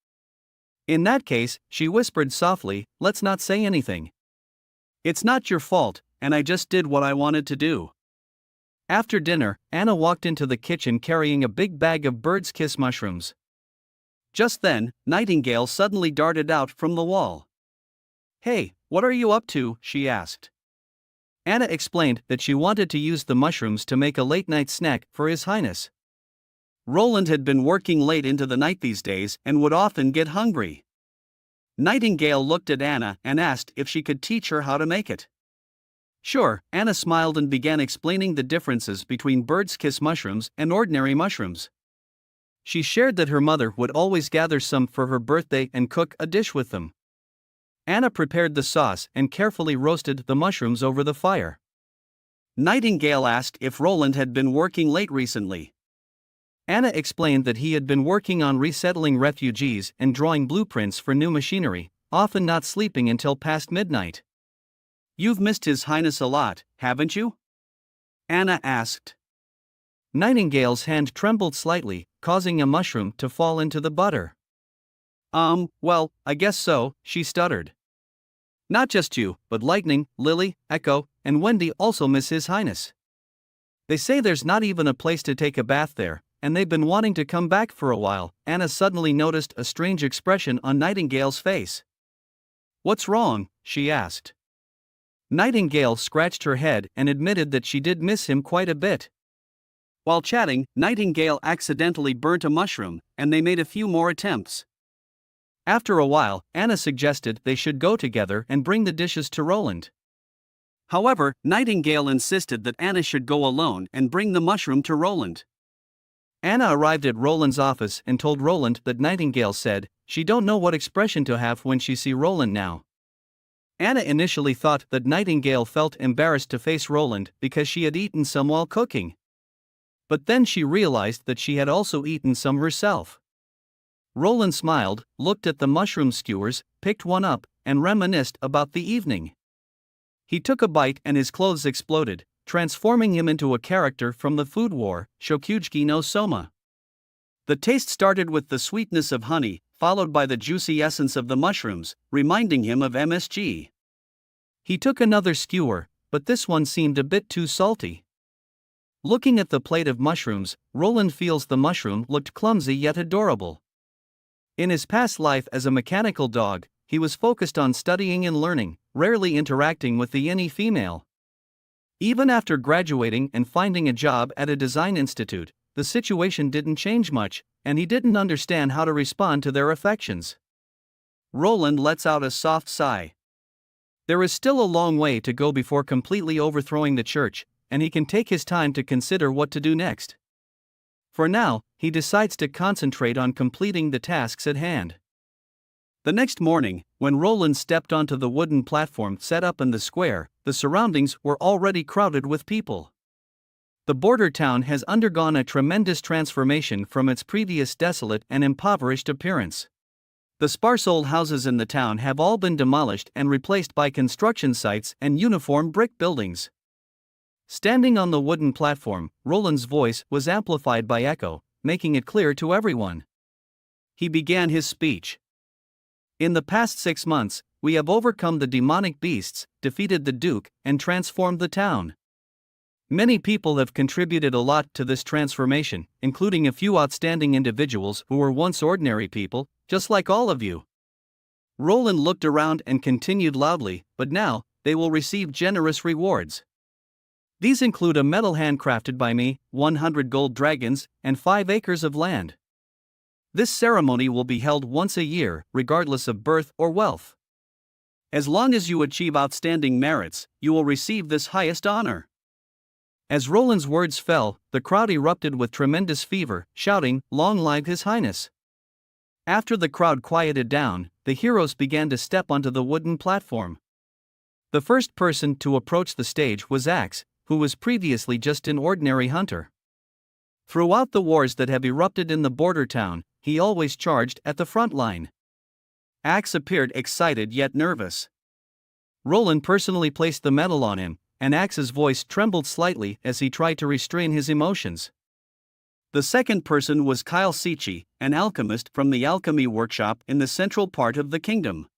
In that case, she whispered softly, "Let's not say anything. It's not your fault, and I just did what I wanted to do." After dinner, Anna walked into the kitchen carrying a big bag of bird's kiss mushrooms. Just then, Nightingale suddenly darted out from the wall. "Hey, what are you up to?" she asked. Anna explained that she wanted to use the mushrooms to make a late-night snack for His Highness. Roland had been working late into the night these days and would often get hungry. Nightingale looked at Anna and asked if she could teach her how to make it. Sure, Anna smiled and began explaining the differences between bird's kiss mushrooms and ordinary mushrooms. She shared that her mother would always gather some for her birthday and cook a dish with them. Anna prepared the sauce and carefully roasted the mushrooms over the fire. Nightingale asked if Roland had been working late recently. Anna explained that he had been working on resettling refugees and drawing blueprints for new machinery, often not sleeping until past midnight. "You've missed His Highness a lot, haven't you?" Anna asked. Nightingale's hand trembled slightly, causing a mushroom to fall into the butter. Well, I guess so," she stuttered. "Not just you, but Lightning, Lily, Echo, and Wendy also miss His Highness. They say there's not even a place to take a bath there, and they've been wanting to come back for a while." Anna suddenly noticed a strange expression on Nightingale's face. "What's wrong?" she asked.
Nightingale scratched her head and admitted that she did miss him quite a bit. While chatting, Nightingale accidentally burnt a mushroom, and they made a few more attempts. After a while, Anna suggested they should go together and bring the dishes to Roland. However, Nightingale insisted that Anna should go alone and bring the mushroom to Roland. Anna arrived at Roland's office and told Roland that Nightingale said she don't know what expression to have when she see Roland now. Anna initially thought that Nightingale felt embarrassed to face Roland because she had eaten some while cooking. But then she realized that she had also eaten some herself. Roland smiled, looked at the mushroom skewers, picked one up, and reminisced about the evening. He took a bite and his clothes exploded, transforming him into a character from the food war, Shokyuji no Soma. The taste started with the sweetness of honey, followed by the juicy essence of the mushrooms, reminding him of MSG. He took another skewer, but this one seemed a bit too salty. Looking at the plate of mushrooms, Roland feels the mushroom looked clumsy yet adorable. In his past life as a mechanical dog, he was focused on studying and learning, rarely interacting with the any female. Even after graduating and finding a job at a design institute, the situation didn't change much, and he didn't understand how to respond to their affections. Roland lets out a soft sigh. There is still a long way to go before completely overthrowing the church, and he can take his time to consider what to do next. For now, he decides to concentrate on completing the tasks at hand. The next morning, when Roland stepped onto the wooden platform set up in the square, the surroundings were already crowded with people. The border town has undergone a tremendous transformation from its previous desolate and impoverished appearance. The sparse old houses in the town have all been demolished and replaced by construction sites and uniform brick buildings. Standing on the wooden platform, Roland's voice was amplified by echo, making it clear to everyone. He began his speech. In the past 6 months, we have overcome the demonic beasts, defeated the Duke, and transformed the town. Many people have contributed a lot to this transformation, including a few outstanding individuals who were once ordinary people, just like all of you. Roland looked around and continued loudly, but now, they will receive generous rewards. These include a medal handcrafted by me, 100 gold dragons, and 5 acres of land. This ceremony will be held once a year, regardless of birth or wealth. As long as you achieve outstanding merits, you will receive this highest honor. As Roland's words fell, the crowd erupted with tremendous fever, shouting, "Long live His Highness!" After the crowd quieted down, the heroes began to step onto the wooden platform. The first person to approach the stage was Axe, who was previously just an ordinary hunter. Throughout the wars that have erupted in the border town, he always charged at the front line. Axe appeared excited yet nervous. Roland personally placed the medal on him, and Axe's voice trembled slightly as he tried to restrain his emotions. The second person was Kyle Sichi, an alchemist from the alchemy workshop in the central part of the kingdom.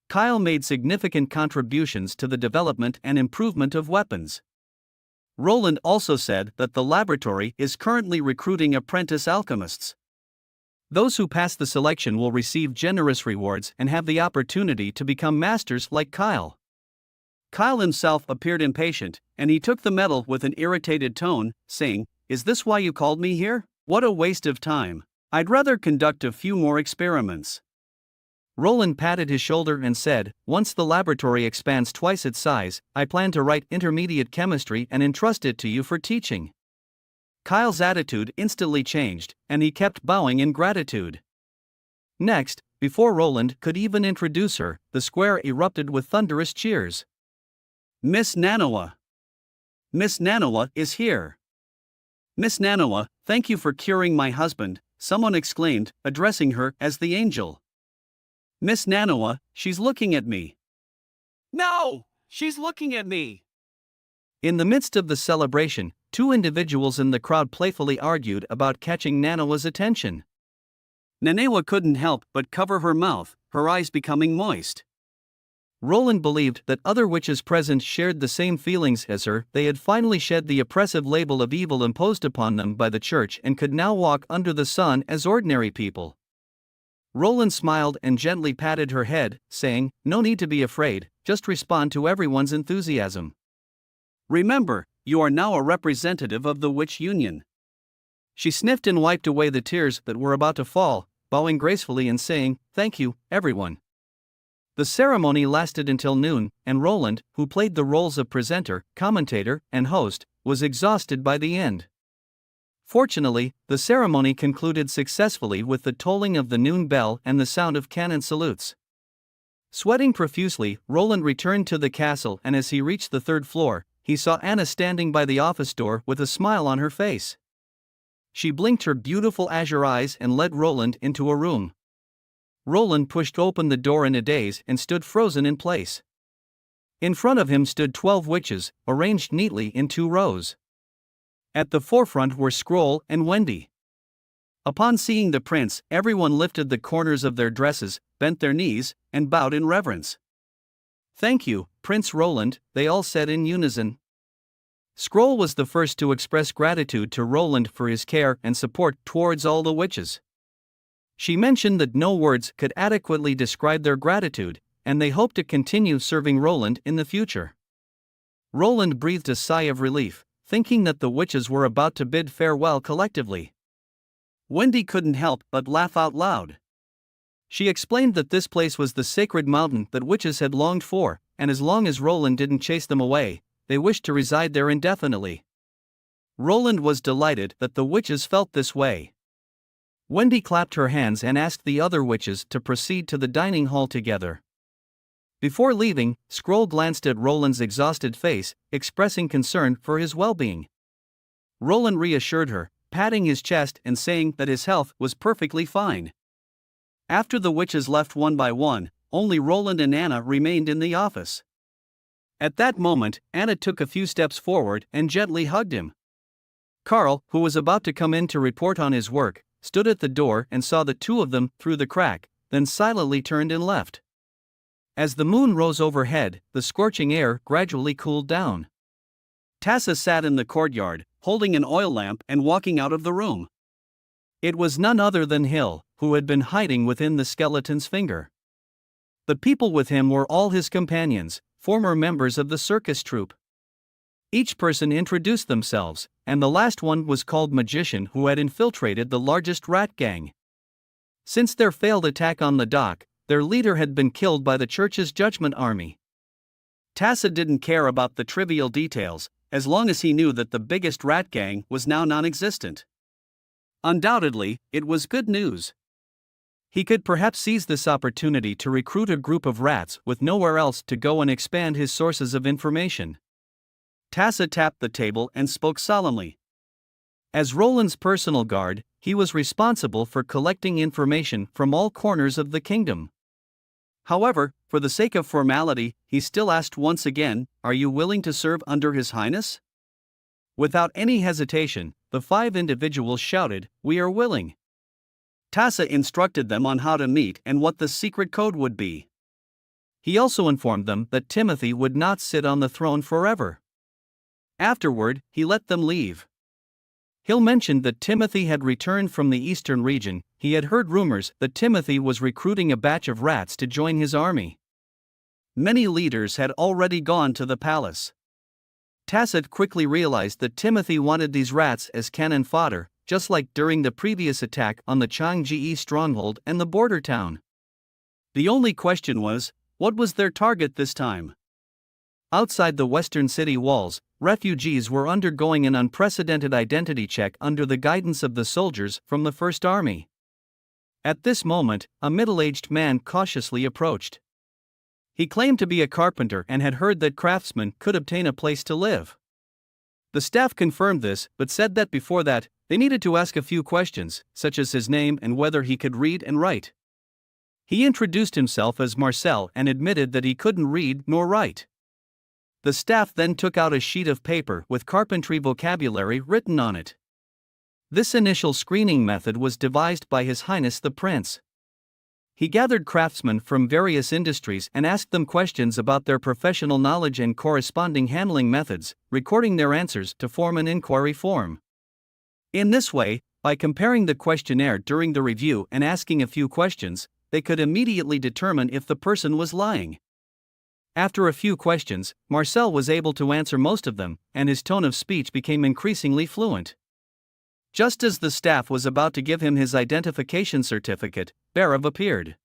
Kyle made significant contributions to the development and improvement of weapons. Roland also said that the laboratory is currently recruiting apprentice alchemists. Those who pass the selection will receive generous rewards and have the opportunity to become masters like Kyle. Kyle himself appeared impatient, and he took the medal with an irritated tone, saying, "Is this why you called me here? What a waste of time. I'd rather conduct a few more experiments." Roland patted his shoulder and said, "Once the laboratory expands twice its size, I plan to write intermediate chemistry and entrust it to you for teaching." Kyle's attitude instantly changed, and he kept bowing in gratitude. Next, before Roland could even introduce her, the square erupted with thunderous cheers. "Miss Nanoa! Miss Nanoa is here! Miss Nanoa, thank you for curing my husband," someone exclaimed, addressing her as the angel. "Miss Nanoa, she's looking at me."
No! She's looking at me!
In the midst of the celebration, 2 individuals in the crowd playfully argued about catching Nanoa's attention. Nanawa couldn't help but cover her mouth, her eyes becoming moist. Roland believed that other witches present shared the same feelings as her. They had finally shed the oppressive label of evil imposed upon them by the church and could now walk under the sun as ordinary people. Roland smiled and gently patted her head, saying, "No need to be afraid, just respond to everyone's enthusiasm. Remember, you are now a representative of the witch union. She sniffed and wiped away the tears that were about to fall, bowing gracefully and saying, "Thank you, everyone." The ceremony lasted until noon, and Roland, who played the roles of presenter, commentator, and host, was exhausted by the end. Fortunately, the ceremony concluded successfully with the tolling of the noon bell and the sound of cannon salutes. Sweating profusely, Roland returned to the castle, and as he reached the third floor, he saw Anna standing by the office door with a smile on her face. She blinked her beautiful azure eyes and led Roland into a room. Roland pushed open the door in a daze and stood frozen in place. In front of him stood 12 witches, arranged neatly in 2 rows. At the forefront were Scroll and Wendy. Upon seeing the prince, everyone lifted the corners of their dresses, bent their knees, and bowed in reverence. "Thank you, Prince Roland," they all said in unison. Scroll was the first to express gratitude to Roland for his care and support towards all the witches. She mentioned that no words could adequately describe their gratitude, and they hoped to continue serving Roland in the future. Roland breathed a sigh of relief, thinking that the witches were about to bid farewell collectively. Wendy couldn't help but laugh out loud. She explained that this place was the sacred mountain that witches had longed for, and as long as Roland didn't chase them away, they wished to reside there indefinitely. Roland was delighted that the witches felt this way. Wendy clapped her hands and asked the other witches to proceed to the dining hall together. Before leaving, Scroll glanced at Roland's exhausted face, expressing concern for his well-being. Roland reassured her, patting his chest and saying that his health was perfectly fine. After the witches left one by one, only Roland and Anna remained in the office. At that moment, Anna took a few steps forward and gently hugged him. Carl, who was about to come in to report on his work, stood at the door and saw the two of them through the crack, then silently turned and left. As the moon rose overhead, the scorching air gradually cooled down. Tassa sat in the courtyard, holding an oil lamp and walking out of the room. It was none other than Hill, who had been hiding within the skeleton's finger. The people with him were all his companions, former members of the circus troupe. Each person introduced themselves, and the last one was called Magician, who had infiltrated the largest rat gang. Since their failed attack on the dock, their leader had been killed by the church's judgment army. Tassa didn't care about the trivial details, as long as he knew that the biggest rat gang was now non-existent. Undoubtedly, it was good news. He could perhaps seize this opportunity to recruit a group of rats with nowhere else to go and expand his sources of information. Tassa tapped the table and spoke solemnly. As Roland's personal guard, he was responsible for collecting information from all corners of the kingdom. However, for the sake of formality, he still asked once again, "Are you willing to serve under His Highness?" Without any hesitation, the 5 individuals shouted, "We are willing." Tassa instructed them on how to meet and what the secret code would be. He also informed them that Timothy would not sit on the throne forever. Afterward, he let them leave. Hill mentioned that Timothy had returned from the eastern region. He had heard rumors that Timothy was recruiting a batch of rats to join his army. Many leaders had already gone to the palace. Tacit quickly realized that Timothy wanted these rats as cannon fodder, just like during the previous attack on the Changji stronghold and the border town. The only question was, what was their target this time? Outside the western city walls, refugees were undergoing an unprecedented identity check under the guidance of the soldiers from the First Army. At this moment, a middle-aged man cautiously approached. He claimed to be a carpenter and had heard that craftsmen could obtain a place to live. The staff confirmed this, but said that before that, they needed to ask a few questions, such as his name and whether he could read and write. He introduced himself as Marcel and admitted that he couldn't read nor write. The staff then took out a sheet of paper with carpentry vocabulary written on it. This initial screening method was devised by His Highness the Prince. He gathered craftsmen from various industries and asked them questions about their professional knowledge and corresponding handling methods, recording their answers to form an inquiry form. In this way, by comparing the questionnaire during the review and asking a few questions, they could immediately determine if the person was lying. After a few questions, Marcel was able to answer most of them, and his tone of speech became increasingly fluent. Just as the staff was about to give him his identification certificate, Barav appeared.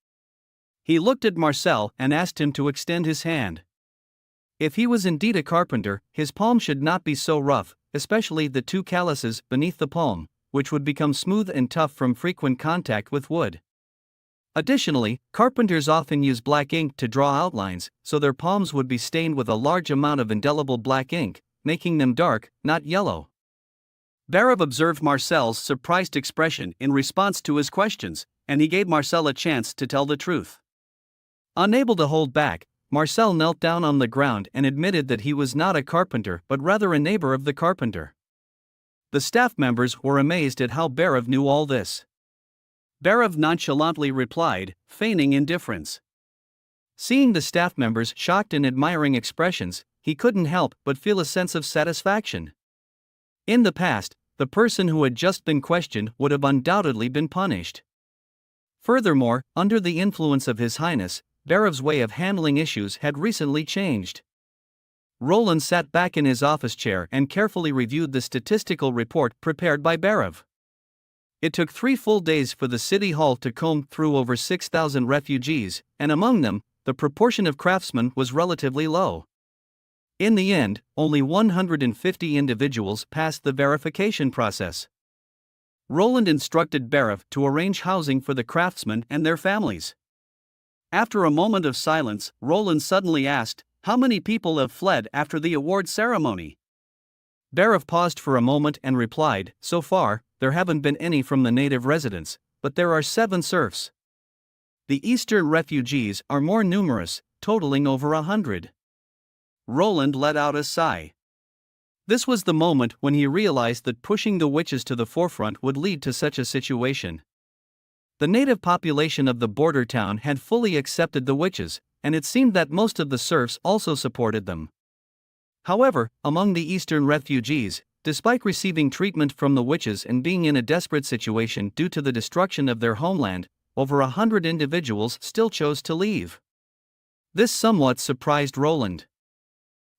He looked at Marcel and asked him to extend his hand. If he was indeed a carpenter, his palm should not be so rough, especially the two calluses beneath the palm, which would become smooth and tough from frequent contact with wood. Additionally, carpenters often use black ink to draw outlines, so their palms would be stained with a large amount of indelible black ink, making them dark, not yellow. Barav observed Marcel's surprised expression in response to his questions, and he gave Marcel a chance to tell the truth. Unable to hold back, Marcel knelt down on the ground and admitted that he was not a carpenter but rather a neighbor of the carpenter. The staff members were amazed at how Barav knew all this. Barav nonchalantly replied, feigning indifference. Seeing the staff members' shocked and admiring expressions, he couldn't help but feel a sense of satisfaction. In the past, the person who had just been questioned would have undoubtedly been punished. Furthermore, under the influence of His Highness, Barav's way of handling issues had recently changed. Roland sat back in his office chair and carefully reviewed the statistical report prepared by Barav. It took 3 full days for the city hall to comb through over 6,000 refugees, and among them, the proportion of craftsmen was relatively low. In the end, only 150 individuals passed the verification process. Roland instructed Barav to arrange housing for the craftsmen and their families. After a moment of silence, Roland suddenly asked, "How many people have fled after the award ceremony?" Barav paused for a moment and replied, "So far, there haven't been any from the native residents, but there are 7 serfs. The eastern refugees are more numerous, totaling over 100. Roland let out a sigh. This was the moment when he realized that pushing the witches to the forefront would lead to such a situation. The native population of the border town had fully accepted the witches, and it seemed that most of the serfs also supported them. However, among the eastern refugees, despite receiving treatment from the witches and being in a desperate situation due to the destruction of their homeland, over 100 individuals still chose to leave. This somewhat surprised Roland.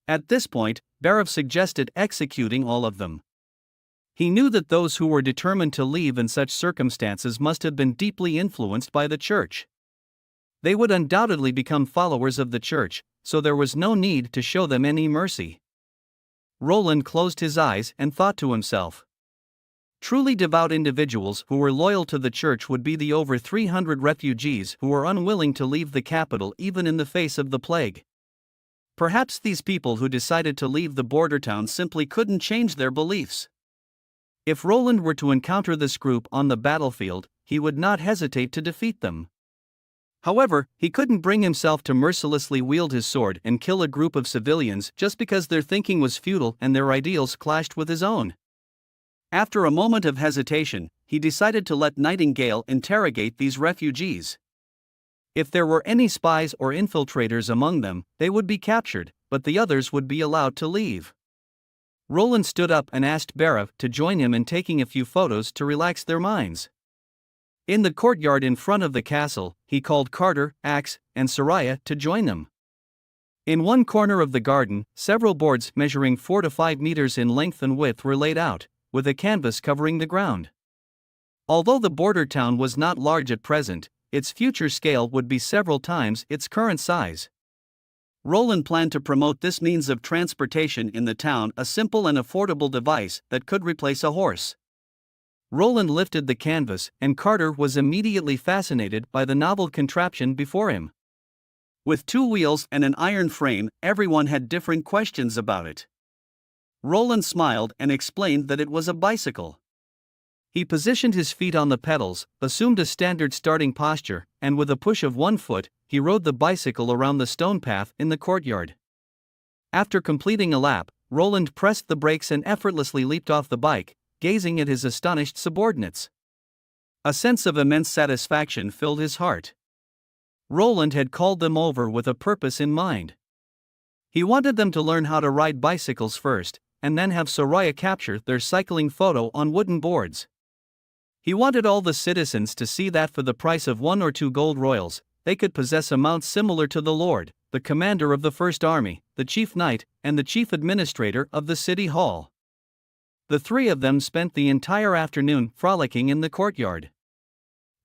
At this point, Barav suggested executing all of them. He knew that those who were determined to leave in such circumstances must have been deeply influenced by the church. They would undoubtedly become followers of the church, so there was no need to show them any mercy. Roland closed his eyes and thought to himself. Truly devout individuals who were loyal to the church would be the over 300 refugees who were unwilling to leave the capital even in the face of the plague. Perhaps these people who decided to leave the border town simply couldn't change their beliefs. If Roland were to encounter this group on the battlefield, he would not hesitate to defeat them. However, he couldn't bring himself to mercilessly wield his sword and kill a group of civilians just because their thinking was futile and their ideals clashed with his own. After a moment of hesitation, he decided to let Nightingale interrogate these refugees. If there were any spies or infiltrators among them, they would be captured, but the others would be allowed to leave. Roland stood up and asked Barav to join him in taking a few photos to relax their minds. In the courtyard in front of the castle, he called Carter, Axe, and Soraya to join them. In one corner of the garden, several boards measuring 4 to 5 meters in length and width were laid out, with a canvas covering the ground. Although the border town was not large at present, its future scale would be several times its current size. Roland planned to promote this means of transportation in the town, a simple and affordable device that could replace a horse. Roland lifted the canvas, and Carter was immediately fascinated by the novel contraption before him. With 2 wheels and an iron frame, everyone had different questions about it. Roland smiled and explained that it was a bicycle. He positioned his feet on the pedals, assumed a standard starting posture, and with a push of 1 foot, he rode the bicycle around the stone path in the courtyard. After completing a lap, Roland pressed the brakes and effortlessly leaped off the bike, gazing at his astonished subordinates. A sense of immense satisfaction filled his heart. Roland had called them over with a purpose in mind. He wanted them to learn how to ride bicycles first, and then have Soraya capture their cycling photo on wooden boards. He wanted all the citizens to see that for the price of 1 or 2 gold royals, they could possess a mount similar to the Lord, the commander of the First Army, the chief knight, and the chief administrator of the city hall. The three of them spent the entire afternoon frolicking in the courtyard.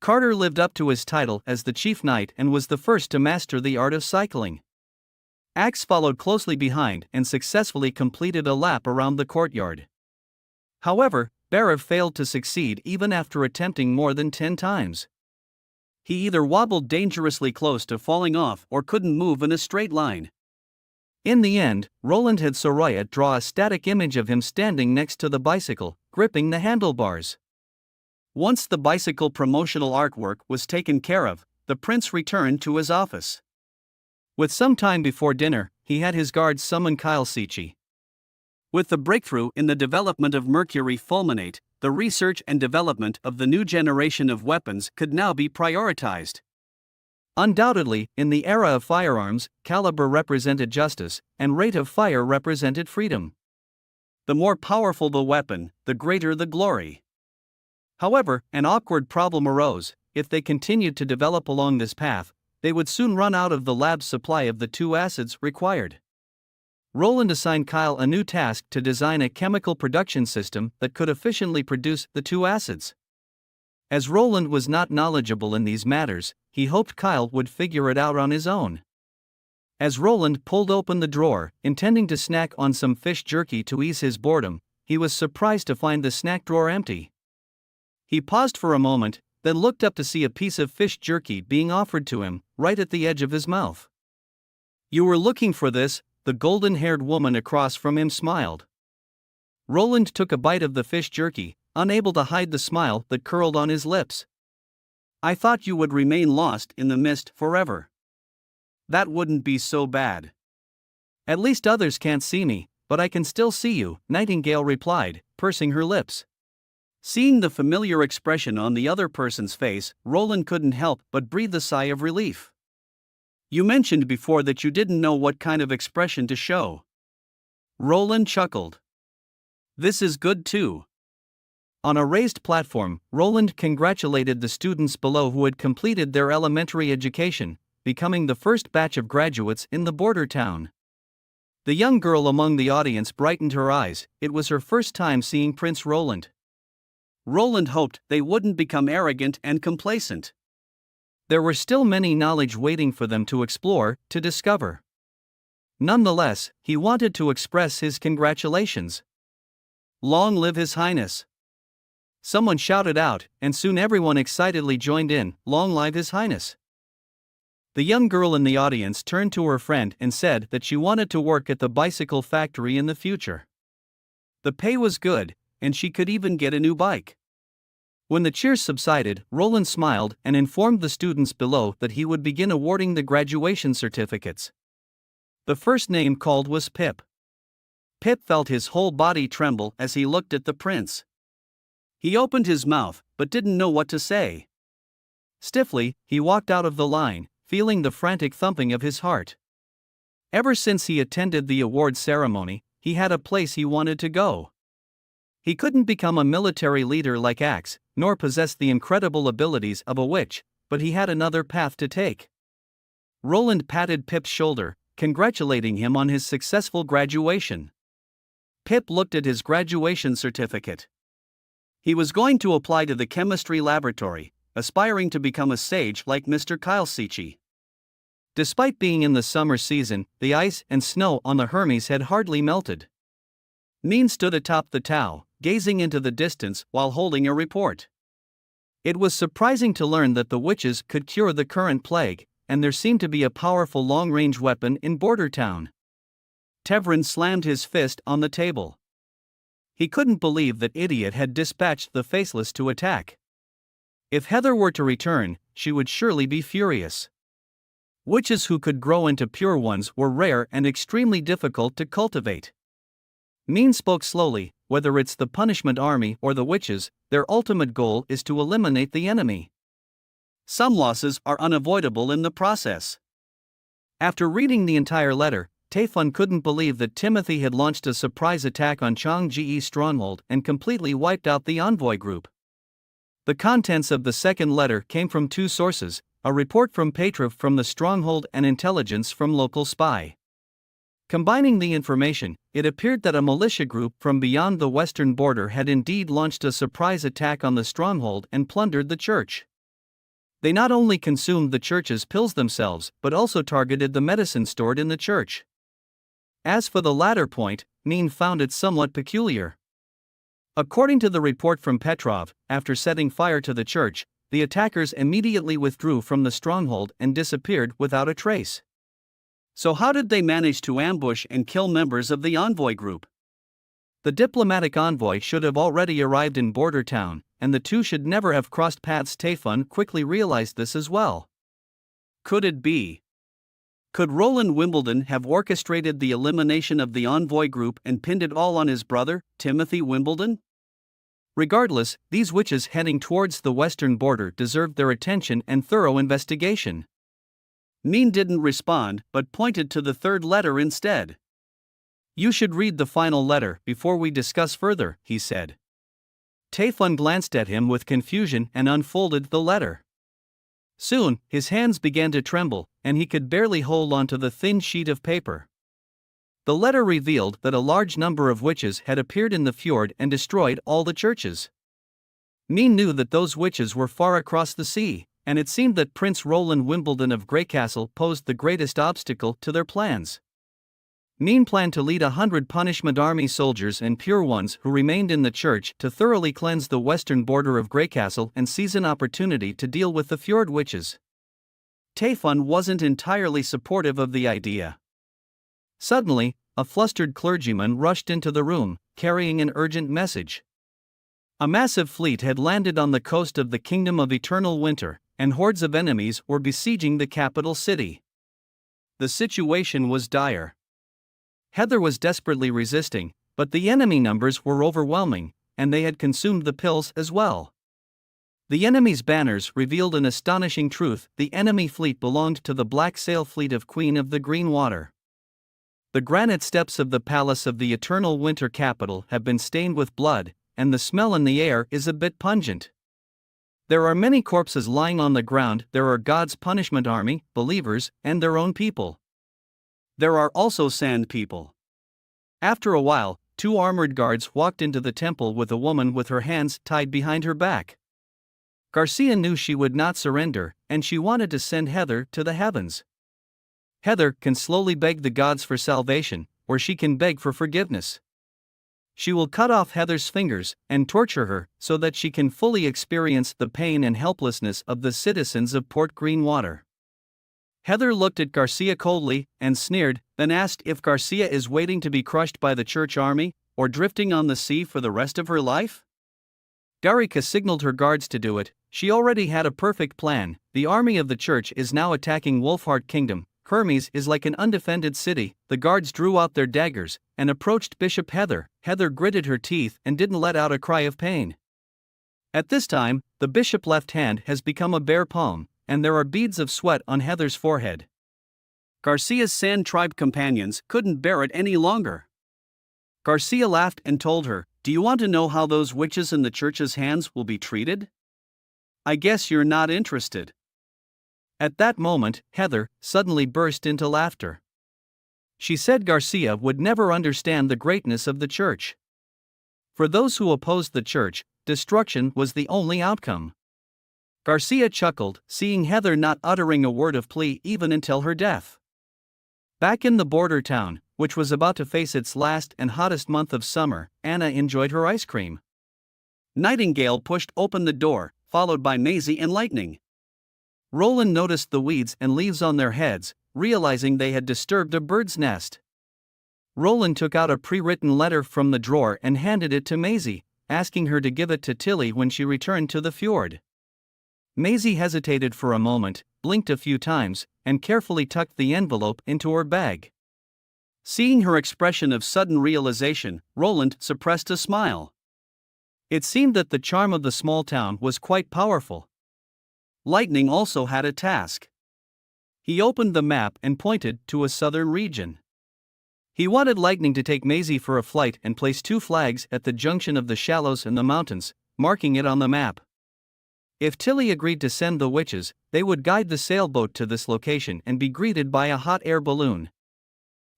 Carter lived up to his title as the chief knight and was the first to master the art of cycling. Axe followed closely behind and successfully completed a lap around the courtyard. However, Barav failed to succeed even after attempting more than 10 times. He either wobbled dangerously close to falling off or couldn't move in a straight line. In the end, Roland had Soraya draw a static image of him standing next to the bicycle, gripping the handlebars. Once the bicycle promotional artwork was taken care of, the prince returned to his office. With some time before dinner, he had his guards summon Kyle Sichi. With the breakthrough in the development of mercury fulminate, the research and development of the new generation of weapons could now be prioritized. Undoubtedly, in the era of firearms, caliber represented justice, and rate of fire represented freedom. The more powerful the weapon, the greater the glory. However, an awkward problem arose. If they continued to develop along this path, they would soon run out of the lab's supply of the two acids required. Roland assigned Kyle a new task to design a chemical production system that could efficiently produce the two acids. As Roland was not knowledgeable in these matters, he hoped Kyle would figure it out on his own. As Roland pulled open the drawer, intending to snack on some fish jerky to ease his boredom, he was surprised to find the snack drawer empty. He paused for a moment, then looked up to see a piece of fish jerky being offered to him, right at the edge of his mouth. "You were looking for this," the golden-haired woman across from him smiled. Roland took a bite of the fish jerky, unable to hide the smile that curled on his lips. "I thought you would remain lost in the mist forever." "That wouldn't be so bad." "At least others can't see me, but I can still see you," Nightingale replied, pursing her lips. Seeing the familiar expression on the other person's face, Roland couldn't help but breathe a sigh of relief. "You mentioned before that you didn't know what kind of expression to show." Roland chuckled. "This is good too." On a raised platform, Roland congratulated the students below who had completed their elementary education, becoming the first batch of graduates in the border town. The young girl among the audience brightened her eyes. It was her first time seeing Prince Roland. Roland hoped they wouldn't become arrogant and complacent. There were still many knowledge waiting for them to explore, to discover. Nonetheless, he wanted to express his congratulations. "Long live His Highness!" Someone shouted out, and soon everyone excitedly joined in, "Long live His Highness!" The young girl in the audience turned to her friend and said that she wanted to work at the bicycle factory in the future. The pay was good, and she could even get a new bike. When the cheers subsided, Roland smiled and informed the students below that he would begin awarding the graduation certificates. The first name called was Pip. Pip felt his whole body tremble as he looked at the prince. He opened his mouth, but didn't know what to say. Stiffly, he walked out of the line, feeling the frantic thumping of his heart. Ever since he attended the award ceremony, he had a place he wanted to go. He couldn't become a military leader like Axe, nor possess the incredible abilities of a witch, but he had another path to take. Roland patted Pip's shoulder, congratulating him on his successful graduation. Pip looked at his graduation certificate. He was going to apply to the chemistry laboratory, aspiring to become a sage like Mr. Kyle Sichi. Despite being in the summer season, the ice and snow on the Hermes had hardly melted. Mean stood atop the Tau, gazing into the distance while holding a report. It was surprising to learn that the witches could cure the current plague, and there seemed to be a powerful long-range weapon in Border Town. Tevrin slammed his fist on the table. He couldn't believe that Idiot had dispatched the Faceless to attack. If Heather were to return, she would surely be furious. Witches who could grow into pure ones were rare and extremely difficult to cultivate. Mean spoke slowly. Whether it's the Punishment Army or the witches, their ultimate goal is to eliminate the enemy. Some losses are unavoidable in the process. After reading the entire letter, Taefun couldn't believe that Timothy had launched a surprise attack on Changji's stronghold and completely wiped out the envoy group. The contents of the second letter came from two sources, a report from Petrov from the stronghold, and intelligence from local spy. Combining the information, it appeared that a militia group from beyond the western border had indeed launched a surprise attack on the stronghold and plundered the church. They not only consumed the church's pills themselves, but also targeted the medicine stored in the church. As for the latter point, Min found it somewhat peculiar. According to the report from Petrov, after setting fire to the church, the attackers immediately withdrew from the stronghold and disappeared without a trace. So how did they manage to ambush and kill members of the envoy group? The diplomatic envoy should have already arrived in border town, and the two should never have crossed paths. Taefun quickly realized this as well. Could it be? Could Roland Wimbledon have orchestrated the elimination of the envoy group and pinned it all on his brother, Timothy Wimbledon? Regardless, these witches heading towards the western border deserved their attention and thorough investigation. Min didn't respond, but pointed to the third letter instead. "You should read the final letter before we discuss further," he said. Taefun glanced at him with confusion and unfolded the letter. Soon, his hands began to tremble, and he could barely hold onto the thin sheet of paper. The letter revealed that a large number of witches had appeared in the fjord and destroyed all the churches. Min knew that those witches were far across the sea, and it seemed that Prince Roland Wimbledon of Greycastle posed the greatest obstacle to their plans. Min planned to lead 100 punishment army soldiers and pure ones who remained in the church to thoroughly cleanse the western border of Greycastle and seize an opportunity to deal with the fjord witches. Taefun wasn't entirely supportive of the idea. Suddenly, a flustered clergyman rushed into the room, carrying an urgent message. A massive fleet had landed on the coast of the Kingdom of Eternal Winter, and hordes of enemies were besieging the capital city. The situation was dire. Heather was desperately resisting, but the enemy numbers were overwhelming, and they had consumed the pills as well. The enemy's banners revealed an astonishing truth: the enemy fleet belonged to the Black Sail Fleet of Queen of the Green Water. The granite steps of the palace of the Eternal Winter capital have been stained with blood, and the smell in the air is a bit pungent. There are many corpses lying on the ground. There are God's punishment army, believers, and their own people. There are also sand people. After a while, 2 armored guards walked into the temple with a woman with her hands tied behind her back. Garcia knew she would not surrender, and she wanted to send Heather to the heavens. Heather can slowly beg the gods for salvation, or she can beg for forgiveness. She will cut off Heather's fingers and torture her so that she can fully experience the pain and helplessness of the citizens of Port Greenwater. Heather looked at Garcia coldly and sneered, then asked if Garcia is waiting to be crushed by the church army, or drifting on the sea for the rest of her life? Darika signaled her guards to do it. She already had a perfect plan. The army of the church is now attacking Wolfheart Kingdom. Hermes is like an undefended city. The guards drew out their daggers and approached Bishop Heather. Heather gritted her teeth and didn't let out a cry of pain. At this time, the bishop's left hand has become a bare palm, and there are beads of sweat on Heather's forehead. Garcia's Sand Tribe companions couldn't bear it any longer. Garcia laughed and told her, "Do you want to know how those witches in the church's hands will be treated? I guess you're not interested." At that moment, Heather suddenly burst into laughter. She said Garcia would never understand the greatness of the church. For those who opposed the church, destruction was the only outcome. Garcia chuckled, seeing Heather not uttering a word of plea even until her death. Back in the border town, which was about to face its last and hottest month of summer, Anna enjoyed her ice cream. Nightingale pushed open the door, followed by Maisie and Lightning. Roland noticed the weeds and leaves on their heads, realizing they had disturbed a bird's nest. Roland took out a pre-written letter from the drawer and handed it to Maisie, asking her to give it to Tilly when she returned to the fjord. Maisie hesitated for a moment, blinked a few times, and carefully tucked the envelope into her bag. Seeing her expression of sudden realization, Roland suppressed a smile. It seemed that the charm of the small town was quite powerful. Lightning also had a task. He opened the map and pointed to a southern region. He wanted Lightning to take Maisie for a flight and place 2 flags at the junction of the shallows and the mountains, marking it on the map. If Tilly agreed to send the witches,
they would guide the sailboat to this location and be greeted by a hot air balloon.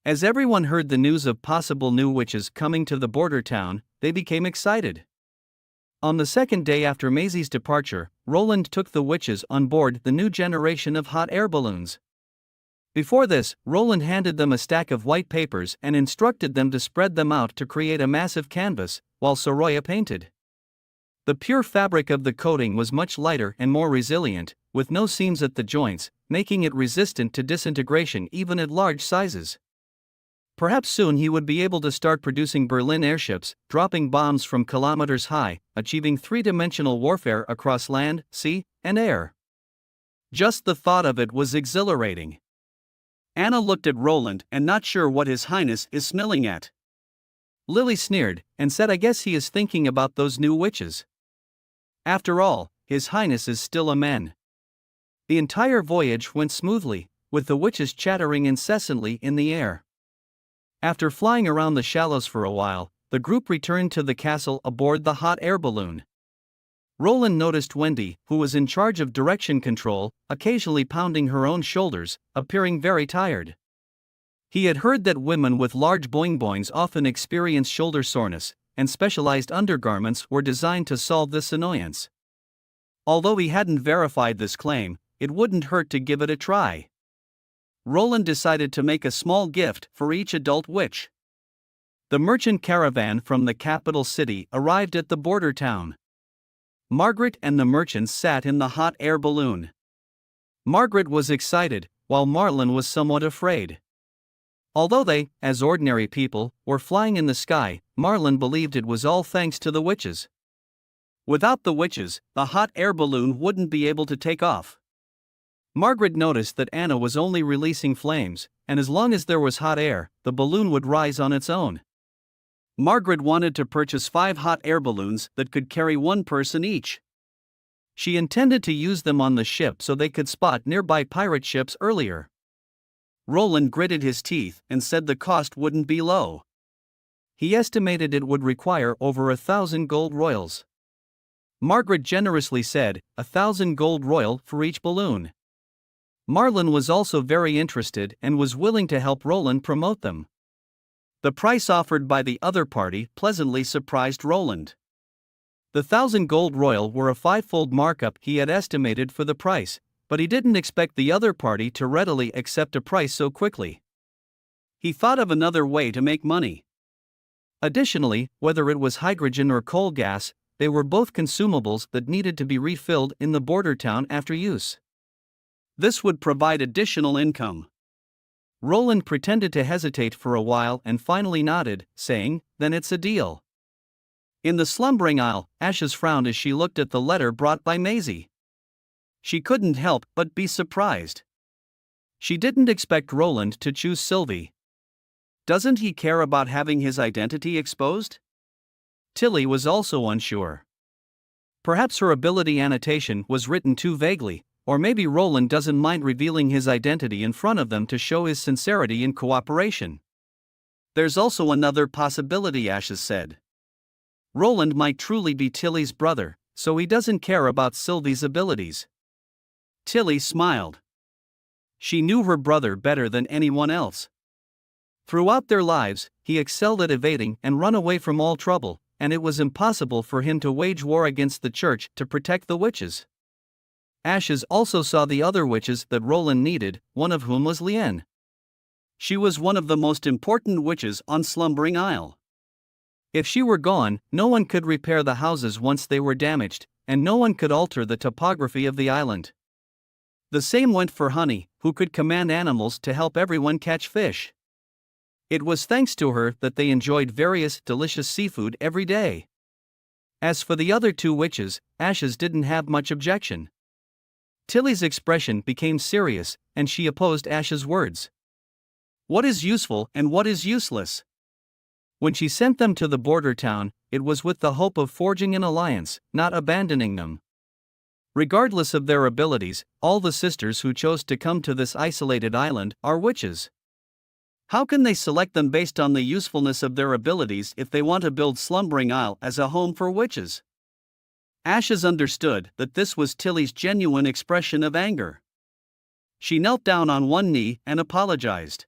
As everyone heard the news of possible new witches coming to the border town, they became excited. On the second day after Maisie's departure, Roland took the witches on board the new generation of hot air balloons. Before this, Roland handed them a stack of white papers and instructed them to spread them out to create a massive canvas, while Soroya painted. The pure fabric of the coating was much lighter and more resilient, with no seams at the joints, making it resistant to disintegration even at large sizes. Perhaps soon he would be able to start producing Berlin airships, dropping bombs from kilometers high, achieving three-dimensional warfare across land, sea, and air. Just the thought of it was exhilarating.
Anna looked at Roland and not sure what His Highness is smelling at.
Lily sneered, and said I guess he is thinking about those new witches. After all, His Highness is still a man. The entire voyage went smoothly, with the witches chattering incessantly in the air. After flying around the shallows for a while, the group returned to the castle aboard the hot air balloon. Roland noticed Wendy, who was in charge of direction control, occasionally pounding her own shoulders, appearing very tired. He had heard that women with large boing-boings often experience shoulder soreness, and specialized undergarments were designed to solve this annoyance. Although he hadn't verified this claim, it wouldn't hurt to give it a try. Roland decided to make a small gift for each adult witch. The merchant caravan from the capital city arrived at the border town. Margaret and the merchants sat in the hot air balloon. Margaret was excited, while Marlin was somewhat afraid. Although they, as ordinary people, were flying in the sky, Marlin believed it was all thanks to the witches. Without the witches, the hot air balloon wouldn't be able to take off. Margaret noticed that Anna was only releasing flames, and as long as there was hot air, the balloon would rise on its own. Margaret wanted to purchase 5 hot air balloons that could carry one person each. She intended to use them on the ship so they could spot nearby pirate ships earlier. Roland gritted his teeth and said the cost wouldn't be low. He estimated it would require over 1,000 gold royals. Margaret generously said, 1,000 gold royal for each balloon. Marlin was also very interested and was willing to help Roland promote them. The price offered by the other party pleasantly surprised Roland. The 1,000 gold royal were a 5-fold markup he had estimated for the price, but he didn't expect the other party to readily accept a price so quickly. He thought of another way to make money. Additionally, whether it was hydrogen or coal gas, they were both consumables that needed to be refilled in the border town after use. This would provide additional income. Roland pretended to hesitate for a while and finally nodded, saying, "Then it's a deal." In the slumbering isle, Ashes frowned as she looked at the letter brought by Maisie. She couldn't help but be surprised. She didn't expect Roland to choose Sylvie. Doesn't he care about having his identity exposed? Tilly was also unsure. Perhaps her ability annotation was written too vaguely, or maybe Roland doesn't mind revealing his identity in front of them to show his sincerity and cooperation. There's also another possibility, Ashes said. Roland might truly be Tilly's brother, so he doesn't care about Sylvie's abilities. Tilly smiled. She knew her brother better than anyone else. Throughout their lives, he excelled at evading and run away from all trouble, and it was impossible for him to wage war against the church to protect the witches. Ashes also saw the other witches that Roland needed, one of whom was Lien. She was one of the most important witches on Slumbering Isle. If she were gone, no one could repair the houses once they were damaged, and no one could alter the topography of the island. The same went for Honey, who could command animals to help everyone catch fish. It was thanks to her that they enjoyed various delicious seafood every day. As for the other 2 witches, Ashes didn't have much objection. Tilly's expression became serious, and she opposed Ash's words. What is useful and what is useless? When she sent them to the border town, it was with the hope of forging an alliance, not abandoning them. Regardless of their abilities, all the sisters who chose to come to this isolated island are witches. How can they select them based on the usefulness of their abilities if they want to build Slumbering Isle as a home for witches?
Ashes understood that this was Tilly's genuine expression of anger. She knelt down on one knee and apologized.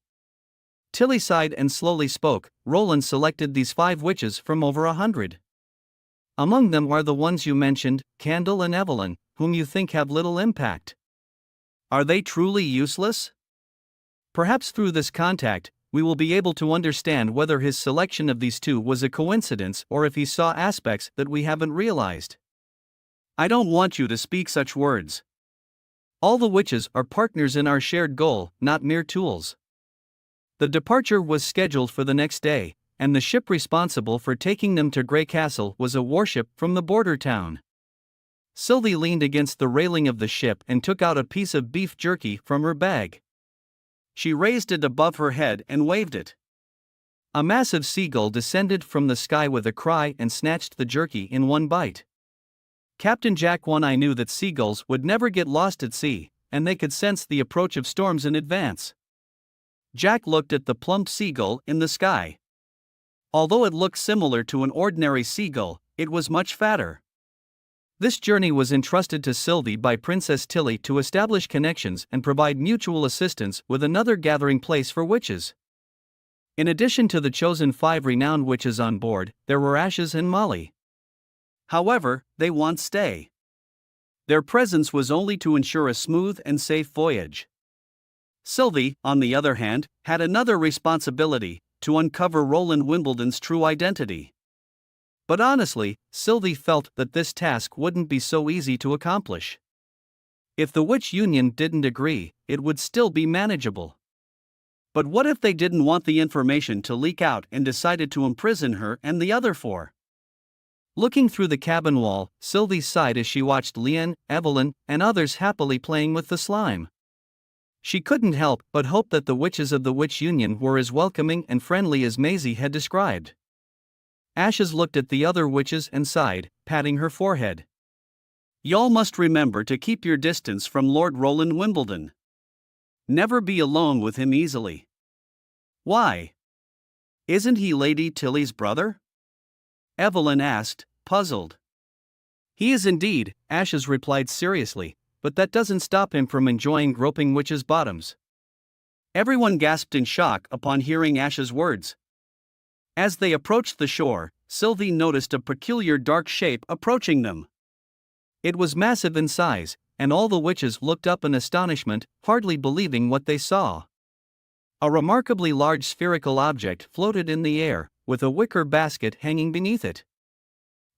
Tilly sighed and slowly spoke. Roland selected these 5 witches from over 100. Among them are the ones you mentioned, Candle and Evelyn, whom you think have little impact. Are they truly useless? Perhaps through this contact, we will be able to understand whether his selection of these 2 was a coincidence or if he saw aspects that we haven't realized. I don't want you to speak such words. All the witches are partners in our shared goal, not mere tools. The departure was scheduled for the next day, and the ship responsible for taking them to Grey Castle was a warship from the border town. Sylvie leaned against the railing of the ship and took out a piece of beef jerky from her bag. She raised it above her head and waved it. A massive seagull descended from the sky with a cry and snatched the jerky in one bite. Captain Jack 1 I knew that seagulls would never get lost at sea, and they could sense the approach of storms in advance. Jack looked at the plump seagull in the sky. Although it looked similar to an ordinary seagull, it was much fatter. This journey was entrusted to Sylvie by Princess Tilly to establish connections and provide mutual assistance with another gathering place for witches. In addition to the chosen 5 renowned witches on board, there were Ashes and Molly. However, they won't stay. Their presence was only to ensure a smooth and safe voyage. Sylvie, on the other hand, had another responsibility: to uncover Roland Wimbledon's true identity. But honestly, Sylvie felt that this task wouldn't be so easy to accomplish. If the Witch Union didn't agree, it would still be manageable. But what if they didn't want the information to leak out and decided to imprison her and the other 4? Looking through the cabin wall, Sylvie sighed as she watched Leanne, Evelyn, and others happily playing with the slime. She couldn't help but hope that the witches of the Witch Union were as welcoming and friendly as Maisie had described. Ashes looked at the other witches and sighed, patting her forehead. Y'all must remember to keep your distance from Lord Roland Wimbledon. Never be alone with him easily. Why? Isn't he Lady Tilly's brother? Evelyn asked, puzzled. He is indeed, Ashes replied seriously, but that doesn't stop him from enjoying groping witches' bottoms. Everyone gasped in shock upon hearing Ashes' words. As they approached the shore, Sylvie noticed a peculiar dark shape approaching them. It was massive in size, and all the witches looked up in astonishment, hardly believing what they saw. A remarkably large spherical object floated in the air, with a wicker basket hanging beneath it.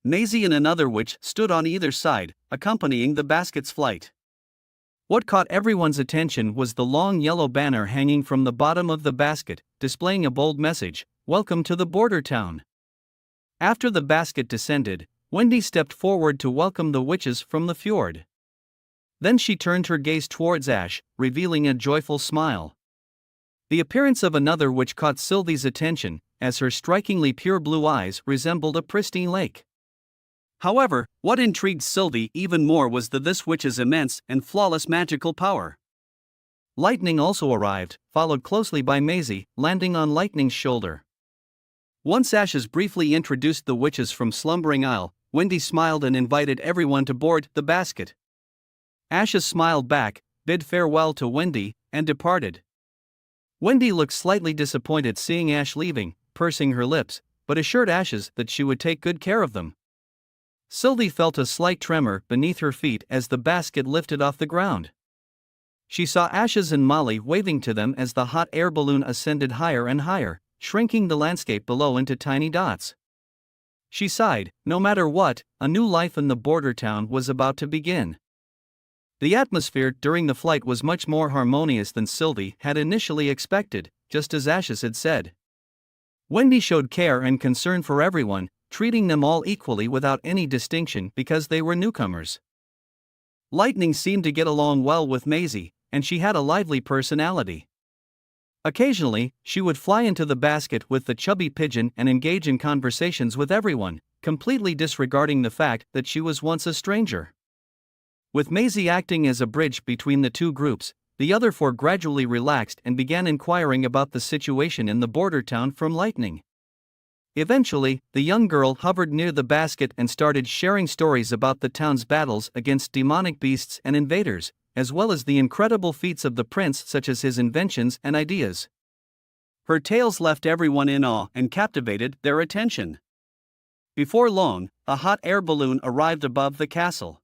Maisie and another witch stood on either side, accompanying the basket's flight. What caught everyone's attention was the long yellow banner hanging from the bottom of the basket, displaying a bold message: "Welcome to the border town." After the basket descended, Wendy stepped forward to welcome the witches from the fjord. Then she turned her gaze towards Ash, revealing a joyful smile. The appearance of another witch caught Sylvie's attention, as her strikingly pure blue eyes resembled a pristine lake. However, what intrigued Sylvie even more was this witch's immense and flawless magical power. Lightning also arrived, followed closely by Maisie, landing on Lightning's shoulder. Once Ashes briefly introduced the witches from Slumbering Isle, Wendy smiled and invited everyone to board the basket. Ashes smiled back, bid farewell to Wendy, and departed. Wendy looked slightly disappointed seeing Ash leaving, pursing her lips, but assured Ashes that she would take good care of them. Sylvie felt a slight tremor beneath her feet as the basket lifted off the ground. She saw Ashes and Molly waving to them as the hot air balloon ascended higher and higher, shrinking the landscape below into tiny dots. She sighed. No matter what, a new life in the border town was about to begin. The atmosphere during the flight was much more harmonious than Sylvie had initially expected, just as Ashes had said. Wendy showed care and concern for everyone, treating them all equally without any distinction because they were newcomers. Lightning seemed to get along well with Maisie, and she had a lively personality. Occasionally, she would fly into the basket with the chubby pigeon and engage in conversations with everyone, completely disregarding the fact that she was once a stranger. With Maisie acting as a bridge between the two groups, the other 4 gradually relaxed and began inquiring about the situation in the border town from Lightning.
Eventually, the young girl hovered near the basket and started sharing stories about the town's battles against demonic beasts and invaders, as well as the incredible feats of the prince, such as his inventions and ideas.
Her tales left everyone in awe and captivated their attention. Before long, a hot air balloon arrived above the castle.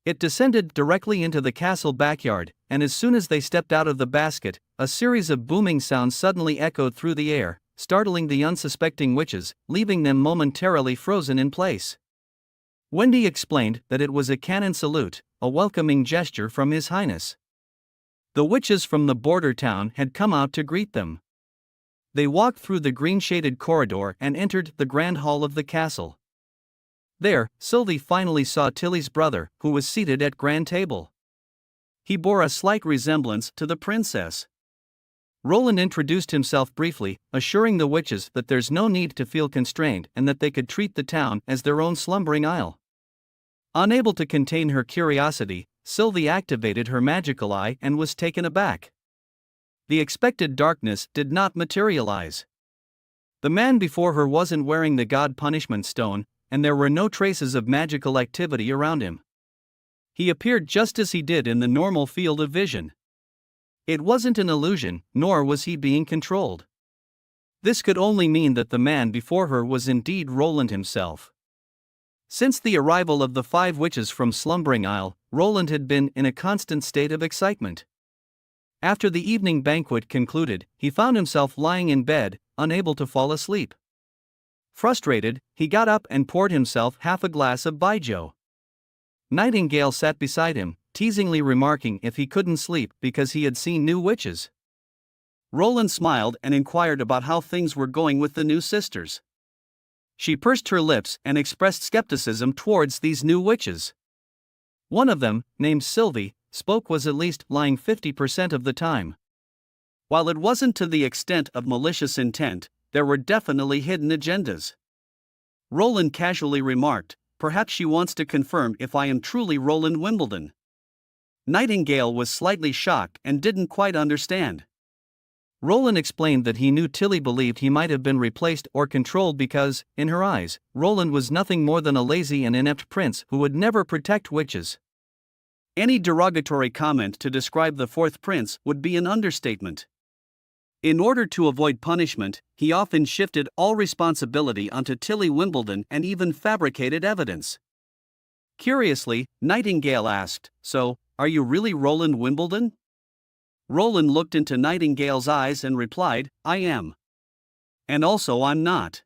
It descended directly into the castle backyard, and as soon as they stepped out of the basket, a series of booming sounds suddenly echoed through the air, startling the unsuspecting witches, leaving them momentarily frozen in place. Wendy explained that it was a cannon salute, a welcoming gesture from His Highness. The witches from the border town had come out to greet them. They walked through the green-shaded corridor and entered the grand hall of the castle. There, Sylvie finally saw Tilly's brother, who was seated at grand table. He bore a slight resemblance to the princess. Roland introduced himself briefly, assuring the witches that there's no need to feel constrained and that they could treat the town as their own slumbering isle. Unable to contain her curiosity, Sylvie activated her magical eye and was taken aback. The expected darkness did not materialize. The man before her wasn't wearing the god punishment stone, and there were no traces of magical activity around him. He appeared just as he did in the normal field of vision. It wasn't an illusion, nor was he being controlled. This could only mean that the man before her was indeed Roland himself. Since the arrival of the 5 witches from Slumbering Isle, Roland had been in a constant state of excitement. After the evening banquet concluded, he found himself lying in bed, unable to fall asleep. Frustrated, he got up and poured himself half a glass of baijiu. Nightingale sat beside him, teasingly remarking if he couldn't sleep because he had seen new witches.
Roland smiled and inquired about how things were going with the new sisters. She pursed her lips and expressed skepticism towards these new witches. One of them, named Sylvie, spoke was at least lying 50% of the time. While it wasn't to the extent of malicious intent, there were definitely hidden agendas. Roland casually remarked, "Perhaps she wants to confirm if I am truly Roland Wimbledon." Nightingale was slightly shocked and didn't quite understand.
Roland explained that he knew Tilly believed he might have been replaced or controlled because, in her eyes, Roland was nothing more than a lazy and inept prince who would never protect witches.
Any derogatory comment to describe the 4th prince would be an understatement. In order to avoid punishment, he often shifted all responsibility onto Tilly Wimbledon and even fabricated evidence. Curiously, Nightingale asked, "So, are you really Roland Wimbledon?" Roland looked into Nightingale's eyes and replied, "I am. And also I'm not."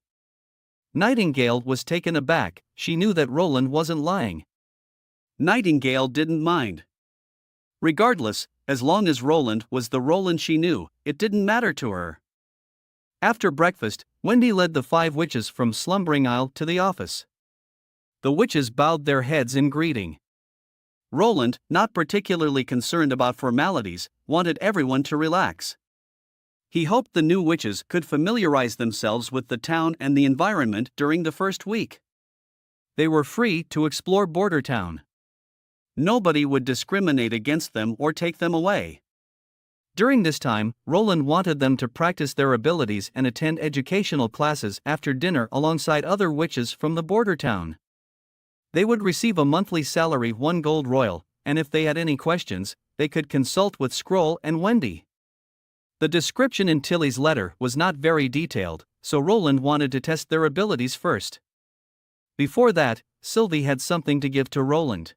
Nightingale was taken aback. She knew that Roland wasn't lying.
Nightingale didn't mind. Regardless, as long as Roland was the Roland she knew, it didn't matter to her. After breakfast, Wendy led the 5 witches from Slumbering Isle to the office. The witches bowed their heads in greeting. Roland, not particularly concerned about formalities, wanted everyone to relax. He hoped the new witches could familiarize themselves with the town and the environment during the first week. They were free to explore Border Town. Nobody would discriminate against them or take them away. During this time, Roland wanted them to practice their abilities and attend educational classes after dinner alongside other witches from the border town. They would receive a monthly salary 1 gold royal, and if they had any questions, they could consult with Scroll and Wendy. The description in Tilly's letter was not very detailed, so Roland wanted to test their abilities first. Before that, Sylvie had something to give to Roland.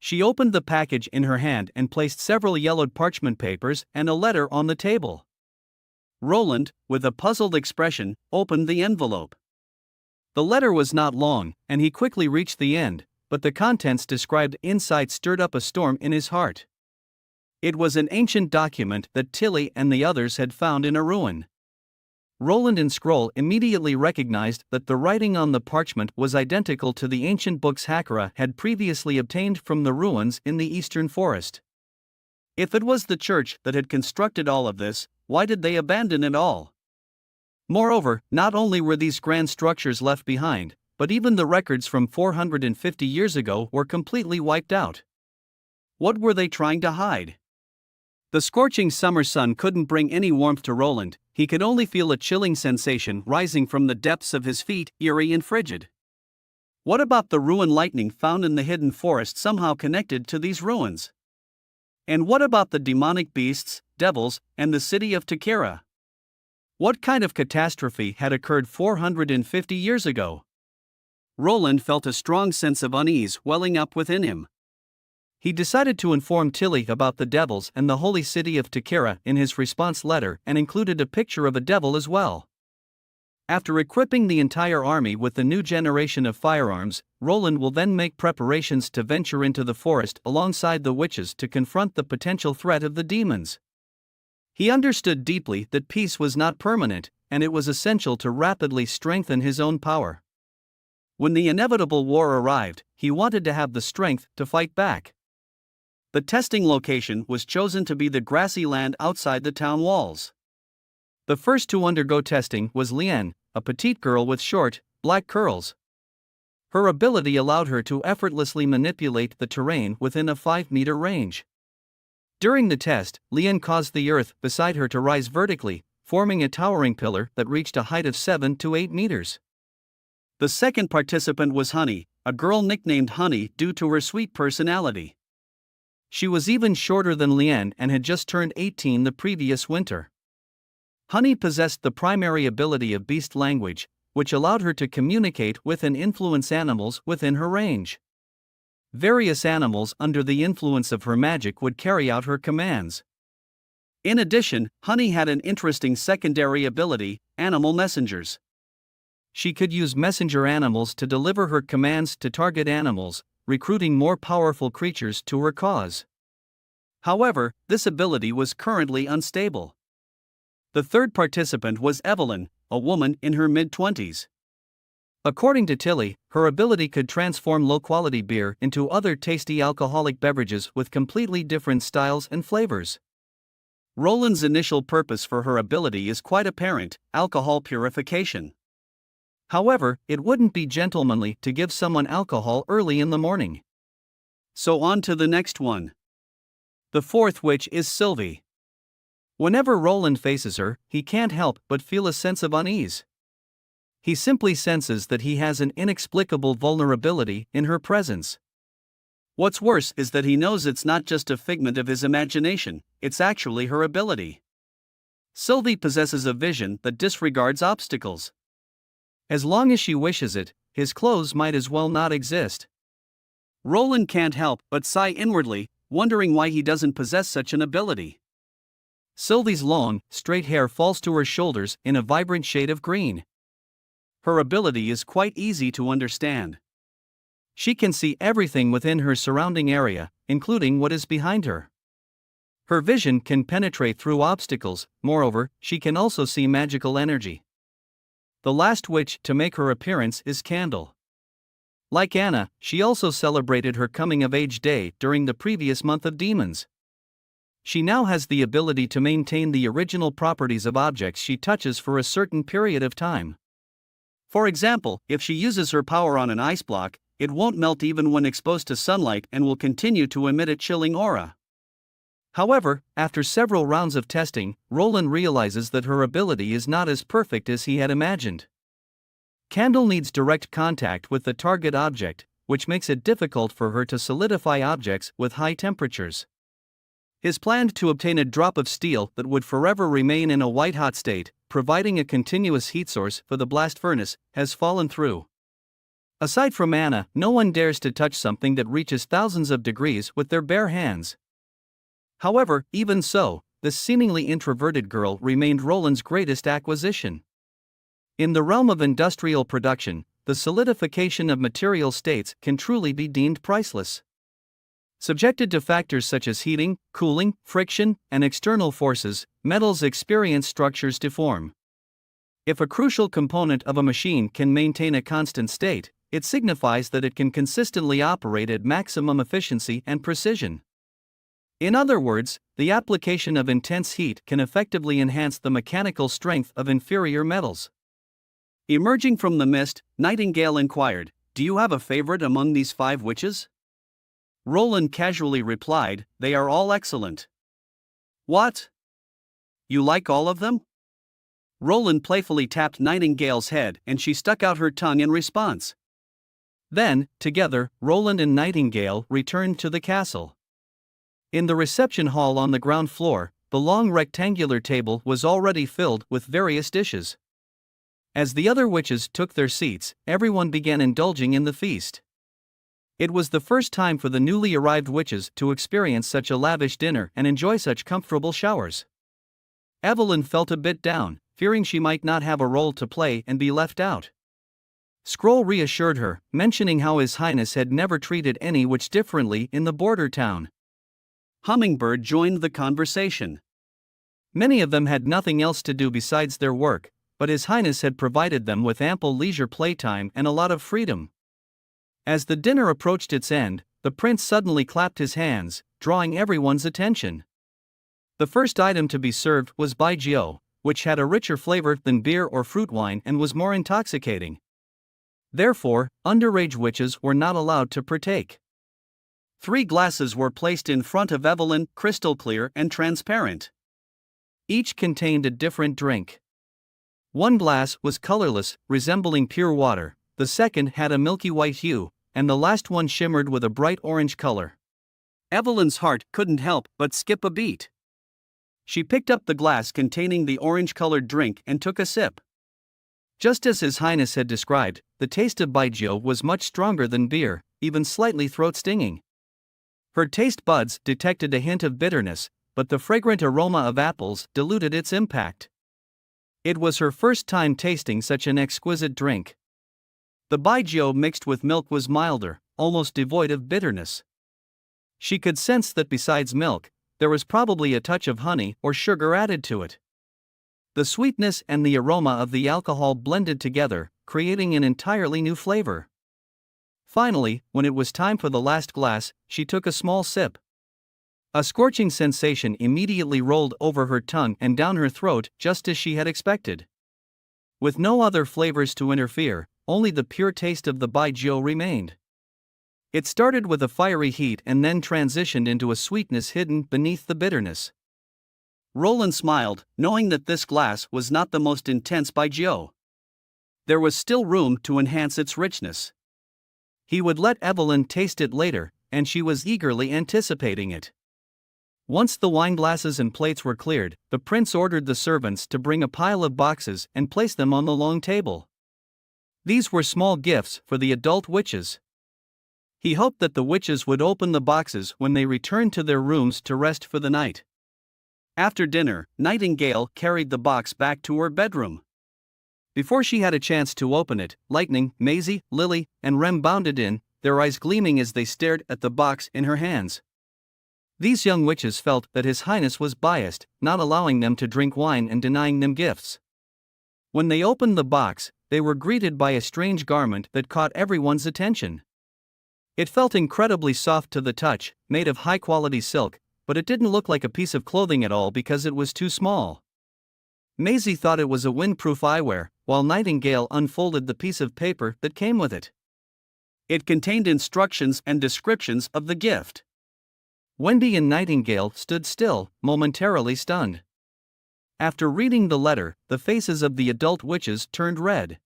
She opened the package in her hand and placed several yellowed parchment papers and a letter on the table. Roland, with a puzzled expression, opened the envelope. The letter was not long, and he quickly reached the end, but the contents described inside stirred up a storm in his heart. It was an ancient document that Tilly and the others had found in a ruin. Roland and Scroll immediately recognized that the writing on the parchment was identical to the ancient books Hakura had previously obtained from the ruins in the eastern forest. If it was the church that had constructed all of this, why did they abandon it all? Moreover, not only were these grand structures left behind, but even the records from 450 years ago were completely wiped out. What were they trying to hide? The scorching summer sun couldn't bring any warmth to Roland. He could only feel a chilling sensation rising from the depths of his feet, eerie and frigid. What about the ruin lightning found in the hidden forest somehow connected to these ruins? And what about the demonic beasts, devils, and the city of Takira? What kind of catastrophe had occurred 450 years ago? Roland felt a strong sense of unease welling up within him. He decided to inform Tilly about the devils and the holy city of Takira in his response letter and included a picture of a devil as well. After equipping the entire army with the new generation of firearms, Roland will then make preparations to venture into the forest alongside the witches to confront the potential threat of the demons. He understood deeply that peace was not permanent, and it was essential to rapidly strengthen his own power. When the inevitable war arrived, he wanted to have the strength to fight back. The testing location was chosen to be the grassy land outside the town walls. The first to undergo testing was Lien, a petite girl with short, black curls. Her ability allowed her to effortlessly manipulate the terrain within a 5-meter range. During the test, Lien caused the earth beside her to rise vertically, forming a towering pillar that reached a height of 7 to 8 meters. The second participant was Honey, a girl nicknamed Honey due to her sweet personality. She was even shorter than Lien and had just turned 18 the previous winter. Honey possessed the primary ability of beast language, which allowed her to communicate with and influence animals within her range. Various animals under the influence of her magic would carry out her commands. In addition, Honey had an interesting secondary ability, animal messengers. She could use messenger animals to deliver her commands to target animals, recruiting more powerful creatures to her cause. However, this ability was currently unstable. The third participant was Evelyn, a woman in her mid-20s. According to Tilly, her ability could transform low-quality beer into other tasty alcoholic beverages with completely different styles and flavors. Roland's initial purpose for her ability is quite apparent: alcohol purification. However, it wouldn't be gentlemanly to give someone alcohol early in the morning. So on to the next one. The fourth witch is Sylvie. Whenever Roland faces her, he can't help but feel a sense of unease. He simply senses that he has an inexplicable vulnerability in her presence. What's worse is that he knows it's not just a figment of his imagination, it's actually her ability. Sylvie possesses a vision that disregards obstacles. As long as she wishes it, his clothes might as well not exist. Roland can't help but sigh inwardly, wondering why he doesn't possess such an ability. Sylvie's long, straight hair falls to her shoulders in a vibrant shade of green. Her ability is quite easy to understand. She can see everything within her surrounding area, including what is behind her. Her vision can penetrate through obstacles. Moreover, she can also see magical energy. The last witch to make her appearance is Candle. Like Anna, she also celebrated her coming-of-age day during the previous month of demons. She now has the ability to maintain the original properties of objects she touches for a certain period of time. For example, if she uses her power on an ice block, it won't melt even when exposed to sunlight and will continue to emit a chilling aura. However, after several rounds of testing, Roland realizes that her ability is not as perfect as he had imagined. Candle needs direct contact with the target object, which makes it difficult for her to solidify objects with high temperatures. His plan to obtain a drop of steel that would forever remain in a white-hot state, providing a continuous heat source for the blast furnace, has fallen through. Aside from Anna, no one dares to touch something that reaches thousands of degrees with their bare hands. However, even so, this seemingly introverted girl remained Roland's greatest acquisition. In the realm of industrial production, the solidification of material states can truly be deemed priceless. Subjected to factors such as heating, cooling, friction, and external forces, metals experience structures deform. If a crucial component of a machine can maintain a constant state, it signifies that it can consistently operate at maximum efficiency and precision. In other words, the application of intense heat can effectively enhance the mechanical strength of inferior metals. Emerging from the mist, Nightingale inquired, "Do you have a favorite among these 5 witches?" Roland casually replied, "They are all excellent." "What? You like all of them?" Roland playfully tapped Nightingale's head and she stuck out her tongue in response. Then, together, Roland and Nightingale returned to the castle. In the reception hall on the ground floor, the long rectangular table was already filled with various dishes. As the other witches took their seats, everyone began indulging in the feast. It was the first time for the newly arrived witches to experience such a lavish dinner and enjoy such comfortable showers. Evelyn felt a bit down, fearing she might not have a role to play and be left out. Scroll reassured her, mentioning how His Highness had never treated any witch differently in the border town. Hummingbird joined the conversation. Many of them had nothing else to do besides their work, but His Highness had provided them with ample leisure playtime and a lot of freedom. As the dinner approached its end, the prince suddenly clapped his hands, drawing everyone's attention. The first item to be served was baijiu, which had a richer flavor than beer or fruit wine and was more intoxicating. Therefore, underage witches were not allowed to partake. 3 glasses were placed in front of Evelyn, crystal clear and transparent. Each contained a different drink. One glass was colorless, resembling pure water, the second had a milky white hue, and the last one shimmered with a bright orange color. Evelyn's heart couldn't help but skip a beat. She picked up the glass containing the orange-colored drink and took a sip. Just as His Highness had described, the taste of baijiu was much stronger than beer, even slightly throat-stinging. Her taste buds detected a hint of bitterness, but the fragrant aroma of apples diluted its impact. It was her first time tasting such an exquisite drink. The baijiu mixed with milk was milder, almost devoid of bitterness. She could sense that besides milk, there was probably a touch of honey or sugar added to it. The sweetness and the aroma of the alcohol blended together, creating an entirely new flavor. Finally, when it was time for the last glass, she took a small sip. A scorching sensation immediately rolled over her tongue and down her throat, just as she had expected. With no other flavors to interfere, only the pure taste of the baijiu remained. It started with a fiery heat and then transitioned into a sweetness hidden beneath the bitterness. Roland smiled, knowing that this glass was not the most intense baijiu. There was still room to enhance its richness. He would let Evelyn taste it later, and she was eagerly anticipating it. Once the wineglasses and plates were cleared, the prince ordered the servants to bring a pile of boxes and place them on the long table. These were small gifts for the adult witches. He hoped that the witches would open the boxes when they returned to their rooms to rest for the night. After dinner, Nightingale carried the box back to her bedroom. Before she had a chance to open it, Lightning, Maisie, Lily, and Rem bounded in, their eyes gleaming as they stared at the box in her hands. These young witches felt that His Highness was biased, not allowing them to drink wine and denying them gifts. When they opened the box, they were greeted by a strange garment that caught everyone's attention. It felt incredibly soft to the touch, made of high-quality silk, but it didn't look like a piece of clothing at all because it was too small. Maisie thought it was a windproof eyewear, while Nightingale unfolded the piece of paper that came with it. It contained instructions and descriptions of the gift. Wendy and Nightingale stood still, momentarily stunned. After reading the letter, the faces of the adult witches turned red.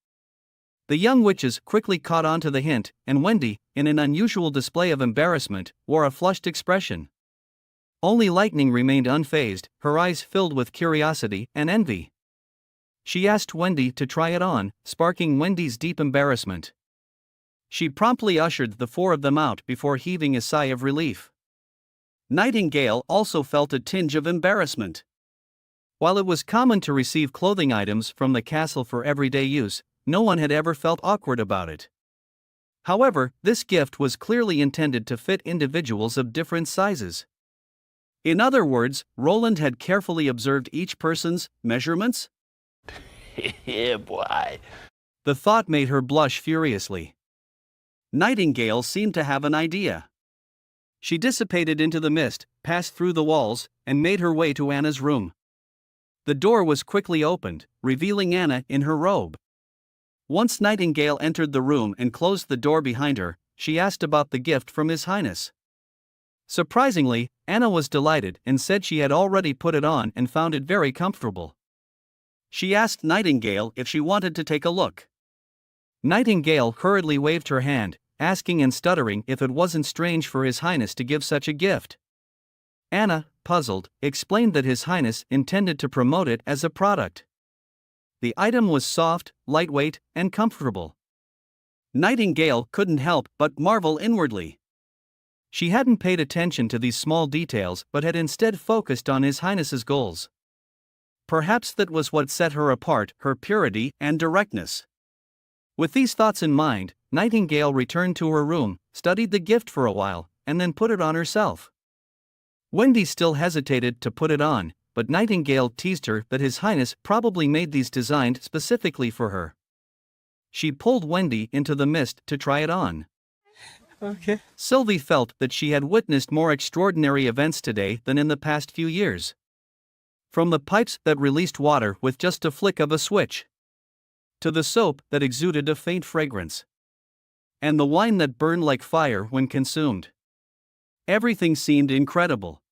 The young witches quickly caught on to the hint, and Wendy, in an unusual display of embarrassment, wore a flushed expression. Only Lightning remained unfazed, her eyes filled with curiosity and envy. She asked Wendy to try it on, sparking Wendy's deep embarrassment. She promptly ushered the 4 of them out before heaving a sigh of relief. Nightingale also felt a tinge of embarrassment. While it was common to receive clothing items from the castle for everyday use, no one had ever felt awkward about it. However, this gift was clearly intended to fit individuals of different sizes. In other words, Roland had carefully observed each person's measurements.
Yeah, boy.
The thought made her blush furiously. Nightingale seemed to have an idea. She dissipated into the mist, passed through the walls, and made her way to Anna's room. The door was quickly opened, revealing Anna in her robe. Once Nightingale entered the room and closed the door behind her, she asked about the gift from His Highness. Surprisingly, Anna was delighted and said she had already put it on and found it very comfortable. She asked Nightingale if she wanted to take a look.
Nightingale hurriedly waved her hand, asking and stuttering if it wasn't strange for His Highness to give such a gift. Anna, puzzled, explained that His Highness intended to promote it as a product. The item was soft, lightweight, and comfortable.
Nightingale couldn't help but marvel inwardly.
She hadn't paid attention to these small details but had instead focused on His Highness's goals.
Perhaps that was what set her apart, her purity and directness.
With these thoughts in mind, Nightingale returned to her room, studied the gift for a while, and then put it on herself. Wendy still hesitated to put it on, but Nightingale teased her that His Highness probably made these designed specifically for her. She pulled Wendy into the mist to try it on.
Okay.
Sylvie felt that she had witnessed more extraordinary events today than in the past few years. From the pipes that released water with just a flick of a switch, to the soap that exuded a faint fragrance, and the wine that burned like fire when consumed. Everything seemed incredible.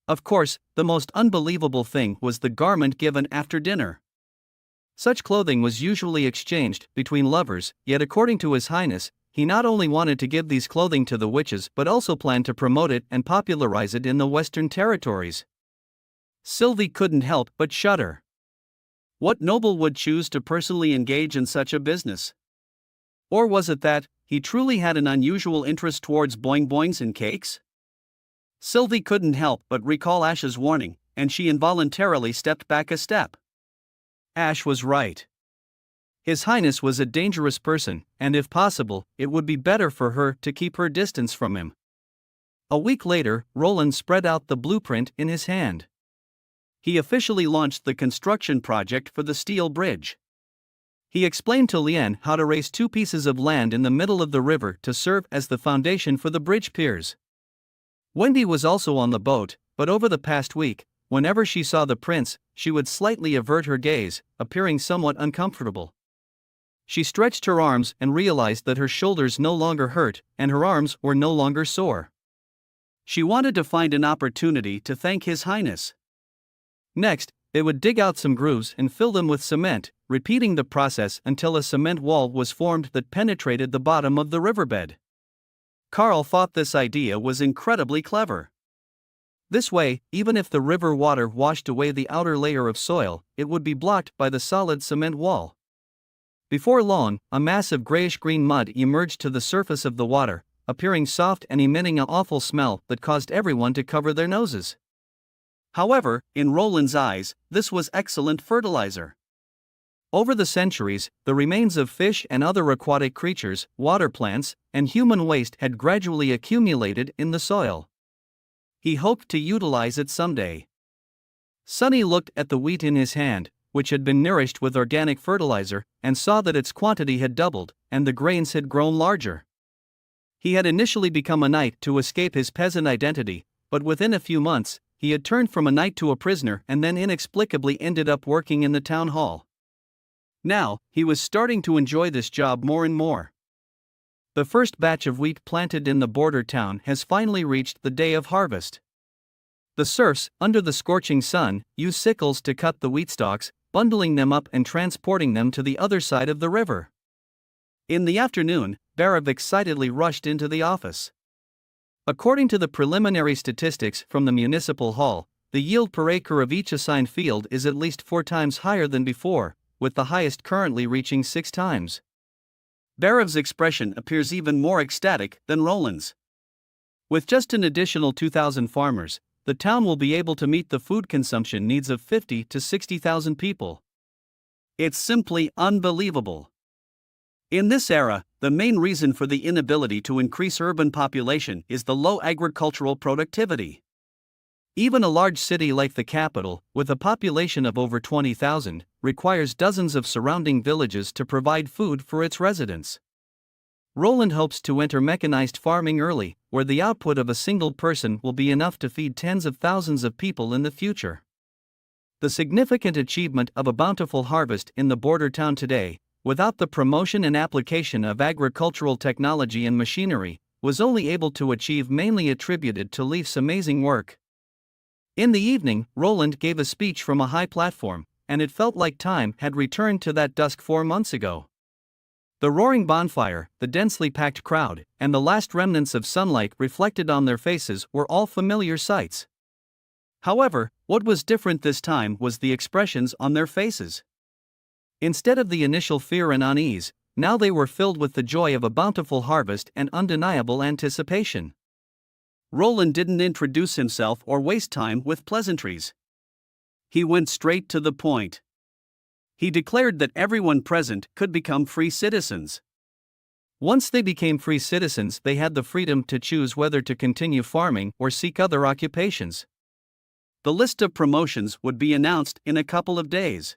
Of course, the most unbelievable thing was the garment given after dinner. Such clothing was usually exchanged between lovers, yet according to His Highness, he not only wanted to give these clothing to the witches but also planned to promote it and popularize it in the Western territories. Sylvie couldn't help but shudder.
What noble would choose to personally engage in such a business? Or was it that he truly had an unusual interest towards boing-boings and cakes? Sylvie couldn't help but recall Ash's warning, and she involuntarily stepped back a step.
Ash was right. His Highness was a dangerous person, and if possible, it would be better for her to keep her distance from him. A week later, Roland spread out the blueprint in his hand.
He officially launched the construction project for the steel bridge.
He explained to Lien how to raise 2 pieces of land in the middle of the river to serve as the foundation for the bridge piers. Wendy was also on the boat, but over the past week, whenever she saw the prince, she would slightly avert her gaze, appearing somewhat uncomfortable. She stretched her arms and realized that her shoulders no longer hurt, and her arms were no longer sore.
She wanted to find an opportunity to thank His Highness.
Next, they would dig out some grooves and fill them with cement, repeating the process until a cement wall was formed that penetrated the bottom of the riverbed.
Carl thought this idea was incredibly clever.
This way, even if the river water washed away the outer layer of soil, it would be blocked by the solid cement wall. Before long, a mass of grayish-green mud emerged to the surface of the water, appearing soft and emitting an awful smell that caused everyone to cover their noses.
However, in Roland's eyes, this was excellent fertilizer.
Over the centuries, the remains of fish and other aquatic creatures, water plants, and human waste had gradually accumulated in the soil. He hoped to utilize it someday. Sonny looked at the wheat in his hand, which had been nourished with organic fertilizer, and saw that its quantity had doubled, and the grains had grown larger. He had initially become a knight to escape his peasant identity, but within a few months, he had turned from a knight to a prisoner and then inexplicably ended up working in the town hall. Now, he was starting to enjoy this job more and more. The first batch of wheat planted in the border town has finally reached the day of harvest. The serfs, under the scorching sun, use sickles to cut the wheat stalks, bundling them up and transporting them to the other side of the river. In the afternoon, Barav excitedly rushed into the office. According to the preliminary statistics from the municipal hall, the yield per acre of each assigned field is at least 4 times higher than before, with the highest currently reaching 6 times.
Barav's expression appears even more ecstatic than Roland's.
With just an additional 2,000 farmers, the town will be able to meet the food consumption needs of 50 to 60,000 people.
It's simply unbelievable. In this era, the main reason for the inability to increase urban population is the low agricultural productivity.
Even a large city like the capital, with a population of over 20,000, requires dozens of surrounding villages to provide food for its residents. Roland hopes to enter mechanized farming early, where the output of a single person will be enough to feed tens of thousands of people in the future. The significant achievement of a bountiful harvest in the border town today, without the promotion and application of agricultural technology and machinery, was only able to achieve mainly attributed to Leif's amazing work. In the evening, Roland gave a speech from a high platform, and it felt like time had returned to that dusk 4 months ago. The roaring bonfire, the densely packed crowd, and the last remnants of sunlight reflected on their faces were all familiar sights. However, what was different this time was the expressions on their faces. Instead of the initial fear and unease, now they were filled with the joy of a bountiful harvest and undeniable anticipation. Roland didn't introduce himself or waste time with pleasantries. He went straight to the point. He declared that everyone present could become free citizens. Once they became free citizens, they had the freedom to choose whether to continue farming or seek other occupations. The list of promotions would be announced in a couple of days.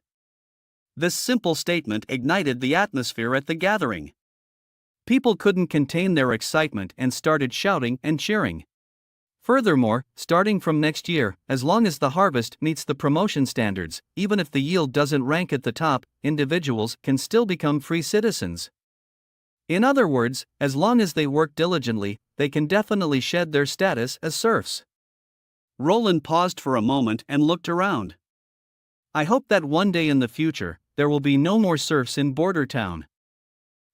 This simple statement ignited the atmosphere at the gathering. People couldn't contain their excitement and started shouting and cheering. Furthermore, starting from next year, as long as the harvest meets the promotion standards, even if the yield doesn't rank at the top, individuals can still become free citizens. In other words, as long as they work diligently, they can definitely shed their status as serfs. Roland paused for a moment and looked around. I hope that one day in the future, there will be no more serfs in Border Town.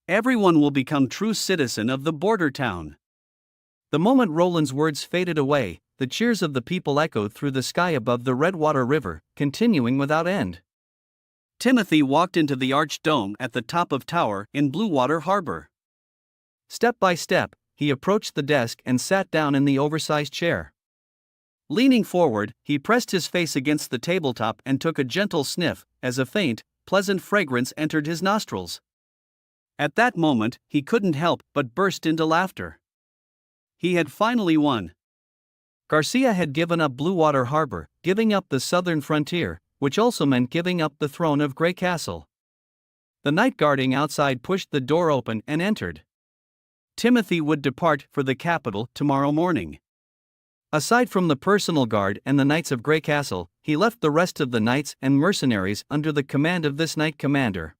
Everyone will become true citizen of the Border Town. The moment Roland's words faded away, the cheers of the people echoed through the sky above the Redwater River, continuing without end. Timothy walked into the arched dome at the top of tower in Bluewater Harbor. Step by step, he approached the desk and sat down in the oversized chair. Leaning forward, he pressed his face against the tabletop and took a gentle sniff, as a faint, pleasant fragrance entered his nostrils. At that moment, he couldn't help but burst into laughter. He had finally won. Garcia had given up Bluewater Harbor, giving up the southern frontier, which also meant giving up the throne of Grey Castle. The knight guarding outside pushed the door open and entered. Timothy would depart for the capital tomorrow morning. Aside from the personal guard and the knights of Grey Castle, he left the rest of the knights and mercenaries under the command of this knight commander.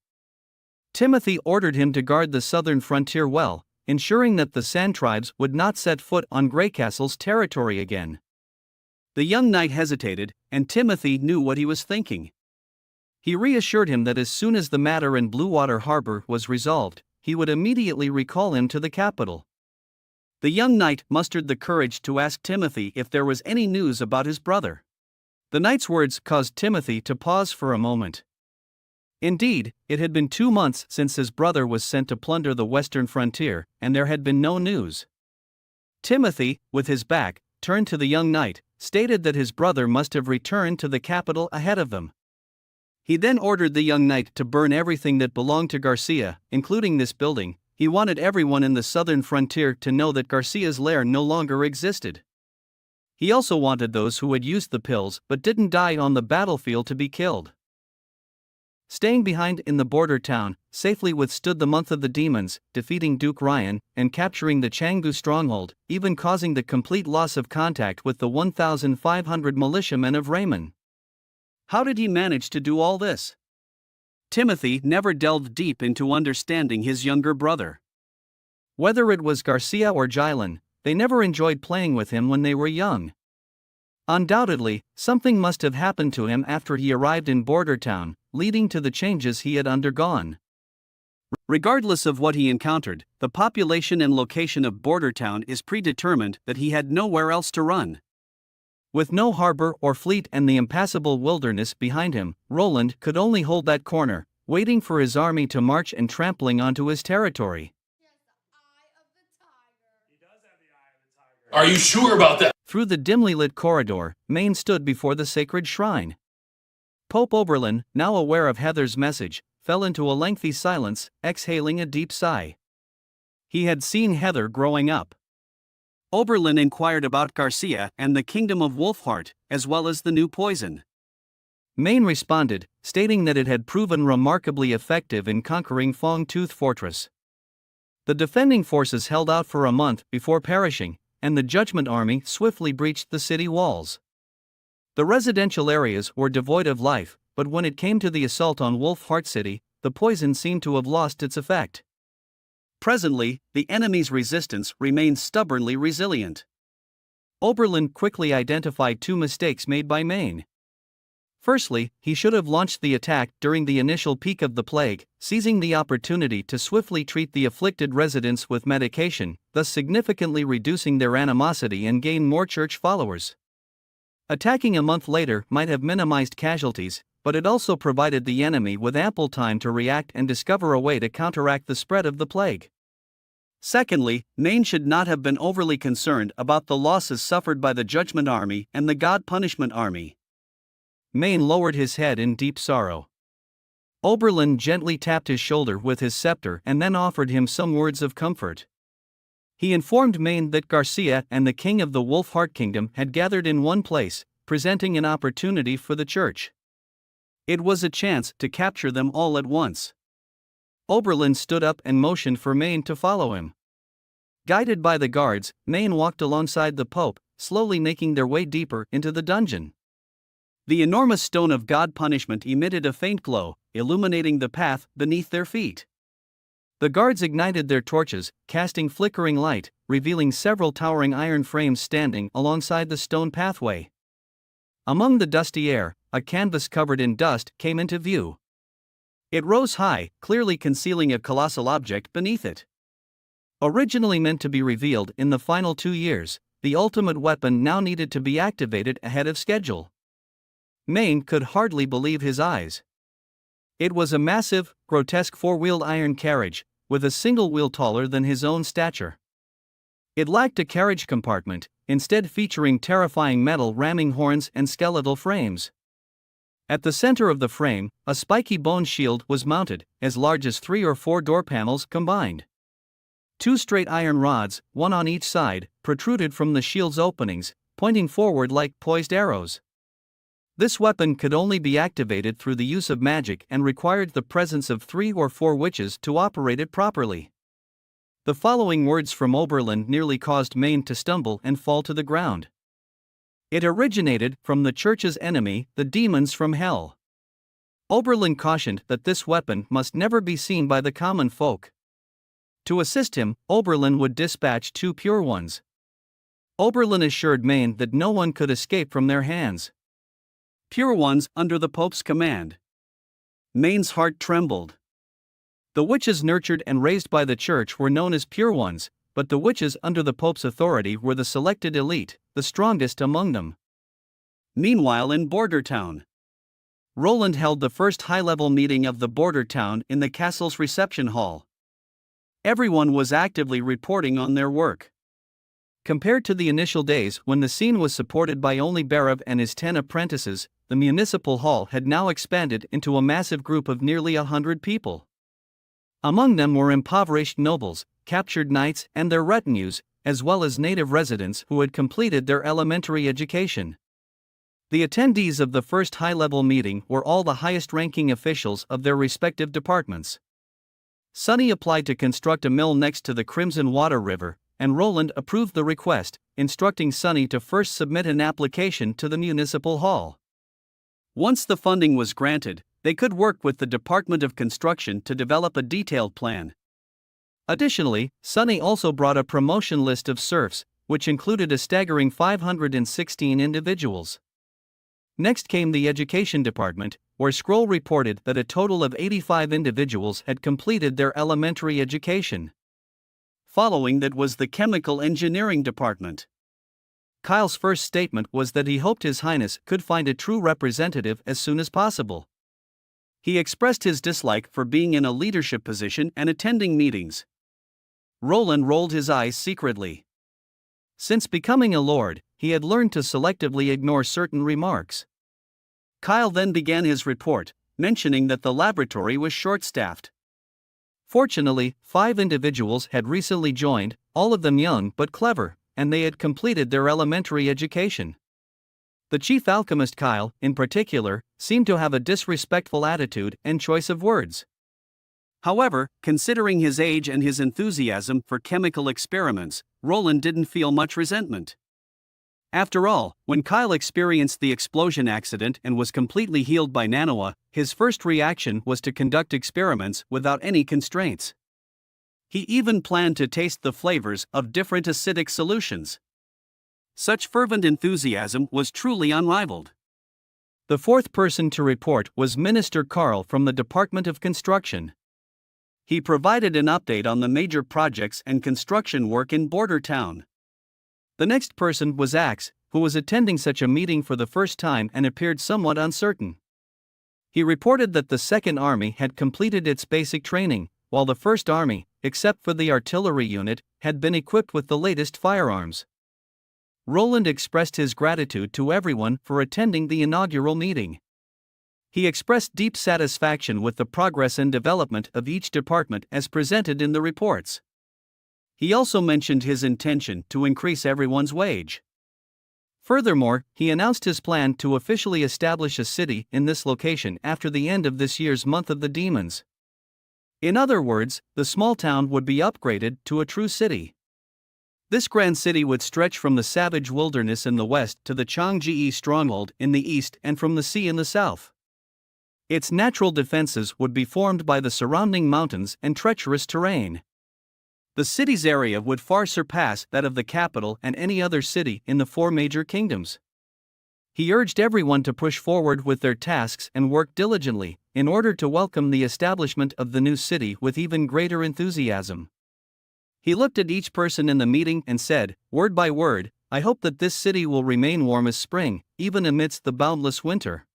Timothy ordered him to guard the southern frontier well, ensuring that the Sand tribes would not set foot on Grey Castle's territory again. The young knight hesitated, and Timothy knew what he was thinking. He reassured him that as soon as the matter in Bluewater Harbor was resolved, he would immediately recall him to the capital. The young knight mustered the courage to ask Timothy if there was any news about his brother. The knight's words caused Timothy to pause for a moment. Indeed, it had been 2 months since his brother was sent to plunder the western frontier, and there had been no news. Timothy, with his back turned to the young knight, stated that his brother must have returned to the capital ahead of them. He then ordered the young knight to burn everything that belonged to Garcia, including this building. He wanted everyone in the southern frontier to know that Garcia's lair no longer existed. He also wanted those who had used the pills but didn't die on the battlefield to be killed. Staying behind in the border town, safely withstood the month of the demons, defeating Duke Ryan, and capturing the Changgu stronghold, even causing the complete loss of contact with the 1,500 militiamen of Raymond. How did he manage to do all this? Timothy never delved deep into understanding his younger brother. Whether it was Garcia or Jylan, they never enjoyed playing with him when they were young. Undoubtedly, something must have happened to him after he arrived in Border Town, leading to the changes he had undergone. Regardless of what he encountered, the population and location of Border Town is predetermined that he had nowhere else to run. With no harbor or fleet and the impassable wilderness behind him, Roland could only hold that corner, waiting for his army to march and trampling onto his territory.
Are you sure about that?
Through the dimly lit corridor, Maine stood before the sacred shrine. Pope Oberlin, now aware of Heather's message, fell into a lengthy silence, exhaling a deep sigh. He had seen Heather growing up. Oberlin inquired about Garcia and the kingdom of Wolfheart, as well as the new poison. Maine responded, stating that it had proven remarkably effective in conquering Fong-Tooth Fortress. The defending forces held out for a month before perishing, and the Judgment Army swiftly breached the city walls. The residential areas were devoid of life, but when it came to the assault on Wolfheart City, the poison seemed to have lost its effect. Presently, the enemy's resistance remained stubbornly resilient. Oberlin quickly identified 2 mistakes made by Maine.
Firstly, he should have launched the attack during the initial peak of the plague, seizing the opportunity to swiftly treat the afflicted residents with medication, thus significantly reducing their animosity and gain more church followers. Attacking a month later might have minimized casualties, but it also provided the enemy with ample time to react and discover a way to counteract the spread of the plague. Secondly, Maine should not have been overly concerned about the losses suffered by the Judgment Army and the God Punishment Army.
Maine lowered his head in deep sorrow. Oberlin gently tapped his shoulder with his scepter and then offered him some words of comfort. He informed Maine that Garcia and the king of the Wolf Heart Kingdom had gathered in one place, presenting an opportunity for the church. It was a chance to capture them all at once. Oberlin stood up and motioned for Maine to follow him. Guided by the guards, Maine walked alongside the Pope, slowly making their way deeper into the dungeon. The enormous stone of God Punishment emitted a faint glow, illuminating the path beneath their feet. The guards ignited their torches, casting flickering light, revealing several towering iron frames standing alongside the stone pathway. Among the dusty air, a canvas covered in dust came into view. It rose high, clearly concealing a colossal object beneath it. Originally meant to be revealed in the final 2 years, the ultimate weapon now needed to be activated ahead of schedule. Maine could hardly believe his eyes. It was a massive, grotesque four-wheeled iron carriage, with a single wheel taller than his own stature. It lacked a carriage compartment, instead featuring terrifying metal ramming horns and skeletal frames. At the center of the frame, a spiky bone shield was mounted, as large as 3 or 4 door panels combined. 2 straight iron rods, one on each side, protruded from the shield's openings, pointing forward like poised arrows. This weapon could only be activated through the use of magic and required the presence of 3 or 4 witches to operate it properly. The following words from Oberlin nearly caused Maine to stumble and fall to the ground. It originated from the church's enemy, the demons from hell. Oberlin cautioned that this weapon must never be seen by the common folk. To assist him, Oberlin would dispatch 2 pure ones. Oberlin assured Maine that no one could escape from their hands. Pure ones under the Pope's command. Maine's heart trembled. The witches nurtured and raised by the church were known as pure ones, but the witches under the Pope's authority were the selected elite, the strongest among them. Meanwhile, in Border Town, Roland held the first high-level meeting of the Border Town in the castle's reception hall. Everyone was actively reporting on their work. Compared to the initial days when the scene was supported by only Berev and his 10 apprentices, the municipal hall had now expanded into a massive group of nearly 100 people. Among them were impoverished nobles, captured knights and their retinues, as well as native residents who had completed their elementary education. The attendees of the first high-level meeting were all the highest-ranking officials of their respective departments. Sonny applied to construct a mill next to the Crimson Water River, and Roland approved the request, instructing Sonny to first submit an application to the municipal hall. Once the funding was granted, they could work with the Department of Construction to develop a detailed plan. Additionally, Sonny also brought a promotion list of serfs, which included a staggering 516 individuals. Next came the Education Department, where Scroll reported that a total of 85 individuals had completed their elementary education. Following that was the Chemical Engineering Department. Kyle's first statement was that he hoped His Highness could find a true representative as soon as possible. He expressed his dislike for being in a leadership position and attending meetings. Roland rolled his eyes secretly. Since becoming a lord, he had learned to selectively ignore certain remarks. Kyle then began his report, mentioning that the laboratory was short-staffed. Fortunately, 5 individuals had recently joined, all of them young but clever, and they had completed their elementary education. The chief alchemist Kyle, in particular, seemed to have a disrespectful attitude and choice of words. However, considering his age and his enthusiasm for chemical experiments, Roland didn't feel much resentment. After all, when Kyle experienced the explosion accident and was completely healed by Manhwa, his first reaction was to conduct experiments without any constraints. He even planned to taste the flavors of different acidic solutions. Such fervent enthusiasm was truly unrivaled.
The fourth person to report was Minister Carl from the Department of Construction. He provided an update on the major projects and construction work in Border Town. The next person was Axe, who was attending such a meeting for the first time and appeared somewhat uncertain. He reported that the Second Army had completed its basic training, while the First Army, except for the artillery unit, had been equipped with the latest firearms. Roland expressed his gratitude to everyone for attending the inaugural meeting. He expressed deep satisfaction with the progress and development of each department as presented in the reports. He also mentioned his intention to increase everyone's wage. Furthermore, he announced his plan to officially establish a city in this location after the end of this year's Month of the Demons. In other words, the small town would be upgraded to a true city. This grand city would stretch from the savage wilderness in the west to the Changji stronghold in the east and from the sea in the south. Its natural defenses would be formed by the surrounding mountains and treacherous terrain. The city's area would far surpass that of the capital and any other city in the four major kingdoms. He urged everyone to push forward with their tasks and work diligently, in order to welcome the establishment of the new city with even greater enthusiasm. He looked at each person in the meeting and said, word by word, "I hope that this city will remain warm as spring, even amidst the boundless winter."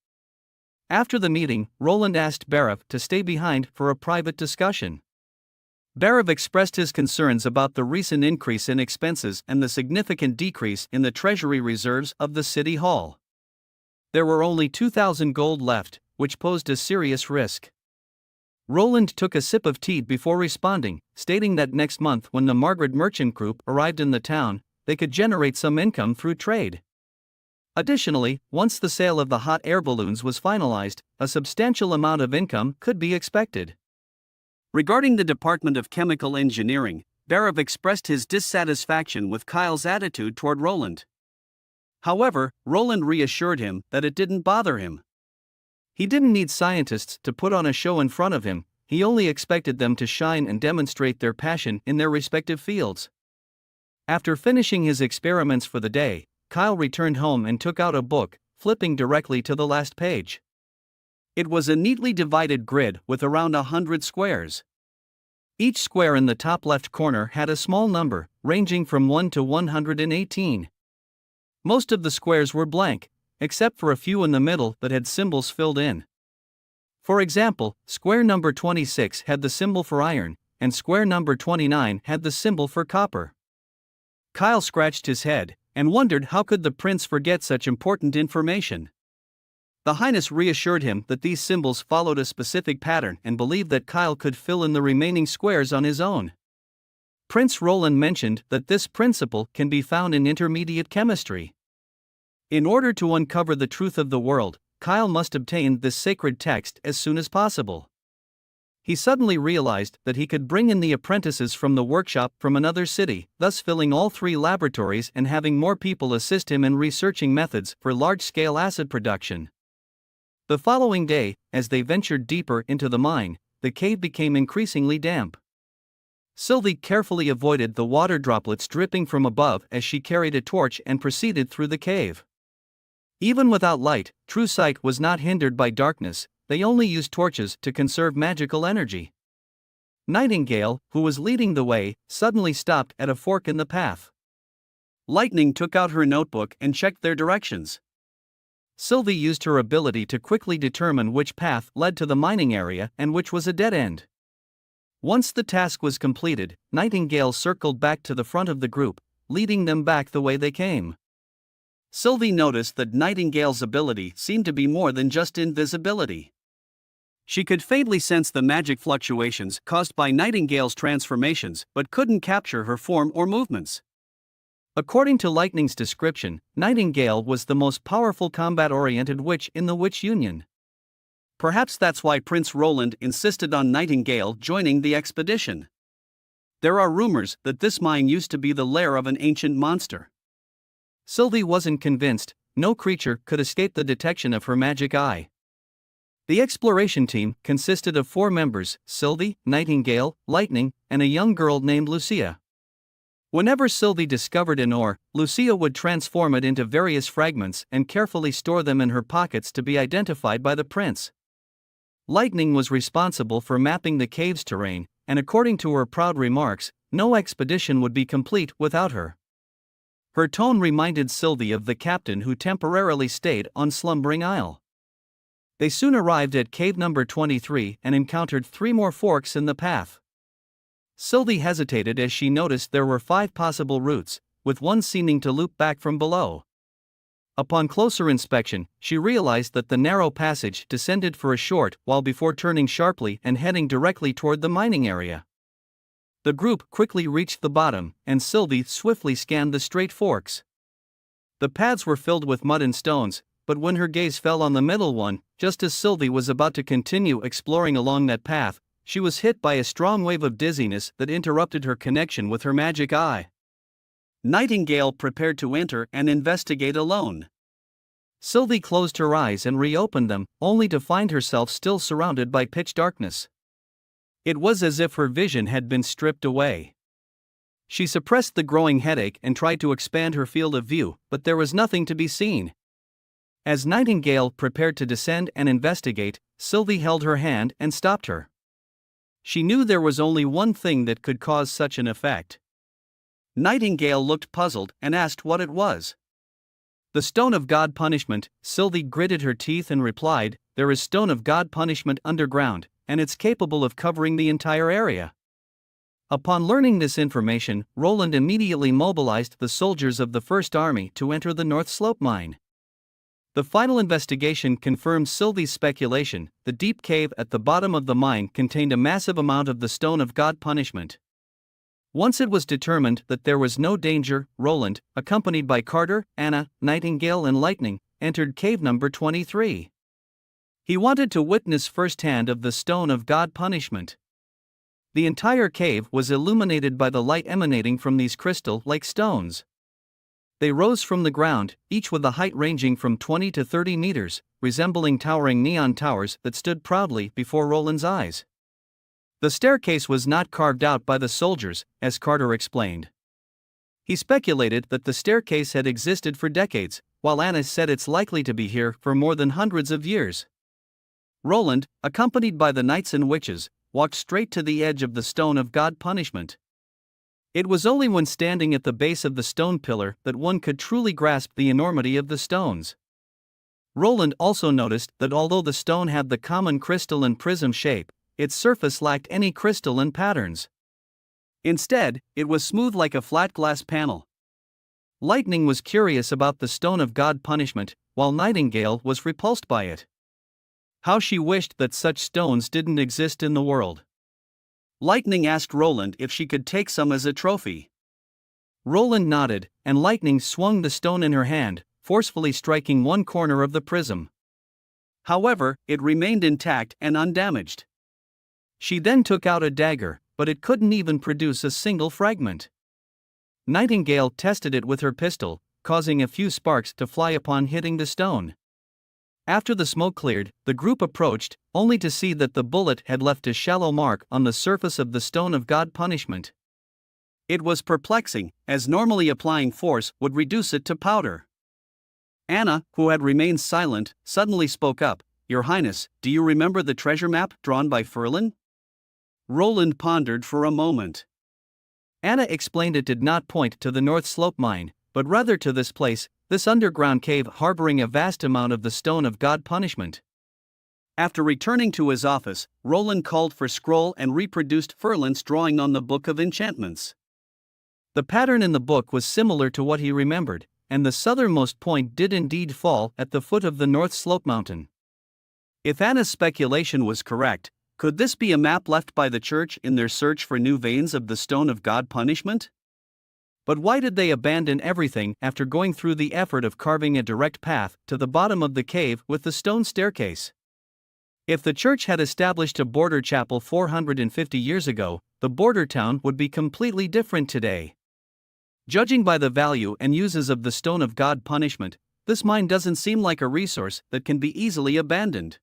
After the meeting, Roland asked Barav to stay behind for a private discussion. Barav expressed his concerns about the recent increase in expenses and the significant decrease in the treasury reserves of the city hall. There were only 2,000 gold left, which posed a serious risk. Roland took a sip of tea before responding, stating that next month when the Margaret merchant group arrived in the town, they could generate some income through trade. Additionally, once the sale of the hot air balloons was finalized, a substantial amount of income could be expected. Regarding the Department of Chemical Engineering, Barav expressed his dissatisfaction with Kyle's attitude toward Roland. However, Roland reassured him that it didn't bother him. He didn't need scientists to put on a show in front of him, he only expected them to shine and demonstrate their passion in their respective fields. After finishing his experiments for the day, Kyle returned home and took out a book, flipping directly to the last page. It was a neatly divided grid with around 100 squares. Each square in the top left corner had a small number, ranging from 1 to 118. Most of the squares were blank, except for a few in the middle that had symbols filled in. For example, square number 26 had the symbol for iron, and square number 29 had the symbol for copper. Kyle scratched his head, and wondered how could the prince forget such important information. The Highness reassured him that these symbols followed a specific pattern and believed that Kyle could fill in the remaining squares on his own. Prince Roland mentioned that this principle can be found in intermediate chemistry. In order to uncover the truth of the world, Kyle must obtain this sacred text as soon as possible. He suddenly realized that he could bring in the apprentices from the workshop from another city, thus filling all 3 laboratories and having more people assist him in researching methods for large-scale acid production. The following day, as they ventured deeper into the mine, the cave became increasingly damp. Sylvie carefully avoided the water droplets dripping from above as she carried a torch and proceeded through the cave. Even without light, true sight was not hindered by darkness, they only used torches to conserve magical energy. Nightingale, who was leading the way, suddenly stopped at a fork in the path. Lightning took out her notebook and checked their directions. Sylvie used her ability to quickly determine which path led to the mining area and which was a dead end. Once the task was completed, Nightingale circled back to the front of the group, leading them back the way they came. Sylvie noticed that Nightingale's ability seemed to be more than just invisibility. She could faintly sense the magic fluctuations caused by Nightingale's transformations but couldn't capture her form or movements. According to Lightning's description, Nightingale was the most powerful combat-oriented witch in the Witch Union. Perhaps that's why Prince Roland insisted on Nightingale joining the expedition. There are rumors that this mine used to be the lair of an ancient monster. Sylvie wasn't convinced, no creature could escape the detection of her magic eye. The exploration team consisted of 4 members, Sylvie, Nightingale, Lightning, and a young girl named Lucia.
Whenever Sylvie discovered an ore, Lucia would transform it into various fragments and carefully store them in her pockets to be identified by the prince. Lightning was responsible for mapping the cave's terrain, and according to her proud remarks, no expedition would be complete without her. Her tone reminded Sylvie of the captain who temporarily stayed on Slumbering Isle. They soon arrived at cave number 23 and encountered 3 more forks in the path. Sylvie hesitated as she noticed there were 5 possible routes, with one seeming to loop back from below. Upon closer inspection, she realized that the narrow passage descended for a short while before turning sharply and heading directly toward the mining area. The group quickly reached the bottom, and Sylvie swiftly scanned the straight forks. The paths were filled with mud and stones, but when her gaze fell on the middle one, just as Sylvie was about to continue exploring along that path, she was hit by a strong wave of dizziness that interrupted her connection with her magic eye. Nightingale prepared to enter and investigate alone. Sylvie closed her eyes and reopened them, only to find herself still surrounded by pitch darkness. It was as if her vision had been stripped away. She suppressed the growing headache and tried to expand her field of view, but there was nothing to be seen. As Nightingale prepared to descend and investigate, Sylvie held her hand and stopped her. She knew there was only one thing that could cause such an effect. Nightingale looked puzzled and asked what it was. The Stone of God Punishment. Sylvie gritted her teeth and replied, "There is Stone of God Punishment underground, and it's capable of covering the entire area." Upon learning this information, Roland immediately mobilized the soldiers of the First Army to enter the North Slope mine. The final investigation confirmed Sylvie's speculation. The deep cave at the bottom of the mine contained a massive amount of the Stone of God Punishment. Once it was determined that there was no danger, Roland, accompanied by Carter, Anna, Nightingale and Lightning, entered cave number 23. He wanted to witness firsthand of the Stone of God Punishment. The entire cave was illuminated by the light emanating from these crystal-like stones. They rose from the ground, each with a height ranging from 20 to 30 meters, resembling towering neon towers that stood proudly before Roland's eyes. The staircase was not carved out by the soldiers, as Carter explained. He speculated that the staircase had existed for decades, while Anna said it's likely to be here for more than hundreds of years. Roland, accompanied by the knights and witches, walked straight to the edge of the Stone of God Punishment. It was only when standing at the base of the stone pillar that one could truly grasp the enormity of the stones. Roland also noticed that although the stone had the common crystal and prism shape, its surface lacked any crystalline patterns. Instead, it was smooth like a flat glass panel. Lightning was curious about the Stone of God Punishment, while Nightingale was repulsed by it. How she wished that such stones didn't exist in the world. Lightning asked Roland if she could take some as a trophy. Roland nodded, and Lightning swung the stone in her hand, forcefully striking one corner of the prism. However, it remained intact and undamaged. She then took out a dagger, but it couldn't even produce a single fragment. Nightingale tested it with her pistol, causing a few sparks to fly upon hitting the stone. After the smoke cleared, the group approached, only to see that the bullet had left a shallow mark on the surface of the Stone of God Punishment. It was perplexing, as normally applying force would reduce it to powder. Anna, who had remained silent, suddenly spoke up, "Your Highness, do you remember the treasure map drawn by Ferlin?" Roland pondered for a moment. Anna explained it did not point to the North Slope mine, but rather to this place, this underground cave harboring a vast amount of the Stone of God Punishment. After returning to his office, Roland called for scroll and reproduced Ferlin's drawing on the Book of Enchantments. The pattern in the book was similar to what he remembered, and the southernmost point did indeed fall at the foot of the North Slope mountain. If Anna's speculation was correct, could this be a map left by the church in their search for new veins of the Stone of God Punishment? But why did they abandon everything after going through the effort of carving a direct path to the bottom of the cave with the stone staircase? If the church had established a border chapel 450 years ago, the border town would be completely different today. Judging by the value and uses of the Stone of God Punishment, this mine doesn't seem like a resource that can be easily abandoned.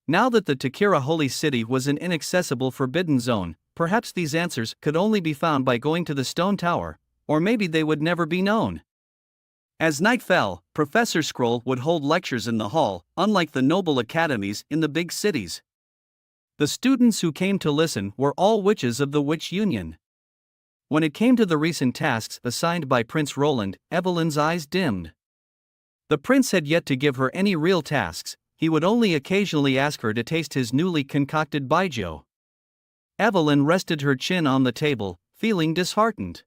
Now that the Takira Holy City was an inaccessible forbidden zone,
perhaps these answers could only be found by going to the stone tower, or maybe they would never be known. As night fell, Professor Scroll would hold lectures in the hall, unlike the noble academies in the big cities. The students who came to listen were all witches of the Witch Union. When it came to the recent tasks assigned by Prince Roland, Evelyn's eyes dimmed. The prince had yet to give her any real tasks, he would only occasionally ask her to taste his newly concocted baijiu. Evelyn rested her chin on the table, feeling disheartened.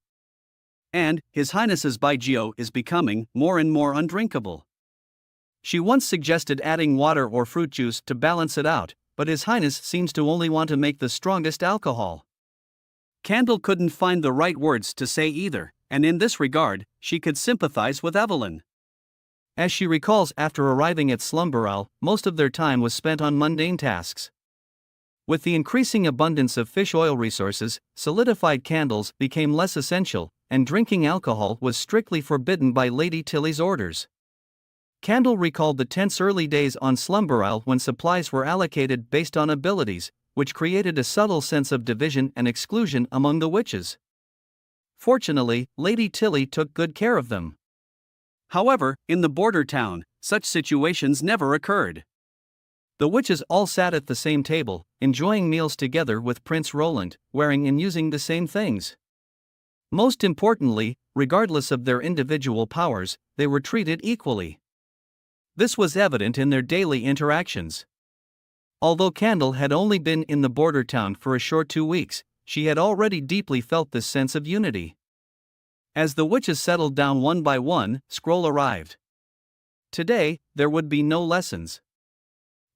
And, His Highness's baijiu is becoming more and more undrinkable. She once suggested adding water or fruit juice to balance it out, but His Highness seems to only want to make the strongest alcohol. Candle couldn't find the right words to say either, and in this regard, she could sympathize with Evelyn. As she recalls, after arriving at Slumber Isle, most of their time was spent on mundane tasks. With the increasing abundance of fish oil resources, solidified candles became less essential, and drinking alcohol was strictly forbidden by Lady Tilly's orders. Candle recalled the tense early days on Slumber Isle when supplies were allocated based on abilities, which created a subtle sense of division and exclusion among the witches. Fortunately, Lady Tilly took good care of them. However, in the border town, such situations never occurred. The witches all sat at the same table, enjoying meals together with Prince Roland, wearing and using the same things. Most importantly, regardless of their individual powers, they were treated equally. This was evident in their daily interactions. Although Candle had only been in the border town for a short 2 weeks, she had already deeply felt this sense of unity. As the witches settled down one by one, Scroll arrived. Today, there would be no lessons.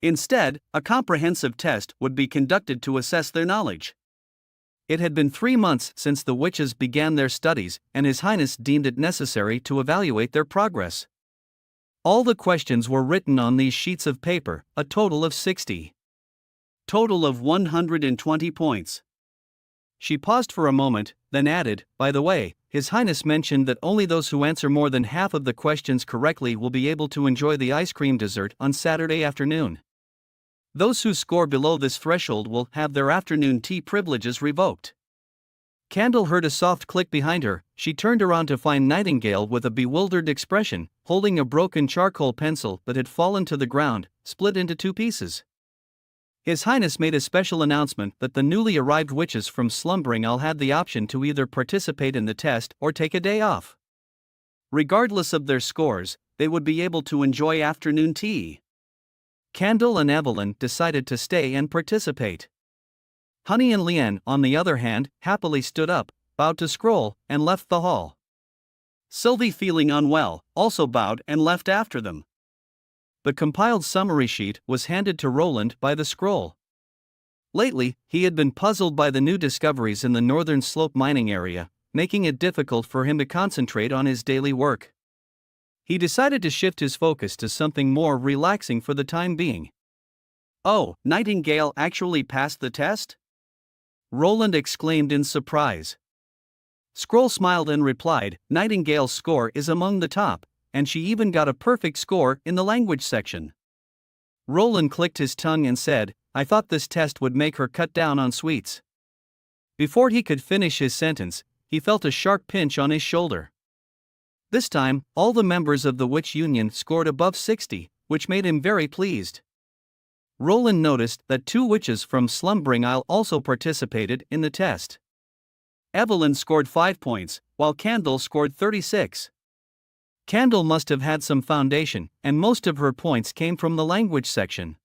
Instead, a comprehensive test would be conducted to assess their knowledge. It had been 3 months since the witches began their studies, and His Highness deemed it necessary to evaluate their progress. All the questions were written on these sheets of paper, a total of 60. Total of 120 points. She paused for a moment, then added, "By the way, His Highness mentioned that only those who answer more than half of the questions correctly will be able to enjoy the ice cream dessert on Saturday afternoon. Those who score below this threshold will have their afternoon tea privileges revoked." Candle heard a soft click behind her. She turned around to find Nightingale with a bewildered expression, holding a broken charcoal pencil that had fallen to the ground, split into 2 pieces. His Highness made a special announcement that the newly arrived witches from Slumbering Isle had the option to either participate in the test or take a day off. Regardless of their scores, they would be able to enjoy afternoon tea. Candle and Evelyn decided to stay and participate. Honey and Lien, on the other hand, happily stood up, bowed to Scroll, and left the hall. Sylvie, feeling unwell, also bowed and left after them. The compiled summary sheet was handed to Roland by the Scroll. Lately, he had been puzzled by the new discoveries in the Northern Slope mining area, making it difficult for him to concentrate on his daily work. He decided to shift his focus to something more relaxing for the time being. "Oh, Nightingale actually passed the test?" Roland exclaimed in surprise. Scroll smiled and replied, "Nightingale's score is among the top, and she even got a perfect score in the language section." Roland clicked his tongue and said, "I thought this test would make her cut down on sweets." Before he could finish his sentence, he felt a sharp pinch on his shoulder. This time, all the members of the Witch Union scored above 60, which made him very pleased. Roland noticed that 2 witches from Slumbering Isle also participated in the test. Evelyn scored 5 points, while Candle scored 36. Candle must have had some foundation, and most of her points came from the language section.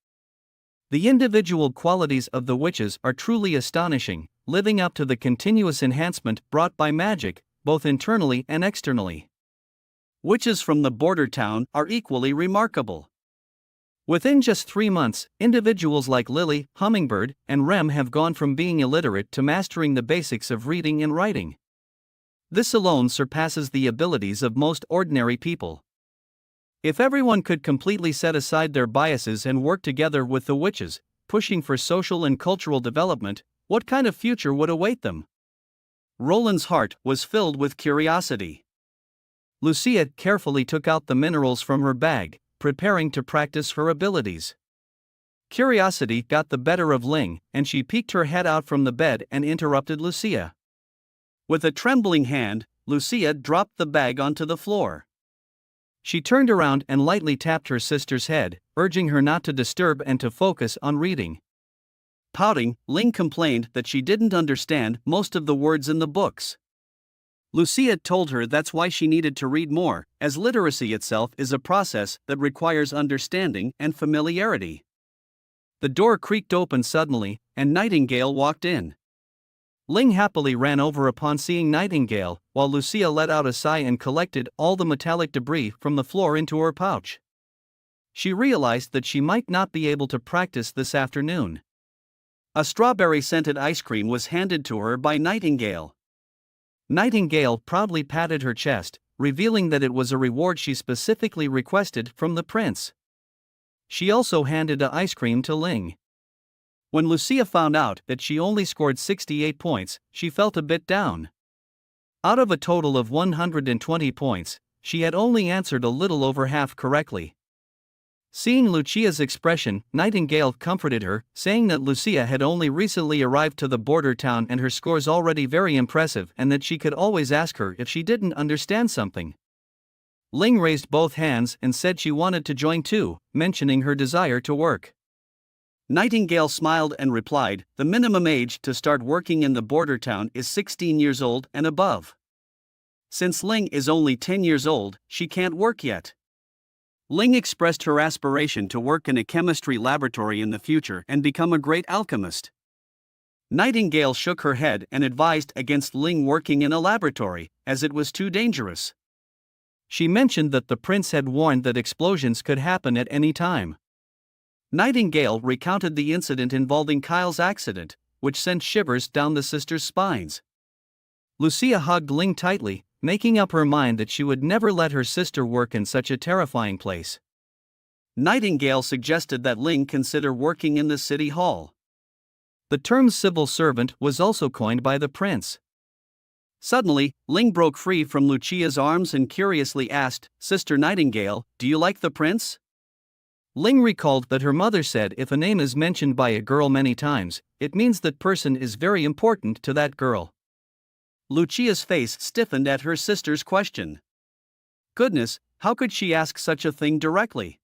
The individual qualities of the witches are truly astonishing, living up to the continuous enhancement brought by magic, both internally and externally. Witches from the border town are equally remarkable. Within just 3 months, individuals like Lily, Hummingbird, and Rem have gone from being illiterate to mastering the basics of reading and writing. This alone surpasses the abilities of most ordinary people. If everyone could completely set aside their biases and work together with the witches, pushing for social and cultural development, what kind of future would await them? Roland's heart was filled with curiosity. Lucia carefully took out the minerals from her bag, preparing to practice her abilities. Curiosity got the better of Ling, and she peeked her head out from the bed and interrupted Lucia. With a trembling hand, Lucia dropped the bag onto the floor. She turned around and lightly tapped her sister's head, urging her not to disturb and to focus on reading. Pouting, Ling complained that she didn't understand most of the words in the books. Lucia told her that's why she needed to read more, as literacy itself is a process that requires understanding and familiarity. The door creaked open suddenly, and Nightingale walked in. Ling happily ran over upon seeing Nightingale, while Lucia let out a sigh and collected all the metallic debris from the floor into her pouch. She realized that she might not be able to practice this afternoon. A strawberry-scented ice cream was handed to her by Nightingale. Nightingale proudly patted her chest, revealing that it was a reward she specifically requested from the prince. She also handed the ice cream to Ling. When Lucia found out that she only scored 68 points, she felt a bit down. Out of a total of 120 points, she had only answered a little over half correctly. Seeing Lucia's expression, Nightingale comforted her, saying that Lucia had only recently arrived to the border town and her scores already very impressive and that she could always ask her if she didn't understand something. Ling raised both hands and said she wanted to join too, mentioning her desire to work. Nightingale smiled and replied, "The minimum age to start working in the border town is 16 years old and above. Since Ling is only 10 years old, she can't work yet." Ling expressed her aspiration to work in a chemistry laboratory in the future and become a great alchemist. Nightingale shook her head and advised against Ling working in a laboratory, as it was too dangerous. She mentioned that the prince had warned that explosions could happen at any time. Nightingale recounted the incident involving Kyle's accident, which sent shivers down the sisters' spines. Lucia hugged Ling tightly, making up her mind that she would never let her sister work in such a terrifying place. Nightingale suggested that Ling consider working in the city hall. The term civil servant was also coined by the prince. Suddenly, Ling broke free from Lucia's arms and curiously asked, "Sister Nightingale, do you like the prince?" Ling recalled that her mother said if a name is mentioned by a girl many times, it means that person is very important to that girl. Lucia's face stiffened at her sister's question. Goodness, how could she ask such a thing directly?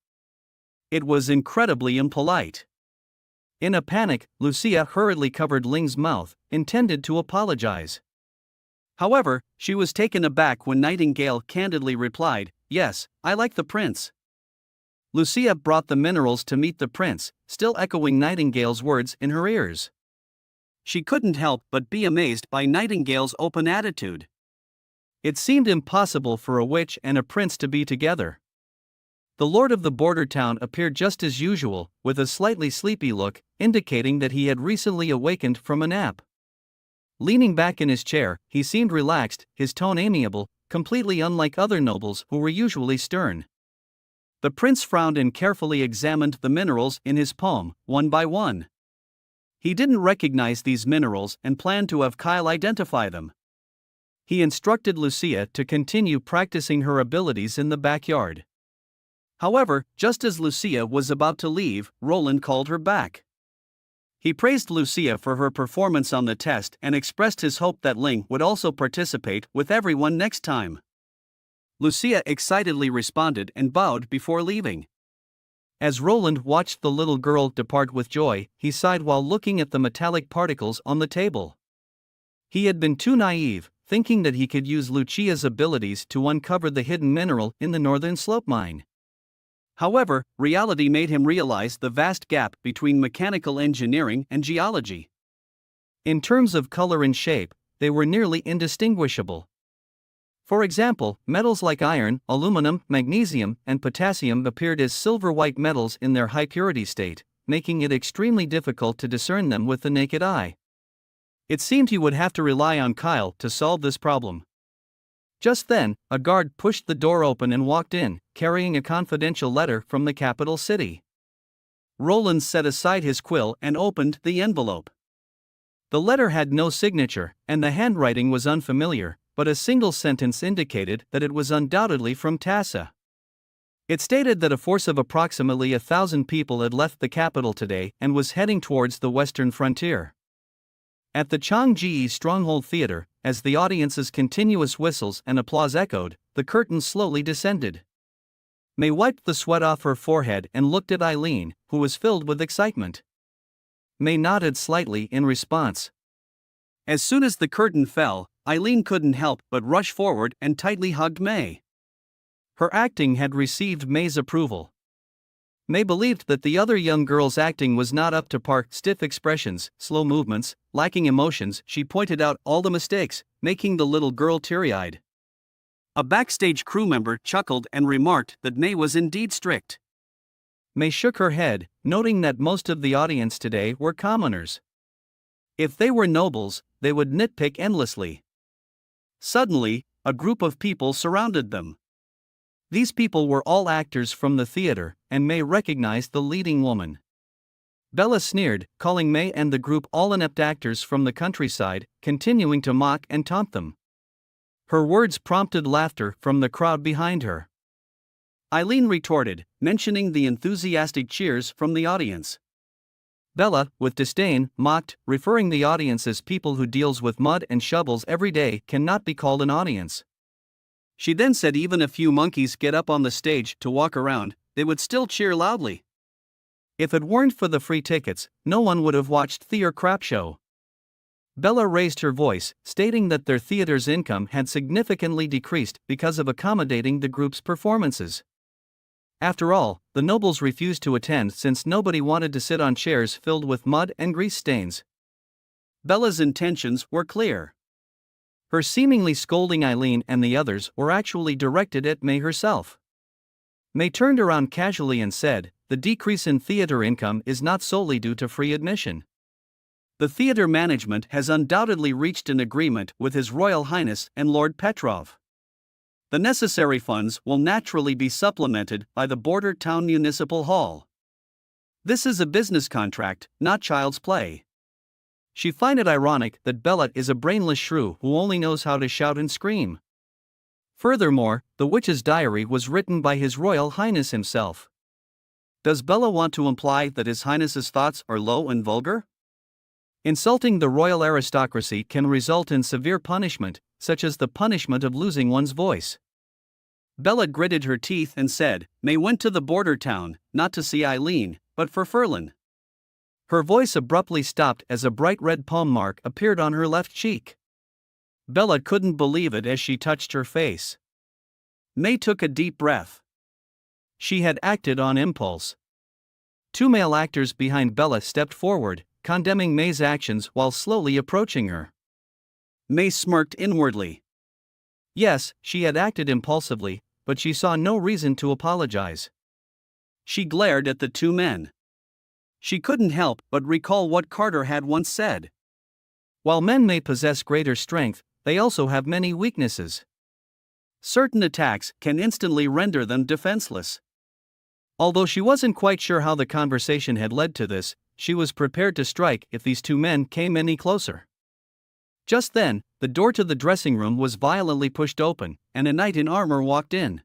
It was incredibly impolite. In a panic, Lucia hurriedly covered Ling's mouth, intended to apologize. However, she was taken aback when Nightingale candidly replied, "Yes, I like the prince." Lucia brought the minerals to meet the prince, still echoing Nightingale's words in her ears. She couldn't help but be amazed by Nightingale's open attitude. It seemed impossible for a witch and a prince to be together. The lord of the border town appeared just as usual, with a slightly sleepy look, indicating that he had recently awakened from a nap. Leaning back in his chair, he seemed relaxed, his tone amiable, completely unlike other nobles who were usually stern. The prince frowned and carefully examined the minerals in his palm, one by one. He didn't recognize these minerals and planned to have Kyle identify them. He instructed Lucia to continue practicing her abilities in the backyard. However, just as Lucia was about to leave, Roland called her back. He praised Lucia for her performance on the test and expressed his hope that Ling would also participate with everyone next time. Lucia excitedly responded and bowed before leaving. As Roland watched the little girl depart with joy, he sighed while looking at the metallic particles on the table. He had been too naive, thinking that he could use Lucia's abilities to uncover the hidden mineral in the northern slope mine. However, reality made him realize the vast gap between mechanical engineering and geology. In terms of color and shape, they were nearly indistinguishable. For example, metals like iron, aluminum, magnesium, and potassium appeared as silver-white metals in their high-purity state, making it extremely difficult to discern them with the naked eye. It seemed he would have to rely on Kyle to solve this problem. Just then, a guard pushed the door open and walked in, carrying a confidential letter from the capital city. Roland set aside his quill and opened the envelope. The letter had no signature, and the handwriting was unfamiliar, but a single sentence indicated that it was undoubtedly from Tassa. It stated that a force of approximately 1,000 people had left the capital today and was heading towards the western frontier. At the Changji Stronghold Theater, as the audience's continuous whistles and applause echoed, the curtain slowly descended. May wiped the sweat off her forehead and looked at Eileen, who was filled with excitement. May nodded slightly in response. As soon as the curtain fell, Eileen couldn't help but rush forward and tightly hugged May. Her acting had received May's approval. May believed that the other young girl's acting was not up to par: stiff expressions, slow movements, lacking emotions. She pointed out all the mistakes, making the little girl teary-eyed. A backstage crew member chuckled and remarked that May was indeed strict. May shook her head, noting that most of the audience today were commoners. If they were nobles, they would nitpick endlessly. Suddenly, a group of people surrounded them. These people were all actors from the theater, and May recognized the leading woman. Bella sneered, calling May and the group all inept actors from the countryside, continuing to mock and taunt them. Her words prompted laughter from the crowd behind her. Eileen retorted, mentioning the enthusiastic cheers from the audience. Bella, with disdain, mocked, referring the audience as people who deals with mud and shovels every day cannot be called an audience. She then said even a few monkeys get up on the stage to walk around, they would still cheer loudly. If it weren't for the free tickets, no one would have watched the crap show. Bella raised her voice, stating that their theater's income had significantly decreased because of accommodating the group's performances. After all, the nobles refused to attend since nobody wanted to sit on chairs filled with mud and grease stains. Bella's intentions were clear. Her seemingly scolding Eileen and the others were actually directed at May herself. May turned around casually and said, "The decrease in theater income is not solely due to free admission. The theater management has undoubtedly reached an agreement with His Royal Highness and Lord Petrov. The necessary funds will naturally be supplemented by the border town municipal hall. This is a business contract, not child's play." She find it ironic that Bella is a brainless shrew who only knows how to shout and scream. Furthermore, The Witch's Diary was written by His Royal Highness himself. Does Bella want to imply that His Highness's thoughts are low and vulgar? Insulting the royal aristocracy can result in severe punishment, such as the punishment of losing one's voice. Bella gritted her teeth and said, May went to the border town, not to see Eileen, but for Ferlin. Her voice abruptly stopped as a bright red palm mark appeared on her left cheek. Bella couldn't believe it as she touched her face. May took a deep breath. She had acted on impulse. Two male actors behind Bella stepped forward, condemning May's actions while slowly approaching her. May smirked inwardly. Yes, she had acted impulsively, but she saw no reason to apologize. She glared at the two men. She couldn't help but recall what Carter had once said. While men may possess greater strength, they also have many weaknesses. Certain attacks can instantly render them defenseless. Although she wasn't quite sure how the conversation had led to this, she was prepared to strike if these two men came any closer. Just then, the door to the dressing room was violently pushed open, and a knight in armor walked in.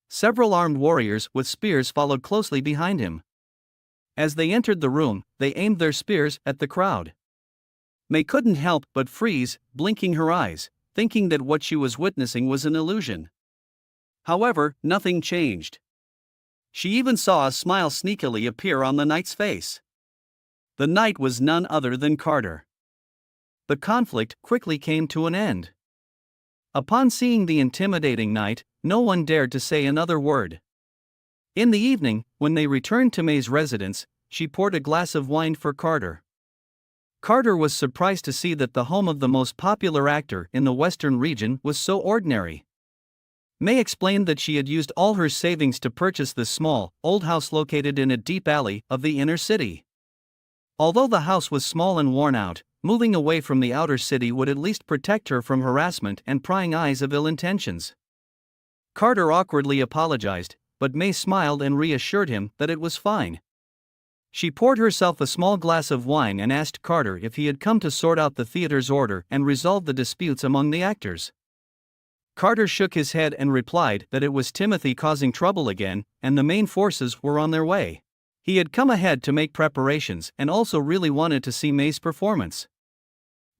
Several armed warriors with spears followed closely behind him. As they entered the room, they aimed their spears at the crowd. May couldn't help but freeze, blinking her eyes, thinking that what she was witnessing was an illusion. However, nothing changed. She even saw a smile sneakily appear on the knight's face. The knight was none other than Carter. The conflict quickly came to an end. Upon seeing the intimidating knight, no one dared to say another word. In the evening, when they returned to May's residence, she poured a glass of wine for Carter. Carter was surprised to see that the home of the most popular actor in the western region was so ordinary. May explained that she had used all her savings to purchase this small, old house located in a deep alley of the inner city. Although the house was small and worn out, moving away from the outer city would at least protect her from harassment and prying eyes of ill intentions. Carter awkwardly apologized, but May smiled and reassured him that it was fine. She poured herself a small glass of wine and asked Carter if he had come to sort out the theater's order and resolve the disputes among the actors. Carter shook his head and replied that it was Timothy causing trouble again, and the main forces were on their way. He had come ahead to make preparations and also really wanted to see May's performance.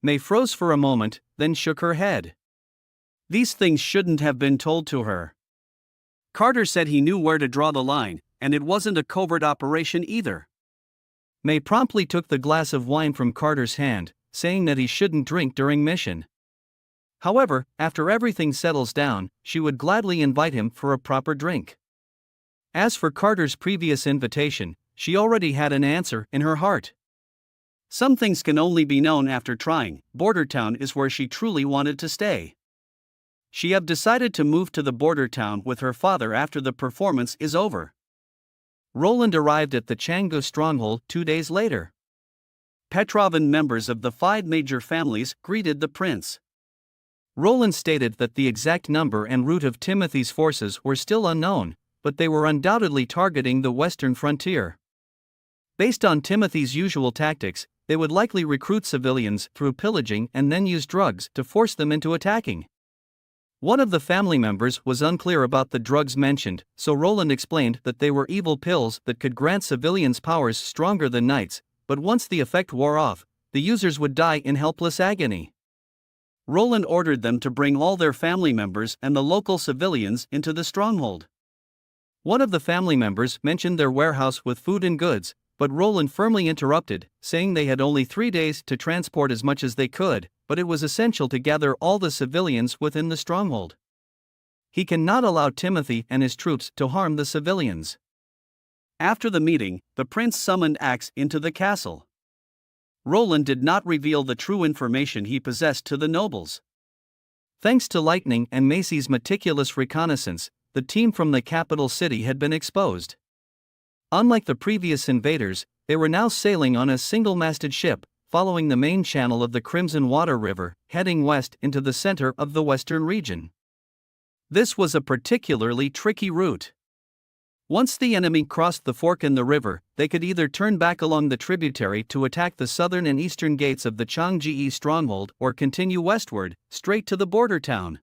May froze for a moment, then shook her head. These things shouldn't have been told to her. Carter said he knew where to draw the line, and it wasn't a covert operation either. May promptly took the glass of wine from Carter's hand, saying that he shouldn't drink during mission. However, after everything settles down, she would gladly invite him for a proper drink. As for Carter's previous invitation, she already had an answer in her heart. Some things can only be known after trying. Border town is where she truly wanted to stay. She had decided to move to the border town with her father after the performance is over. Roland arrived at the Chango stronghold 2 days later. Petrovan members of the 5 major families greeted the prince. Roland stated that the exact number and route of Timothy's forces were still unknown, but they were undoubtedly targeting the western frontier. Based on Timothy's usual tactics, they would likely recruit civilians through pillaging and then use drugs to force them into attacking. One of the family members was unclear about the drugs mentioned, so Roland explained that they were evil pills that could grant civilians powers stronger than knights, but once the effect wore off, the users would die in helpless agony. Roland ordered them to bring all their family members and the local civilians into the stronghold. One of the family members mentioned their warehouse with food and goods, but Roland firmly interrupted, saying they had only 3 days to transport as much as they could, but it was essential to gather all the civilians within the stronghold. He cannot allow Timothy and his troops to harm the civilians. After the meeting, the prince summoned Axe into the castle. Roland did not reveal the true information he possessed to the nobles. Thanks to Lightning and Macy's meticulous reconnaissance, the team from the capital city had been exposed. Unlike the previous invaders, they were now sailing on a single-masted ship, following the main channel of the Crimson Water River, heading west into the center of the western region. This was a particularly tricky route. Once the enemy crossed the fork in the river, they could either turn back along the tributary to attack the southern and eastern gates of the Changji stronghold or continue westward, straight to the border town.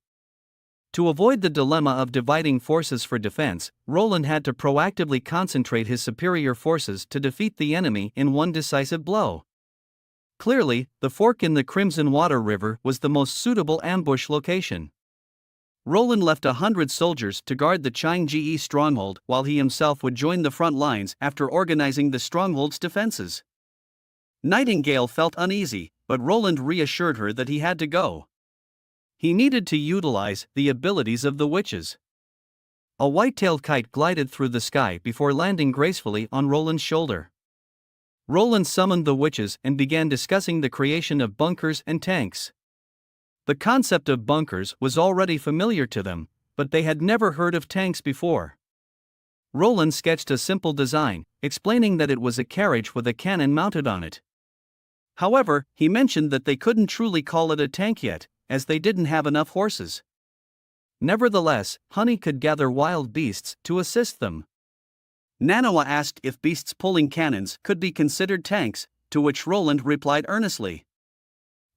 To avoid the dilemma of dividing forces for defense, Roland had to proactively concentrate his superior forces to defeat the enemy in one decisive blow. Clearly, the fork in the Crimson Water River was the most suitable ambush location. Roland left 100 soldiers to guard the Changji stronghold while he himself would join the front lines after organizing the stronghold's defenses. Nightingale felt uneasy, but Roland reassured her that he had to go. He needed to utilize the abilities of the witches. A white-tailed kite glided through the sky before landing gracefully on Roland's shoulder. Roland summoned the witches and began discussing the creation of bunkers and tanks. The concept of bunkers was already familiar to them, but they had never heard of tanks before. Roland sketched a simple design, explaining that it was a carriage with a cannon mounted on it. However, he mentioned that they couldn't truly call it a tank yet, as they didn't have enough horses. Nevertheless, Honey could gather wild beasts to assist them. Manhwa asked if beasts pulling cannons could be considered tanks, to which Roland replied earnestly,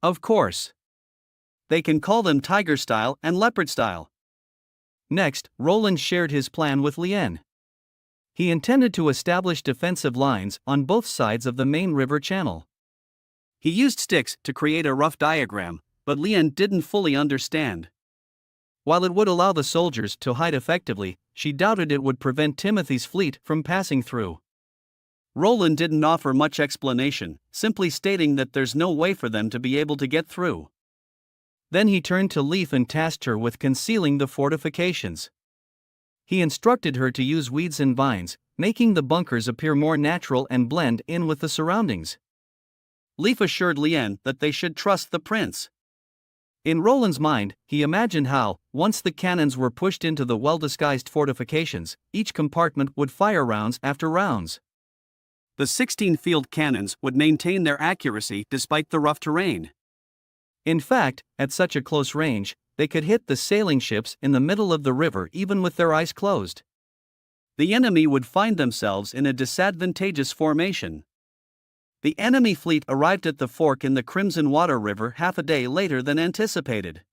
"Of course. They can call them tiger style and leopard style." Next, Roland shared his plan with Lien. He intended to establish defensive lines on both sides of the main river channel. He used sticks to create a rough diagram, but Lien didn't fully understand. While it would allow the soldiers to hide effectively, she doubted it would prevent Timothy's fleet from passing through. Roland didn't offer much explanation, simply stating that there's no way for them to be able to get through. Then he turned to Leaf and tasked her with concealing the fortifications. He instructed her to use weeds and vines, making the bunkers appear more natural and blend in with the surroundings. Leaf assured Lien that they should trust the prince. In Roland's mind, he imagined how, once the cannons were pushed into the well-disguised fortifications, each compartment would fire rounds after rounds. The 16 field cannons would maintain their accuracy despite the rough terrain. In fact, at such a close range, they could hit the sailing ships in the middle of the river even with their eyes closed. The enemy would find themselves in a disadvantageous formation. The enemy fleet arrived at the fork in the Crimson Water River half a day later than anticipated.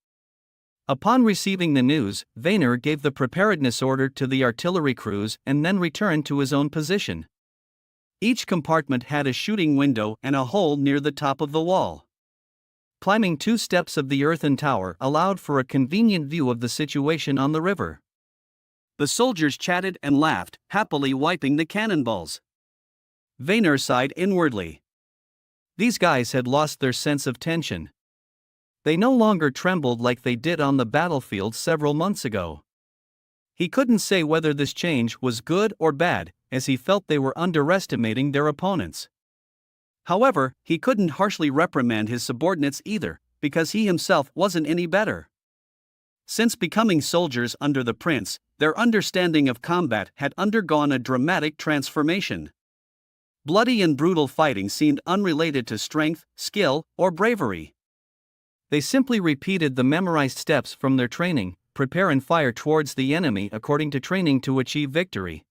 Upon receiving the news, Vainer gave the preparedness order to the artillery crews and then returned to his own position. Each compartment had a shooting window and a hole near the top of the wall. Climbing 2 steps of the earthen tower allowed for a convenient view of the situation on the river. The soldiers chatted and laughed, happily wiping the cannonballs. Vainer sighed inwardly. These guys had lost their sense of tension. They no longer trembled like they did on the battlefield several months ago. He couldn't say whether this change was good or bad, as he felt they were underestimating their opponents. However, he couldn't harshly reprimand his subordinates either, because he himself wasn't any better. Since becoming soldiers under the prince, their understanding of combat had undergone a dramatic transformation. Bloody and brutal fighting seemed unrelated to strength, skill, or bravery. They simply repeated the memorized steps from their training: prepare and fire towards the enemy according to training to achieve victory.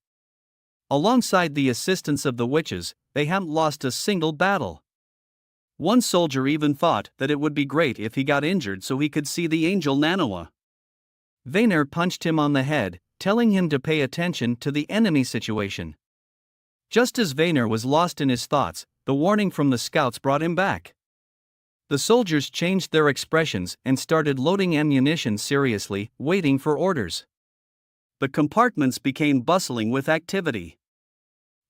Alongside the assistance of the witches, they hadn't lost a single battle. One soldier even thought that it would be great if he got injured so he could see the angel Manhwa. Vainer punched him on the head, telling him to pay attention to the enemy situation. Just as Vainer was lost in his thoughts, the warning from the scouts brought him back. The soldiers changed their expressions and started loading ammunition seriously, waiting for orders. The compartments became bustling with activity.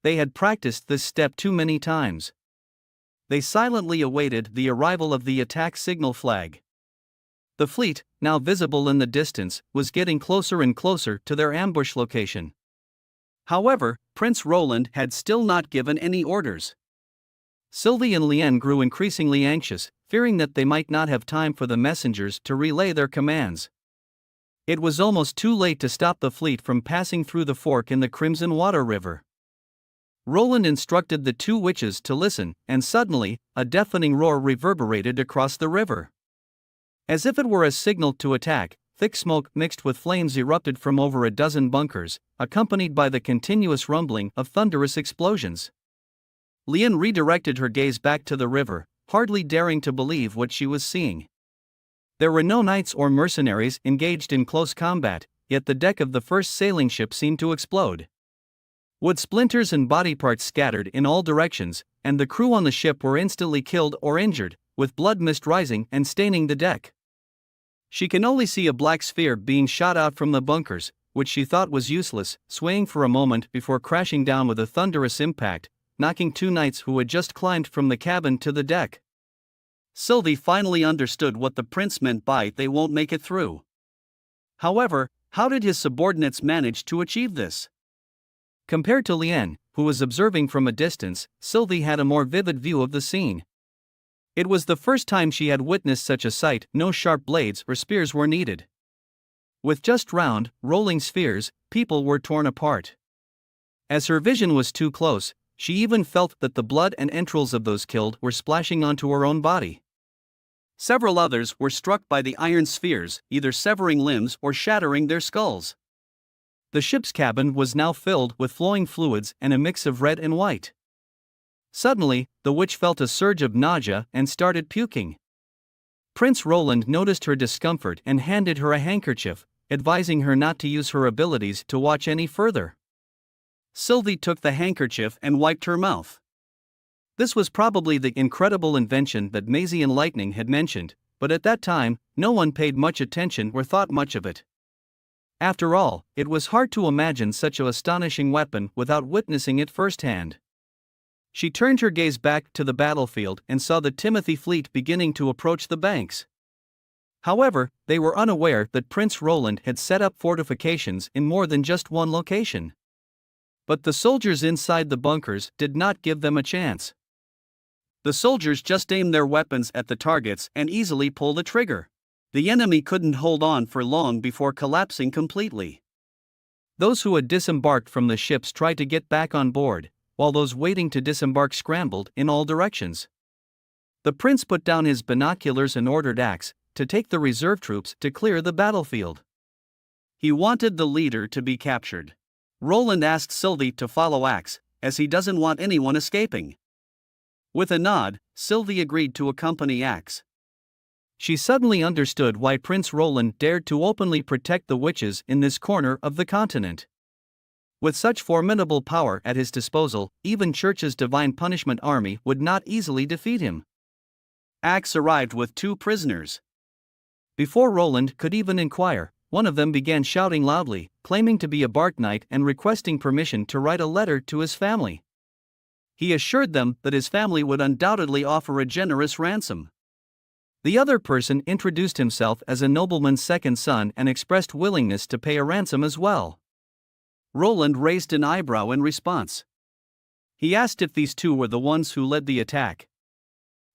They had practiced this step too many times. They silently awaited the arrival of the attack signal flag. The fleet, now visible in the distance, was getting closer and closer to their ambush location. However, Prince Roland had still not given any orders. Sylvie and Lien grew increasingly anxious, fearing that they might not have time for the messengers to relay their commands. It was almost too late to stop the fleet from passing through the fork in the Crimson Water River. Roland instructed the 2 witches to listen, and suddenly, a deafening roar reverberated across the river. As if it were a signal to attack, thick smoke mixed with flames erupted from over a dozen bunkers, accompanied by the continuous rumbling of thunderous explosions. Lien redirected her gaze back to the river, hardly daring to believe what she was seeing. There were no knights or mercenaries engaged in close combat, yet the deck of the first sailing ship seemed to explode. Wood splinters and body parts scattered in all directions, and the crew on the ship were instantly killed or injured, with blood mist rising and staining the deck. She can only see a black sphere being shot out from the bunkers, which she thought was useless, swaying for a moment before crashing down with a thunderous impact, knocking 2 knights who had just climbed from the cabin to the deck. Sylvie finally understood what the prince meant by "they won't make it through." However, how did his subordinates manage to achieve this? Compared to Lien, who was observing from a distance, Sylvie had a more vivid view of the scene. It was the first time she had witnessed such a sight. No sharp blades or spears were needed. With just round, rolling spheres, people were torn apart. As her vision was too close, she even felt that the blood and entrails of those killed were splashing onto her own body. Several others were struck by the iron spheres, either severing limbs or shattering their skulls. The ship's cabin was now filled with flowing fluids and a mix of red and white. Suddenly, the witch felt a surge of nausea and started puking. Prince Roland noticed her discomfort and handed her a handkerchief, advising her not to use her abilities to watch any further. Sylvie took the handkerchief and wiped her mouth. This was probably the incredible invention that Maisie and Lightning had mentioned, but at that time, no one paid much attention or thought much of it. After all, it was hard to imagine such an astonishing weapon without witnessing it firsthand. She turned her gaze back to the battlefield and saw the Timothy fleet beginning to approach the banks. However, they were unaware that Prince Roland had set up fortifications in more than just one location. But the soldiers inside the bunkers did not give them a chance. The soldiers just aimed their weapons at the targets and easily pulled the trigger. The enemy couldn't hold on for long before collapsing completely. Those who had disembarked from the ships tried to get back on board, while those waiting to disembark scrambled in all directions. The prince put down his binoculars and ordered Axe to take the reserve troops to clear the battlefield. He wanted the leader to be captured. Roland asked Sylvie to follow Axe, as he doesn't want anyone escaping. With a nod, Sylvie agreed to accompany Axe.
She suddenly understood why Prince Roland dared to openly protect the witches in this corner of the continent. With such formidable power at his disposal, even Church's divine punishment army would not easily defeat him.
Axe arrived with 2 prisoners.
Before Roland could even inquire, one of them began shouting loudly, claiming to be a Bark Knight and requesting permission to write a letter to his family.
He assured them that his family would undoubtedly offer a generous ransom.
The other person introduced himself as a nobleman's second son and expressed willingness to pay a ransom as well.
Roland raised an eyebrow in response. He asked if these 2 were the ones who led the attack.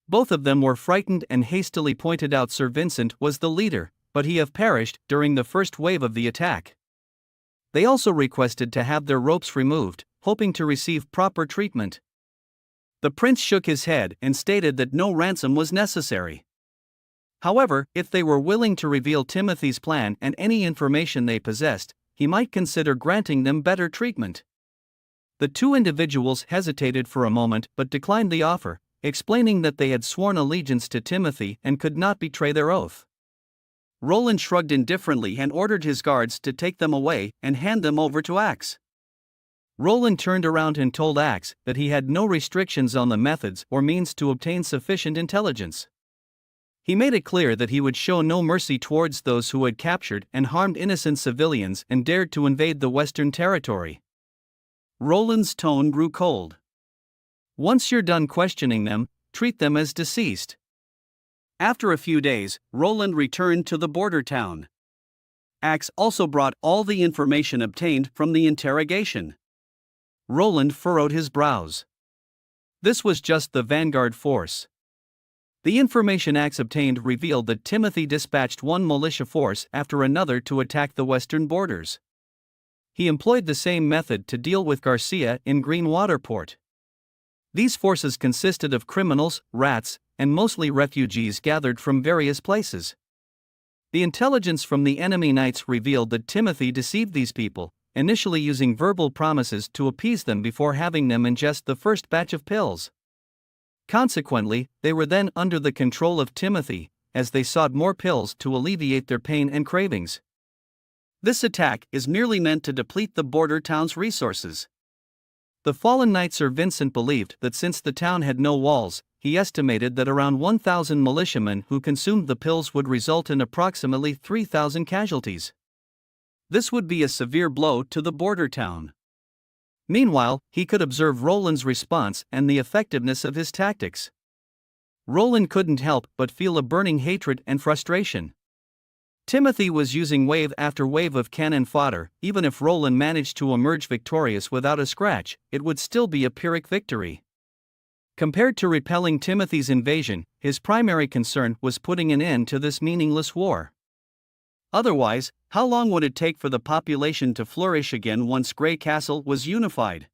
Both of them were frightened and hastily pointed out Sir Vincent was the leader, but he had perished during the first wave of the attack. They also requested to have their ropes removed, hoping to receive proper treatment.
The prince shook his head and stated that no ransom was necessary.
However, if they were willing to reveal Timothy's plan and any information they possessed, he might consider granting them better treatment. The 2 individuals hesitated for a moment but declined the offer, explaining that they had sworn allegiance to Timothy and could not betray their oath.
Roland shrugged indifferently and ordered his guards to take them away and hand them over to Axe.
Roland turned around and told Axe that he had no restrictions on the methods or means to obtain sufficient intelligence. He made it clear that he would show no mercy towards those who had captured and harmed innocent civilians and dared to invade the Western territory.
Roland's tone grew cold.
Once you're done questioning them, treat them as deceased.
After a few days, Roland returned to the border town. Axe also brought all the information obtained from the interrogation.
Roland furrowed his brows. This was just the vanguard force. The information Axe obtained revealed that Timothy dispatched one militia force after another to attack the western borders. He employed the same method to deal with Garcia in Greenwater Port. These forces consisted of criminals, rats, and mostly refugees gathered from various places. The intelligence from the enemy knights revealed that Timothy deceived these people, initially using verbal promises to appease them before having them ingest the first batch of pills. Consequently, they were then under the control of Timothy, as they sought more pills to alleviate their pain and cravings.
This attack is merely meant to deplete the border town's resources.
The fallen knight Sir Vincent believed that since the town had no walls, he estimated that around 1,000 militiamen who consumed the pills would result in approximately 3,000 casualties. This would be a severe blow to the border town. Meanwhile, he could observe Roland's response and the effectiveness of his tactics. Roland couldn't help but feel a burning hatred and frustration. Timothy was using wave after wave of cannon fodder. Even if Roland managed to emerge victorious without a scratch, it would still be a Pyrrhic victory. Compared to repelling Timothy's invasion, his primary concern was putting an end to this meaningless war. Otherwise, how long would it take for the population to flourish again once Grey Castle was unified?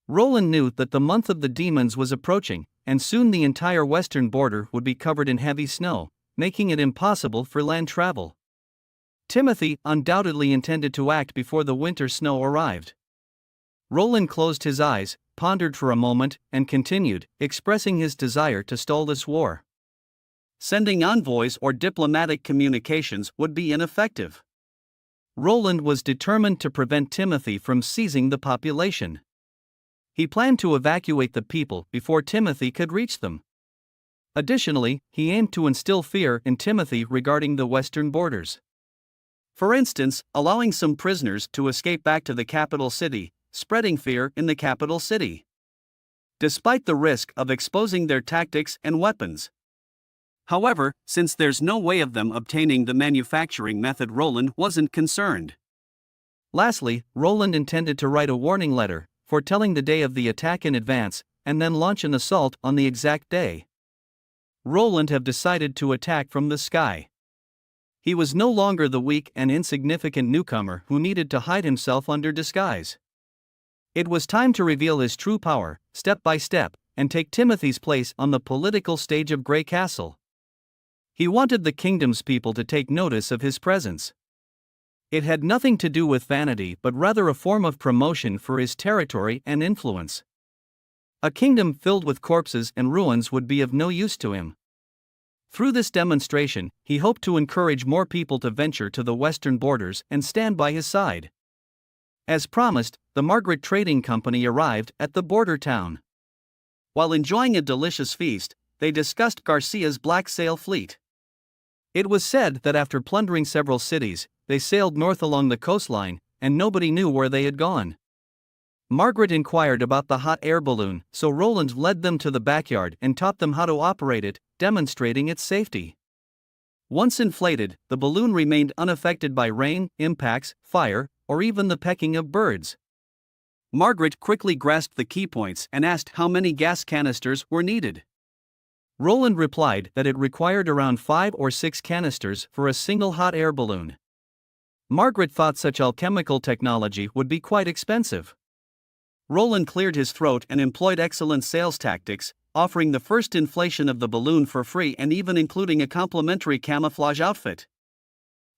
Roland knew that the month of the demons was approaching, and soon the entire western border would be covered in heavy snow, making it impossible for land travel. Timothy undoubtedly intended to act before the winter snow arrived. Roland closed his eyes, pondered for a moment, and continued, expressing his desire to stall this war.
Sending envoys or diplomatic communications would be ineffective.
Roland was determined to prevent Timothy from seizing the population. He planned to evacuate the people before Timothy could reach them. Additionally, he aimed to instill fear in Timothy regarding the western borders.
For instance, allowing some prisoners to escape back to the capital city, spreading fear in the capital city. Despite the risk of exposing their tactics and weapons. However, since there's no way of them obtaining the manufacturing method, Roland wasn't concerned.
Lastly, Roland intended to write a warning letter, foretelling the day of the attack in advance, and then launch an assault on the exact day. Roland had decided to attack from the sky. He was no longer the weak and insignificant newcomer who needed to hide himself under disguise. It was time to reveal his true power, step by step, and take Timothy's place on the political stage of Grey Castle. He wanted the kingdom's people to take notice of his presence. It had nothing to do with vanity but rather a form of promotion for his territory and influence. A kingdom filled with corpses and ruins would be of no use to him.
Through this demonstration, he hoped to encourage more people to venture to the western borders and stand by his side. As promised, the Margaret Trading Company arrived at the border town. While enjoying a delicious feast, they discussed Garcia's black sail fleet. It was said that after plundering several cities, they sailed north along the coastline, and nobody knew where they had gone. Margaret inquired about the hot air balloon, so Roland led them to the backyard and taught them how to operate it, demonstrating its safety. Once inflated, the balloon remained unaffected by rain, impacts, fire, or even the pecking of birds. Margaret quickly grasped the key points and asked how many gas canisters were needed. Roland replied that it required around 5 or 6 canisters for a single hot air balloon. Margaret thought such alchemical technology would be quite expensive. Roland cleared his throat and employed excellent sales tactics, offering the first inflation of the balloon for free and even including a complimentary camouflage outfit.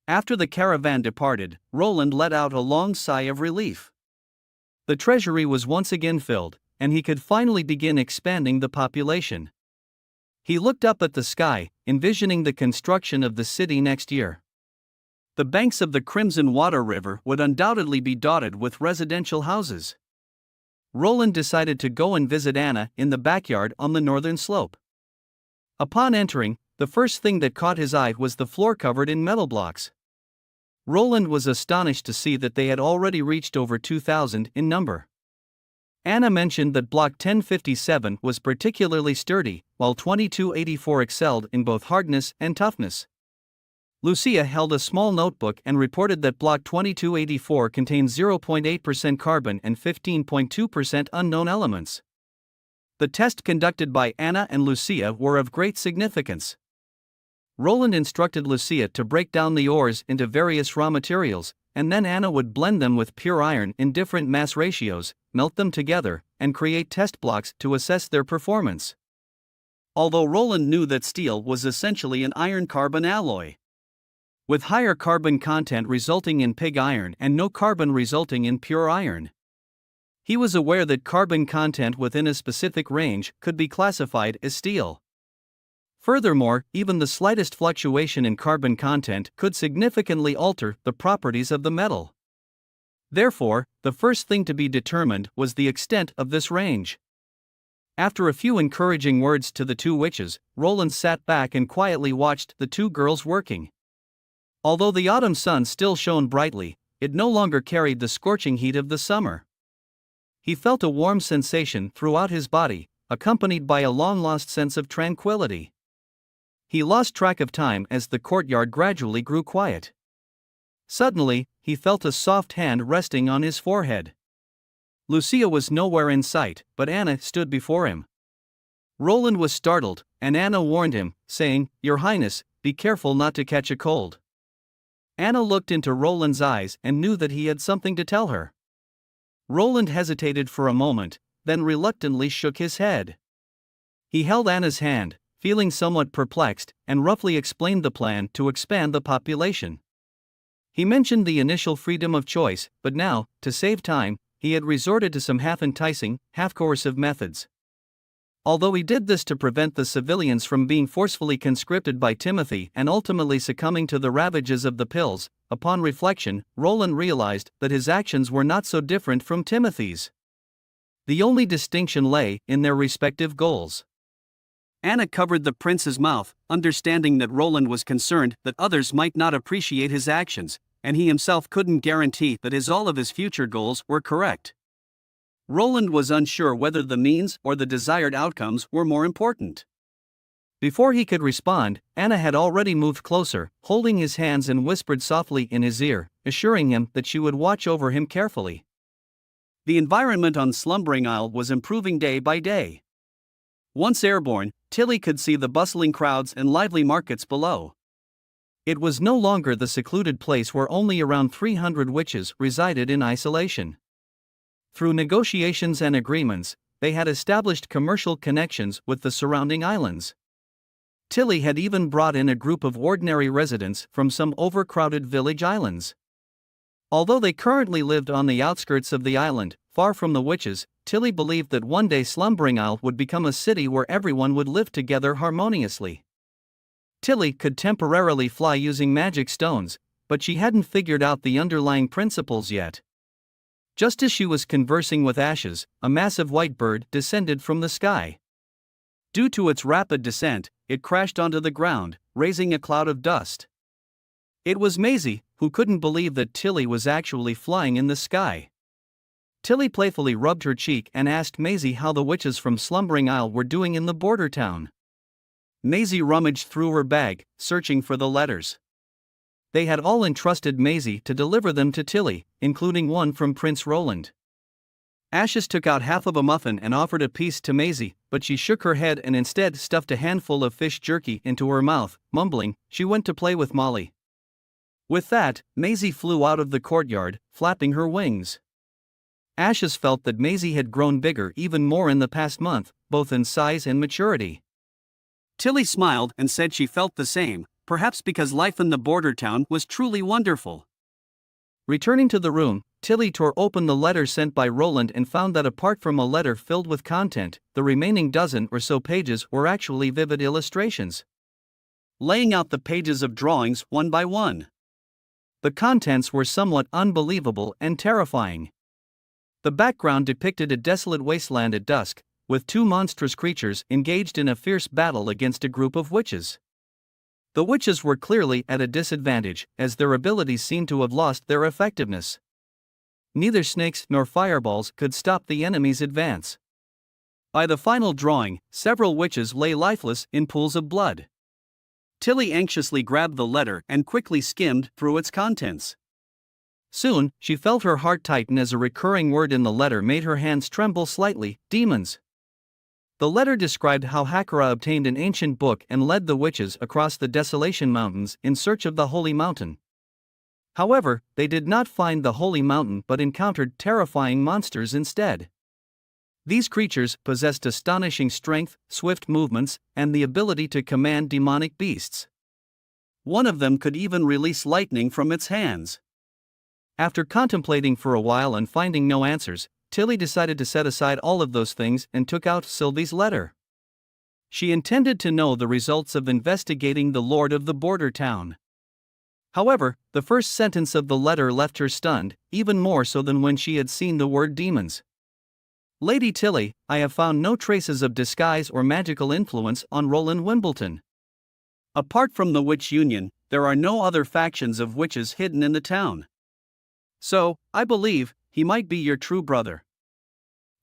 After the caravan departed, Roland let out a long sigh of relief. The treasury was once again filled, and he could finally begin expanding the population. He looked up at the sky, envisioning the construction of the city next year. The banks of the Crimson Water River would undoubtedly be dotted with residential houses. Roland decided to go and visit Anna in the backyard on the northern slope. Upon entering, the first thing that caught his eye was the floor covered in metal blocks. Roland was astonished to see that they had already reached over 2,000 in number. Anna mentioned that block 1057 was particularly sturdy, while 2284 excelled in both hardness and toughness. Lucia held a small notebook and reported that block 2284 contained 0.8% carbon and 15.2% unknown elements. The test conducted by Anna and Lucia were of great significance. Roland instructed Lucia to break down the ores into various raw materials, and then Anna would blend them with pure iron in different mass ratios, melt them together, and create test blocks to assess their performance. Although Roland knew that steel was essentially an iron-carbon alloy, with higher carbon content resulting in pig iron and no carbon resulting in pure iron, he was aware that carbon content within a specific range could be classified as steel. Furthermore, even the slightest fluctuation in carbon content could significantly alter the properties of the metal. Therefore, the first thing to be determined was the extent of this range. After a few encouraging words to the two witches, Roland sat back and quietly watched the two girls working. Although the autumn sun still shone brightly, it no longer carried the scorching heat of the summer. He felt a warm sensation throughout his body, accompanied by a long-lost sense of tranquility. He lost track of time as the courtyard gradually grew quiet. Suddenly, he felt a soft hand resting on his forehead. Lucia was nowhere in sight, but Anna stood before him. Roland was startled, and Anna warned him, saying, "Your Highness, be careful not to catch a cold." Anna looked into Roland's eyes and knew that he had something to tell her. Roland hesitated for a moment, then reluctantly shook his head. He held Anna's hand, feeling somewhat perplexed, and roughly explained the plan to expand the population. He mentioned the initial freedom of choice, but now, to save time, he had resorted to some half-enticing, half-coercive methods. Although he did this to prevent the civilians from being forcefully conscripted by Timothy and ultimately succumbing to the ravages of the pills, upon reflection, Roland realized that his actions were not so different from Timothy's. The only distinction lay in their respective goals. Anna covered the prince's mouth, understanding that Roland was concerned that others might not appreciate his actions, and he himself couldn't guarantee that all of his future goals were correct. Roland was unsure whether the means or the desired outcomes were more important. Before he could respond, Anna had already moved closer, holding his hands and whispered softly in his ear, assuring him that she would watch over him carefully. The environment on Slumbering Isle was improving day by day. Once airborne, Tilly could see the bustling crowds and lively markets below. It was no longer the secluded place where only around 300 witches resided in isolation. Through negotiations and agreements, they had established commercial connections with the surrounding islands. Tilly had even brought in a group of ordinary residents from some overcrowded village islands. Although they currently lived on the outskirts of the island, far from the witches, Tilly believed that one day Slumbering Isle would become a city where everyone would live together harmoniously. Tilly could temporarily fly using magic stones, but she hadn't figured out the underlying principles yet. Just as she was conversing with Ashes, a massive white bird descended from the sky. Due to its rapid descent, it crashed onto the ground, raising a cloud of dust. It was Maisie, who couldn't believe that Tilly was actually flying in the sky. Tilly playfully rubbed her cheek and asked Maisie how the witches from Slumbering Isle were doing in the border town. Maisie rummaged through her bag, searching for the letters. They had all entrusted Maisie to deliver them to Tilly, including one from Prince Roland. Ashes took out half of a muffin and offered a piece to Maisie, but she shook her head and instead stuffed a handful of fish jerky into her mouth, mumbling, she went to play with Molly. With that, Maisie flew out of the courtyard, flapping her wings. Ashes felt that Maisie had grown bigger even more in the past month, both in size and maturity. Tilly smiled and said she felt the same, perhaps because life in the border town was truly wonderful. Returning to the room, Tilly tore open the letter sent by Roland and found that apart from a letter filled with content, the remaining dozen or so pages were actually vivid illustrations, laying out the pages of drawings one by one. The contents were somewhat unbelievable and terrifying. The background depicted a desolate wasteland at dusk, with two monstrous creatures engaged in a fierce battle against a group of witches. The witches were clearly at a disadvantage, as their abilities seemed to have lost their effectiveness. Neither snakes nor fireballs could stop the enemy's advance. By the final drawing, several witches lay lifeless in pools of blood. Tilly anxiously grabbed the letter and quickly skimmed through its contents. Soon, she felt her heart tighten as a recurring word in the letter made her hands tremble slightly: demons. The letter described how Hakura obtained an ancient book and led the witches across the Desolation Mountains in search of the Holy Mountain. However, they did not find the Holy Mountain but encountered terrifying monsters instead. These creatures possessed astonishing strength, swift movements, and the ability to command demonic beasts. One of them could even release lightning from its hands. After contemplating for a while and finding no answers, Tilly decided to set aside all of those things and took out Sylvie's letter. She intended to know the results of investigating the Lord of the border town. However, the first sentence of the letter left her stunned, even more so than when she had seen the word demons. Lady Tilly, I have found no traces of disguise or magical influence on Roland Wimbledon. Apart from the Witch Union, there are no other factions of witches hidden in the town. So, I believe, he might be your true brother.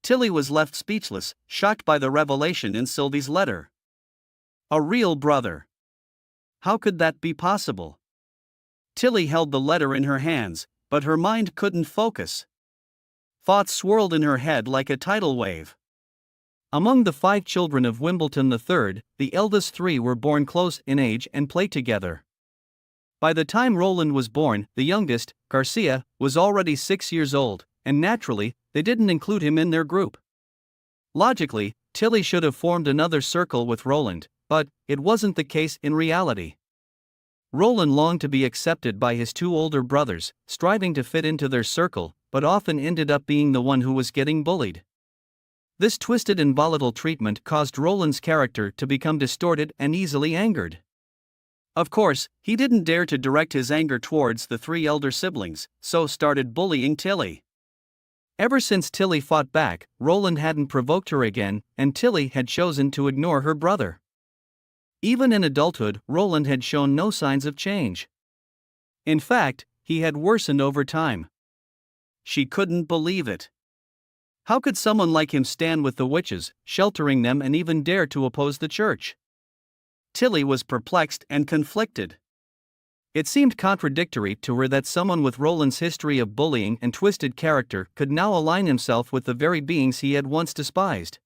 Tilly was left speechless, shocked by the revelation in Sylvie's letter. A real brother. How could that be possible? Tilly held the letter in her hands, but her mind couldn't focus. Thoughts swirled in her head like a tidal wave. Among the 5 children of Wimbledon III, the eldest 3 were born close in age and played together. By the time Roland was born, the youngest, Garcia, was already 6 years old, and naturally, they didn't include him in their group. Logically, Tilly should have formed another circle with Roland, but it wasn't the case in reality. Roland longed to be accepted by his 2 older brothers, striving to fit into their circle, but often ended up being the one who was getting bullied. This twisted and volatile treatment caused Roland's character to become distorted and easily angered. Of course, he didn't dare to direct his anger towards the 3 elder siblings, so started bullying Tilly. Ever since Tilly fought back, Roland hadn't provoked her again, and Tilly had chosen to ignore her brother. Even in adulthood, Roland had shown no signs of change. In fact, he had worsened over time. She couldn't believe it. How could someone like him stand with the witches, sheltering them, and even dare to oppose the church? Tilly was perplexed and conflicted. It seemed contradictory to her that someone with Roland's history of bullying and twisted character could now align himself with the very beings he had once despised.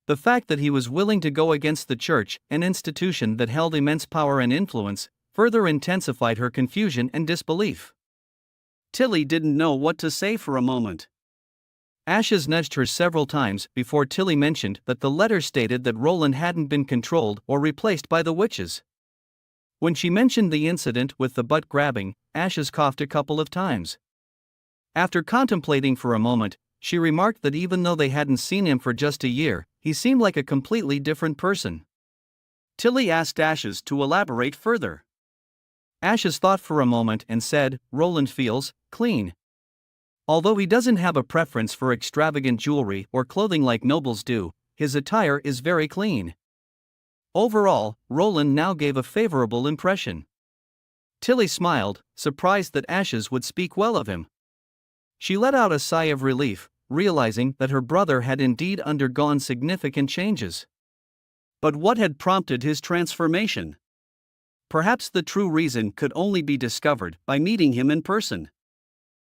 The fact that he was willing to go against the church, an institution that held immense power and influence, further intensified her confusion and disbelief. Tilly didn't know what to say for a moment. Ashes nudged her several times before Tilly mentioned that the letter stated that Roland hadn't been controlled or replaced by the witches. When she mentioned the incident with the butt grabbing, Ashes coughed a couple of times. After contemplating for a moment, she remarked that even though they hadn't seen him for just a year, he seemed like a completely different person. Tilly asked Ashes to elaborate further. Ashes thought for a moment and said, Roland feels clean. Although he doesn't have a preference for extravagant jewelry or clothing like nobles do, his attire is very clean. Overall, Roland now gave a favorable impression. Tilly smiled, surprised that Ashes would speak well of him. She let out a sigh of relief, realizing that her brother had indeed undergone significant changes. But what had prompted his transformation? Perhaps the true reason could only be discovered by meeting him in person.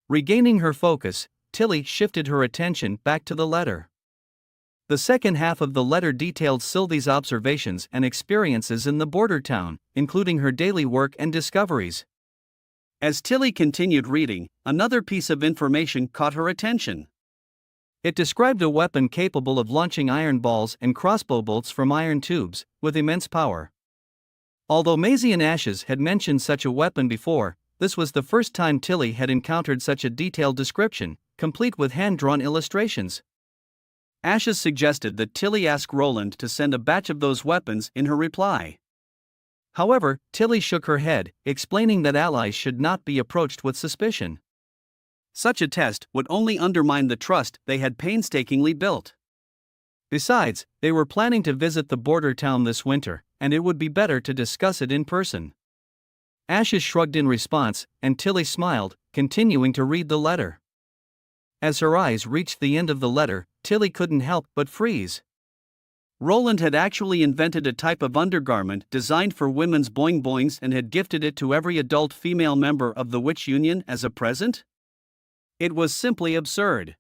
Regaining her focus, Tilly shifted her attention back to the letter. The second half of the letter detailed Sylvie's observations and experiences in the border town, including her daily work and discoveries. As Tilly continued reading, another piece of information caught her attention. It described a weapon capable of launching iron balls and crossbow bolts from iron tubes, with immense power. Although Maisie and Ashes had mentioned such a weapon before, this was the first time Tilly had encountered such a detailed description, complete with hand-drawn illustrations. Ashes suggested that Tilly ask Roland to send a batch of those weapons in her reply. However, Tilly shook her head, explaining that allies should not be approached with suspicion. Such a test would only undermine the trust they had painstakingly built. Besides, they were planning to visit the border town this winter, and it would be better to discuss it in person. Ashes shrugged in response, and Tilly smiled, continuing to read the letter. As her eyes reached the end of the letter, Tilly couldn't help but freeze. Roland had actually invented a type of undergarment designed for women's boing-boings and had gifted it to every adult female member of the Witch Union as a present? It was simply absurd.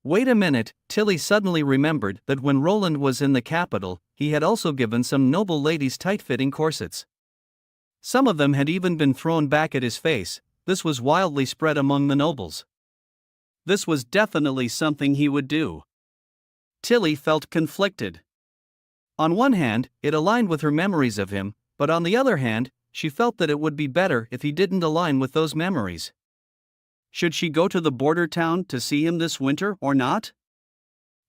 Wait a minute, Tilly suddenly remembered that when Roland was in the capital, he had also given some noble ladies tight-fitting corsets. Some of them had even been thrown back at his face. This was wildly spread among the nobles. This was definitely something he would do. Tilly felt conflicted. On one hand, it aligned with her memories of him, but on the other hand, she felt that it would be better if he didn't align with those memories. Should she go to the border town to see him this winter or not?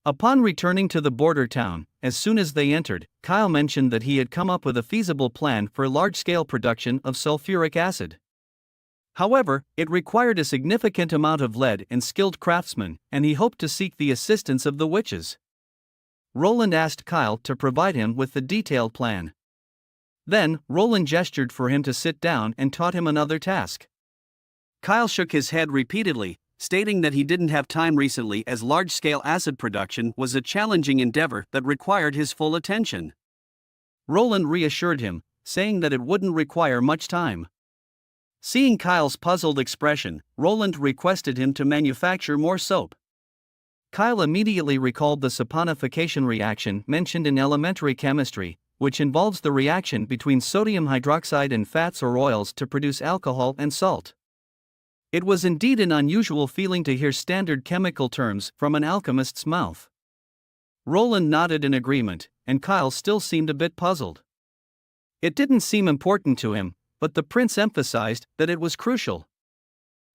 Upon returning to the border town, as soon as they entered, Kyle mentioned that he had come up with a feasible plan for large-scale production of sulfuric acid. However, it required a significant amount of lead and skilled craftsmen, and he hoped to seek the assistance of the witches. Roland asked Kyle to provide him with the detailed plan. Then, Roland gestured for him to sit down and taught him another task. Kyle shook his head repeatedly, stating that he didn't have time recently as large-scale acid production was a challenging endeavor that required his full attention. Roland reassured him, saying that it wouldn't require much time. Seeing Kyle's puzzled expression, Roland requested him to manufacture more soap. Kyle immediately recalled the saponification reaction mentioned in elementary chemistry, which involves the reaction between sodium hydroxide and fats or oils to produce alcohol and salt. It was indeed an unusual feeling to hear standard chemical terms from an alchemist's mouth. Roland nodded in agreement, and Kyle still seemed a bit puzzled. It didn't seem important to him, but the prince emphasized that it was crucial.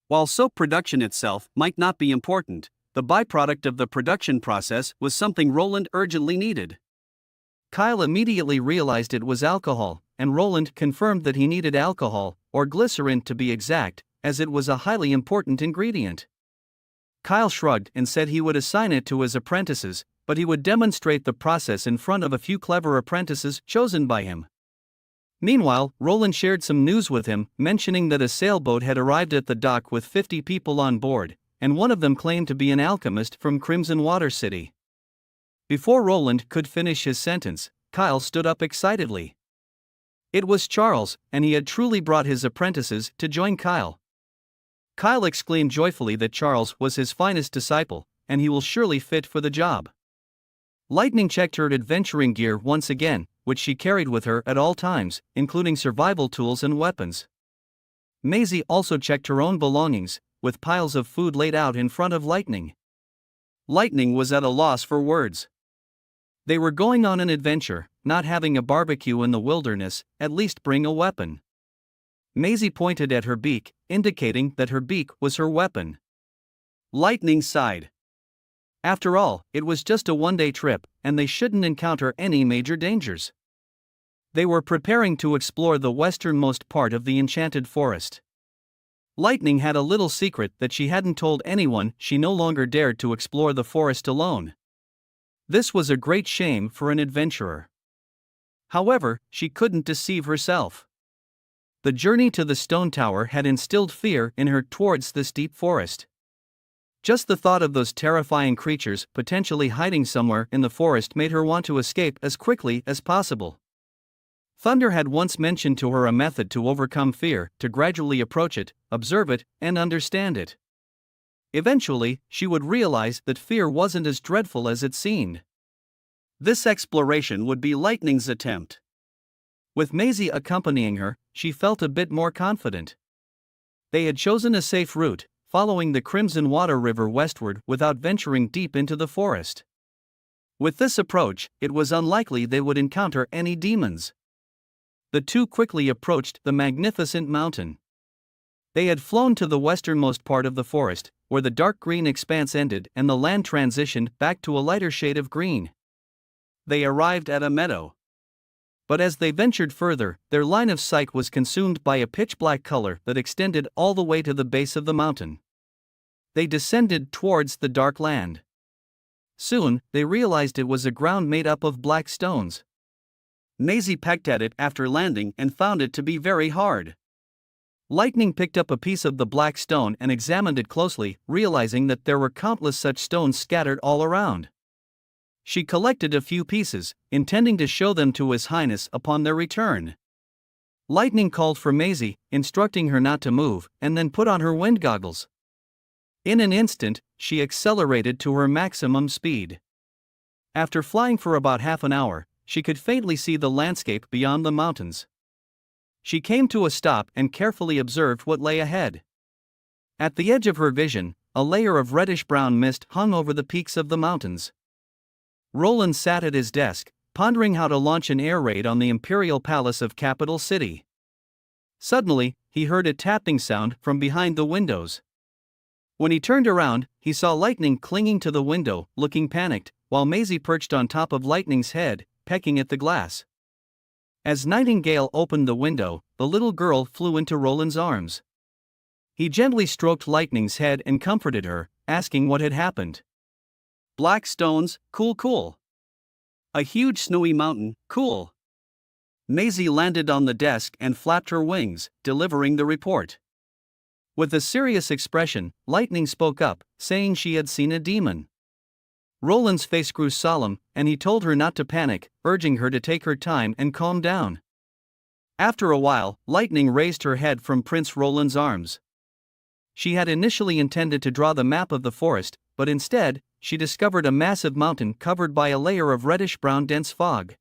While soap production itself might not be important, the byproduct of the production process was something Roland urgently needed. Kyle immediately realized it was alcohol, and Roland confirmed that he needed alcohol, or glycerin to be exact, as it was a highly important ingredient. Kyle shrugged and said he would assign it to his apprentices, but he would demonstrate the process in front of a few clever apprentices chosen by him. Meanwhile, Roland shared some news with him, mentioning that a sailboat had arrived at the dock with 50 people on board, and one of them claimed to be an alchemist from Crimson Water City. Before Roland could finish his sentence, Kyle stood up excitedly. It was Charles, and he had truly brought his apprentices to join Kyle. Kyle exclaimed joyfully that Charles was his finest disciple, and he will surely fit for the job. Lightning checked her adventuring gear once again, which she carried with her at all times, including survival tools and weapons. Maisie also checked her own belongings, with piles of food laid out in front of Lightning. Lightning was at a loss for words. They were going on an adventure, not having a barbecue in the wilderness, at least bring a weapon. Maisie pointed at her beak, indicating that her beak was her weapon. Lightning sighed. After all, it was just a one-day trip, and they shouldn't encounter any major dangers. They were preparing to explore the westernmost part of the enchanted forest. Lightning had a little secret that she hadn't told anyone. She no longer dared to explore the forest alone. This was a great shame for an adventurer. However, she couldn't deceive herself. The journey to the stone tower had instilled fear in her towards this deep forest. Just the thought of those terrifying creatures potentially hiding somewhere in the forest made her want to escape as quickly as possible. Thunder had once mentioned to her a method to overcome fear: to gradually approach it, observe it, and understand it. Eventually, she would realize that fear wasn't as dreadful as it seemed. This exploration would be Lightning's attempt. With Maisie accompanying her, she felt a bit more confident. They had chosen a safe route, following the Crimson Water River westward without venturing deep into the forest. With this approach, it was unlikely they would encounter any demons. The two quickly approached the magnificent mountain. They had flown to the westernmost part of the forest, where the dark green expanse ended and the land transitioned back to a lighter shade of green. They arrived at a meadow. But as they ventured further, their line of sight was consumed by a pitch-black color that extended all the way to the base of the mountain. They descended towards the dark land. Soon, they realized it was a ground made up of black stones. Maisie pecked at it after landing and found it to be very hard. Lightning picked up a piece of the black stone and examined it closely, realizing that there were countless such stones scattered all around. She collected a few pieces, intending to show them to His Highness upon their return. Lightning called for Maisie, instructing her not to move, and then put on her wind goggles. In an instant, she accelerated to her maximum speed. After flying for about half an hour, she could faintly see the landscape beyond the mountains. She came to a stop and carefully observed what lay ahead. At the edge of her vision, a layer of reddish-brown mist hung over the peaks of the mountains. Roland sat at his desk, pondering how to launch an air raid on the imperial palace of Capital City. Suddenly, he heard a tapping sound from behind the windows. When he turned around, he saw Lightning clinging to the window, looking panicked, while Maisie perched on top of Lightning's head, pecking at the glass. As Nightingale opened the window, the little girl flew into Roland's arms. He gently stroked Lightning's head and comforted her, asking what had happened. Black stones, cool. A huge snowy mountain, cool. Maisie landed on the desk and flapped her wings, delivering the report. With a serious expression, Lightning spoke up, saying she had seen a demon. Roland's face grew solemn, and he told her not to panic, urging her to take her time and calm down. After a while, Lightning raised her head from Prince Roland's arms. She had initially intended to draw the map of the forest, but instead, she discovered a massive mountain covered by a layer of reddish-brown dense fog.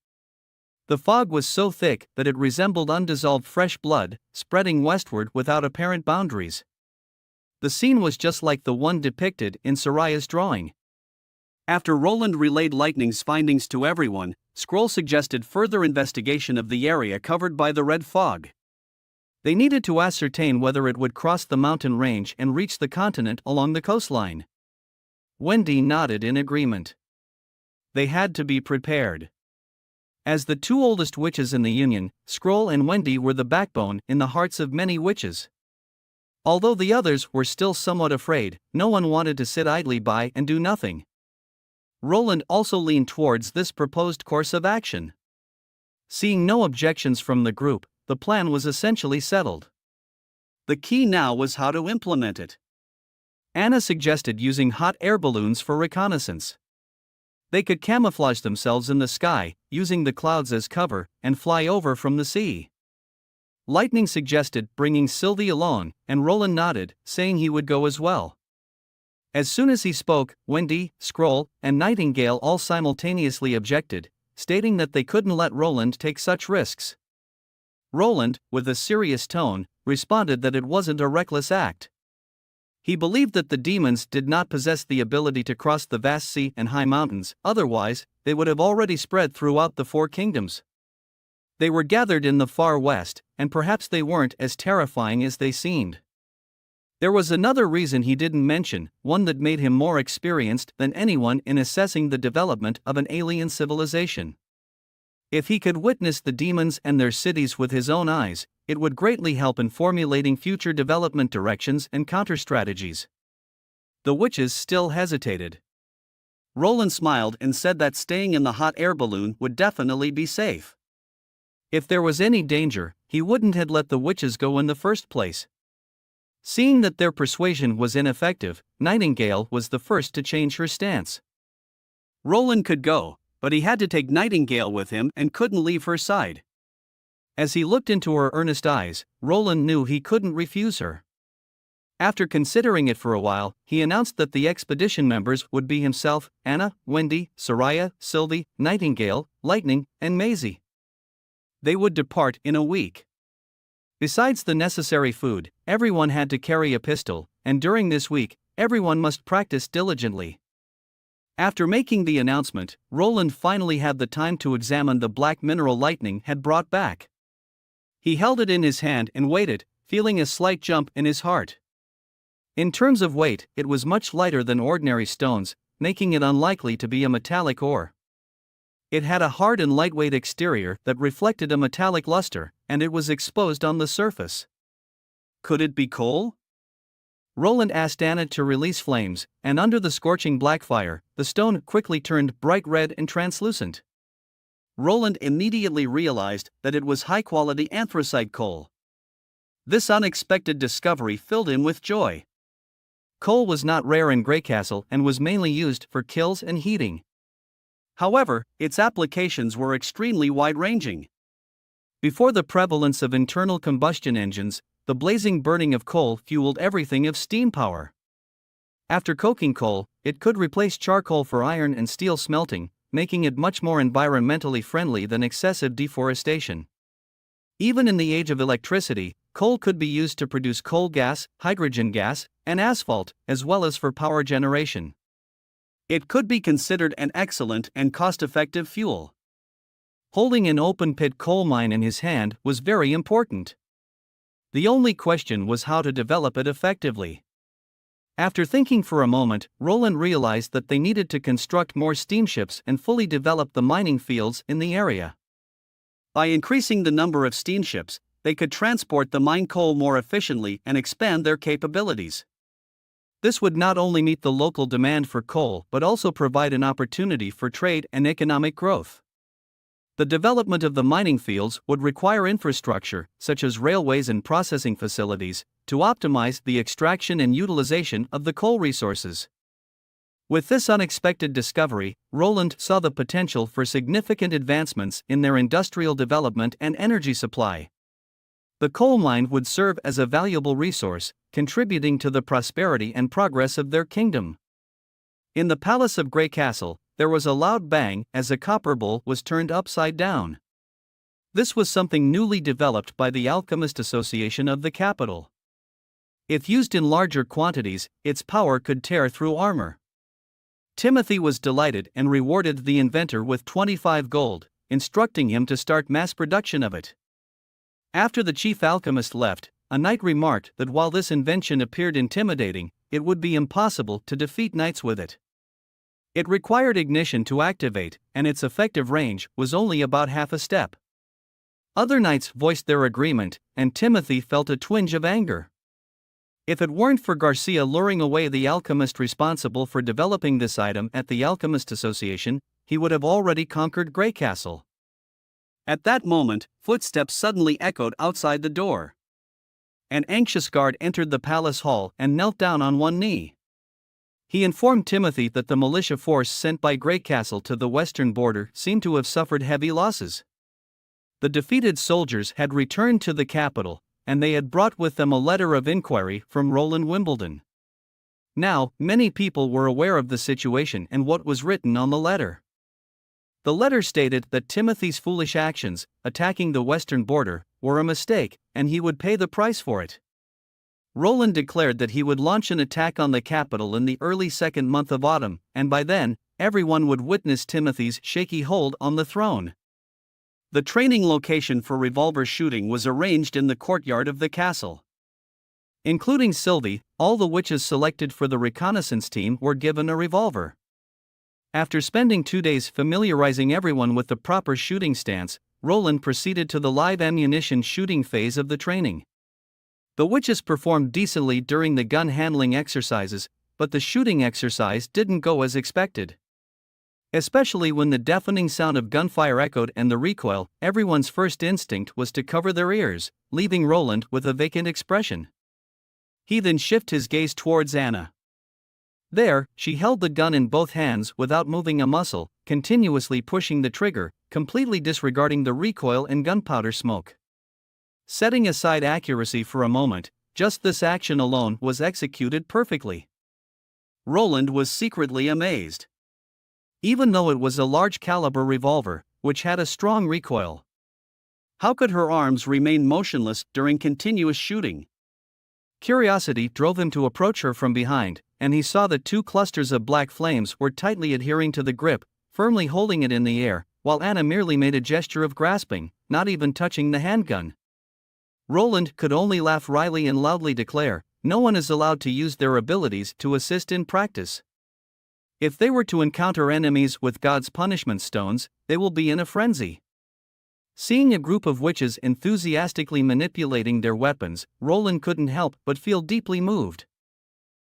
The fog was so thick that it resembled undissolved fresh blood, spreading westward without apparent boundaries. The scene was just like the one depicted in Soraya's drawing. After Roland relayed Lightning's findings to everyone, Scroll suggested further investigation of the area covered by the red fog. They needed to ascertain whether it would cross the mountain range and reach the continent along the coastline. Wendy nodded in agreement. They had to be prepared. As the two oldest witches in the Union, Scroll and Wendy were the backbone in the hearts of many witches. Although the others were still somewhat afraid, no one wanted to sit idly by and do nothing. Roland also leaned towards this proposed course of action. Seeing no objections from the group, the plan was essentially settled. The key now was how to implement it. Anna suggested using hot air balloons for reconnaissance. They could camouflage themselves in the sky, using the clouds as cover, and fly over from the sea. Lightning suggested bringing Sylvie along, and Roland nodded, saying he would go as well. As soon as he spoke, Wendy, Scroll, and Nightingale all simultaneously objected, stating that they couldn't let Roland take such risks. Roland, with a serious tone, responded that it wasn't a reckless act. He believed that the demons did not possess the ability to cross the vast sea and high mountains, otherwise, they would have already spread throughout the four kingdoms. They were gathered in the far west, and perhaps they weren't as terrifying as they seemed. There was another reason he didn't mention, one that made him more experienced than anyone in assessing the development of an alien civilization.
If he could witness the demons and their cities with his own eyes, it would greatly help in formulating future development directions and counter-strategies. The witches still hesitated.
Roland smiled and said that staying in the hot air balloon would definitely be safe.
If there was any danger, he wouldn't have let the witches go in the first place. Seeing that their persuasion was ineffective, Nightingale was the first to change her stance.
Roland could go, but he had to take Nightingale with him and couldn't leave her side.
As he looked into her earnest eyes, Roland knew he couldn't refuse her. After considering it for a while, he announced that the expedition members would be himself, Anna, Wendy, Soraya, Sylvie, Nightingale, Lightning, and Maisie. They would depart in a week. Besides the necessary food, everyone had to carry a pistol, and during this week, everyone must practice diligently. After making the announcement, Roland finally had the time to examine the black mineral Lightning had brought back. He held it in his hand and waited, feeling a slight jump in his heart. In terms of weight, it was much lighter than ordinary stones, making it unlikely to be a metallic ore. It had a hard and lightweight exterior that reflected a metallic luster, and it was exposed on the surface.
Could it be coal?
Roland asked Anna to release flames, and under the scorching black fire, the stone quickly turned bright red and translucent.
Roland immediately realized that it was high-quality anthracite coal. This unexpected discovery filled him with joy.
Coal was not rare in Greycastle and was mainly used for kilns and heating.
However, its applications were extremely wide-ranging.
Before the prevalence of internal combustion engines, the blazing burning of coal fueled everything of steam power. After coking coal, it could replace charcoal for iron and steel smelting, making it much more environmentally friendly than excessive deforestation. Even in the age of electricity, coal could be used to produce coal gas, hydrogen gas, and asphalt, as well as for power generation.
It could be considered an excellent and cost-effective fuel.
Holding an open-pit coal mine in his hand was very important. The only question was how to develop it effectively. After thinking for a moment, Roland realized that they needed to construct more steamships and fully develop the mining fields in the area.
By increasing the number of steamships, they could transport the mined coal more efficiently and expand their capabilities.
This would not only meet the local demand for coal but also provide an opportunity for trade and economic growth. The development of the mining fields would require infrastructure, such as railways and processing facilities, to optimize the extraction and utilization of the coal resources. With this unexpected discovery, Roland saw the potential for significant advancements in their industrial development and energy supply. The coal mine would serve as a valuable resource, contributing to the prosperity and progress of their kingdom. In the palace of Greycastle, there was a loud bang as a copper bowl was turned upside down. This was something newly developed by the Alchemist Association of the capital. If used in larger quantities, its power could tear through armor. Timothy was delighted and rewarded the inventor with 25 gold, instructing him to start mass production of it. After the chief alchemist left, a knight remarked that while this invention appeared intimidating, it would be impossible to defeat knights with it. It required ignition to activate, and its effective range was only about half a step. Other knights voiced their agreement, and Timothy felt a twinge of anger. If it weren't for Garcia luring away the alchemist responsible for developing this item at the Alchemist Association, he would have already conquered Greycastle.
At that moment, footsteps suddenly echoed outside the door.
An anxious guard entered the palace hall and knelt down on one knee. He informed Timothy that the militia force sent by Greycastle to the western border seemed to have suffered heavy losses. The defeated soldiers had returned to the capital, and they had brought with them a letter of inquiry from Roland Wimbledon. Now, many people were aware of the situation and what was written on the letter. The letter stated that Timothy's foolish actions, attacking the western border, were a mistake, and he would pay the price for it. Roland declared that he would launch an attack on the capital in the early second month of autumn, and by then, everyone would witness Timothy's shaky hold on the throne. The training location for revolver shooting was arranged in the courtyard of the castle. Including Sylvie, all the witches selected for the reconnaissance team were given a revolver. After spending 2 days familiarizing everyone with the proper shooting stance, Roland proceeded to the live ammunition shooting phase of the training. The witches performed decently during the gun handling exercises, but the shooting exercise didn't go as expected. Especially when the deafening sound of gunfire echoed and the recoil, everyone's first instinct was to cover their ears, leaving Roland with a vacant expression. He then shifted his gaze towards Anna. There, she held the gun in both hands without moving a muscle, continuously pushing the trigger, completely disregarding the recoil and gunpowder smoke. Setting aside accuracy for a moment, just this action alone was executed perfectly. Roland was secretly amazed. Even though it was a large-caliber revolver, which had a strong recoil. How could her arms remain motionless during continuous shooting? Curiosity drove him to approach her from behind, and he saw that 2 clusters of black flames were tightly adhering to the grip, firmly holding it in the air, while Anna merely made a gesture of grasping, not even touching the handgun. Roland could only laugh wryly and loudly declare, "No one is allowed to use their abilities to assist in practice. If they were to encounter enemies with God's punishment stones, they will be in a frenzy." Seeing a group of witches enthusiastically manipulating their weapons, Roland couldn't help but feel deeply moved.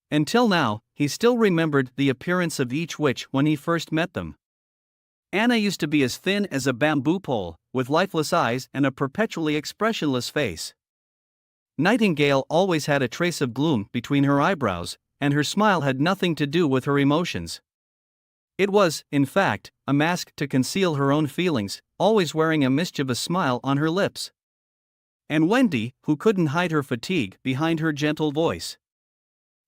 Until now, he still remembered the appearance of each witch when he first met them. Anna used to be as thin as a bamboo pole, with lifeless eyes and a perpetually expressionless face. Nightingale always had a trace of gloom between her eyebrows, and her smile had nothing to do with her emotions. It was, in fact, a mask to conceal her own feelings, always wearing a mischievous smile on her lips. And Wendy, who couldn't hide her fatigue behind her gentle voice.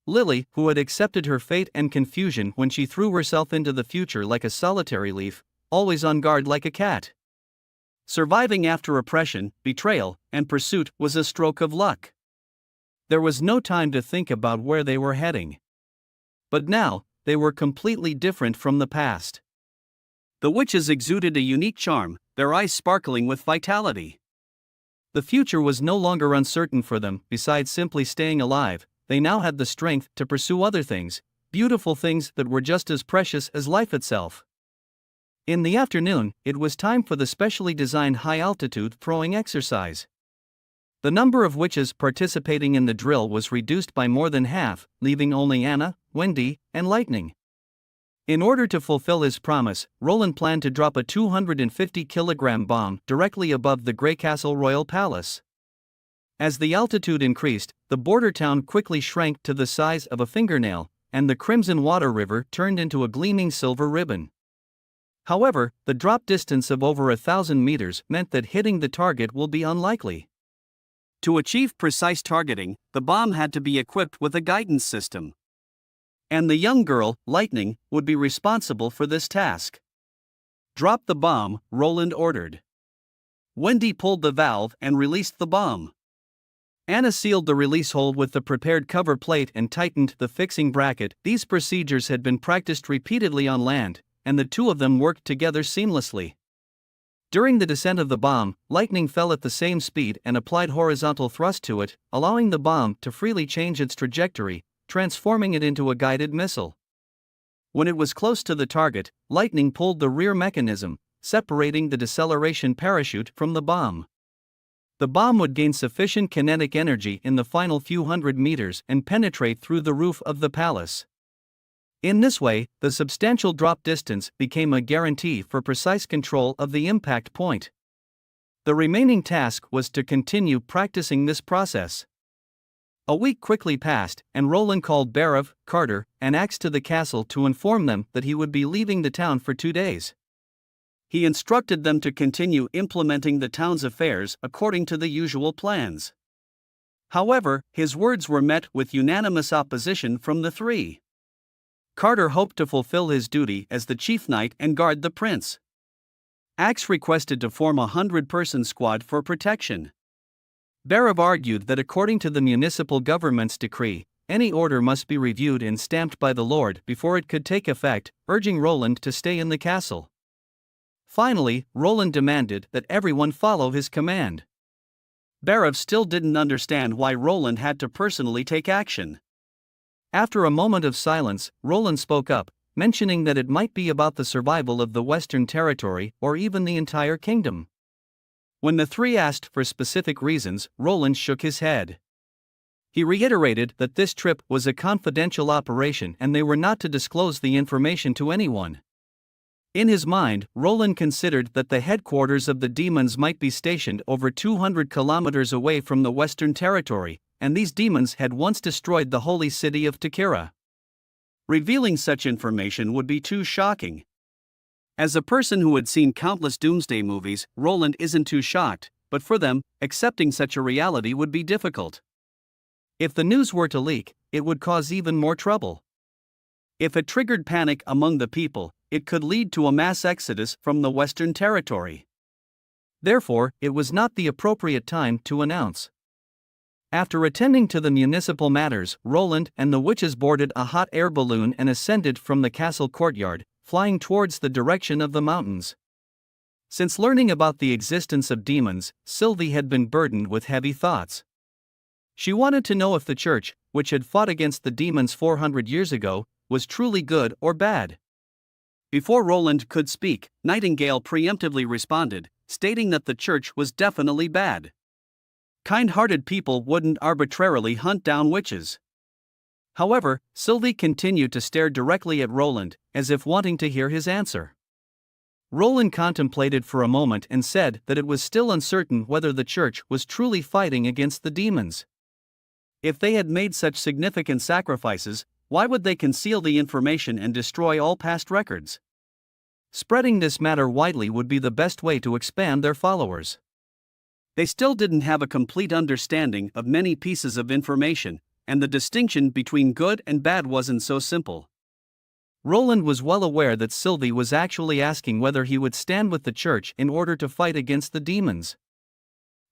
Lily, who had accepted her fate and confusion when she threw herself into the future like a solitary leaf, always on guard like a cat. Surviving after oppression, betrayal, and pursuit was a stroke of luck. There was no time to think about where they were heading. But now, they were completely different from the past. The witches exuded a unique charm, their eyes sparkling with vitality. The future was no longer uncertain for them. Besides simply staying alive, they now had the strength to pursue other things, beautiful things that were just as precious as life itself. In the afternoon, it was time for the specially designed high-altitude throwing exercise. The number of witches participating in the drill was reduced by more than half, leaving only Anna, Wendy, and Lightning. In order to fulfill his promise, Roland planned to drop a 250-kilogram bomb directly above the Grey Castle Royal Palace. As the altitude increased, the border town quickly shrank to the size of a fingernail, and the Crimson Water River turned into a gleaming silver ribbon. However, the drop distance of over 1,000 meters meant that hitting the target will be unlikely. To achieve precise targeting, the bomb had to be equipped with a guidance system. And the young girl, Lightning, would be responsible for this task. "Drop the bomb," Roland ordered. Wendy pulled the valve and released the bomb. Anna sealed the release hole with the prepared cover plate and tightened the fixing bracket. These procedures had been practiced repeatedly on land, and the two of them worked together seamlessly. During the descent of the bomb, Lightning fell at the same speed and applied horizontal thrust to it, allowing the bomb to freely change its trajectory, transforming it into a guided missile. When it was close to the target, Lightning pulled the rear mechanism, separating the deceleration parachute from the bomb. The bomb would gain sufficient kinetic energy in the final few hundred meters and penetrate through the roof of the palace. In this way, the substantial drop distance became a guarantee for precise control of the impact point. The remaining task was to continue practicing this process. A week quickly passed, and Roland called Barav, Carter, and Axe to the castle to inform them that he would be leaving the town for 2 days. He instructed them to continue implementing the town's affairs according to the usual plans. However, his words were met with unanimous opposition from the three. Carter hoped to fulfill his duty as the chief knight and guard the prince. Axe requested to form a 100-person squad for protection. Barav argued that according to the municipal government's decree, any order must be reviewed and stamped by the Lord before it could take effect, urging Roland to stay in the castle. Finally, Roland demanded that everyone follow his command. Barav still didn't understand why Roland had to personally take action. After a moment of silence, Roland spoke up, mentioning that it might be about the survival of the Western Territory or even the entire kingdom. When the three asked for specific reasons, Roland shook his head. He reiterated that this trip was a confidential operation and they were not to disclose the information to anyone. In his mind, Roland considered that the headquarters of the demons might be stationed over 200 kilometers away from the Western Territory, and these demons had once destroyed the holy city of Takira. Revealing such information would be too shocking. As a person who had seen countless doomsday movies, Roland isn't too shocked, but for them, accepting such a reality would be difficult. If the news were to leak, it would cause even more trouble. If it triggered panic among the people, it could lead to a mass exodus from the Western Territory. Therefore, it was not the appropriate time to announce. After attending to the municipal matters, Roland and the witches boarded a hot air balloon and ascended from the castle courtyard, flying towards the direction of the mountains. Since learning about the existence of demons, Sylvie had been burdened with heavy thoughts. She wanted to know if the church, which had fought against the demons 400 years ago, was truly good or bad. Before Roland could speak, Nightingale preemptively responded, stating that the church was definitely bad. Kind-hearted people wouldn't arbitrarily hunt down witches. However, Sylvie continued to stare directly at Roland, as if wanting to hear his answer. Roland contemplated for a moment and said that it was still uncertain whether the church was truly fighting against the demons. If they had made such significant sacrifices, why would they conceal the information and destroy all past records? Spreading this matter widely would be the best way to expand their followers. They still didn't have a complete understanding of many pieces of information, and the distinction between good and bad wasn't so simple. Roland was well aware that Sylvie was actually asking whether he would stand with the church in order to fight against the demons.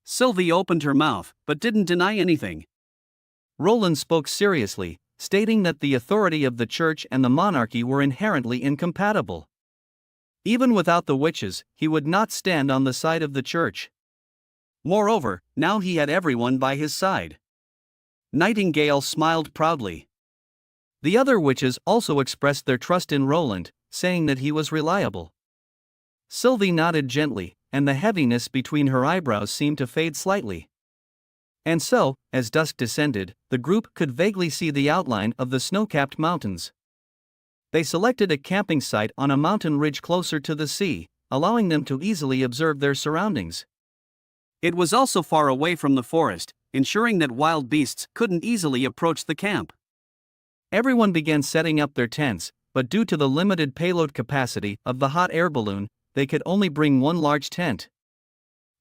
Sylvie opened her mouth, but didn't deny anything. Roland spoke seriously, stating that the authority of the church and the monarchy were inherently incompatible. Even without the witches, he would not stand on the side of the church. Moreover, now he had everyone by his side. Nightingale smiled proudly. The other witches also expressed their trust in Roland, saying that he was reliable. Sylvie nodded gently, and the heaviness between her eyebrows seemed to fade slightly. And so, as dusk descended, the group could vaguely see the outline of the snow-capped mountains. They selected a camping site on a mountain ridge closer to the sea, allowing them to easily observe their surroundings. It was also far away from the forest, ensuring that wild beasts couldn't easily approach the camp. Everyone began setting up their tents, but due to the limited payload capacity of the hot air balloon, they could only bring one large tent.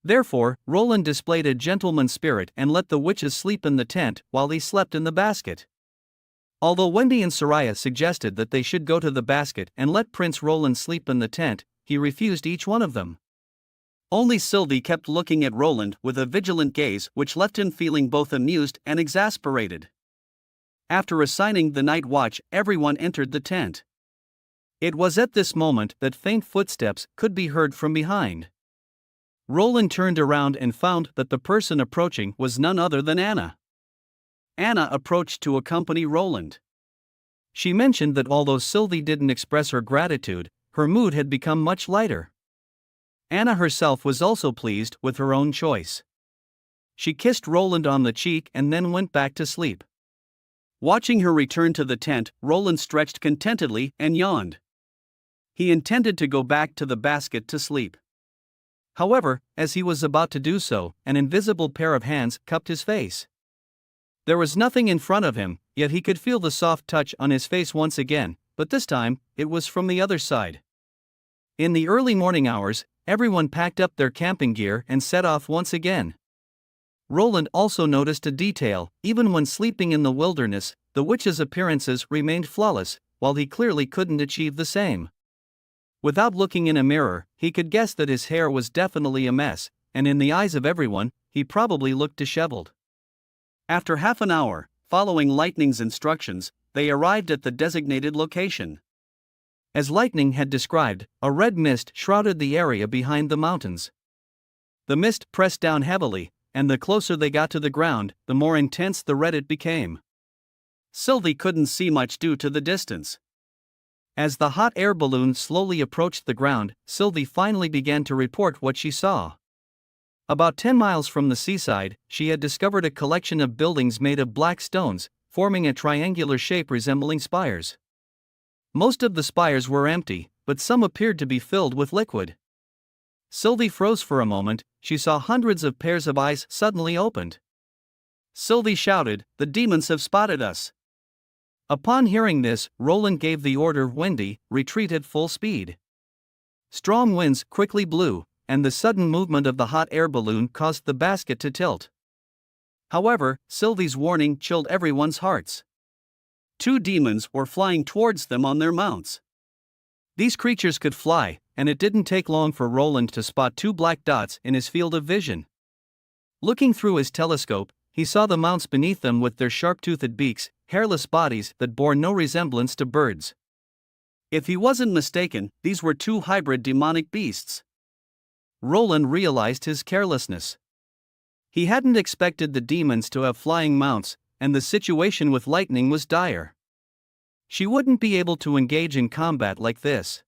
Therefore, Roland displayed a gentleman's spirit and let the witches sleep in the tent while he slept in the basket. Although Wendy and Soraya suggested that they should go to the basket and let Prince Roland sleep in the tent, he refused each one of them. Only Sylvie kept looking at Roland with a vigilant gaze which left him feeling both amused and exasperated. After assigning the night watch, everyone entered the tent. It was at this moment that faint footsteps could be heard from behind. Roland turned around and found that the person approaching was none other than Anna. Anna approached to accompany Roland. She mentioned that although Sylvie didn't express her gratitude, her mood had become much lighter. Anna herself was also pleased with her own choice. She kissed Roland on the cheek and then went back to sleep. Watching her return to the tent, Roland stretched contentedly and yawned. He intended to go back to the basket to sleep. However, as he was about to do so, an invisible pair of hands cupped his face. There was nothing in front of him, yet he could feel the soft touch on his face once again, but this time, it was from the other side. In the early morning hours, everyone packed up their camping gear and set off once again. Roland also noticed a detail: even when sleeping in the wilderness, the witches' appearances remained flawless, while he clearly couldn't achieve the same. Without looking in a mirror, he could guess that his hair was definitely a mess, and in the eyes of everyone, he probably looked disheveled. After half an hour, following Lightning's instructions, they arrived at the designated location. As Lightning had described, a red mist shrouded the area behind the mountains. The mist pressed down heavily, and the closer they got to the ground, the more intense the red it became. Sylvie couldn't see much due to the distance.
As the hot air balloon slowly approached the ground, Sylvie finally began to report what she saw. About 10 miles from the seaside, she had discovered a collection of buildings made of black stones, forming a triangular shape resembling spires. Most of the spires were empty, but some appeared to be filled with liquid. Sylvie froze for a moment. She saw hundreds of pairs of eyes suddenly opened. Sylvie shouted, "The demons have spotted us!" Upon hearing this, Roland gave the order, "Windy, retreat at full speed." Strong winds quickly blew, and the sudden movement of the hot air balloon caused the basket to tilt. However, Sylvie's warning chilled everyone's hearts. 2 demons were flying towards them on their mounts. These creatures could fly, and it didn't take long for Roland to spot 2 black dots in his field of vision. Looking through his telescope, he saw the mounts beneath them with their sharp-toothed beaks, hairless bodies that bore no resemblance to birds. If he wasn't mistaken, these were 2 hybrid demonic beasts. Roland realized his carelessness. He hadn't expected the demons to have flying mounts, and the situation with lightning was dire. She wouldn't be able to engage in combat like this.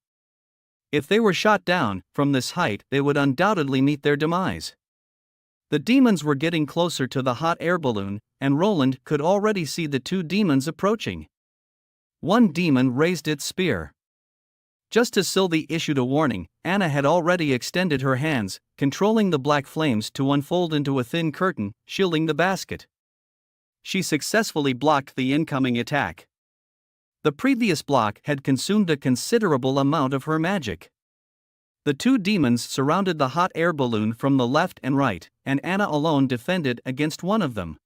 If they were shot down from this height, they would undoubtedly meet their demise. The demons were getting closer to the hot air balloon, and Roland could already see the 2 demons approaching. One demon raised its spear. Just as Sylvie issued a warning, Anna had already extended her hands, controlling the black flames to unfold into a thin curtain, shielding the basket. She successfully blocked the incoming attack. The previous block had consumed a considerable amount of her magic. The 2 demons surrounded the hot air balloon from the left and right, and Anna alone defended against one of them.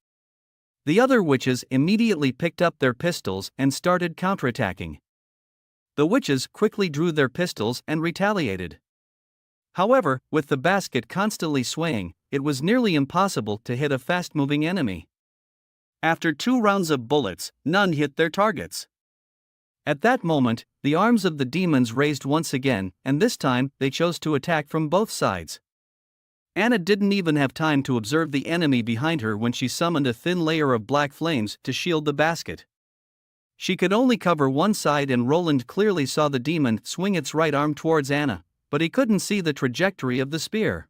The other witches immediately picked up their pistols and started counterattacking. The witches quickly drew their pistols and retaliated. However, with the basket constantly swaying, it was nearly impossible to hit a fast-moving enemy. After 2 rounds of bullets, none hit their targets. At that moment, the arms of the demons raised once again, and this time, they chose to attack from both sides. Anna didn't even have time to observe the enemy behind her when she summoned a thin layer of black flames to shield the basket. She could only cover one side, and Roland clearly saw the demon swing its right arm towards Anna, but he couldn't see the trajectory of the spear.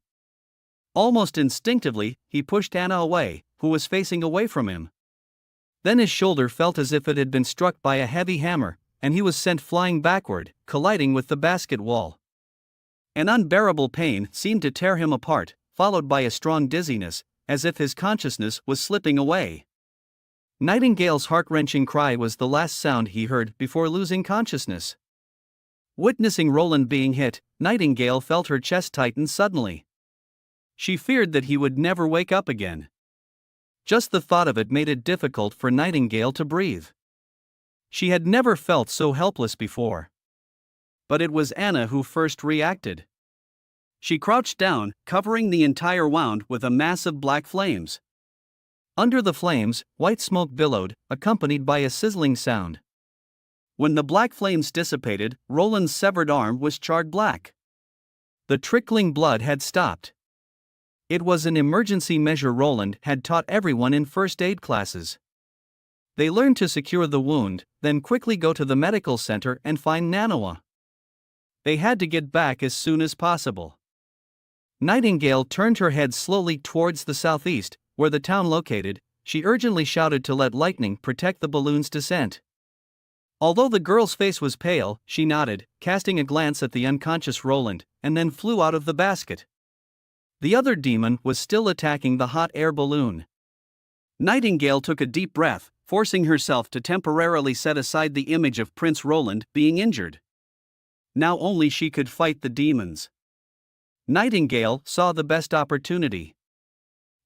Almost instinctively, he pushed Anna away, who was facing away from him. Then his shoulder felt as if it had been struck by a heavy hammer, and he was sent flying backward, colliding with the basket wall. An unbearable pain seemed to tear him apart, followed by a strong dizziness, as if his consciousness was slipping away. Nightingale's heart-wrenching cry was the last sound he heard before losing consciousness. Witnessing Roland being hit, Nightingale felt her chest tighten suddenly. She feared that he would never wake up again. Just the thought of it made it difficult for Nightingale to breathe. She had never felt so helpless before. But it was Anna who first reacted. She crouched down, covering the entire wound with a mass of black flames. Under the flames, white smoke billowed, accompanied by a sizzling sound. When the black flames dissipated, Roland's severed arm was charred black. The trickling blood had stopped. It was an emergency measure Roland had taught everyone in first aid classes. They learned to secure the wound, then quickly go to the medical center and find Manhwa. They had to get back as soon as possible. Nightingale turned her head slowly towards the southeast, where the town located. She urgently shouted to let lightning protect the balloon's descent. Although the girl's face was pale, she nodded, casting a glance at the unconscious Roland, and then flew out of the basket. The other demon was still attacking the hot air balloon. Nightingale took a deep breath, forcing herself to temporarily set aside the image of Prince Roland being injured. Now only she could fight the demons. Nightingale saw the best opportunity.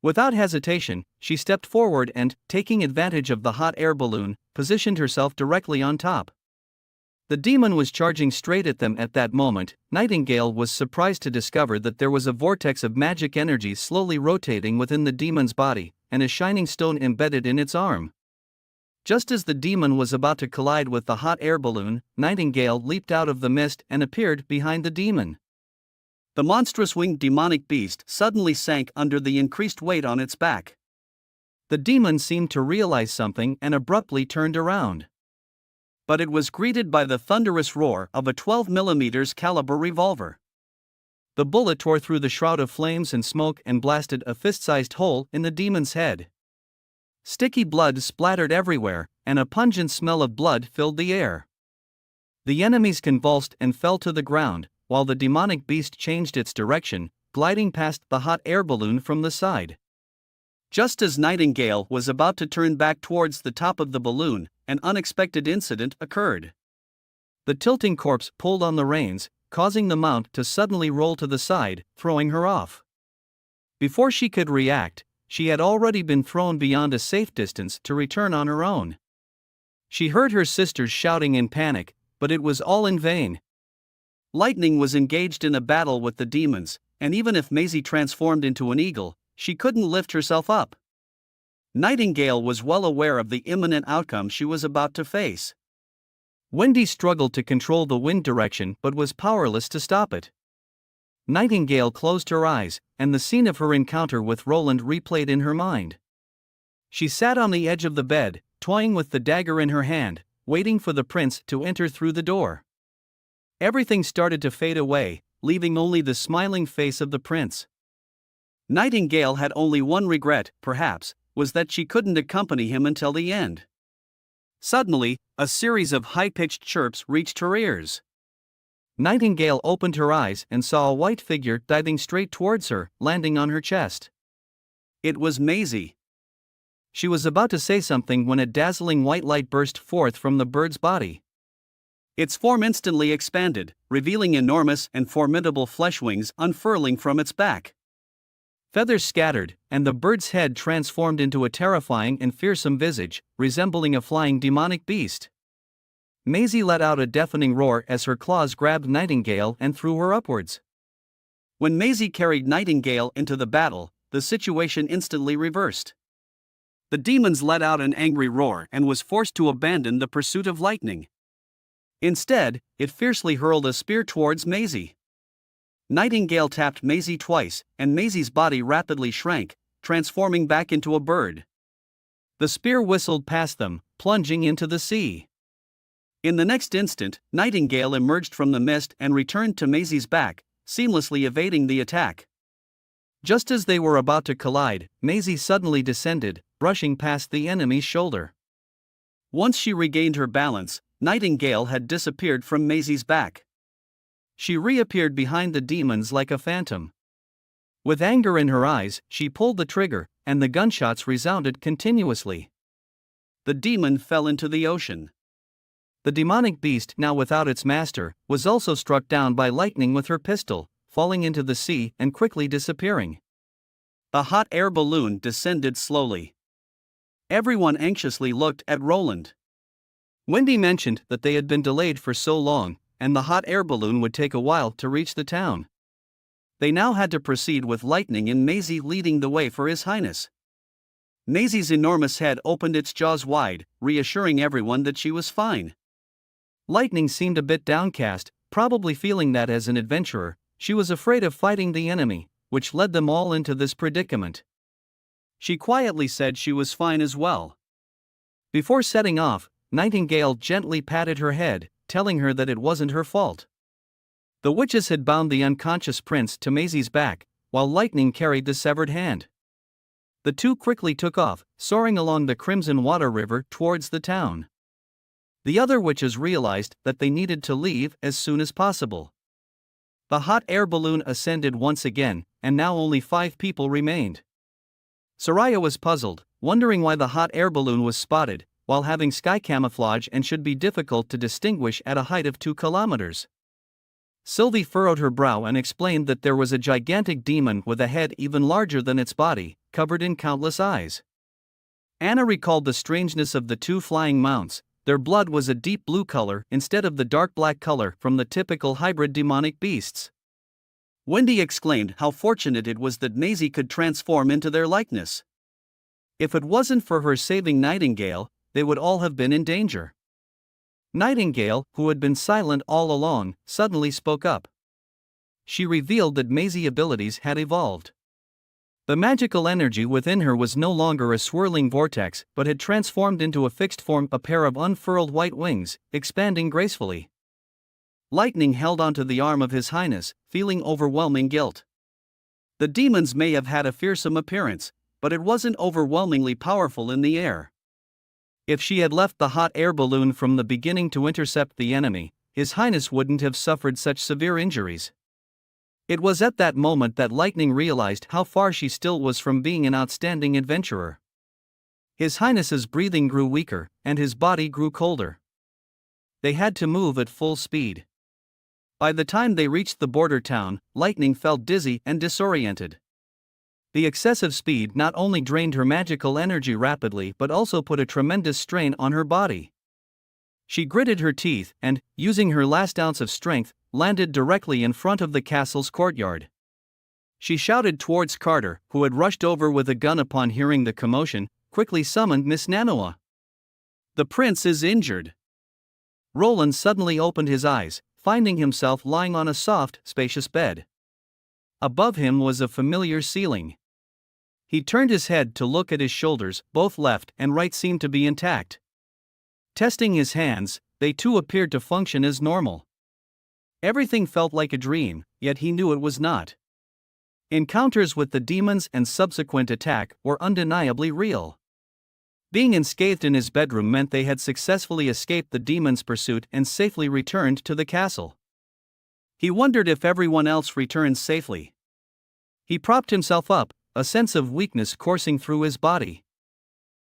Without hesitation, she stepped forward and, taking advantage of the hot air balloon, positioned herself directly on top. The demon was charging straight at them at that moment. Nightingale was surprised to discover that there was a vortex of magic energy slowly rotating within the demon's body, and a shining stone embedded in its arm. Just as the demon was about to collide with the hot air balloon, Nightingale leaped out of the mist and appeared behind the demon. The monstrous winged demonic beast suddenly sank under the increased weight on its back. The demon seemed to realize something and abruptly turned around. but it was greeted by the thunderous roar of a 12mm caliber revolver. The bullet tore through the shroud of flames and smoke and blasted a fist-sized hole in the demon's head. Sticky blood splattered everywhere, and a pungent smell of blood filled the air. The enemies convulsed and fell to the ground, while the demonic beast changed its direction, gliding past the hot air balloon from the side. Just as Nightingale was about to turn back towards the top of the balloon, an unexpected incident occurred. The tilting corpse pulled on the reins, causing the mount to suddenly roll to the side, throwing her off. Before she could react, she had already been thrown beyond a safe distance to return on her own. She heard her sisters shouting in panic, but it was all in vain. Lightning was engaged in a battle with the demons, and even if Maisie transformed into an eagle, she couldn't lift herself up. Nightingale was well aware of the imminent outcome she was about to face. Wendy struggled to control the wind direction but was powerless to stop it. Nightingale closed her eyes, and the scene of her encounter with Roland replayed in her mind. She sat on the edge of the bed, toying with the dagger in her hand, waiting for the prince to enter through the door. Everything started to fade away, leaving only the smiling face of the prince. Nightingale had only one regret, perhaps, was that she couldn't accompany him until the end. Suddenly, a series of high-pitched chirps reached her ears. Nightingale opened her eyes and saw a white figure diving straight towards her, landing on her chest. It was Maisie. She was about to say something when a dazzling white light burst forth from the bird's body. Its form instantly expanded, revealing enormous and formidable flesh wings unfurling from its back. Feathers scattered, and the bird's head transformed into a terrifying and fearsome visage, resembling a flying demonic beast. Maisie let out a deafening roar as her claws grabbed Nightingale and threw her upwards. When Maisie carried Nightingale into the battle, the situation instantly reversed. The demons let out an angry roar and was forced to abandon the pursuit of lightning. Instead, it fiercely hurled a spear towards Maisie. Nightingale tapped Maisie twice, and Maisie's body rapidly shrank, transforming back into a bird. The spear whistled past them, plunging into the sea. In the next instant, Nightingale emerged from the mist and returned to Maisie's back, seamlessly evading the attack. Just as they were about to collide, Maisie suddenly descended, brushing past the enemy's shoulder. Once she regained her balance, Nightingale had disappeared from Maisie's back. She reappeared behind the demons like a phantom. With anger in her eyes, she pulled the trigger, and the gunshots resounded continuously. The demon fell into the ocean. The demonic beast, now without its master, was also struck down by lightning with her pistol, falling into the sea and quickly disappearing. A hot air balloon descended slowly. Everyone anxiously looked at Roland. Wendy mentioned that they had been delayed for so long, and the hot air balloon would take a while to reach the town. They now had to proceed with Lightning and Maisie leading the way for His Highness. Maisie's enormous head opened its jaws wide, reassuring everyone that she was fine. Lightning seemed a bit downcast, probably feeling that as an adventurer, she was afraid of fighting the enemy, which led them all into this predicament. She quietly said she was fine as well. Before setting off, Nightingale gently patted her head, telling her that it wasn't her fault. The witches had bound the unconscious prince to Maisie's back, while Lightning carried the severed hand. The two quickly took off, soaring along the Crimson Water River towards the town. The other witches realized that they needed to leave as soon as possible. The hot air balloon ascended once again, and now only 5 people remained. Soraya was puzzled, wondering why the hot air balloon was spotted, while having sky camouflage and should be difficult to distinguish at a height of 2 kilometers. Sylvie furrowed her brow and explained that there was a gigantic demon with a head even larger than its body, covered in countless eyes. Anna recalled the strangeness of the 2 flying mounts. Their blood was a deep blue color instead of the dark black color from the typical hybrid demonic beasts. Wendy exclaimed how fortunate it was that Maisie could transform into their likeness. If it wasn't for her saving Nightingale, they would all have been in danger. Nightingale, who had been silent all along, suddenly spoke up. She revealed that Maisie's abilities had evolved.
The magical energy within her was no longer a swirling vortex but had transformed into a fixed form, a pair of unfurled white wings, expanding gracefully. Lightning held onto the arm of His Highness, feeling overwhelming guilt. The demons may have had a fearsome appearance, but it wasn't overwhelmingly powerful in the air. If she had left the hot air balloon from the beginning to intercept the enemy, His Highness wouldn't have suffered such severe injuries. It was at that moment that Lightning realized how far she still was from being an outstanding adventurer. His Highness's breathing grew weaker, and his body grew colder. They had to move at full speed. By the time they reached the border town, Lightning felt dizzy and disoriented. The excessive speed not only drained her magical energy rapidly but also put a tremendous strain on her body. She gritted her teeth and, using her last ounce of strength, landed directly in front of the castle's courtyard. She shouted towards Carter, who had rushed over with a gun upon hearing the commotion, quickly summoned Miss Nanoa. "The prince is injured." Roland suddenly opened his eyes, finding himself lying on a soft, spacious bed. Above him was a familiar ceiling. He turned his head to look at his shoulders, both left and right seemed to be intact. Testing his hands, they too appeared to function as normal. Everything felt like a dream, yet he knew it was not. Encounters with the demons and subsequent attack were undeniably real. Being unscathed in his bedroom meant they had successfully escaped the demons' pursuit and safely returned to the castle. He wondered if everyone else returned safely. He propped himself up, a sense of weakness coursing through his body.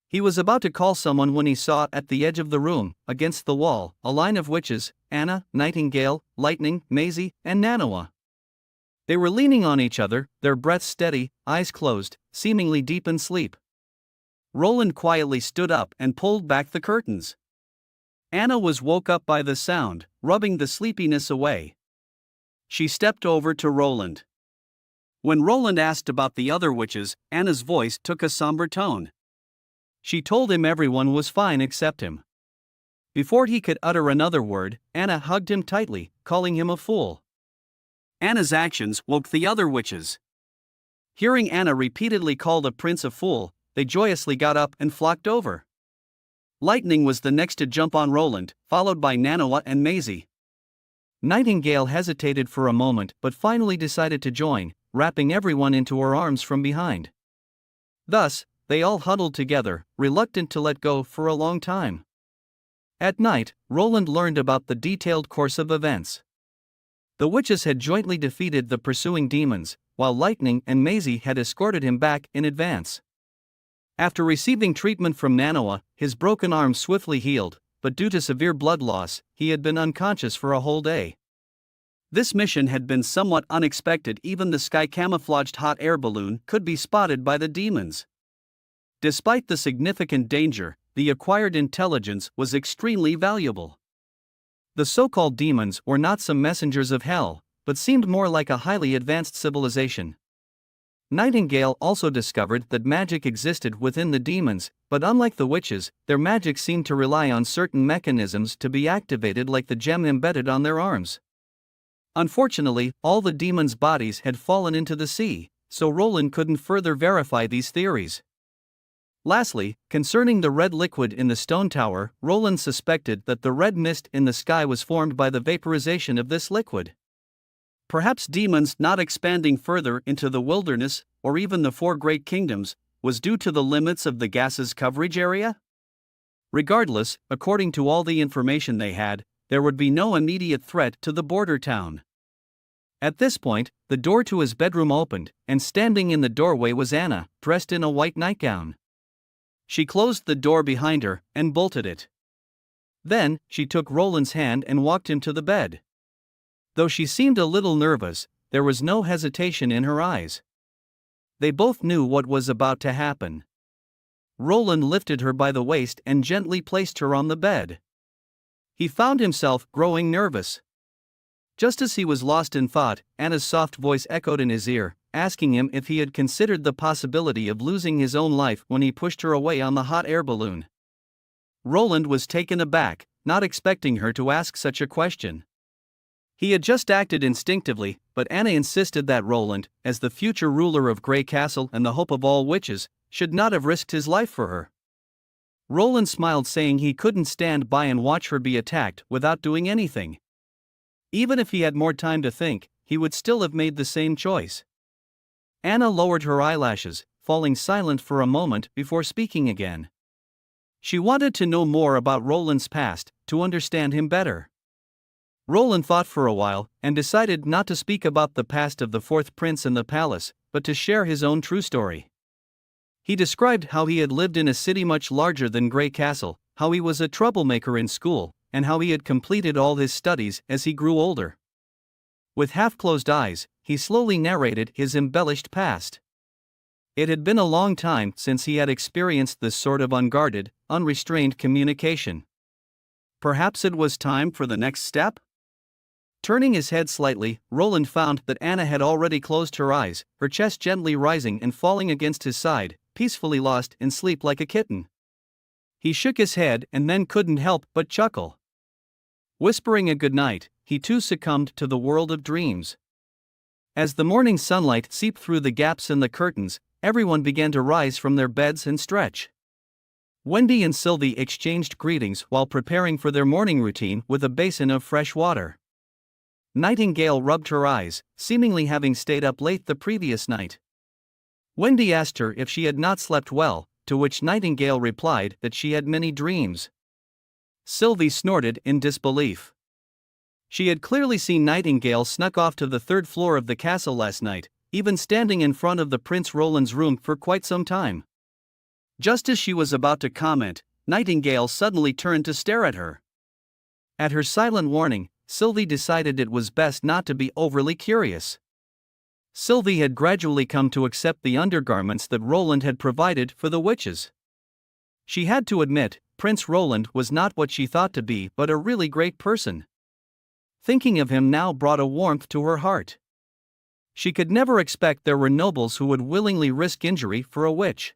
He was about to call someone when he saw, at the edge of the room, against the wall, a line of witches: Anna, Nightingale, Lightning, Maisie, and Nanoa. They were leaning on each other, their breaths steady, eyes closed, seemingly deep in sleep. Roland quietly stood up and pulled back the curtains. Anna was woke up by the sound, rubbing the sleepiness away. She stepped over to Roland. When Roland asked about the other witches, Anna's voice took a somber tone. She told him everyone was fine except him. Before he could utter another word, Anna hugged him tightly, calling him a fool. Anna's actions woke the other witches. Hearing Anna repeatedly call the prince a fool, they joyously got up and flocked over. Lightning was the next to jump on Roland, followed by Nanoa and Maisie. Nightingale hesitated for a moment but finally decided to join, wrapping everyone into her arms from behind. Thus, they all huddled together, reluctant to let go for a long time. At night, Roland learned about the detailed course of events. The witches had jointly defeated the pursuing demons, while Lightning and Maisie had escorted him back in advance. After receiving treatment from Nanoa, his broken arm swiftly healed, but due to severe blood loss, he had been unconscious for a whole day. This mission had been somewhat unexpected. Even the sky-camouflaged hot air balloon could be spotted by the demons. Despite the significant danger, the acquired intelligence was extremely valuable. The so-called demons were not some messengers of hell, but seemed more like a highly advanced civilization. Nightingale also discovered that magic existed within the demons, but unlike the witches, their magic seemed to rely on certain mechanisms to be activated, like the gem embedded on their arms. Unfortunately, all the demons' bodies had fallen into the sea, so Roland couldn't further verify these theories. Lastly, concerning the red liquid in the stone tower, Roland suspected that the red mist in the sky was formed by the vaporization of this liquid. Perhaps demons not expanding further into the wilderness, or even the four great kingdoms, was due to the limits of the gas's coverage area? Regardless, according to all the information they had, there would be no immediate threat to the border town. At this point, the door to his bedroom opened, and standing in the doorway was Anna, dressed in a white nightgown. She closed the door behind her and bolted it. Then, she took Roland's hand and walked him to the bed. Though she seemed a little nervous, there was no hesitation in her eyes. They both knew what was about to happen. Roland lifted her by the waist and gently placed her on the bed. He found himself growing nervous. Just as he was lost in thought, Anna's soft voice echoed in his ear, asking him if he had considered the possibility of losing his own life when he pushed her away on the hot air balloon. Roland was taken aback, not expecting her to ask such a question.
He had just acted instinctively, but Anna insisted that Roland, as the future ruler of Grey Castle and the hope of all witches, should not have risked his life for her. Roland smiled, saying he couldn't stand by and watch her be attacked without doing anything. Even if he had more time to think, he would still have made the same choice. Anna lowered her eyelashes, falling silent for a moment before speaking again. She wanted to know more about Roland's past, to understand him better. Roland thought for a while, and decided not to speak about the past of the fourth prince and the palace, but to share his own true story. He described how he had lived in a city much larger than Grey Castle, how he was a troublemaker in school, and how he had completed all his studies as he grew older. With half-closed eyes, he slowly narrated his embellished past. It had been a long time since he had experienced this sort of unguarded, unrestrained communication. Perhaps it was time for the next step? Turning his head slightly, Roland found that Anna had already closed her eyes, her chest gently rising and falling against his side, peacefully lost in sleep like a kitten. He shook his head and then couldn't help but chuckle. Whispering a goodnight, he too succumbed to the world of dreams. As the morning sunlight seeped through the gaps in the curtains, everyone began to rise from their beds and stretch. Wendy and Sylvie exchanged greetings while preparing for their morning routine with a basin of fresh water. Nightingale rubbed her eyes, seemingly having stayed up late the previous night. Wendy asked her if she had not slept well, to which Nightingale replied that she had many dreams. Sylvie snorted in disbelief. She had clearly seen Nightingale snuck off to the third floor of the castle last night, even standing in front of the Prince Roland's room for quite some time. Just as she was about to comment, Nightingale suddenly turned to stare at her. At her silent warning, Sylvie decided it was best not to be overly curious. Sylvie had gradually come to accept the undergarments that Roland had provided for the witches. She had to admit, Prince Roland was not what she thought to be, but a really great person. Thinking of him now brought a warmth to her heart. She could never expect there were nobles who would willingly risk injury for a witch.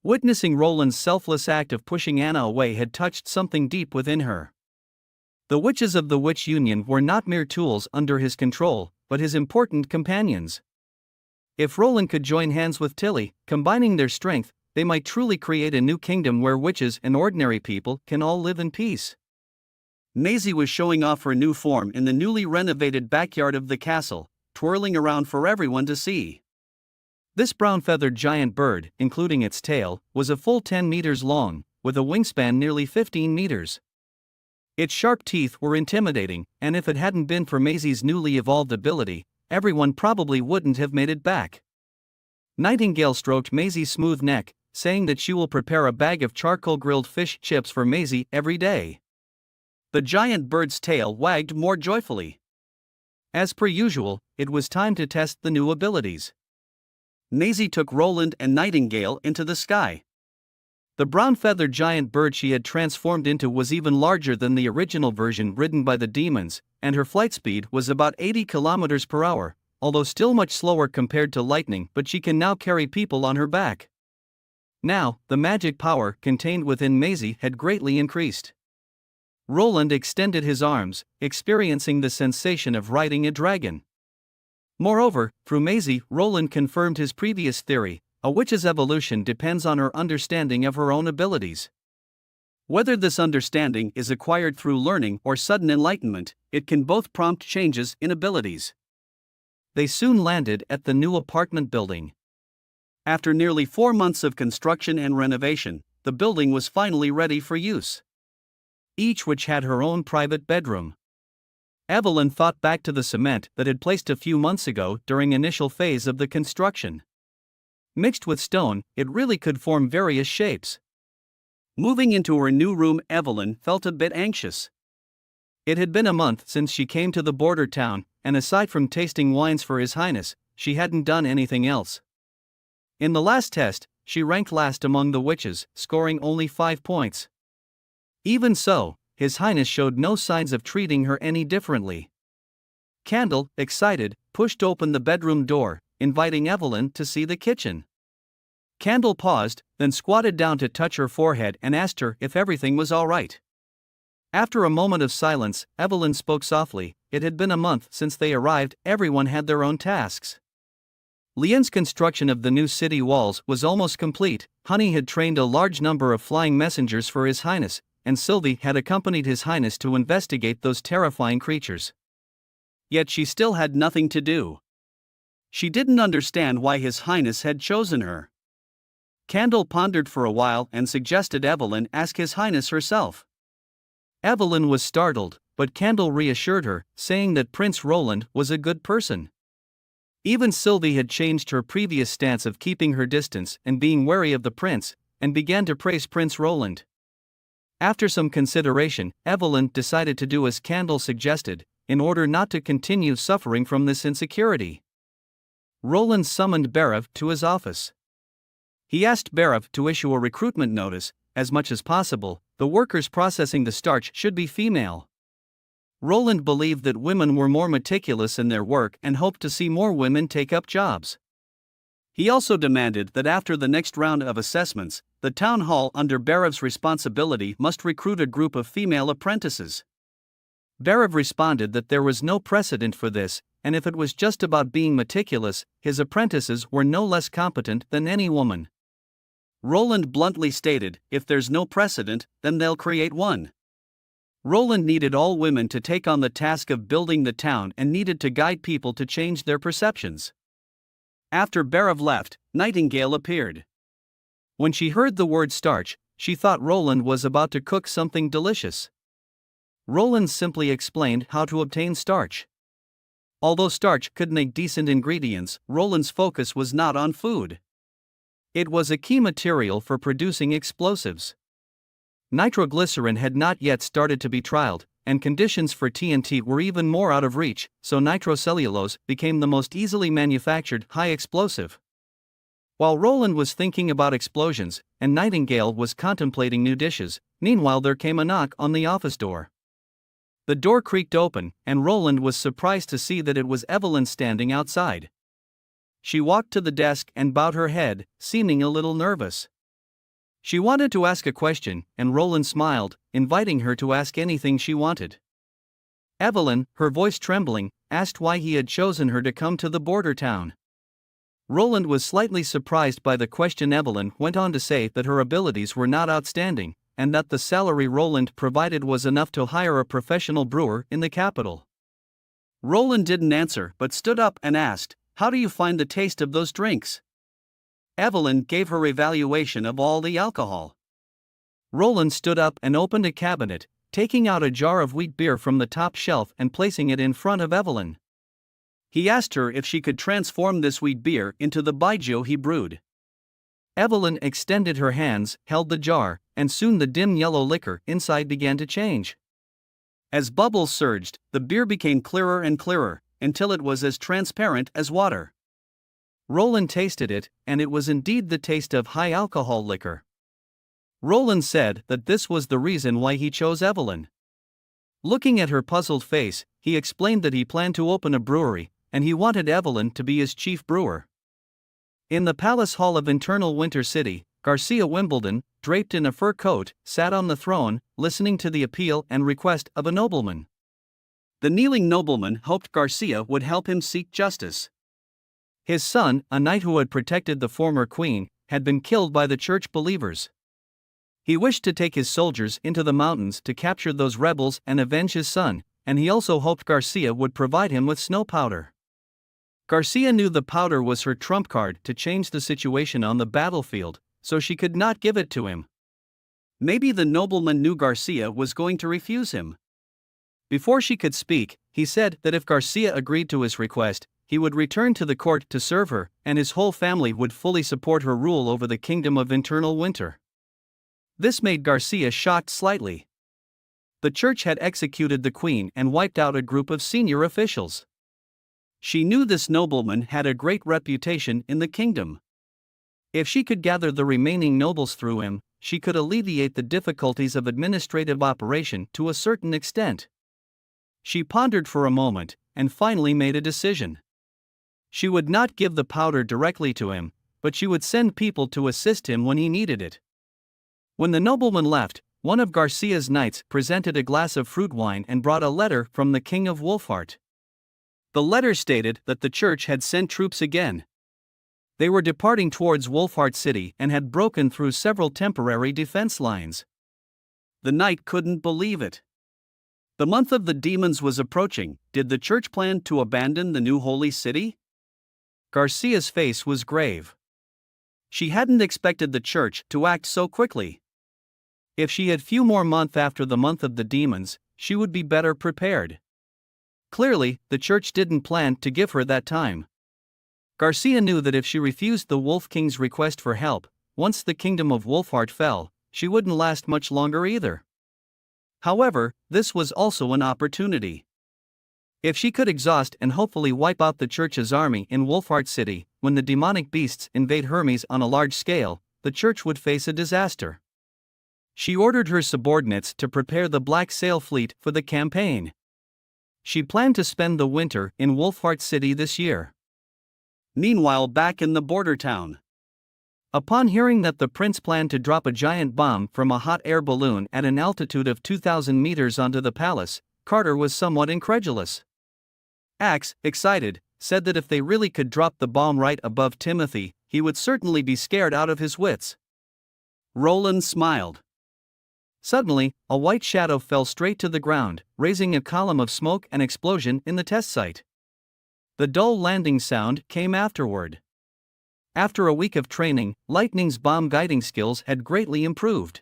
Witnessing Roland's selfless act of pushing Anna away had touched something deep within her. The witches of the Witch Union were not mere tools under his control, but his important companions. If Roland could join hands with Tilly, combining their strength, they might truly create a new kingdom where witches and ordinary people can all live in peace. Maisie was showing off her new form in the newly renovated backyard of the castle, twirling around for everyone to see. This brown-feathered giant bird, including its tail, was a full 10 meters long, with a wingspan nearly 15 meters. Its sharp teeth were intimidating, and if it hadn't been for Maisie's newly evolved ability, everyone probably wouldn't have made it back. Nightingale stroked Maisie's smooth neck, saying that she will prepare a bag of charcoal-grilled fish chips for Maisie every day. The giant bird's tail wagged more joyfully. As per usual, it was time to test the new abilities. Maisie took Roland and Nightingale into the sky. The brown-feathered giant bird she had transformed into was even larger than the original version ridden by the demons, and her flight speed was about 80 kilometers per hour, although still much slower compared to lightning, but she can now carry people on her back. Now, the magic power contained within Maisie had greatly increased. Roland extended his arms, experiencing the sensation of riding a dragon. Moreover, through Maisie, Roland confirmed his previous theory: a witch's evolution depends on her understanding of her own abilities. Whether this understanding is acquired through learning or sudden enlightenment, it can both prompt changes in abilities. They soon landed at the new apartment building. After nearly 4 months of construction and renovation, the building was finally ready for use. Each witch had her own private bedroom. Evelyn thought back to the cement that had placed a few months ago during initial phase of the construction. Mixed with stone, it really could form various shapes. Moving into her new room, Evelyn felt a bit anxious. It had been a month since she came to the border town, and aside from tasting wines for His Highness, she hadn't done anything else. In the last test, she ranked last among the witches, scoring only 5 points. Even so, His Highness showed no signs of treating her any differently. Candle, excited, pushed open the bedroom door, inviting Evelyn to see the kitchen. Candle paused, then squatted down to touch her forehead and asked her if everything was all right. After a moment of silence, Evelyn spoke softly. It had been a month since they arrived, everyone had their own tasks. Lian's construction of the new city walls was almost complete. Honey had trained a large number of flying messengers for His Highness, and Sylvie had accompanied His Highness to investigate those terrifying creatures. Yet she still had nothing to do. She didn't understand why His Highness had chosen her. Candle pondered for a while and suggested Evelyn ask His Highness herself. Evelyn was startled, but Candle reassured her, saying that Prince Roland was a good person. Even Sylvie had changed her previous stance of keeping her distance and being wary of the prince, and began to praise Prince Roland. After some consideration, Evelyn decided to do as Candle suggested, in order not to continue suffering from this insecurity. Roland summoned Barav to his office. He asked Barav to issue a recruitment notice. As much as possible, the workers processing the starch should be female. Roland believed that women were more meticulous in their work and hoped to see more women take up jobs. He also demanded that after the next round of assessments, the town hall under Barav's responsibility must recruit a group of female apprentices. Barav responded that there was no precedent for this, and if it was just about being meticulous, his apprentices were no less competent than any woman. Roland bluntly stated, if there's no precedent, then they'll create one. Roland needed all women to take on the task of building the town and needed to guide people to change their perceptions. After Barav left, Nightingale appeared. When she heard the word starch, she thought Roland was about to cook something delicious. Roland simply explained how to obtain starch. Although starch could make decent ingredients, Roland's focus was not on food. It was a key material for producing explosives. Nitroglycerin had not yet started to be trialed, and conditions for TNT were even more out of reach, so nitrocellulose became the most easily manufactured high explosive. While Roland was thinking about explosions, and Nightingale was contemplating new dishes, meanwhile there came a knock on the office door. The door creaked open, and Roland was surprised to see that it was Evelyn standing outside. She walked to the desk and bowed her head, seeming a little nervous. She wanted to ask a question, and Roland smiled, inviting her to ask anything she wanted. Evelyn, her voice trembling, asked why he had chosen her to come to the border town. Roland was slightly surprised by the question. Evelyn went on to say that her abilities were not outstanding, and that the salary Roland provided was enough to hire a professional brewer in the capital. Roland didn't answer but stood up and asked, "How do you find the taste of those drinks?" Evelyn gave her evaluation of all the alcohol. Roland stood up and opened a cabinet, taking out a jar of wheat beer from the top shelf and placing it in front of Evelyn. He asked her if she could transform this wheat beer into the baijiu he brewed. Evelyn extended her hands, held the jar, and soon the dim yellow liquor inside began to change. As bubbles surged, the beer became clearer and clearer, until it was as transparent as water. Roland tasted it, and it was indeed the taste of high-alcohol liquor. Roland said that this was the reason why he chose Evelyn. Looking at her puzzled face, he explained that he planned to open a brewery, and he wanted Evelyn to be his chief brewer. In the palace hall of Internal Winter City, Garcia Wimbledon, draped in a fur coat, sat on the throne, listening to the appeal and request of a nobleman. The kneeling nobleman hoped Garcia would help him seek justice. His son, a knight who had protected the former queen, had been killed by the church believers. He wished to take his soldiers into the mountains to capture those rebels and avenge his son, and he also hoped Garcia would provide him with snow powder. Garcia knew the powder was her trump card to change the situation on the battlefield, so she could not give it to him. Maybe the nobleman knew Garcia was going to refuse him. Before she could speak, he said that if Garcia agreed to his request, he would return to the court to serve her, and his whole family would fully support her rule over the kingdom of Internal Winter. This made Garcia shocked slightly. The church had executed the queen and wiped out a group of senior officials. She knew this nobleman had a great reputation in the kingdom. If she could gather the remaining nobles through him, she could alleviate the difficulties of administrative operation to a certain extent. She pondered for a moment, and finally made a decision. She would not give the powder directly to him, but she would send people to assist him when he needed it. When the nobleman left,
one of Garcia's knights presented a glass of fruit wine and brought a letter from the king of Wolfheart. The letter stated that the church had sent troops again. They were departing towards Wolfheart City and had broken through several temporary defense lines. The knight couldn't believe it. The month of the demons was approaching. Did the church plan to abandon the new holy city? Garcia's face was grave. She hadn't expected the church to act so quickly. If she had few more months after the month of the demons, she would be better prepared. Clearly, the church didn't plan to give her that time. Garcia knew that if she refused the Wolf King's request for help, once the kingdom of Wolfheart fell, she wouldn't last much longer either. However, this was also an opportunity. If she could exhaust and hopefully wipe out the church's army in Wolfheart City, when the demonic beasts invade Hermes on a large scale, the church would face a disaster. She ordered her subordinates to prepare the Black Sail Fleet for the campaign. She planned to spend the winter in Wolfheart City this year. Meanwhile, back in the border town. Upon hearing that the prince planned to drop a giant bomb from a hot air balloon at an altitude of 2,000 meters onto the palace, Carter was somewhat incredulous. Axe, excited, said that if they really could drop the bomb right above Timothy, he would certainly be scared out of his wits. Roland smiled. Suddenly, a white shadow fell straight to the ground, raising a column of smoke and explosion in the test site. The dull landing sound came afterward. After a week of training, Lightning's bomb guiding skills had greatly improved.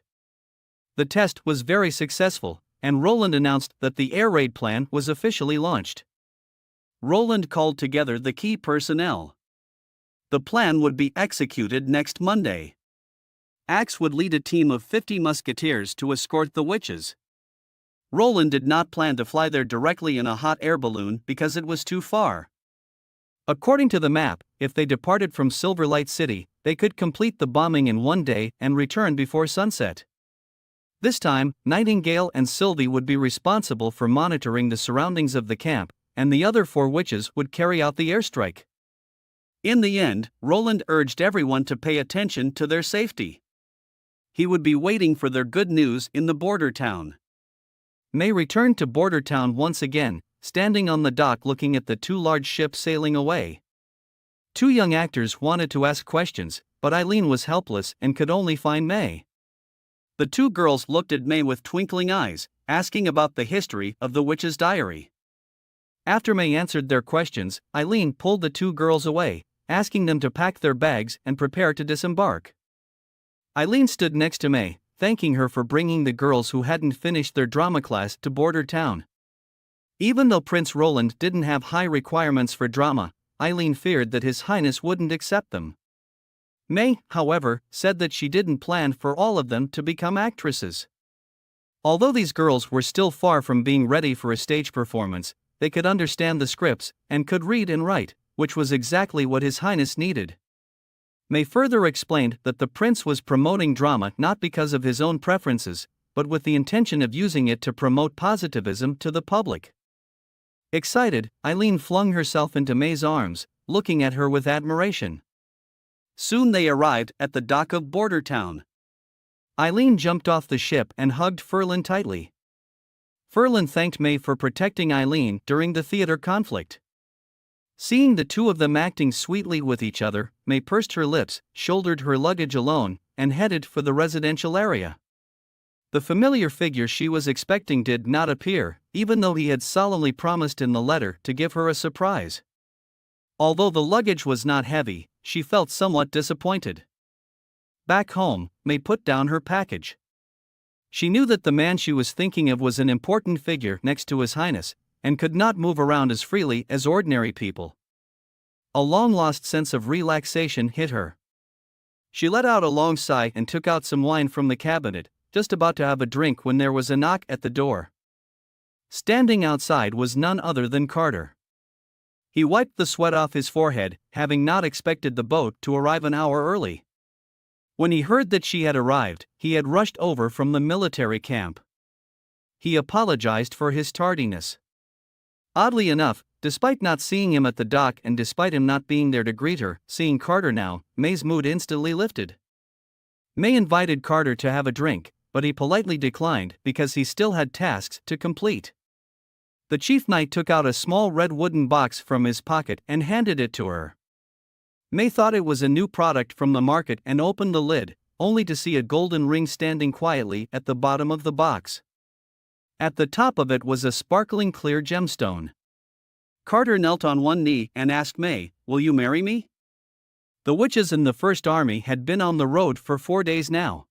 The test was very successful, and Roland announced that the air raid plan was officially launched. Roland called together the key personnel. The plan would be executed next Monday. Axe would lead a team of 50 musketeers to escort the witches. Roland did not plan to fly there directly in a hot air balloon because it was too far. According to the map, if they departed from Silverlight City, they could complete the bombing in one day and return before sunset. This time, Nightingale and Sylvie would be responsible for monitoring the surroundings of the camp, and the other 4 witches would carry out the airstrike. In the end, Roland urged everyone to pay attention to their safety. He would be waiting for their good news in the border town. May returned to border town once again, standing on the dock looking at the 2 large ships sailing away. 2 young actors wanted to ask questions, but Eileen was helpless and could only find May. The 2 girls looked at May with twinkling eyes, asking about the history of the witch's diary. After May answered their questions, Eileen pulled the 2 girls away, asking them to pack their bags and prepare to disembark. Eileen stood next to May, thanking her for bringing the girls who hadn't finished their drama class to border town. Even though Prince Roland didn't have high requirements for drama, Eileen feared that His Highness wouldn't accept them. May, however, said that she didn't plan for all of them to become actresses. Although these girls were still far from being ready for a stage performance, they could understand the scripts and could read and write, which was exactly what His Highness needed. May further explained that the prince was promoting drama not because of his own preferences, but with the intention of using it to promote positivism to the public. Excited, Eileen flung herself into May's arms, looking at her with admiration. Soon they arrived at the dock of border town. Eileen jumped off the ship and hugged Ferlin tightly. Ferlin thanked May for protecting Eileen during the theater conflict. Seeing the 2 of them acting sweetly with each other, May pursed her lips, shouldered her luggage alone, and headed for the residential area. The familiar figure she was expecting did not appear, even though he had solemnly promised in the letter to give her a surprise. Although the luggage was not heavy, she felt somewhat disappointed. Back home, May put down her package. She knew that the man she was thinking of was an important figure next to His Highness, and could not move around as freely as ordinary people. A long-lost sense of relaxation hit her. She let out a long sigh and took out some wine from the cabinet, just about to have a drink when there was a knock at the door. Standing outside was none other than Carter. He wiped the sweat off his forehead, having not expected the boat to arrive an hour early. When he heard that she had arrived, he had rushed over from the military camp. He apologized for his tardiness. Oddly enough, despite not seeing him at the dock and despite him not being there to greet her, seeing Carter now, May's mood instantly lifted. May invited Carter to have a drink,
but he politely declined because he still had tasks to complete. The chief knight took out a small red wooden box from his pocket and handed it to her. May thought it was a new product from the market and opened the lid, only to see a golden ring standing quietly at the bottom of the box. At the top of it was a sparkling clear gemstone. Carter knelt on one knee and asked May, "Will you marry me?" The witches in the First Army had been on the road for 4 days now.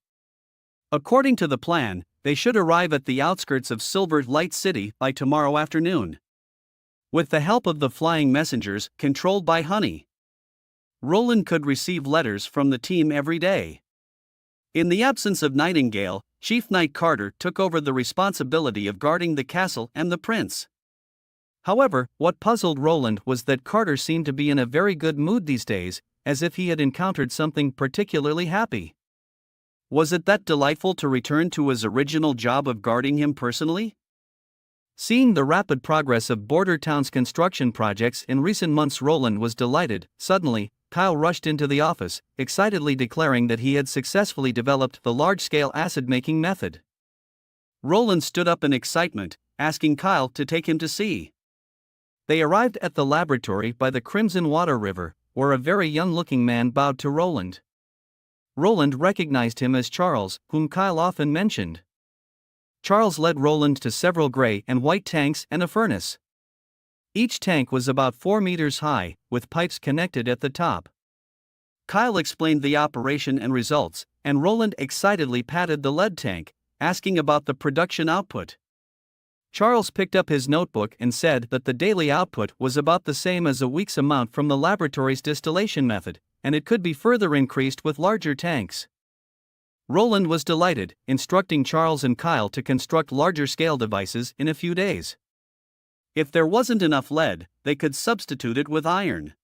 According to the plan, they should arrive at the outskirts of Silver Light City by tomorrow afternoon. With the help of the flying messengers, controlled by Honey, Roland could receive letters from the team every day. In the absence of Nightingale, Chief Knight Carter took over the responsibility of guarding the castle and the prince. However, what puzzled Roland was that Carter seemed to be in a very good mood these days, as if he had encountered something particularly happy. Was it that delightful to return to his original job of guarding him personally? Seeing the rapid progress of Border Town's construction projects in recent months, Roland was delighted. Suddenly, Kyle rushed into the office, excitedly declaring that he had successfully developed the large-scale acid-making method. Roland stood up in excitement, asking Kyle to take him to see. They arrived at the laboratory by the Crimson Water River, where a very young-looking man bowed to Roland. Roland recognized him as Charles, whom Kyle often mentioned. Charles led Roland to several gray and white tanks and a furnace. Each tank was about 4 meters high, with pipes connected at the top. Kyle explained the operation and results, and Roland excitedly patted the lead tank, asking about the production output. Charles picked up his notebook and said that the daily output was about the same as a week's amount from the laboratory's distillation method, and it could be further increased with larger tanks. Roland was delighted, instructing Charles and Kyle to construct larger-scale devices in a few days. If there wasn't enough lead, they could substitute it with iron.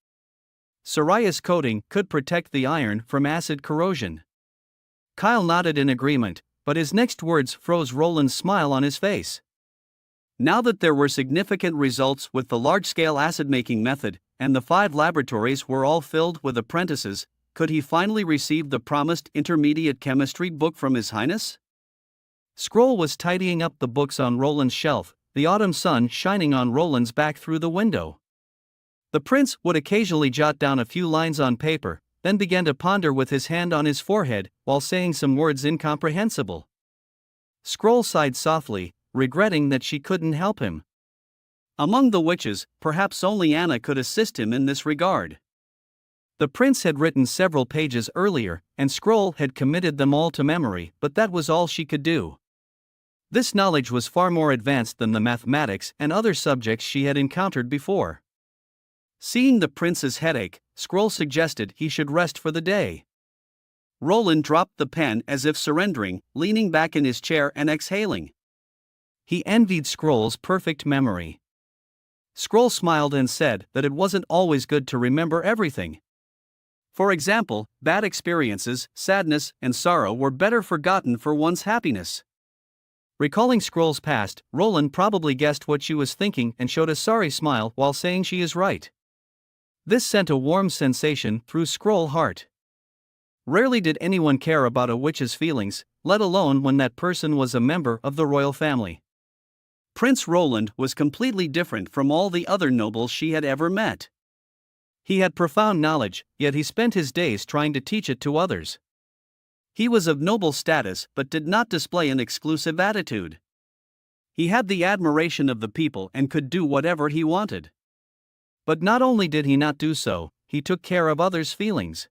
Psoriasis coating could protect the iron from acid corrosion. Kyle nodded in agreement, but his next words froze Roland's smile on his face. Now that there were significant results with the large-scale acid-making method, and the 5 laboratories were all filled with apprentices, could he finally receive the promised intermediate chemistry book from His Highness? Scroll was tidying up the books on Roland's shelf, the autumn sun shining on Roland's back through the window. The prince would occasionally jot down a few lines on paper, then began to ponder with his hand on his forehead, while saying some words incomprehensible. Scroll sighed softly, regretting that she couldn't help him. Among the witches, perhaps only Anna could assist him in this regard. The prince had written several pages earlier, and Scroll had committed them all to memory, but that was all she could do. This knowledge was far more advanced than the mathematics and other subjects she had encountered before. Seeing the prince's headache, Scroll suggested he should rest for the day. Roland dropped the pen as if surrendering, leaning back in his chair and exhaling. He envied Scroll's perfect memory. Scroll smiled and said that it wasn't always good to remember everything. For example, bad experiences, sadness, and sorrow were better forgotten for one's happiness. Recalling Scroll's past, Roland probably guessed what she was thinking and showed a sorry smile while saying she is right. This sent a warm sensation through Scroll's heart. Rarely did anyone care about a witch's feelings, let alone when that person was a member of the royal family. Prince Roland was completely different from all the other nobles she had ever met. He had profound knowledge, yet he spent his days trying to teach it to others. He was of noble status but did not display an exclusive attitude. He had the admiration of the people and could do whatever he wanted. But not only did he not do so, he took care of others' feelings.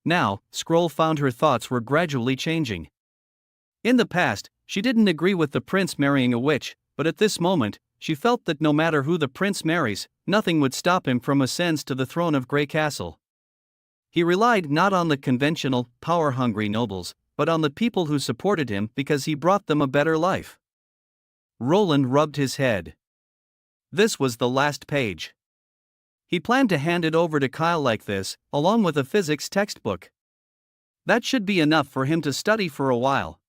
Now, Scroll found her thoughts were gradually changing. In the past, she didn't agree with the prince marrying a witch, but at this moment, she felt that no matter who the prince marries, nothing would stop him from ascends to the throne of Grey Castle. He relied not on the conventional, power-hungry nobles, but on the people who supported him because he brought them a better life. Roland rubbed his head. This was the last page. He planned to hand it over to Kyle like this, along with a physics textbook. That should be enough for him to study for a while.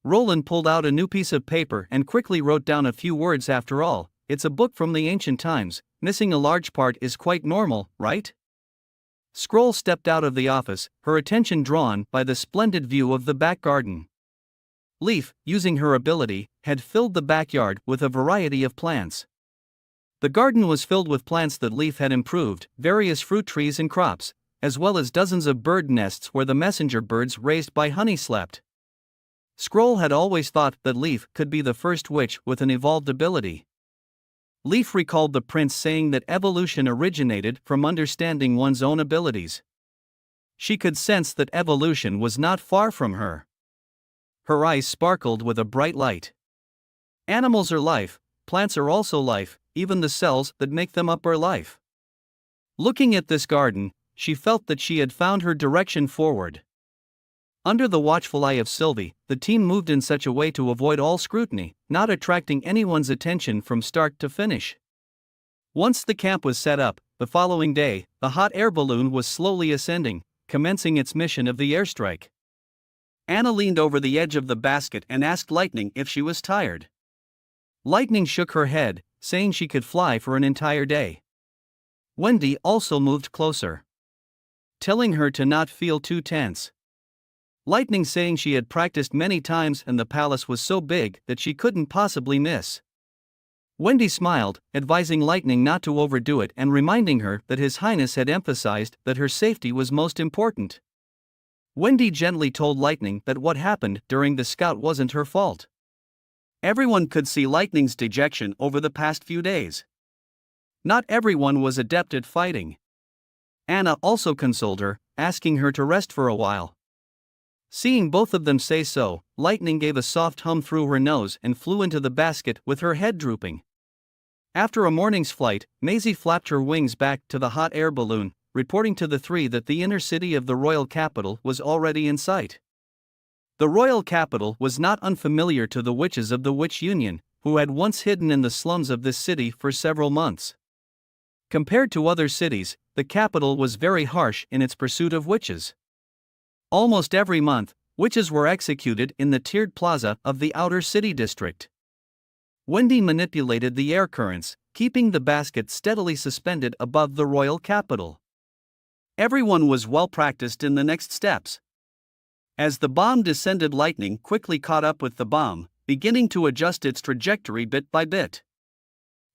Roland pulled out a new piece of paper and quickly wrote down a few words. After all, it's a book from the ancient times, missing a large part is quite normal, right? Scroll stepped out of the office, her attention drawn by the splendid view of the back garden. Leaf, using her ability, had filled the backyard with a variety of plants. The garden was filled with plants that Leaf had improved, various fruit trees and crops, as well as dozens of bird nests where the messenger birds raised by honey slept. Scroll had always thought that Leaf could be the first witch with an evolved ability. Leaf recalled the prince saying that evolution originated from understanding one's own abilities. She could sense that evolution was not far from her. Her eyes sparkled with a bright light. Animals are life, plants are also life, even the cells that make them up are life. Looking at this garden, she felt that she had found her direction forward. Under the watchful eye of Sylvie, the team moved in such a way to avoid all scrutiny, not attracting anyone's attention from start to finish. Once the camp was set up, the following day, the hot air balloon was slowly ascending, commencing its mission of the airstrike. Anna leaned over the edge of the basket and asked Lightning if she was tired. Lightning shook her head, saying she could fly for an entire day. Wendy also moved closer, telling her to not feel too tense. Lightning saying she had practiced many times and the palace was so big that she couldn't possibly miss. Wendy smiled, advising Lightning not to overdo it and reminding her that His Highness had emphasized that her safety was most important. Wendy gently told Lightning that what happened during the scout wasn't her fault. Everyone could see Lightning's dejection over the past few days. Not everyone was adept at fighting. Anna also consoled her, asking her to rest for a while. Seeing both of them say so, Lightning gave a soft hum through her nose and flew into the basket with her head drooping. After a morning's flight, Maisie flapped her wings back to the hot air balloon, reporting to the three that the inner city of the royal capital was already in sight. The royal capital was not unfamiliar to the witches of the Witch Union, who had once hidden in the slums of this city for several months. Compared to other cities, the capital was very harsh in its pursuit of witches. Almost every month, witches were executed in the tiered plaza of the outer city district. Wendy manipulated the air currents, keeping the basket steadily suspended above the royal capital. Everyone was well practiced in the next steps. As the bomb descended, Lightning quickly caught up with the bomb, beginning to adjust its trajectory bit by bit.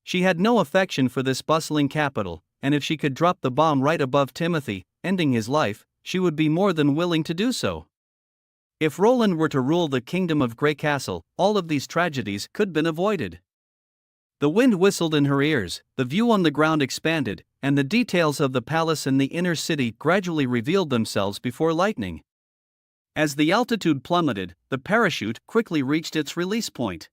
She had no affection for this bustling capital, and if she could drop the bomb right above Timothy, ending his life, she would be more than willing to do so. If Roland were to rule the kingdom of Grey Castle, all of these tragedies could have been avoided. The wind whistled in her ears, the view on the ground expanded, and the details of the palace and the inner city gradually revealed themselves before Lightning. As the altitude plummeted, the parachute quickly reached its release point.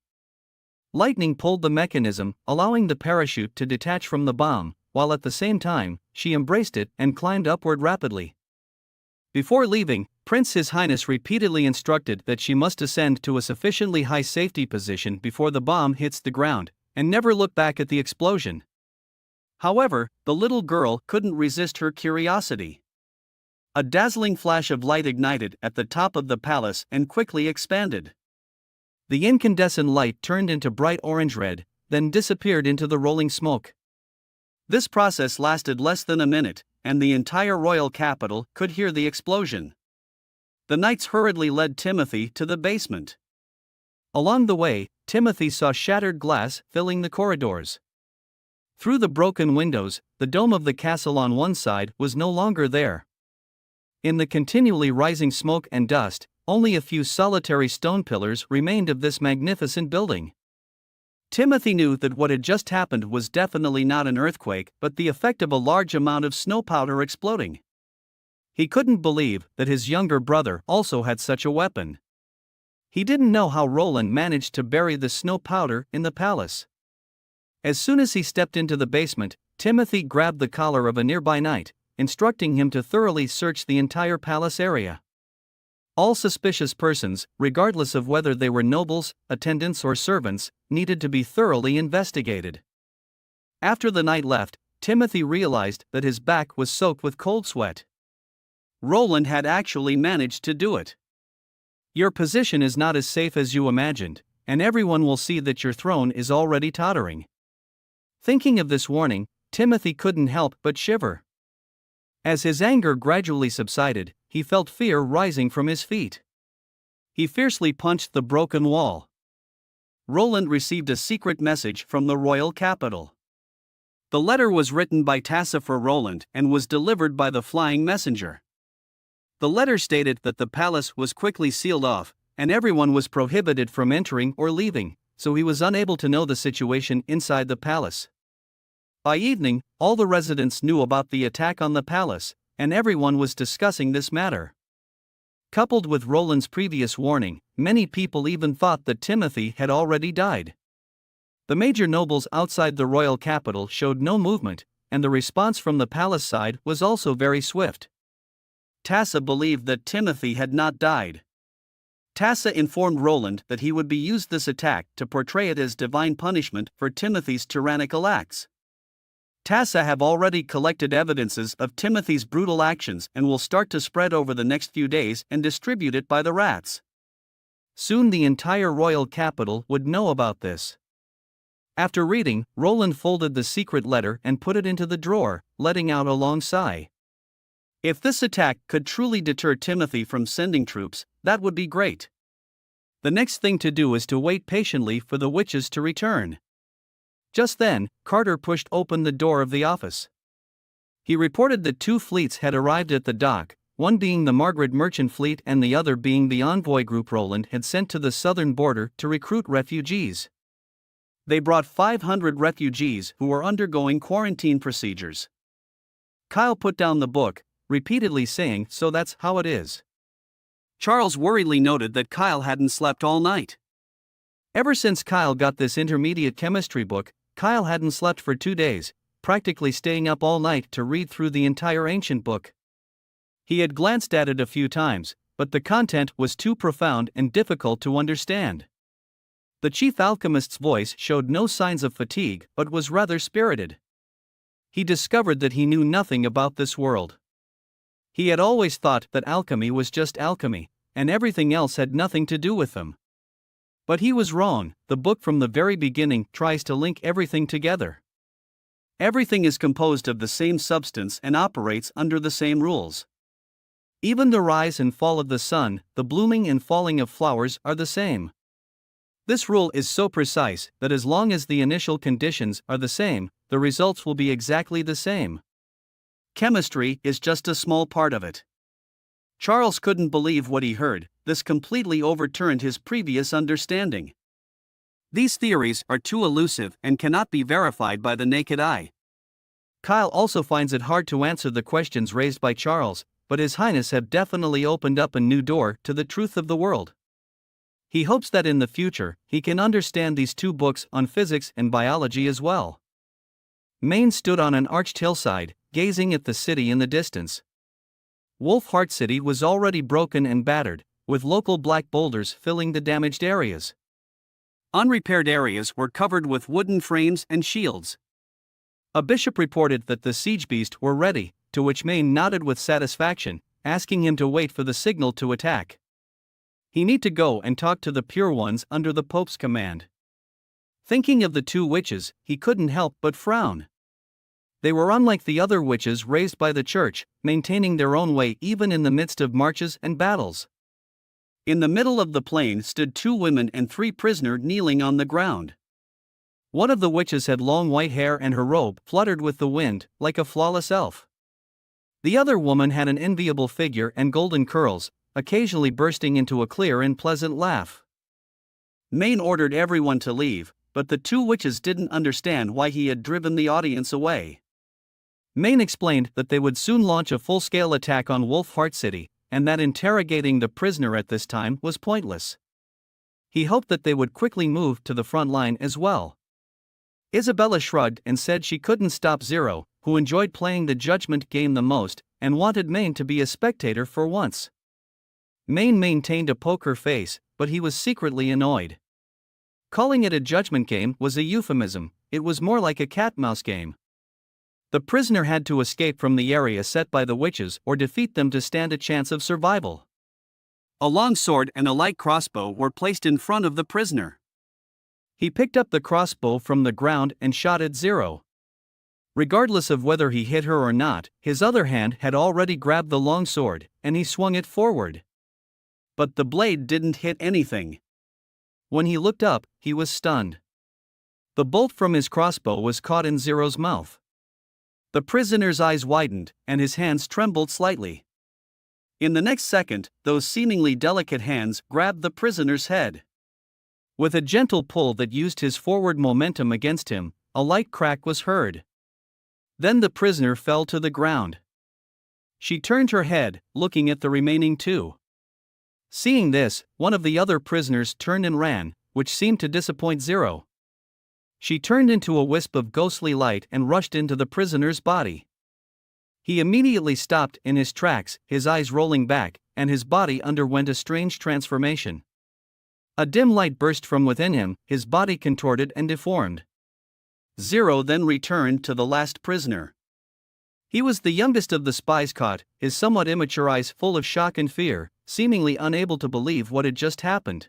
Lightning pulled the mechanism, allowing the parachute to detach from the bomb, while at the same time, she embraced it and climbed upward rapidly. Before leaving, Prince His Highness repeatedly instructed that she must ascend to a sufficiently high safety position before the bomb hits the ground, and never look back at the explosion. However, the little girl couldn't resist her curiosity. A dazzling flash of light ignited at the top of the palace and quickly expanded. The incandescent light turned into bright orange-red, then disappeared into the rolling smoke. This process lasted less than a minute, and the entire royal capital could hear the explosion. The knights hurriedly led Timothy to the basement. Along the way, Timothy saw shattered glass filling the corridors. Through the broken windows, the dome of the castle on one side was no longer there. In the continually rising smoke and dust, only a few solitary stone pillars remained of this magnificent building. Timothy knew that what had just happened was definitely not an earthquake but the effect of a large amount of snow powder exploding. He couldn't believe that his younger brother also had such a weapon. He didn't know how Roland managed to bury the snow powder in the palace. As soon as he stepped into the basement, Timothy grabbed the collar of a nearby knight, instructing him to thoroughly search the entire palace area. All suspicious persons, regardless of whether they were nobles, attendants or servants, needed to be thoroughly investigated. After the knight left, Timothy realized that his back was soaked with cold sweat. Roland had actually managed to do it. Your position is not as safe as you imagined, and everyone will see that your throne is already tottering. Thinking of this warning, Timothy couldn't help but shiver. As his anger gradually subsided, he felt fear rising from his feet. He fiercely punched the broken wall. Roland received a secret message from the royal capital. The letter was written by Tassa for Roland and was delivered by the flying messenger. The letter stated that the palace was quickly sealed off, and everyone was prohibited from entering or leaving, so he was unable to know the situation inside the palace. By evening, all the residents knew about the attack on the palace, and everyone was discussing this matter. Coupled with Roland's previous warning, many people even thought that Timothy had already died. The major nobles outside the royal capital showed no movement, and the response from the palace side was also very swift. Tassa believed that Timothy had not died. Tassa informed Roland that he would be used this attack to portray it as divine punishment for Timothy's tyrannical acts. Tassa have already collected evidences of Timothy's brutal actions and will start to spread over the next few days and distribute it by the rats. Soon the entire royal capital would know about this. After reading, Roland folded the secret letter and put it into the drawer, letting out a long sigh. If this attack could truly deter Timothy from sending troops, that would be great. The next thing to do is to wait patiently for the witches to return. Just then, Carter pushed open the door of the office. He reported that 2 fleets had arrived at the dock, one being the Margaret merchant fleet and the other being the envoy group Roland had sent to the southern border to recruit refugees. They brought 500 refugees who were undergoing quarantine procedures. Kyle put down the book, repeatedly saying, "So that's how it is." Charles worriedly noted that Kyle hadn't slept all night. Ever since Kyle got this intermediate chemistry book, Kyle hadn't slept for 2 days, practically staying up all night to read through the entire ancient book. He had glanced at it a few times, but the content was too profound and difficult to understand. The chief alchemist's voice showed no signs of fatigue but was rather spirited. He discovered that he knew nothing about this world. He had always thought that alchemy was just alchemy, and everything else had nothing to do with them. But he was wrong. The book from the very beginning tries to link everything together. Everything is composed of the same substance and operates under the same rules. Even the rise and fall of the sun, the blooming and falling of flowers are the same. This rule is so precise that as long as the initial conditions are the same, the results will be exactly the same. Chemistry is just a small part of it. Charles couldn't believe what he heard. This completely overturned his previous understanding. These theories are too elusive and cannot be verified by the naked eye. Kyle also finds it hard to answer the questions raised by Charles, but His Highness have definitely opened up a new door to the truth of the world. He hopes that in the future, he can understand these 2 books on physics and biology as well. Maine stood on an arched hillside, gazing at the city in the distance. Wolf Heart City was already broken and battered, with local black boulders filling the damaged areas. Unrepaired areas were covered with wooden frames and shields. A bishop reported that the siege beasts were ready, to which Maine nodded with satisfaction, asking him to wait for the signal to attack. He need to go and talk to the pure ones under the Pope's command. Thinking of the 2 witches, he couldn't help but frown. They were unlike the other witches raised by the church, maintaining their own way even in the midst of marches and battles. In the middle of the plain stood 2 women and 3 prisoners kneeling on the ground. One of the witches had long white hair and her robe fluttered with the wind, like a flawless elf. The other woman had an enviable figure and golden curls, occasionally bursting into a clear and pleasant laugh. Maine ordered everyone to leave, but the 2 witches didn't understand why he had driven the audience away. Maine explained that they would soon launch a full-scale attack on Wolf Heart City, and that interrogating the prisoner at this time was pointless. He hoped that they would quickly move to the front line as well. Isabella shrugged and said she couldn't stop Zero, who enjoyed playing the judgment game the most, and wanted Maine to be a spectator for once. Maine maintained a poker face, but he was secretly annoyed. Calling it a judgment game was a euphemism. It was more like a cat-mouse game. The prisoner had to escape from the area set by the witches or defeat them to stand a chance of survival. A long sword and a light crossbow were placed in front of the prisoner. He picked up the crossbow from the ground and shot at Zero. Regardless of whether he hit her or not, his other hand had already grabbed the long sword, and he swung it forward. But the blade didn't hit anything. When he looked up, he was stunned. The bolt from his crossbow was caught in Zero's mouth. The prisoner's eyes widened, and his hands trembled slightly. In the next second, those seemingly delicate hands grabbed the prisoner's head. With a gentle pull that used his forward momentum against him, a light crack was heard. Then the prisoner fell to the ground. She turned her head, looking at the remaining two. Seeing this, one of the other prisoners turned and ran, which seemed to disappoint Zero. She turned into a wisp of ghostly light and rushed into the prisoner's body. He immediately stopped in his tracks, his eyes rolling back, and his body underwent a strange transformation. A dim light burst from within him, his body contorted and deformed. Zero then returned to the last prisoner. He was the youngest of the spies caught, his somewhat immature eyes full of shock and fear, seemingly unable to believe what had just happened.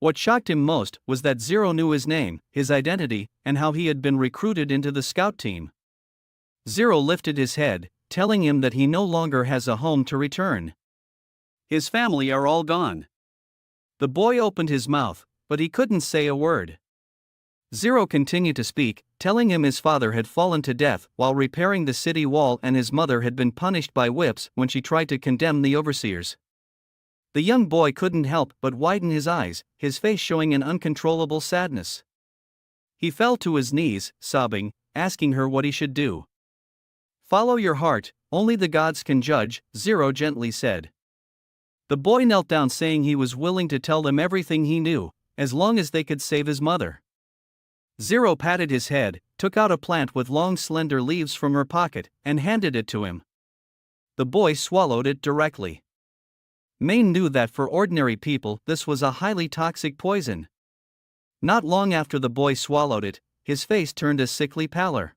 What shocked him most was that Zero knew his name, his identity, and how he had been recruited into the scout team. Zero lifted his head, telling him that he no longer has a home to return. His family are all gone. The boy opened his mouth, but he couldn't say a word. Zero continued to speak, telling him his father had fallen to death while repairing the city wall and his mother had been punished by whips when she tried to condemn the overseers. The young boy couldn't help but widen his eyes, his face showing an uncontrollable sadness. He fell to his knees, sobbing, asking her what he should do. "Follow your heart, only the gods can judge," Zero gently said. The boy knelt down saying he was willing to tell them everything he knew, as long as they could save his mother. Zero patted his head, took out a plant with long slender leaves from her pocket, and handed it to him. The boy swallowed it directly. Maine knew that for ordinary people this was a highly toxic poison. Not long after the boy swallowed it, his face turned a sickly pallor.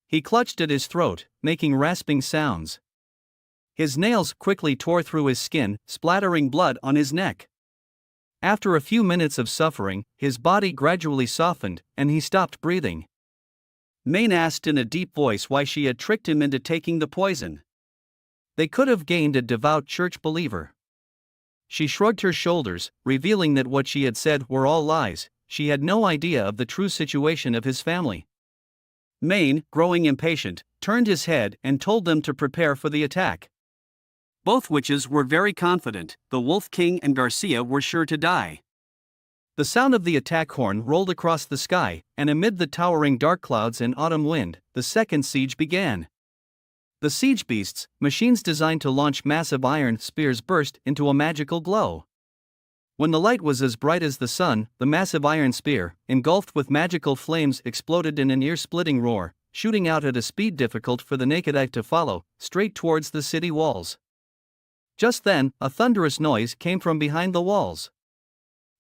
He clutched at his throat, making rasping sounds. His nails quickly tore through his skin, splattering blood on his neck. After a few minutes of suffering, his body gradually softened, and he stopped breathing. Maine asked in a deep voice why she had tricked him into taking the poison. They could have gained a devout church believer. She shrugged her shoulders, revealing that what she had said were all lies. She had no idea of the true situation of his family. Maine, growing impatient, turned his head and told them to prepare for the attack. Both witches were very confident, the Wolf King and Garcia were sure to die. The sound of the attack horn rolled across the sky, and amid the towering dark clouds and autumn wind, the second siege began. The siege beasts, machines designed to launch massive iron spears, burst into a magical glow. When the light was as bright as the sun, the massive iron spear, engulfed with magical flames, exploded in an ear-splitting roar, shooting out at a speed difficult for the naked eye to follow, straight towards the city walls. Just then, a thunderous noise came from behind the walls.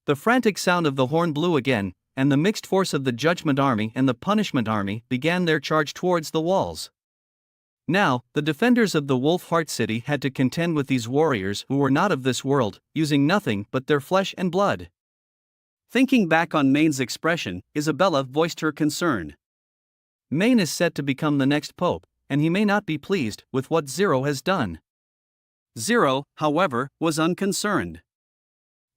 The frantic sound of the horn blew again, and the mixed force of the Judgment Army and the Punishment Army began their charge towards the walls. Now, the defenders of the Wolf Heart City had to contend with these warriors who were not of this world, using nothing but their flesh and blood. Thinking back on Maine's expression, Isabella voiced her concern. Maine is set to become the next pope, and he may not be pleased with what Zero has done. Zero, however, was unconcerned.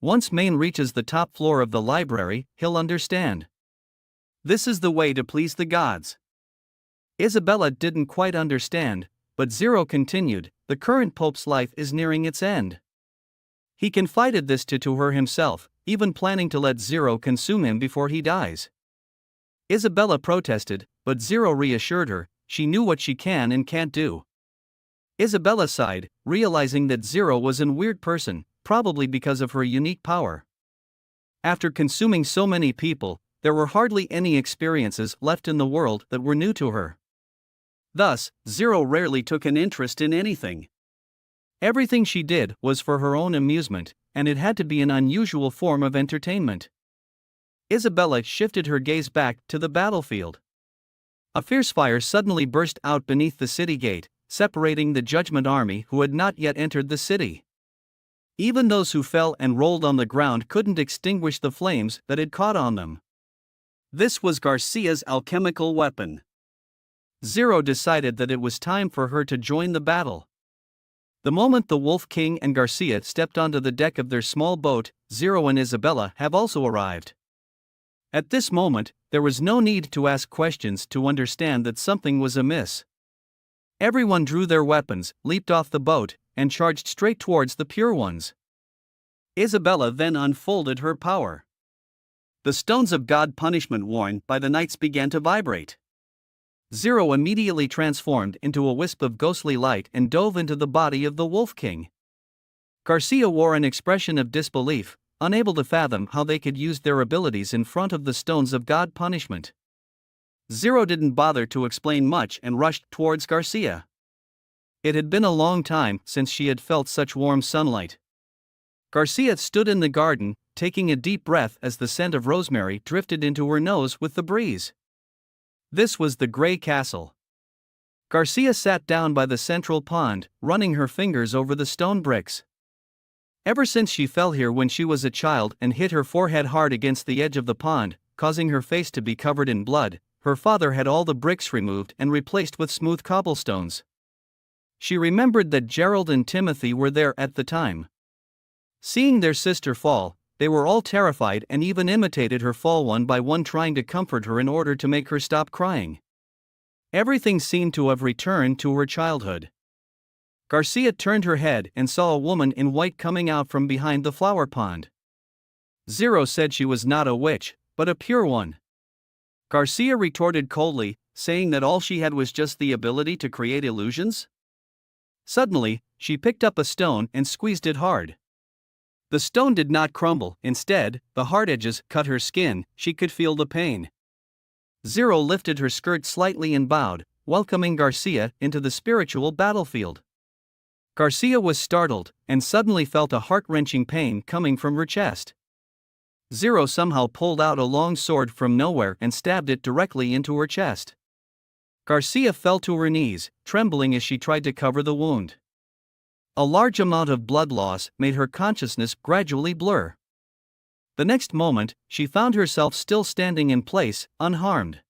Once Maine reaches the top floor of the library, he'll understand. This is the way to please the gods. Isabella didn't quite understand, but Zero continued, the current pope's life is nearing its end. He confided this to her himself, even planning to let Zero consume him before he dies. Isabella protested, but Zero reassured her, she knew what she can and can't do. Isabella sighed, realizing that Zero was a weird person, probably because of her unique power. After consuming so many people, there were hardly any experiences left in the world that were new to her. Thus, Zero rarely took an interest in anything. Everything she did was for her own amusement, and it had to be an unusual form of entertainment. Isabella shifted her gaze back to the battlefield. A fierce fire suddenly burst out beneath the city gate, separating the Judgment Army who had not yet entered the city. Even those who fell and rolled on the ground couldn't extinguish the flames that had caught on them. This was Garcia's alchemical weapon. Zero decided that it was time for her to join the battle. The moment the Wolf King and Garcia stepped onto the deck of their small boat, Zero and Isabella have also arrived. At this moment, there was no need to ask questions to understand that something was amiss. Everyone drew their weapons, leaped off the boat, and charged straight towards the Pure Ones. Isabella then unfolded her power. The stones of God punishment worn by the knights began to vibrate. Zero immediately transformed into a wisp of ghostly light and dove into the body of the Wolf King. Garcia wore an expression of disbelief, unable to fathom how they could use their abilities in front of the stones of God punishment. Zero didn't bother to explain much and rushed towards Garcia. It had been a long time since she had felt such warm sunlight. Garcia stood in the garden, taking a deep breath as the scent of rosemary drifted into her nose with the breeze. This was the Grey Castle. Garcia sat down by the central pond, running her fingers over the stone bricks. Ever since she fell here when she was a child and hit her forehead hard against the edge of the pond, causing her face to be covered in blood, her father had all the bricks removed and replaced with smooth cobblestones. She remembered that Gerald and Timothy were there at the time. Seeing their sister fall, they were all terrified and even imitated her fall one by one, trying to comfort her in order to make her stop crying. Everything seemed to have returned to her childhood. Garcia turned her head and saw a woman in white coming out from behind the flower pond. Zero said she was not a witch, but a pure one. Garcia retorted coldly, saying that all she had was just the ability to create illusions. Suddenly, she picked up a stone and squeezed it hard. The stone did not crumble, instead, the hard edges cut her skin, she could feel the pain. Zero lifted her skirt slightly and bowed, welcoming Garcia into the spiritual battlefield. Garcia was startled, and suddenly felt a heart-wrenching pain coming from her chest. Zero somehow pulled out a long sword from nowhere and stabbed it directly into her chest. Garcia fell to her knees, trembling as she tried to cover the wound. A large amount of blood loss made her consciousness gradually blur. The next moment, she found herself still standing in place, unharmed.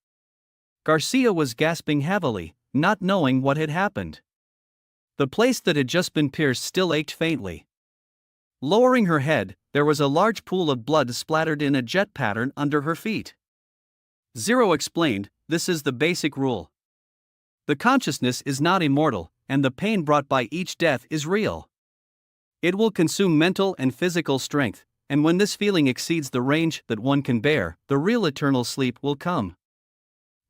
Garcia was gasping heavily, not knowing what had happened. The place that had just been pierced still ached faintly. Lowering her head, there was a large pool of blood splattered in a jet pattern under her feet. Zero explained, "This is the basic rule. The consciousness is not immortal, and the pain brought by each death is real. It will consume mental and physical strength, and when this feeling exceeds the range that one can bear, the real eternal sleep will come.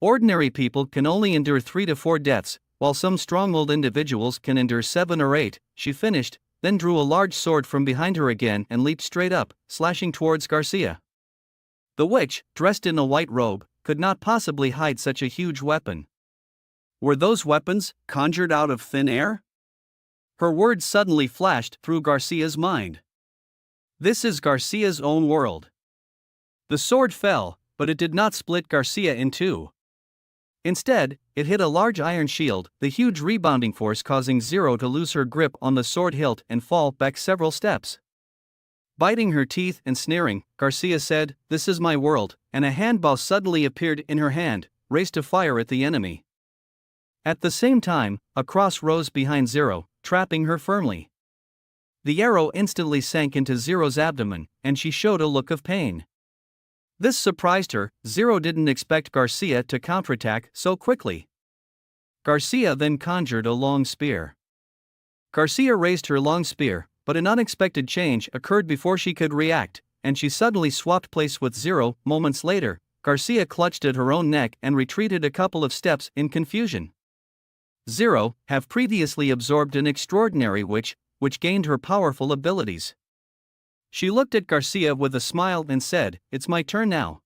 Ordinary people can only endure 3 to 4 deaths, while some strong-willed individuals can endure 7 or 8, she finished, then drew a large sword from behind her again and leaped straight up, slashing towards Garcia. The witch, dressed in a white robe, could not possibly hide such a huge weapon. Were those weapons conjured out of thin air? Her words suddenly flashed through Garcia's mind. This is Garcia's own world. The sword fell, but it did not split Garcia in two. Instead, it hit a large iron shield, the huge rebounding force causing Zero to lose her grip on the sword hilt and fall back several steps. Biting her teeth and sneering, Garcia said, "This is my world," and a handbow suddenly appeared in her hand, raised to fire at the enemy. At the same time, a cross rose behind Zero, trapping her firmly. The arrow instantly sank into Zero's abdomen, and she showed a look of pain. This surprised her. Zero didn't expect Garcia to counterattack so quickly. Garcia then conjured a long spear. Garcia raised her long spear, but an unexpected change occurred before she could react, and she suddenly swapped place with Zero. Moments later, Garcia clutched at her own neck and retreated a couple of steps in confusion. Zero had previously absorbed an extraordinary witch, which gained her powerful abilities. She looked at Garcia with a smile and said, "It's my turn now."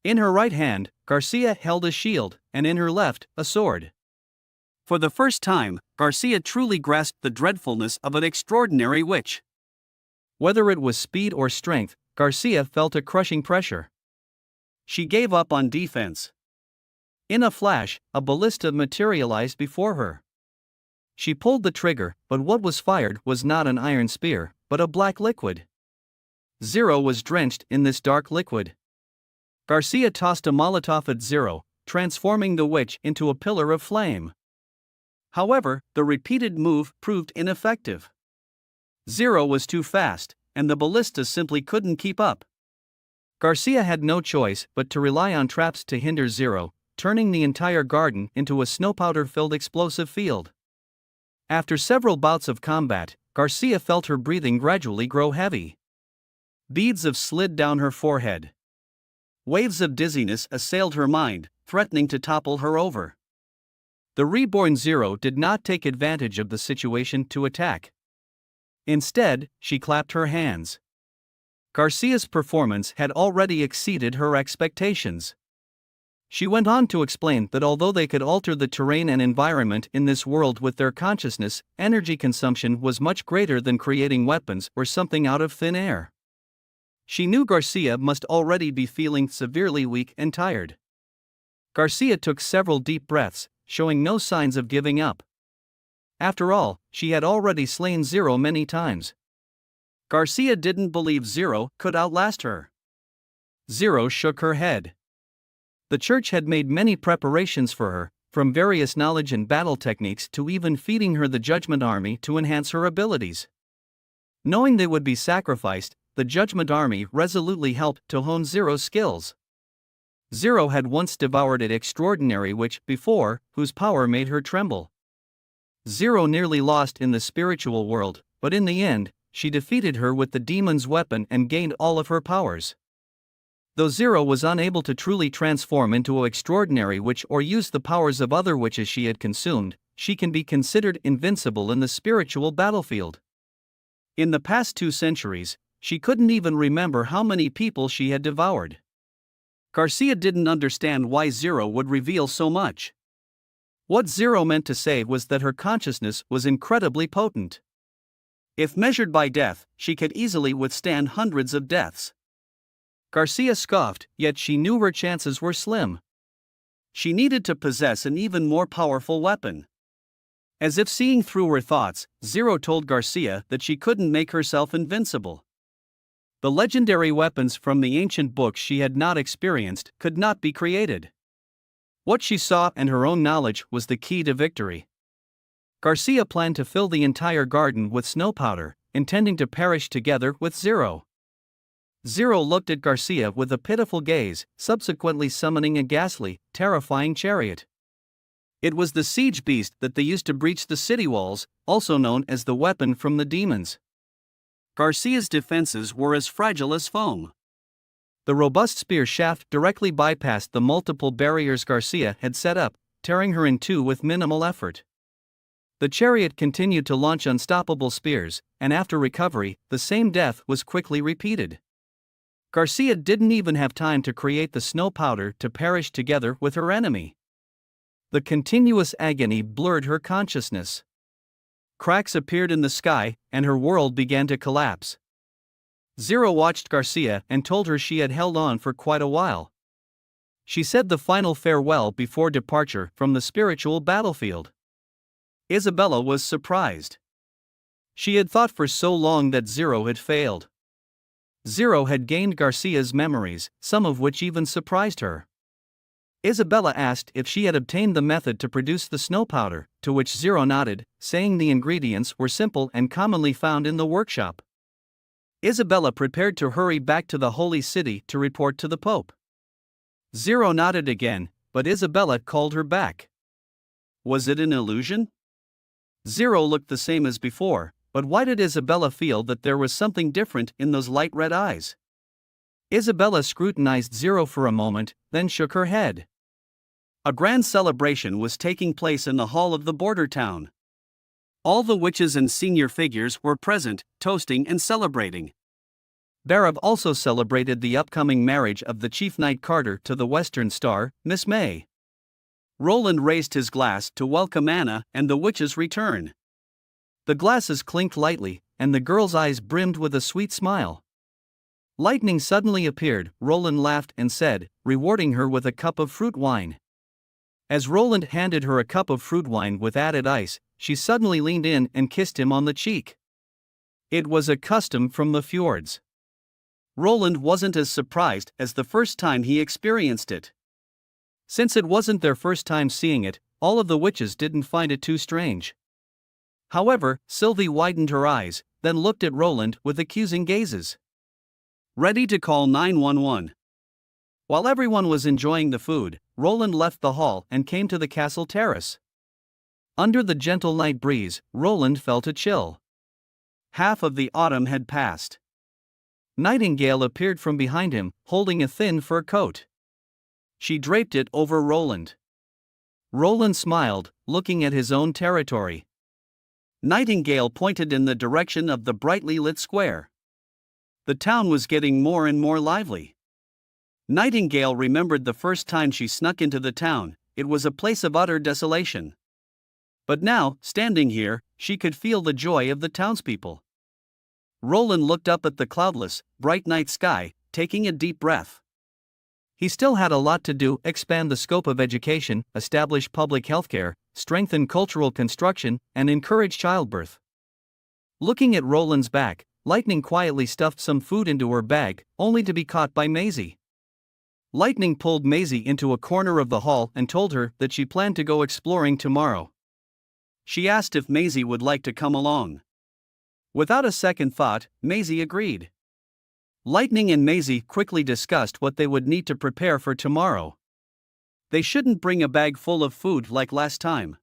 In her right hand, Garcia held a shield, and in her left, a sword. For the first time, Garcia truly grasped the dreadfulness of an extraordinary witch. Whether it was speed or strength, Garcia felt a crushing pressure. She gave up on defense. In a flash, a ballista materialized before her. She pulled the trigger, but what was fired was not an iron spear, but a black liquid. Zero was drenched in this dark liquid. Garcia tossed a Molotov at Zero, transforming the witch into a pillar of flame. However, the repeated move proved ineffective. Zero was too fast, and the ballista simply couldn't keep up. Garcia had no choice but to rely on traps to hinder Zero, turning the entire garden into a snowpowder-filled explosive field. After several bouts of combat, Garcia felt her breathing gradually grow heavy. Beads of slid down her forehead. Waves of dizziness assailed her mind, threatening to topple her over. The reborn Zero did not take advantage of the situation to attack. Instead, she clapped her hands. Garcia's performance had already exceeded her expectations. She went on to explain that although they could alter the terrain and environment in this world with their consciousness, energy consumption was much greater than creating weapons or something out of thin air. She knew Garcia must already be feeling severely weak and tired. Garcia took several deep breaths, showing no signs of giving up. After all, she had already slain Zero many times. Garcia didn't believe Zero could outlast her. Zero shook her head. The church had made many preparations for her, from various knowledge and battle techniques to even feeding her the Judgment Army to enhance her abilities. Knowing they would be sacrificed, the Judgment Army resolutely helped to hone Zero's skills. Zero had once devoured an extraordinary witch before, whose power made her tremble. Zero nearly lost in the spiritual world, but in the end, she defeated her with the demon's weapon and gained all of her powers. Though Zero was unable to truly transform into an extraordinary witch or use the powers of other witches she had consumed, she can be considered invincible in the spiritual battlefield. In the past 2 centuries, she couldn't even remember how many people she had devoured. Garcia didn't understand why Zero would reveal so much. What Zero meant to say was that her consciousness was incredibly potent. If measured by death, she could easily withstand hundreds of deaths. Garcia scoffed, yet she knew her chances were slim. She needed to possess an even more powerful weapon. As if seeing through her thoughts, Zero told Garcia that she couldn't make herself invincible. The legendary weapons from the ancient books she had not experienced could not be created. What she saw and her own knowledge was the key to victory. Garcia planned to fill the entire garden with snow powder, intending to perish together with Zero. Zero looked at Garcia with a pitiful gaze, subsequently summoning a ghastly, terrifying chariot. It was the siege beast that they used to breach the city walls, also known as the weapon from the demons. Garcia's defenses were as fragile as foam. The robust spear shaft directly bypassed the multiple barriers Garcia had set up, tearing her in two with minimal effort. The chariot continued to launch unstoppable spears, and after recovery, the same death was quickly repeated. Garcia didn't even have time to create the snow powder to perish together with her enemy. The continuous agony blurred her consciousness. Cracks appeared in the sky, and her world began to collapse. Zero watched Garcia and told her she had held on for quite a while. She said the final farewell before departure from the spiritual battlefield. Isabella was surprised. She had thought for so long that Zero had failed. Zero had gained Garcia's memories, some of which even surprised her. Isabella asked if she had obtained the method to produce the snow powder, to which Zero nodded, saying the ingredients were simple and commonly found in the workshop. Isabella prepared to hurry back to the Holy City to report to the Pope. Zero nodded again, but Isabella called her back. Was it an illusion? Zero looked the same as before, but why did Isabella feel that there was something different in those light red eyes? Isabella scrutinized Zero for a moment, then shook her head. A grand celebration was taking place in the hall of the border town. All the witches and senior figures were present, toasting and celebrating. Barab also celebrated the upcoming marriage of the Chief Knight Carter to the Western Star, Miss May. Roland raised his glass to welcome Anna and the witch's return. The glasses clinked lightly, and the girl's eyes brimmed with a sweet smile. Lightning suddenly appeared, Roland laughed and said, rewarding her with a cup of fruit wine. As Roland handed her a cup of fruit wine with added ice, she suddenly leaned in and kissed him on the cheek. It was a custom from the fjords. Roland wasn't as surprised as the first time he experienced it. Since it wasn't their first time seeing it, all of the witches didn't find it too strange. However, Sylvie widened her eyes, then looked at Roland with accusing gazes. Ready to call 911. While everyone was enjoying the food, Roland left the hall and came to the castle terrace. Under the gentle night breeze, Roland felt a chill. Half of the autumn had passed. Nightingale appeared from behind him, holding a thin fur coat. She draped it over Roland. Roland smiled, looking at his own territory. Nightingale pointed in the direction of the brightly lit square. The town was getting more and more lively. Nightingale remembered the first time she snuck into the town. It was a place of utter desolation. But now, standing here, she could feel the joy of the townspeople. Roland looked up at the cloudless, bright night sky, taking a deep breath. He still had a lot to do: expand the scope of education, establish public healthcare, strengthen cultural construction, and encourage childbirth. Looking at Roland's back, Lightning quietly stuffed some food into her bag, only to be caught by Maisie. Lightning pulled Maisie into a corner of the hall and told her that she planned to go exploring tomorrow. She asked if Maisie would like to come along. Without a second thought, Maisie agreed. Lightning and Maisie quickly discussed what they would need to prepare for tomorrow. They shouldn't bring a bag full of food like last time.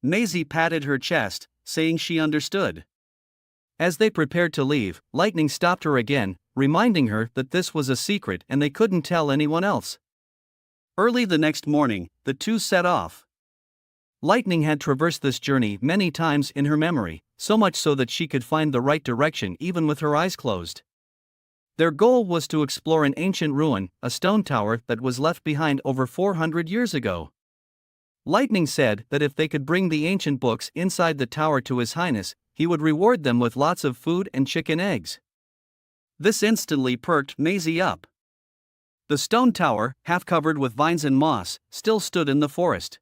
Maisie patted her chest, saying she understood. As they prepared to leave, Lightning stopped her again, reminding her that this was a secret and they couldn't tell anyone else. Early the next morning, the two set off. Lightning had traversed this journey many times in her memory, so much so that she could find the right direction even with her eyes closed. Their goal was to explore an ancient ruin, a stone tower that was left behind over 400 years ago. Lightning said that if they could bring the ancient books inside the tower to His Highness, he would reward them with lots of food and chicken eggs. This instantly perked Maisie up. The stone tower, half covered with vines and moss, still stood in the forest.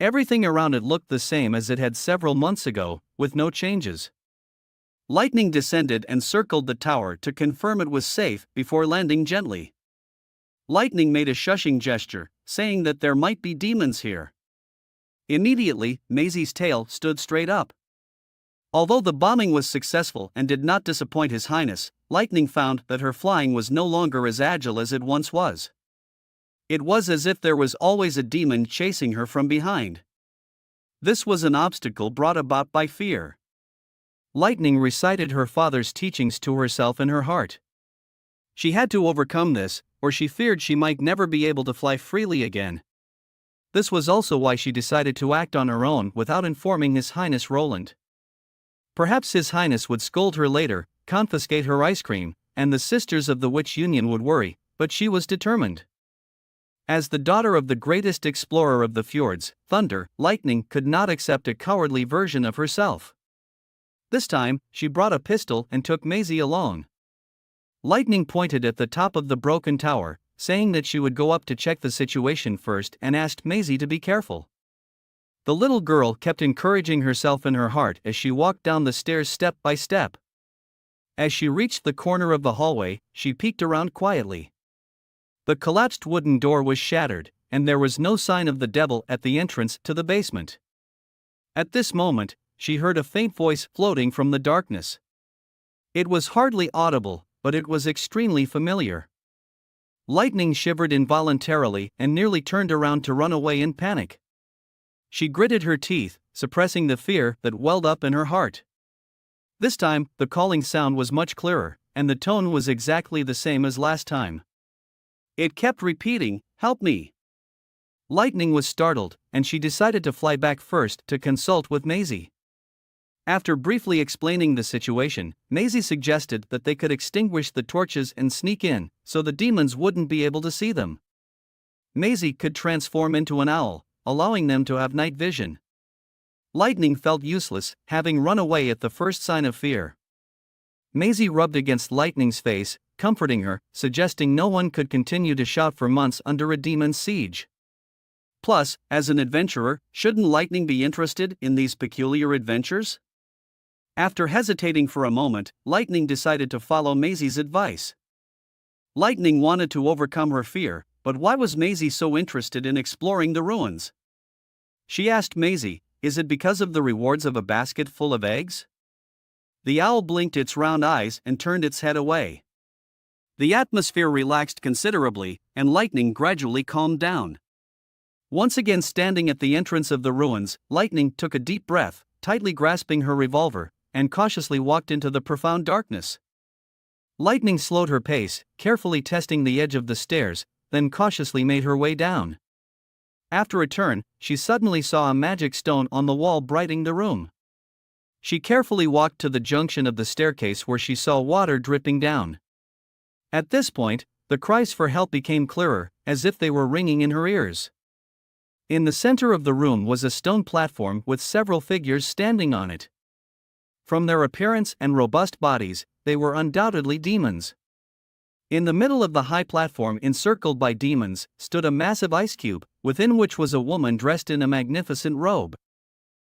Everything around it looked the same as it had several months ago, with no changes. Lightning descended and circled the tower to confirm it was safe before landing gently. Lightning made a shushing gesture, saying that there might be demons here. Immediately, Maisie's tail stood straight up. Although the bombing was successful and did not disappoint His Highness, Lightning found that her flying was no longer as agile as it once was. It was as if there was always a demon chasing her from behind. This was an obstacle brought about by fear. Lightning recited her father's teachings to herself in her heart. She had to overcome this, or she feared she might never be able to fly freely again. This was also why she decided to act on her own without informing His Highness Roland. Perhaps His Highness would scold her later, confiscate her ice cream, and the Sisters of the Witch Union would worry, but she was determined. As the daughter of the greatest explorer of the fjords, Thunder, Lightning could not accept a cowardly version of herself. This time, she brought a pistol and took Maisie along. Lightning pointed at the top of the broken tower, saying that she would go up to check the situation first and asked Maisie to be careful. The little girl kept encouraging herself in her heart as she walked down the stairs step by step. As she reached the corner of the hallway, she peeked around quietly. The collapsed wooden door was shattered, and there was no sign of the devil at the entrance to the basement. At this moment, she heard a faint voice floating from the darkness. It was hardly audible, but it was extremely familiar. Lightning shivered involuntarily and nearly turned around to run away in panic. She gritted her teeth, suppressing the fear that welled up in her heart. This time, the calling sound was much clearer, and the tone was exactly the same as last time. It kept repeating, "Help me." Lightning was startled, and she decided to fly back first to consult with Maisie. After briefly explaining the situation, Maisie suggested that they could extinguish the torches and sneak in, so the demons wouldn't be able to see them. Maisie could transform into an owl, allowing them to have night vision. Lightning felt useless, having run away at the first sign of fear. Maisie rubbed against Lightning's face, comforting her, suggesting no one could continue to shout for months under a demon's siege. Plus, as an adventurer, shouldn't Lightning be interested in these peculiar adventures? After hesitating for a moment, Lightning decided to follow Maisie's advice. Lightning wanted to overcome her fear, but why was Maisie so interested in exploring the ruins? She asked Maisie, "Is it because of the rewards of a basket full of eggs?" The owl blinked its round eyes and turned its head away. The atmosphere relaxed considerably, and Lightning gradually calmed down. Once again standing at the entrance of the ruins, Lightning took a deep breath, tightly grasping her revolver, and cautiously walked into the profound darkness. Lightning slowed her pace, carefully testing the edge of the stairs, then cautiously made her way down. After a turn, she suddenly saw a magic stone on the wall brightening the room. She carefully walked to the junction of the staircase where she saw water dripping down. At this point, the cries for help became clearer, as if they were ringing in her ears. In the center of the room was a stone platform with several figures standing on it. From their appearance and robust bodies, they were undoubtedly demons. In the middle of the high platform, encircled by demons, stood a massive ice cube, within which was a woman dressed in a magnificent robe.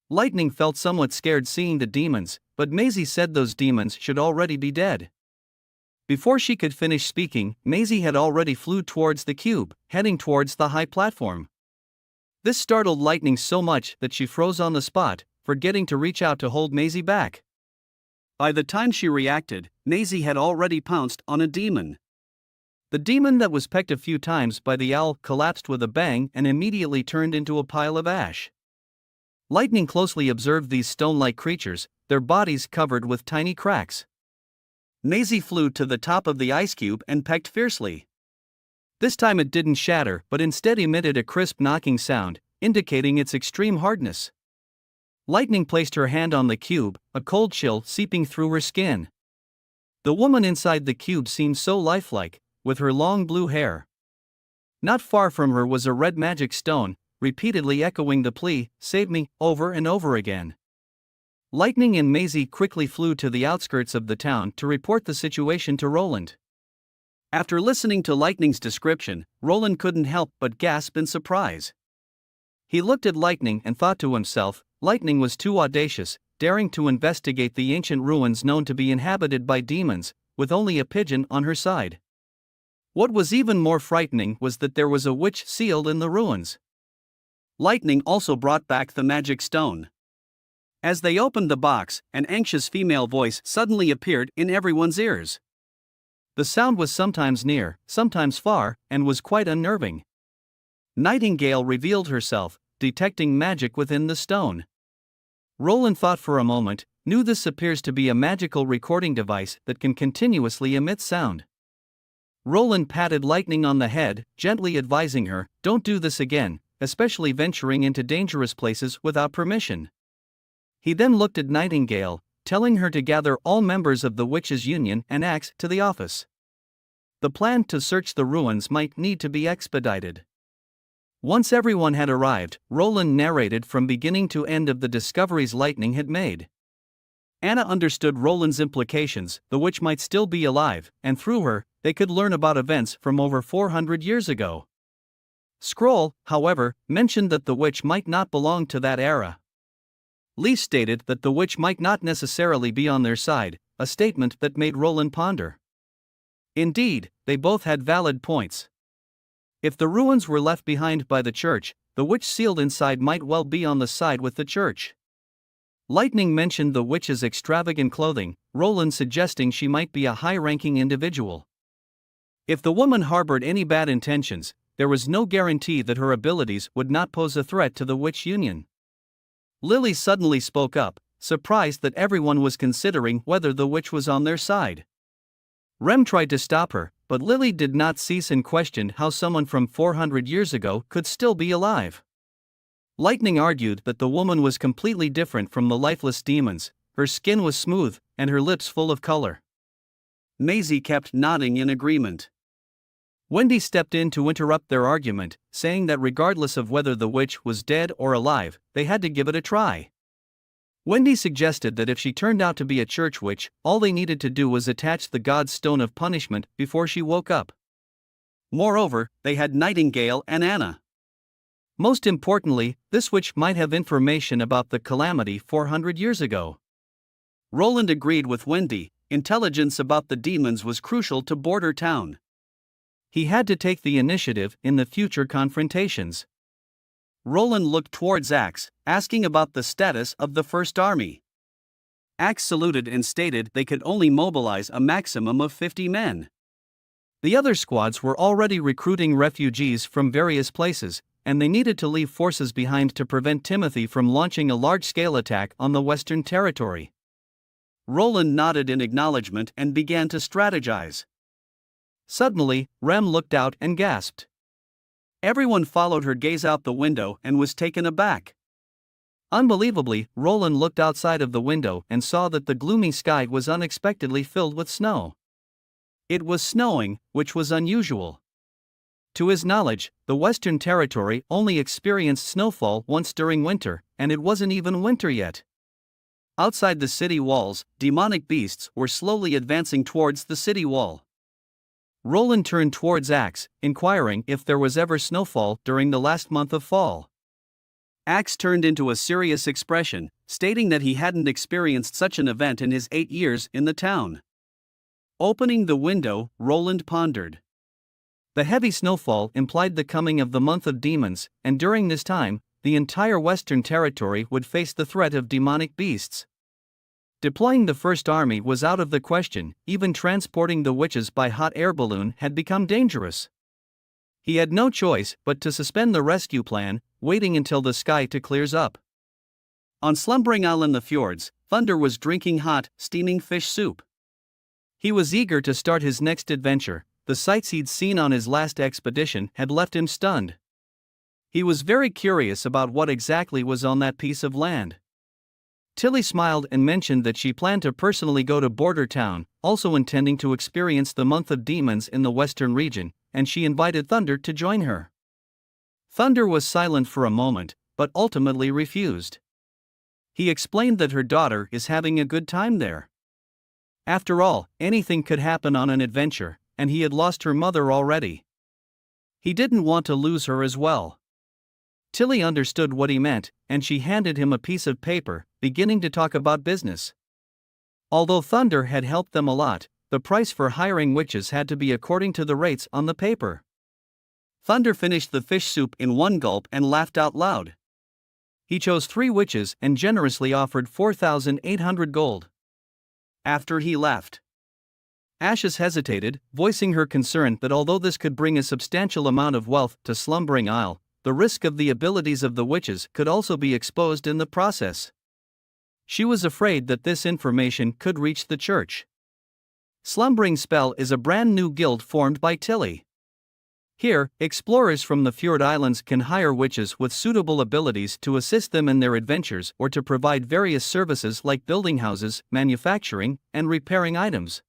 Lightning felt somewhat scared seeing the demons, but Maisie said those demons should already be dead. Before she could finish speaking, Maisie had already flew towards the cube, heading towards the high platform. This startled Lightning so much that she froze on the spot, forgetting to reach out to hold Maisie back. By the time she reacted, Maisie had already pounced on a demon. The demon that was pecked a few times by the owl collapsed with a bang and immediately turned into a pile of ash. Lightning closely observed these stone-like creatures, their bodies covered with tiny cracks. Maisie flew to the top of the ice cube and pecked fiercely. This time it didn't shatter but instead emitted a crisp knocking sound, indicating its extreme hardness. Lightning placed her hand on the cube, a cold chill seeping through her skin. The woman inside the cube seemed so lifelike, with her long blue hair. Not far from her was a red magic stone, repeatedly echoing the plea, "Save me," over and over again. Lightning and Maisie quickly flew to the outskirts of the town to report the situation to Roland. After listening to Lightning's description, Roland couldn't help but gasp in surprise. He looked at Lightning and thought to himself, Lightning was too audacious, daring to investigate the ancient ruins known to be inhabited by demons, with only a pigeon on her side. What was even more frightening was that there was a witch sealed in the ruins. Lightning also brought back the magic stone. As they opened the box, an anxious female voice suddenly appeared in everyone's ears. The sound was sometimes near, sometimes far, and was quite unnerving. Nightingale revealed herself, detecting magic within the stone. Roland thought for a moment, knew this appears to be a magical recording device that can continuously emit sound. Roland patted Lightning on the head, gently advising her, "Don't do this again, especially venturing into dangerous places without permission." He then looked at Nightingale, telling her to gather all members of the Witches' Union and axe to the office. The plan to search the ruins might need to be expedited. Once everyone had arrived, Roland narrated from beginning to end of the discoveries Lightning had made. Anna understood Roland's implications, the witch might still be alive, and through her, they could learn about events from over 400 years ago. Scroll, however, mentioned that the witch might not belong to that era. Leaf stated that the witch might not necessarily be on their side, a statement that made Roland ponder. Indeed, they both had valid points. If the ruins were left behind by the church, the witch sealed inside might well be on the side with the church. Lightning mentioned the witch's extravagant clothing, Roland suggesting she might be a high-ranking individual. If the woman harbored any bad intentions, there was no guarantee that her abilities would not pose a threat to the Witch Union. Lily suddenly spoke up, surprised that everyone was considering whether the witch was on their side. Rem tried to stop her, but Lily did not cease and questioned how someone from 400 years ago could still be alive. Lightning argued that the woman was completely different from the lifeless demons, her skin was smooth, and her lips full of color. Maisie kept nodding in agreement. Wendy stepped in to interrupt their argument, saying that regardless of whether the witch was dead or alive, they had to give it a try. Wendy suggested that if she turned out to be a church witch, all they needed to do was attach the god's stone of punishment before she woke up. Moreover, they had Nightingale and Anna. Most importantly, this witch might have information about the calamity 400 years ago. Roland agreed with Wendy, intelligence about the demons was crucial to Border Town. He had to take the initiative in the future confrontations. Roland looked towards Axe, asking about the status of the First Army. Axe saluted and stated they could only mobilize a maximum of 50 men. The other squads were already recruiting refugees from various places, and they needed to leave forces behind to prevent Timothy from launching a large-scale attack on the Western Territory. Roland nodded in acknowledgement and began to strategize. Suddenly, Rem looked out and gasped. Everyone followed her gaze out the window and was taken aback. Unbelievably, Roland looked outside of the window and saw that the gloomy sky was unexpectedly filled with snow. It was snowing, which was unusual. To his knowledge, the Western Territory only experienced snowfall once during winter, and it wasn't even winter yet. Outside the city walls, demonic beasts were slowly advancing towards the city wall. Roland turned towards Axe, inquiring if there was ever snowfall during the last month of fall. Axe turned into a serious expression, stating that he hadn't experienced such an event in his 8 years in the town. Opening the window, Roland pondered. The heavy snowfall implied the coming of the month of demons, and during this time, the entire Western Territory would face the threat of demonic beasts. Deploying the First Army was out of the question, even transporting the witches by hot air balloon had become dangerous. He had no choice but to suspend the rescue plan, waiting until the sky clears up. On Slumbering Isle in the fjords, Thunder was drinking hot, steaming fish soup. He was eager to start his next adventure. The sights he'd seen on his last expedition had left him stunned. He was very curious about what exactly was on that piece of land. Tilly smiled and mentioned that she planned to personally go to Border Town, also intending to experience the month of demons in the western region, and she invited Thunder to join her. Thunder was silent for a moment, but ultimately refused. He explained that her daughter is having a good time there. After all, anything could happen on an adventure, and he had lost her mother already. He didn't want to lose her as well. Tilly understood what he meant, and she handed him a piece of paper, beginning to talk about business. Although Thunder had helped them a lot, the price for hiring witches had to be according to the rates on the paper. Thunder finished the fish soup in one gulp and laughed out loud. He chose 3 witches and generously offered 4,800 gold. After he left, Ashes hesitated, voicing her concern that although this could bring a substantial amount of wealth to Slumbering Isle, the risk of the abilities of the witches could also be exposed in the process. She was afraid that this information could reach the church. Slumbering Spell is a brand new guild formed by Tilly. Here, explorers from the Fjord Islands can hire witches with suitable abilities to assist them in their adventures or to provide various services like building houses, manufacturing, and repairing items.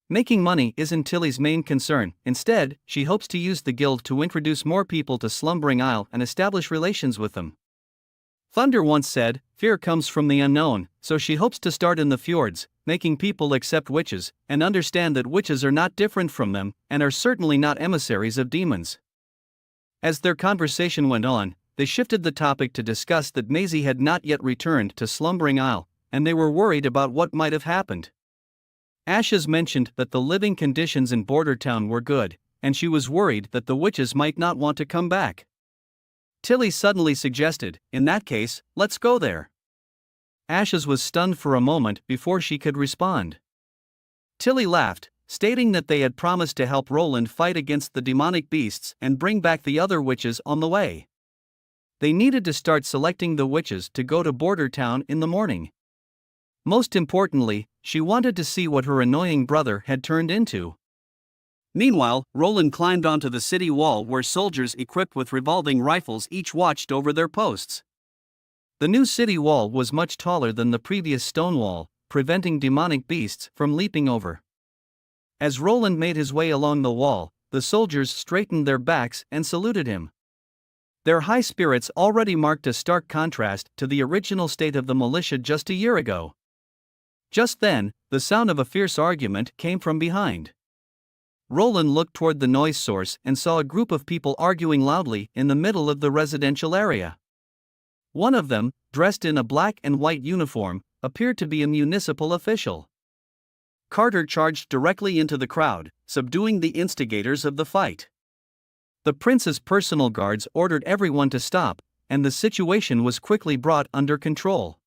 Making money isn't Tilly's main concern. Instead, she hopes to use the guild to introduce more people to Slumbering Isle and establish relations with them. Thunder once said, "Fear comes from the unknown," so she hopes to start in the fjords, making people accept witches, and understand that witches are not different from them, and are certainly not emissaries of demons. As their conversation went on, they shifted the topic to discuss that Maisie had not yet returned to Slumbering Isle, and they were worried about what might have happened. Ashes mentioned that the living conditions in Border Town were good, and she was worried that the witches might not want to come back. Tilly suddenly suggested, "In that case, let's go there." Ashes was stunned for a moment before she could respond. Tilly laughed, stating that they had promised to help Roland fight against the demonic beasts and bring back the other witches on the way. They needed to start selecting the witches to go to Border Town in the morning. Most importantly, she wanted to see what her annoying brother had turned into. Meanwhile, Roland climbed onto the city wall where soldiers equipped with revolving rifles each watched over their posts. The new city wall was much taller than the previous stone wall, preventing demonic beasts from leaping over. As Roland made his way along the wall, the soldiers straightened their backs and saluted him. Their high spirits already marked a stark contrast to the original state of the militia just a year ago. Just then, the sound of a fierce argument came from behind. Roland looked toward the noise source and saw a group of people arguing loudly in the middle of the residential area. One of them, dressed in a black and white uniform, appeared to be a municipal official. Carter charged directly into the crowd, subduing the instigators of the fight. The prince's personal guards ordered everyone to stop, and the situation was quickly brought under control.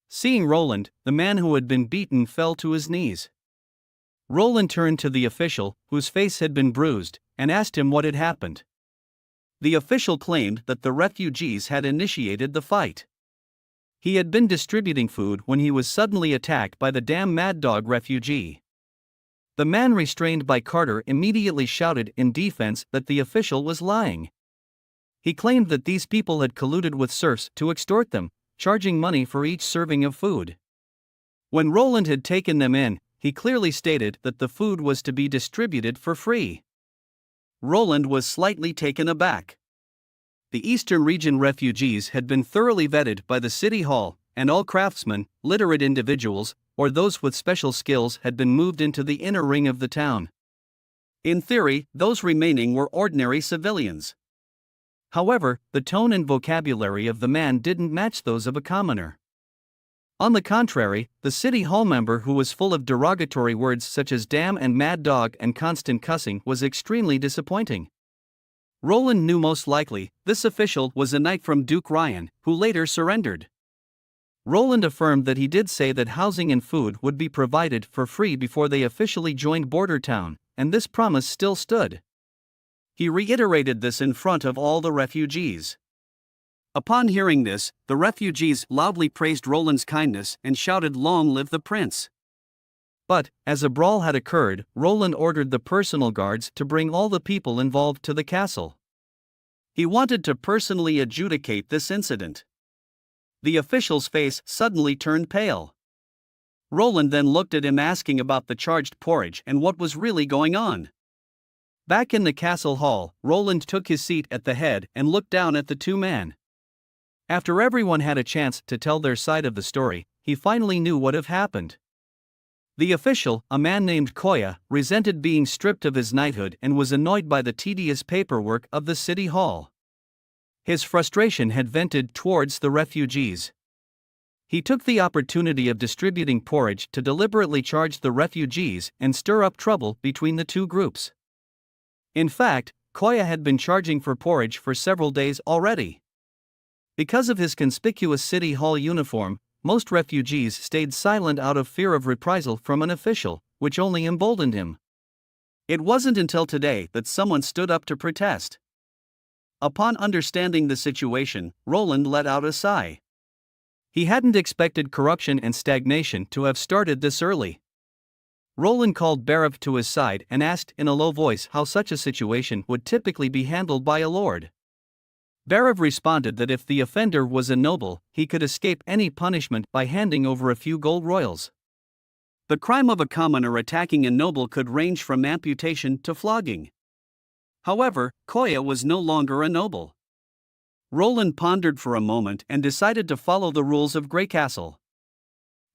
Seeing Roland, the man who had been beaten fell to his knees. Roland turned to the official, whose face had been bruised, and asked him what had happened. The official claimed that the refugees had initiated the fight. He had been distributing food when he was suddenly attacked by the damn mad dog refugee. The man restrained by Carter immediately shouted in defense that the official was lying. He claimed that these people had colluded with serfs to extort them, charging money for each serving of food. When Roland had taken them in, he clearly stated that the food was to be distributed for free. Roland was slightly taken aback. The Eastern region refugees had been thoroughly vetted by the city hall, and all craftsmen, literate individuals, or those with special skills had been moved into the inner ring of the town. In theory, those remaining were ordinary civilians. However, the tone and vocabulary of the man didn't match those of a commoner. On the contrary, the city hall member, who was full of derogatory words such as damn and mad dog and constant cussing, was extremely disappointing. Roland knew most likely this official was a knight from Duke Ryan, who later surrendered. Roland affirmed that he did say that housing and food would be provided for free before they officially joined Border Town, and this promise still stood. He reiterated this in front of all the refugees. Upon hearing this, the refugees loudly praised Roland's kindness and shouted, "Long live the prince!" But, as a brawl had occurred, Roland ordered the personal guards to bring all the people involved to the castle. He wanted to personally adjudicate this incident. The official's face suddenly turned pale. Roland then looked at him, asking about the charged porridge and what was really going on. Back in the castle hall, Roland took his seat at the head and looked down at the two men. After everyone had a chance to tell their side of the story, he finally knew what had happened. The official, a man named Koya, resented being stripped of his knighthood and was annoyed by the tedious paperwork of the city hall. His frustration had vented towards the refugees. He took the opportunity of distributing porridge to deliberately charge the refugees and stir up trouble between the two groups. In fact, Koya had been charging for porridge for several days already. Because of his conspicuous city hall uniform, most refugees stayed silent out of fear of reprisal from an official, which only emboldened him. It wasn't until today that someone stood up to protest. Upon understanding the situation, Roland let out a sigh. He hadn't expected corruption and stagnation to have started this early. Roland called Barav to his side and asked in a low voice how such a situation would typically be handled by a lord. Barav responded that if the offender was a noble, he could escape any punishment by handing over a few gold royals. The crime of a commoner attacking a noble could range from amputation to flogging. However, Koya was no longer a noble. Roland pondered for a moment and decided to follow the rules of Grey Castle.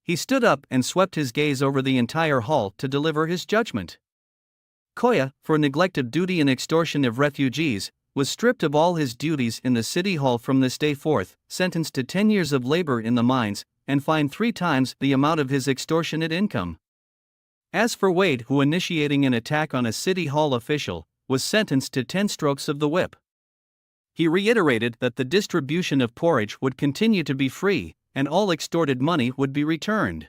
He stood up and swept his gaze over the entire hall to deliver his judgment. Koya, for neglect of duty and extortion of refugees, was stripped of all his duties in the city hall from this day forth, sentenced to 10 years of labor in the mines, and fined 3 times the amount of his extortionate income. As for Wade, who initiating an attack on a city hall official, was sentenced to 10 strokes of the whip. He reiterated that the distribution of porridge would continue to be free, and all extorted money would be returned.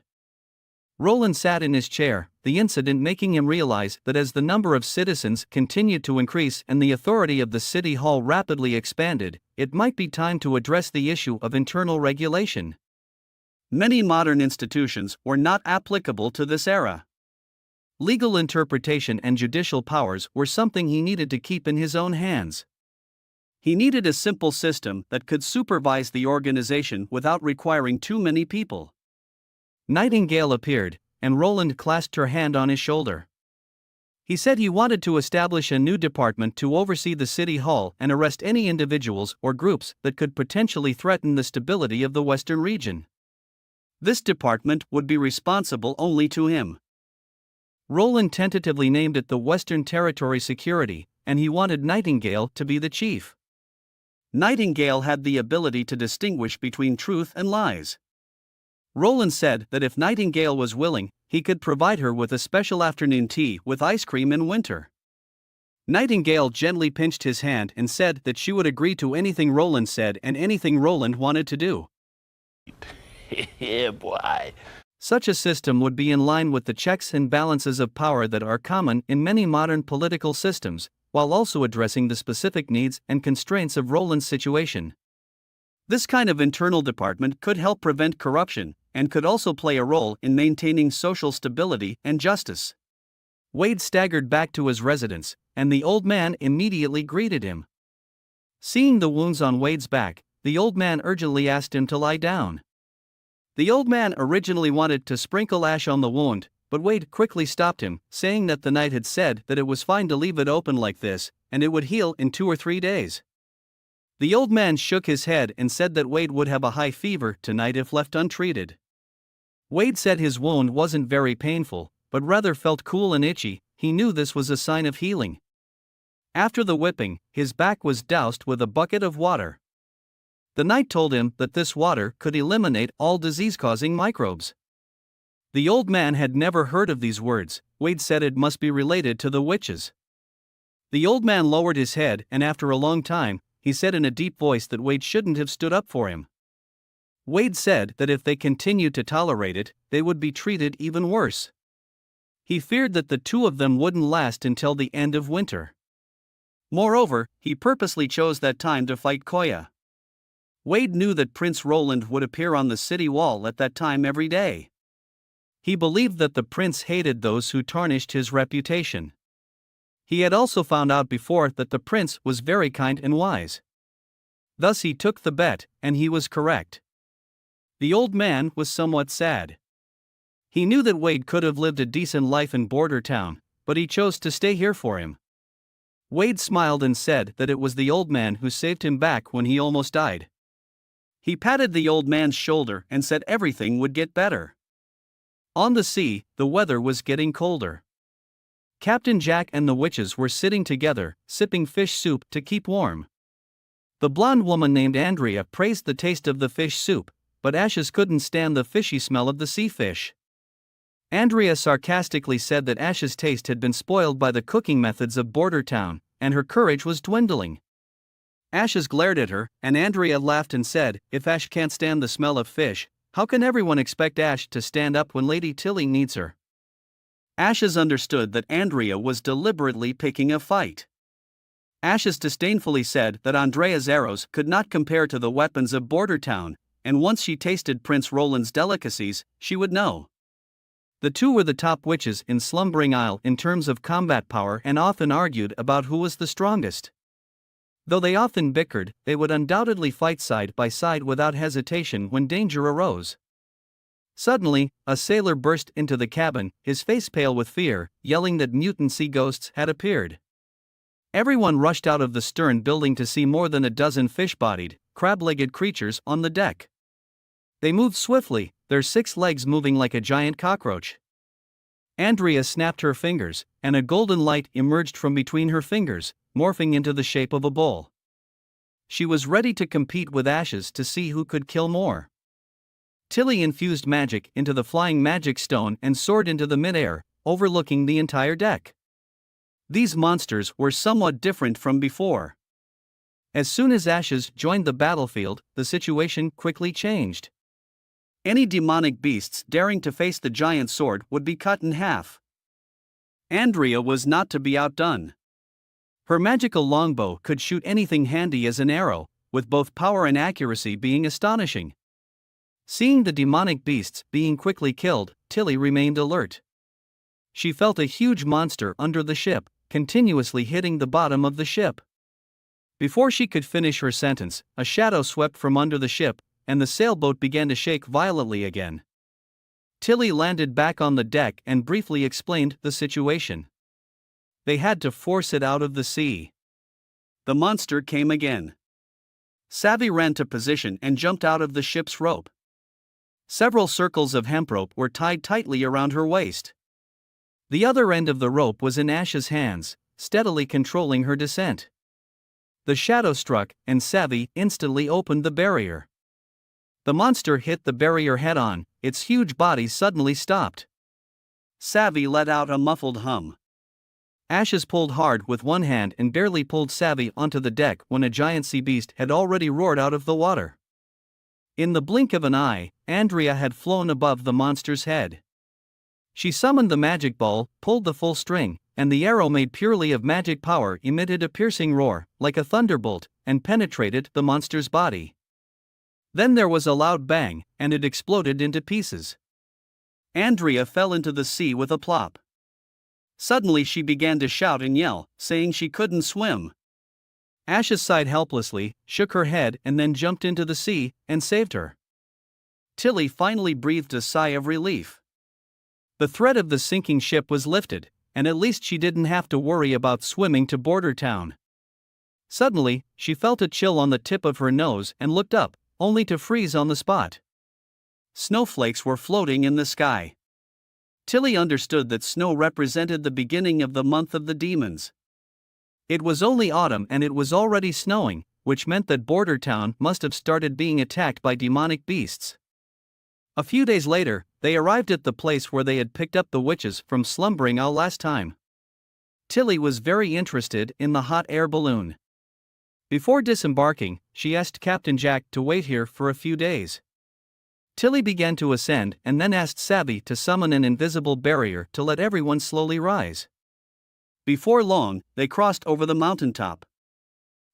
Roland sat in his chair, the incident making him realize that as the number of citizens continued to increase and the authority of the city hall rapidly expanded, it might be time to address the issue of internal regulation. Many modern institutions were not applicable to this era. Legal interpretation and judicial powers were something he needed to keep in his own hands. He needed a simple system that could supervise the organization without requiring too many people. Nightingale appeared, and Roland clasped her hand on his shoulder. He said he wanted to establish a new department to oversee the city hall and arrest any individuals or groups that could potentially threaten the stability of the Western region. This department would be responsible only to him. Roland tentatively named it the Western Territory Security, and he wanted Nightingale to be the chief. Nightingale had the ability to distinguish between truth and lies. Roland said that if Nightingale was willing, he could provide her with a special afternoon tea with ice cream in winter. Nightingale gently pinched his hand and said that she would agree to anything Roland said and anything Roland wanted to do.
Yeah, boy.
Such a system would be in line with the checks and balances of power that are common in many modern political systems, while also addressing the specific needs and constraints of Roland's situation.
This kind of internal department could help prevent corruption, and could also play a role in maintaining social stability and justice.
Wade staggered back to his residence, and the old man immediately greeted him. Seeing the wounds on Wade's back, the old man urgently asked him to lie down. The old man originally wanted to sprinkle ash on the wound, but Wade quickly stopped him, saying that the knight had said that it was fine to leave it open like this, and it would heal in 2 or 3 days. The old man shook his head and said that Wade would have a high fever tonight if left untreated. Wade said his wound wasn't very painful, but rather felt cool and itchy. He knew this was a sign of healing. After the whipping, his back was doused with a bucket of water. The knight told him that this water could eliminate all disease-causing microbes. The old man had never heard of these words. Wade said it must be related to the witches. The old man lowered his head, and after a long time, he said in a deep voice that Wade shouldn't have stood up for him. Wade said that if they continued to tolerate it, they would be treated even worse. He feared that the two of them wouldn't last until the end of winter. Moreover, he purposely chose that time to fight Koya. Wade knew that Prince Roland would appear on the city wall at that time every day. He believed that the prince hated those who tarnished his reputation. He had also found out before that the prince was very kind and wise. Thus he took the bet, and he was correct. The old man was somewhat sad. He knew that Wade could have lived a decent life in Border Town, but he chose to stay here for him. Wade smiled and said that it was the old man who saved him back when he almost died. He patted the old man's shoulder and said everything would get better. On the sea, the weather was getting colder. Captain Jack and the witches were sitting together, sipping fish soup to keep warm. The blonde woman named Andrea praised the taste of the fish soup, but Ashes couldn't stand the fishy smell of the sea fish. Andrea sarcastically said that Ash's taste had been spoiled by the cooking methods of Border Town, and her courage was dwindling. Ashes glared at her, and Andrea laughed and said, "If Ash can't stand the smell of fish, how can everyone expect Ash to stand up when Lady Tilly needs her?" Ashes understood that Andrea was deliberately picking a fight. Ashes disdainfully said that Andrea's arrows could not compare to the weapons of Border Town, and once she tasted Prince Roland's delicacies, she would know. The two were the top witches in Slumbering Isle in terms of combat power and often argued about who was the strongest. Though they often bickered, they would undoubtedly fight side by side without hesitation when danger arose. Suddenly, a sailor burst into the cabin, his face pale with fear, yelling that mutant sea ghosts had appeared. Everyone rushed out of the stern building to see more than a dozen fish-bodied, crab-legged creatures on the deck. They moved swiftly, their 6 legs moving like a giant cockroach. Andrea snapped her fingers, and a golden light emerged from between her fingers, morphing into the shape of a bull. She was ready to compete with Ashes to see who could kill more. Tilly infused magic into the flying magic stone and soared into the midair, overlooking the entire deck. These monsters were somewhat different from before. As soon as Ashes joined the battlefield, the situation quickly changed. Any demonic beasts daring to face the giant sword would be cut in half. Andrea was not to be outdone. Her magical longbow could shoot anything handy as an arrow, with both power and accuracy being astonishing. Seeing the demonic beasts being quickly killed, Tilly remained alert. She felt a huge monster under the ship, continuously hitting the bottom of the ship. Before she could finish her sentence, a shadow swept from under the ship, and the sailboat began to shake violently again. Tilly landed back on the deck and briefly explained the situation. They had to force it out of the sea. The monster came again. Savvy ran to position and jumped out of the ship's rope. Several circles of hemp rope were tied tightly around her waist. The other end of the rope was in Ash's hands, steadily controlling her descent. The shadow struck, and Savvy instantly opened the barrier. The monster hit the barrier head-on, its huge body suddenly stopped. Savvy let out a muffled hum.
Ashes pulled hard with one hand and barely pulled Savvy onto the deck when a giant sea beast had already roared out of the water. In the blink of an eye, Andrea had flown above the monster's head. She summoned the magic ball, pulled the full string, and the arrow made purely of magic power emitted a piercing roar, like a thunderbolt, and penetrated the monster's body. Then there was a loud bang, and it exploded into pieces. Andrea fell into the sea with a plop. Suddenly she began to shout and yell, saying she couldn't swim. Ashes sighed helplessly, shook her head and then jumped into the sea, and saved her. Tilly finally breathed a sigh of relief. The threat of the sinking ship was lifted, and at least she didn't have to worry about swimming to Border Town. Suddenly, she felt a chill on the tip of her nose and looked up, only to freeze on the spot. Snowflakes were floating in the sky. Tilly understood that snow represented the beginning of the month of the demons. It was only autumn and it was already snowing, which meant that Border Town must have started being attacked by demonic beasts. A few days later, they arrived at the place where they had picked up the witches from slumbering all last time. Tilly was very interested in the hot air balloon. Before disembarking, she asked Captain Jack to wait here for a few days. Tilly began to ascend and then asked Savvy to summon an invisible barrier to let everyone slowly rise. Before long, they crossed over the mountaintop.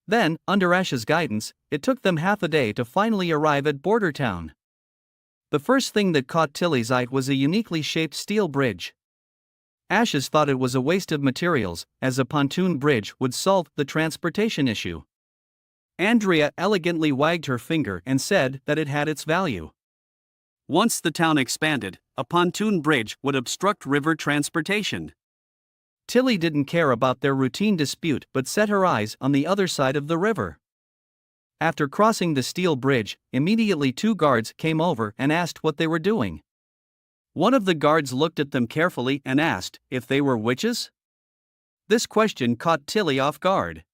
Then, under Ash's guidance, it took them half a day to finally arrive at Border Town. The first thing that caught Tilly's eye was a uniquely shaped steel bridge. Ashes thought it was a waste of materials, as a pontoon bridge would solve the transportation issue. Andrea elegantly wagged her finger and said that it had its value. Once the town expanded, a pontoon bridge would obstruct river transportation. Tilly didn't care about their routine dispute but set her eyes on the other side of the river. After crossing the steel bridge, immediately two guards came over and asked what they were doing. One of the guards looked at them carefully and asked if they were witches. This question caught Tilly off guard.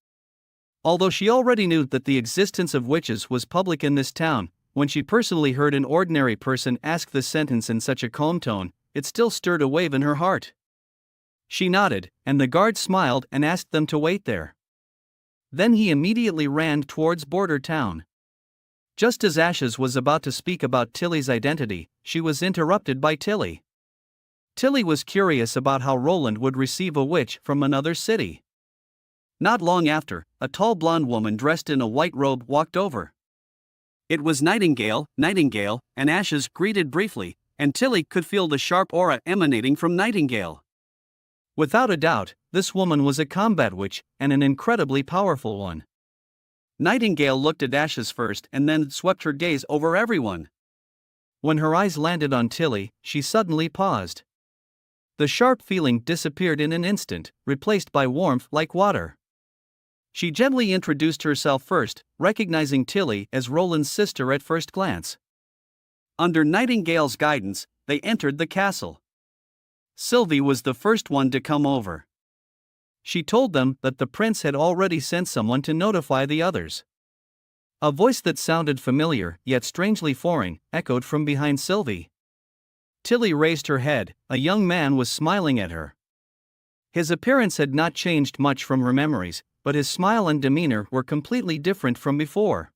Although she already knew that the existence of witches was public in this town, when she personally heard an ordinary person ask this sentence in such a calm tone, it still stirred a wave in her heart. She nodded, and the guard smiled and asked them to wait there. Then he immediately ran towards Border Town. Just as Ashes was about to speak about Tilly's identity, she was interrupted by Tilly. Tilly was curious about how Roland would receive a witch from another city. Not long after, a tall blonde woman dressed in a white robe walked over. It was Nightingale, and Ashes greeted briefly, and Tilly could feel the sharp aura emanating from Nightingale. Without a doubt, this woman was a combat witch, and an incredibly powerful one. Nightingale looked at Ashes first and then swept her gaze over everyone. When her eyes landed on Tilly, she suddenly paused. The sharp feeling disappeared in an instant, replaced by warmth like water. She gently introduced herself first, recognizing Tilly as Roland's sister at first glance. Under Nightingale's guidance, they entered the castle. Sylvie was the first one to come over. She told them that the prince had already sent someone to notify the others. A voice that sounded familiar, yet strangely foreign, echoed from behind Sylvie. Tilly raised her head. A young man was smiling at her. His appearance had not changed much from her memories, but his smile and demeanor were completely different from before.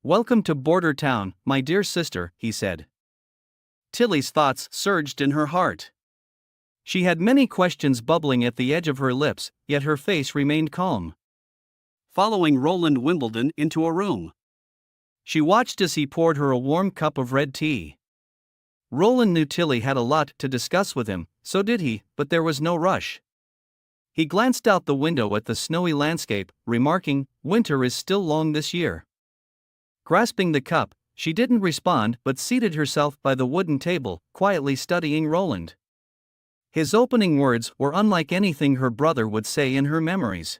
"Welcome to Border Town, my dear sister," he said. Tilly's thoughts surged in her heart. She had many questions bubbling at the edge of her lips, yet her face remained calm. Following Roland Wimbledon into a room, she watched as he poured her a warm cup of red tea. Roland knew Tilly had a lot to discuss with him, so did he, but there was no rush. He glanced out the window at the snowy landscape, remarking, "Winter is still long this year." Grasping the cup, she didn't respond but seated herself by the wooden table, quietly studying Roland. His opening words were unlike anything her brother would say in her memories.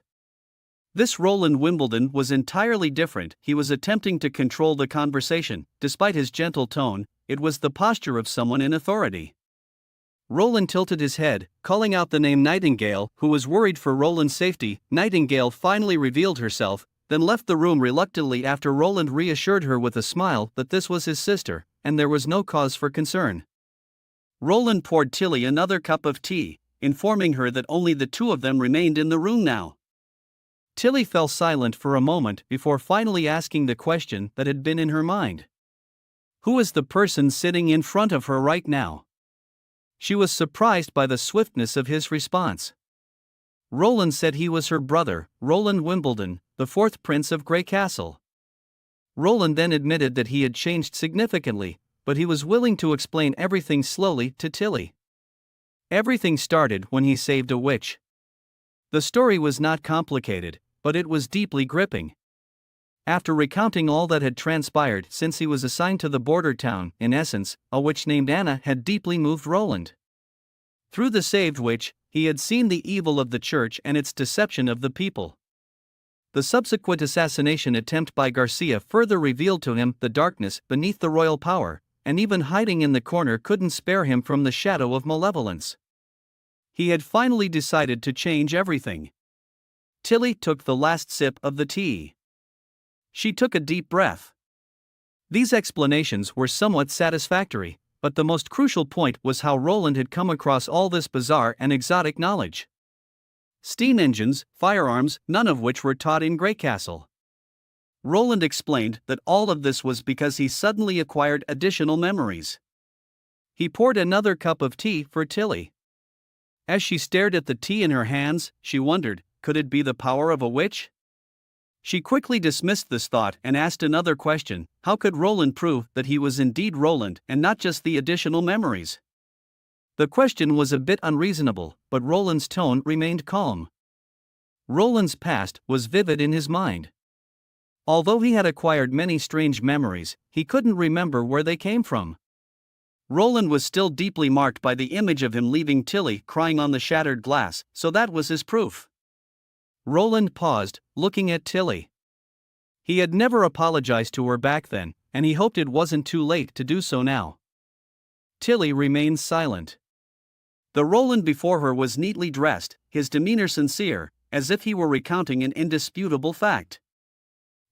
This Roland Wimbledon was entirely different. He was attempting to control the conversation. Despite his gentle tone, it was the posture of someone in authority. Roland tilted his head, calling out the name Nightingale, who was worried for Roland's safety. Nightingale finally revealed herself, then left the room reluctantly after Roland reassured her with a smile that this was his sister, and there was no cause for concern. Roland poured Tilly another cup of tea, informing her that only the two of them remained in the room now. Tilly fell silent for a moment before finally asking the question that had been in her mind. Who is the person sitting in front of her right now? She was surprised by the swiftness of his response. Roland said he was her brother, Roland Wimbledon, the fourth prince of Grey Castle. Roland then admitted that he had changed significantly, but he was willing to explain everything slowly to Tilly. Everything started when he saved a witch. The story was not complicated, but it was deeply gripping. After recounting all that had transpired since he was assigned to the border town, in essence, a witch named Anna had deeply moved Roland. Through the saved witch, he had seen the evil of the church and its deception of the people. The subsequent assassination attempt by Garcia further revealed to him the darkness beneath the royal power, and even hiding in the corner couldn't spare him from the shadow of malevolence. He had finally decided to change everything. Tilly took the last sip of the tea. She took a deep breath. These explanations were somewhat satisfactory, but the most crucial point was how Roland had come across all this bizarre and exotic knowledge. Steam engines, firearms, none of which were taught in Grey Castle. Roland explained that all of this was because he suddenly acquired additional memories. He poured another cup of tea for Tilly. As she stared at the tea in her hands, she wondered, could it be the power of a witch? She quickly dismissed this thought and asked another question: how could Roland prove that he was indeed Roland and not just the additional memories? The question was a bit unreasonable, but Roland's tone remained calm. Roland's past was vivid in his mind. Although he had acquired many strange memories, he couldn't remember where they came from. Roland was still deeply marked by the image of him leaving Tilly crying on the shattered glass, so that was his proof. Roland paused, looking at Tilly. He had never apologized to her back then, and he hoped it wasn't too late to do so now. Tilly remained silent. The Roland before her was neatly dressed, his demeanor sincere, as if he were recounting an indisputable fact.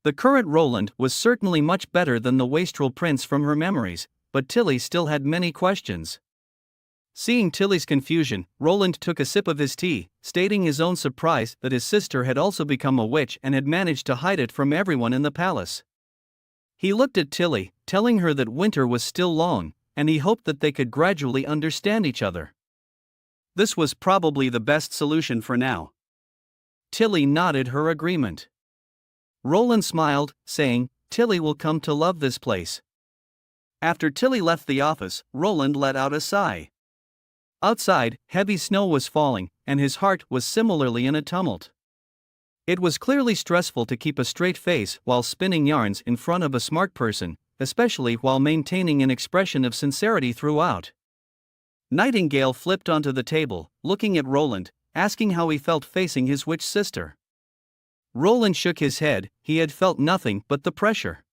The current Roland was certainly much better than the wastrel prince from her memories, but Tilly still had many questions. Seeing Tilly's confusion, Roland took a sip of his tea, stating his own surprise that his sister had also become a witch and had managed to hide it from everyone in the palace. He looked at Tilly, telling her that winter was still long, and he hoped that they could gradually understand each other. This was probably the best solution for now. Tilly nodded her agreement. Roland smiled, saying, "Tilly will come to love this place." After Tilly left the office, Roland let out a sigh. Outside, heavy snow was falling, and his heart was similarly in a tumult. It was clearly stressful to keep a straight face while spinning yarns in front of a smart person, especially while maintaining an expression of sincerity throughout. Nightingale flipped onto the table, looking at Roland, asking how he felt facing his witch sister. Roland shook his head. He had felt nothing but the pressure.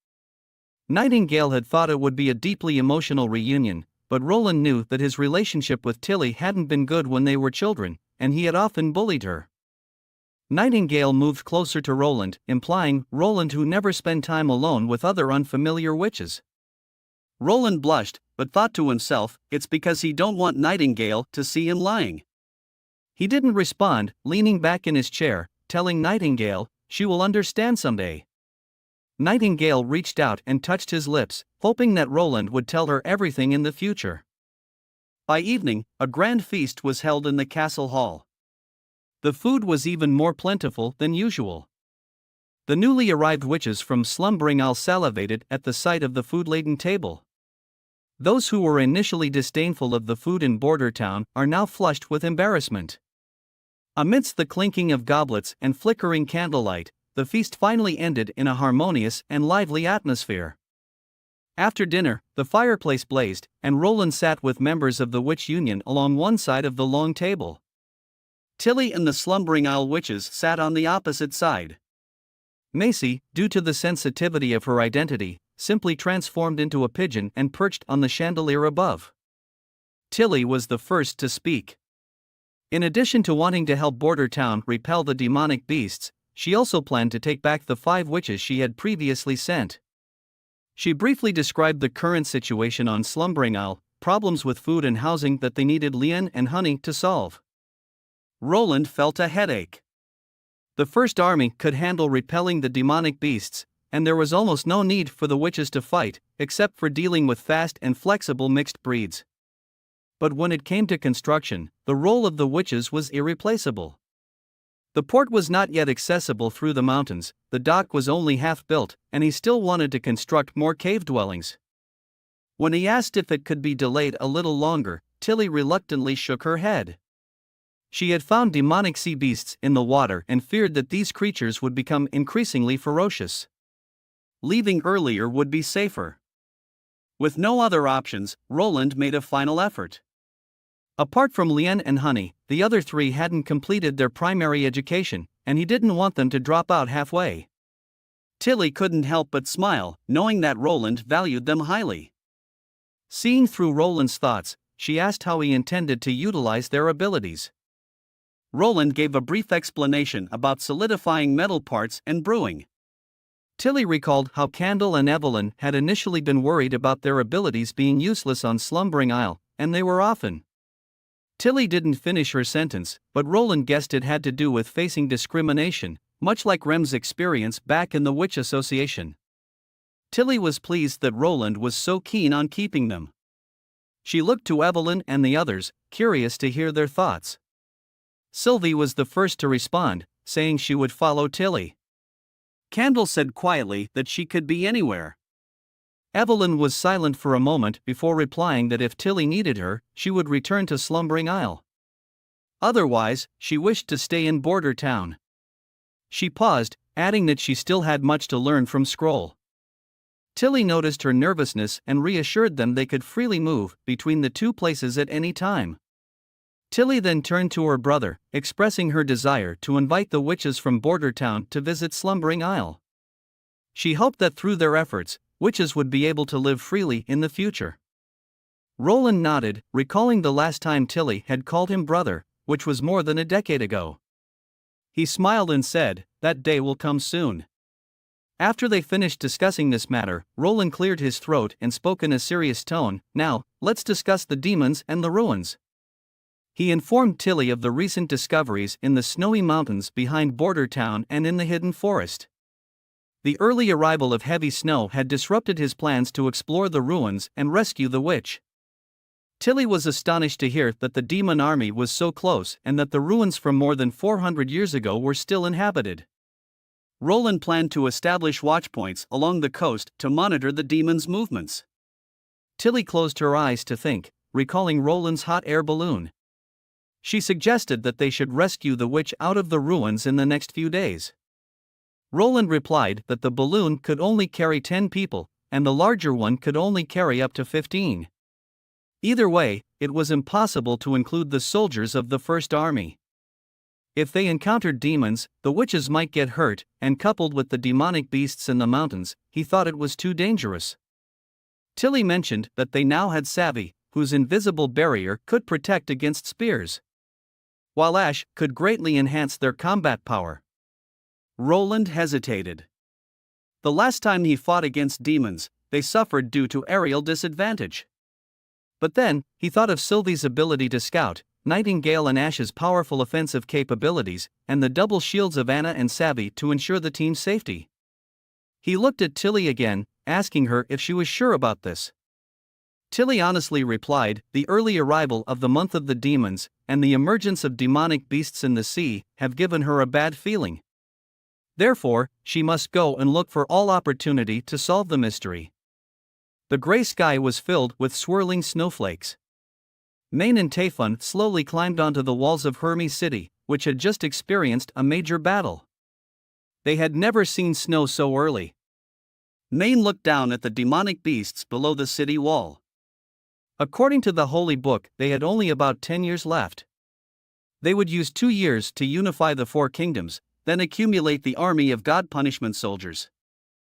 Nightingale had thought it would be a deeply emotional reunion, but Roland knew that his relationship with Tilly hadn't been good when they were children, and he had often bullied her. Nightingale moved closer to Roland, implying Roland who never spent time alone with other unfamiliar witches. Roland blushed, but thought to himself, it's because he don't want Nightingale to see him lying. He didn't respond, leaning back in his chair, telling Nightingale, "She will understand someday." Nightingale reached out and touched his lips, hoping that Roland would tell her everything in the future. By evening, a grand feast was held in the castle hall. The food was even more plentiful than usual. The newly arrived witches from Slumbering Isle salivated at the sight of the food-laden table. Those who were initially disdainful of the food in Border Town are now flushed with embarrassment. Amidst the clinking of goblets and flickering candlelight, the feast finally ended in a harmonious and lively atmosphere. After dinner, the fireplace blazed, and Roland sat with members of the Witch Union along one side of the long table. Tilly and the Slumbering Isle witches sat on the opposite side. Macy, due to the sensitivity of her identity, simply transformed into a pigeon and perched on the chandelier above. Tilly was the first to speak. In addition to wanting to help Border Town repel the demonic beasts, she also planned to take back the 5 witches she had previously sent. She briefly described the current situation on Slumbering Isle, problems with food and housing that they needed Leon and Honey to solve. Roland felt a headache. The first army could handle repelling the demonic beasts, and there was almost no need for the witches to fight, except for dealing with fast and flexible mixed breeds. But when it came to construction, the role of the witches was irreplaceable. The port was not yet accessible through the mountains, the dock was only half built, and he still wanted to construct more cave dwellings. When he asked if it could be delayed a little longer, Tilly reluctantly shook her head. She had found demonic sea beasts in the water and feared that these creatures would become increasingly ferocious. Leaving earlier would be safer. With no other options, Roland made a final effort. Apart from Lien and Honey, the other three hadn't completed their primary education, and he didn't want them to drop out halfway. Tilly couldn't help but smile, knowing that Roland valued them highly. Seeing through Roland's thoughts, she asked how he intended to utilize their abilities. Roland gave a brief explanation about solidifying metal parts and brewing. Tilly recalled how Candle and Evelyn had initially been worried about their abilities being useless on Slumbering Isle, and they were often. Tilly didn't finish her sentence, but Roland guessed it had to do with facing discrimination, much like Rem's experience back in the Witch Association. Tilly was pleased that Roland was so keen on keeping them. She looked to Evelyn and the others, curious to hear their thoughts. Sylvie was the first to respond, saying she would follow Tilly. Candle said quietly that she could be anywhere. Evelyn was silent for a moment before replying that if Tilly needed her, she would return to Slumbering Isle. Otherwise, she wished to stay in Border Town. She paused, adding that she still had much to learn from Scroll. Tilly noticed her nervousness and reassured them they could freely move between the two places at any time. Tilly then turned to her brother, expressing her desire to invite the witches from Border Town to visit Slumbering Isle. She hoped that through their efforts, witches would be able to live freely in the future. Roland nodded, recalling the last time Tilly had called him brother, which was more than a decade ago. He smiled and said, "That day will come soon." After they finished discussing this matter, Roland cleared his throat and spoke in a serious tone. "Now, let's discuss the demons and the ruins." He informed Tilly of the recent discoveries in the snowy mountains behind Border Town and in the hidden forest. The early arrival of heavy snow had disrupted his plans to explore the ruins and rescue the witch. Tilly was astonished to hear that the demon army was so close and that the ruins from more than 400 years ago were still inhabited. Roland planned to establish watchpoints along the coast to monitor the demons' movements. Tilly closed her eyes to think, recalling Roland's hot air balloon. She suggested that they should rescue the witch out of the ruins in the next few days. Roland replied that the balloon could only carry 10 people, and the larger one could only carry up to 15. Either way, it was impossible to include the soldiers of the First Army. If they encountered demons, the witches might get hurt, and coupled with the demonic beasts in the mountains, he thought it was too dangerous. Tilly mentioned that they now had Savvy, whose invisible barrier could protect against spears, while Ash could greatly enhance their combat power. Roland hesitated. The last time he fought against demons, they suffered due to aerial disadvantage. But then, he thought of Sylvie's ability to scout, Nightingale and Ash's powerful offensive capabilities, and the double shields of Anna and Savvy to ensure the team's safety. He looked at Tilly again, asking her if she was sure about this. Tilly honestly replied, "The early arrival of the month of the demons, and the emergence of demonic beasts in the sea, have given her a bad feeling. Therefore, she must go and look for all opportunity to solve the mystery." The gray sky was filled with swirling snowflakes. Maine and Tayfun slowly climbed onto the walls of Hermes City, which had just experienced a major battle. They had never seen snow so early. Maine looked down at the demonic beasts below the city wall. According to the Holy Book, they had only about 10 years left. They would use 2 years to unify the 4 kingdoms, then accumulate the army of God punishment soldiers.